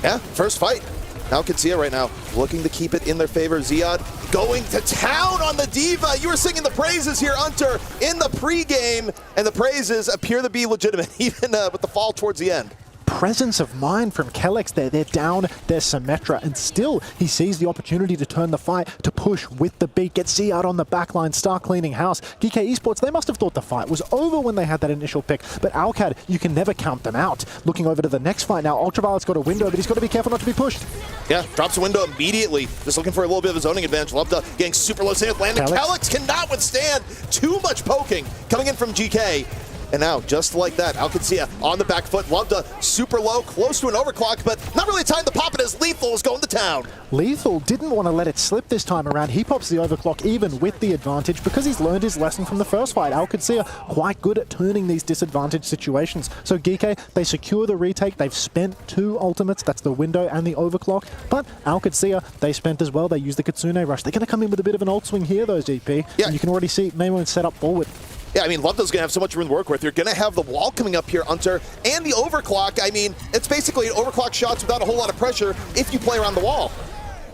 Yeah, first fight. OWCS right now looking to keep it in their favor. Ziad going to town on the Diva. You were singing the praises here, Hunter, in the pregame, and the praises appear to be legitimate, even with the fall towards the end. Presence of mind from Kellex there. They're down their Symmetra, and still he sees the opportunity to turn the fight, to push with the beat, get Ziad on the backline, start cleaning house. GK Esports, they must have thought the fight was over when they had that initial pick, but Alcad, you can never count them out. Looking over to the next fight now, Ultraviolet's got a window, but he's got to be careful not to be pushed. Yeah, drops a window immediately. Just looking for a little bit of a zoning advantage. Lubda getting super low save, landing. Kellex cannot withstand too much poking coming in from GK. And now, just like that, OWCS on the back foot. Lubda super low, close to an overclock, but not really time to pop it as Lethal is going to town. Lethal didn't want to let it slip this time around. He pops the overclock even with the advantage because he's learned his lesson from the first fight. OWCS quite good at turning these disadvantaged situations. So GK, they secure the retake. They've spent 2 ultimates. That's the window and the overclock. But OWCS, they spent as well. They used the Kitsune rush. They're going to come in with a bit of an ult swing here, though, GP. Yeah. And you can already see Maymon set up forward. Yeah, I mean, Lubda's going to have so much room to work with. You're going to have the wall coming up here, Hunter, and the overclock. I mean, it's basically overclock shots without a whole lot of pressure if you play around the wall.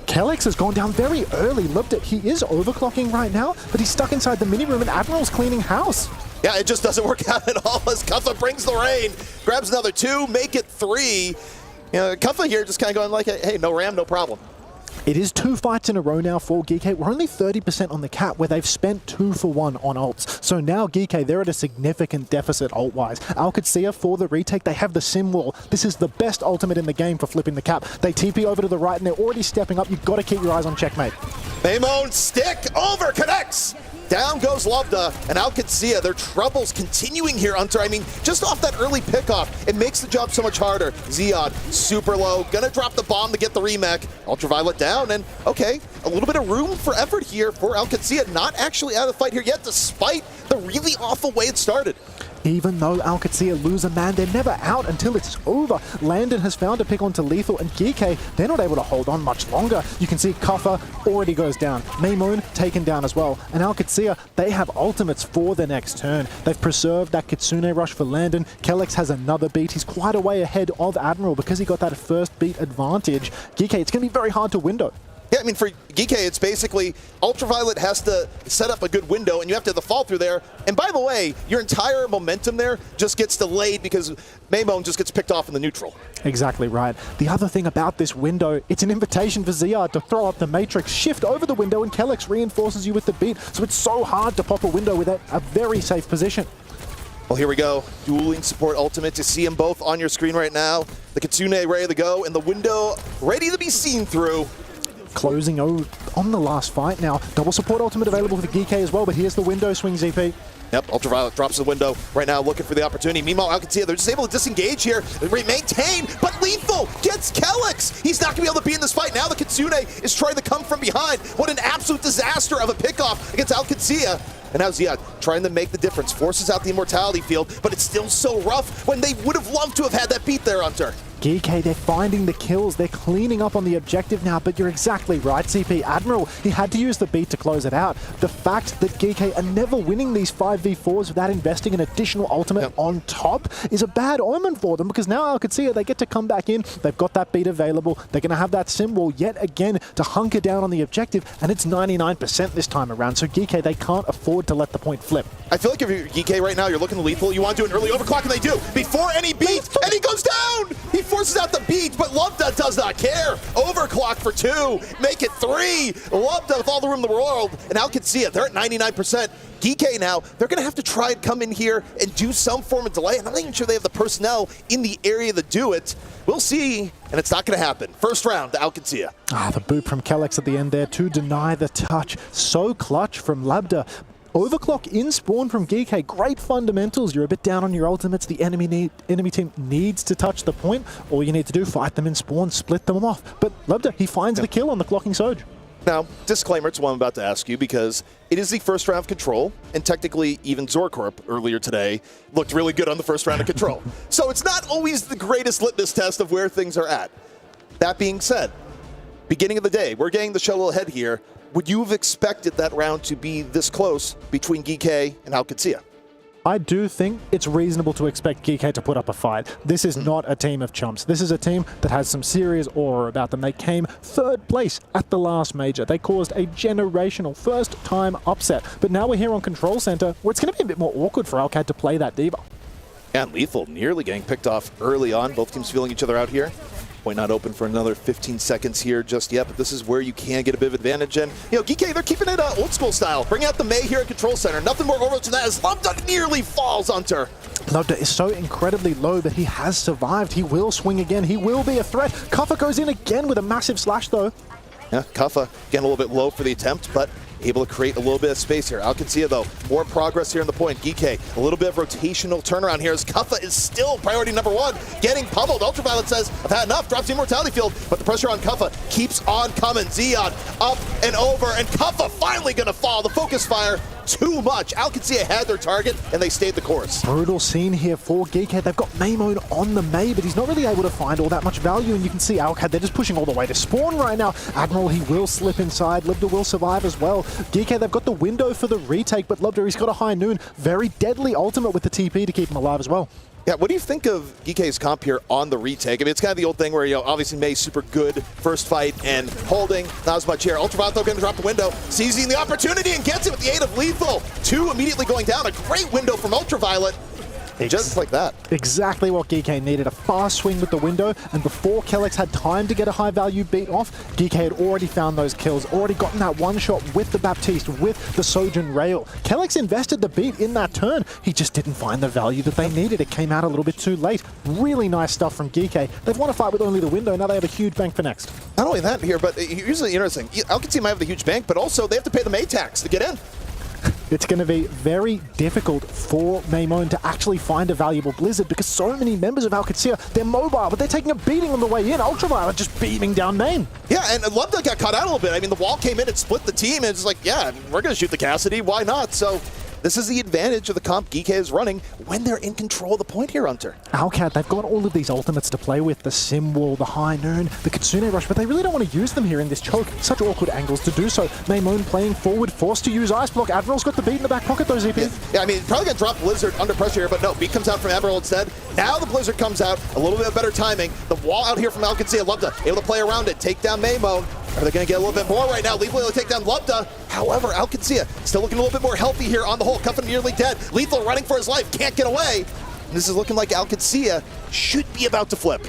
Kellex has gone down very early. Lubda, he is overclocking right now, but he's stuck inside the mini room and Admiral's cleaning house. Yeah, it just doesn't work out at all as Kuffa brings the rain, grabs another 2, make it 3. You know, Kuffa here just kind of going like, hey, no ram, no problem. It is 2 fights in a row now for GK. We're only 30% on the cap where they've spent 2 for 1 on ults. So now GK, they're at a significant deficit ult-wise. OWCS for the retake, they have the sim wall. This is the best ultimate in the game for flipping the cap. They TP over to the right and they're already stepping up. You've got to keep your eyes on checkmate. Maymon stick over connects. Down goes Lubda, and OWCS, their troubles continuing here, Hunter. I mean, just off that early pickoff, it makes the job so much harder. Ziad, super low, gonna drop the bomb to get the remake. Ultraviolet down, and okay, a little bit of room for effort here for OWCS. Not actually out of the fight here yet, despite the really awful way it started. Even though OWCS lose a man, they're never out until it's over. Landon has found a pick onto Lethal, and GK, they're not able to hold on much longer. You can see Kuffa already goes down. Maymon taken down as well. And OWCS, they have ultimates for the next turn. They've preserved that Kitsune rush for Landon. Kellex has another beat. He's quite a way ahead of Admiral because he got that first beat advantage. GK, it's going to be very hard to window. Yeah, I mean, for GK, it's basically Ultraviolet has to set up a good window, and you have to have the fall through there. And by the way, your entire momentum there just gets delayed because Maymon just gets picked off in the neutral. Exactly right. The other thing about this window, it's an invitation for Ziad to throw up the Matrix, shift over the window, and Kellex reinforces you with the beat. So it's so hard to pop a window with a very safe position. Well, here we go. Dueling support ultimate to see them both on your screen right now. The Kitsune ready to go, and the window ready to be seen through. Closing on the last fight now. Double support ultimate available for GK as well, but here's the window swing, ZP. Yep, Ultraviolet drops the window right now, looking for the opportunity. Meanwhile, OWCS, they're just able to disengage here, maintain, but Lethal gets Kellex. He's not going to be able to be in this fight. Now the Kitsune is trying to come from behind. What an absolute disaster of a pickoff against OWCS. And now Ziad trying to make the difference, forces out the immortality field, but it's still so rough when they would have loved to have had that beat there, Hunter. GK, they're finding the kills, they're cleaning up on the objective now, but you're exactly right, CP. Admiral, he had to use the beat to close it out. The fact that GK are never winning these 5v4s without investing an additional ultimate on top is a bad omen for them, because now OWCS, they get to come back in, they've got that beat available, they're going to have that symbol yet again to hunker down on the objective, and it's 99% this time around, so GK, they can't afford to let the point flip. I feel like if you're GK right now, you're looking to Lethal, you want to do an early overclock, and they do. Before any beat, and he goes down! He forces out the beat, but Lubda does not care. Overclock for 2, make it 3. Lubda with all the room in the world, and OWCS, they're at 99%. GK now, they're going to have to try and come in here and do some form of delay. I'm not even sure they have the personnel in the area to do it. We'll see, and it's not going to happen. First round to OWCS. The boot from Kellex at the end there to deny the touch. So clutch from Lubda. Overclock in spawn from GK. Great fundamentals. You're a bit down on your ultimates. The enemy team needs to touch the point. All you need to do, fight them in spawn, split them off. But Lubda, he finds the kill on the clocking Surge. Now, disclaimer, it's what I'm about to ask you, because it is the first round of Control, and technically even Zorcorp earlier today looked really good on the first round of Control. So it's not always the greatest litmus test of where things are at. That being said, beginning of the day, we're getting the show a little ahead here. Would you have expected that round to be this close between GK and OWCS? I do think it's reasonable to expect GK to put up a fight. This is not a team of chumps. This is a team that has some serious aura about them. They came 3rd place at the last major. They caused a generational first-time upset. But now we're here on Control Center, where it's going to be a bit more awkward for Alcad to play that diva. And Lethal nearly getting picked off early on. Both teams feeling each other out here. Point not open for another 15 seconds here just yet, but this is where you can get a bit of advantage. And, you know, GK, they're keeping it old school style. Bring out the Mei here at Control Center. Nothing more Overwatch than that as Lubda nearly falls onto. Lubda is so incredibly low, but he has survived. He will swing again. He will be a threat. Kuffa goes in again with a massive slash, though. Yeah, Kuffa getting a little bit low for the attempt, but able to create a little bit of space here. Alcancia, though, more progress here in the point. GK, a little bit of rotational turnaround here as Kuffa is still priority number 1, getting pummeled. Ultraviolet says, I've had enough, drops the Immortality Field, but the pressure on Kuffa keeps on coming. Zeon up and over, and Kuffa finally gonna fall. The focus fire, too much. Alcancia had their target, and they stayed the course. Brutal scene here for Geekhead. They've got Maymone on the Mei, but he's not really able to find all that much value, and you can see Alcad, they're just pushing all the way to spawn right now. Admiral, he will slip inside. Lubda will survive as well. Geekhead, they've got the window for the retake, but Lubda, he's got a high noon. Very deadly ultimate with the TP to keep him alive as well. Yeah, what do you think of GK's comp here on the retake? I mean, it's kind of the old thing where, you know, obviously Mei's super good first fight and holding, not as much here. Ultraviolet, though, going to drop the window, seizing the opportunity and gets it with the aid of Lethal. 2 immediately going down. A great window from Ultraviolet. Just like that. Exactly what GK needed. A fast swing with the window, and before Kellex had time to get a high-value beat off, GK had already found those kills, already gotten that one shot with the Baptiste, with the Sojourn Rail. Kellex invested the beat in that turn. He just didn't find the value that they needed. It came out a little bit too late. Really nice stuff from GK. They've won a fight with only the window. Now they have a huge bank for next. Not only that here, but here's the interesting. Alcancia might have the huge bank, but also they have to pay the Mei tax to get in. It's going to be very difficult for Maymone to actually find a valuable Blizzard because so many members of Alcacia, they're mobile, but they're taking a beating on the way in. Ultraviolet just beaming down main. Yeah, and Lubda got caught out a little bit. I mean, the wall came in and split the team, and it's like, yeah, we're going to shoot the Cassidy. Why not? So this is the advantage of the comp GK is running when they're in control of the point here, Hunter. Alcad, they've got all of these ultimates to play with, the Sim Wall, the High Noon, the Kitsune Rush, but they really don't want to use them here in this choke. Such awkward angles to do so. Maymone playing forward, forced to use Ice Block. Admiral's got the beat in the back pocket, though, ZP. Yeah, I mean, probably going to drop Blizzard under pressure here, but no, beat comes out from Admiral instead. Now the Blizzard comes out, a little bit of better timing. The wall out here from Alcancia, Lubda able to play around it, take down Maymone. Are they going to get a little bit more right now? Lethal able to take down Lubda. However, Alcancia still looking a little bit more healthy here on the whole. Kuffa nearly dead. Lethal running for his life, can't get away. And this is looking like Alcancia should be about to flip.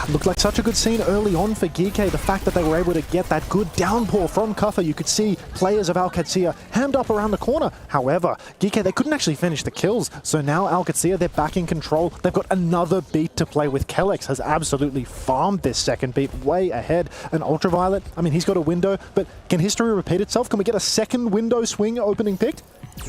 Looked like such a good scene early on for GK. The fact that they were able to get that good downpour from Kuffa, you could see players of Alcacia hand up around the corner. However, GK, they couldn't actually finish the kills. So now Alcacia, they're back in control. They've got another beat to play with. Kellex has absolutely farmed this second beat way ahead. And Ultraviolet, I mean, he's got a window, but can history repeat itself? Can we get a second window swing opening picked?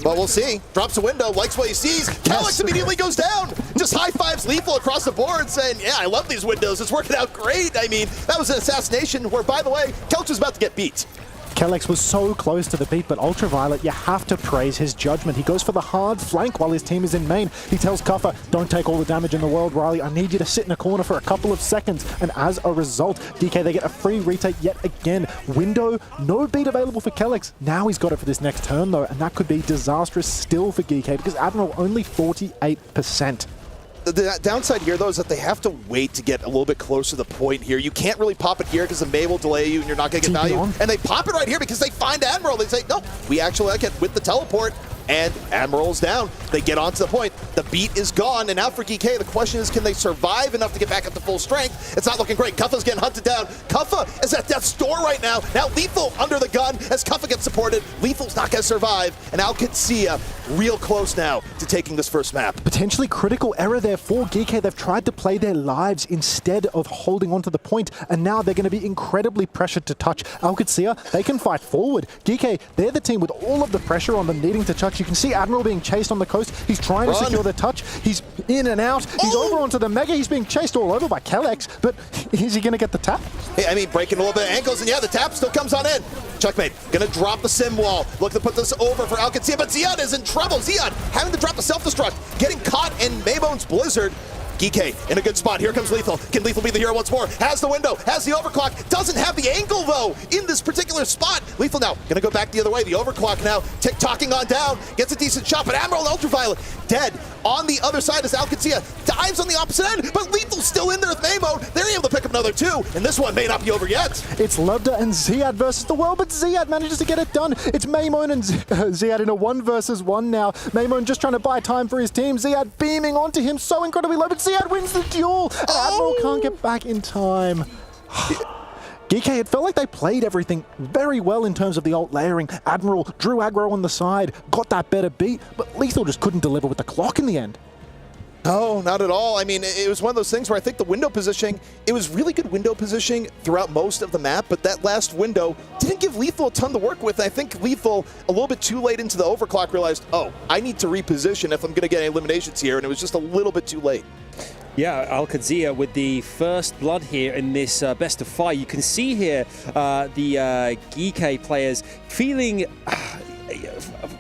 Well, we'll see. Drops a window, likes what he sees. Kellex immediately goes down. Just high fives Lethal across the board saying, yeah, I love these windows. It's working out great. I mean, that was an assassination where, by the way, Kellex was about to get beat. Kellex was so close to the beat, but Ultraviolet, you have to praise his judgment. He goes for the hard flank while his team is in main. He tells Kuffa, don't take all the damage in the world, Riley. I need you to sit in a corner for a couple of seconds. And as a result, DK, they get a free retake yet again. Window, no beat available for Kellex. Now he's got it for this next turn, though, and that could be disastrous still for GK because Admiral only 48%. The downside here, though, is that they have to wait to get a little bit closer to the point here. You can't really pop it here because the Mei will delay you and you're not going to get value. And they pop it right here because they find Admiral. They say, no, we actually like it with the teleport. And Admiral's down. They get onto the point. The beat is gone. And now for GK, the question is, can they survive enough to get back up to full strength? It's not looking great. Kuffa's getting hunted down. Kuffa is at death's door right now. Now Lethal under the gun as Kuffa gets supported. Lethal's not going to survive. And Alcacia real close now to taking this first map. Potentially critical error there for GK. They've tried to play their lives instead of holding on to the point. And now they're going to be incredibly pressured to touch. Alcacia, they can fight forward. GK, they're the team with all of the pressure on them needing to touch. You can see Admiral being chased on the coast. He's trying to secure the touch. He's in and out. He's over onto the Mega. He's being chased all over by Kellex, but is he going to get the tap? Hey, I mean, breaking a little bit of ankles, and yeah, the tap still comes on in. Checkmate. Gonna drop the sim wall. Look to put this over for Alcacia, but Zeon is in trouble. Zeon having to drop the self-destruct, getting caught in Maybone's Blizzard. GK in a good spot. Here comes Lethal. Can Lethal be the hero once more? Has the window, has the overclock, doesn't have the angle though in this particular spot. Lethal now gonna go back the other way. The overclock now tick-tocking on down, gets a decent shot, but Admiral and Ultraviolet dead. On the other side is Alcazia, dives on the opposite end, but Lethal's still in there with Maymo. They're able to pick up another 2, and this one may not be over yet. It's Lubda and Ziad versus the world, but Ziad manages to get it done. It's Maymon and Ziad in a 1 versus 1 now. Maymon just trying to buy time for his team. Ziad beaming onto him so incredibly low, but Ziad wins the duel, and Admiral can't get back in time. GK, it felt like they played everything very well in terms of the ult layering. Admiral drew aggro on the side, got that better beat, but Lethal just couldn't deliver with the clock in the end. No, not at all. I mean, it was one of those things where I think the window positioning, it was really good window positioning throughout most of the map, but that last window didn't give Lethal a ton to work with. I think Lethal, a little bit too late into the overclock, realized, oh, I need to reposition if I'm going to get eliminations here, and it was just a little bit too late. Yeah, Alcazia with the first blood here in this best of 5. You can see here the GK players feeling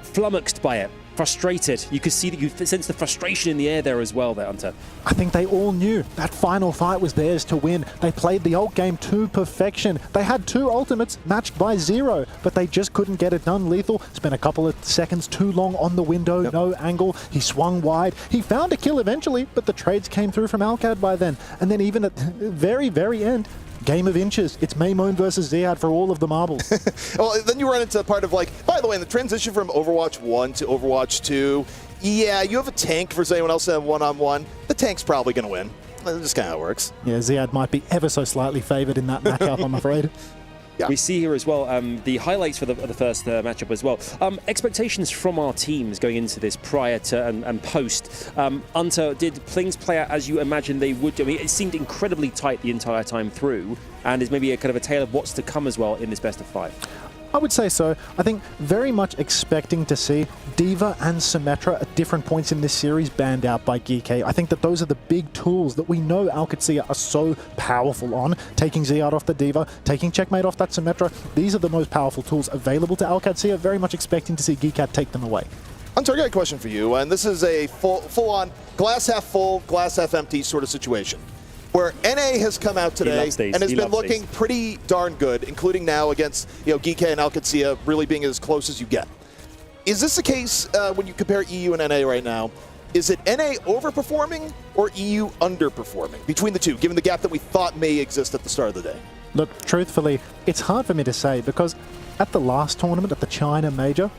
flummoxed by it. Frustrated. You could see that you sense the frustration in the air there as well there, Hunter. I think they all knew that final fight was theirs to win. They played the ult game to perfection. They had 2 ultimates matched by 0, but they just couldn't get it done. Lethal spent a couple of seconds too long on the window, no angle. He swung wide. He found a kill eventually, but the trades came through from Alcad by then. And then even at the very, very end, game of inches. It's Maymon versus Ziad for all of the marbles. Well, then you run into the part of like, by the way, in the transition from Overwatch 1 to Overwatch 2, yeah, you have a tank versus anyone else in a one-on-one. The tank's probably going to win. That's just kind of how it works. Yeah, Ziad might be ever so slightly favored in that matchup, I'm afraid. Yeah. We see here as well the highlights for the first matchup as well. Expectations from our teams going into this prior to and post. Hunter, did things play out as you imagined they would? I mean, it seemed incredibly tight the entire time through, and is maybe a kind of a tale of what's to come as well in this best of 5. I would say so. I think very much expecting to see D.Va and Symmetra at different points in this series banned out by GK. I think that those are the big tools that we know Alcazia are so powerful on. Taking Ziad off the D.Va, taking Checkmate off that Symmetra. These are the most powerful tools available to Alcazia. Very much expecting to see GK take them away. Hunter, I got a question for you, and this is a full-on glass half full, glass half empty sort of situation, where NA has come out today and has been looking pretty darn good, including now against GK and Alcazia really being as close as you get. Is this the case when you compare EU and NA right now? Is it NA overperforming or EU underperforming between the two, given the gap that we thought may exist at the start of the day? Look, truthfully, it's hard for me to say because at the last tournament, at the China Major,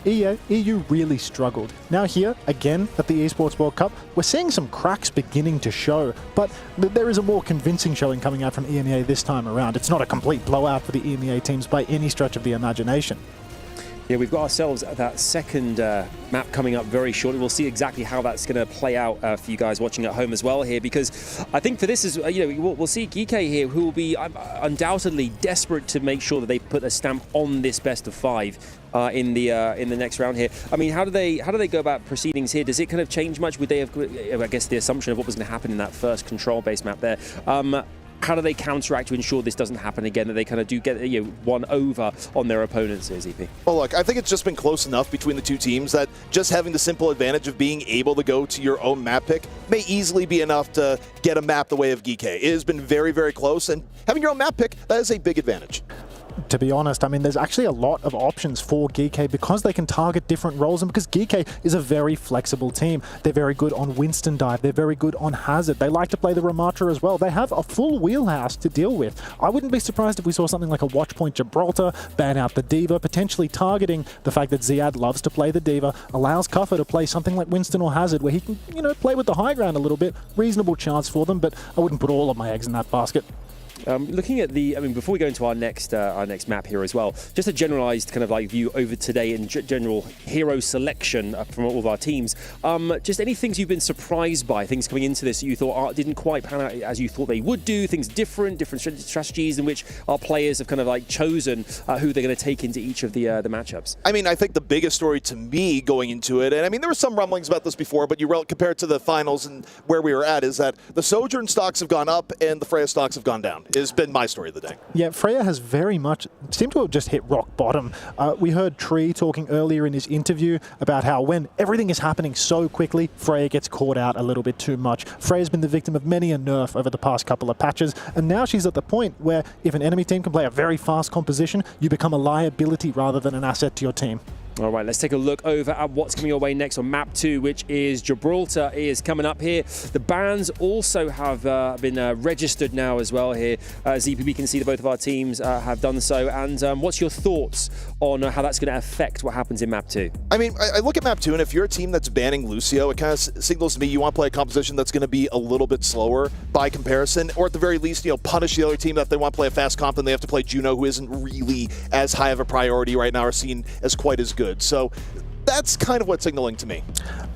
EU really struggled. Now here, again, at the Esports World Cup, we're seeing some cracks beginning to show, but there is a more convincing showing coming out from EMEA this time around. It's not a complete blowout for the EMEA teams by any stretch of the imagination. Yeah, we've got ourselves that second map coming up very shortly. We'll see exactly how that's going to play out for you guys watching at home as well here, because I think for this is, we'll see GK here, who will be undoubtedly desperate to make sure that they put a stamp on this best of 5 in the next round here. I mean, how do they go about proceedings here? Does it kind of change much? Would they have, I guess, the assumption of what was going to happen in that first control-based map there? How do they counteract to ensure this doesn't happen again, that they kind of do get one over on their opponents here, ZP? Well, look, I think it's just been close enough between the two teams that just having the simple advantage of being able to go to your own map pick may easily be enough to get a map the way of GK. It has been very, very close, and having your own map pick, that is a big advantage. To be honest, I mean, there's actually a lot of options for GK because they can target different roles and because GK is a very flexible team. They're very good on Winston dive. They're very good on Hazard. They like to play the Ramatra as well. They have a full wheelhouse to deal with. I wouldn't be surprised if we saw something like a Watchpoint Gibraltar, ban out the D.Va, potentially targeting the fact that Ziad loves to play the D.Va, allows Kuffer to play something like Winston or Hazard where he can, play with the high ground a little bit. Reasonable chance for them, but I wouldn't put all of my eggs in that basket. Looking at before we go into our next map here as well, just a generalized kind of like view over today and general hero selection from all of our teams. Just any things you've been surprised by, things coming into this that you thought didn't quite pan out as you thought they would do, things different strategies in which our players have kind of like chosen who they're going to take into each of the matchups. I mean, I think the biggest story to me going into it, and I mean, there were some rumblings about this before, but you compare it to the finals and where we were at, is that the Sojourn stocks have gone up and the Freya stocks have gone down. has been my story of the day. Yeah, Freya has very much seemed to have just hit rock bottom. We heard Tree talking earlier in his interview about how when everything is happening so quickly, Freya gets caught out a little bit too much. Freya's been the victim of many a nerf over the past couple of patches, and now she's at the point where if an enemy team can play a very fast composition, you become a liability rather than an asset to your team. All right, let's take a look over at what's coming your way next on map 2, which is Gibraltar is coming up here. The bans also have been registered now as well here. ZP, we can see that both of our teams have done so. And what's your thoughts on how that's going to affect what happens in map 2? I mean, I look at map 2, and if you're a team that's banning Lucio, it kind of signals to me you want to play a composition that's going to be a little bit slower by comparison, or at the very least, punish the other team that if they want to play a fast comp, then they have to play Juno, who isn't really as high of a priority right now or seen as quite as good. So that's kind of what's signaling to me.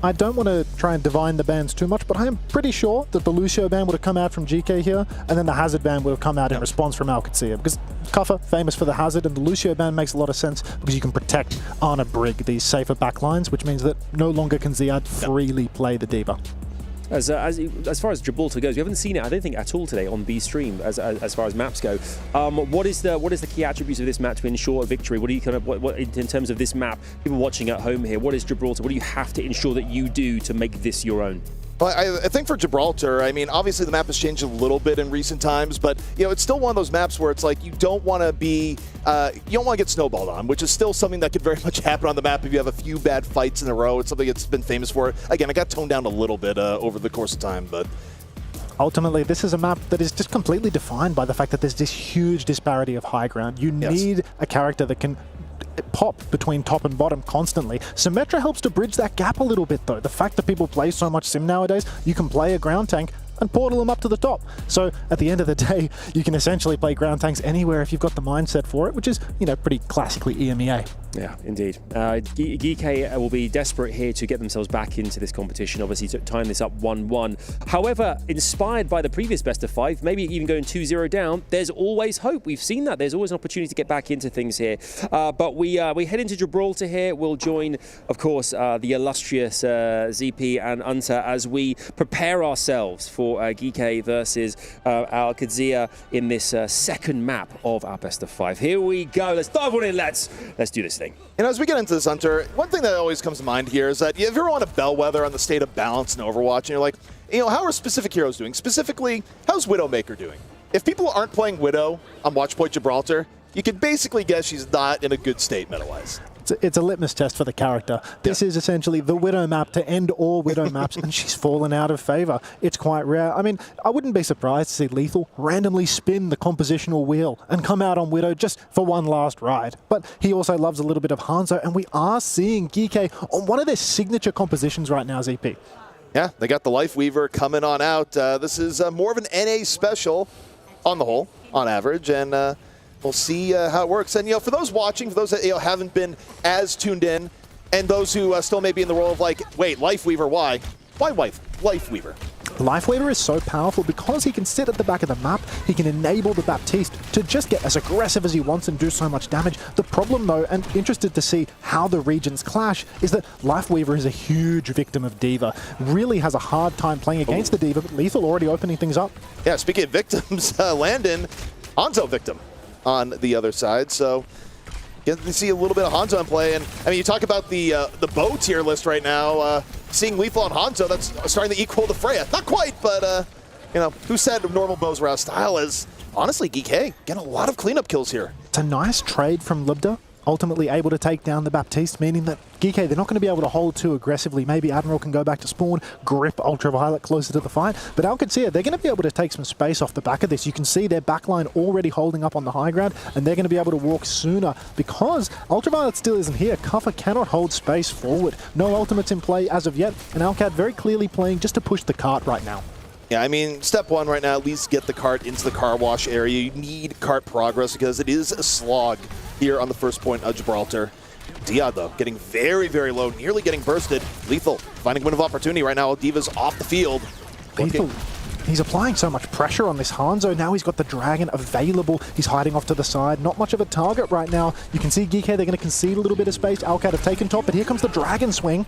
I don't want to try and divine the bans too much, but I am pretty sure that the Lucio ban would have come out from GK here, and then the Hazard ban would have come out in response from Alcatia, because Kuffer, famous for the Hazard, and the Lucio ban makes a lot of sense because you can protect Ana Brig, these safer backlines, which means that no longer can Ziad freely play the D.Va. As far as Gibraltar goes, we haven't seen it, I don't think, at all today on B stream. As far as maps go, what is the key attributes of this map to ensure a victory? What do you what in terms of this map? People watching at home here, what is Gibraltar? What do you have to ensure that you do to make this your own? Well, I think for Gibraltar, I mean, obviously the map has changed a little bit in recent times, but it's still one of those maps where it's like you don't want to be, you don't want to get snowballed on, which is still something that could very much happen on the map if you have a few bad fights in a row. It's something it's been famous for. Again, it got toned down a little bit over the course of time, but ultimately, this is a map that is just completely defined by the fact that there's this huge disparity of high ground. You need a character that can pop between top and bottom constantly. Symmetra helps to bridge that gap a little bit though. The fact that people play so much Sim nowadays, you can play a ground tank and portal them up to the top. So at the end of the day, you can essentially play ground tanks anywhere if you've got the mindset for it, which is, pretty classically EMEA. Yeah, indeed. GK will be desperate here to get themselves back into this competition, obviously to time this up 1-1. However, inspired by the previous best of 5, maybe even going 2-0 down, there's always hope. We've seen that. There's always an opportunity to get back into things here. But we head into Gibraltar here. We'll join, of course, the illustrious ZP and Unta as we prepare ourselves for GK versus Alcatia in this second map of our best of 5. Here we go. Let's dive on in. Let's do this thing. As we get into this, Hunter, one thing that always comes to mind here is that if you ever want a bellwether on the state of balance in Overwatch, and you're like, how are specific heroes doing? Specifically, how's Widowmaker doing? If people aren't playing Widow on Watchpoint Gibraltar, you can basically guess she's not in a good state meta-wise. It's a litmus test for the character. This is essentially the Widow map to end all Widow maps, and she's fallen out of favor. It's quite rare. I mean, I wouldn't be surprised to see Lethal randomly spin the compositional wheel and come out on Widow just for one last ride. But he also loves a little bit of Hanzo, and we are seeing GK on one of their signature compositions right now, ZP. Yeah, they got the Life Weaver coming on out. This is more of an NA special on the whole, on average, and we'll see how it works. And, for those watching, for those that haven't been as tuned in, and those who still may be in the role of like, wait, Life Weaver, why? Why Life Weaver? Life Weaver is so powerful because he can sit at the back of the map, he can enable the Baptiste to just get as aggressive as he wants and do so much damage. The problem though, and interested to see how the regions clash, is that Life Weaver is a huge victim of D.Va. Really has a hard time playing against the D.Va, but Lethal already opening things up. Yeah, speaking of victims, Landon, Hanzo victim on the other side, so get to see a little bit of Hanzo in play. And I mean, you talk about the bow tier list right now. Seeing Lethal and Hanzo, that's starting to equal to Freya. Not quite, but who said normal bows were out of style? Is honestly GK getting a lot of cleanup kills here. It's a nice trade from Libda, ultimately able to take down the Baptiste, meaning that GK, they're not going to be able to hold too aggressively. Maybe Admiral can go back to spawn, grip Ultraviolet closer to the fight, but Alcatia, they're going to be able to take some space off the back of this. You can see their backline already holding up on the high ground, and they're going to be able to walk sooner because Ultraviolet still isn't here. Kuffer cannot hold space forward. No ultimates in play as of yet, and Alcat very clearly playing just to push the cart right now. Yeah, I mean, step one right now, at least get the cart into the car wash area. You need cart progress because it is a slog here on the first point of Gibraltar. Diad, though, getting very, very low, nearly getting bursted. Lethal finding window of opportunity right now. D.Va's off the field. Lethal, he's applying so much pressure on this Hanzo. Now he's got the Dragon available. He's hiding off to the side. Not much of a target right now. You can see GK, they're going to concede a little bit of space. Alcat have taken top, but here comes the Dragon swing.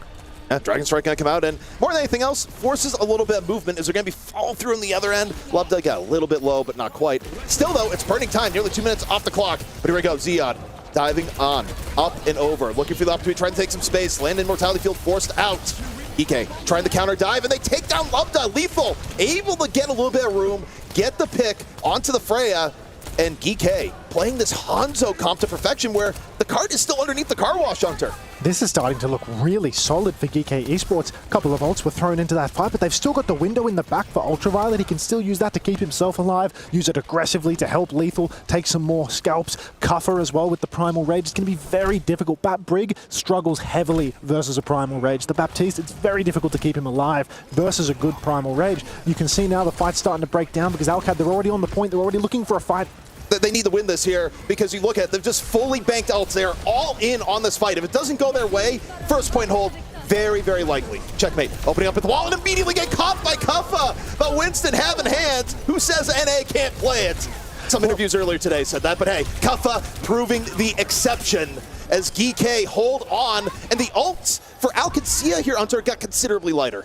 Yeah, Dragon Strike going to come out, and more than anything else, forces a little bit of movement. Is there going to be follow through on the other end? Lubda got a little bit low, but not quite. Still, though, it's burning time. Nearly 2 minutes off the clock. But here we go. Zeod diving on, up and over, looking for the opportunity, trying to take some space. Landon Mortality Field forced out. EK trying to counter dive, and they take down Lubda. Lethal able to get a little bit of room, get the pick onto the Freya, and GK playing this Hanzo comp to perfection where the cart is still underneath the car wash, Hunter. This is starting to look really solid for GK Esports. A couple of ults were thrown into that fight, but they've still got the window in the back for Ultraviolet. He can still use that to keep himself alive, use it aggressively to help Lethal take some more scalps. Cuffer as well with the Primal Rage. It's going to be very difficult. Bat Brig struggles heavily versus a Primal Rage. The Baptiste, it's very difficult to keep him alive versus a good Primal Rage. You can see now the fight's starting to break down because Alcad, they're already on the point. They're already looking for a fight. They need to win this here because you look at it, they've just fully banked ults. They're all in on this fight. If it doesn't go their way, first point hold, very, very likely. Checkmate, opening up at the wall and immediately get caught by Kuffa. But Winston having hands, who says NA can't play it? Some interviews earlier today said that, but hey, Kuffa proving the exception as GK hold on, and the ults for Alcacia here, Hunter, got considerably lighter.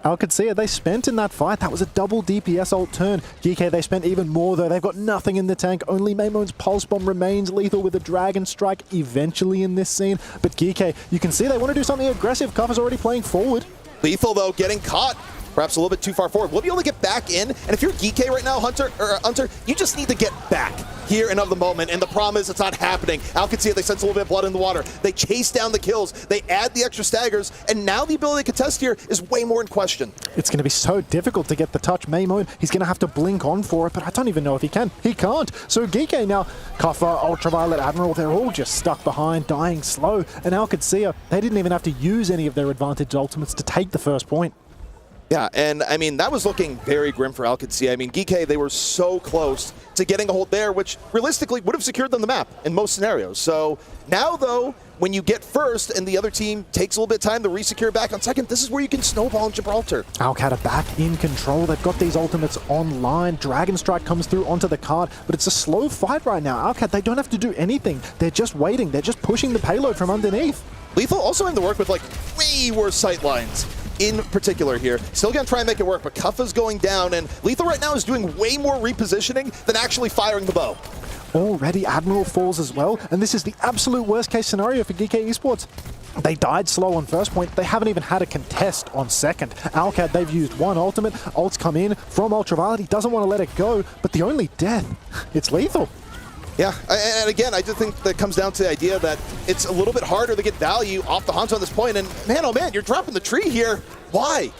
Alcacia, they spent in that fight. That was a double DPS ult turn. GK, they spent even more, though. They've got nothing in the tank. Only Maymone's Pulse Bomb remains lethal with a Dragon Strike eventually in this scene. But GK, you can see they want to do something aggressive. Kuffa's already playing forward. Lethal, though, getting caught. Perhaps a little bit too far forward. We'll be able to get back in. And if you're GK right now, Hunter, you just need to get back here and of the moment. And the problem is it's not happening. Alcacia, they sense a little bit of blood in the water. They chase down the kills. They add the extra staggers. And now the ability to contest here is way more in question. It's going to be so difficult to get the touch. Maymone, he's going to have to blink on for it, but I don't even know if he can. He can't. So GK now, Kuffa, Ultraviolet, Admiral, they're all just stuck behind, dying slow. And Alcacia, they didn't even have to use any of their advantage ultimates to take the first point. Yeah, and I mean, that was looking very grim for Alcacia. I mean, GK, they were so close to getting a hold there, which realistically would have secured them the map in most scenarios. So now, though, when you get first and the other team takes a little bit of time to re-secure back on second, this is where you can snowball in Gibraltar. Alcad are back in control. They've got these ultimates online. Dragon Strike comes through onto the card, but it's a slow fight right now. Alcad, they don't have to do anything. They're just waiting. They're just pushing the payload from underneath. Lethal also having to work with, like, way worse sight lines in particular here. Still gonna try and make it work, but Kuffa's going down, and Lethal right now is doing way more repositioning than actually firing the bow. Already Admiral falls as well, and this is the absolute worst case scenario for GK Esports. They died slow on first point. They haven't even had a contest on second. Alcad, they've used one ultimate. Ults come in from Ultraviolet. He doesn't want to let it go, but the only death, it's Lethal. Yeah, and again, I just think that comes down to the idea that it's a little bit harder to get value off the Hanzo on this point, and man, oh man, you're dropping the tree here. Why?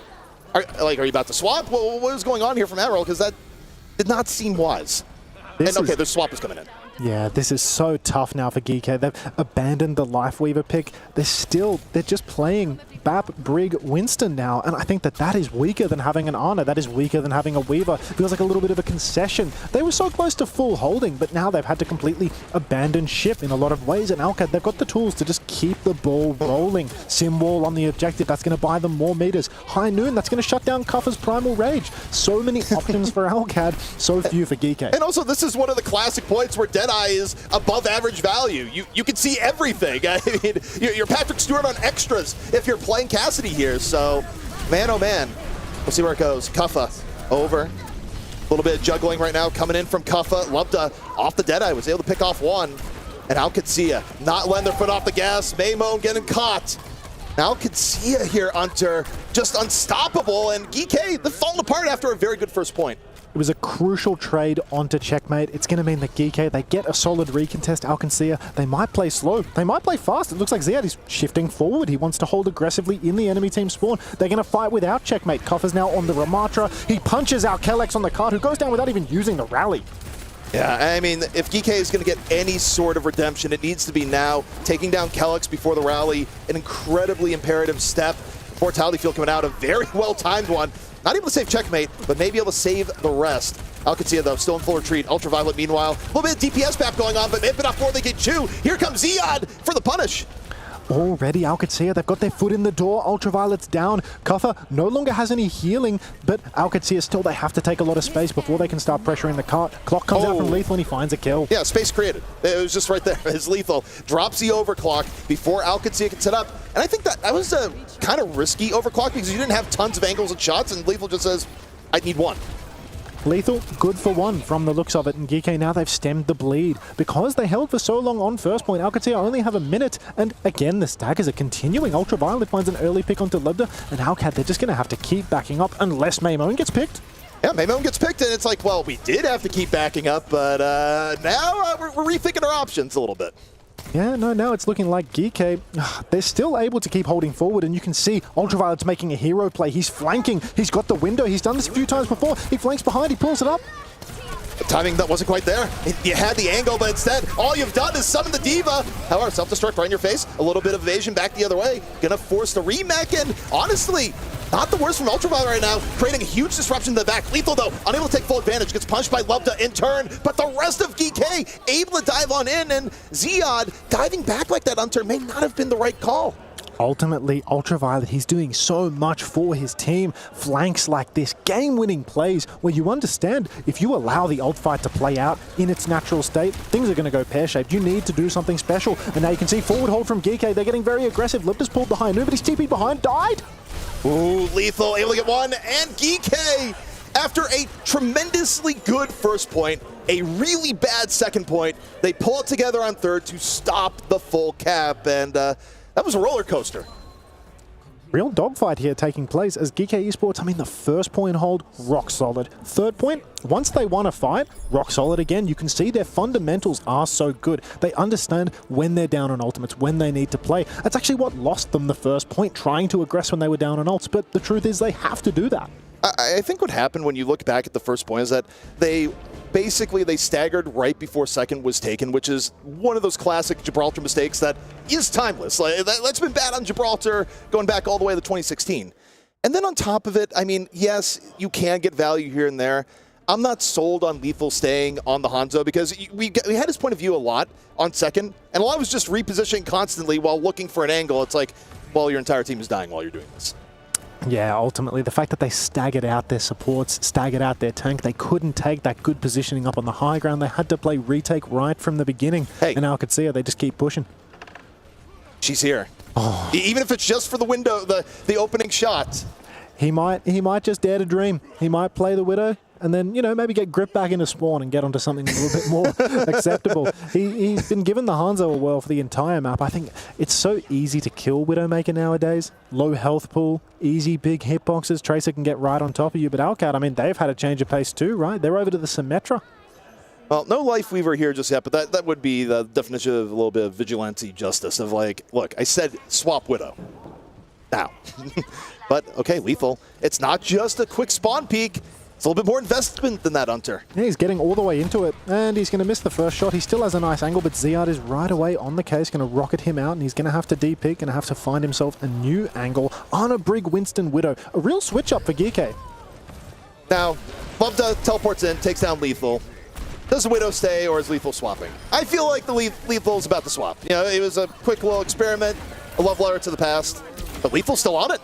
Are you about to swap? What is going on here from Admiral? Because that did not seem wise. Okay, the swap is coming in. Yeah, this is so tough now for GK. They've abandoned the Lifeweaver pick. They're just playing Bap, Brig, Winston now, and I think that is weaker than having an Ana. That is weaker than having a Weaver. Feels like a little bit of a concession. They were so close to full holding, but now they've had to completely abandon ship in a lot of ways, and Alcad, they've got the tools to just keep the ball rolling. Sim Wall on the objective, that's going to buy them more meters. High Noon, that's going to shut down Kuffa's Primal Rage. So many options for Alcad, so few for GK. And also, this is one of the classic points where Deadeye is above average value. You can see everything. I mean, you're Patrick Stewart on extras if you're playing Cassidy here. So, man, oh man. We'll see where it goes. Kuffa over. A little bit of juggling right now coming in from Kuffa. Lubda off the Deadeye. Was able to pick off one. And Alcacia not letting their foot off the gas. Maymone getting caught. Alcacia here, Hunter, just unstoppable. And GK, they've fallen apart after a very good first point. It was a crucial trade onto Checkmate. It's going to mean that GK, they get a solid recontest. Alcacia, they might play slow. They might play fast. It looks like Zead is shifting forward. He wants to hold aggressively in the enemy team spawn. They're going to fight without Checkmate. Kuffa's now on the Ramatra. He punches out Kelex on the card, who goes down without even using the rally. Yeah, I mean, if GK is going to get any sort of redemption, it needs to be now. Taking down Kelex before the rally, an incredibly imperative step. Mortality Field coming out, a very well-timed one. Not able to save Checkmate, but maybe able to save the rest. Alcacia, though, still in full retreat. Ultraviolet, meanwhile, a little bit of DPS map going on, but maybe not before they get chew. Here comes Zeod for the punish. already Alcatia, they've got their foot in the door. Ultraviolet's down. Kuffer no longer has any healing, but Alcatia still, they have to take a lot of space before they can start pressuring the cart. Clock comes out from Lethal and he finds a kill. Yeah, space created. It was just right there as Lethal drops the overclock before Alcatia can set up. And I think that was a kind of risky overclock because you didn't have tons of angles and shots, and Lethal just says, I need one. Lethal, good for one from the looks of it, and GK now they've stemmed the bleed. Because they held for so long on first point, Alcatia only have a minute, and again the staggers are continuing. Ultraviolet finds an early pick onto Lebda, and Alcat, they're just going to have to keep backing up unless Maimone gets picked. Yeah, Maimone gets picked, and it's like, well, we did have to keep backing up, but now we're rethinking our options a little bit. Yeah, no, now it's looking like GK, they're still able to keep holding forward, and you can see Ultraviolet's making a hero play. He's flanking, he's got the window, he's done this a few times before. He flanks behind, he pulls it up. The timing that wasn't quite there. You had the angle, but instead, all you've done is summon the Diva. However, self-destruct right in your face, a little bit of evasion back the other way. Gonna force the remake, and honestly, not the worst from Ultraviolet right now, creating a huge disruption to the back. Lethal, though, unable to take full advantage, gets punched by Lubda in turn, but the rest of GK able to dive on in, and Ziad diving back like that Hunter may not have been the right call. Ultimately, Ultraviolet, he's doing so much for his team. Flanks like this, game-winning plays where you understand if you allow the ult fight to play out in its natural state, things are going to go pear-shaped. You need to do something special. And now you can see forward hold from GK. They're getting very aggressive. Lipta's pulled behind. Nobody's TP'd behind. Died. Ooh, Lethal able to get one. And GK, after a tremendously good first point, a really bad second point, they pull it together on third to stop the full cap. And that was a roller coaster. Real dogfight here taking place as GK Esports, I mean, the first point hold, rock solid. Third point, once they won a fight, rock solid again. You can see their fundamentals are so good. They understand when they're down on ultimates, when they need to play. That's actually what lost them the first point, trying to aggress when they were down on ults, but the truth is they have to do that. I think what happened when you look back at the first point is that they staggered right before second was taken, which is one of those classic Gibraltar mistakes that is timeless. Like, that's been bad on Gibraltar going back all the way to 2016. And then on top of it, I mean, yes, you can get value here and there. I'm not sold on Lethal staying on the Hanzo because we had his point of view a lot on second, and a lot was just repositioning constantly while looking for an angle. It's like, well, your entire team is dying while you're doing this. Yeah, ultimately, the fact that they staggered out their supports, staggered out their tank, they couldn't take that good positioning up on the high ground. They had to play retake right from the beginning. Hey. And Alcatia, they just keep pushing. She's here. Oh. Even if it's just for the window, the opening shot. He might just dare to dream. He might play the Widow and then, you know, maybe get grip back into spawn and get onto something a little bit more acceptable. He's been given the Hanzo a whirl for the entire map. I think it's so easy to kill Widowmaker nowadays. Low health pool, easy big hitboxes. Tracer can get right on top of you. But Alcat, I mean, they've had a change of pace too, right? They're over to the Symmetra. Well, no Life Weaver here just yet, but that would be the definition of a little bit of vigilante justice of like, look, I said swap Widow. Now. But, okay, Lethal. It's not just a quick spawn peek. It's a little bit more investment than that, Hunter. Yeah, he's getting all the way into it, and he's going to miss the first shot. He still has a nice angle, but Ziad is right away on the case, going to rocket him out, and he's going to have to de-peek, going to have to find himself a new angle on a Brig Winston Widow. A real switch-up for GK. Now, Lubda teleports in, takes down Lethal. Does the Widow stay, or is Lethal swapping? I feel like the Lethal is about to swap. You know, it was a quick little experiment, a love letter to the past, but Lethal's still on it.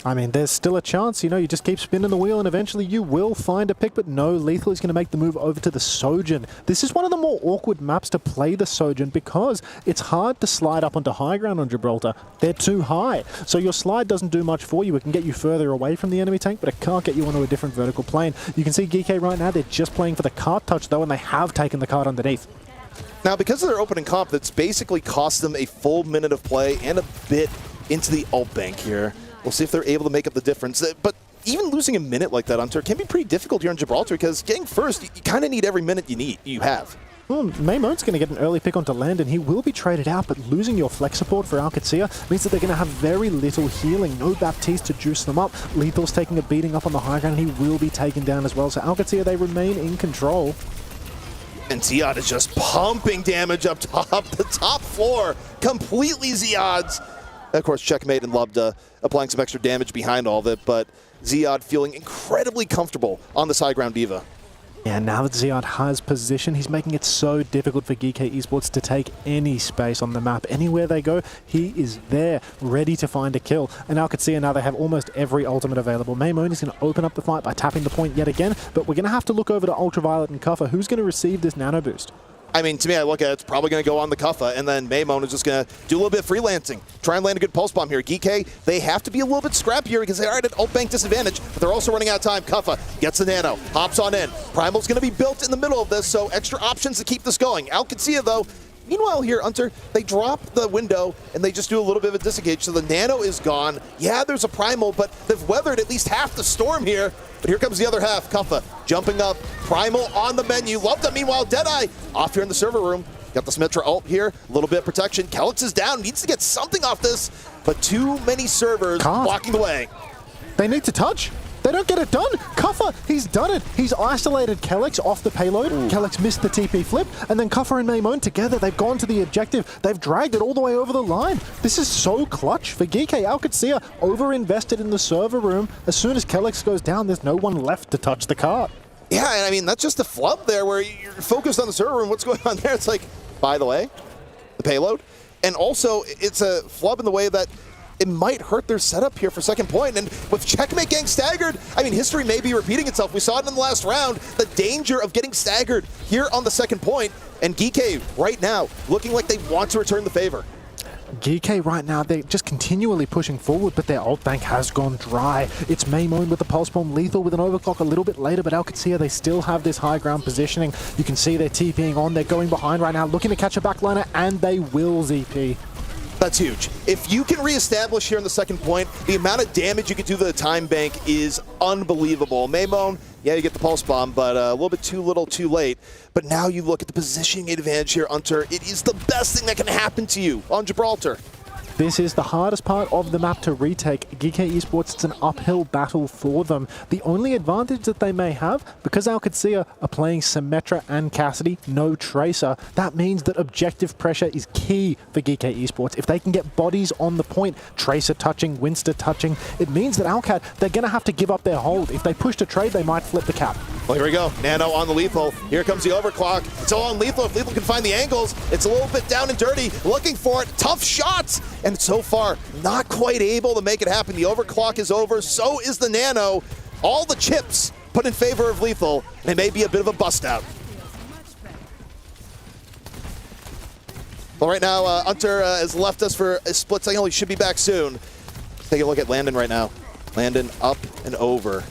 I mean, there's still a chance, you know, you just keep spinning the wheel and eventually you will find a pick, but no, Lethal is going to make the move over to the Sojourn. This is one of the more awkward maps to play the Sojourn because it's hard to slide up onto high ground on Gibraltar. They're too high, so your slide doesn't do much for you. It can get you further away from the enemy tank, but it can't get you onto a different vertical plane. You can see GK right now, they're just playing for the cart touch though, and they have taken the cart underneath. Now, because of their opening comp, that's basically cost them a full minute of play and a bit into the ult bank here. We'll see if they're able to make up the difference. But even losing a minute like that, Hunter, can be pretty difficult here in Gibraltar because getting first, you kind of need every minute you have. Well, Maymone's going to get an early pick onto land and he will be traded out, but losing your flex support for Alcatia means that they're going to have very little healing. No Baptiste to juice them up. Lethal's taking a beating up on the high ground and he will be taken down as well. So Alcatia, they remain in control. And Ziad is just pumping damage up top, the top floor, completely Ziad's. Of course, Checkmate and Lubda applying some extra damage behind all of it, but Ziad feeling incredibly comfortable on this high ground Diva. Yeah, now that Ziad has position, he's making it so difficult for GK Esports to take any space on the map. Anywhere they go, he is there, ready to find a kill. And Alcatsia now they have almost every ultimate available. Maimon is going to open up the fight by tapping the point yet again, but we're going to have to look over to Ultraviolet and Kuffa. Who's going to receive this nano boost? I mean, to me, I look at it, it's probably going to go on the Kuffa, and then Maimon is just going to do a little bit of freelancing, try and land a good pulse bomb here. GK, they have to be a little bit scrappier because they are at an ult bank disadvantage, but they're also running out of time. Kuffa gets the nano, hops on in. Primal's going to be built in the middle of this, so extra options to keep this going. Alcatsia, though, meanwhile here, Hunter, they drop the window and they just do a little bit of a disengage, so the nano is gone. Yeah, there's a Primal, but they've weathered at least half the storm here. But here comes the other half. Kuffa jumping up. Primal on the menu. Loved it. Meanwhile, Deadeye off here in the server room. Got the Symmetra ult here. A little bit of protection. Kelix is down. Needs to get something off this. But too many servers blocking the way. They need to touch. They don't get it done. Kuffa, he's done it. He's isolated Kelix off the payload. Kelix missed the TP flip. And then Kuffa and Maimon together, they've gone to the objective. They've dragged it all the way over the line. This is so clutch for GK. Alcatsia over-invested in the server room. As soon as Kelix goes down, there's no one left to touch the cart. Yeah, and I mean, that's just a flub there where you're focused on the server room. What's going on there? It's like, by the way, the payload. And also, it's a flub in the way that it might hurt their setup here for second point. And with Checkmate getting staggered, I mean, history may be repeating itself. We saw it in the last round, the danger of getting staggered here on the second point. And GK right now looking like they want to return the favor. GK right now, they're just continually pushing forward, but their ult bank has gone dry. It's Maimon with the Pulse Bomb, Lethal with an overclock a little bit later, but Alcatsia, they still have this high ground positioning. You can see they're TPing on, they're going behind right now, looking to catch a backliner, and they will ZP. That's huge. If you can reestablish here in the second point, the amount of damage you can do to the time bank is unbelievable. Maimon, yeah, you get the pulse bomb, but a little bit too little, too late. But now you look at the positioning advantage here, Hunter. It is the best thing that can happen to you on Gibraltar. This is the hardest part of the map to retake. GK Esports, it's an uphill battle for them. The only advantage that they may have, because Alcatsia are playing Symmetra and Cassidy, no Tracer, that means that objective pressure is key for GK Esports. If they can get bodies on the point, Tracer touching, Winster touching, it means that Alcat, they're going to have to give up their hold. If they push to trade, they might flip the cap. Well, here we go. Nano on the Lethal. Here comes the overclock. It's all on Lethal. If Lethal can find the angles, it's a little bit down and dirty. Looking for it. Tough shots. And so far, not quite able to make it happen. The overclock is over. So is the Nano. All the chips put in favor of Lethal. And it may be a bit of a bust out. Well, right now, Hunter has left us for a split second. He should be back soon. Take a look at Landon right now. Landon up and over.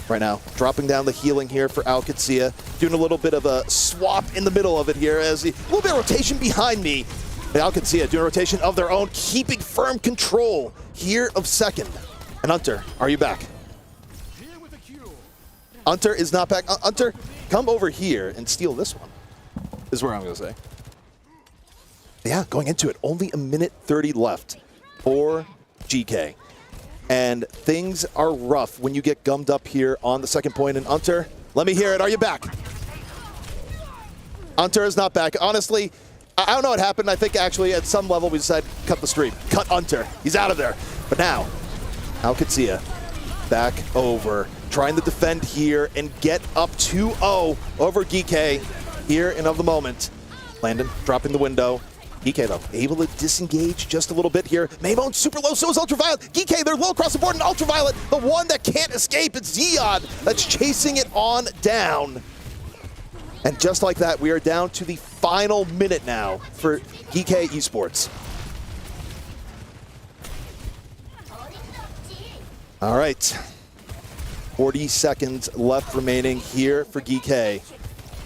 Right now, dropping down the healing here for Alcatsia, doing a little bit of a swap in the middle of it here as a little bit of rotation behind me. But Alcatsia doing a rotation of their own, keeping firm control here of second. And Hunter, are you back? Hunter is not back. Hunter, come over here and steal this one, is where I'm going to say. Yeah, going into it, only a minute 30 left for GK. And things are rough when you get gummed up here on the second point. And Hunter, let me hear it. Are you back? Hunter is not back. Honestly, I don't know what happened. I think actually at some level we decided cut the stream. Cut Hunter. He's out of there. But now, Alcatsia back over. Trying to defend here and get up 2-0 over GK here and of the moment. Landon dropping the window. GK, though, able to disengage just a little bit here. Maimon super low, so is Ultraviolet. GK, they're low across the board, and Ultraviolet, the one that can't escape. It's Ziad that's chasing it on down. And just like that, we are down to the final minute now for GK Esports. All right. 40 seconds left remaining here for GK.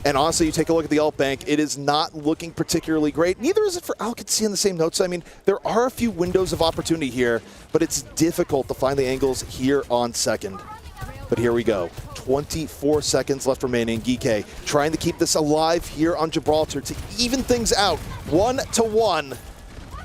And honestly, you take a look at the ult bank, it is not looking particularly great. Neither is it for Alcatsia in the same notes. I mean, there are a few windows of opportunity here, but it's difficult to find the angles here on second. But here we go. 24 seconds left remaining. GK trying to keep this alive here on Gibraltar to even things out. 1-1.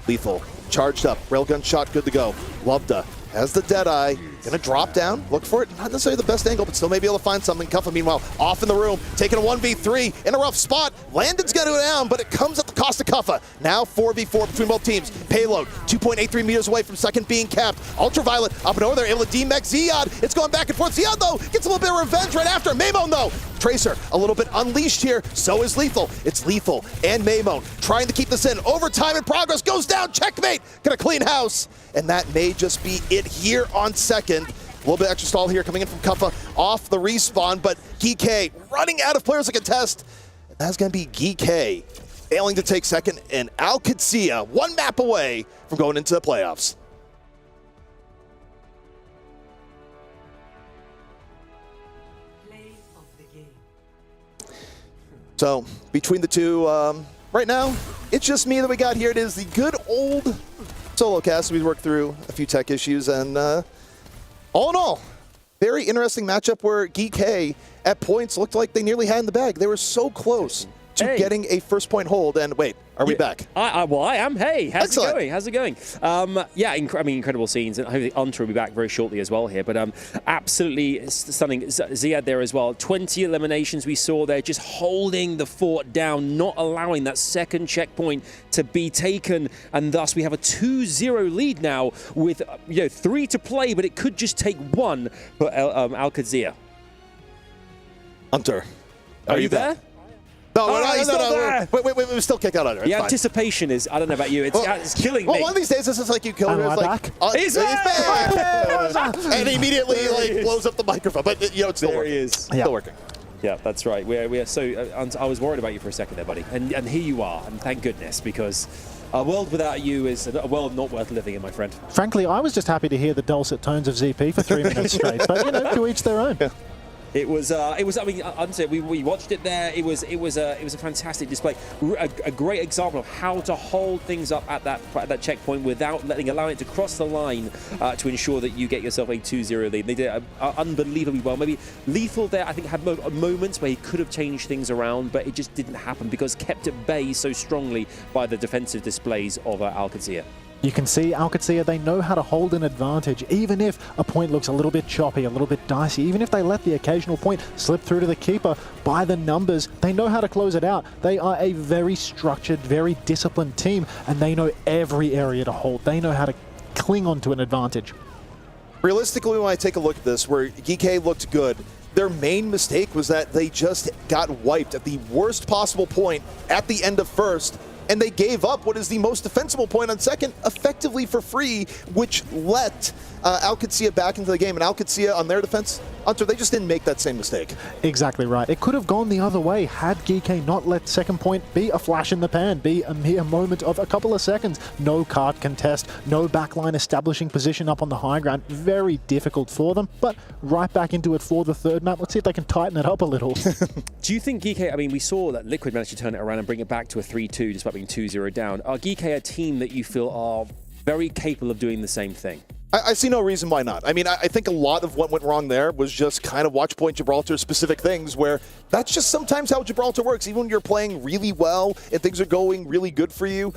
Lethal charged up. Railgun shot good to go. Lubda has the Deadeye. Gonna drop down, look for it. Not necessarily the best angle, but still may be able to find something. Kuffa, meanwhile, off in the room, taking a 1v3 in a rough spot. Landon's gonna go down, but it comes at the Costa Kuffa. Now 4v4 between both teams. Payload 2.83 meters away from second being capped. Ultraviolet up and over there, able to demech Ziad. It's going back and forth. Ziad, though, gets a little bit of revenge right after. Maymon, though, Tracer a little bit unleashed here. So is Lethal. It's Lethal and Maymon trying to keep this in. Overtime in progress goes down. Checkmate. Gonna clean house. And that may just be it here on second. A little bit extra stall here coming in from Kuffa off the respawn, but GK running out of players to contest. And that's going to be GK failing to take second, and OWCS one map away from going into the playoffs. So between the two, right now, it's just me that we got here. It is the good old solo cast. We worked through a few tech issues, and all in all, very interesting matchup where GK at points looked like they nearly had in the bag. They were so close to getting a first point hold. And wait, are we back? Well, I am. Hey, how's Excellent. it going? How's it going? Yeah, I mean, incredible scenes. And hopefully Unter will be back very shortly as well here. But absolutely stunning. Ziad there as well. 20 eliminations we saw there, just holding the fort down, not allowing that second checkpoint to be taken. And thus we have a 2-0 lead now with 3 to play, but it could just take 1 for OWCS. Unter, are you there? No, no. Wait, we're still kicked out under. The anticipation is, I don't know about you, it's killing me. Well, one of these days, this is like you kill him. It's like, He's back! And he immediately blows up the microphone. But, it's still there working. He is. Still working. Yeah, that's right. We are so. I was worried about you for a second there, buddy. And here you are, and thank goodness, because a world without you is a world not worth living in, my friend. Frankly, I was just happy to hear the dulcet tones of ZP for 3 minutes straight. But, to each their own. Yeah. It was. I mean, we watched it there. It was a fantastic display. A great example of how to hold things up at that checkpoint without allowing it to cross the line to ensure that you get yourself a 2-0 lead. They did it unbelievably well. Maybe Lethal there, I think, had moments where he could have changed things around, but it just didn't happen because kept at bay so strongly by the defensive displays of OWCS. You can see OWCS, they know how to hold an advantage, even if a point looks a little bit choppy, a little bit dicey, even if they let the occasional point slip through to the keeper by the numbers, they know how to close it out. They are a very structured, very disciplined team, and they know every area to hold. They know how to cling on to an advantage. Realistically, when I take a look at this, where GK looked good, their main mistake was that they just got wiped at the worst possible point at the end of first, and they gave up what is the most defensible point on second effectively for free, which let OWCS back into the game. And OWCS on their defense, Hunter, they just didn't make that same mistake. Exactly right. It could have gone the other way had GK not let second point be a flash in the pan, be a mere moment of a couple of seconds. No card contest, no backline establishing position up on the high ground. Very difficult for them, but right back into it for the third map. Let's see if they can tighten it up a little. Do you think GK, I mean, we saw that Liquid managed to turn it around and bring it back to a 3-2 despite being 2-0 down. Are GK a team that you feel are very capable of doing the same thing? I see no reason why not. I mean, I think a lot of what went wrong there was just kind of watch point Gibraltar specific things where that's just sometimes how Gibraltar works. Even when you're playing really well and things are going really good for you,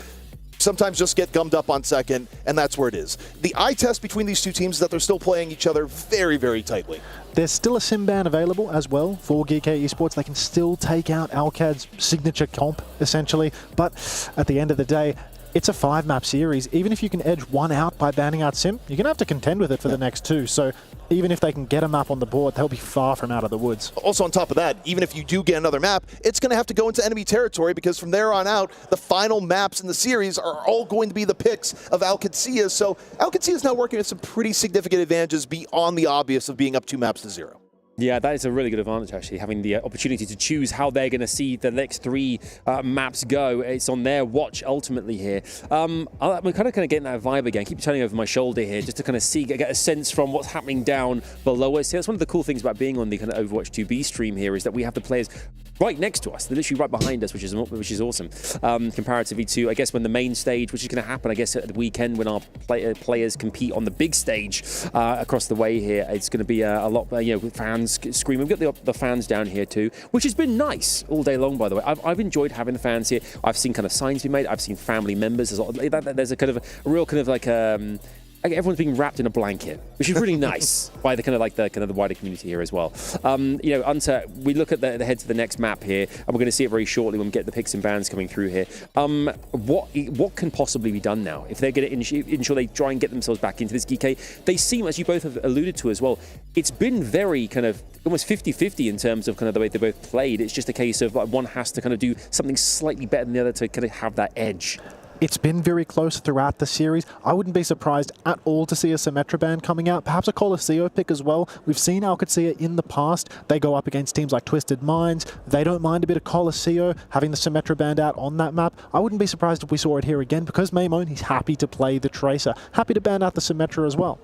sometimes just get gummed up on second, and that's where it is. The eye test between these two teams is that they're still playing each other very, very tightly. There's still a sim ban available as well for GK Esports. They can still take out Alcad's signature comp, essentially. But at the end of the day, it's a 5-map series. Even if you can edge one out by banning out sim, you're going to have to contend with it for the next 2. So even if they can get a map on the board, they'll be far from out of the woods. Also on top of that, even if you do get another map, it's going to have to go into enemy territory because from there on out, the final maps in the series are all going to be the picks of OWCS. So OWCS is now working with some pretty significant advantages beyond the obvious of being up 2 maps to 0. Yeah, that is a really good advantage, actually, having the opportunity to choose how they're going to see the next 3 maps go. It's on their watch, ultimately, here. I'm kind of getting that vibe again. I keep turning over my shoulder here just to kind of get a sense from what's happening down below us. That's one of the cool things about being on the kind of Overwatch 2B stream here is that we have the players right next to us. They're literally right behind us, which is awesome. Comparatively to, I guess, when the main stage, which is going to happen, I guess, at the weekend when our players compete on the big stage across the way here. It's going to be a lot, with fans screaming. We've got the fans down here too, which has been nice all day long, by the way. I've enjoyed having the fans here. I've seen kind of signs be made. I've seen family members. There's a kind of a real kind of like everyone's being wrapped in a blanket, which is really nice by the kind of the wider community here as well. Unter, we look at the head to the next map here, and we're going to see it very shortly when we get the picks and bans coming through here. What can possibly be done now if they're going to ensure they try and get themselves back into this GK? They seem, as you both have alluded to as well, it's been very kind of almost 50-50 in terms of kind of the way they both played. It's just a case of like one has to kind of do something slightly better than the other to kind of have that edge. It's been very close throughout the series. I wouldn't be surprised at all to see a Symmetra ban coming out, perhaps a Colosseo pick as well. We've seen Alcacea in the past. They go up against teams like Twisted Minds. They don't mind a bit of Colosseo, having the Symmetra band out on that map. I wouldn't be surprised if we saw it here again, because Maimon, he's happy to play the Tracer. Happy to ban out the Symmetra as well.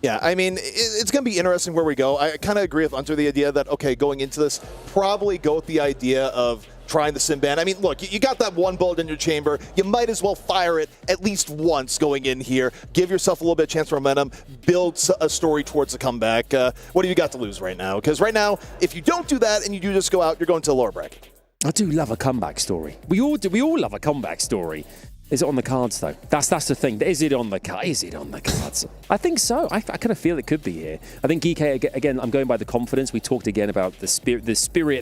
Yeah, I mean, it's going to be interesting where we go. I kind of agree with Hunter, the idea that, okay, going into this, probably go with the idea of trying the sim ban. I mean, look, you got that one bullet in your chamber. You might as well fire it at least once going in here. Give yourself a little bit of chance for momentum. Build a story towards a comeback. What do you got to lose right now? Because right now, if you don't do that and you do just go out, you're going to the lower bracket. I do love a comeback story. We all do. We all love a comeback story. Is it on the cards, though? That's the thing. Is it on the cards? Is it on the cards? I think so. I kind of feel it could be here. I think GK, again, I'm going by the confidence. We talked again about the spirit,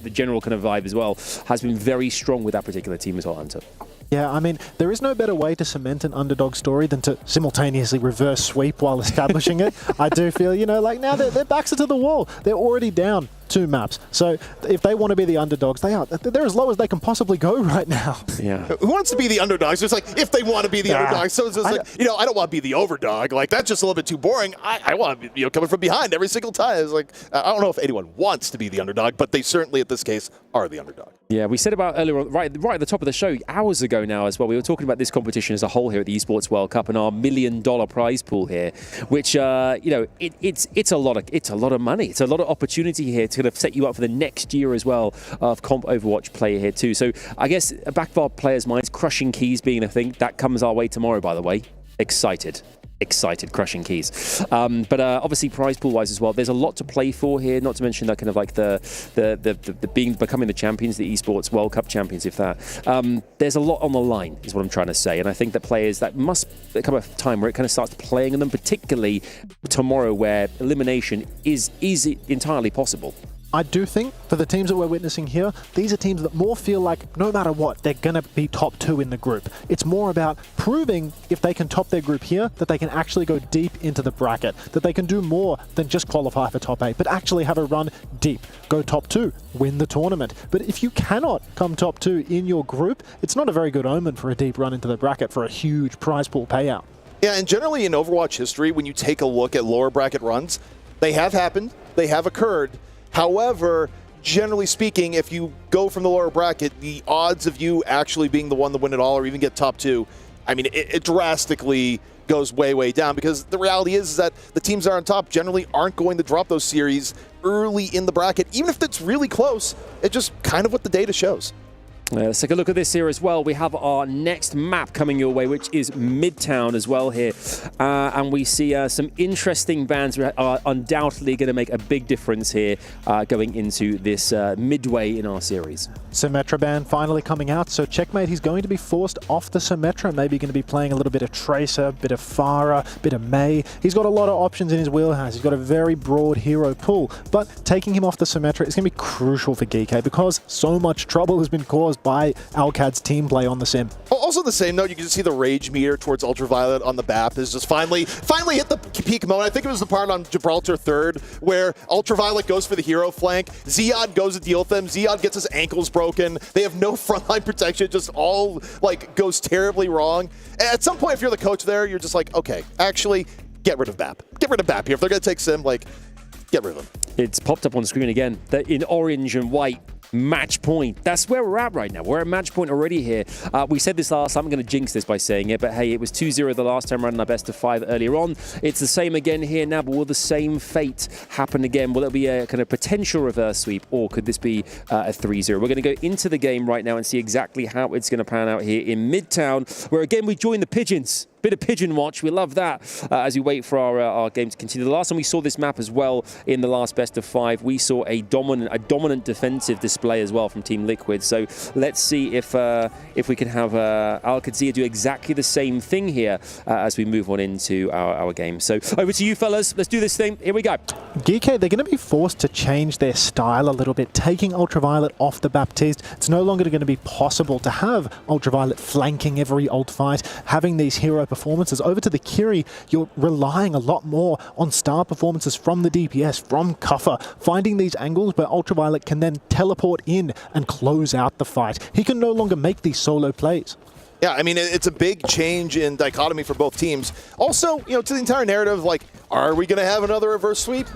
the general kind of vibe as well, has been very strong with that particular team as well, Hunter. Yeah, I mean, there is no better way to cement an underdog story than to simultaneously reverse sweep while establishing it. I do feel, like now their backs are to the wall. They're already down 2 maps. So if they want to be the underdogs, they're as low as they can possibly go right now. Yeah. Who wants to be the underdogs? It's like, if they want to be the underdogs. So it's just I don't want to be the overdog. Like, that's just a little bit too boring. I want to be, coming from behind every single time. It's like, I don't know if anyone wants to be the underdog, but they certainly, at this case, are the underdog. Yeah, we said about earlier on, right at the top of the show, hours ago now as well, we were talking about this competition as a whole here at the Esports World Cup and our $1 million prize pool here, which, it's a lot of money. It's a lot of opportunity here to kind of set you up for the next year as well of comp Overwatch play here too. So I guess back of our players' minds, crushing keys being a thing, that comes our way tomorrow, by the way. Excited, crushing keys. But obviously prize pool wise as well, there's a lot to play for here, not to mention that kind of like the becoming the champions, the Esports World Cup champions, if that. There's a lot on the line is what I'm trying to say, and I think that players, that must come a time where it kind of starts playing on them, particularly tomorrow where elimination is entirely possible. I do think for the teams that we're witnessing here, these are teams that more feel like no matter what, they're going to be top 2 in the group. It's more about proving if they can top their group here, that they can actually go deep into the bracket, that they can do more than just qualify for top 8, but actually have a run deep, go top 2, win the tournament. But if you cannot come top 2 in your group, it's not a very good omen for a deep run into the bracket for a huge prize pool payout. Yeah, and generally in Overwatch history, when you take a look at lower bracket runs, they have happened, they have occurred. However, generally speaking, if you go from the lower bracket, the odds of you actually being the one to win it all or even get top 2, I mean, it drastically goes way, way down, because the reality is that the teams that are on top generally aren't going to drop those series early in the bracket, even if it's really close. It's just kind of what the data shows. Let's take a look at this here as well. We have our next map coming your way, which is Midtown as well here. And we see some interesting bans are undoubtedly going to make a big difference here going into this midway in our series. Symmetra ban finally coming out, so Checkmate, he's going to be forced off the Symmetra. Maybe going to be playing a little bit of Tracer, a bit of Pharah, a bit of Mei. He's got a lot of options in his wheelhouse. He's got a very broad hero pool, but taking him off the Symmetra is going to be crucial for GK because so much trouble has been caused by Alcad's team play on the sim. Also on the same note, you can see the rage meter towards Ultraviolet on the BAP is just finally hit the peak moment. I think it was the part on Gibraltar 3rd where Ultraviolet goes for the hero flank. Ziad goes to deal with them. Ziad gets his ankles broken. They have no frontline protection. Just all goes terribly wrong. And at some point, if you're the coach there, you're just like, okay, actually, get rid of BAP. Get rid of BAP here. If they're going to take sim, get rid of them. It's popped up on screen again. That in orange and white. Match point. That's where we're at right now. We're at match point already here. We said this last time. I'm going to jinx this by saying it, but hey, it was 2-0 the last time around in our best of 5 earlier on. It's the same again here now, but will the same fate happen again? Will it be a kind of potential reverse sweep, or could this be a 3-0? We're going to go into the game right now and see exactly how it's going to pan out here in Midtown, where again we join the Pigeons. Bit of pigeon watch. We love that as we wait for our game to continue. The last time we saw this map as well in the last best of 5, we saw a dominant defensive display as well from Team Liquid. So let's see if we can have Al-Qadsiya do exactly the same thing here as we move on into our game. So over to you, fellas. Let's do this thing. Here we go. GK, they're going to be forced to change their style a little bit, taking Ultraviolet off the Baptiste. It's no longer going to be possible to have Ultraviolet flanking every ult fight, having these hero performances. Over to the Kiri, you're relying a lot more on star performances from the DPS, from Kuffer, finding these angles where Ultraviolet can then teleport in and close out the fight. He can no longer make these solo plays. Yeah, I mean, it's a big change in dichotomy for both teams. Also, you know, to the entire narrative, like, are we going to have another reverse sweep?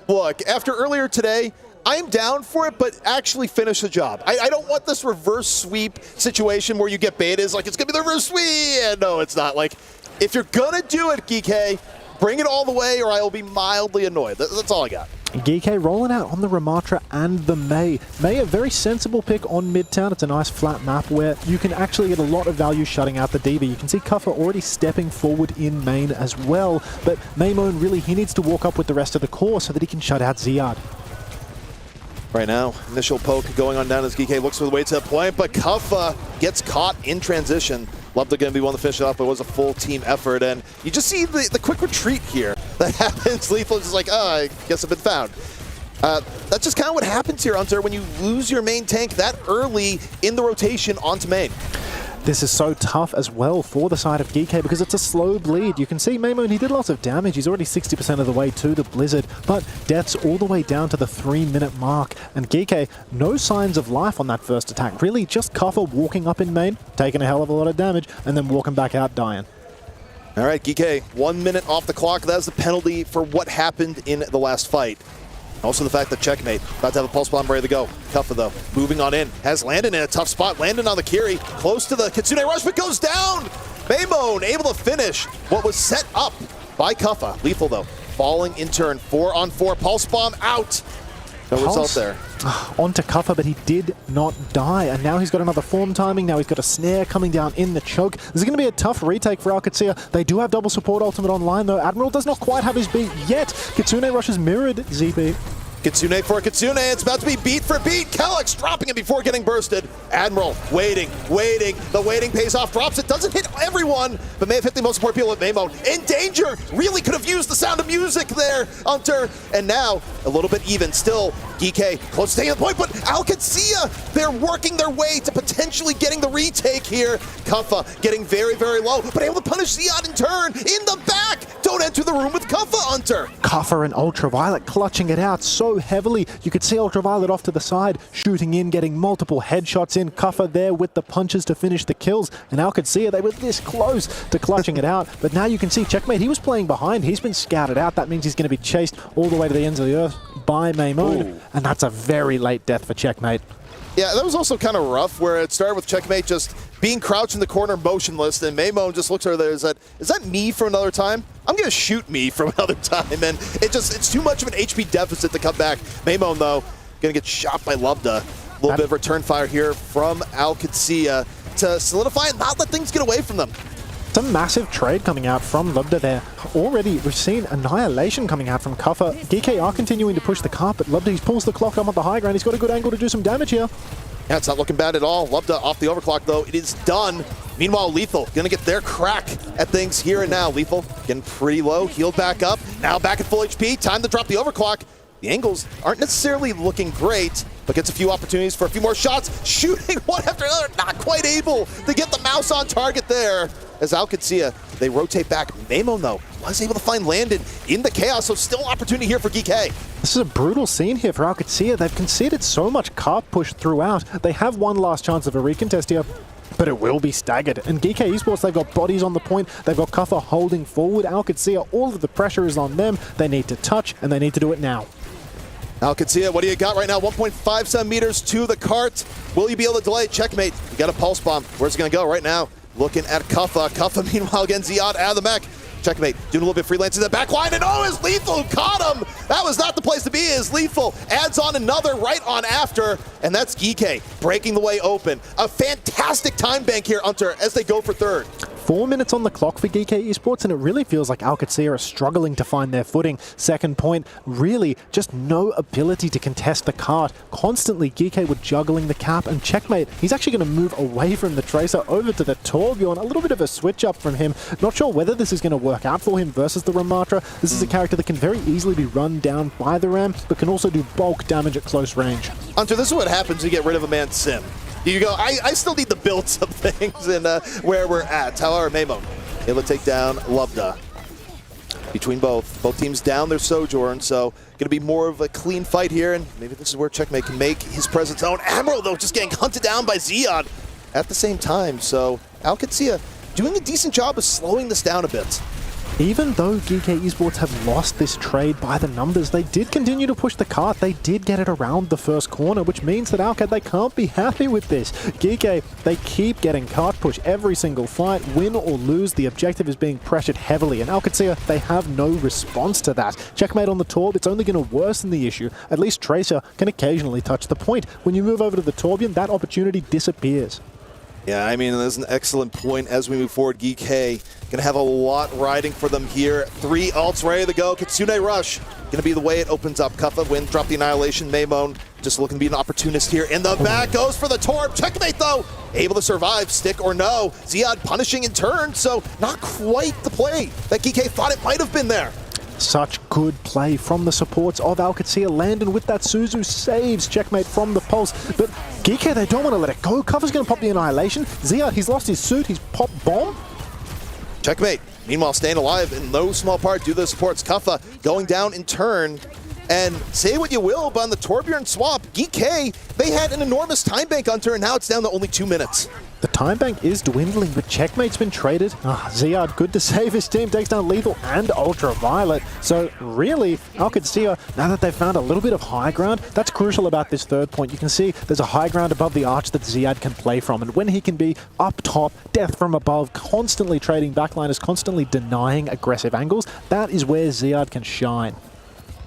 Look, after earlier today, I'm down for it, but actually finish the job. I don't want this reverse sweep situation where you get betas, like, it's going to be the reverse sweep. Yeah, no, it's not. Like, if you're going to do it, GK, bring it all the way or I will be mildly annoyed. That's all I got. GK rolling out on the Ramatra and the Mei. Mei, a very sensible pick on Midtown. It's a nice flat map where you can actually get a lot of value shutting out the DB. You can see Kuffer already stepping forward in main as well, but Maimon really, he needs to walk up with the rest of the core so that he can shut out Ziad. Right now, initial poke going on down as GK looks for the way to the point, but Kuffa gets caught in transition. Loved going to be one to finish it off, but it was a full team effort, and you just see the quick retreat here that happens. Lethal is just like, oh, I guess I've been found. That's just kind of what happens here, Hunter, when you lose your main tank that early in the rotation onto main. This is so tough as well for the side of GK because it's a slow bleed. You can see Maimon, he did lots of damage. He's already 60% of the way to the Blizzard, but deaths all the way down to the 3-minute mark. And GK, no signs of life on that first attack. Really just Kuffer walking up in main, taking a hell of a lot of damage, and then walking back out dying. All right, GK, 1 minute off the clock. That's the penalty for what happened in the last fight. Also the fact that Checkmate about to have a pulse bomb ready to go. Kuffa though, moving on in, has Landon in a tough spot. Landon on the Kiri, close to the Kitsune rush, but goes down. Maimon able to finish what was set up by Kuffa. Lethal though, falling in turn, 4-on-4, pulse bomb out. No result there. Onto Kuffa, but he did not die. And now he's got another form timing. Now he's got a snare coming down in the choke. This is going to be a tough retake for Al-Qadsiya. They do have double support ultimate online, though. Admiral does not quite have his beat yet. Kitsune rushes mirrored ZB. Kitsune for Kitsune, it's about to be beat for beat. Kellex dropping it before getting bursted. Admiral waiting. The waiting pays off, drops it, doesn't hit everyone, but may have hit the most important people at Maimon. In danger, really could have used the sound of music there, Hunter. And now, a little bit even, still, GK close to taking the point, but Al-Qadsiya, they're working their way to potentially getting the retake here. Kuffa getting very, very low, but able to punish Ziad in turn, in the back. Don't enter the room with Kuffa, Hunter. Kuffa and Ultraviolet clutching it out so heavily. You could see Ultraviolet off to the side, shooting in, getting multiple headshots in. Kuffa there with the punches to finish the kills. And Al-Qadsiya, they were this close to clutching it out. But now you can see Checkmate, he was playing behind. He's been scouted out. That means he's going to be chased all the way to the ends of the earth by Maimon. Ooh. And that's a very late death for Checkmate. Yeah, that was also kind of rough, where it started with Checkmate just being crouched in the corner motionless, and Maimon just looks over there, is that me for another time? I'm going to shoot me from another time, and it's too much of an HP deficit to come back. Maimon, though, going to get shot by Lubda. A little bit of return fire here from Al-Qadsiya to solidify and not let things get away from them. It's a massive trade coming out from Lubda there. Already, we've seen Annihilation coming out from Kuffa. GK are continuing to push the carpet. Lubda, he pulls the clock up on the high ground. He's got a good angle to do some damage here. Yeah, it's not looking bad at all. Lubda off the overclock, though. It is done. Meanwhile, Lethal going to get their crack at things here and now. Lethal getting pretty low, healed back up. Now back at full HP. Time to drop the overclock. The angles aren't necessarily looking great, but gets a few opportunities for a few more shots. Shooting one after another. Not quite able to get the mouse on target there. As Al-Qadsiya, they rotate back. Maimon, though, was able to find Landon in the chaos, so still opportunity here for GK. This is a brutal scene here for Al-Qadsiya. They've conceded so much carp push throughout. They have one last chance of a recontest here, but it will be staggered. And GK Esports, they've got bodies on the point. They've got Kuffa holding forward. Al-Qadsiya, all of the pressure is on them. They need to touch, and they need to do it now. Al-Qadsiya, what do you got right now? 1.57 meters to the cart. Will you be able to delay? Checkmate. You got a pulse bomb. Where's it going to go right now? Looking at Kuffa. Kuffa, meanwhile, again, Ziad out of the mech. Checkmate, doing a little bit freelance in the back line, and oh, is Lethal caught him! That was not the place to be, is Lethal adds on another right on after, and that's GK breaking the way open. A fantastic time bank here, Hunter, as they go for third. 4 minutes on the clock for GK Esports, and it really feels like OWCS are struggling to find their footing. Second point, really just no ability to contest the cart. Constantly, GK were juggling the cap, and Checkmate, he's actually going to move away from the Tracer over to the Torbjorn. A little bit of a switch up from him. Not sure whether this is going to work out for him versus the Ramatra. This is a character that can very easily be run down by the Ram, but can also do bulk damage at close range. Hunter, this is what happens when you get rid of a man's sim. You go, I still need to build some things and where we're at. However, Maimon able to take down Lubda. Between both teams down their Sojourn, so going to be more of a clean fight here, and maybe this is where Checkmate can make his presence known. Admiral, though, just getting hunted down by Ziad at the same time, so OWCS doing a decent job of slowing this down a bit. Even though GK Esports have lost this trade by the numbers, they did continue to push the cart. They did get it around the first corner, which means that OWCS, they can't be happy with this. GK, they keep getting cart push every single fight. Win or lose, the objective is being pressured heavily, and OWCS, they have no response to that. Checkmate on the Torb, it's only going to worsen the issue. At least Tracer can occasionally touch the point. When you move over to the Torbjorn, that opportunity disappears. Yeah, I mean, that's an excellent point as we move forward. GK gonna have a lot riding for them here. 3 ults ready to go. Kitsune Rush gonna be the way it opens up. Kuffa win, drop the Annihilation. Maimon just looking to be an opportunist here. In the back goes for the Torb. Checkmate though, able to survive, stick or no. Ziad punishing in turn, so not quite the play that GK thought it might have been there. Such good play from the supports of OWCS. Landon with that Suzu saves Checkmate from the pulse, but GK, they don't want to let it go. Kuffa's going to pop the Annihilation. Ziad, he's lost his suit, he's popped Bomb. Checkmate, meanwhile, staying alive in no small part due to the supports. Kuffa going down in turn. And say what you will, but on the Torbjorn swap, GK, they had an enormous time bank on turn, and now it's down to only 2 minutes. The time bank is dwindling, but Checkmate's been traded. Ziad, good to save his team, takes down Lethal and Ultraviolet. So really, OWCS, now that they've found a little bit of high ground, that's crucial about this third point. You can see there's a high ground above the arch that Ziad can play from, and when he can be up top, death from above, constantly trading backliners, constantly denying aggressive angles, that is where Ziad can shine.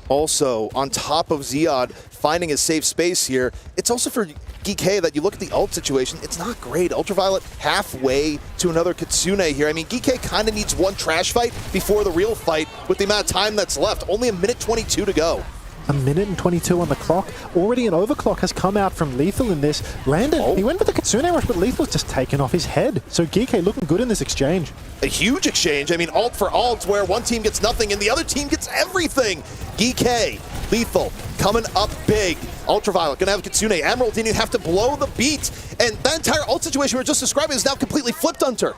Also, on top of Ziad finding a safe space here, it's also for GK that you look at the ult situation, it's not great. Ultraviolet halfway to another Kitsune here. I mean, GK kind of needs one trash fight before the real fight with the amount of time that's left. Only 1:22 to go. 1:22 on the clock. Already an overclock has come out from Lethal in this. Landon, he went with the Kitsune rush, but Lethal's just taken off his head. So GK looking good in this exchange. A huge exchange. I mean, ult for ult, where one team gets nothing and the other team gets everything. GK, Lethal, coming up big. Ultraviolet gonna have Kitsune. Admiral didn't even have to blow the beat. And that entire ult situation we were just describing is now completely flipped, Hunter.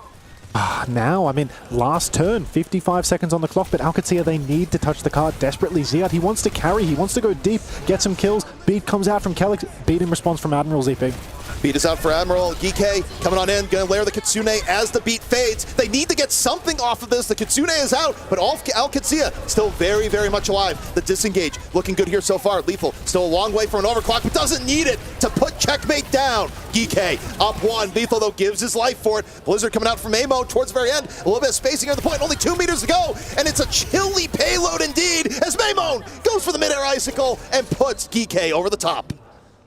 Now, I mean, last turn, 55 seconds on the clock, but OWCS, they need to touch the card desperately. Ziad, he wants to carry, he wants to go deep, get some kills. Beat comes out from Kelix, beat in response from Admiral ZP. Beat is out for Admiral. GK coming on in, gonna layer the Kitsune as the beat fades. They need to get something off of this. The Kitsune is out, but OWCS still very, very much alive. The disengage looking good here so far. Lethal still a long way from an overclock, but doesn't need it to put Checkmate down. GK up 1. Lethal, though, gives his life for it. Blizzard coming out from Amo towards the very end. A little bit of spacing at the point, only 2 meters to go, and it's a chilly payload indeed as Maimon goes for the mid-air icicle and puts GK over the top.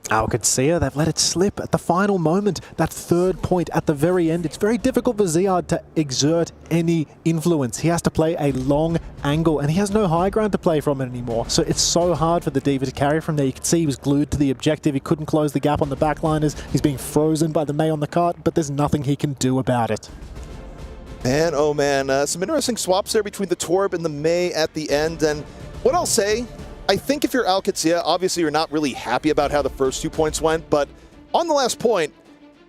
OWCS, they've let it slip at the final moment. That third point at the very end, it's very difficult for Ziad to exert any influence. He has to play a long angle, and he has no high ground to play from it anymore. So it's so hard for the Diva to carry from there. You can see he was glued to the objective. He couldn't close the gap on the backliners. He's being frozen by the Mei on the cart, but there's nothing he can do about it. Man, oh man, some interesting swaps there between the Torb and the Mei at the end. And what I'll say, I think if you're OWCS, obviously you're not really happy about how the first 2 points went, but on the last point,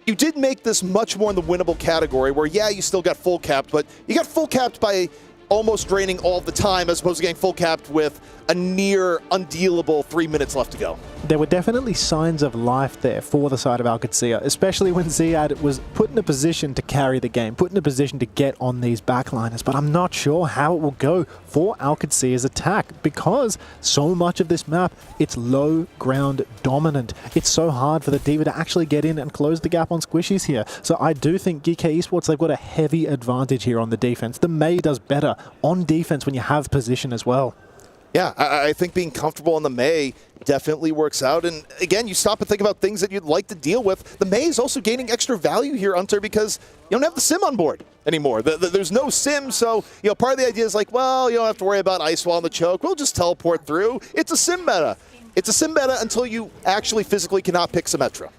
you did make this much more in the winnable category where, yeah, you still got full capped, but you got full capped by almost draining all the time as opposed to getting full capped with a near undealable 3 minutes left to go. There were definitely signs of life there for the side of OWCS, especially when Ziad was put in a position to carry the game, put in a position to get on these backliners, but I'm not sure how it will go for OWCS' attack because so much of this map, it's low ground dominant. It's so hard for the Diva to actually get in and close the gap on squishies here. So I do think GK Esports, they've got a heavy advantage here on the defense. The Mei does better on defense when you have position as well. Yeah, I think being comfortable on the Mei definitely works out. And again, you stop and think about things that you'd like to deal with. The Mei is also gaining extra value here, Hunter, because you don't have the sim on board anymore. There's no sim, so part of the idea is like, well, you don't have to worry about Ice Wall and the choke. We'll just teleport through. It's a sim meta. It's a sim meta until you actually physically cannot pick Symmetra.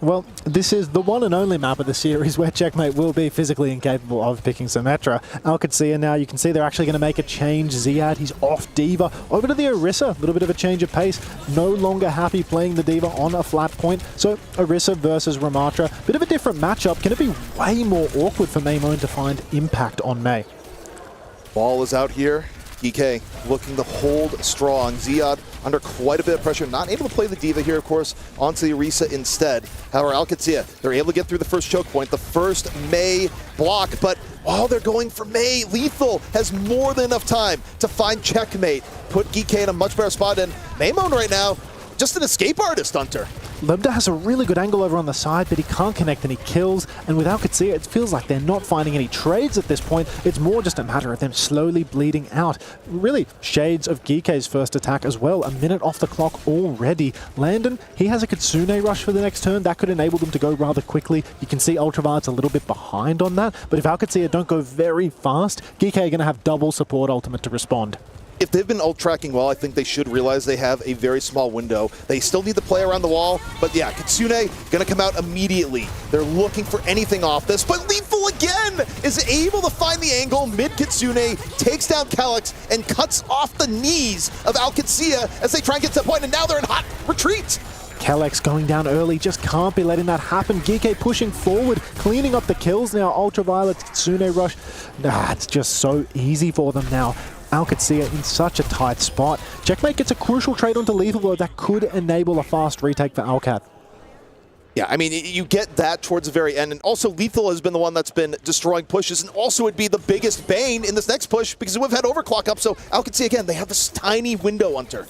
Well, this is the one and only map of the series where Checkmate will be physically incapable of picking Symmetra. Alcadzia now, you can see they're actually going to make a change. Ziad, he's off D.Va. Over to the Orisa, a little bit of a change of pace. No longer happy playing the D.Va on a flat point. So Orisa versus Ramatra, bit of a different matchup. Can it be way more awkward for Maymone to find impact on Mei? Ball is out here. DK looking to hold strong. Ziad under quite a bit of pressure, not able to play the D.Va here, of course, onto the Orisa instead. However, Alcadzia, they're able to get through the first choke point, the first Mei block, but while they're going for Mei, Lethal has more than enough time to find Checkmate, put DK in a much better spot, and Maymone right now, just an escape artist, Hunter. Lebda has a really good angle over on the side, but he can't connect any kills. And with Alcadzia, it feels like they're not finding any trades at this point. It's more just a matter of them slowly bleeding out. Really, shades of Gike's first attack as well. A minute off the clock already. Landon, he has a Kitsune rush for the next turn. That could enable them to go rather quickly. You can see Ultraviolet's a little bit behind on that. But if Alcadzia don't go very fast, Gike are going to have double support ultimate to respond. If they've been ult tracking well, I think they should realize they have a very small window. They still need to play around the wall, but yeah, Kitsune gonna come out immediately. They're looking for anything off this, but Lethal again is able to find the angle. Mid-Kitsune takes down Calyx and cuts off the knees of Alcadzia as they try and get to the point, and now they're in hot retreat. Kellex going down early, just can't be letting that happen. Gike pushing forward, cleaning up the kills now. Ultraviolet, Kitsune rush. It's just so easy for them now. Alcadzia in such a tight spot. Checkmate gets a crucial trade onto Lethal though that could enable a fast retake for Alcad. Yeah, I mean, you get that towards the very end, and also Lethal has been the one that's been destroying pushes, and also would be the biggest bane in this next push because we've had overclock up, so Alcadzia again, they have this tiny window, Hunter.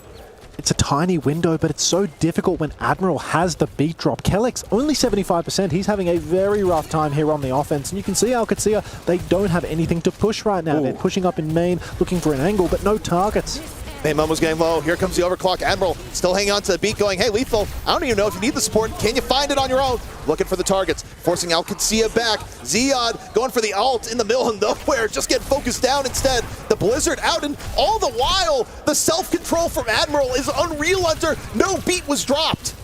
It's a tiny window, but it's so difficult when Admiral has the beat drop. Kellex, only 75%. He's having a very rough time here on the offense. And you can see Alcadzia, they don't have anything to push right now. They're pushing up in main, looking for an angle, but no targets. Maymone was getting low. Here comes the overclock. Admiral still hanging on to the beat going, hey, Lethal, I don't even know if you need the support. Can you find it on your own? Looking for the targets, forcing Alcadzia back. Ziad going for the ult in the middle of nowhere, just get focused down instead. The Blizzard out, and all the while, the self-control from Admiral is unreal, Hunter. No beat was dropped.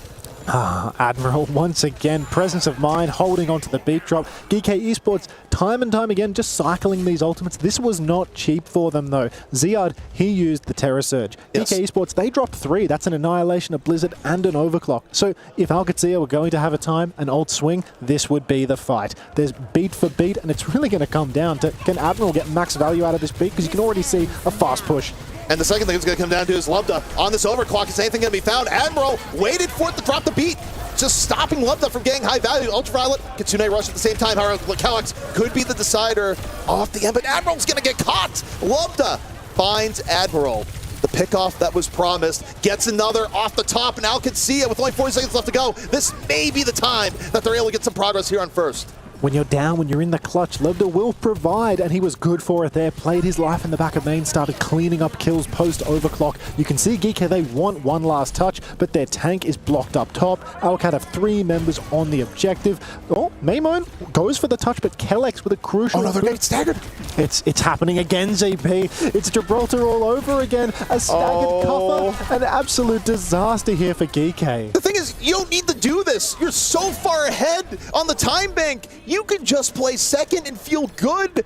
Admiral, once again, presence of mind, holding onto the beat drop. GK Esports, time and time again, just cycling these ultimates. This was not cheap for them, though. Ziad, he used the Terror Surge. Yes. GK Esports, they dropped 3. That's an Annihilation, a Blizzard, and an Overclock. So if Alcadzia were going to have a time, an ult swing, this would be the fight. There's beat for beat, and it's really going to come down to, can Admiral get max value out of this beat? Because you can already see a fast push. And the second thing it's going to come down to is Lubda on this overclock. Is anything going to be found? Admiral waited for it to drop the beat, just stopping Lubda from getting high value. Ultraviolet, Kitsune rush at the same time. However, Calyx could be the decider off the end, but Admiral's going to get caught. Lubda finds Admiral. The pickoff that was promised gets another off the top, and Alcadzia with only 40 seconds left to go. This may be the time that they're able to get some progress here on first. When you're down, when you're in the clutch, Lebda will provide, and he was good for it there. Played his life in the back of main, started cleaning up kills post-overclock. You can see Geek, they want one last touch, but their tank is blocked up top. Alcad have 3 members on the objective. Oh, Maymone goes for the touch, but Kellex with a crucial... Oh no, they're getting staggered! It's happening again, ZP. It's Gibraltar all over again. A staggered cover. An absolute disaster here for Geek. The thing is, you don't need to do this. You're so far ahead on the time bank. You can just play second and feel good.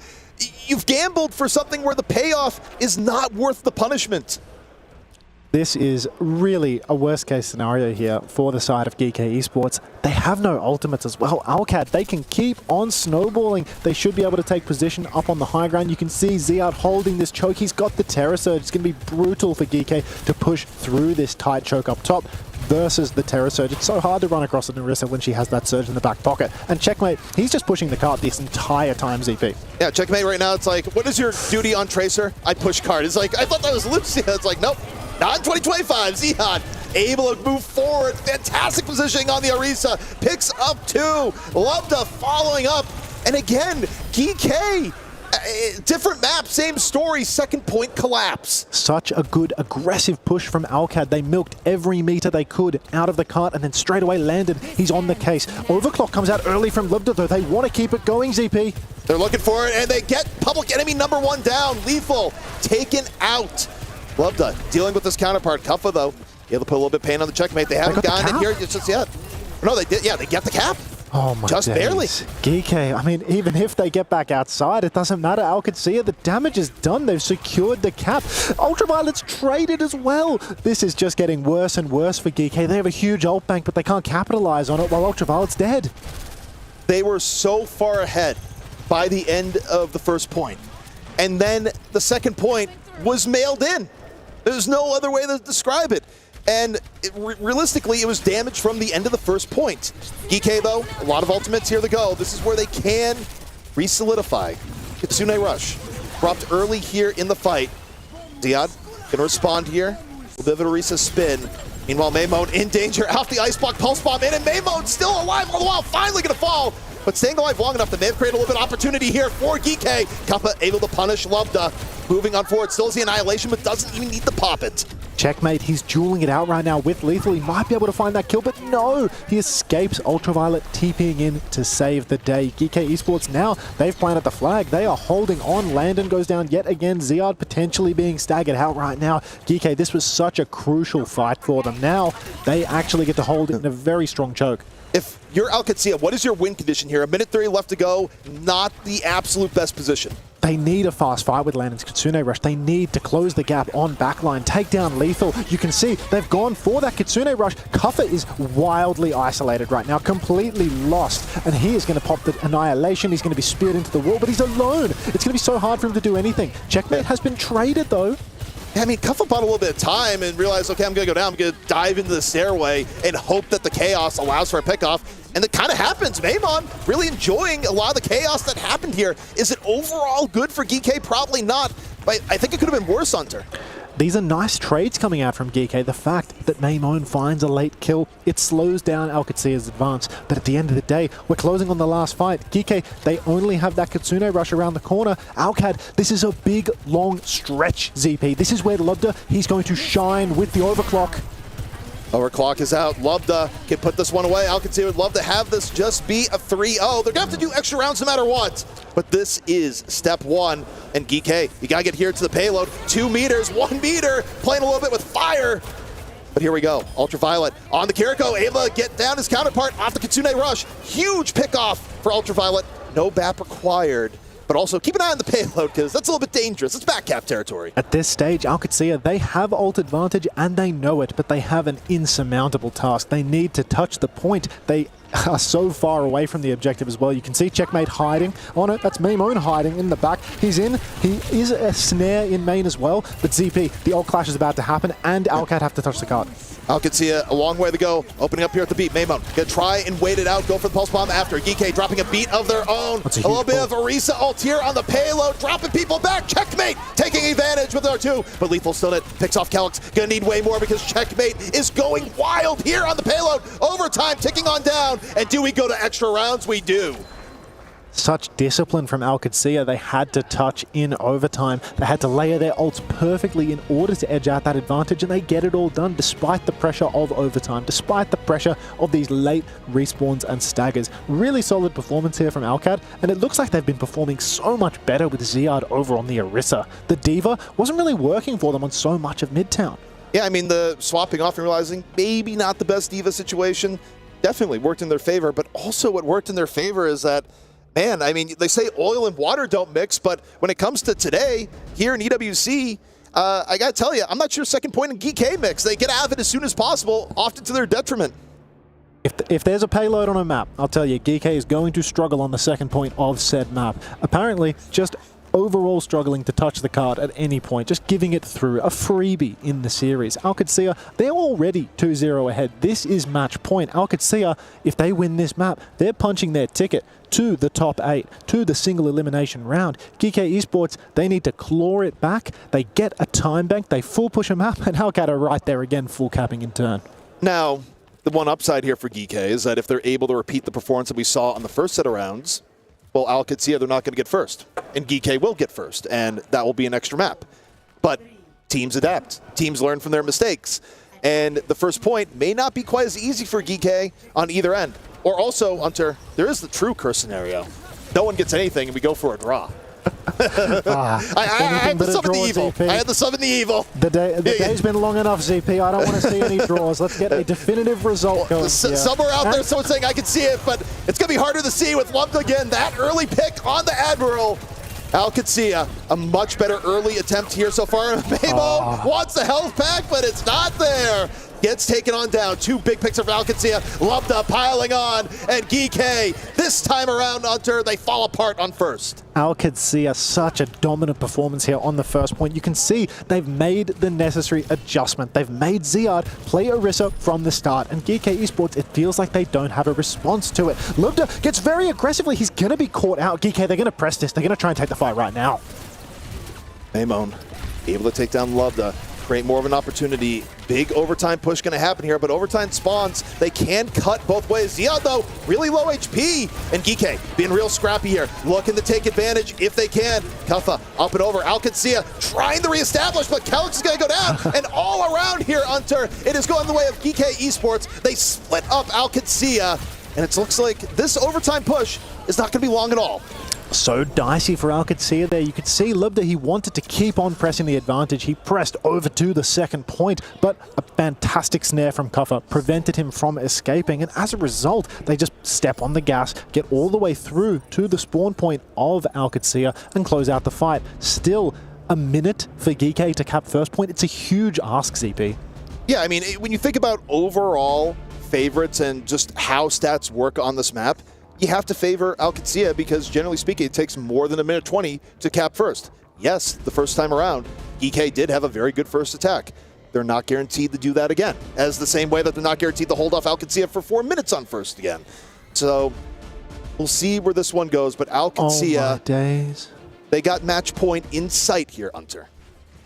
You've gambled for something where the payoff is not worth the punishment. This is really a worst case scenario here for the side of GK Esports. They have no ultimates as well. Alcad, they can keep on snowballing. They should be able to take position up on the high ground. You can see Ziad holding this choke. He's got the Terror Surge. It's going to be brutal for GK to push through this tight choke up top versus the Terror Surge. It's so hard to run across an Orisa when she has that surge in the back pocket. And Checkmate, he's just pushing the cart this entire time, ZP. Yeah, Checkmate right now, it's like, what is your duty on Tracer? I push cart. It's like, I thought that was Lucia. It's like, nope. Not in 2025. Ziad able to move forward. Fantastic positioning on the Orisa. Picks up 2. Lubda following up. And again, GK, Different map, same story, second point collapse. Such a good aggressive push from Alcad. They milked every meter they could out of the cart and then straight away landed. He's on the case. Overclock comes out early from Lubda though. They want to keep it going, ZP. They're looking for it and they get public enemy number 1 down. Lethal taken out. Lubda dealing with his counterpart. Kuffa though, able to put a little bit of pain on the checkmate. They haven't gotten it here just yet. No, they did. Yeah, they get the cap. Oh my Just days. barely. Geeky, I mean, even if they get back outside, it doesn't matter. Alcadzia, the damage is done. They've secured the cap. Ultraviolet's traded as well. This is just getting worse and worse for Geeky. They have a huge ult bank, but they can't capitalize on it while Ultraviolet's dead. They were so far ahead by the end of the first point. And then the second point was mailed in. There's no other way to describe it. And realistically, it was damage from the end of the first point. Geeky, though, a lot of ultimates here to go. This is where they can re-solidify. Kitsune Rush dropped early here in the fight. Ziad gonna respond here. A little bit of a Orisa spin. Meanwhile, Maymone in danger. Out the Ice Block, Pulse Bomb in, and Maymone still alive all the while, finally gonna fall. But staying alive long enough that they have created a little bit of opportunity here for Geeky. Kappa able to punish Lubda. Moving on forward, still has the Annihilation, but doesn't even need to pop it. Checkmate, he's dueling it out right now with Lethal. He might be able to find that kill, but no! He escapes Ultraviolet, TPing in to save the day. GK Esports now, they've planted the flag. They are holding on. Landon goes down yet again. Ziad potentially being staggered out right now. GK, this was such a crucial fight for them. Now, they actually get to hold it in a very strong choke. If you're Alcadzia, what is your win condition here? A minute 30 left to go, not the absolute best position. They need a fast fight with Landon's Kitsune Rush. They need to close the gap on backline, take down Lethal. You can see they've gone for that Kitsune Rush. Kuffa is wildly isolated right now, completely lost. And he is going to pop the Annihilation. He's going to be speared into the wall, but he's alone. It's going to be so hard for him to do anything. Checkmate has been traded though. I mean, Kuffa bought a little bit of time and realized, okay, I'm going to go down. I'm going to dive into the stairway and hope that the chaos allows for a pickoff. And it kind of happens. Maymon really enjoying a lot of the chaos that happened here. Is it overall good for Geeky? Probably not. But I think it could have been worse, Hunter. These are nice trades coming out from Geeky. The fact that Maymon finds a late kill, it slows down Alcadzia's advance. But at the end of the day, we're closing on the last fight. Geeky, they only have that Kitsune Rush around the corner. Alcad, this is a big, long stretch, ZP. This is where Lubda, he's going to shine with the overclock. Overclock is out. Lubda can put this one away. Alcadzia would love to have this just be a 3-0. They're going to have to do extra rounds no matter what. But this is step one. And Geeky, you got to get here to the payload. 2 meters, 1 meter, playing a little bit with fire. But here we go. Ultraviolet on the Kiriko, able to get down his counterpart off the Kitsune Rush. Huge pickoff for Ultraviolet. No BAP required. But also keep an eye on the payload because that's a little bit dangerous. It's back cap territory. At this stage, Alcadzia, they have ult advantage and they know it, but they have an insurmountable task. They need to touch the point. They are so far away from the objective as well. You can see Checkmate hiding on it. That's Maymon hiding in the back. He's in. He is a snare in main as well. But ZP, the ult clash is about to happen and Alcad have to touch the card. Alcadzia, a long way to go. Opening up here at the beat. Maymon gonna try and wait it out. Go for the pulse bomb after. Geeky dropping a beat of their own. A little bit of Orisa ult here on the payload. Dropping people back. Checkmate taking advantage with R2. But Lethal still it. Picks off Calyx. Gonna need way more because Checkmate is going wild here on the payload. Overtime ticking on down. And do we go to extra rounds? We do. Such discipline from Alcadzia. They had to touch in overtime. They had to layer their ults perfectly in order to edge out that advantage, and they get it all done despite the pressure of overtime, despite the pressure of these late respawns and staggers. Really solid performance here from Alcad, and it looks like they've been performing so much better with Ziad over on the Orisa. The Diva wasn't really working for them on so much of Midtown. Yeah, I mean, the swapping off and realizing maybe not the best Diva situation definitely worked in their favor, but also what worked in their favor is that, man, I mean, they say oil and water don't mix, but when it comes to today, here in EWC, I gotta tell you, I'm not sure second point and Geeky mix. They get out of it as soon as possible, often to their detriment. If there's a payload on a map, I'll tell you, Geeky is going to struggle on the second point of said map. Apparently, just overall struggling to touch the card at any point, just giving it through, a freebie in the series. Alcadzia, they're already 2-0 ahead. This is match point. Alcadzia, if they win this map, they're punching their ticket to the top 8, to the single elimination round. GK Esports, they need to claw it back. They get a time bank, they full push a map, and Alcad are right there again, full capping in turn. Now, the one upside here for Geeky is that if they're able to repeat the performance that we saw on the first set of rounds, well, OWCS, they're not going to get first. And GK will get first, and that will be an extra map. But teams adapt. Teams learn from their mistakes. And the first point may not be quite as easy for GK on either end. Or also, Hunter, there is the true curse scenario. No one gets anything, and we go for a draw. I had to summon the evil. ZP. I had to summon the evil. The day's been long enough, ZP. I don't want to see any draws. Let's get a definitive result going. Somewhere out there, someone's saying I can see it, but it's going to be harder to see with Lumped again. That early pick on the Admiral. OWCS, a much better early attempt here so far. Mamo wants the health pack, but it's not there. Gets taken on down. 2 big picks of OWCS. Lumped piling on, and GK, this time around, Hunter, they fall apart on first. OWCS, such a dominant performance here on the first point. You can see they've made the necessary adjustment. They've made Ziad play Orisa from the start, and GK Esports, it feels like they don't have a response to it. Lubda gets very aggressively. He's going to be caught out. GK, they're going to press this. They're going to try and take the fight right now. Maimon able to take down Lubda, create more of an opportunity. Big overtime push going to happen here, but overtime spawns. They can cut both ways. Ziad, though, really low HP. And GK being real scrappy here, looking to take advantage if they can. Kuffa up and over. OWCS trying to reestablish, but Calyx is going to go down. And all around here, Hunter, it is going the way of GK Esports. They split up OWCS, and it looks like this overtime push is not going to be long at all. So dicey for OWCS there. You could see Lubda, he wanted to keep on pressing the advantage. He pressed over to the second point, but a fantastic snare from Kuffa prevented him from escaping. And as a result, they just step on the gas, get all the way through to the spawn point of OWCS and close out the fight. Still a minute for GK to cap first point. It's a huge ask, ZP. Yeah, I mean, when you think about overall favorites and just how stats work on this map, you have to favor OWCS because, generally speaking, it takes more than a minute 20 to cap first. Yes, the first time around, GK did have a very good first attack. They're not guaranteed to do that again, as the same way that they're not guaranteed to hold off OWCS for 4 minutes on first again. So we'll see where this one goes, but OWCS, oh my days. They got match point in sight here, Hunter.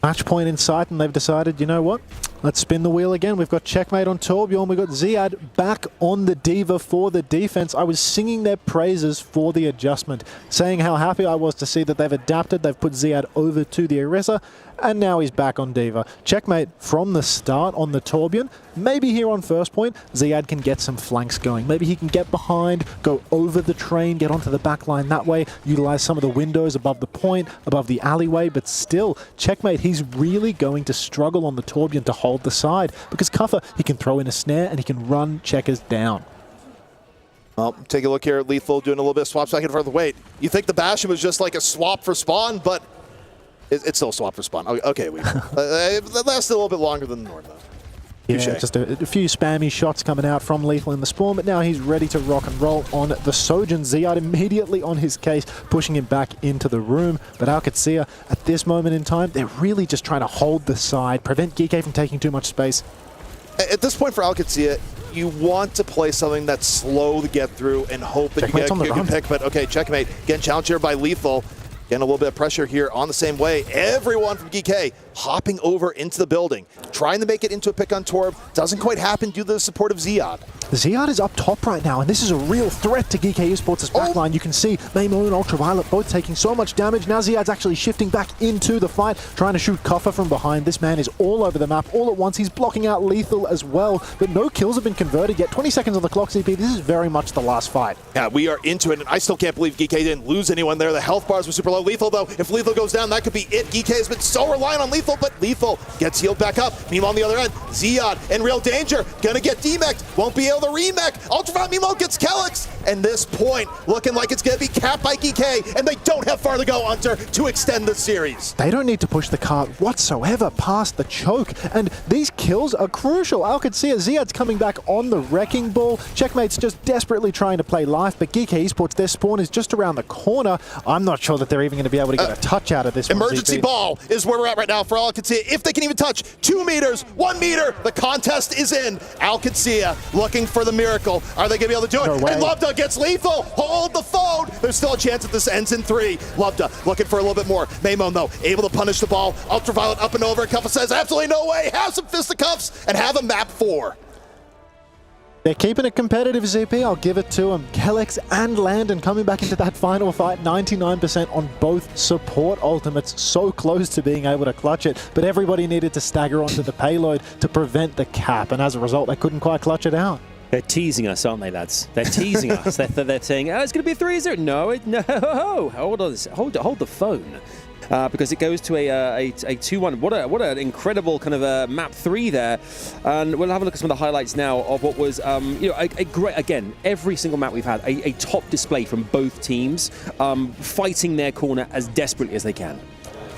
Match point in sight, and they've decided, you know what? Let's spin the wheel again. We've got Checkmate on Torbjorn. We've got Ziad back on the Diva for the defense. I was singing their praises for the adjustment, saying how happy I was to see that they've adapted. They've put Ziad over to the Orisa, and now he's back on Diva. Checkmate from the start on the Torbjorn. Maybe here on first point, Ziad can get some flanks going. Maybe he can get behind, go over the train, get onto the back line that way, utilize some of the windows above the point, above the alleyway, but still, Checkmate, he's really going to struggle on the Torbjorn to hold the side, because Kuffa, he can throw in a snare and he can run checkers down. Well, take a look here at Lethal doing a little bit of swaps back and forth. Wait, you think the Bastion was just like a swap for spawn, but it's still a swap for spawn. Okay, that lasted a little bit longer than the North. Yeah, just a few spammy shots coming out from Lethal in the spawn, but now he's ready to rock and roll on the Sojourn. Ziad immediately on his case, pushing him back into the room. But OWCS, at this moment in time, they're really just trying to hold the side, prevent GK from taking too much space. At this point for OWCS, you want to play something that's slow to get through and hope that Checkmate's you get a good pick. But okay, Checkmate, getting challenged here by Lethal. Getting a little bit of pressure here on the same way. Everyone from GK hopping over into the building, trying to make it into a pick on Torb. Doesn't quite happen due to the support of Ziad. Ziad is up top right now, and this is a real threat to GK Esports' backline. You can see Mamo and Ultraviolet both taking so much damage. Now Ziad's actually shifting back into the fight, trying to shoot Kuffa from behind. This man is all over the map all at once. He's blocking out Lethal as well, but no kills have been converted yet. 20 seconds on the clock, CP. This is very much the last fight. Yeah, we are into it, and I still can't believe GK didn't lose anyone there. The health bars were super low. Lethal, though, if Lethal goes down, that could be it. GK has been so reliant on Lethal, but Lethal gets healed back up. Meanwhile, on the other end, Ziad in real danger. Gonna get demeched. Won't be able to remech. Ultraviolet Mimo gets Calyx. And this point looking like it's gonna be capped by GK, and they don't have far to go, Hunter, to extend the series. They don't need to push the cart whatsoever past the choke, and these kills are crucial. OWCS, Ziad's coming back on the Wrecking Ball. Checkmate's just desperately trying to play life, but GK Esports, their spawn is just around the corner. I'm not sure that they're even going to be able to get a touch out of this Emergency one, ball is where we're at right now for OWCS. If they can even touch 2 meters, 1 meter, the contest is in. OWCS looking for the miracle. Are they going to be able to do it? No way. And Lubda gets Lethal. Hold the phone. There's still a chance that this ends in 3. Lubda looking for a little bit more. Maimon, though, able to punish the ball. Ultraviolet up and over. Kuffa says, absolutely no way. Have some fisticuffs and have a map 4. They're keeping it competitive, ZP. I'll give it to them. Kellex and Landon coming back into that final fight. 99% on both support ultimates. So close to being able to clutch it. But everybody needed to stagger onto the payload to prevent the cap. And as a result, they couldn't quite clutch it out. They're teasing us, aren't they, lads? They're teasing us. They're saying, oh, it's going to be a 3-0. No, hold on. Hold the phone. Because it goes to a 2-1. What an incredible kind of map 3 there. And we'll have a look at some of the highlights now of what was, a great, again, every single map we've had, a top display from both teams, fighting their corner as desperately as they can.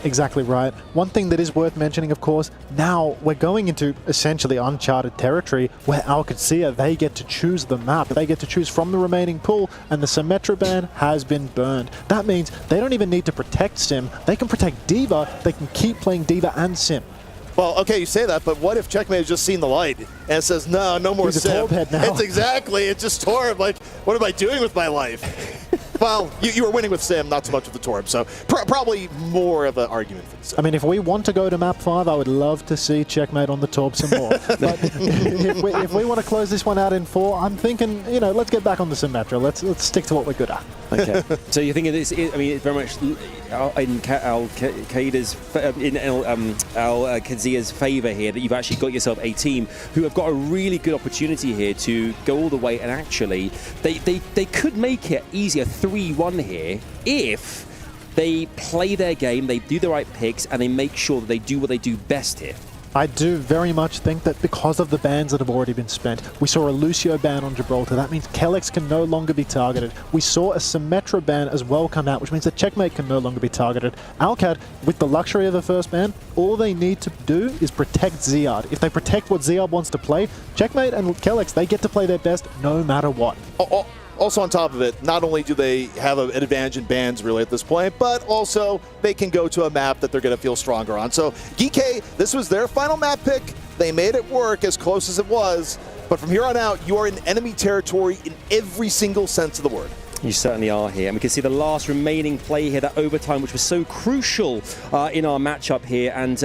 Exactly right. One thing that is worth mentioning, of course, now we're going into essentially uncharted territory where OWCS, they get to choose the map. They get to choose from the remaining pool, and the Symmetra ban has been burned. That means they don't even need to protect Sim. They can protect D.Va. They can keep playing D.Va and Sim. Well, okay, you say that, but what if Checkmate has just seen the light and says, no more He's a Sim? Torb now. It's exactly, it's just Torb. Like, what am I doing with my life? Well, you were winning with Sim, not so much with the Torb, so probably more of an argument for the Sim. I mean, if we want to go to map 5, I would love to see Checkmate on the Torb some more. But if we want to close this one out in 4, I'm thinking, let's get back on the Symmetra. Let's stick to what we're good at. Okay. So you're thinking this? I mean, it's very much in Al-Qazia's favour here that you've actually got yourself a team who have got a really good opportunity here to go all the way, and actually they could make it easier 3-1 here if they play their game, they do the right picks, and they make sure that they do what they do best here. I do very much think that because of the bans that have already been spent, we saw a Lucio ban on Gibraltar. That means Kellex can no longer be targeted. We saw a Symmetra ban as well come out, which means that Checkmate can no longer be targeted. Alcad, with the luxury of the first ban, all they need to do is protect Ziad. If they protect what Ziad wants to play, Checkmate and Kellex, they get to play their best no matter what. Also on top of it, not only do they have an advantage in bans really at this point, but also they can go to a map that they're going to feel stronger on. So GK, this was their final map pick. They made it work as close as it was, but from here on out, you are in enemy territory in every single sense of the word. You certainly are here. And we can see the last remaining play here, that overtime, which was so crucial in our matchup here. And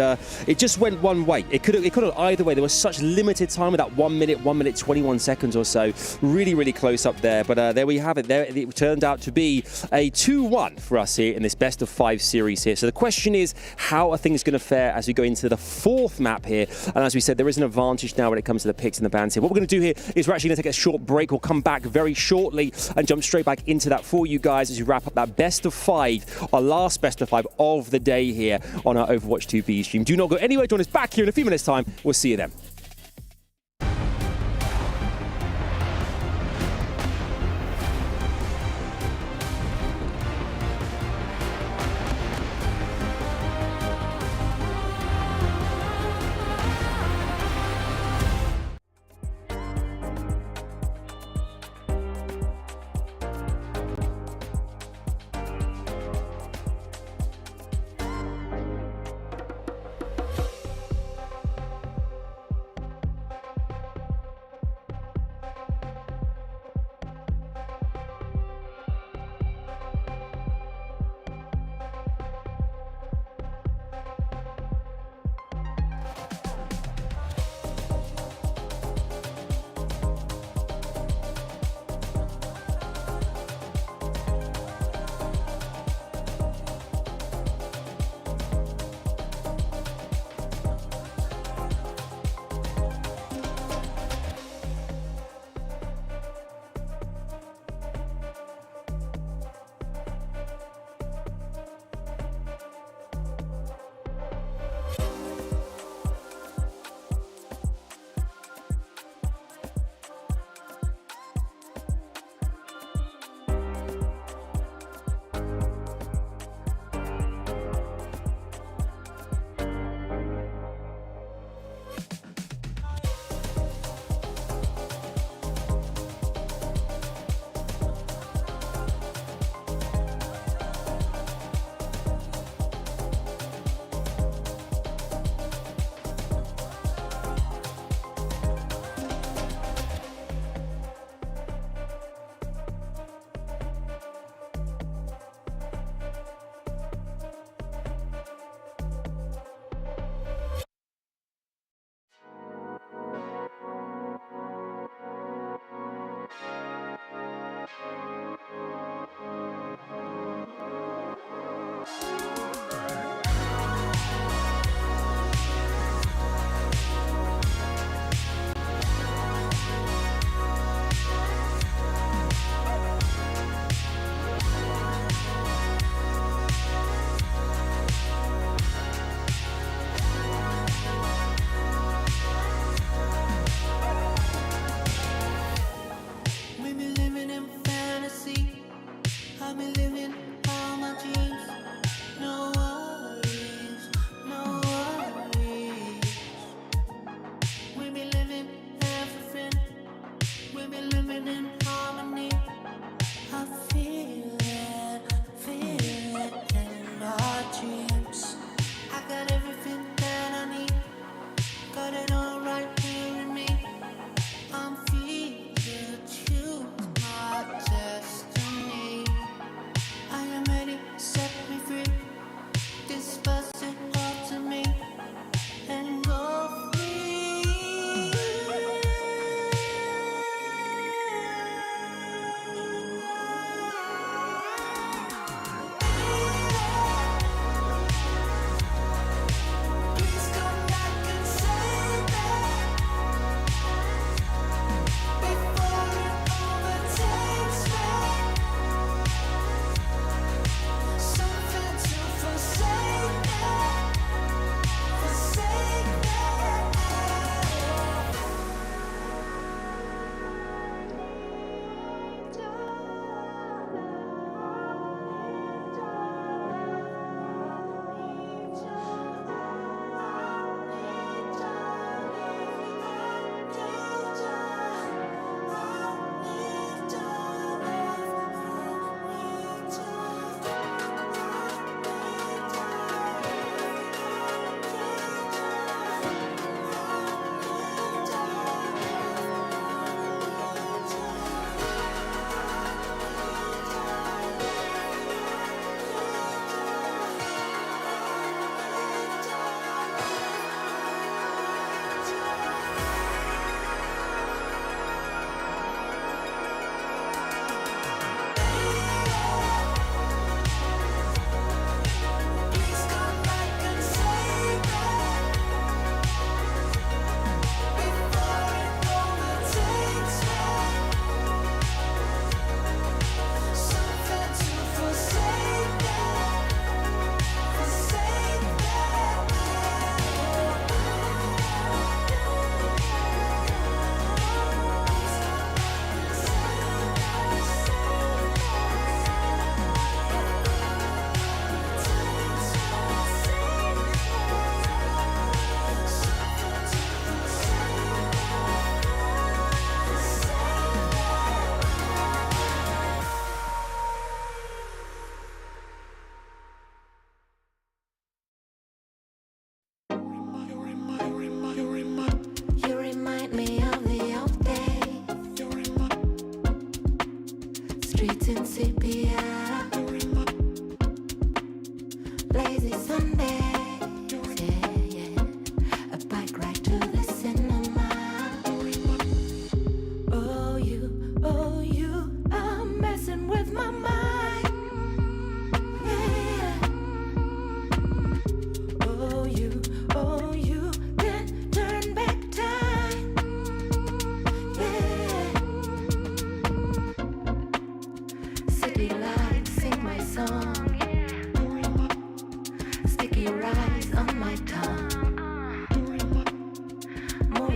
it just went one way. It could have either way. There was such limited time with that 1 minute, 21 seconds or so. Really, really close up there. But there we have it. There it turned out to be a 2-1 for us here in this best of 5 series here. So the question is, how are things going to fare as we go into the 4th map here? And as we said, there is an advantage now when it comes to the picks and the bans here. What we're going to do here is we're actually going to take a short break. We'll come back very shortly and jump straight back into that for you guys as we wrap up that best of 5, our last best of 5 of the day here on our Overwatch 2B stream. Do not go anywhere. Join us back here in a few minutes' time. We'll see you then.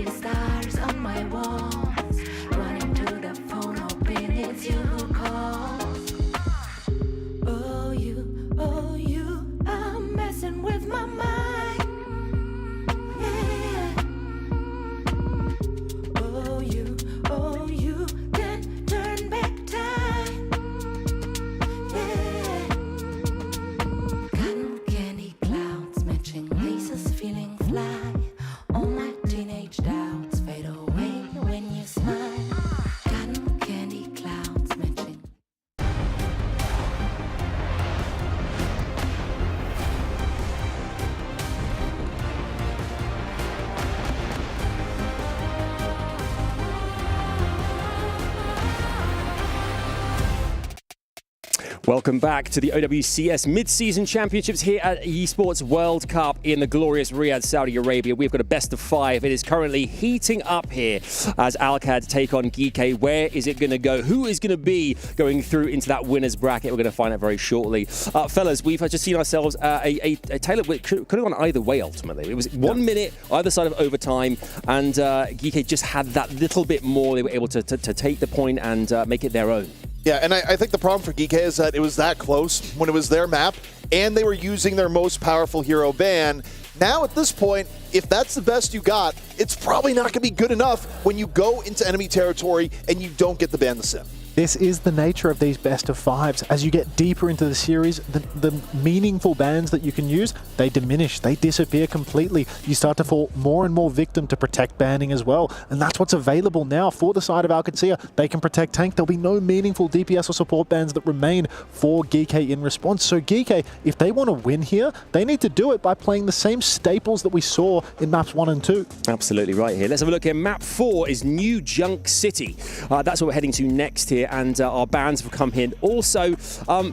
Only stars on my walls. Running to the phone, hoping it's you who calls. Oh, you, I'm messing with my mind. Yeah. Oh, you can turn back time. Yeah. Cotton candy clouds matching laces, feeling fly. All my teenage doubts fade away when you smile. Cotton candy clouds matching. Welcome back to the OWCS Midseason Championships here at Esports World Cup in the glorious Riyadh, Saudi Arabia. We've got a best of 5. It is currently heating up here as Alcad take on GK. Where is it going to go? Who is going to be going through into that winner's bracket? We're going to find out very shortly. Fellas, we've just seen ourselves a tale which could have gone either way ultimately. It was 1 minute either side of overtime, and GK just had that little bit more. They were able to take the point and make it their own. Yeah, and I think the problem for GK is that it was that close when it was their map, and they were using their most powerful hero ban. Now at this point, if that's the best you got, it's probably not going to be good enough when you go into enemy territory and you don't get the ban to sim. This is the nature of these best of 5s. As you get deeper into the series, the meaningful bans that you can use, they diminish, they disappear completely. You start to fall more and more victim to protect banning as well. And that's what's available now for the side of Alcad. They can protect tank. There'll be no meaningful DPS or support bans that remain for GK in response. So GK, if they want to win here, they need to do it by playing the same staples that we saw in maps 1 and 2. Absolutely right here. Let's have a look here. Map 4 is New Junk City. That's what we're heading to next here. And our bans have come in. Also,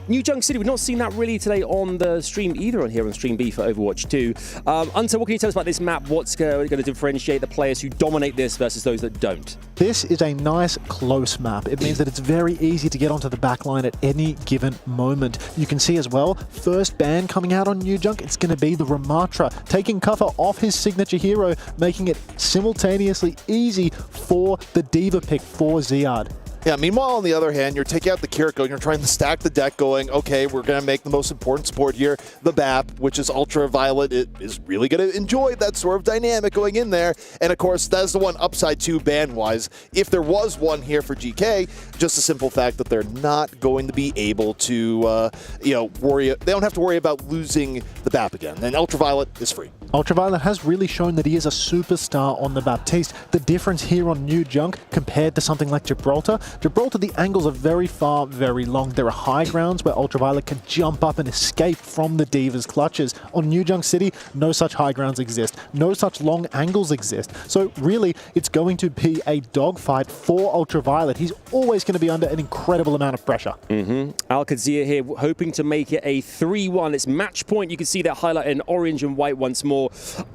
New Junk City, we've not seen that really today on the stream either on here on Stream B for Overwatch 2. Unta, what can you tell us about this map? What's going to differentiate the players who dominate this versus those that don't? This is a nice close map. It means that it's very easy to get onto the backline at any given moment. You can see as well, first ban coming out on New Junk, it's going to be the Ramatra, taking cover off his signature hero, making it simultaneously easy for the Diva pick for Ziad. Yeah, meanwhile, on the other hand, you're taking out the Kiriko and you're trying to stack the deck going, okay, we're going to make the most important support here, the BAP, which is ultraviolet. It is really going to enjoy that sort of dynamic going in there. And of course, that's the one upside to ban-wise. If there was one here for GK, just the simple fact that they're not going to be able to, worry. They don't have to worry about losing the BAP again. And ultraviolet is free. Ultraviolet has really shown that he is a superstar on the Baptiste. The difference here on New Junk compared to something like Gibraltar, the angles are very far, very long. There are high grounds where Ultraviolet can jump up and escape from the Diva's clutches. On New Junk City, no such high grounds exist. No such long angles exist. So really, it's going to be a dogfight for Ultraviolet. He's always going to be under an incredible amount of pressure. Alcad here hoping to make it a 3-1. It's match point. You can see that highlight in orange and white once more.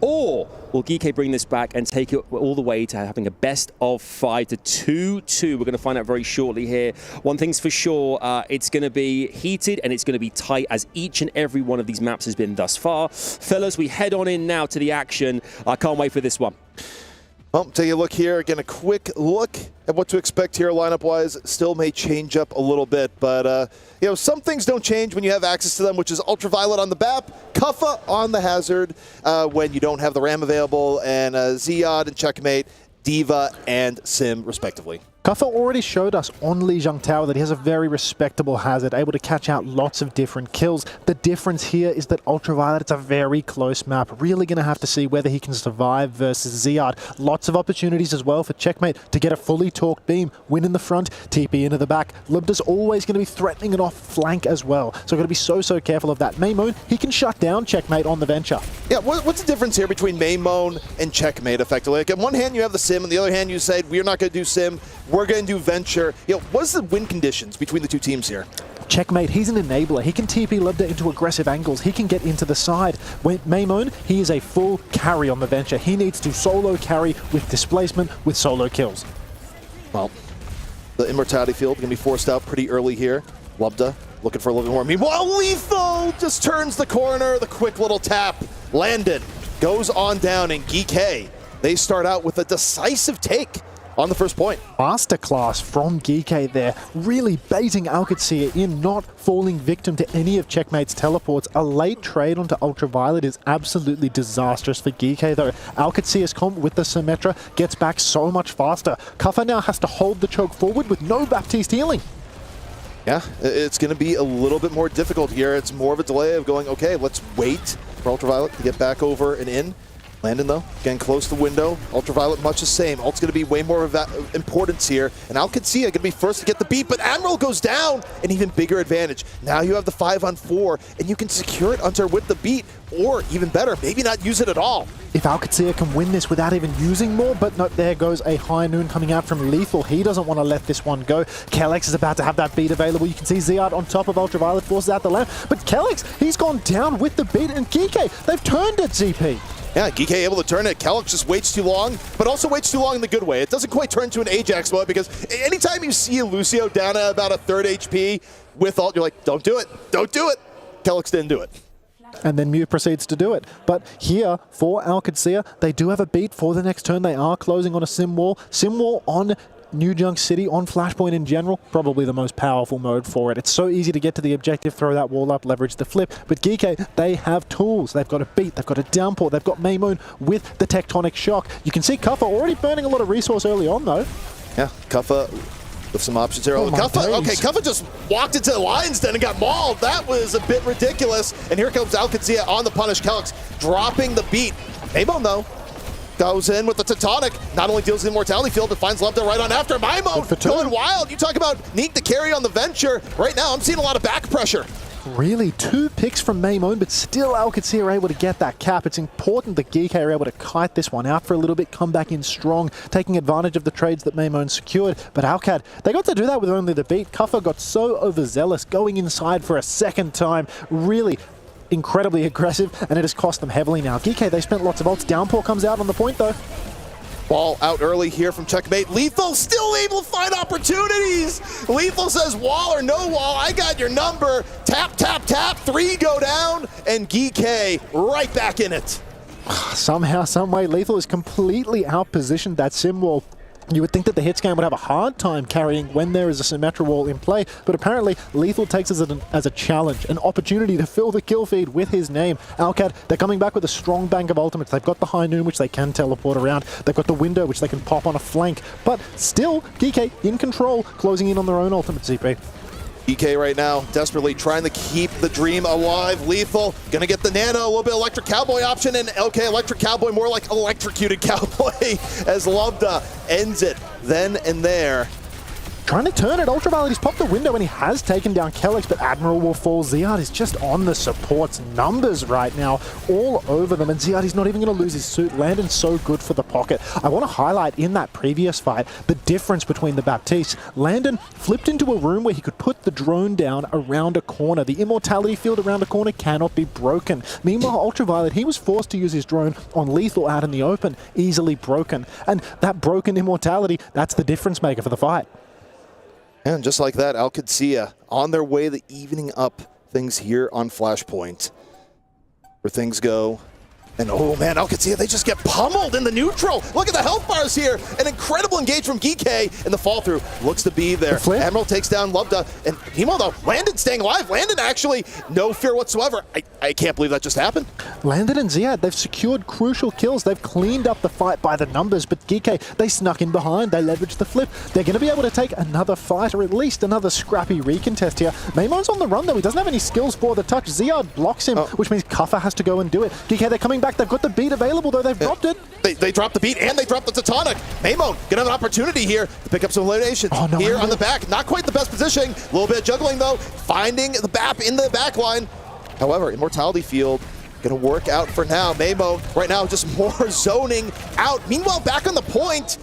Or will GK bring this back and take it all the way to having a best of 5 to 2-2? We're going to find out very shortly here. One thing's for sure, it's going to be heated and it's going to be tight as each and every one of these maps has been thus far. Fellas, we head on in now to the action. I can't wait for this one. Well, take a look here. Again, a quick look at what to expect here lineup-wise. Still may change up a little bit, but some things don't change when you have access to them, which is Ultraviolet on the BAP, Kuffa on the Hazard when you don't have the RAM available, and Ziad and Checkmate, Diva and Sim, respectively. Kuffa already showed us on Lijiang Tower that he has a very respectable Hazard, able to catch out lots of different kills. The difference here is that Ultraviolet, it's a very close map. Really going to have to see whether he can survive versus Ziad. Lots of opportunities as well for Checkmate to get a fully torqued beam, win in the front, TP into the back. Libda's always going to be threatening it off flank as well. So got to be so careful of that. Maimon, he can shut down Checkmate on the venture. Yeah, what's the difference here between Maimon and Checkmate, effectively? Like, on one hand, you have the Sim, on the other hand, you say, we're not going to do Sim, we're going to do Venture. What's the win conditions between the two teams here? Checkmate, he's an enabler. He can TP Libda into aggressive angles. He can get into the side. When Maimon, he is a full carry on the venture. He needs to solo carry with displacement, with solo kills. Well, the Immortality field going to be forced out pretty early here. Libda looking for a little bit more. Meanwhile, Lethal just turns the corner. The quick little tap. Landon goes on down, and GK they start out with a decisive take on the first point. Masterclass from GK there, really baiting OWCS in, not falling victim to any of Checkmate's teleports. A late trade onto Ultraviolet is absolutely disastrous for GK though. OWCS comp with the Symmetra gets back so much faster. Kuffa now has to hold the choke forward with no Baptiste healing. Yeah, it's going to be a little bit more difficult here. It's more of a delay of going, okay, let's wait for Ultraviolet to get back over and in. Landon, though, getting close to the window. Ultraviolet, much the same. Ult's going to be way more of that importance here. And OWCS going to be first to get the beat, but Admiral goes down. An even bigger advantage. Now you have the 5-on-4, and you can secure it Hunter with the beat, or even better, maybe not use it at all. If OWCS can win this without even using more, but no, there goes a high noon coming out from Lethal. He doesn't want to let this one go. Kellex is about to have that beat available. You can see Ziad on top of Ultraviolet, forces out the lamp, but Kellex, he's gone down with the beat, and GK, they've turned it, ZP. Yeah, GK able to turn it. Kellex just waits too long, but also waits too long in the good way. It doesn't quite turn to an Ajax mode because anytime you see a Lucio down at about a 3rd HP with ult, you're like, don't do it, don't do it. Kellex didn't do it. And then Mew proceeds to do it. But here, for OWCS, they do have a beat for the next turn. They are closing on a sim wall. Sim wall on New Junk City, on Flashpoint in general, probably the most powerful mode for it. It's so easy to get to the objective, throw that wall up, leverage the flip. But GK, they have tools. They've got a beat, they've got a downpour, they've got Maymon with the Tectonic Shock. You can see Kuffa already burning a lot of resource early on, though. Yeah, Kuffa with some options here. Kuffa just walked into the Lion's Den and got mauled. That was a bit ridiculous. And here comes OWCS on the punish. Kellex dropping the beat. Maymon, though, goes in with the Tectonic. Not only deals the Immortality Field, but finds Levda right on after. Maymon going wild. You talk about Neek the carry on the Venture. Right now, I'm seeing a lot of back pressure. Really, 2 picks from Maymon, but still OWCS are able to get that cap. It's important that GK are able to kite this one out for a little bit, come back in strong, taking advantage of the trades that Maymon secured. But Alcad, they got to do that with only the beat. Kuffa got so overzealous, going inside for a second time. Really incredibly aggressive, and it has cost them heavily now. GK, they spent lots of ults. Downpour comes out on the point, though. Ball out early here from Checkmate. Lethal still able to find opportunities. Lethal says wall or no wall, I got your number. Tap, tap, tap, 3 go down, and GK right back in it. Somehow, someway, Lethal is completely outpositioned that sim wall. You would think that the hit scan would have a hard time carrying when there is a Symmetra wall in play, but apparently Lethal takes it as a challenge, an opportunity to fill the kill feed with his name. Alcad, they're coming back with a strong bank of ultimates. They've got the High Noon, which they can teleport around. They've got the window, which they can pop on a flank. But still, GK in control, closing in on their own ultimate, ZP. GK right now desperately trying to keep the dream alive. Lethal gonna get the nano, a little bit Electric Cowboy option, and okay, Electric Cowboy more like Electrocuted Cowboy as Lambda ends it then and there. Trying to turn it. Ultraviolet, he's popped the window and he has taken down Kellex, but Admiral will fall. Ziad is just on the supports numbers right now, all over them, and Ziad is not even going to lose his suit. Landon's so good for the pocket. I want to highlight in that previous fight the difference between the Baptiste. Landon flipped into a room where he could put the drone down around a corner. The Immortality Field around a corner cannot be broken. Meanwhile, Ultraviolet, he was forced to use his drone on Lethal out in the open, easily broken. And that broken Immortality, that's the difference maker for the fight. And just like that, OWCS on their way to evening up things here on Flashpoint, where things go. And oh man, OWCS, they just get pummeled in the neutral. Look at the health bars here. An incredible engage from GK, and the fall through looks to be there. Admiral takes down Lubda, and Hemo though, Landon staying alive. Landon actually, no fear whatsoever. I can't believe that just happened. Landon and Ziad, they've secured crucial kills. They've cleaned up the fight by the numbers, but GK, they snuck in behind. They leveraged the flip. They're going to be able to take another fight, or at least another scrappy recontest here. Maymon's on the run though. He doesn't have any skills for the touch. Ziad blocks him, which means Kuffa has to go and do it. GK, they're coming back. They've got the beat available though. They've dropped it. They dropped the beat and they dropped the Tectonic. Maymon gonna have an opportunity here to pick up some eliminations. Here on the back. Not quite the best positioning. A little bit of juggling though. Finding the BAP in the back line. However, Immortality Field gonna work out for now. Maymon right now just more zoning out. Meanwhile, back on the point,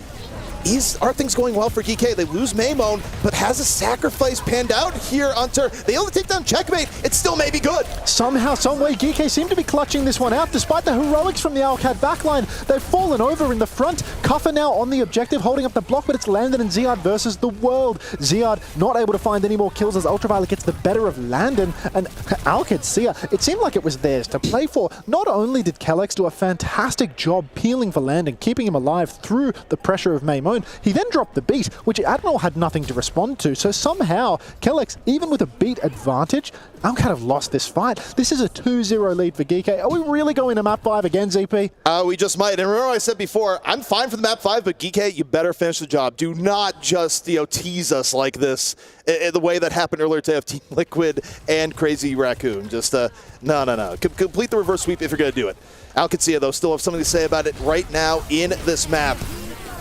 Are things going well for GK? They lose Maymon, but has a sacrifice panned out here, Hunter? They only take down Checkmate. It still may be good. Somehow, someway, GK seem to be clutching this one out. Despite the heroics from the Alcad backline, they've fallen over in the front. Kuffer now on the objective, holding up the block, but it's Landon and Ziad versus the world. Ziad not able to find any more kills as Ultraviolet gets the better of Landon, and OWCS, it seemed like it was theirs to play for. Not only did Kellex do a fantastic job peeling for Landon, keeping him alive through the pressure of Maymon, he then dropped the beat, which Admiral had nothing to respond to. So somehow, Kellex, even with a beat advantage, Alcad have lost this fight. This is a 2-0 lead for GK. Are we really going to map 5 again, ZP? We just might. And remember I said before, I'm fine for the map 5, but GK, you better finish the job. Do not just tease us like this, the way that happened earlier today of Team Liquid and Crazy Raccoon. Just, no. Complete the reverse sweep if you're going to do it. OWCS, though, still have something to say about it right now in this map.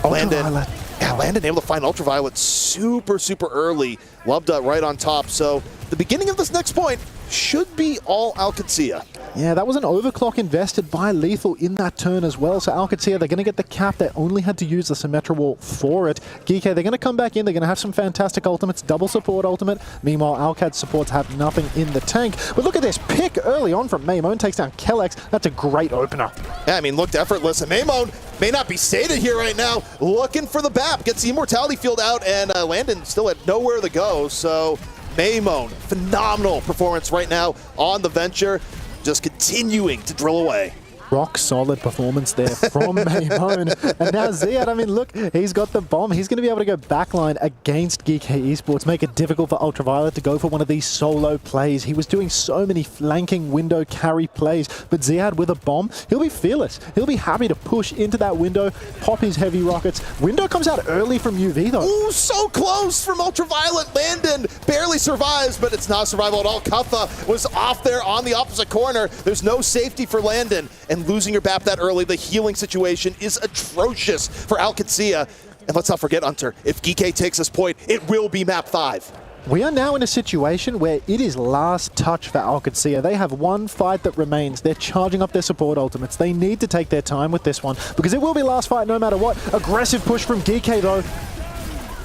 Landon able to find Ultraviolet super early. Lubda right on top. So the beginning of this next point should be all OWCS. Yeah, that was an overclock invested by Lethal in that turn as well. So OWCS, they're going to get the cap. They only had to use the Symmetra wall for it. GK, they're going to come back in. They're going to have some fantastic ultimates, double support ultimate. Meanwhile, Alcad supports have nothing in the tank. But look at this pick early on from Maymon. Takes down Kellex. That's a great opener. Yeah, I mean, looked effortless. And Maymon may not be sated here right now. Looking for the BAP. Gets the Immortality field out, and Landon still had nowhere to go. So Maymon, phenomenal performance right now on the venture. Just continuing to drill away. Rock solid performance there from Maymon. And now Ziad, I mean, look, he's got the bomb. He's going to be able to go backline against GK Esports, make it difficult for Ultraviolet to go for one of these solo plays. He was doing so many flanking window carry plays, but Ziad with a bomb, he'll be fearless. He'll be happy to push into that window, pop his heavy rockets. Window comes out early from UV, though. Ooh, so close from Ultraviolet. Landon barely survives, but it's not survival at all. Kuffa was off there on the opposite corner. There's no safety for Landon, and losing your BAP that early, the healing situation is atrocious for OWCS. And let's not forget, Hunter, if GK takes this point, it will be map 5. We are now in a situation where it is last touch for OWCS. They have one fight that remains. They're charging up their support ultimates. They need to take their time with this one because it will be last fight no matter what. Aggressive push from GK though.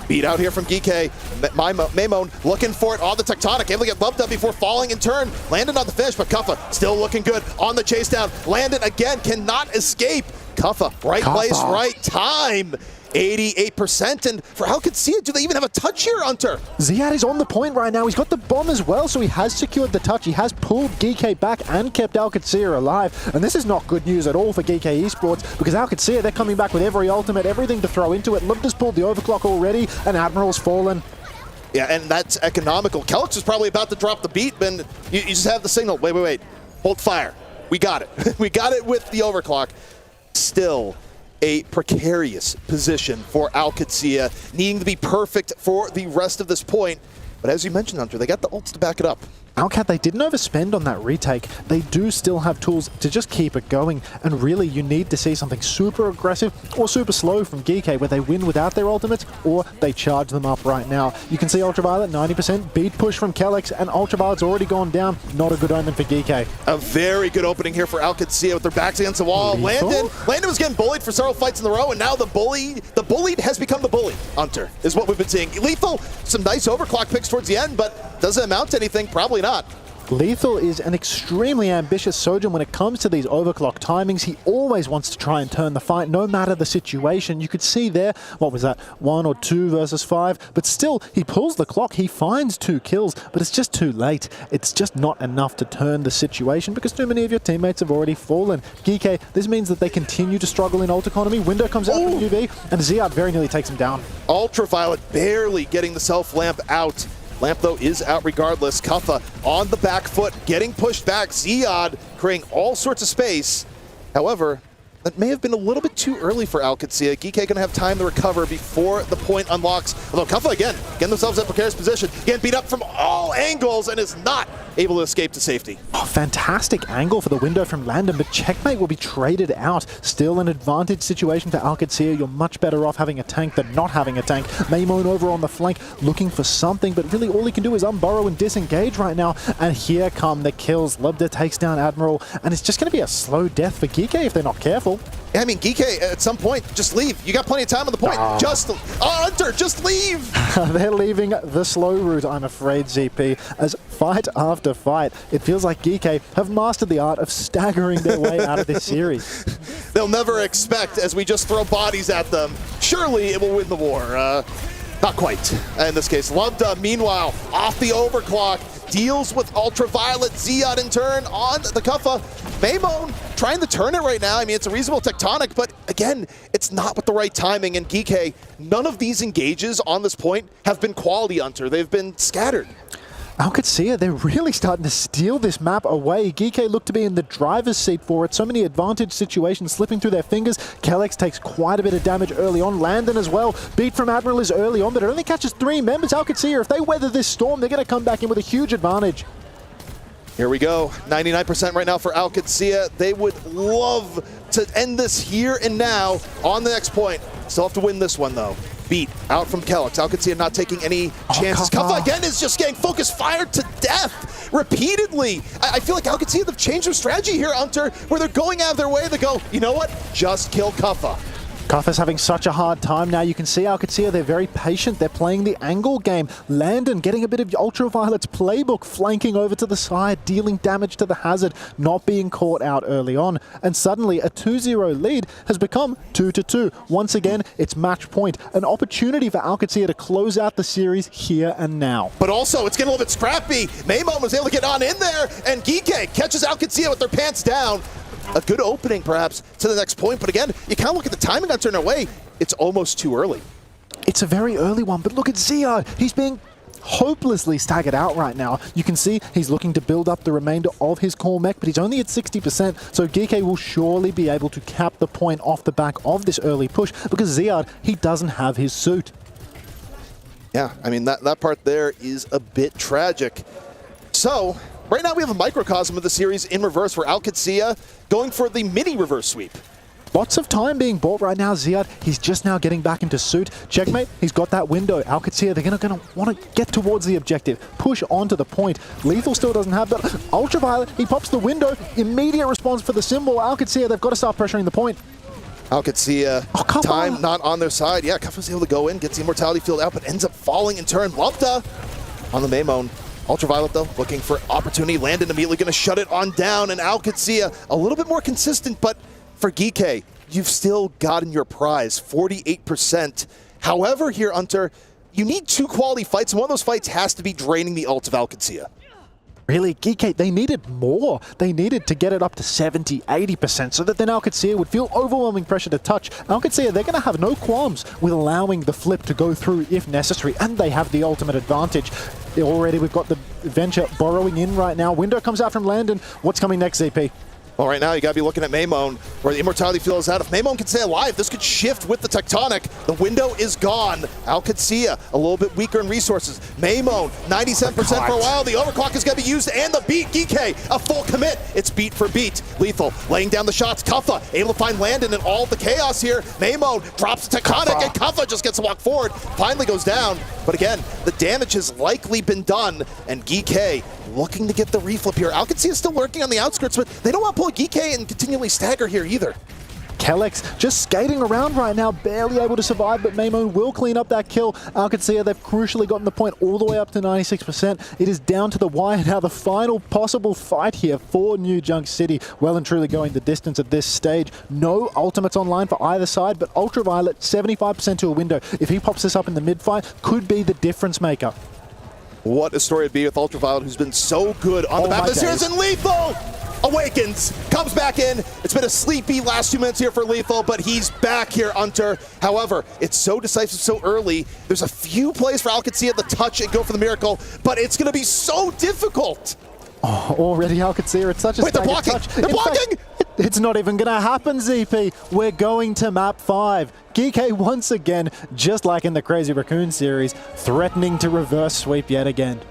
Beat out here from GK. Maymon looking for it on the Tectonic. Able to get bumped up before falling in turn. Landon on the finish, but Kuffa still looking good on the chase down. Landon again cannot escape. Kuffa, right place, right time. 88%. And for OWCS, do they even have a touch here, Hunter? Ziad is on the point right now. He's got the bomb as well, so he has secured the touch. He has pulled GK back and kept OWCS alive. And this is not good news at all for GK Esports because OWCS, they're coming back with every ultimate, everything to throw into it. Lubda's pulled the overclock already, and Admiral's fallen. Yeah, and that's economical. Kellex is probably about to drop the beat, but you just have the signal. Wait. Hold fire. We got it. We got it with the overclock. Still a precarious position for OWCS, needing to be perfect for the rest of this point. But as you mentioned, Hunter, they got the ults to back it up. Alcad, they didn't overspend on that retake. They do still have tools to just keep it going. And really, you need to see something super aggressive or super slow from GK where they win without their ultimates or they charge them up right now. You can see Ultraviolet, 90%. Beat push from Kellex, and Ultraviolet's already gone down. Not a good omen for GK. A very good opening here for OWCS with their backs against the wall. Landon was getting bullied for several fights in a row, and now the bullied has become the bully, Hunter, is what we've been seeing. Lethal, some nice overclock picks towards the end, but does it amount to anything? Probably not. Lethal is an extremely ambitious Sojourn when it comes to these overclock timings. He always wants to try and turn the fight, no matter the situation. You could see there, what was that, 1 or 2 versus 5? But still, he pulls the clock, he finds 2 kills, but it's just too late. It's just not enough to turn the situation because too many of your teammates have already fallen. GK, this means that they continue to struggle in ult economy. Window comes out from UV, and Ziad very nearly takes him down. Ultraviolet barely getting the self-lamp out. Lamp, though, is out regardless. Kuffa on the back foot, getting pushed back. Ziad creating all sorts of space. However, that may have been a little bit too early for OWCS. GK going to have time to recover before the point unlocks. Although Kuffa, again, getting themselves in a precarious position, getting beat up from all angles and is not able to escape to safety. Oh, fantastic angle for the window from Landon, but Checkmate will be traded out. Still an advantage situation for OWCS. You're much better off having a tank than not having a tank. Maymon over on the flank looking for something, but really all he can do is unburrow and disengage right now. And here come the kills. Lubda takes down Admiral, and it's just going to be a slow death for GK if they're not careful. I mean, Geeke, at some point, just leave. You got plenty of time on the point. Hunter, just leave. They're leaving the slow route, I'm afraid, ZP, as fight after fight, it feels like Geeke have mastered the art of staggering their way out of this series. They'll never expect, as we just throw bodies at them, surely it will win the war. Not quite, in this case. Luvda, meanwhile, off the overclock, deals with Ultraviolet. Ziad in turn on the Kuffa. Maymon trying to turn it right now. I mean, it's a reasonable tectonic, but again, it's not with the right timing. And Geeke, none of these engages on this point have been quality, Hunter. They've been scattered. OWCS, they're really starting to steal this map away. Geeke look to be in the driver's seat for it. So many advantage situations slipping through their fingers. Kellex takes quite a bit of damage early on. Landon as well. Beat from Admiral is early on, but it only catches 3 members. OWCS, if they weather this storm, they're going to come back in with a huge advantage. Here we go. 99% right now for OWCS. They would love to end this here and now on the next point. Still have to win this one, though. Beat out from Kellex. OWCS not taking any chances. Kuffa again is just getting focus fired to death repeatedly. I feel like OWCS have changed their strategy here, Hunter, where they're going out of their way to go, you know what? Just kill Kuffa. Kuffa's having such a hard time now. You can see OWCS, they're very patient. They're playing the angle game. Landon getting a bit of Ultraviolet's playbook, flanking over to the side, dealing damage to the Hazard, not being caught out early on. And suddenly a 2-0 lead has become 2-2. Once again, it's match point. An opportunity for OWCS to close out the series here and now. But also, it's getting a little bit scrappy. Maymon was able to get on in there, and Geeke catches OWCS with their pants down. A good opening, perhaps, to the next point. But again, you kind of look at the timing on turn away. It's almost too early. It's a very early one, but look at Ziad. He's being hopelessly staggered out right now. You can see he's looking to build up the remainder of his core mech, but he's only at 60%, so Geeke will surely be able to cap the point off the back of this early push, because Ziad, he doesn't have his suit. Yeah, I mean, that part there is a bit tragic. So, right now we have a microcosm of the series in reverse for OWCS going for the mini reverse sweep. Lots of time being bought right now. Ziad, he's just now getting back into suit. Checkmate, he's got that window. OWCS, they're going to want to get towards the objective, push onto the point. Lethal still doesn't have that. Ultraviolet, he pops the window. Immediate response for the symbol. OWCS, they've got to start pressuring the point. OWCS, time not on their side. Yeah, Kuffa's able to go in, gets the Immortality Field out, but ends up falling in turn. Luvda on the Maymon. Ultraviolet, though, looking for opportunity. Landon immediately going to shut it on down, and OWCS a little bit more consistent, but for Geeke, you've still gotten your prize, 48%. However, here, Hunter, you need 2 quality fights, and one of those fights has to be draining the ult of OWCS. Really, Geeke, they needed more. They needed to get it up to 70, 80% so that then OWCS would feel overwhelming pressure to touch. OWCS, they're going to have no qualms with allowing the flip to go through if necessary, and they have the ultimate advantage. Already we've got the Venture borrowing in right now. Window comes out from Landon. What's coming next, ZP? Well, right now you got to be looking at Maymon, where the Immortality Field is out. If Maymon can stay alive, this could shift with the tectonic. The window is gone. OWCS a little bit weaker in resources. Maymon, 97% for a while. The overclock is going to be used, and the beat. Geeke, a full commit. It's beat for beat. Lethal laying down the shots. Kuffa able to find Landon in all the chaos here. Maymon drops the tectonic, and Kuffa just gets to walk forward. Finally goes down. But again, the damage has likely been done, and Geeke looking to get the reflip here. OWCS is still lurking on the outskirts, but they don't want to pull Geeke and continually stagger here either. Kellex just skating around right now, barely able to survive, but Maymon will clean up that kill. OWCS, they've crucially gotten the point all the way up to 96%. It is down to the wire now, the final possible fight here for New Junk City. Well and truly going the distance at this stage. No ultimates online for either side, but Ultraviolet, 75% to a window. If he pops this up in the mid-fight, could be the difference maker. What a story it'd be with Ultraviolet, who's been so good on the map this series, and Lethal awakens, comes back in. It's been a sleepy last 2 minutes here for Lethal, but he's back here, Hunter. However, it's so decisive so early. There's a few plays for OWCS to touch and go for the miracle, but it's going to be so difficult. Oh, already OWCS, it's such a staggered touch. They're blocking! It's not even going to happen, ZP. We're going to map 5. Geeke once again, just like in the Crazy Raccoon series, threatening to reverse sweep yet again.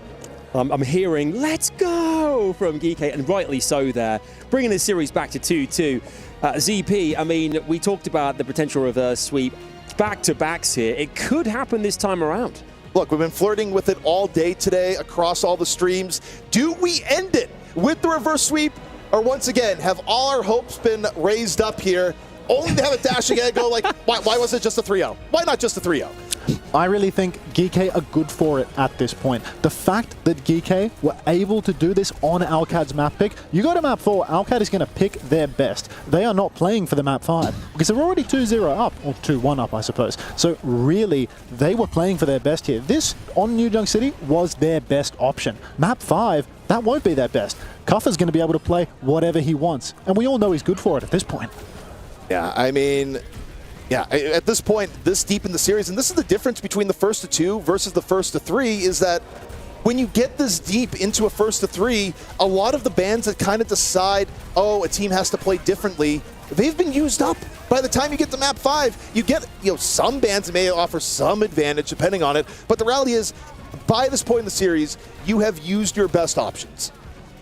I'm hearing, let's go, from Geeke, and rightly so there. Bringing this series back to 2-2. ZP, I mean, we talked about the potential reverse sweep. Back-to-backs here. It could happen this time around. Look, we've been flirting with it all day today across all the streams. Do we end it with the reverse sweep? Or once again, have all our hopes been raised up here only to have a dash again and go like, why was it just a 3-0? Why not just a 3-0? I really think GK are good for it at this point. The fact that GK were able to do this on Alcad's map pick, you go to map 4, Alcad is going to pick their best. They are not playing for the map 5 because they're already 2-0 up, or 2-1 up, I suppose. So really, they were playing for their best here. This on New Junk City was their best option. Map 5, that won't be their best. Kuffa's going to be able to play whatever he wants, and we all know he's good for it at this point. Yeah, I mean, yeah, at this point, this deep in the series, and this is the difference between the first to 2 versus the first to 3, is that when you get this deep into a first to 3, a lot of the bans that kind of decide, oh, a team has to play differently, they've been used up. By the time you get to map 5, you get, some bans may offer some advantage depending on it, but the reality is, by this point in the series, you have used your best options.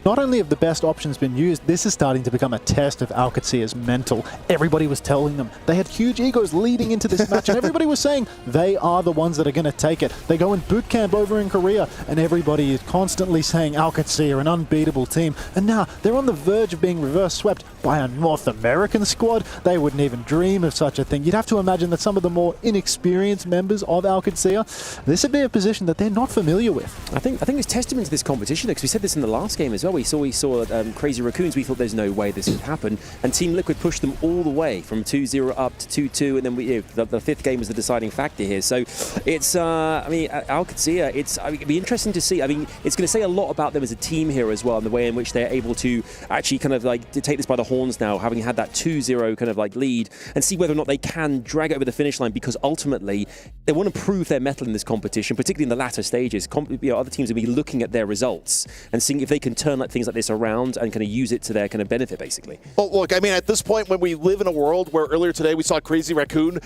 Not only have the best options been used, this is starting to become a test of OWCS' mental. Everybody was telling them they had huge egos leading into this match, and everybody was saying they are the ones that are going to take it. They go in boot camp over in Korea, and everybody is constantly saying OWCS are an unbeatable team. And now they're on the verge of being reverse swept by a North American squad. They wouldn't even dream of such a thing. You'd have to imagine that some of the more inexperienced members of OWCS, this would be a position that they're not familiar with. I think it's testament to this competition, because we said this in the last game as well. We saw Crazy Raccoons. We thought there's no way this could happen, and Team Liquid pushed them all the way from 2-0 up to 2-2, and then the fifth game was the deciding factor here. So it's, I mean, OWCS, it'd be interesting to see. I mean, it's going to say a lot about them as a team here as well, and the way in which they're able to actually kind of like to take this by the horns now, having had that 2-0 kind of like lead, and see whether or not they can drag it over the finish line, because ultimately they want to prove their mettle in this competition, particularly in the latter stages. Other teams will be looking at their results and seeing if they can turn things like this around and kind of use it to their kind of benefit, basically. Well, look, I mean, at this point, when we live in a world where earlier today we saw Crazy Raccoon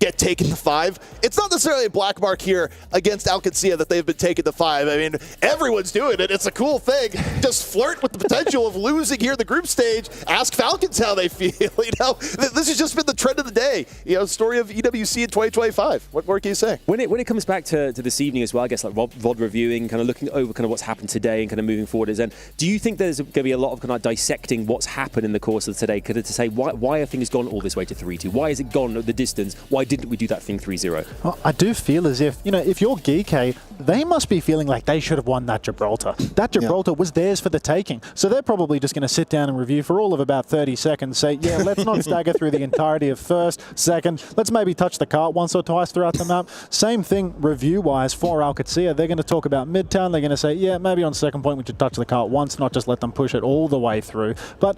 get taken to 5, it's not necessarily a black mark here against OWCS that they've been taken to 5. I mean, everyone's doing it. It's a cool thing. Just flirt with the potential of losing here in the group stage. Ask Falcons how they feel. This has just been the trend of the day. Story of EWC in 2025. What more can you say? When it comes back to this evening as well, I guess like VOD reviewing, kind of looking over kind of what's happened today and kind of moving forward, do you think there's going to be a lot of kind of dissecting what's happened in the course of today, to say why have things gone all this way to 3-2? Why has it gone the distance? Why didn't we do that thing 3-0? Well, I do feel as if, if you're GK, they must be feeling like they should have won that Gibraltar. That Gibraltar was theirs for the taking. So they're probably just going to sit down and review for all of about 30 seconds, say, yeah, let's not stagger through the entirety of first, second, let's maybe touch the cart once or twice throughout the map. Same thing review-wise for OWCS. They're going to talk about Midtown. They're going to say, yeah, maybe on second point we should touch the cart once, not just let them push it all the way through. But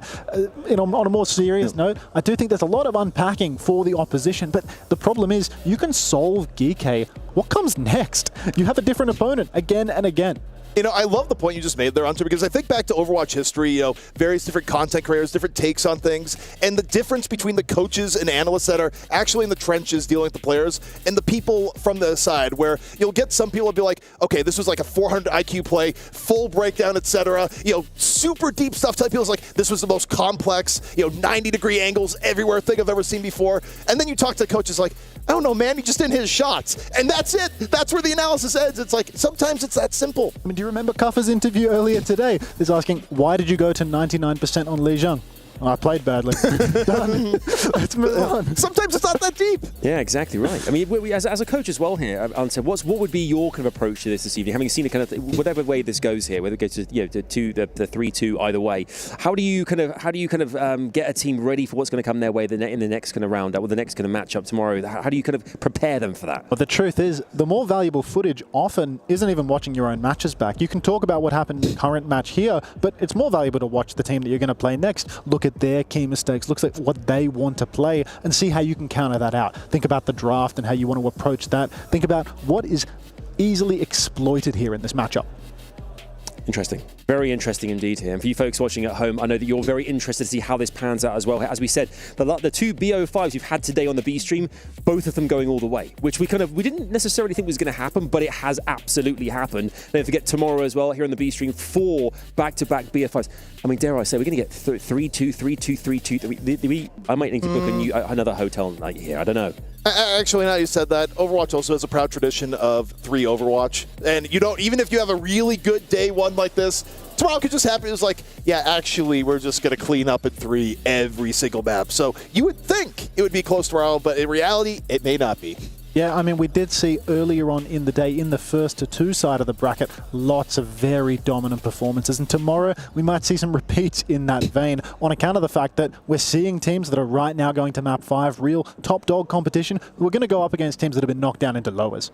on a more serious note, I do think there's a lot of unpacking for the opposition, but the problem is you can solve GK. What comes next? You have a different opponent again and again. I love the point you just made there, Hunter, because I think back to Overwatch history, various different content creators, different takes on things, and the difference between the coaches and analysts that are actually in the trenches dealing with the players and the people from the side, where you'll get some people will be like, okay, this was like a 400 IQ play, full breakdown, etc. Super deep stuff. Type people's like, this was the most complex, 90-degree angles everywhere thing I've ever seen before. And then you talk to the coaches like, I don't know, man, he just didn't hit his shots. And that's it. That's where the analysis ends. It's like, sometimes it's that simple. I mean, do you remember Kuffa's interview earlier today? He's asking, why did you go to 99% on Li Zhang? Oh, I played badly. Done. Let's move on. Sometimes it's not that deep. Yeah, exactly right. I mean, as a coach as well here, Ante, what would be your kind of approach to this evening? Having seen it kind of whatever way this goes here, whether it goes to the 3-2 either way, how do you kind of get a team ready for what's going to come their way in the next kind of round, or the next kind of matchup tomorrow? How do you kind of prepare them for that? Well, the truth is, the more valuable footage often isn't even watching your own matches back. You can talk about what happened in the current match here, but it's more valuable to watch the team that you're going to play next. Look at their key mistakes, looks at what they want to play, and see how you can counter that out. Think about the draft and how you want to approach that. Think about what is easily exploited here in this matchup. Interesting. Very interesting indeed here. And for you folks watching at home, I know that you're very interested to see how this pans out as well. As we said, the two BO5s you've had today on the B stream, both of them going all the way, which we didn't necessarily think was going to happen, but it has absolutely happened. Don't forget tomorrow as well here on the B stream, 4 back-to-back BO5s. I mean, dare I say, we're going to get 3-2, 3-2, 3-2. I might need to book another hotel night here. I don't know. Actually, now you said that, Overwatch also has a proud tradition of 3 Overwatch. And even if you have a really good day one like this, tomorrow could just happen. It was like, yeah, actually, we're just going to clean up at 3 every single map. So you would think it would be close tomorrow, but in reality, it may not be. Yeah, I mean, we did see earlier on in the day, in the first to 2 side of the bracket, lots of very dominant performances. And tomorrow, we might see some repeats in that vein on account of the fact that we're seeing teams that are right now going to map 5, real top dog competition, who are going to go up against teams that have been knocked down into lowers.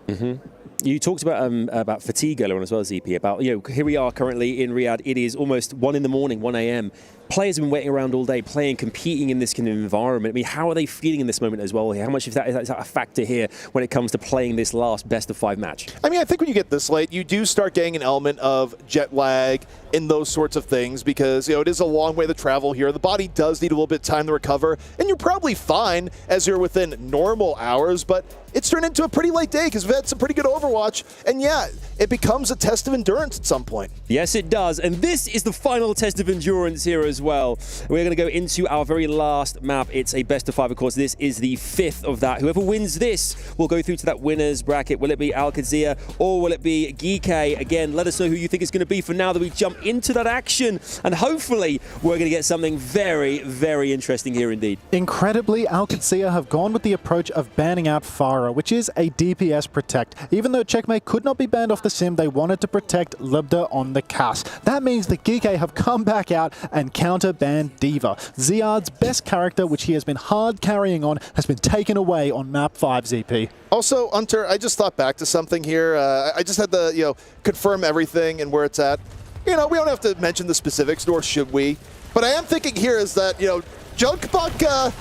You talked about fatigue earlier on as well, ZP, about, here we are currently in Riyadh. It is almost 1 in the morning, 1 a.m. Players have been waiting around all day, playing, competing in this kind of environment. I mean, how are they feeling in this moment as well? How much of that is that a factor here when it comes to playing this last best-of-5 match? I mean, I think when you get this late, you do start getting an element of jet lag and those sorts of things because, it is a long way to travel here. The body does need a little bit of time to recover, and you're probably fine as you're within normal hours, but it's turned into a pretty late day because we've had some pretty good Overwatch, and yeah, it becomes a test of endurance at some point. Yes, it does, and this is the final test of endurance here as well. We're going to go into our very last map. It's a best-of-5, of course. This is the 5th of that. Whoever wins this will go through to that winner's bracket. Will it be Al-Qadsia or will it be Geeky? Again, let us know who you think it's going to be for now that we jump into that action, and hopefully we're going to get something very, very interesting here indeed. Incredibly, Al-Qadsia have gone with the approach of banning out Farah, which is a DPS protect. Even though Checkmate could not be banned off the sim, they wanted to protect Libda on the Cass. That means that Geeky have come back out and counter-banned D.Va. Ziad's best character, which he has been hard carrying on, has been taken away on map 5, ZP. Also, Hunter, I just thought back to something here. I just had to, confirm everything and where it's at. We don't have to mention the specifics, nor should we. But I am thinking here is that, Junkbuck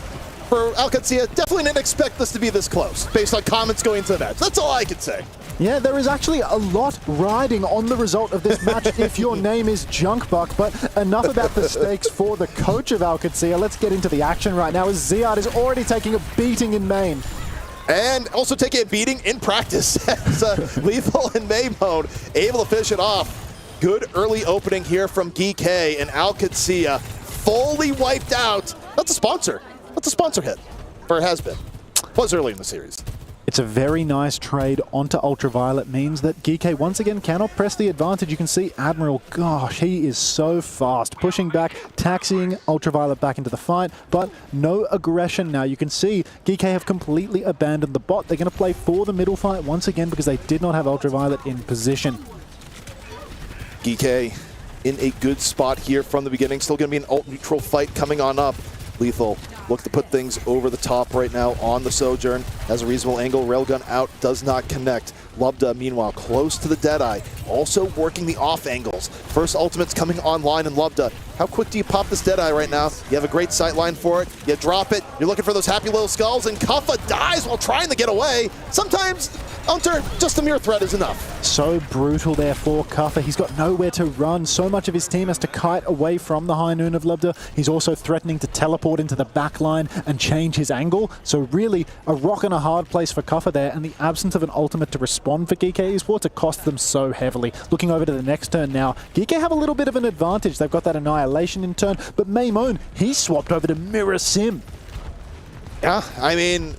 for Al-Qadsia definitely didn't expect this to be this close, based on comments going into the match. That's all I can say. Yeah, there is actually a lot riding on the result of this match if your name is Junkbuck, but enough about the stakes for the coach of Al-Qadsia. Let's get into the action right now as Ziad is already taking a beating in main. And also taking a beating in practice as Lethal and Maymone able to finish it off. Good early opening here from Geeky, and Al-Qadsia fully wiped out. That's a sponsor. That's a sponsor hit, or it has been. Was early in the series. It's a very nice trade onto Ultraviolet, means that Geeky once again cannot press the advantage. You can see Admiral, gosh, he is so fast, pushing back, taxiing Ultraviolet back into the fight, but no aggression now. You can see Geeky have completely abandoned the bot. They're going to play for the middle fight once again because they did not have Ultraviolet in position. Geeky in a good spot here from the beginning. Still going to be an alt-neutral fight coming on up. Lethal look to put things over the top right now on the Sojourn. Has a reasonable angle. Railgun out, does not connect. Lubda, meanwhile, close to the Deadeye. Also working the off angles. First ultimate's coming online in Lubda. How quick do you pop this Deadeye right now? You have a great sight line for it. You drop it. You're looking for those happy little skulls, and Kuffa dies while trying to get away. Sometimes, Hunter, just a mere threat is enough. So brutal there for Kuffa. He's got nowhere to run. So much of his team has to kite away from the high noon of Lubda. He's also threatening to teleport into the back line and change his angle. So really, a rock and a hard place for Kuffa there, and the absence of an ultimate to respond for Geeky Esports to cost them so heavily. Looking over to the next turn now, Geeky have a little bit of an advantage. They've got that Annihilation in turn, but Maymone, he's swapped over to Mirror Sim. Yeah, I mean,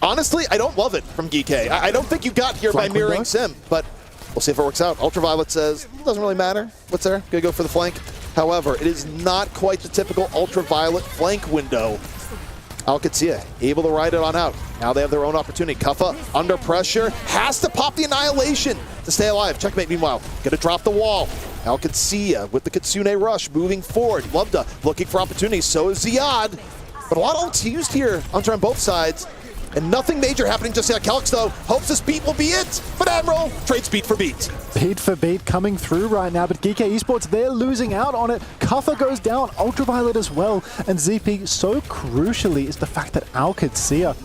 honestly, I don't love it from Geeky. I don't think you got here by mirroring Sim, but we'll see if it works out. Ultraviolet says, doesn't really matter. What's there? Gonna go for the flank. However, it is not quite the typical Ultraviolet flank window. Al-Qadsia able to ride it on out. Now they have their own opportunity. Kuffa under pressure, has to pop the Annihilation to stay alive. Checkmate, meanwhile, gonna drop the wall. Al-Qadsia with the Kitsune Rush moving forward. Lubda looking for opportunities, so is Ziad. But a lot of ults used here, Hunter, on both sides. And nothing major happening just yet. Calix, though, hopes this beat will be it. But Admiral trades beat for beat. Beat for beat coming through right now, but Geeky Esports, they're losing out on it. Kuffa goes down, Ultraviolet as well. And ZP, so crucially, is the fact that Al-Qadsia,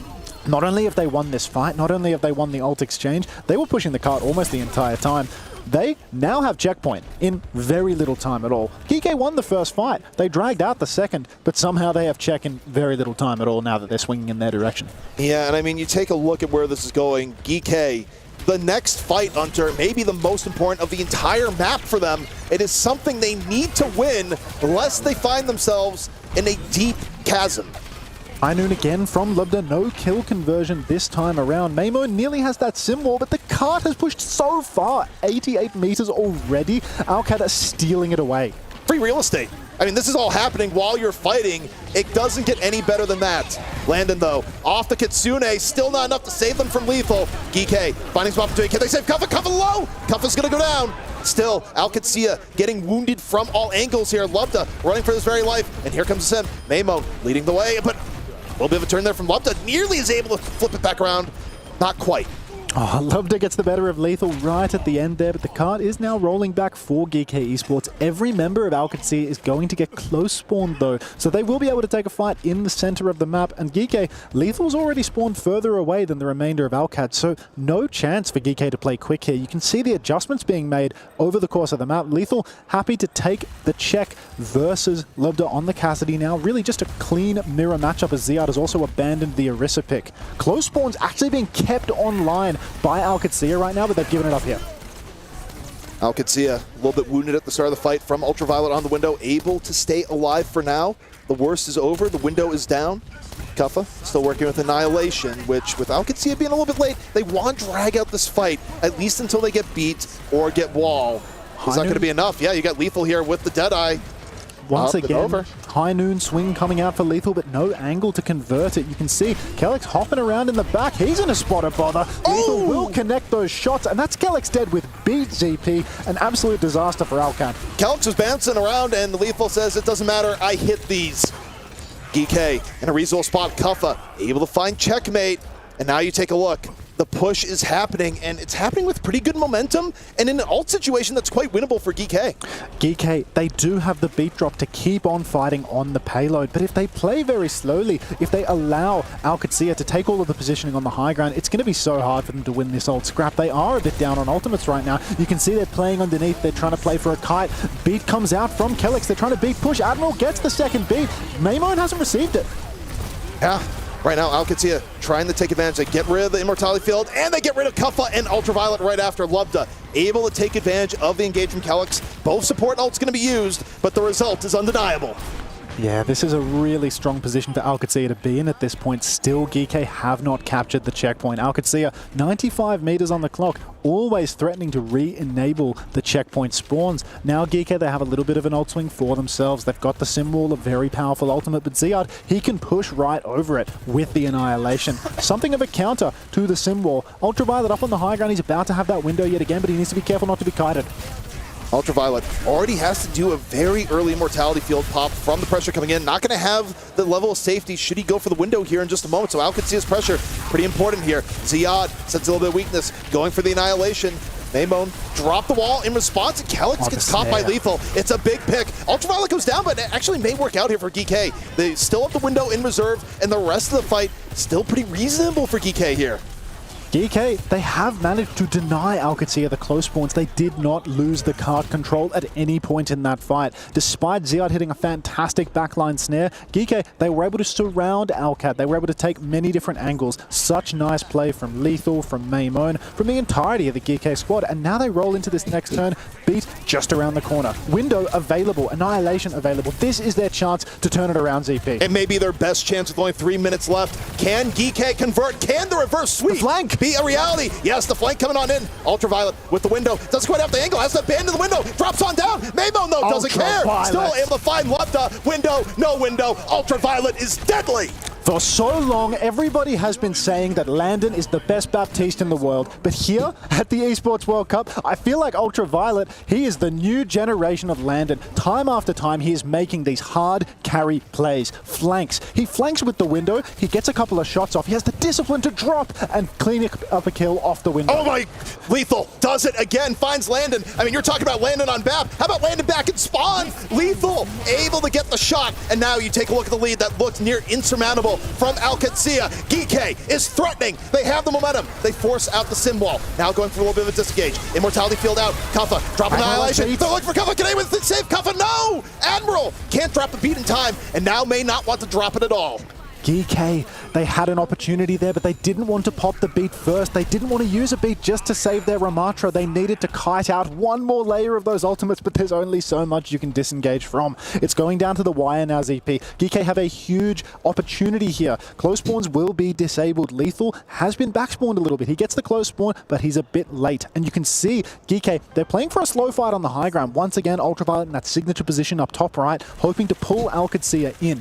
not only have they won this fight, not only have they won the ult exchange, they were pushing the cart almost the entire time. They now have checkpoint in very little time at all. Geeky won the first fight. They dragged out the second, but somehow they have check in very little time at all now that they're swinging in their direction. Yeah, and I mean, you take a look at where this is going. Geeky, the next fight, Hunter, may be the most important of the entire map for them. It is something they need to win, lest they find themselves in a deep chasm. High noon again from Lubda, no kill conversion this time around. Maymo nearly has that sim wall, but the cart has pushed so far, 88 meters already. Alcad are stealing it away. Free real estate. I mean, this is all happening while you're fighting. It doesn't get any better than that. Landon, though, off the Kitsune, still not enough to save them from lethal. Geek finding some opportunity. Can they save Kuffa? Kuffa low! Kuffa's gonna go down. Still, Alcatsia getting wounded from all angles here. Lubda running for his very life. And here comes Sim. Maymo leading the way, but a little bit of a turn there from Lubda. Nearly is able to flip it back around. Not quite. Oh, Lubda gets the better of Lethal right at the end there, but the card is now rolling back for Geek Esports. Every member of Alcatsia is going to get close spawned though, so they will be able to take a fight in the center of the map. And Geek, Lethal's already spawned further away than the remainder of Alcad, so no chance for Geek to play quick here. You can see the adjustments being made over the course of the map. Lethal happy to take the check versus Lubda on the Cassidy now. Really just a clean mirror matchup as Ziad has also abandoned the Orisa pick. Close spawns actually being kept online by Alcatsia right now, but they've given it up here. Alcatsia, a little bit wounded at the start of the fight from Ultraviolet on the window, able to stay alive for now. The worst is over, the window is down. Kuffa still working with Annihilation, which with Alcatsia being a little bit late, they want to drag out this fight, at least until they get beat or get wall. Is that going to be enough? Yeah, you got Lethal here with the Deadeye. Once again, high noon swing coming out for Lethal, but no angle to convert it. You can see Kellex hopping around in the back. He's in a spot of bother. Lethal will connect those shots, and that's Kellex dead with beat ZP. An absolute disaster for Alcad. Kellex was bouncing around, and Lethal says, it doesn't matter, I hit these. Geek in a reasonable spot. Kuffa able to find checkmate, and now you take a look. The push is happening, and it's happening with pretty good momentum, and in an ult situation that's quite winnable for Geek. Geek, they do have the beat drop to keep on fighting on the payload, but if they play very slowly, if they allow Alcatsia to take all of the positioning on the high ground, it's going to be so hard for them to win this ult scrap. They are a bit down on ultimates right now. You can see they're playing underneath. They're trying to play for a kite. Beat comes out from Kellex. They're trying to beat push. Admiral gets the second beat. Maymon hasn't received it. Yeah. Right now, Alcatsia trying to take advantage. They get rid of the Immortality Field, and they get rid of Kuffa and Ultraviolet right after. Lubda able to take advantage of the engage from Kellex. Both support ults going to be used, but the result is undeniable. Yeah, this is a really strong position for Alcatsia to be in at this point. Still, Geek have not captured the checkpoint. Alcatsia, 95 meters on the clock, always threatening to re-enable the checkpoint spawns. Now Geek, they have a little bit of an ult swing for themselves. They've got the sim wall, a very powerful ultimate, but Ziad, he can push right over it with the Annihilation. Something of a counter to the sim wall. Ultraviolet up on the high ground. He's about to have that window yet again, but he needs to be careful not to be kited. Ultraviolet already has to do a very early Immortality Field pop from the pressure coming in. Not going to have the level of safety should he go for the window here in just a moment. So Alcatsia's pressure, pretty important here. Ziad sends a little bit of weakness, going for the Annihilation. Maymon drop the wall in response, and Kellex gets caught by Lethal. It's a big pick. Ultraviolet goes down, but it actually may work out here for Geek. They still have the window in reserve, and the rest of the fight still pretty reasonable for Geek here. Geek, they have managed to deny Alcatsia the close spawns. They did not lose the card control at any point in that fight. Despite Ziad hitting a fantastic backline snare, Geek, they were able to surround Alcad. They were able to take many different angles. Such nice play from Lethal, from Maymon, from the entirety of the Geek squad. And now they roll into this next turn. Beat just around the corner. Window available. Annihilation available. This is their chance to turn it around, ZP. It may be their best chance with only 3 minutes left. Can Geek convert? Can the reverse sweep? The flank! Be a reality. Yes, the flank coming on in. Ultraviolet with the window. Doesn't quite have the angle. Has to abandon the window. Drops on down. Maymon, though, doesn't care. Still able to find Lubda. Window, no window. Ultraviolet is deadly. For so long, everybody has been saying that Landon is the best Baptiste in the world. But here at the Esports World Cup, I feel like Ultraviolet, he is the new generation of Landon. Time after time, he is making these hard carry plays. Flanks. He flanks with the window. He gets a couple of shots off. He has the discipline to drop and clean up a kill off the window. Oh my! Lethal does it again. Finds Landon. I mean, you're talking about Landon on BAP. How about Landon back in spawn? Lethal able to get the shot. And now you take a look at the lead that looked near insurmountable from Alcatsia. Geek is threatening. They have the momentum. They force out the sim wall. Now going for a little bit of a disengage. Immortality Field out. Kuffa drop Annihilation. They're looking for Kuffa. Can anyone save Kuffa? No! Admiral can't drop the beat in time, and now may not want to drop it at all. GK, they had an opportunity there, but they didn't want to pop the beat first. They didn't want to use a beat just to save their Ramatra. They needed to kite out one more layer of those ultimates, but there's only so much you can disengage from. It's going down to the wire now, ZP. GK have a huge opportunity here. Close spawns will be disabled. Lethal has been backspawned a little bit. He gets the close spawn, but he's a bit late. And you can see GK, they're playing for a slow fight on the high ground. Once again, Ultraviolet in that signature position up top right, hoping to pull Alcatsia in.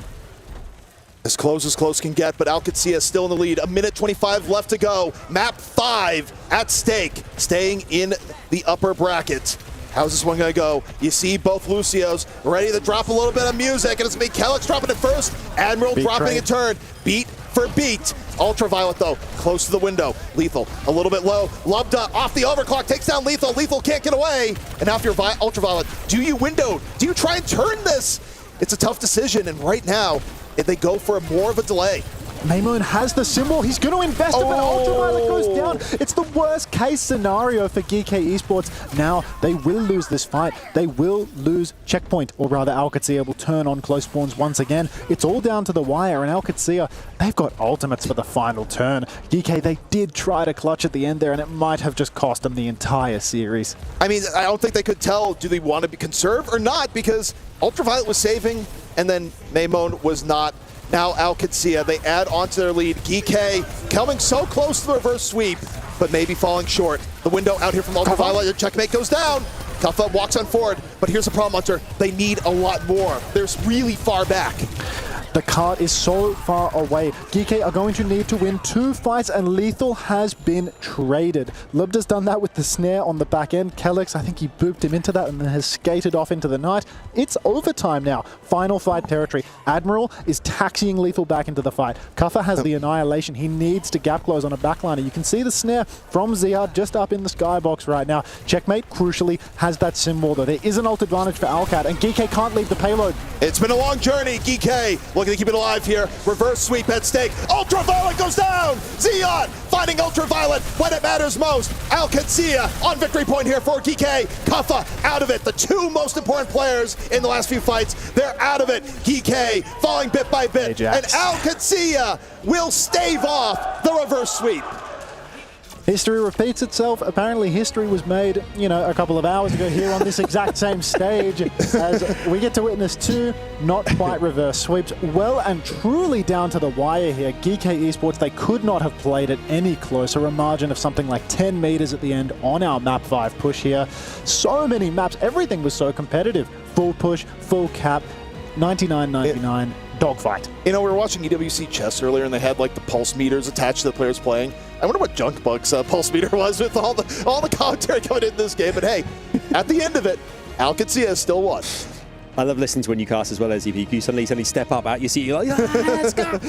As close can get, but Alcatsia is still in the lead. A minute 25 left to go. Map 5 at stake, staying in the upper bracket. How's this one gonna go? You see both Lucios ready to drop a little bit of music, and it's gonna be Kellex dropping it first. Admiral dropping a turn, beat for beat. Ultraviolet though, close to the window. Lethal, a little bit low. Lubda off the overclock, takes down Lethal. Lethal can't get away. And now if you're Ultraviolet, do you window? Do you try and turn this? It's a tough decision, and right now, if they go for more of a delay. Maymon has the symbol. He's going to invest it, but Ultraviolet goes down. It's the worst case scenario for GK Esports. Now, they will lose this fight. They will lose checkpoint, or rather Alcatsia will turn on close spawns once again. It's all down to the wire, and Alcatsia, they've got ultimates for the final turn. GK, they did try to clutch at the end there, and it might have just cost them the entire series. I mean, I don't think they could tell, do they want to be conserve or not, because Ultraviolet was saving, and then Maymon was not. Now Alcatsia, they add on to their lead. GK coming so close to the reverse sweep, but maybe falling short. The window out here from Ultraviolet, the checkmate goes down. Kuffa walks on forward, but here's the problem, Hunter. They need a lot more. They're really far back. The cart is so far away. GK are going to need to win 2 fights, and Lethal has been traded. Lubda's done that with the snare on the back end. Kellex, I think he booped him into that and then has skated off into the night. It's overtime now. Final fight territory. Admiral is taxiing Lethal back into the fight. Kuffa has the annihilation. He needs to gap close on a backliner. You can see the snare from Ziad just up in the skybox right now. Checkmate, crucially, has that symbol though. There is an ult advantage for Alcat, and GK can't leave the payload. It's been a long journey. GK looking to keep it alive here. Reverse sweep at stake. Ultraviolet goes down. Ziad finding Ultraviolet when it matters most. Alcatsia on victory point here for GK. Kuffa out of it. The 2 most important players in the last few fights, they're out of it. GK falling bit by bit. And Alcatsia will stave off the reverse sweep. History repeats itself. Apparently history was made, you know, a couple of hours ago here on this exact same stage, as we get to witness 2 not quite reverse sweeps. Well and truly down to the wire here. GK Esports, they could not have played it any closer. A margin of something like 10 meters at the end on our map 5 push here. So many maps. Everything was so competitive. Full push, full cap, 99-99. Dogfight. You know, we were watching EWC chess earlier, and they had like the pulse meters attached to the players playing. I wonder what Junkbug's pulse meter was with all the commentary coming in this game. But hey, at the end of it, Alcatsia still won. I love listening to when you cast as well as EPQ. Suddenly step up out your seat. You're like, let's go.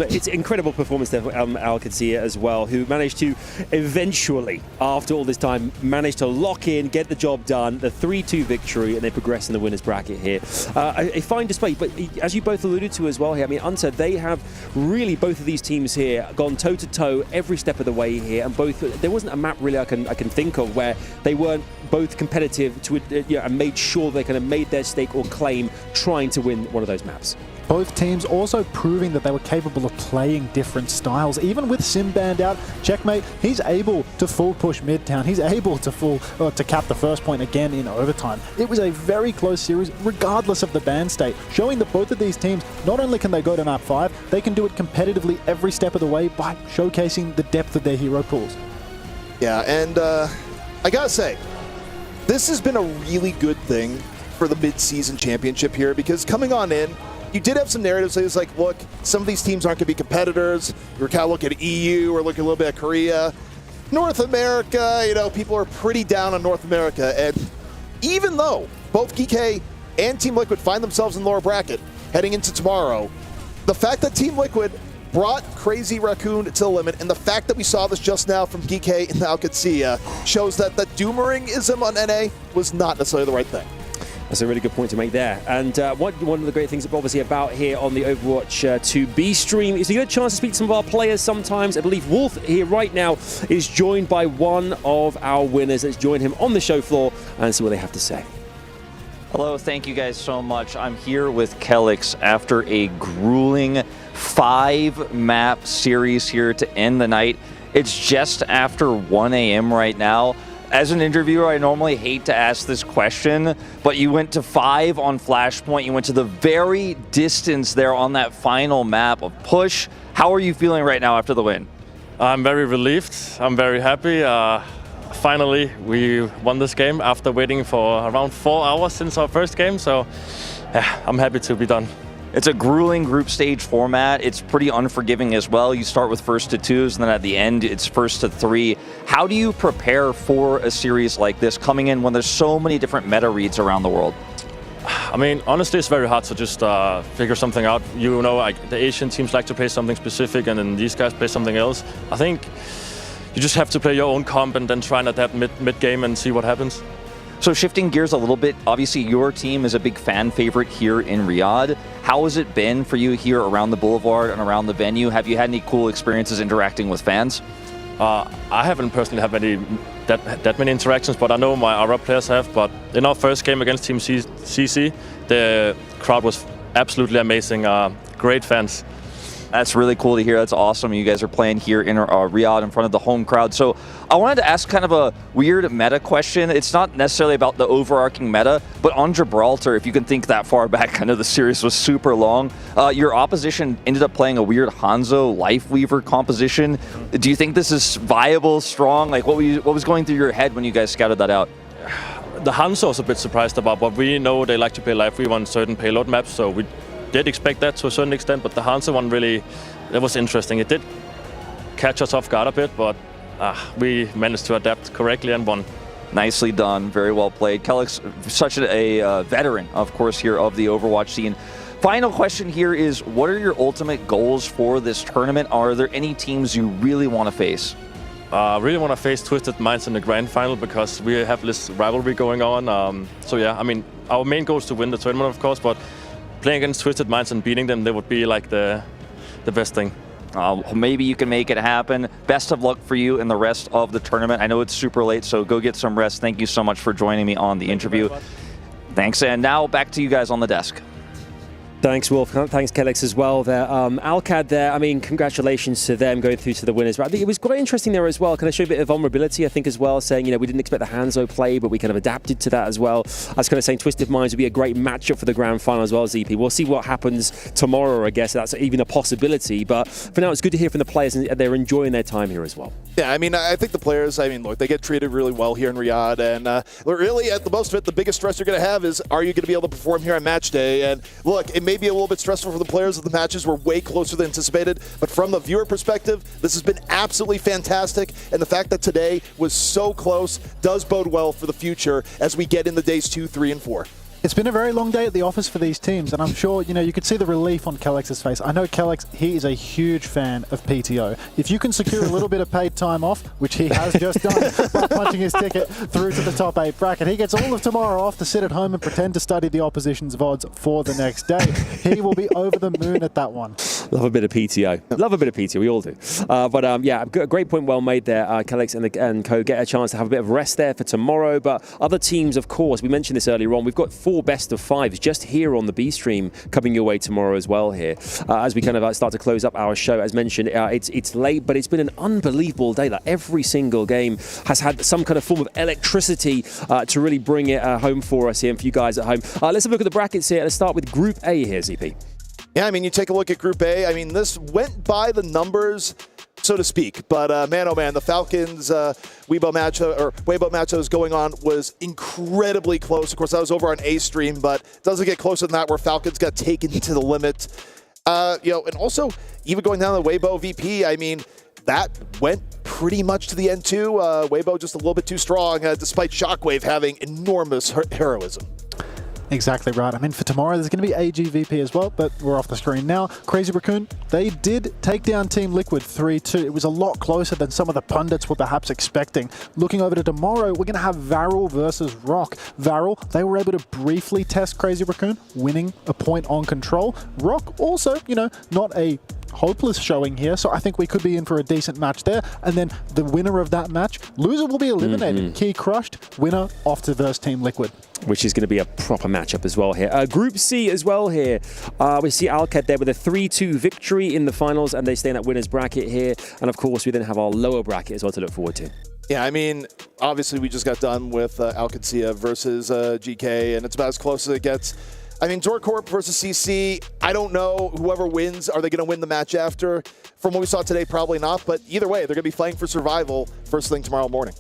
It's incredible performance there from Alcatsia as well, who managed to eventually, after all this time, managed to lock in, get the job done, the 3-2 victory, and they progress in the winners bracket here. A fine display, but as you both alluded to as well here, I mean, Unter, they have really, both of these teams here, gone toe-to-toe every step of the way here, and both, there wasn't a map really I can think of where they weren't both competitive to, and made sure they kind of made their stake or claim trying to win one of those maps. Both teams also proving that they were capable of playing different styles. Even with Simband out, Checkmate, he's able to full push Midtown. He's able to cap the first point again in overtime. It was a very close series, regardless of the ban state, showing that both of these teams, not only can they go to map 5, they can do it competitively every step of the way by showcasing the depth of their hero pools. Yeah, and I gotta say, this has been a really good thing for the Mid-Season Championship here, because coming on in, you did have some narratives that was like, look, some of these teams aren't going to be competitors. We're kind of looking at EU, we're looking a little bit at Korea. North America, you know, people are pretty down on North America, and even though both GK and Team Liquid find themselves in the lower bracket heading into tomorrow, the fact that Team Liquid brought Crazy Raccoon to the limit, and the fact that we saw this just now from GK and Alcatsia shows that the Doomerism on NA was not necessarily the right thing. That's a really good point to make there. And one of the great things obviously about here on the Overwatch 2B stream is you get a chance to speak to some of our players sometimes. I believe Wolf here right now is joined by one of our winners. Let's join him on the show floor and see what they have to say. Hello, thank you guys so much. I'm here with Kellex after a grueling 5-map series here to end the night. It's just after 1 a.m. right now. As an interviewer, I normally hate to ask this question, but you went to 5 on Flashpoint. You went to the very distance there on that final map of Push. How are you feeling right now after the win? I'm very relieved. I'm very happy. Finally, we won this game after waiting for around 4 hours since our first game. So yeah, I'm happy to be done. It's a grueling group stage format. It's pretty unforgiving as well. You start with first to 2s, and then at the end, it's first to 3. How do you prepare for a series like this coming in when there's so many different meta reads around the world? I mean, honestly, it's very hard to just figure something out. You know, like the Asian teams like to play something specific, and then these guys play something else. I think you just have to play your own comp and then try and adapt mid-game and see what happens. So shifting gears a little bit, obviously your team is a big fan favorite here in Riyadh. How has it been for you here around the Boulevard and around the venue? Have you had any cool experiences interacting with fans? I haven't personally had that many interactions, but I know my Arab players have. But in our first game against Team CC, the crowd was absolutely amazing. Great fans. That's really cool to hear. That's awesome. You guys are playing here in Riyadh in front of the home crowd. So I wanted to ask kind of a weird meta question. It's not necessarily about the overarching meta, but on Gibraltar, if you can think that far back, I know the series was super long. Your opposition ended up playing a weird Hanzo Lifeweaver composition. Do you think this is viable, strong? Like what was going through your head when you guys scouted that out? The Hanzo I was a bit surprised about, but we know they like to play Lifeweaver on certain payload maps, so we did expect that to a certain extent, but the Hanzo one really, that was interesting. It did catch us off guard a bit, but we managed to adapt correctly and won. Nicely done, very well played. Kellex, such a veteran, of course, here of the Overwatch scene. Final question here is, what are your ultimate goals for this tournament? Are there any teams you really want to face? I really want to face Twisted Minds in the grand final because we have this rivalry going on. So yeah, I mean, our main goal is to win the tournament, of course, but playing against Twisted Minds and beating them, that would be like the best thing. Maybe you can make it happen. Best of luck for you in the rest of the tournament. I know it's super late, so go get some rest. Thank you so much for joining me on the interview. Thanks, and now back to you guys on the desk. Thanks, Wolf. Thanks, Kellex, as well there. Alcad there, I mean, congratulations to them going through to the winners. But I think it was quite interesting there as well. Kind of showed a bit of vulnerability, I think, as well, saying, you know, we didn't expect the Hanzo play, but we kind of adapted to that as well. I was kind of saying Twisted Minds would be a great matchup for the grand final as well, ZP. We'll see what happens tomorrow, I guess. That's even a possibility. But for now, it's good to hear from the players, and they're enjoying their time here as well. Yeah, I mean, I think the players, I mean, look, they get treated really well here in Riyadh. And really, at the most of it, the biggest stress you're going to have is, are you going to be able to perform here on match day? And look, it may be a little bit stressful for the players if the matches were way closer than anticipated, but from the viewer perspective, this has been absolutely fantastic, and the fact that today was so close does bode well for the future as we get into days 2, 3, and 4. It's been a very long day at the office for these teams, and I'm sure, you know, you could see the relief on Kellex's face. I know Kellex, he is a huge fan of PTO. If you can secure a little bit of paid time off, which he has just done by punching his ticket through to the top 8 bracket, he gets all of tomorrow off to sit at home and pretend to study the opposition's VODs for the next day. He will be over the moon at that one. Love a bit of PTO. Love a bit of PTO. We all do. But yeah, a great point well made there. Kellex and co get a chance to have a bit of rest there for tomorrow. But other teams, of course, we mentioned this earlier on. We've got 4 best of 5s just here on the B stream coming your way tomorrow as well here. As we kind of start to close up our show, as mentioned, it's late, but it's been an unbelievable day. Like every single game has had some kind of form of electricity to really bring it home for us here and for you guys at home. Let's have a look at the brackets here. Let's start with Group A here, ZP. Yeah, I mean, you take a look at Group A. I mean, this went by the numbers, so to speak. But man, oh man, the Falcons Weibo match that was going on was incredibly close. Of course, that was over on A stream, but it doesn't get closer than that where Falcons got taken to the limit. You know, and also even going down the Weibo VP, I mean, that went pretty much to the end too. Weibo just a little bit too strong, despite Shockwave having enormous heroism. Exactly right. I mean, for tomorrow, there's going to be AGVP as well, but we're off the screen now. Crazy Raccoon, they did take down Team Liquid 3-2. It was a lot closer than some of the pundits were perhaps expecting. Looking over to tomorrow, we're going to have Varel versus Rock. Varel, they were able to briefly test Crazy Raccoon, winning a point on control. Rock also, you know, not a hopeless showing here, so I think we could be in for a decent match there. And then the winner of that match, loser will be eliminated. Key crushed, winner off to versus Team Liquid. Which is going to be a proper matchup as well here. Group C as well here. We see Alcad there with a 3-2 victory in the finals, and they stay in that winner's bracket here. And of course, we then have our lower bracket as well to look forward to. Yeah, I mean, obviously we just got done with Alcadia versus GK, and it's about as close as it gets. I mean, Dorcorp versus CC, I don't know. Whoever wins, are they going to win the match after? From what we saw today, probably not. But either way, they're going to be playing for survival first thing tomorrow morning.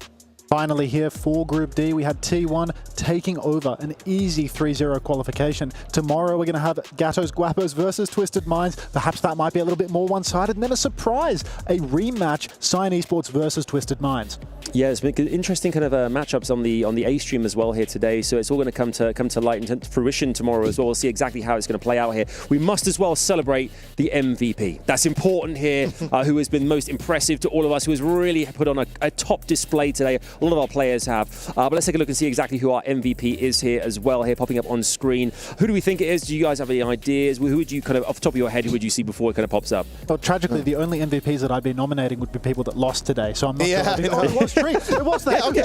Finally here for Group D, we had T1 taking over an easy 3-0 qualification. Tomorrow we're going to have Gatos Guapos versus Twisted Minds. Perhaps that might be a little bit more one-sided. And then a surprise, a rematch, Cyan Esports versus Twisted Minds. Yeah, it's been interesting kind of matchups on the A stream as well here today. So it's all going to come to light and to fruition tomorrow as well. We'll see exactly how it's going to play out here. We must as well celebrate the MVP. That's important here. Who has been most impressive to all of us, who has really put on a top display today. A lot of our players have. But let's take a look and see exactly who our MVP is here as well. Here popping up on screen. Who do we think it is? Do you guys have any ideas? Who would you kind of, off the top of your head, who would you see before it kind of pops up? Well, tragically, the only MVPs that I'd be nominating would be people that lost today. So I'm not sure. It was Tree. It was that. Okay.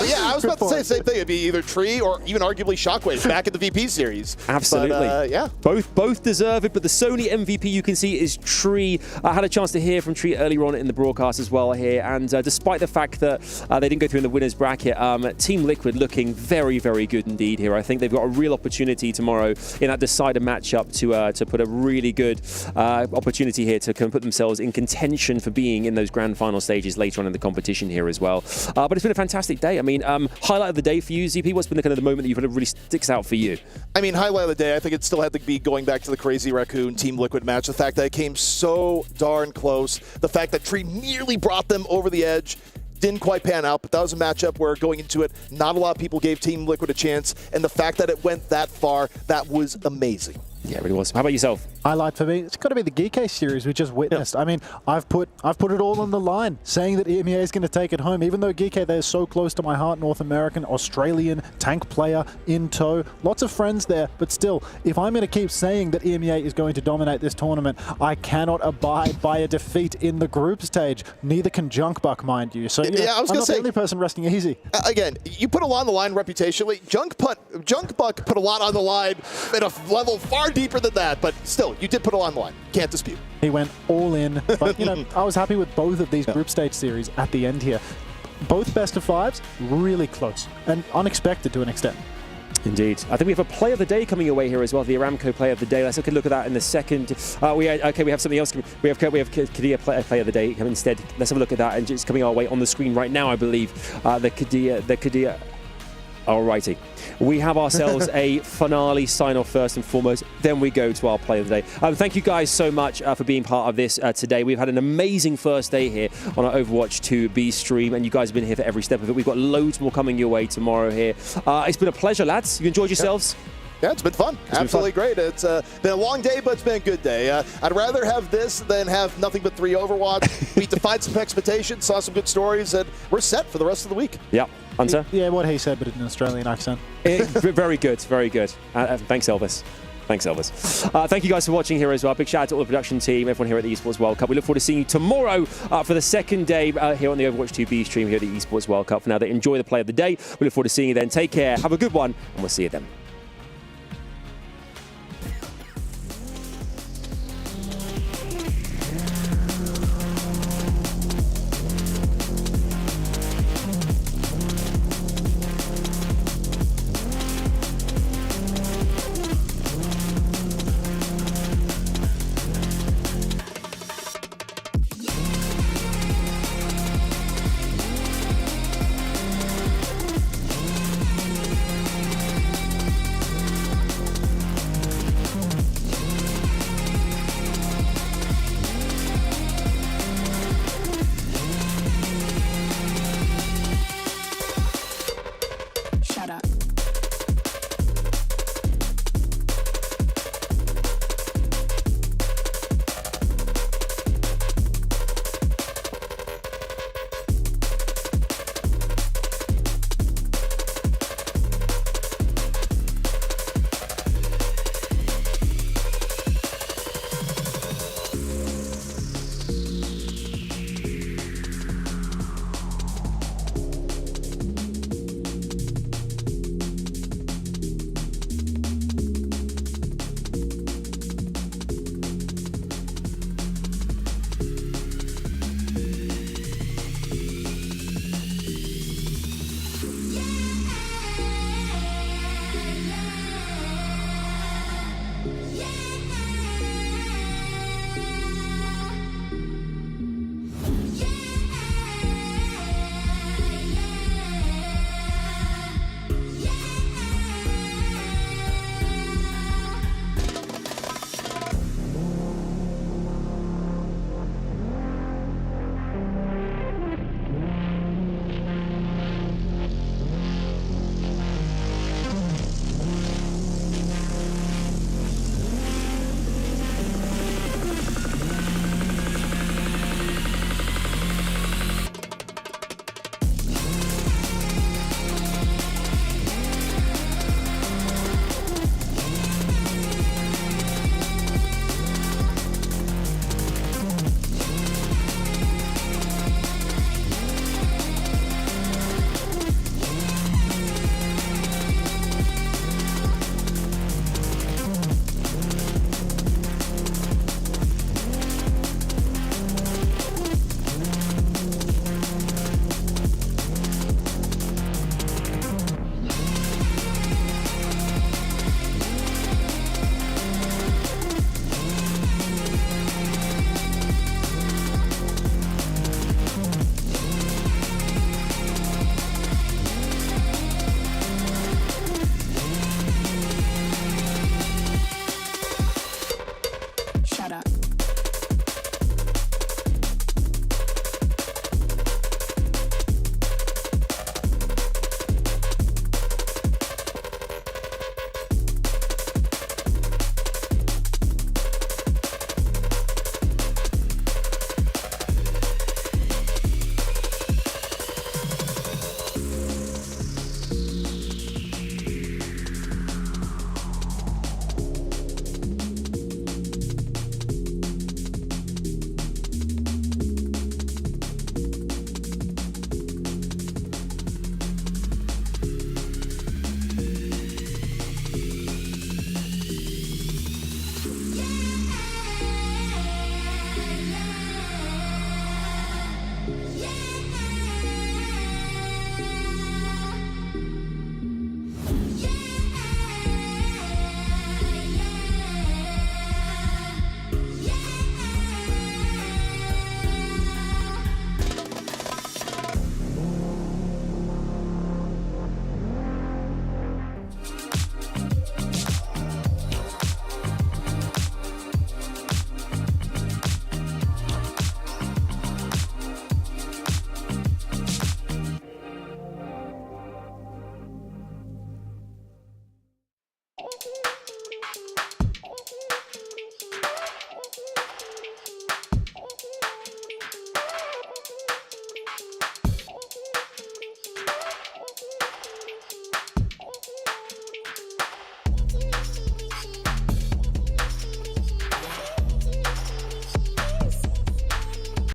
Yeah, I was about to say the same thing. It'd be either Tree or even arguably Shockwave back in the VP series. Absolutely. But, yeah. Both deserve it, but the Sony MVP you can see is Tree. I had a chance to hear from Tree earlier on in the broadcast as well here, and despite the fact that they didn't go through in the winner's bracket, Team Liquid looking very, very good indeed here. I think they've got a real opportunity tomorrow in that decider matchup to put a really good opportunity here to put themselves in contention for being in those grand final stages later on in the competition here as well. But it's been a fantastic day. I mean, highlight of the day for you, ZP, what's been the kind of the moment that you've really sticks out for you? I mean, highlight of the day, I think it still had to be going back to the Crazy Raccoon Team Liquid match. The fact that it came so darn close. The fact that Tree nearly brought them over the edge. Didn't quite pan out, but that was a matchup where going into it, not a lot of people gave Team Liquid a chance. And the fact that it went that far, that was amazing. Yeah, it really was. How about yourself? Highlight for me, it's got to be the Geekay series we just witnessed. I mean, I've put it all on the line, saying that EMEA is going to take it home, even though Geekay, they're so close to my heart. North American, Australian, tank player in tow. Lots of friends there, but still, if I'm going to keep saying that EMEA is going to dominate this tournament, I cannot abide by a defeat in the group stage. Neither can Junkbuck, mind you. So yeah, I was I'm going to not say, the only person resting easy. Again, you put a lot on the line reputationally. Junkbuck put a lot on the line at a level far deeper than that, but still, you did put a lot on the line. Can't dispute. He went all in, but I was happy with both of these group stage series at the end here. Both best of fives, really close and unexpected to an extent. Indeed. I think we have a play of the day coming your way here as well, the Aramco play of the day. Let's take a look at that in the second. We have something else. We have Kadia play of the day coming instead. Let's have a look at that, and it's coming our way on the screen right now, I believe. The Kadia. Alrighty. We have ourselves a finale sign-off first and foremost, then we go to our play of the day. Thank you guys so much for being part of this today. We've had an amazing first day here on our Overwatch 2B stream, and you guys have been here for every step of it. We've got loads more coming your way tomorrow here. It's been a pleasure, lads. You enjoyed yourselves? Yeah, it's been fun. Absolutely great. It's been a long day, but it's been a good day. I'd rather have this than have nothing but 3 Overwatch. We defied some expectations, saw some good stories, and we're set for the rest of the week. Yep. Hunter? Yeah, what he said, but in an Australian accent. Very good, very good. Thanks, Elvis. Thanks, Elvis. Thank you guys for watching here as well. Big shout out to all the production team, everyone here at the Esports World Cup. We look forward to seeing you tomorrow for the second day here on the Overwatch 2B stream here at the Esports World Cup. For now, enjoy the play of the day. We look forward to seeing you then. Take care, have a good one, and we'll see you then.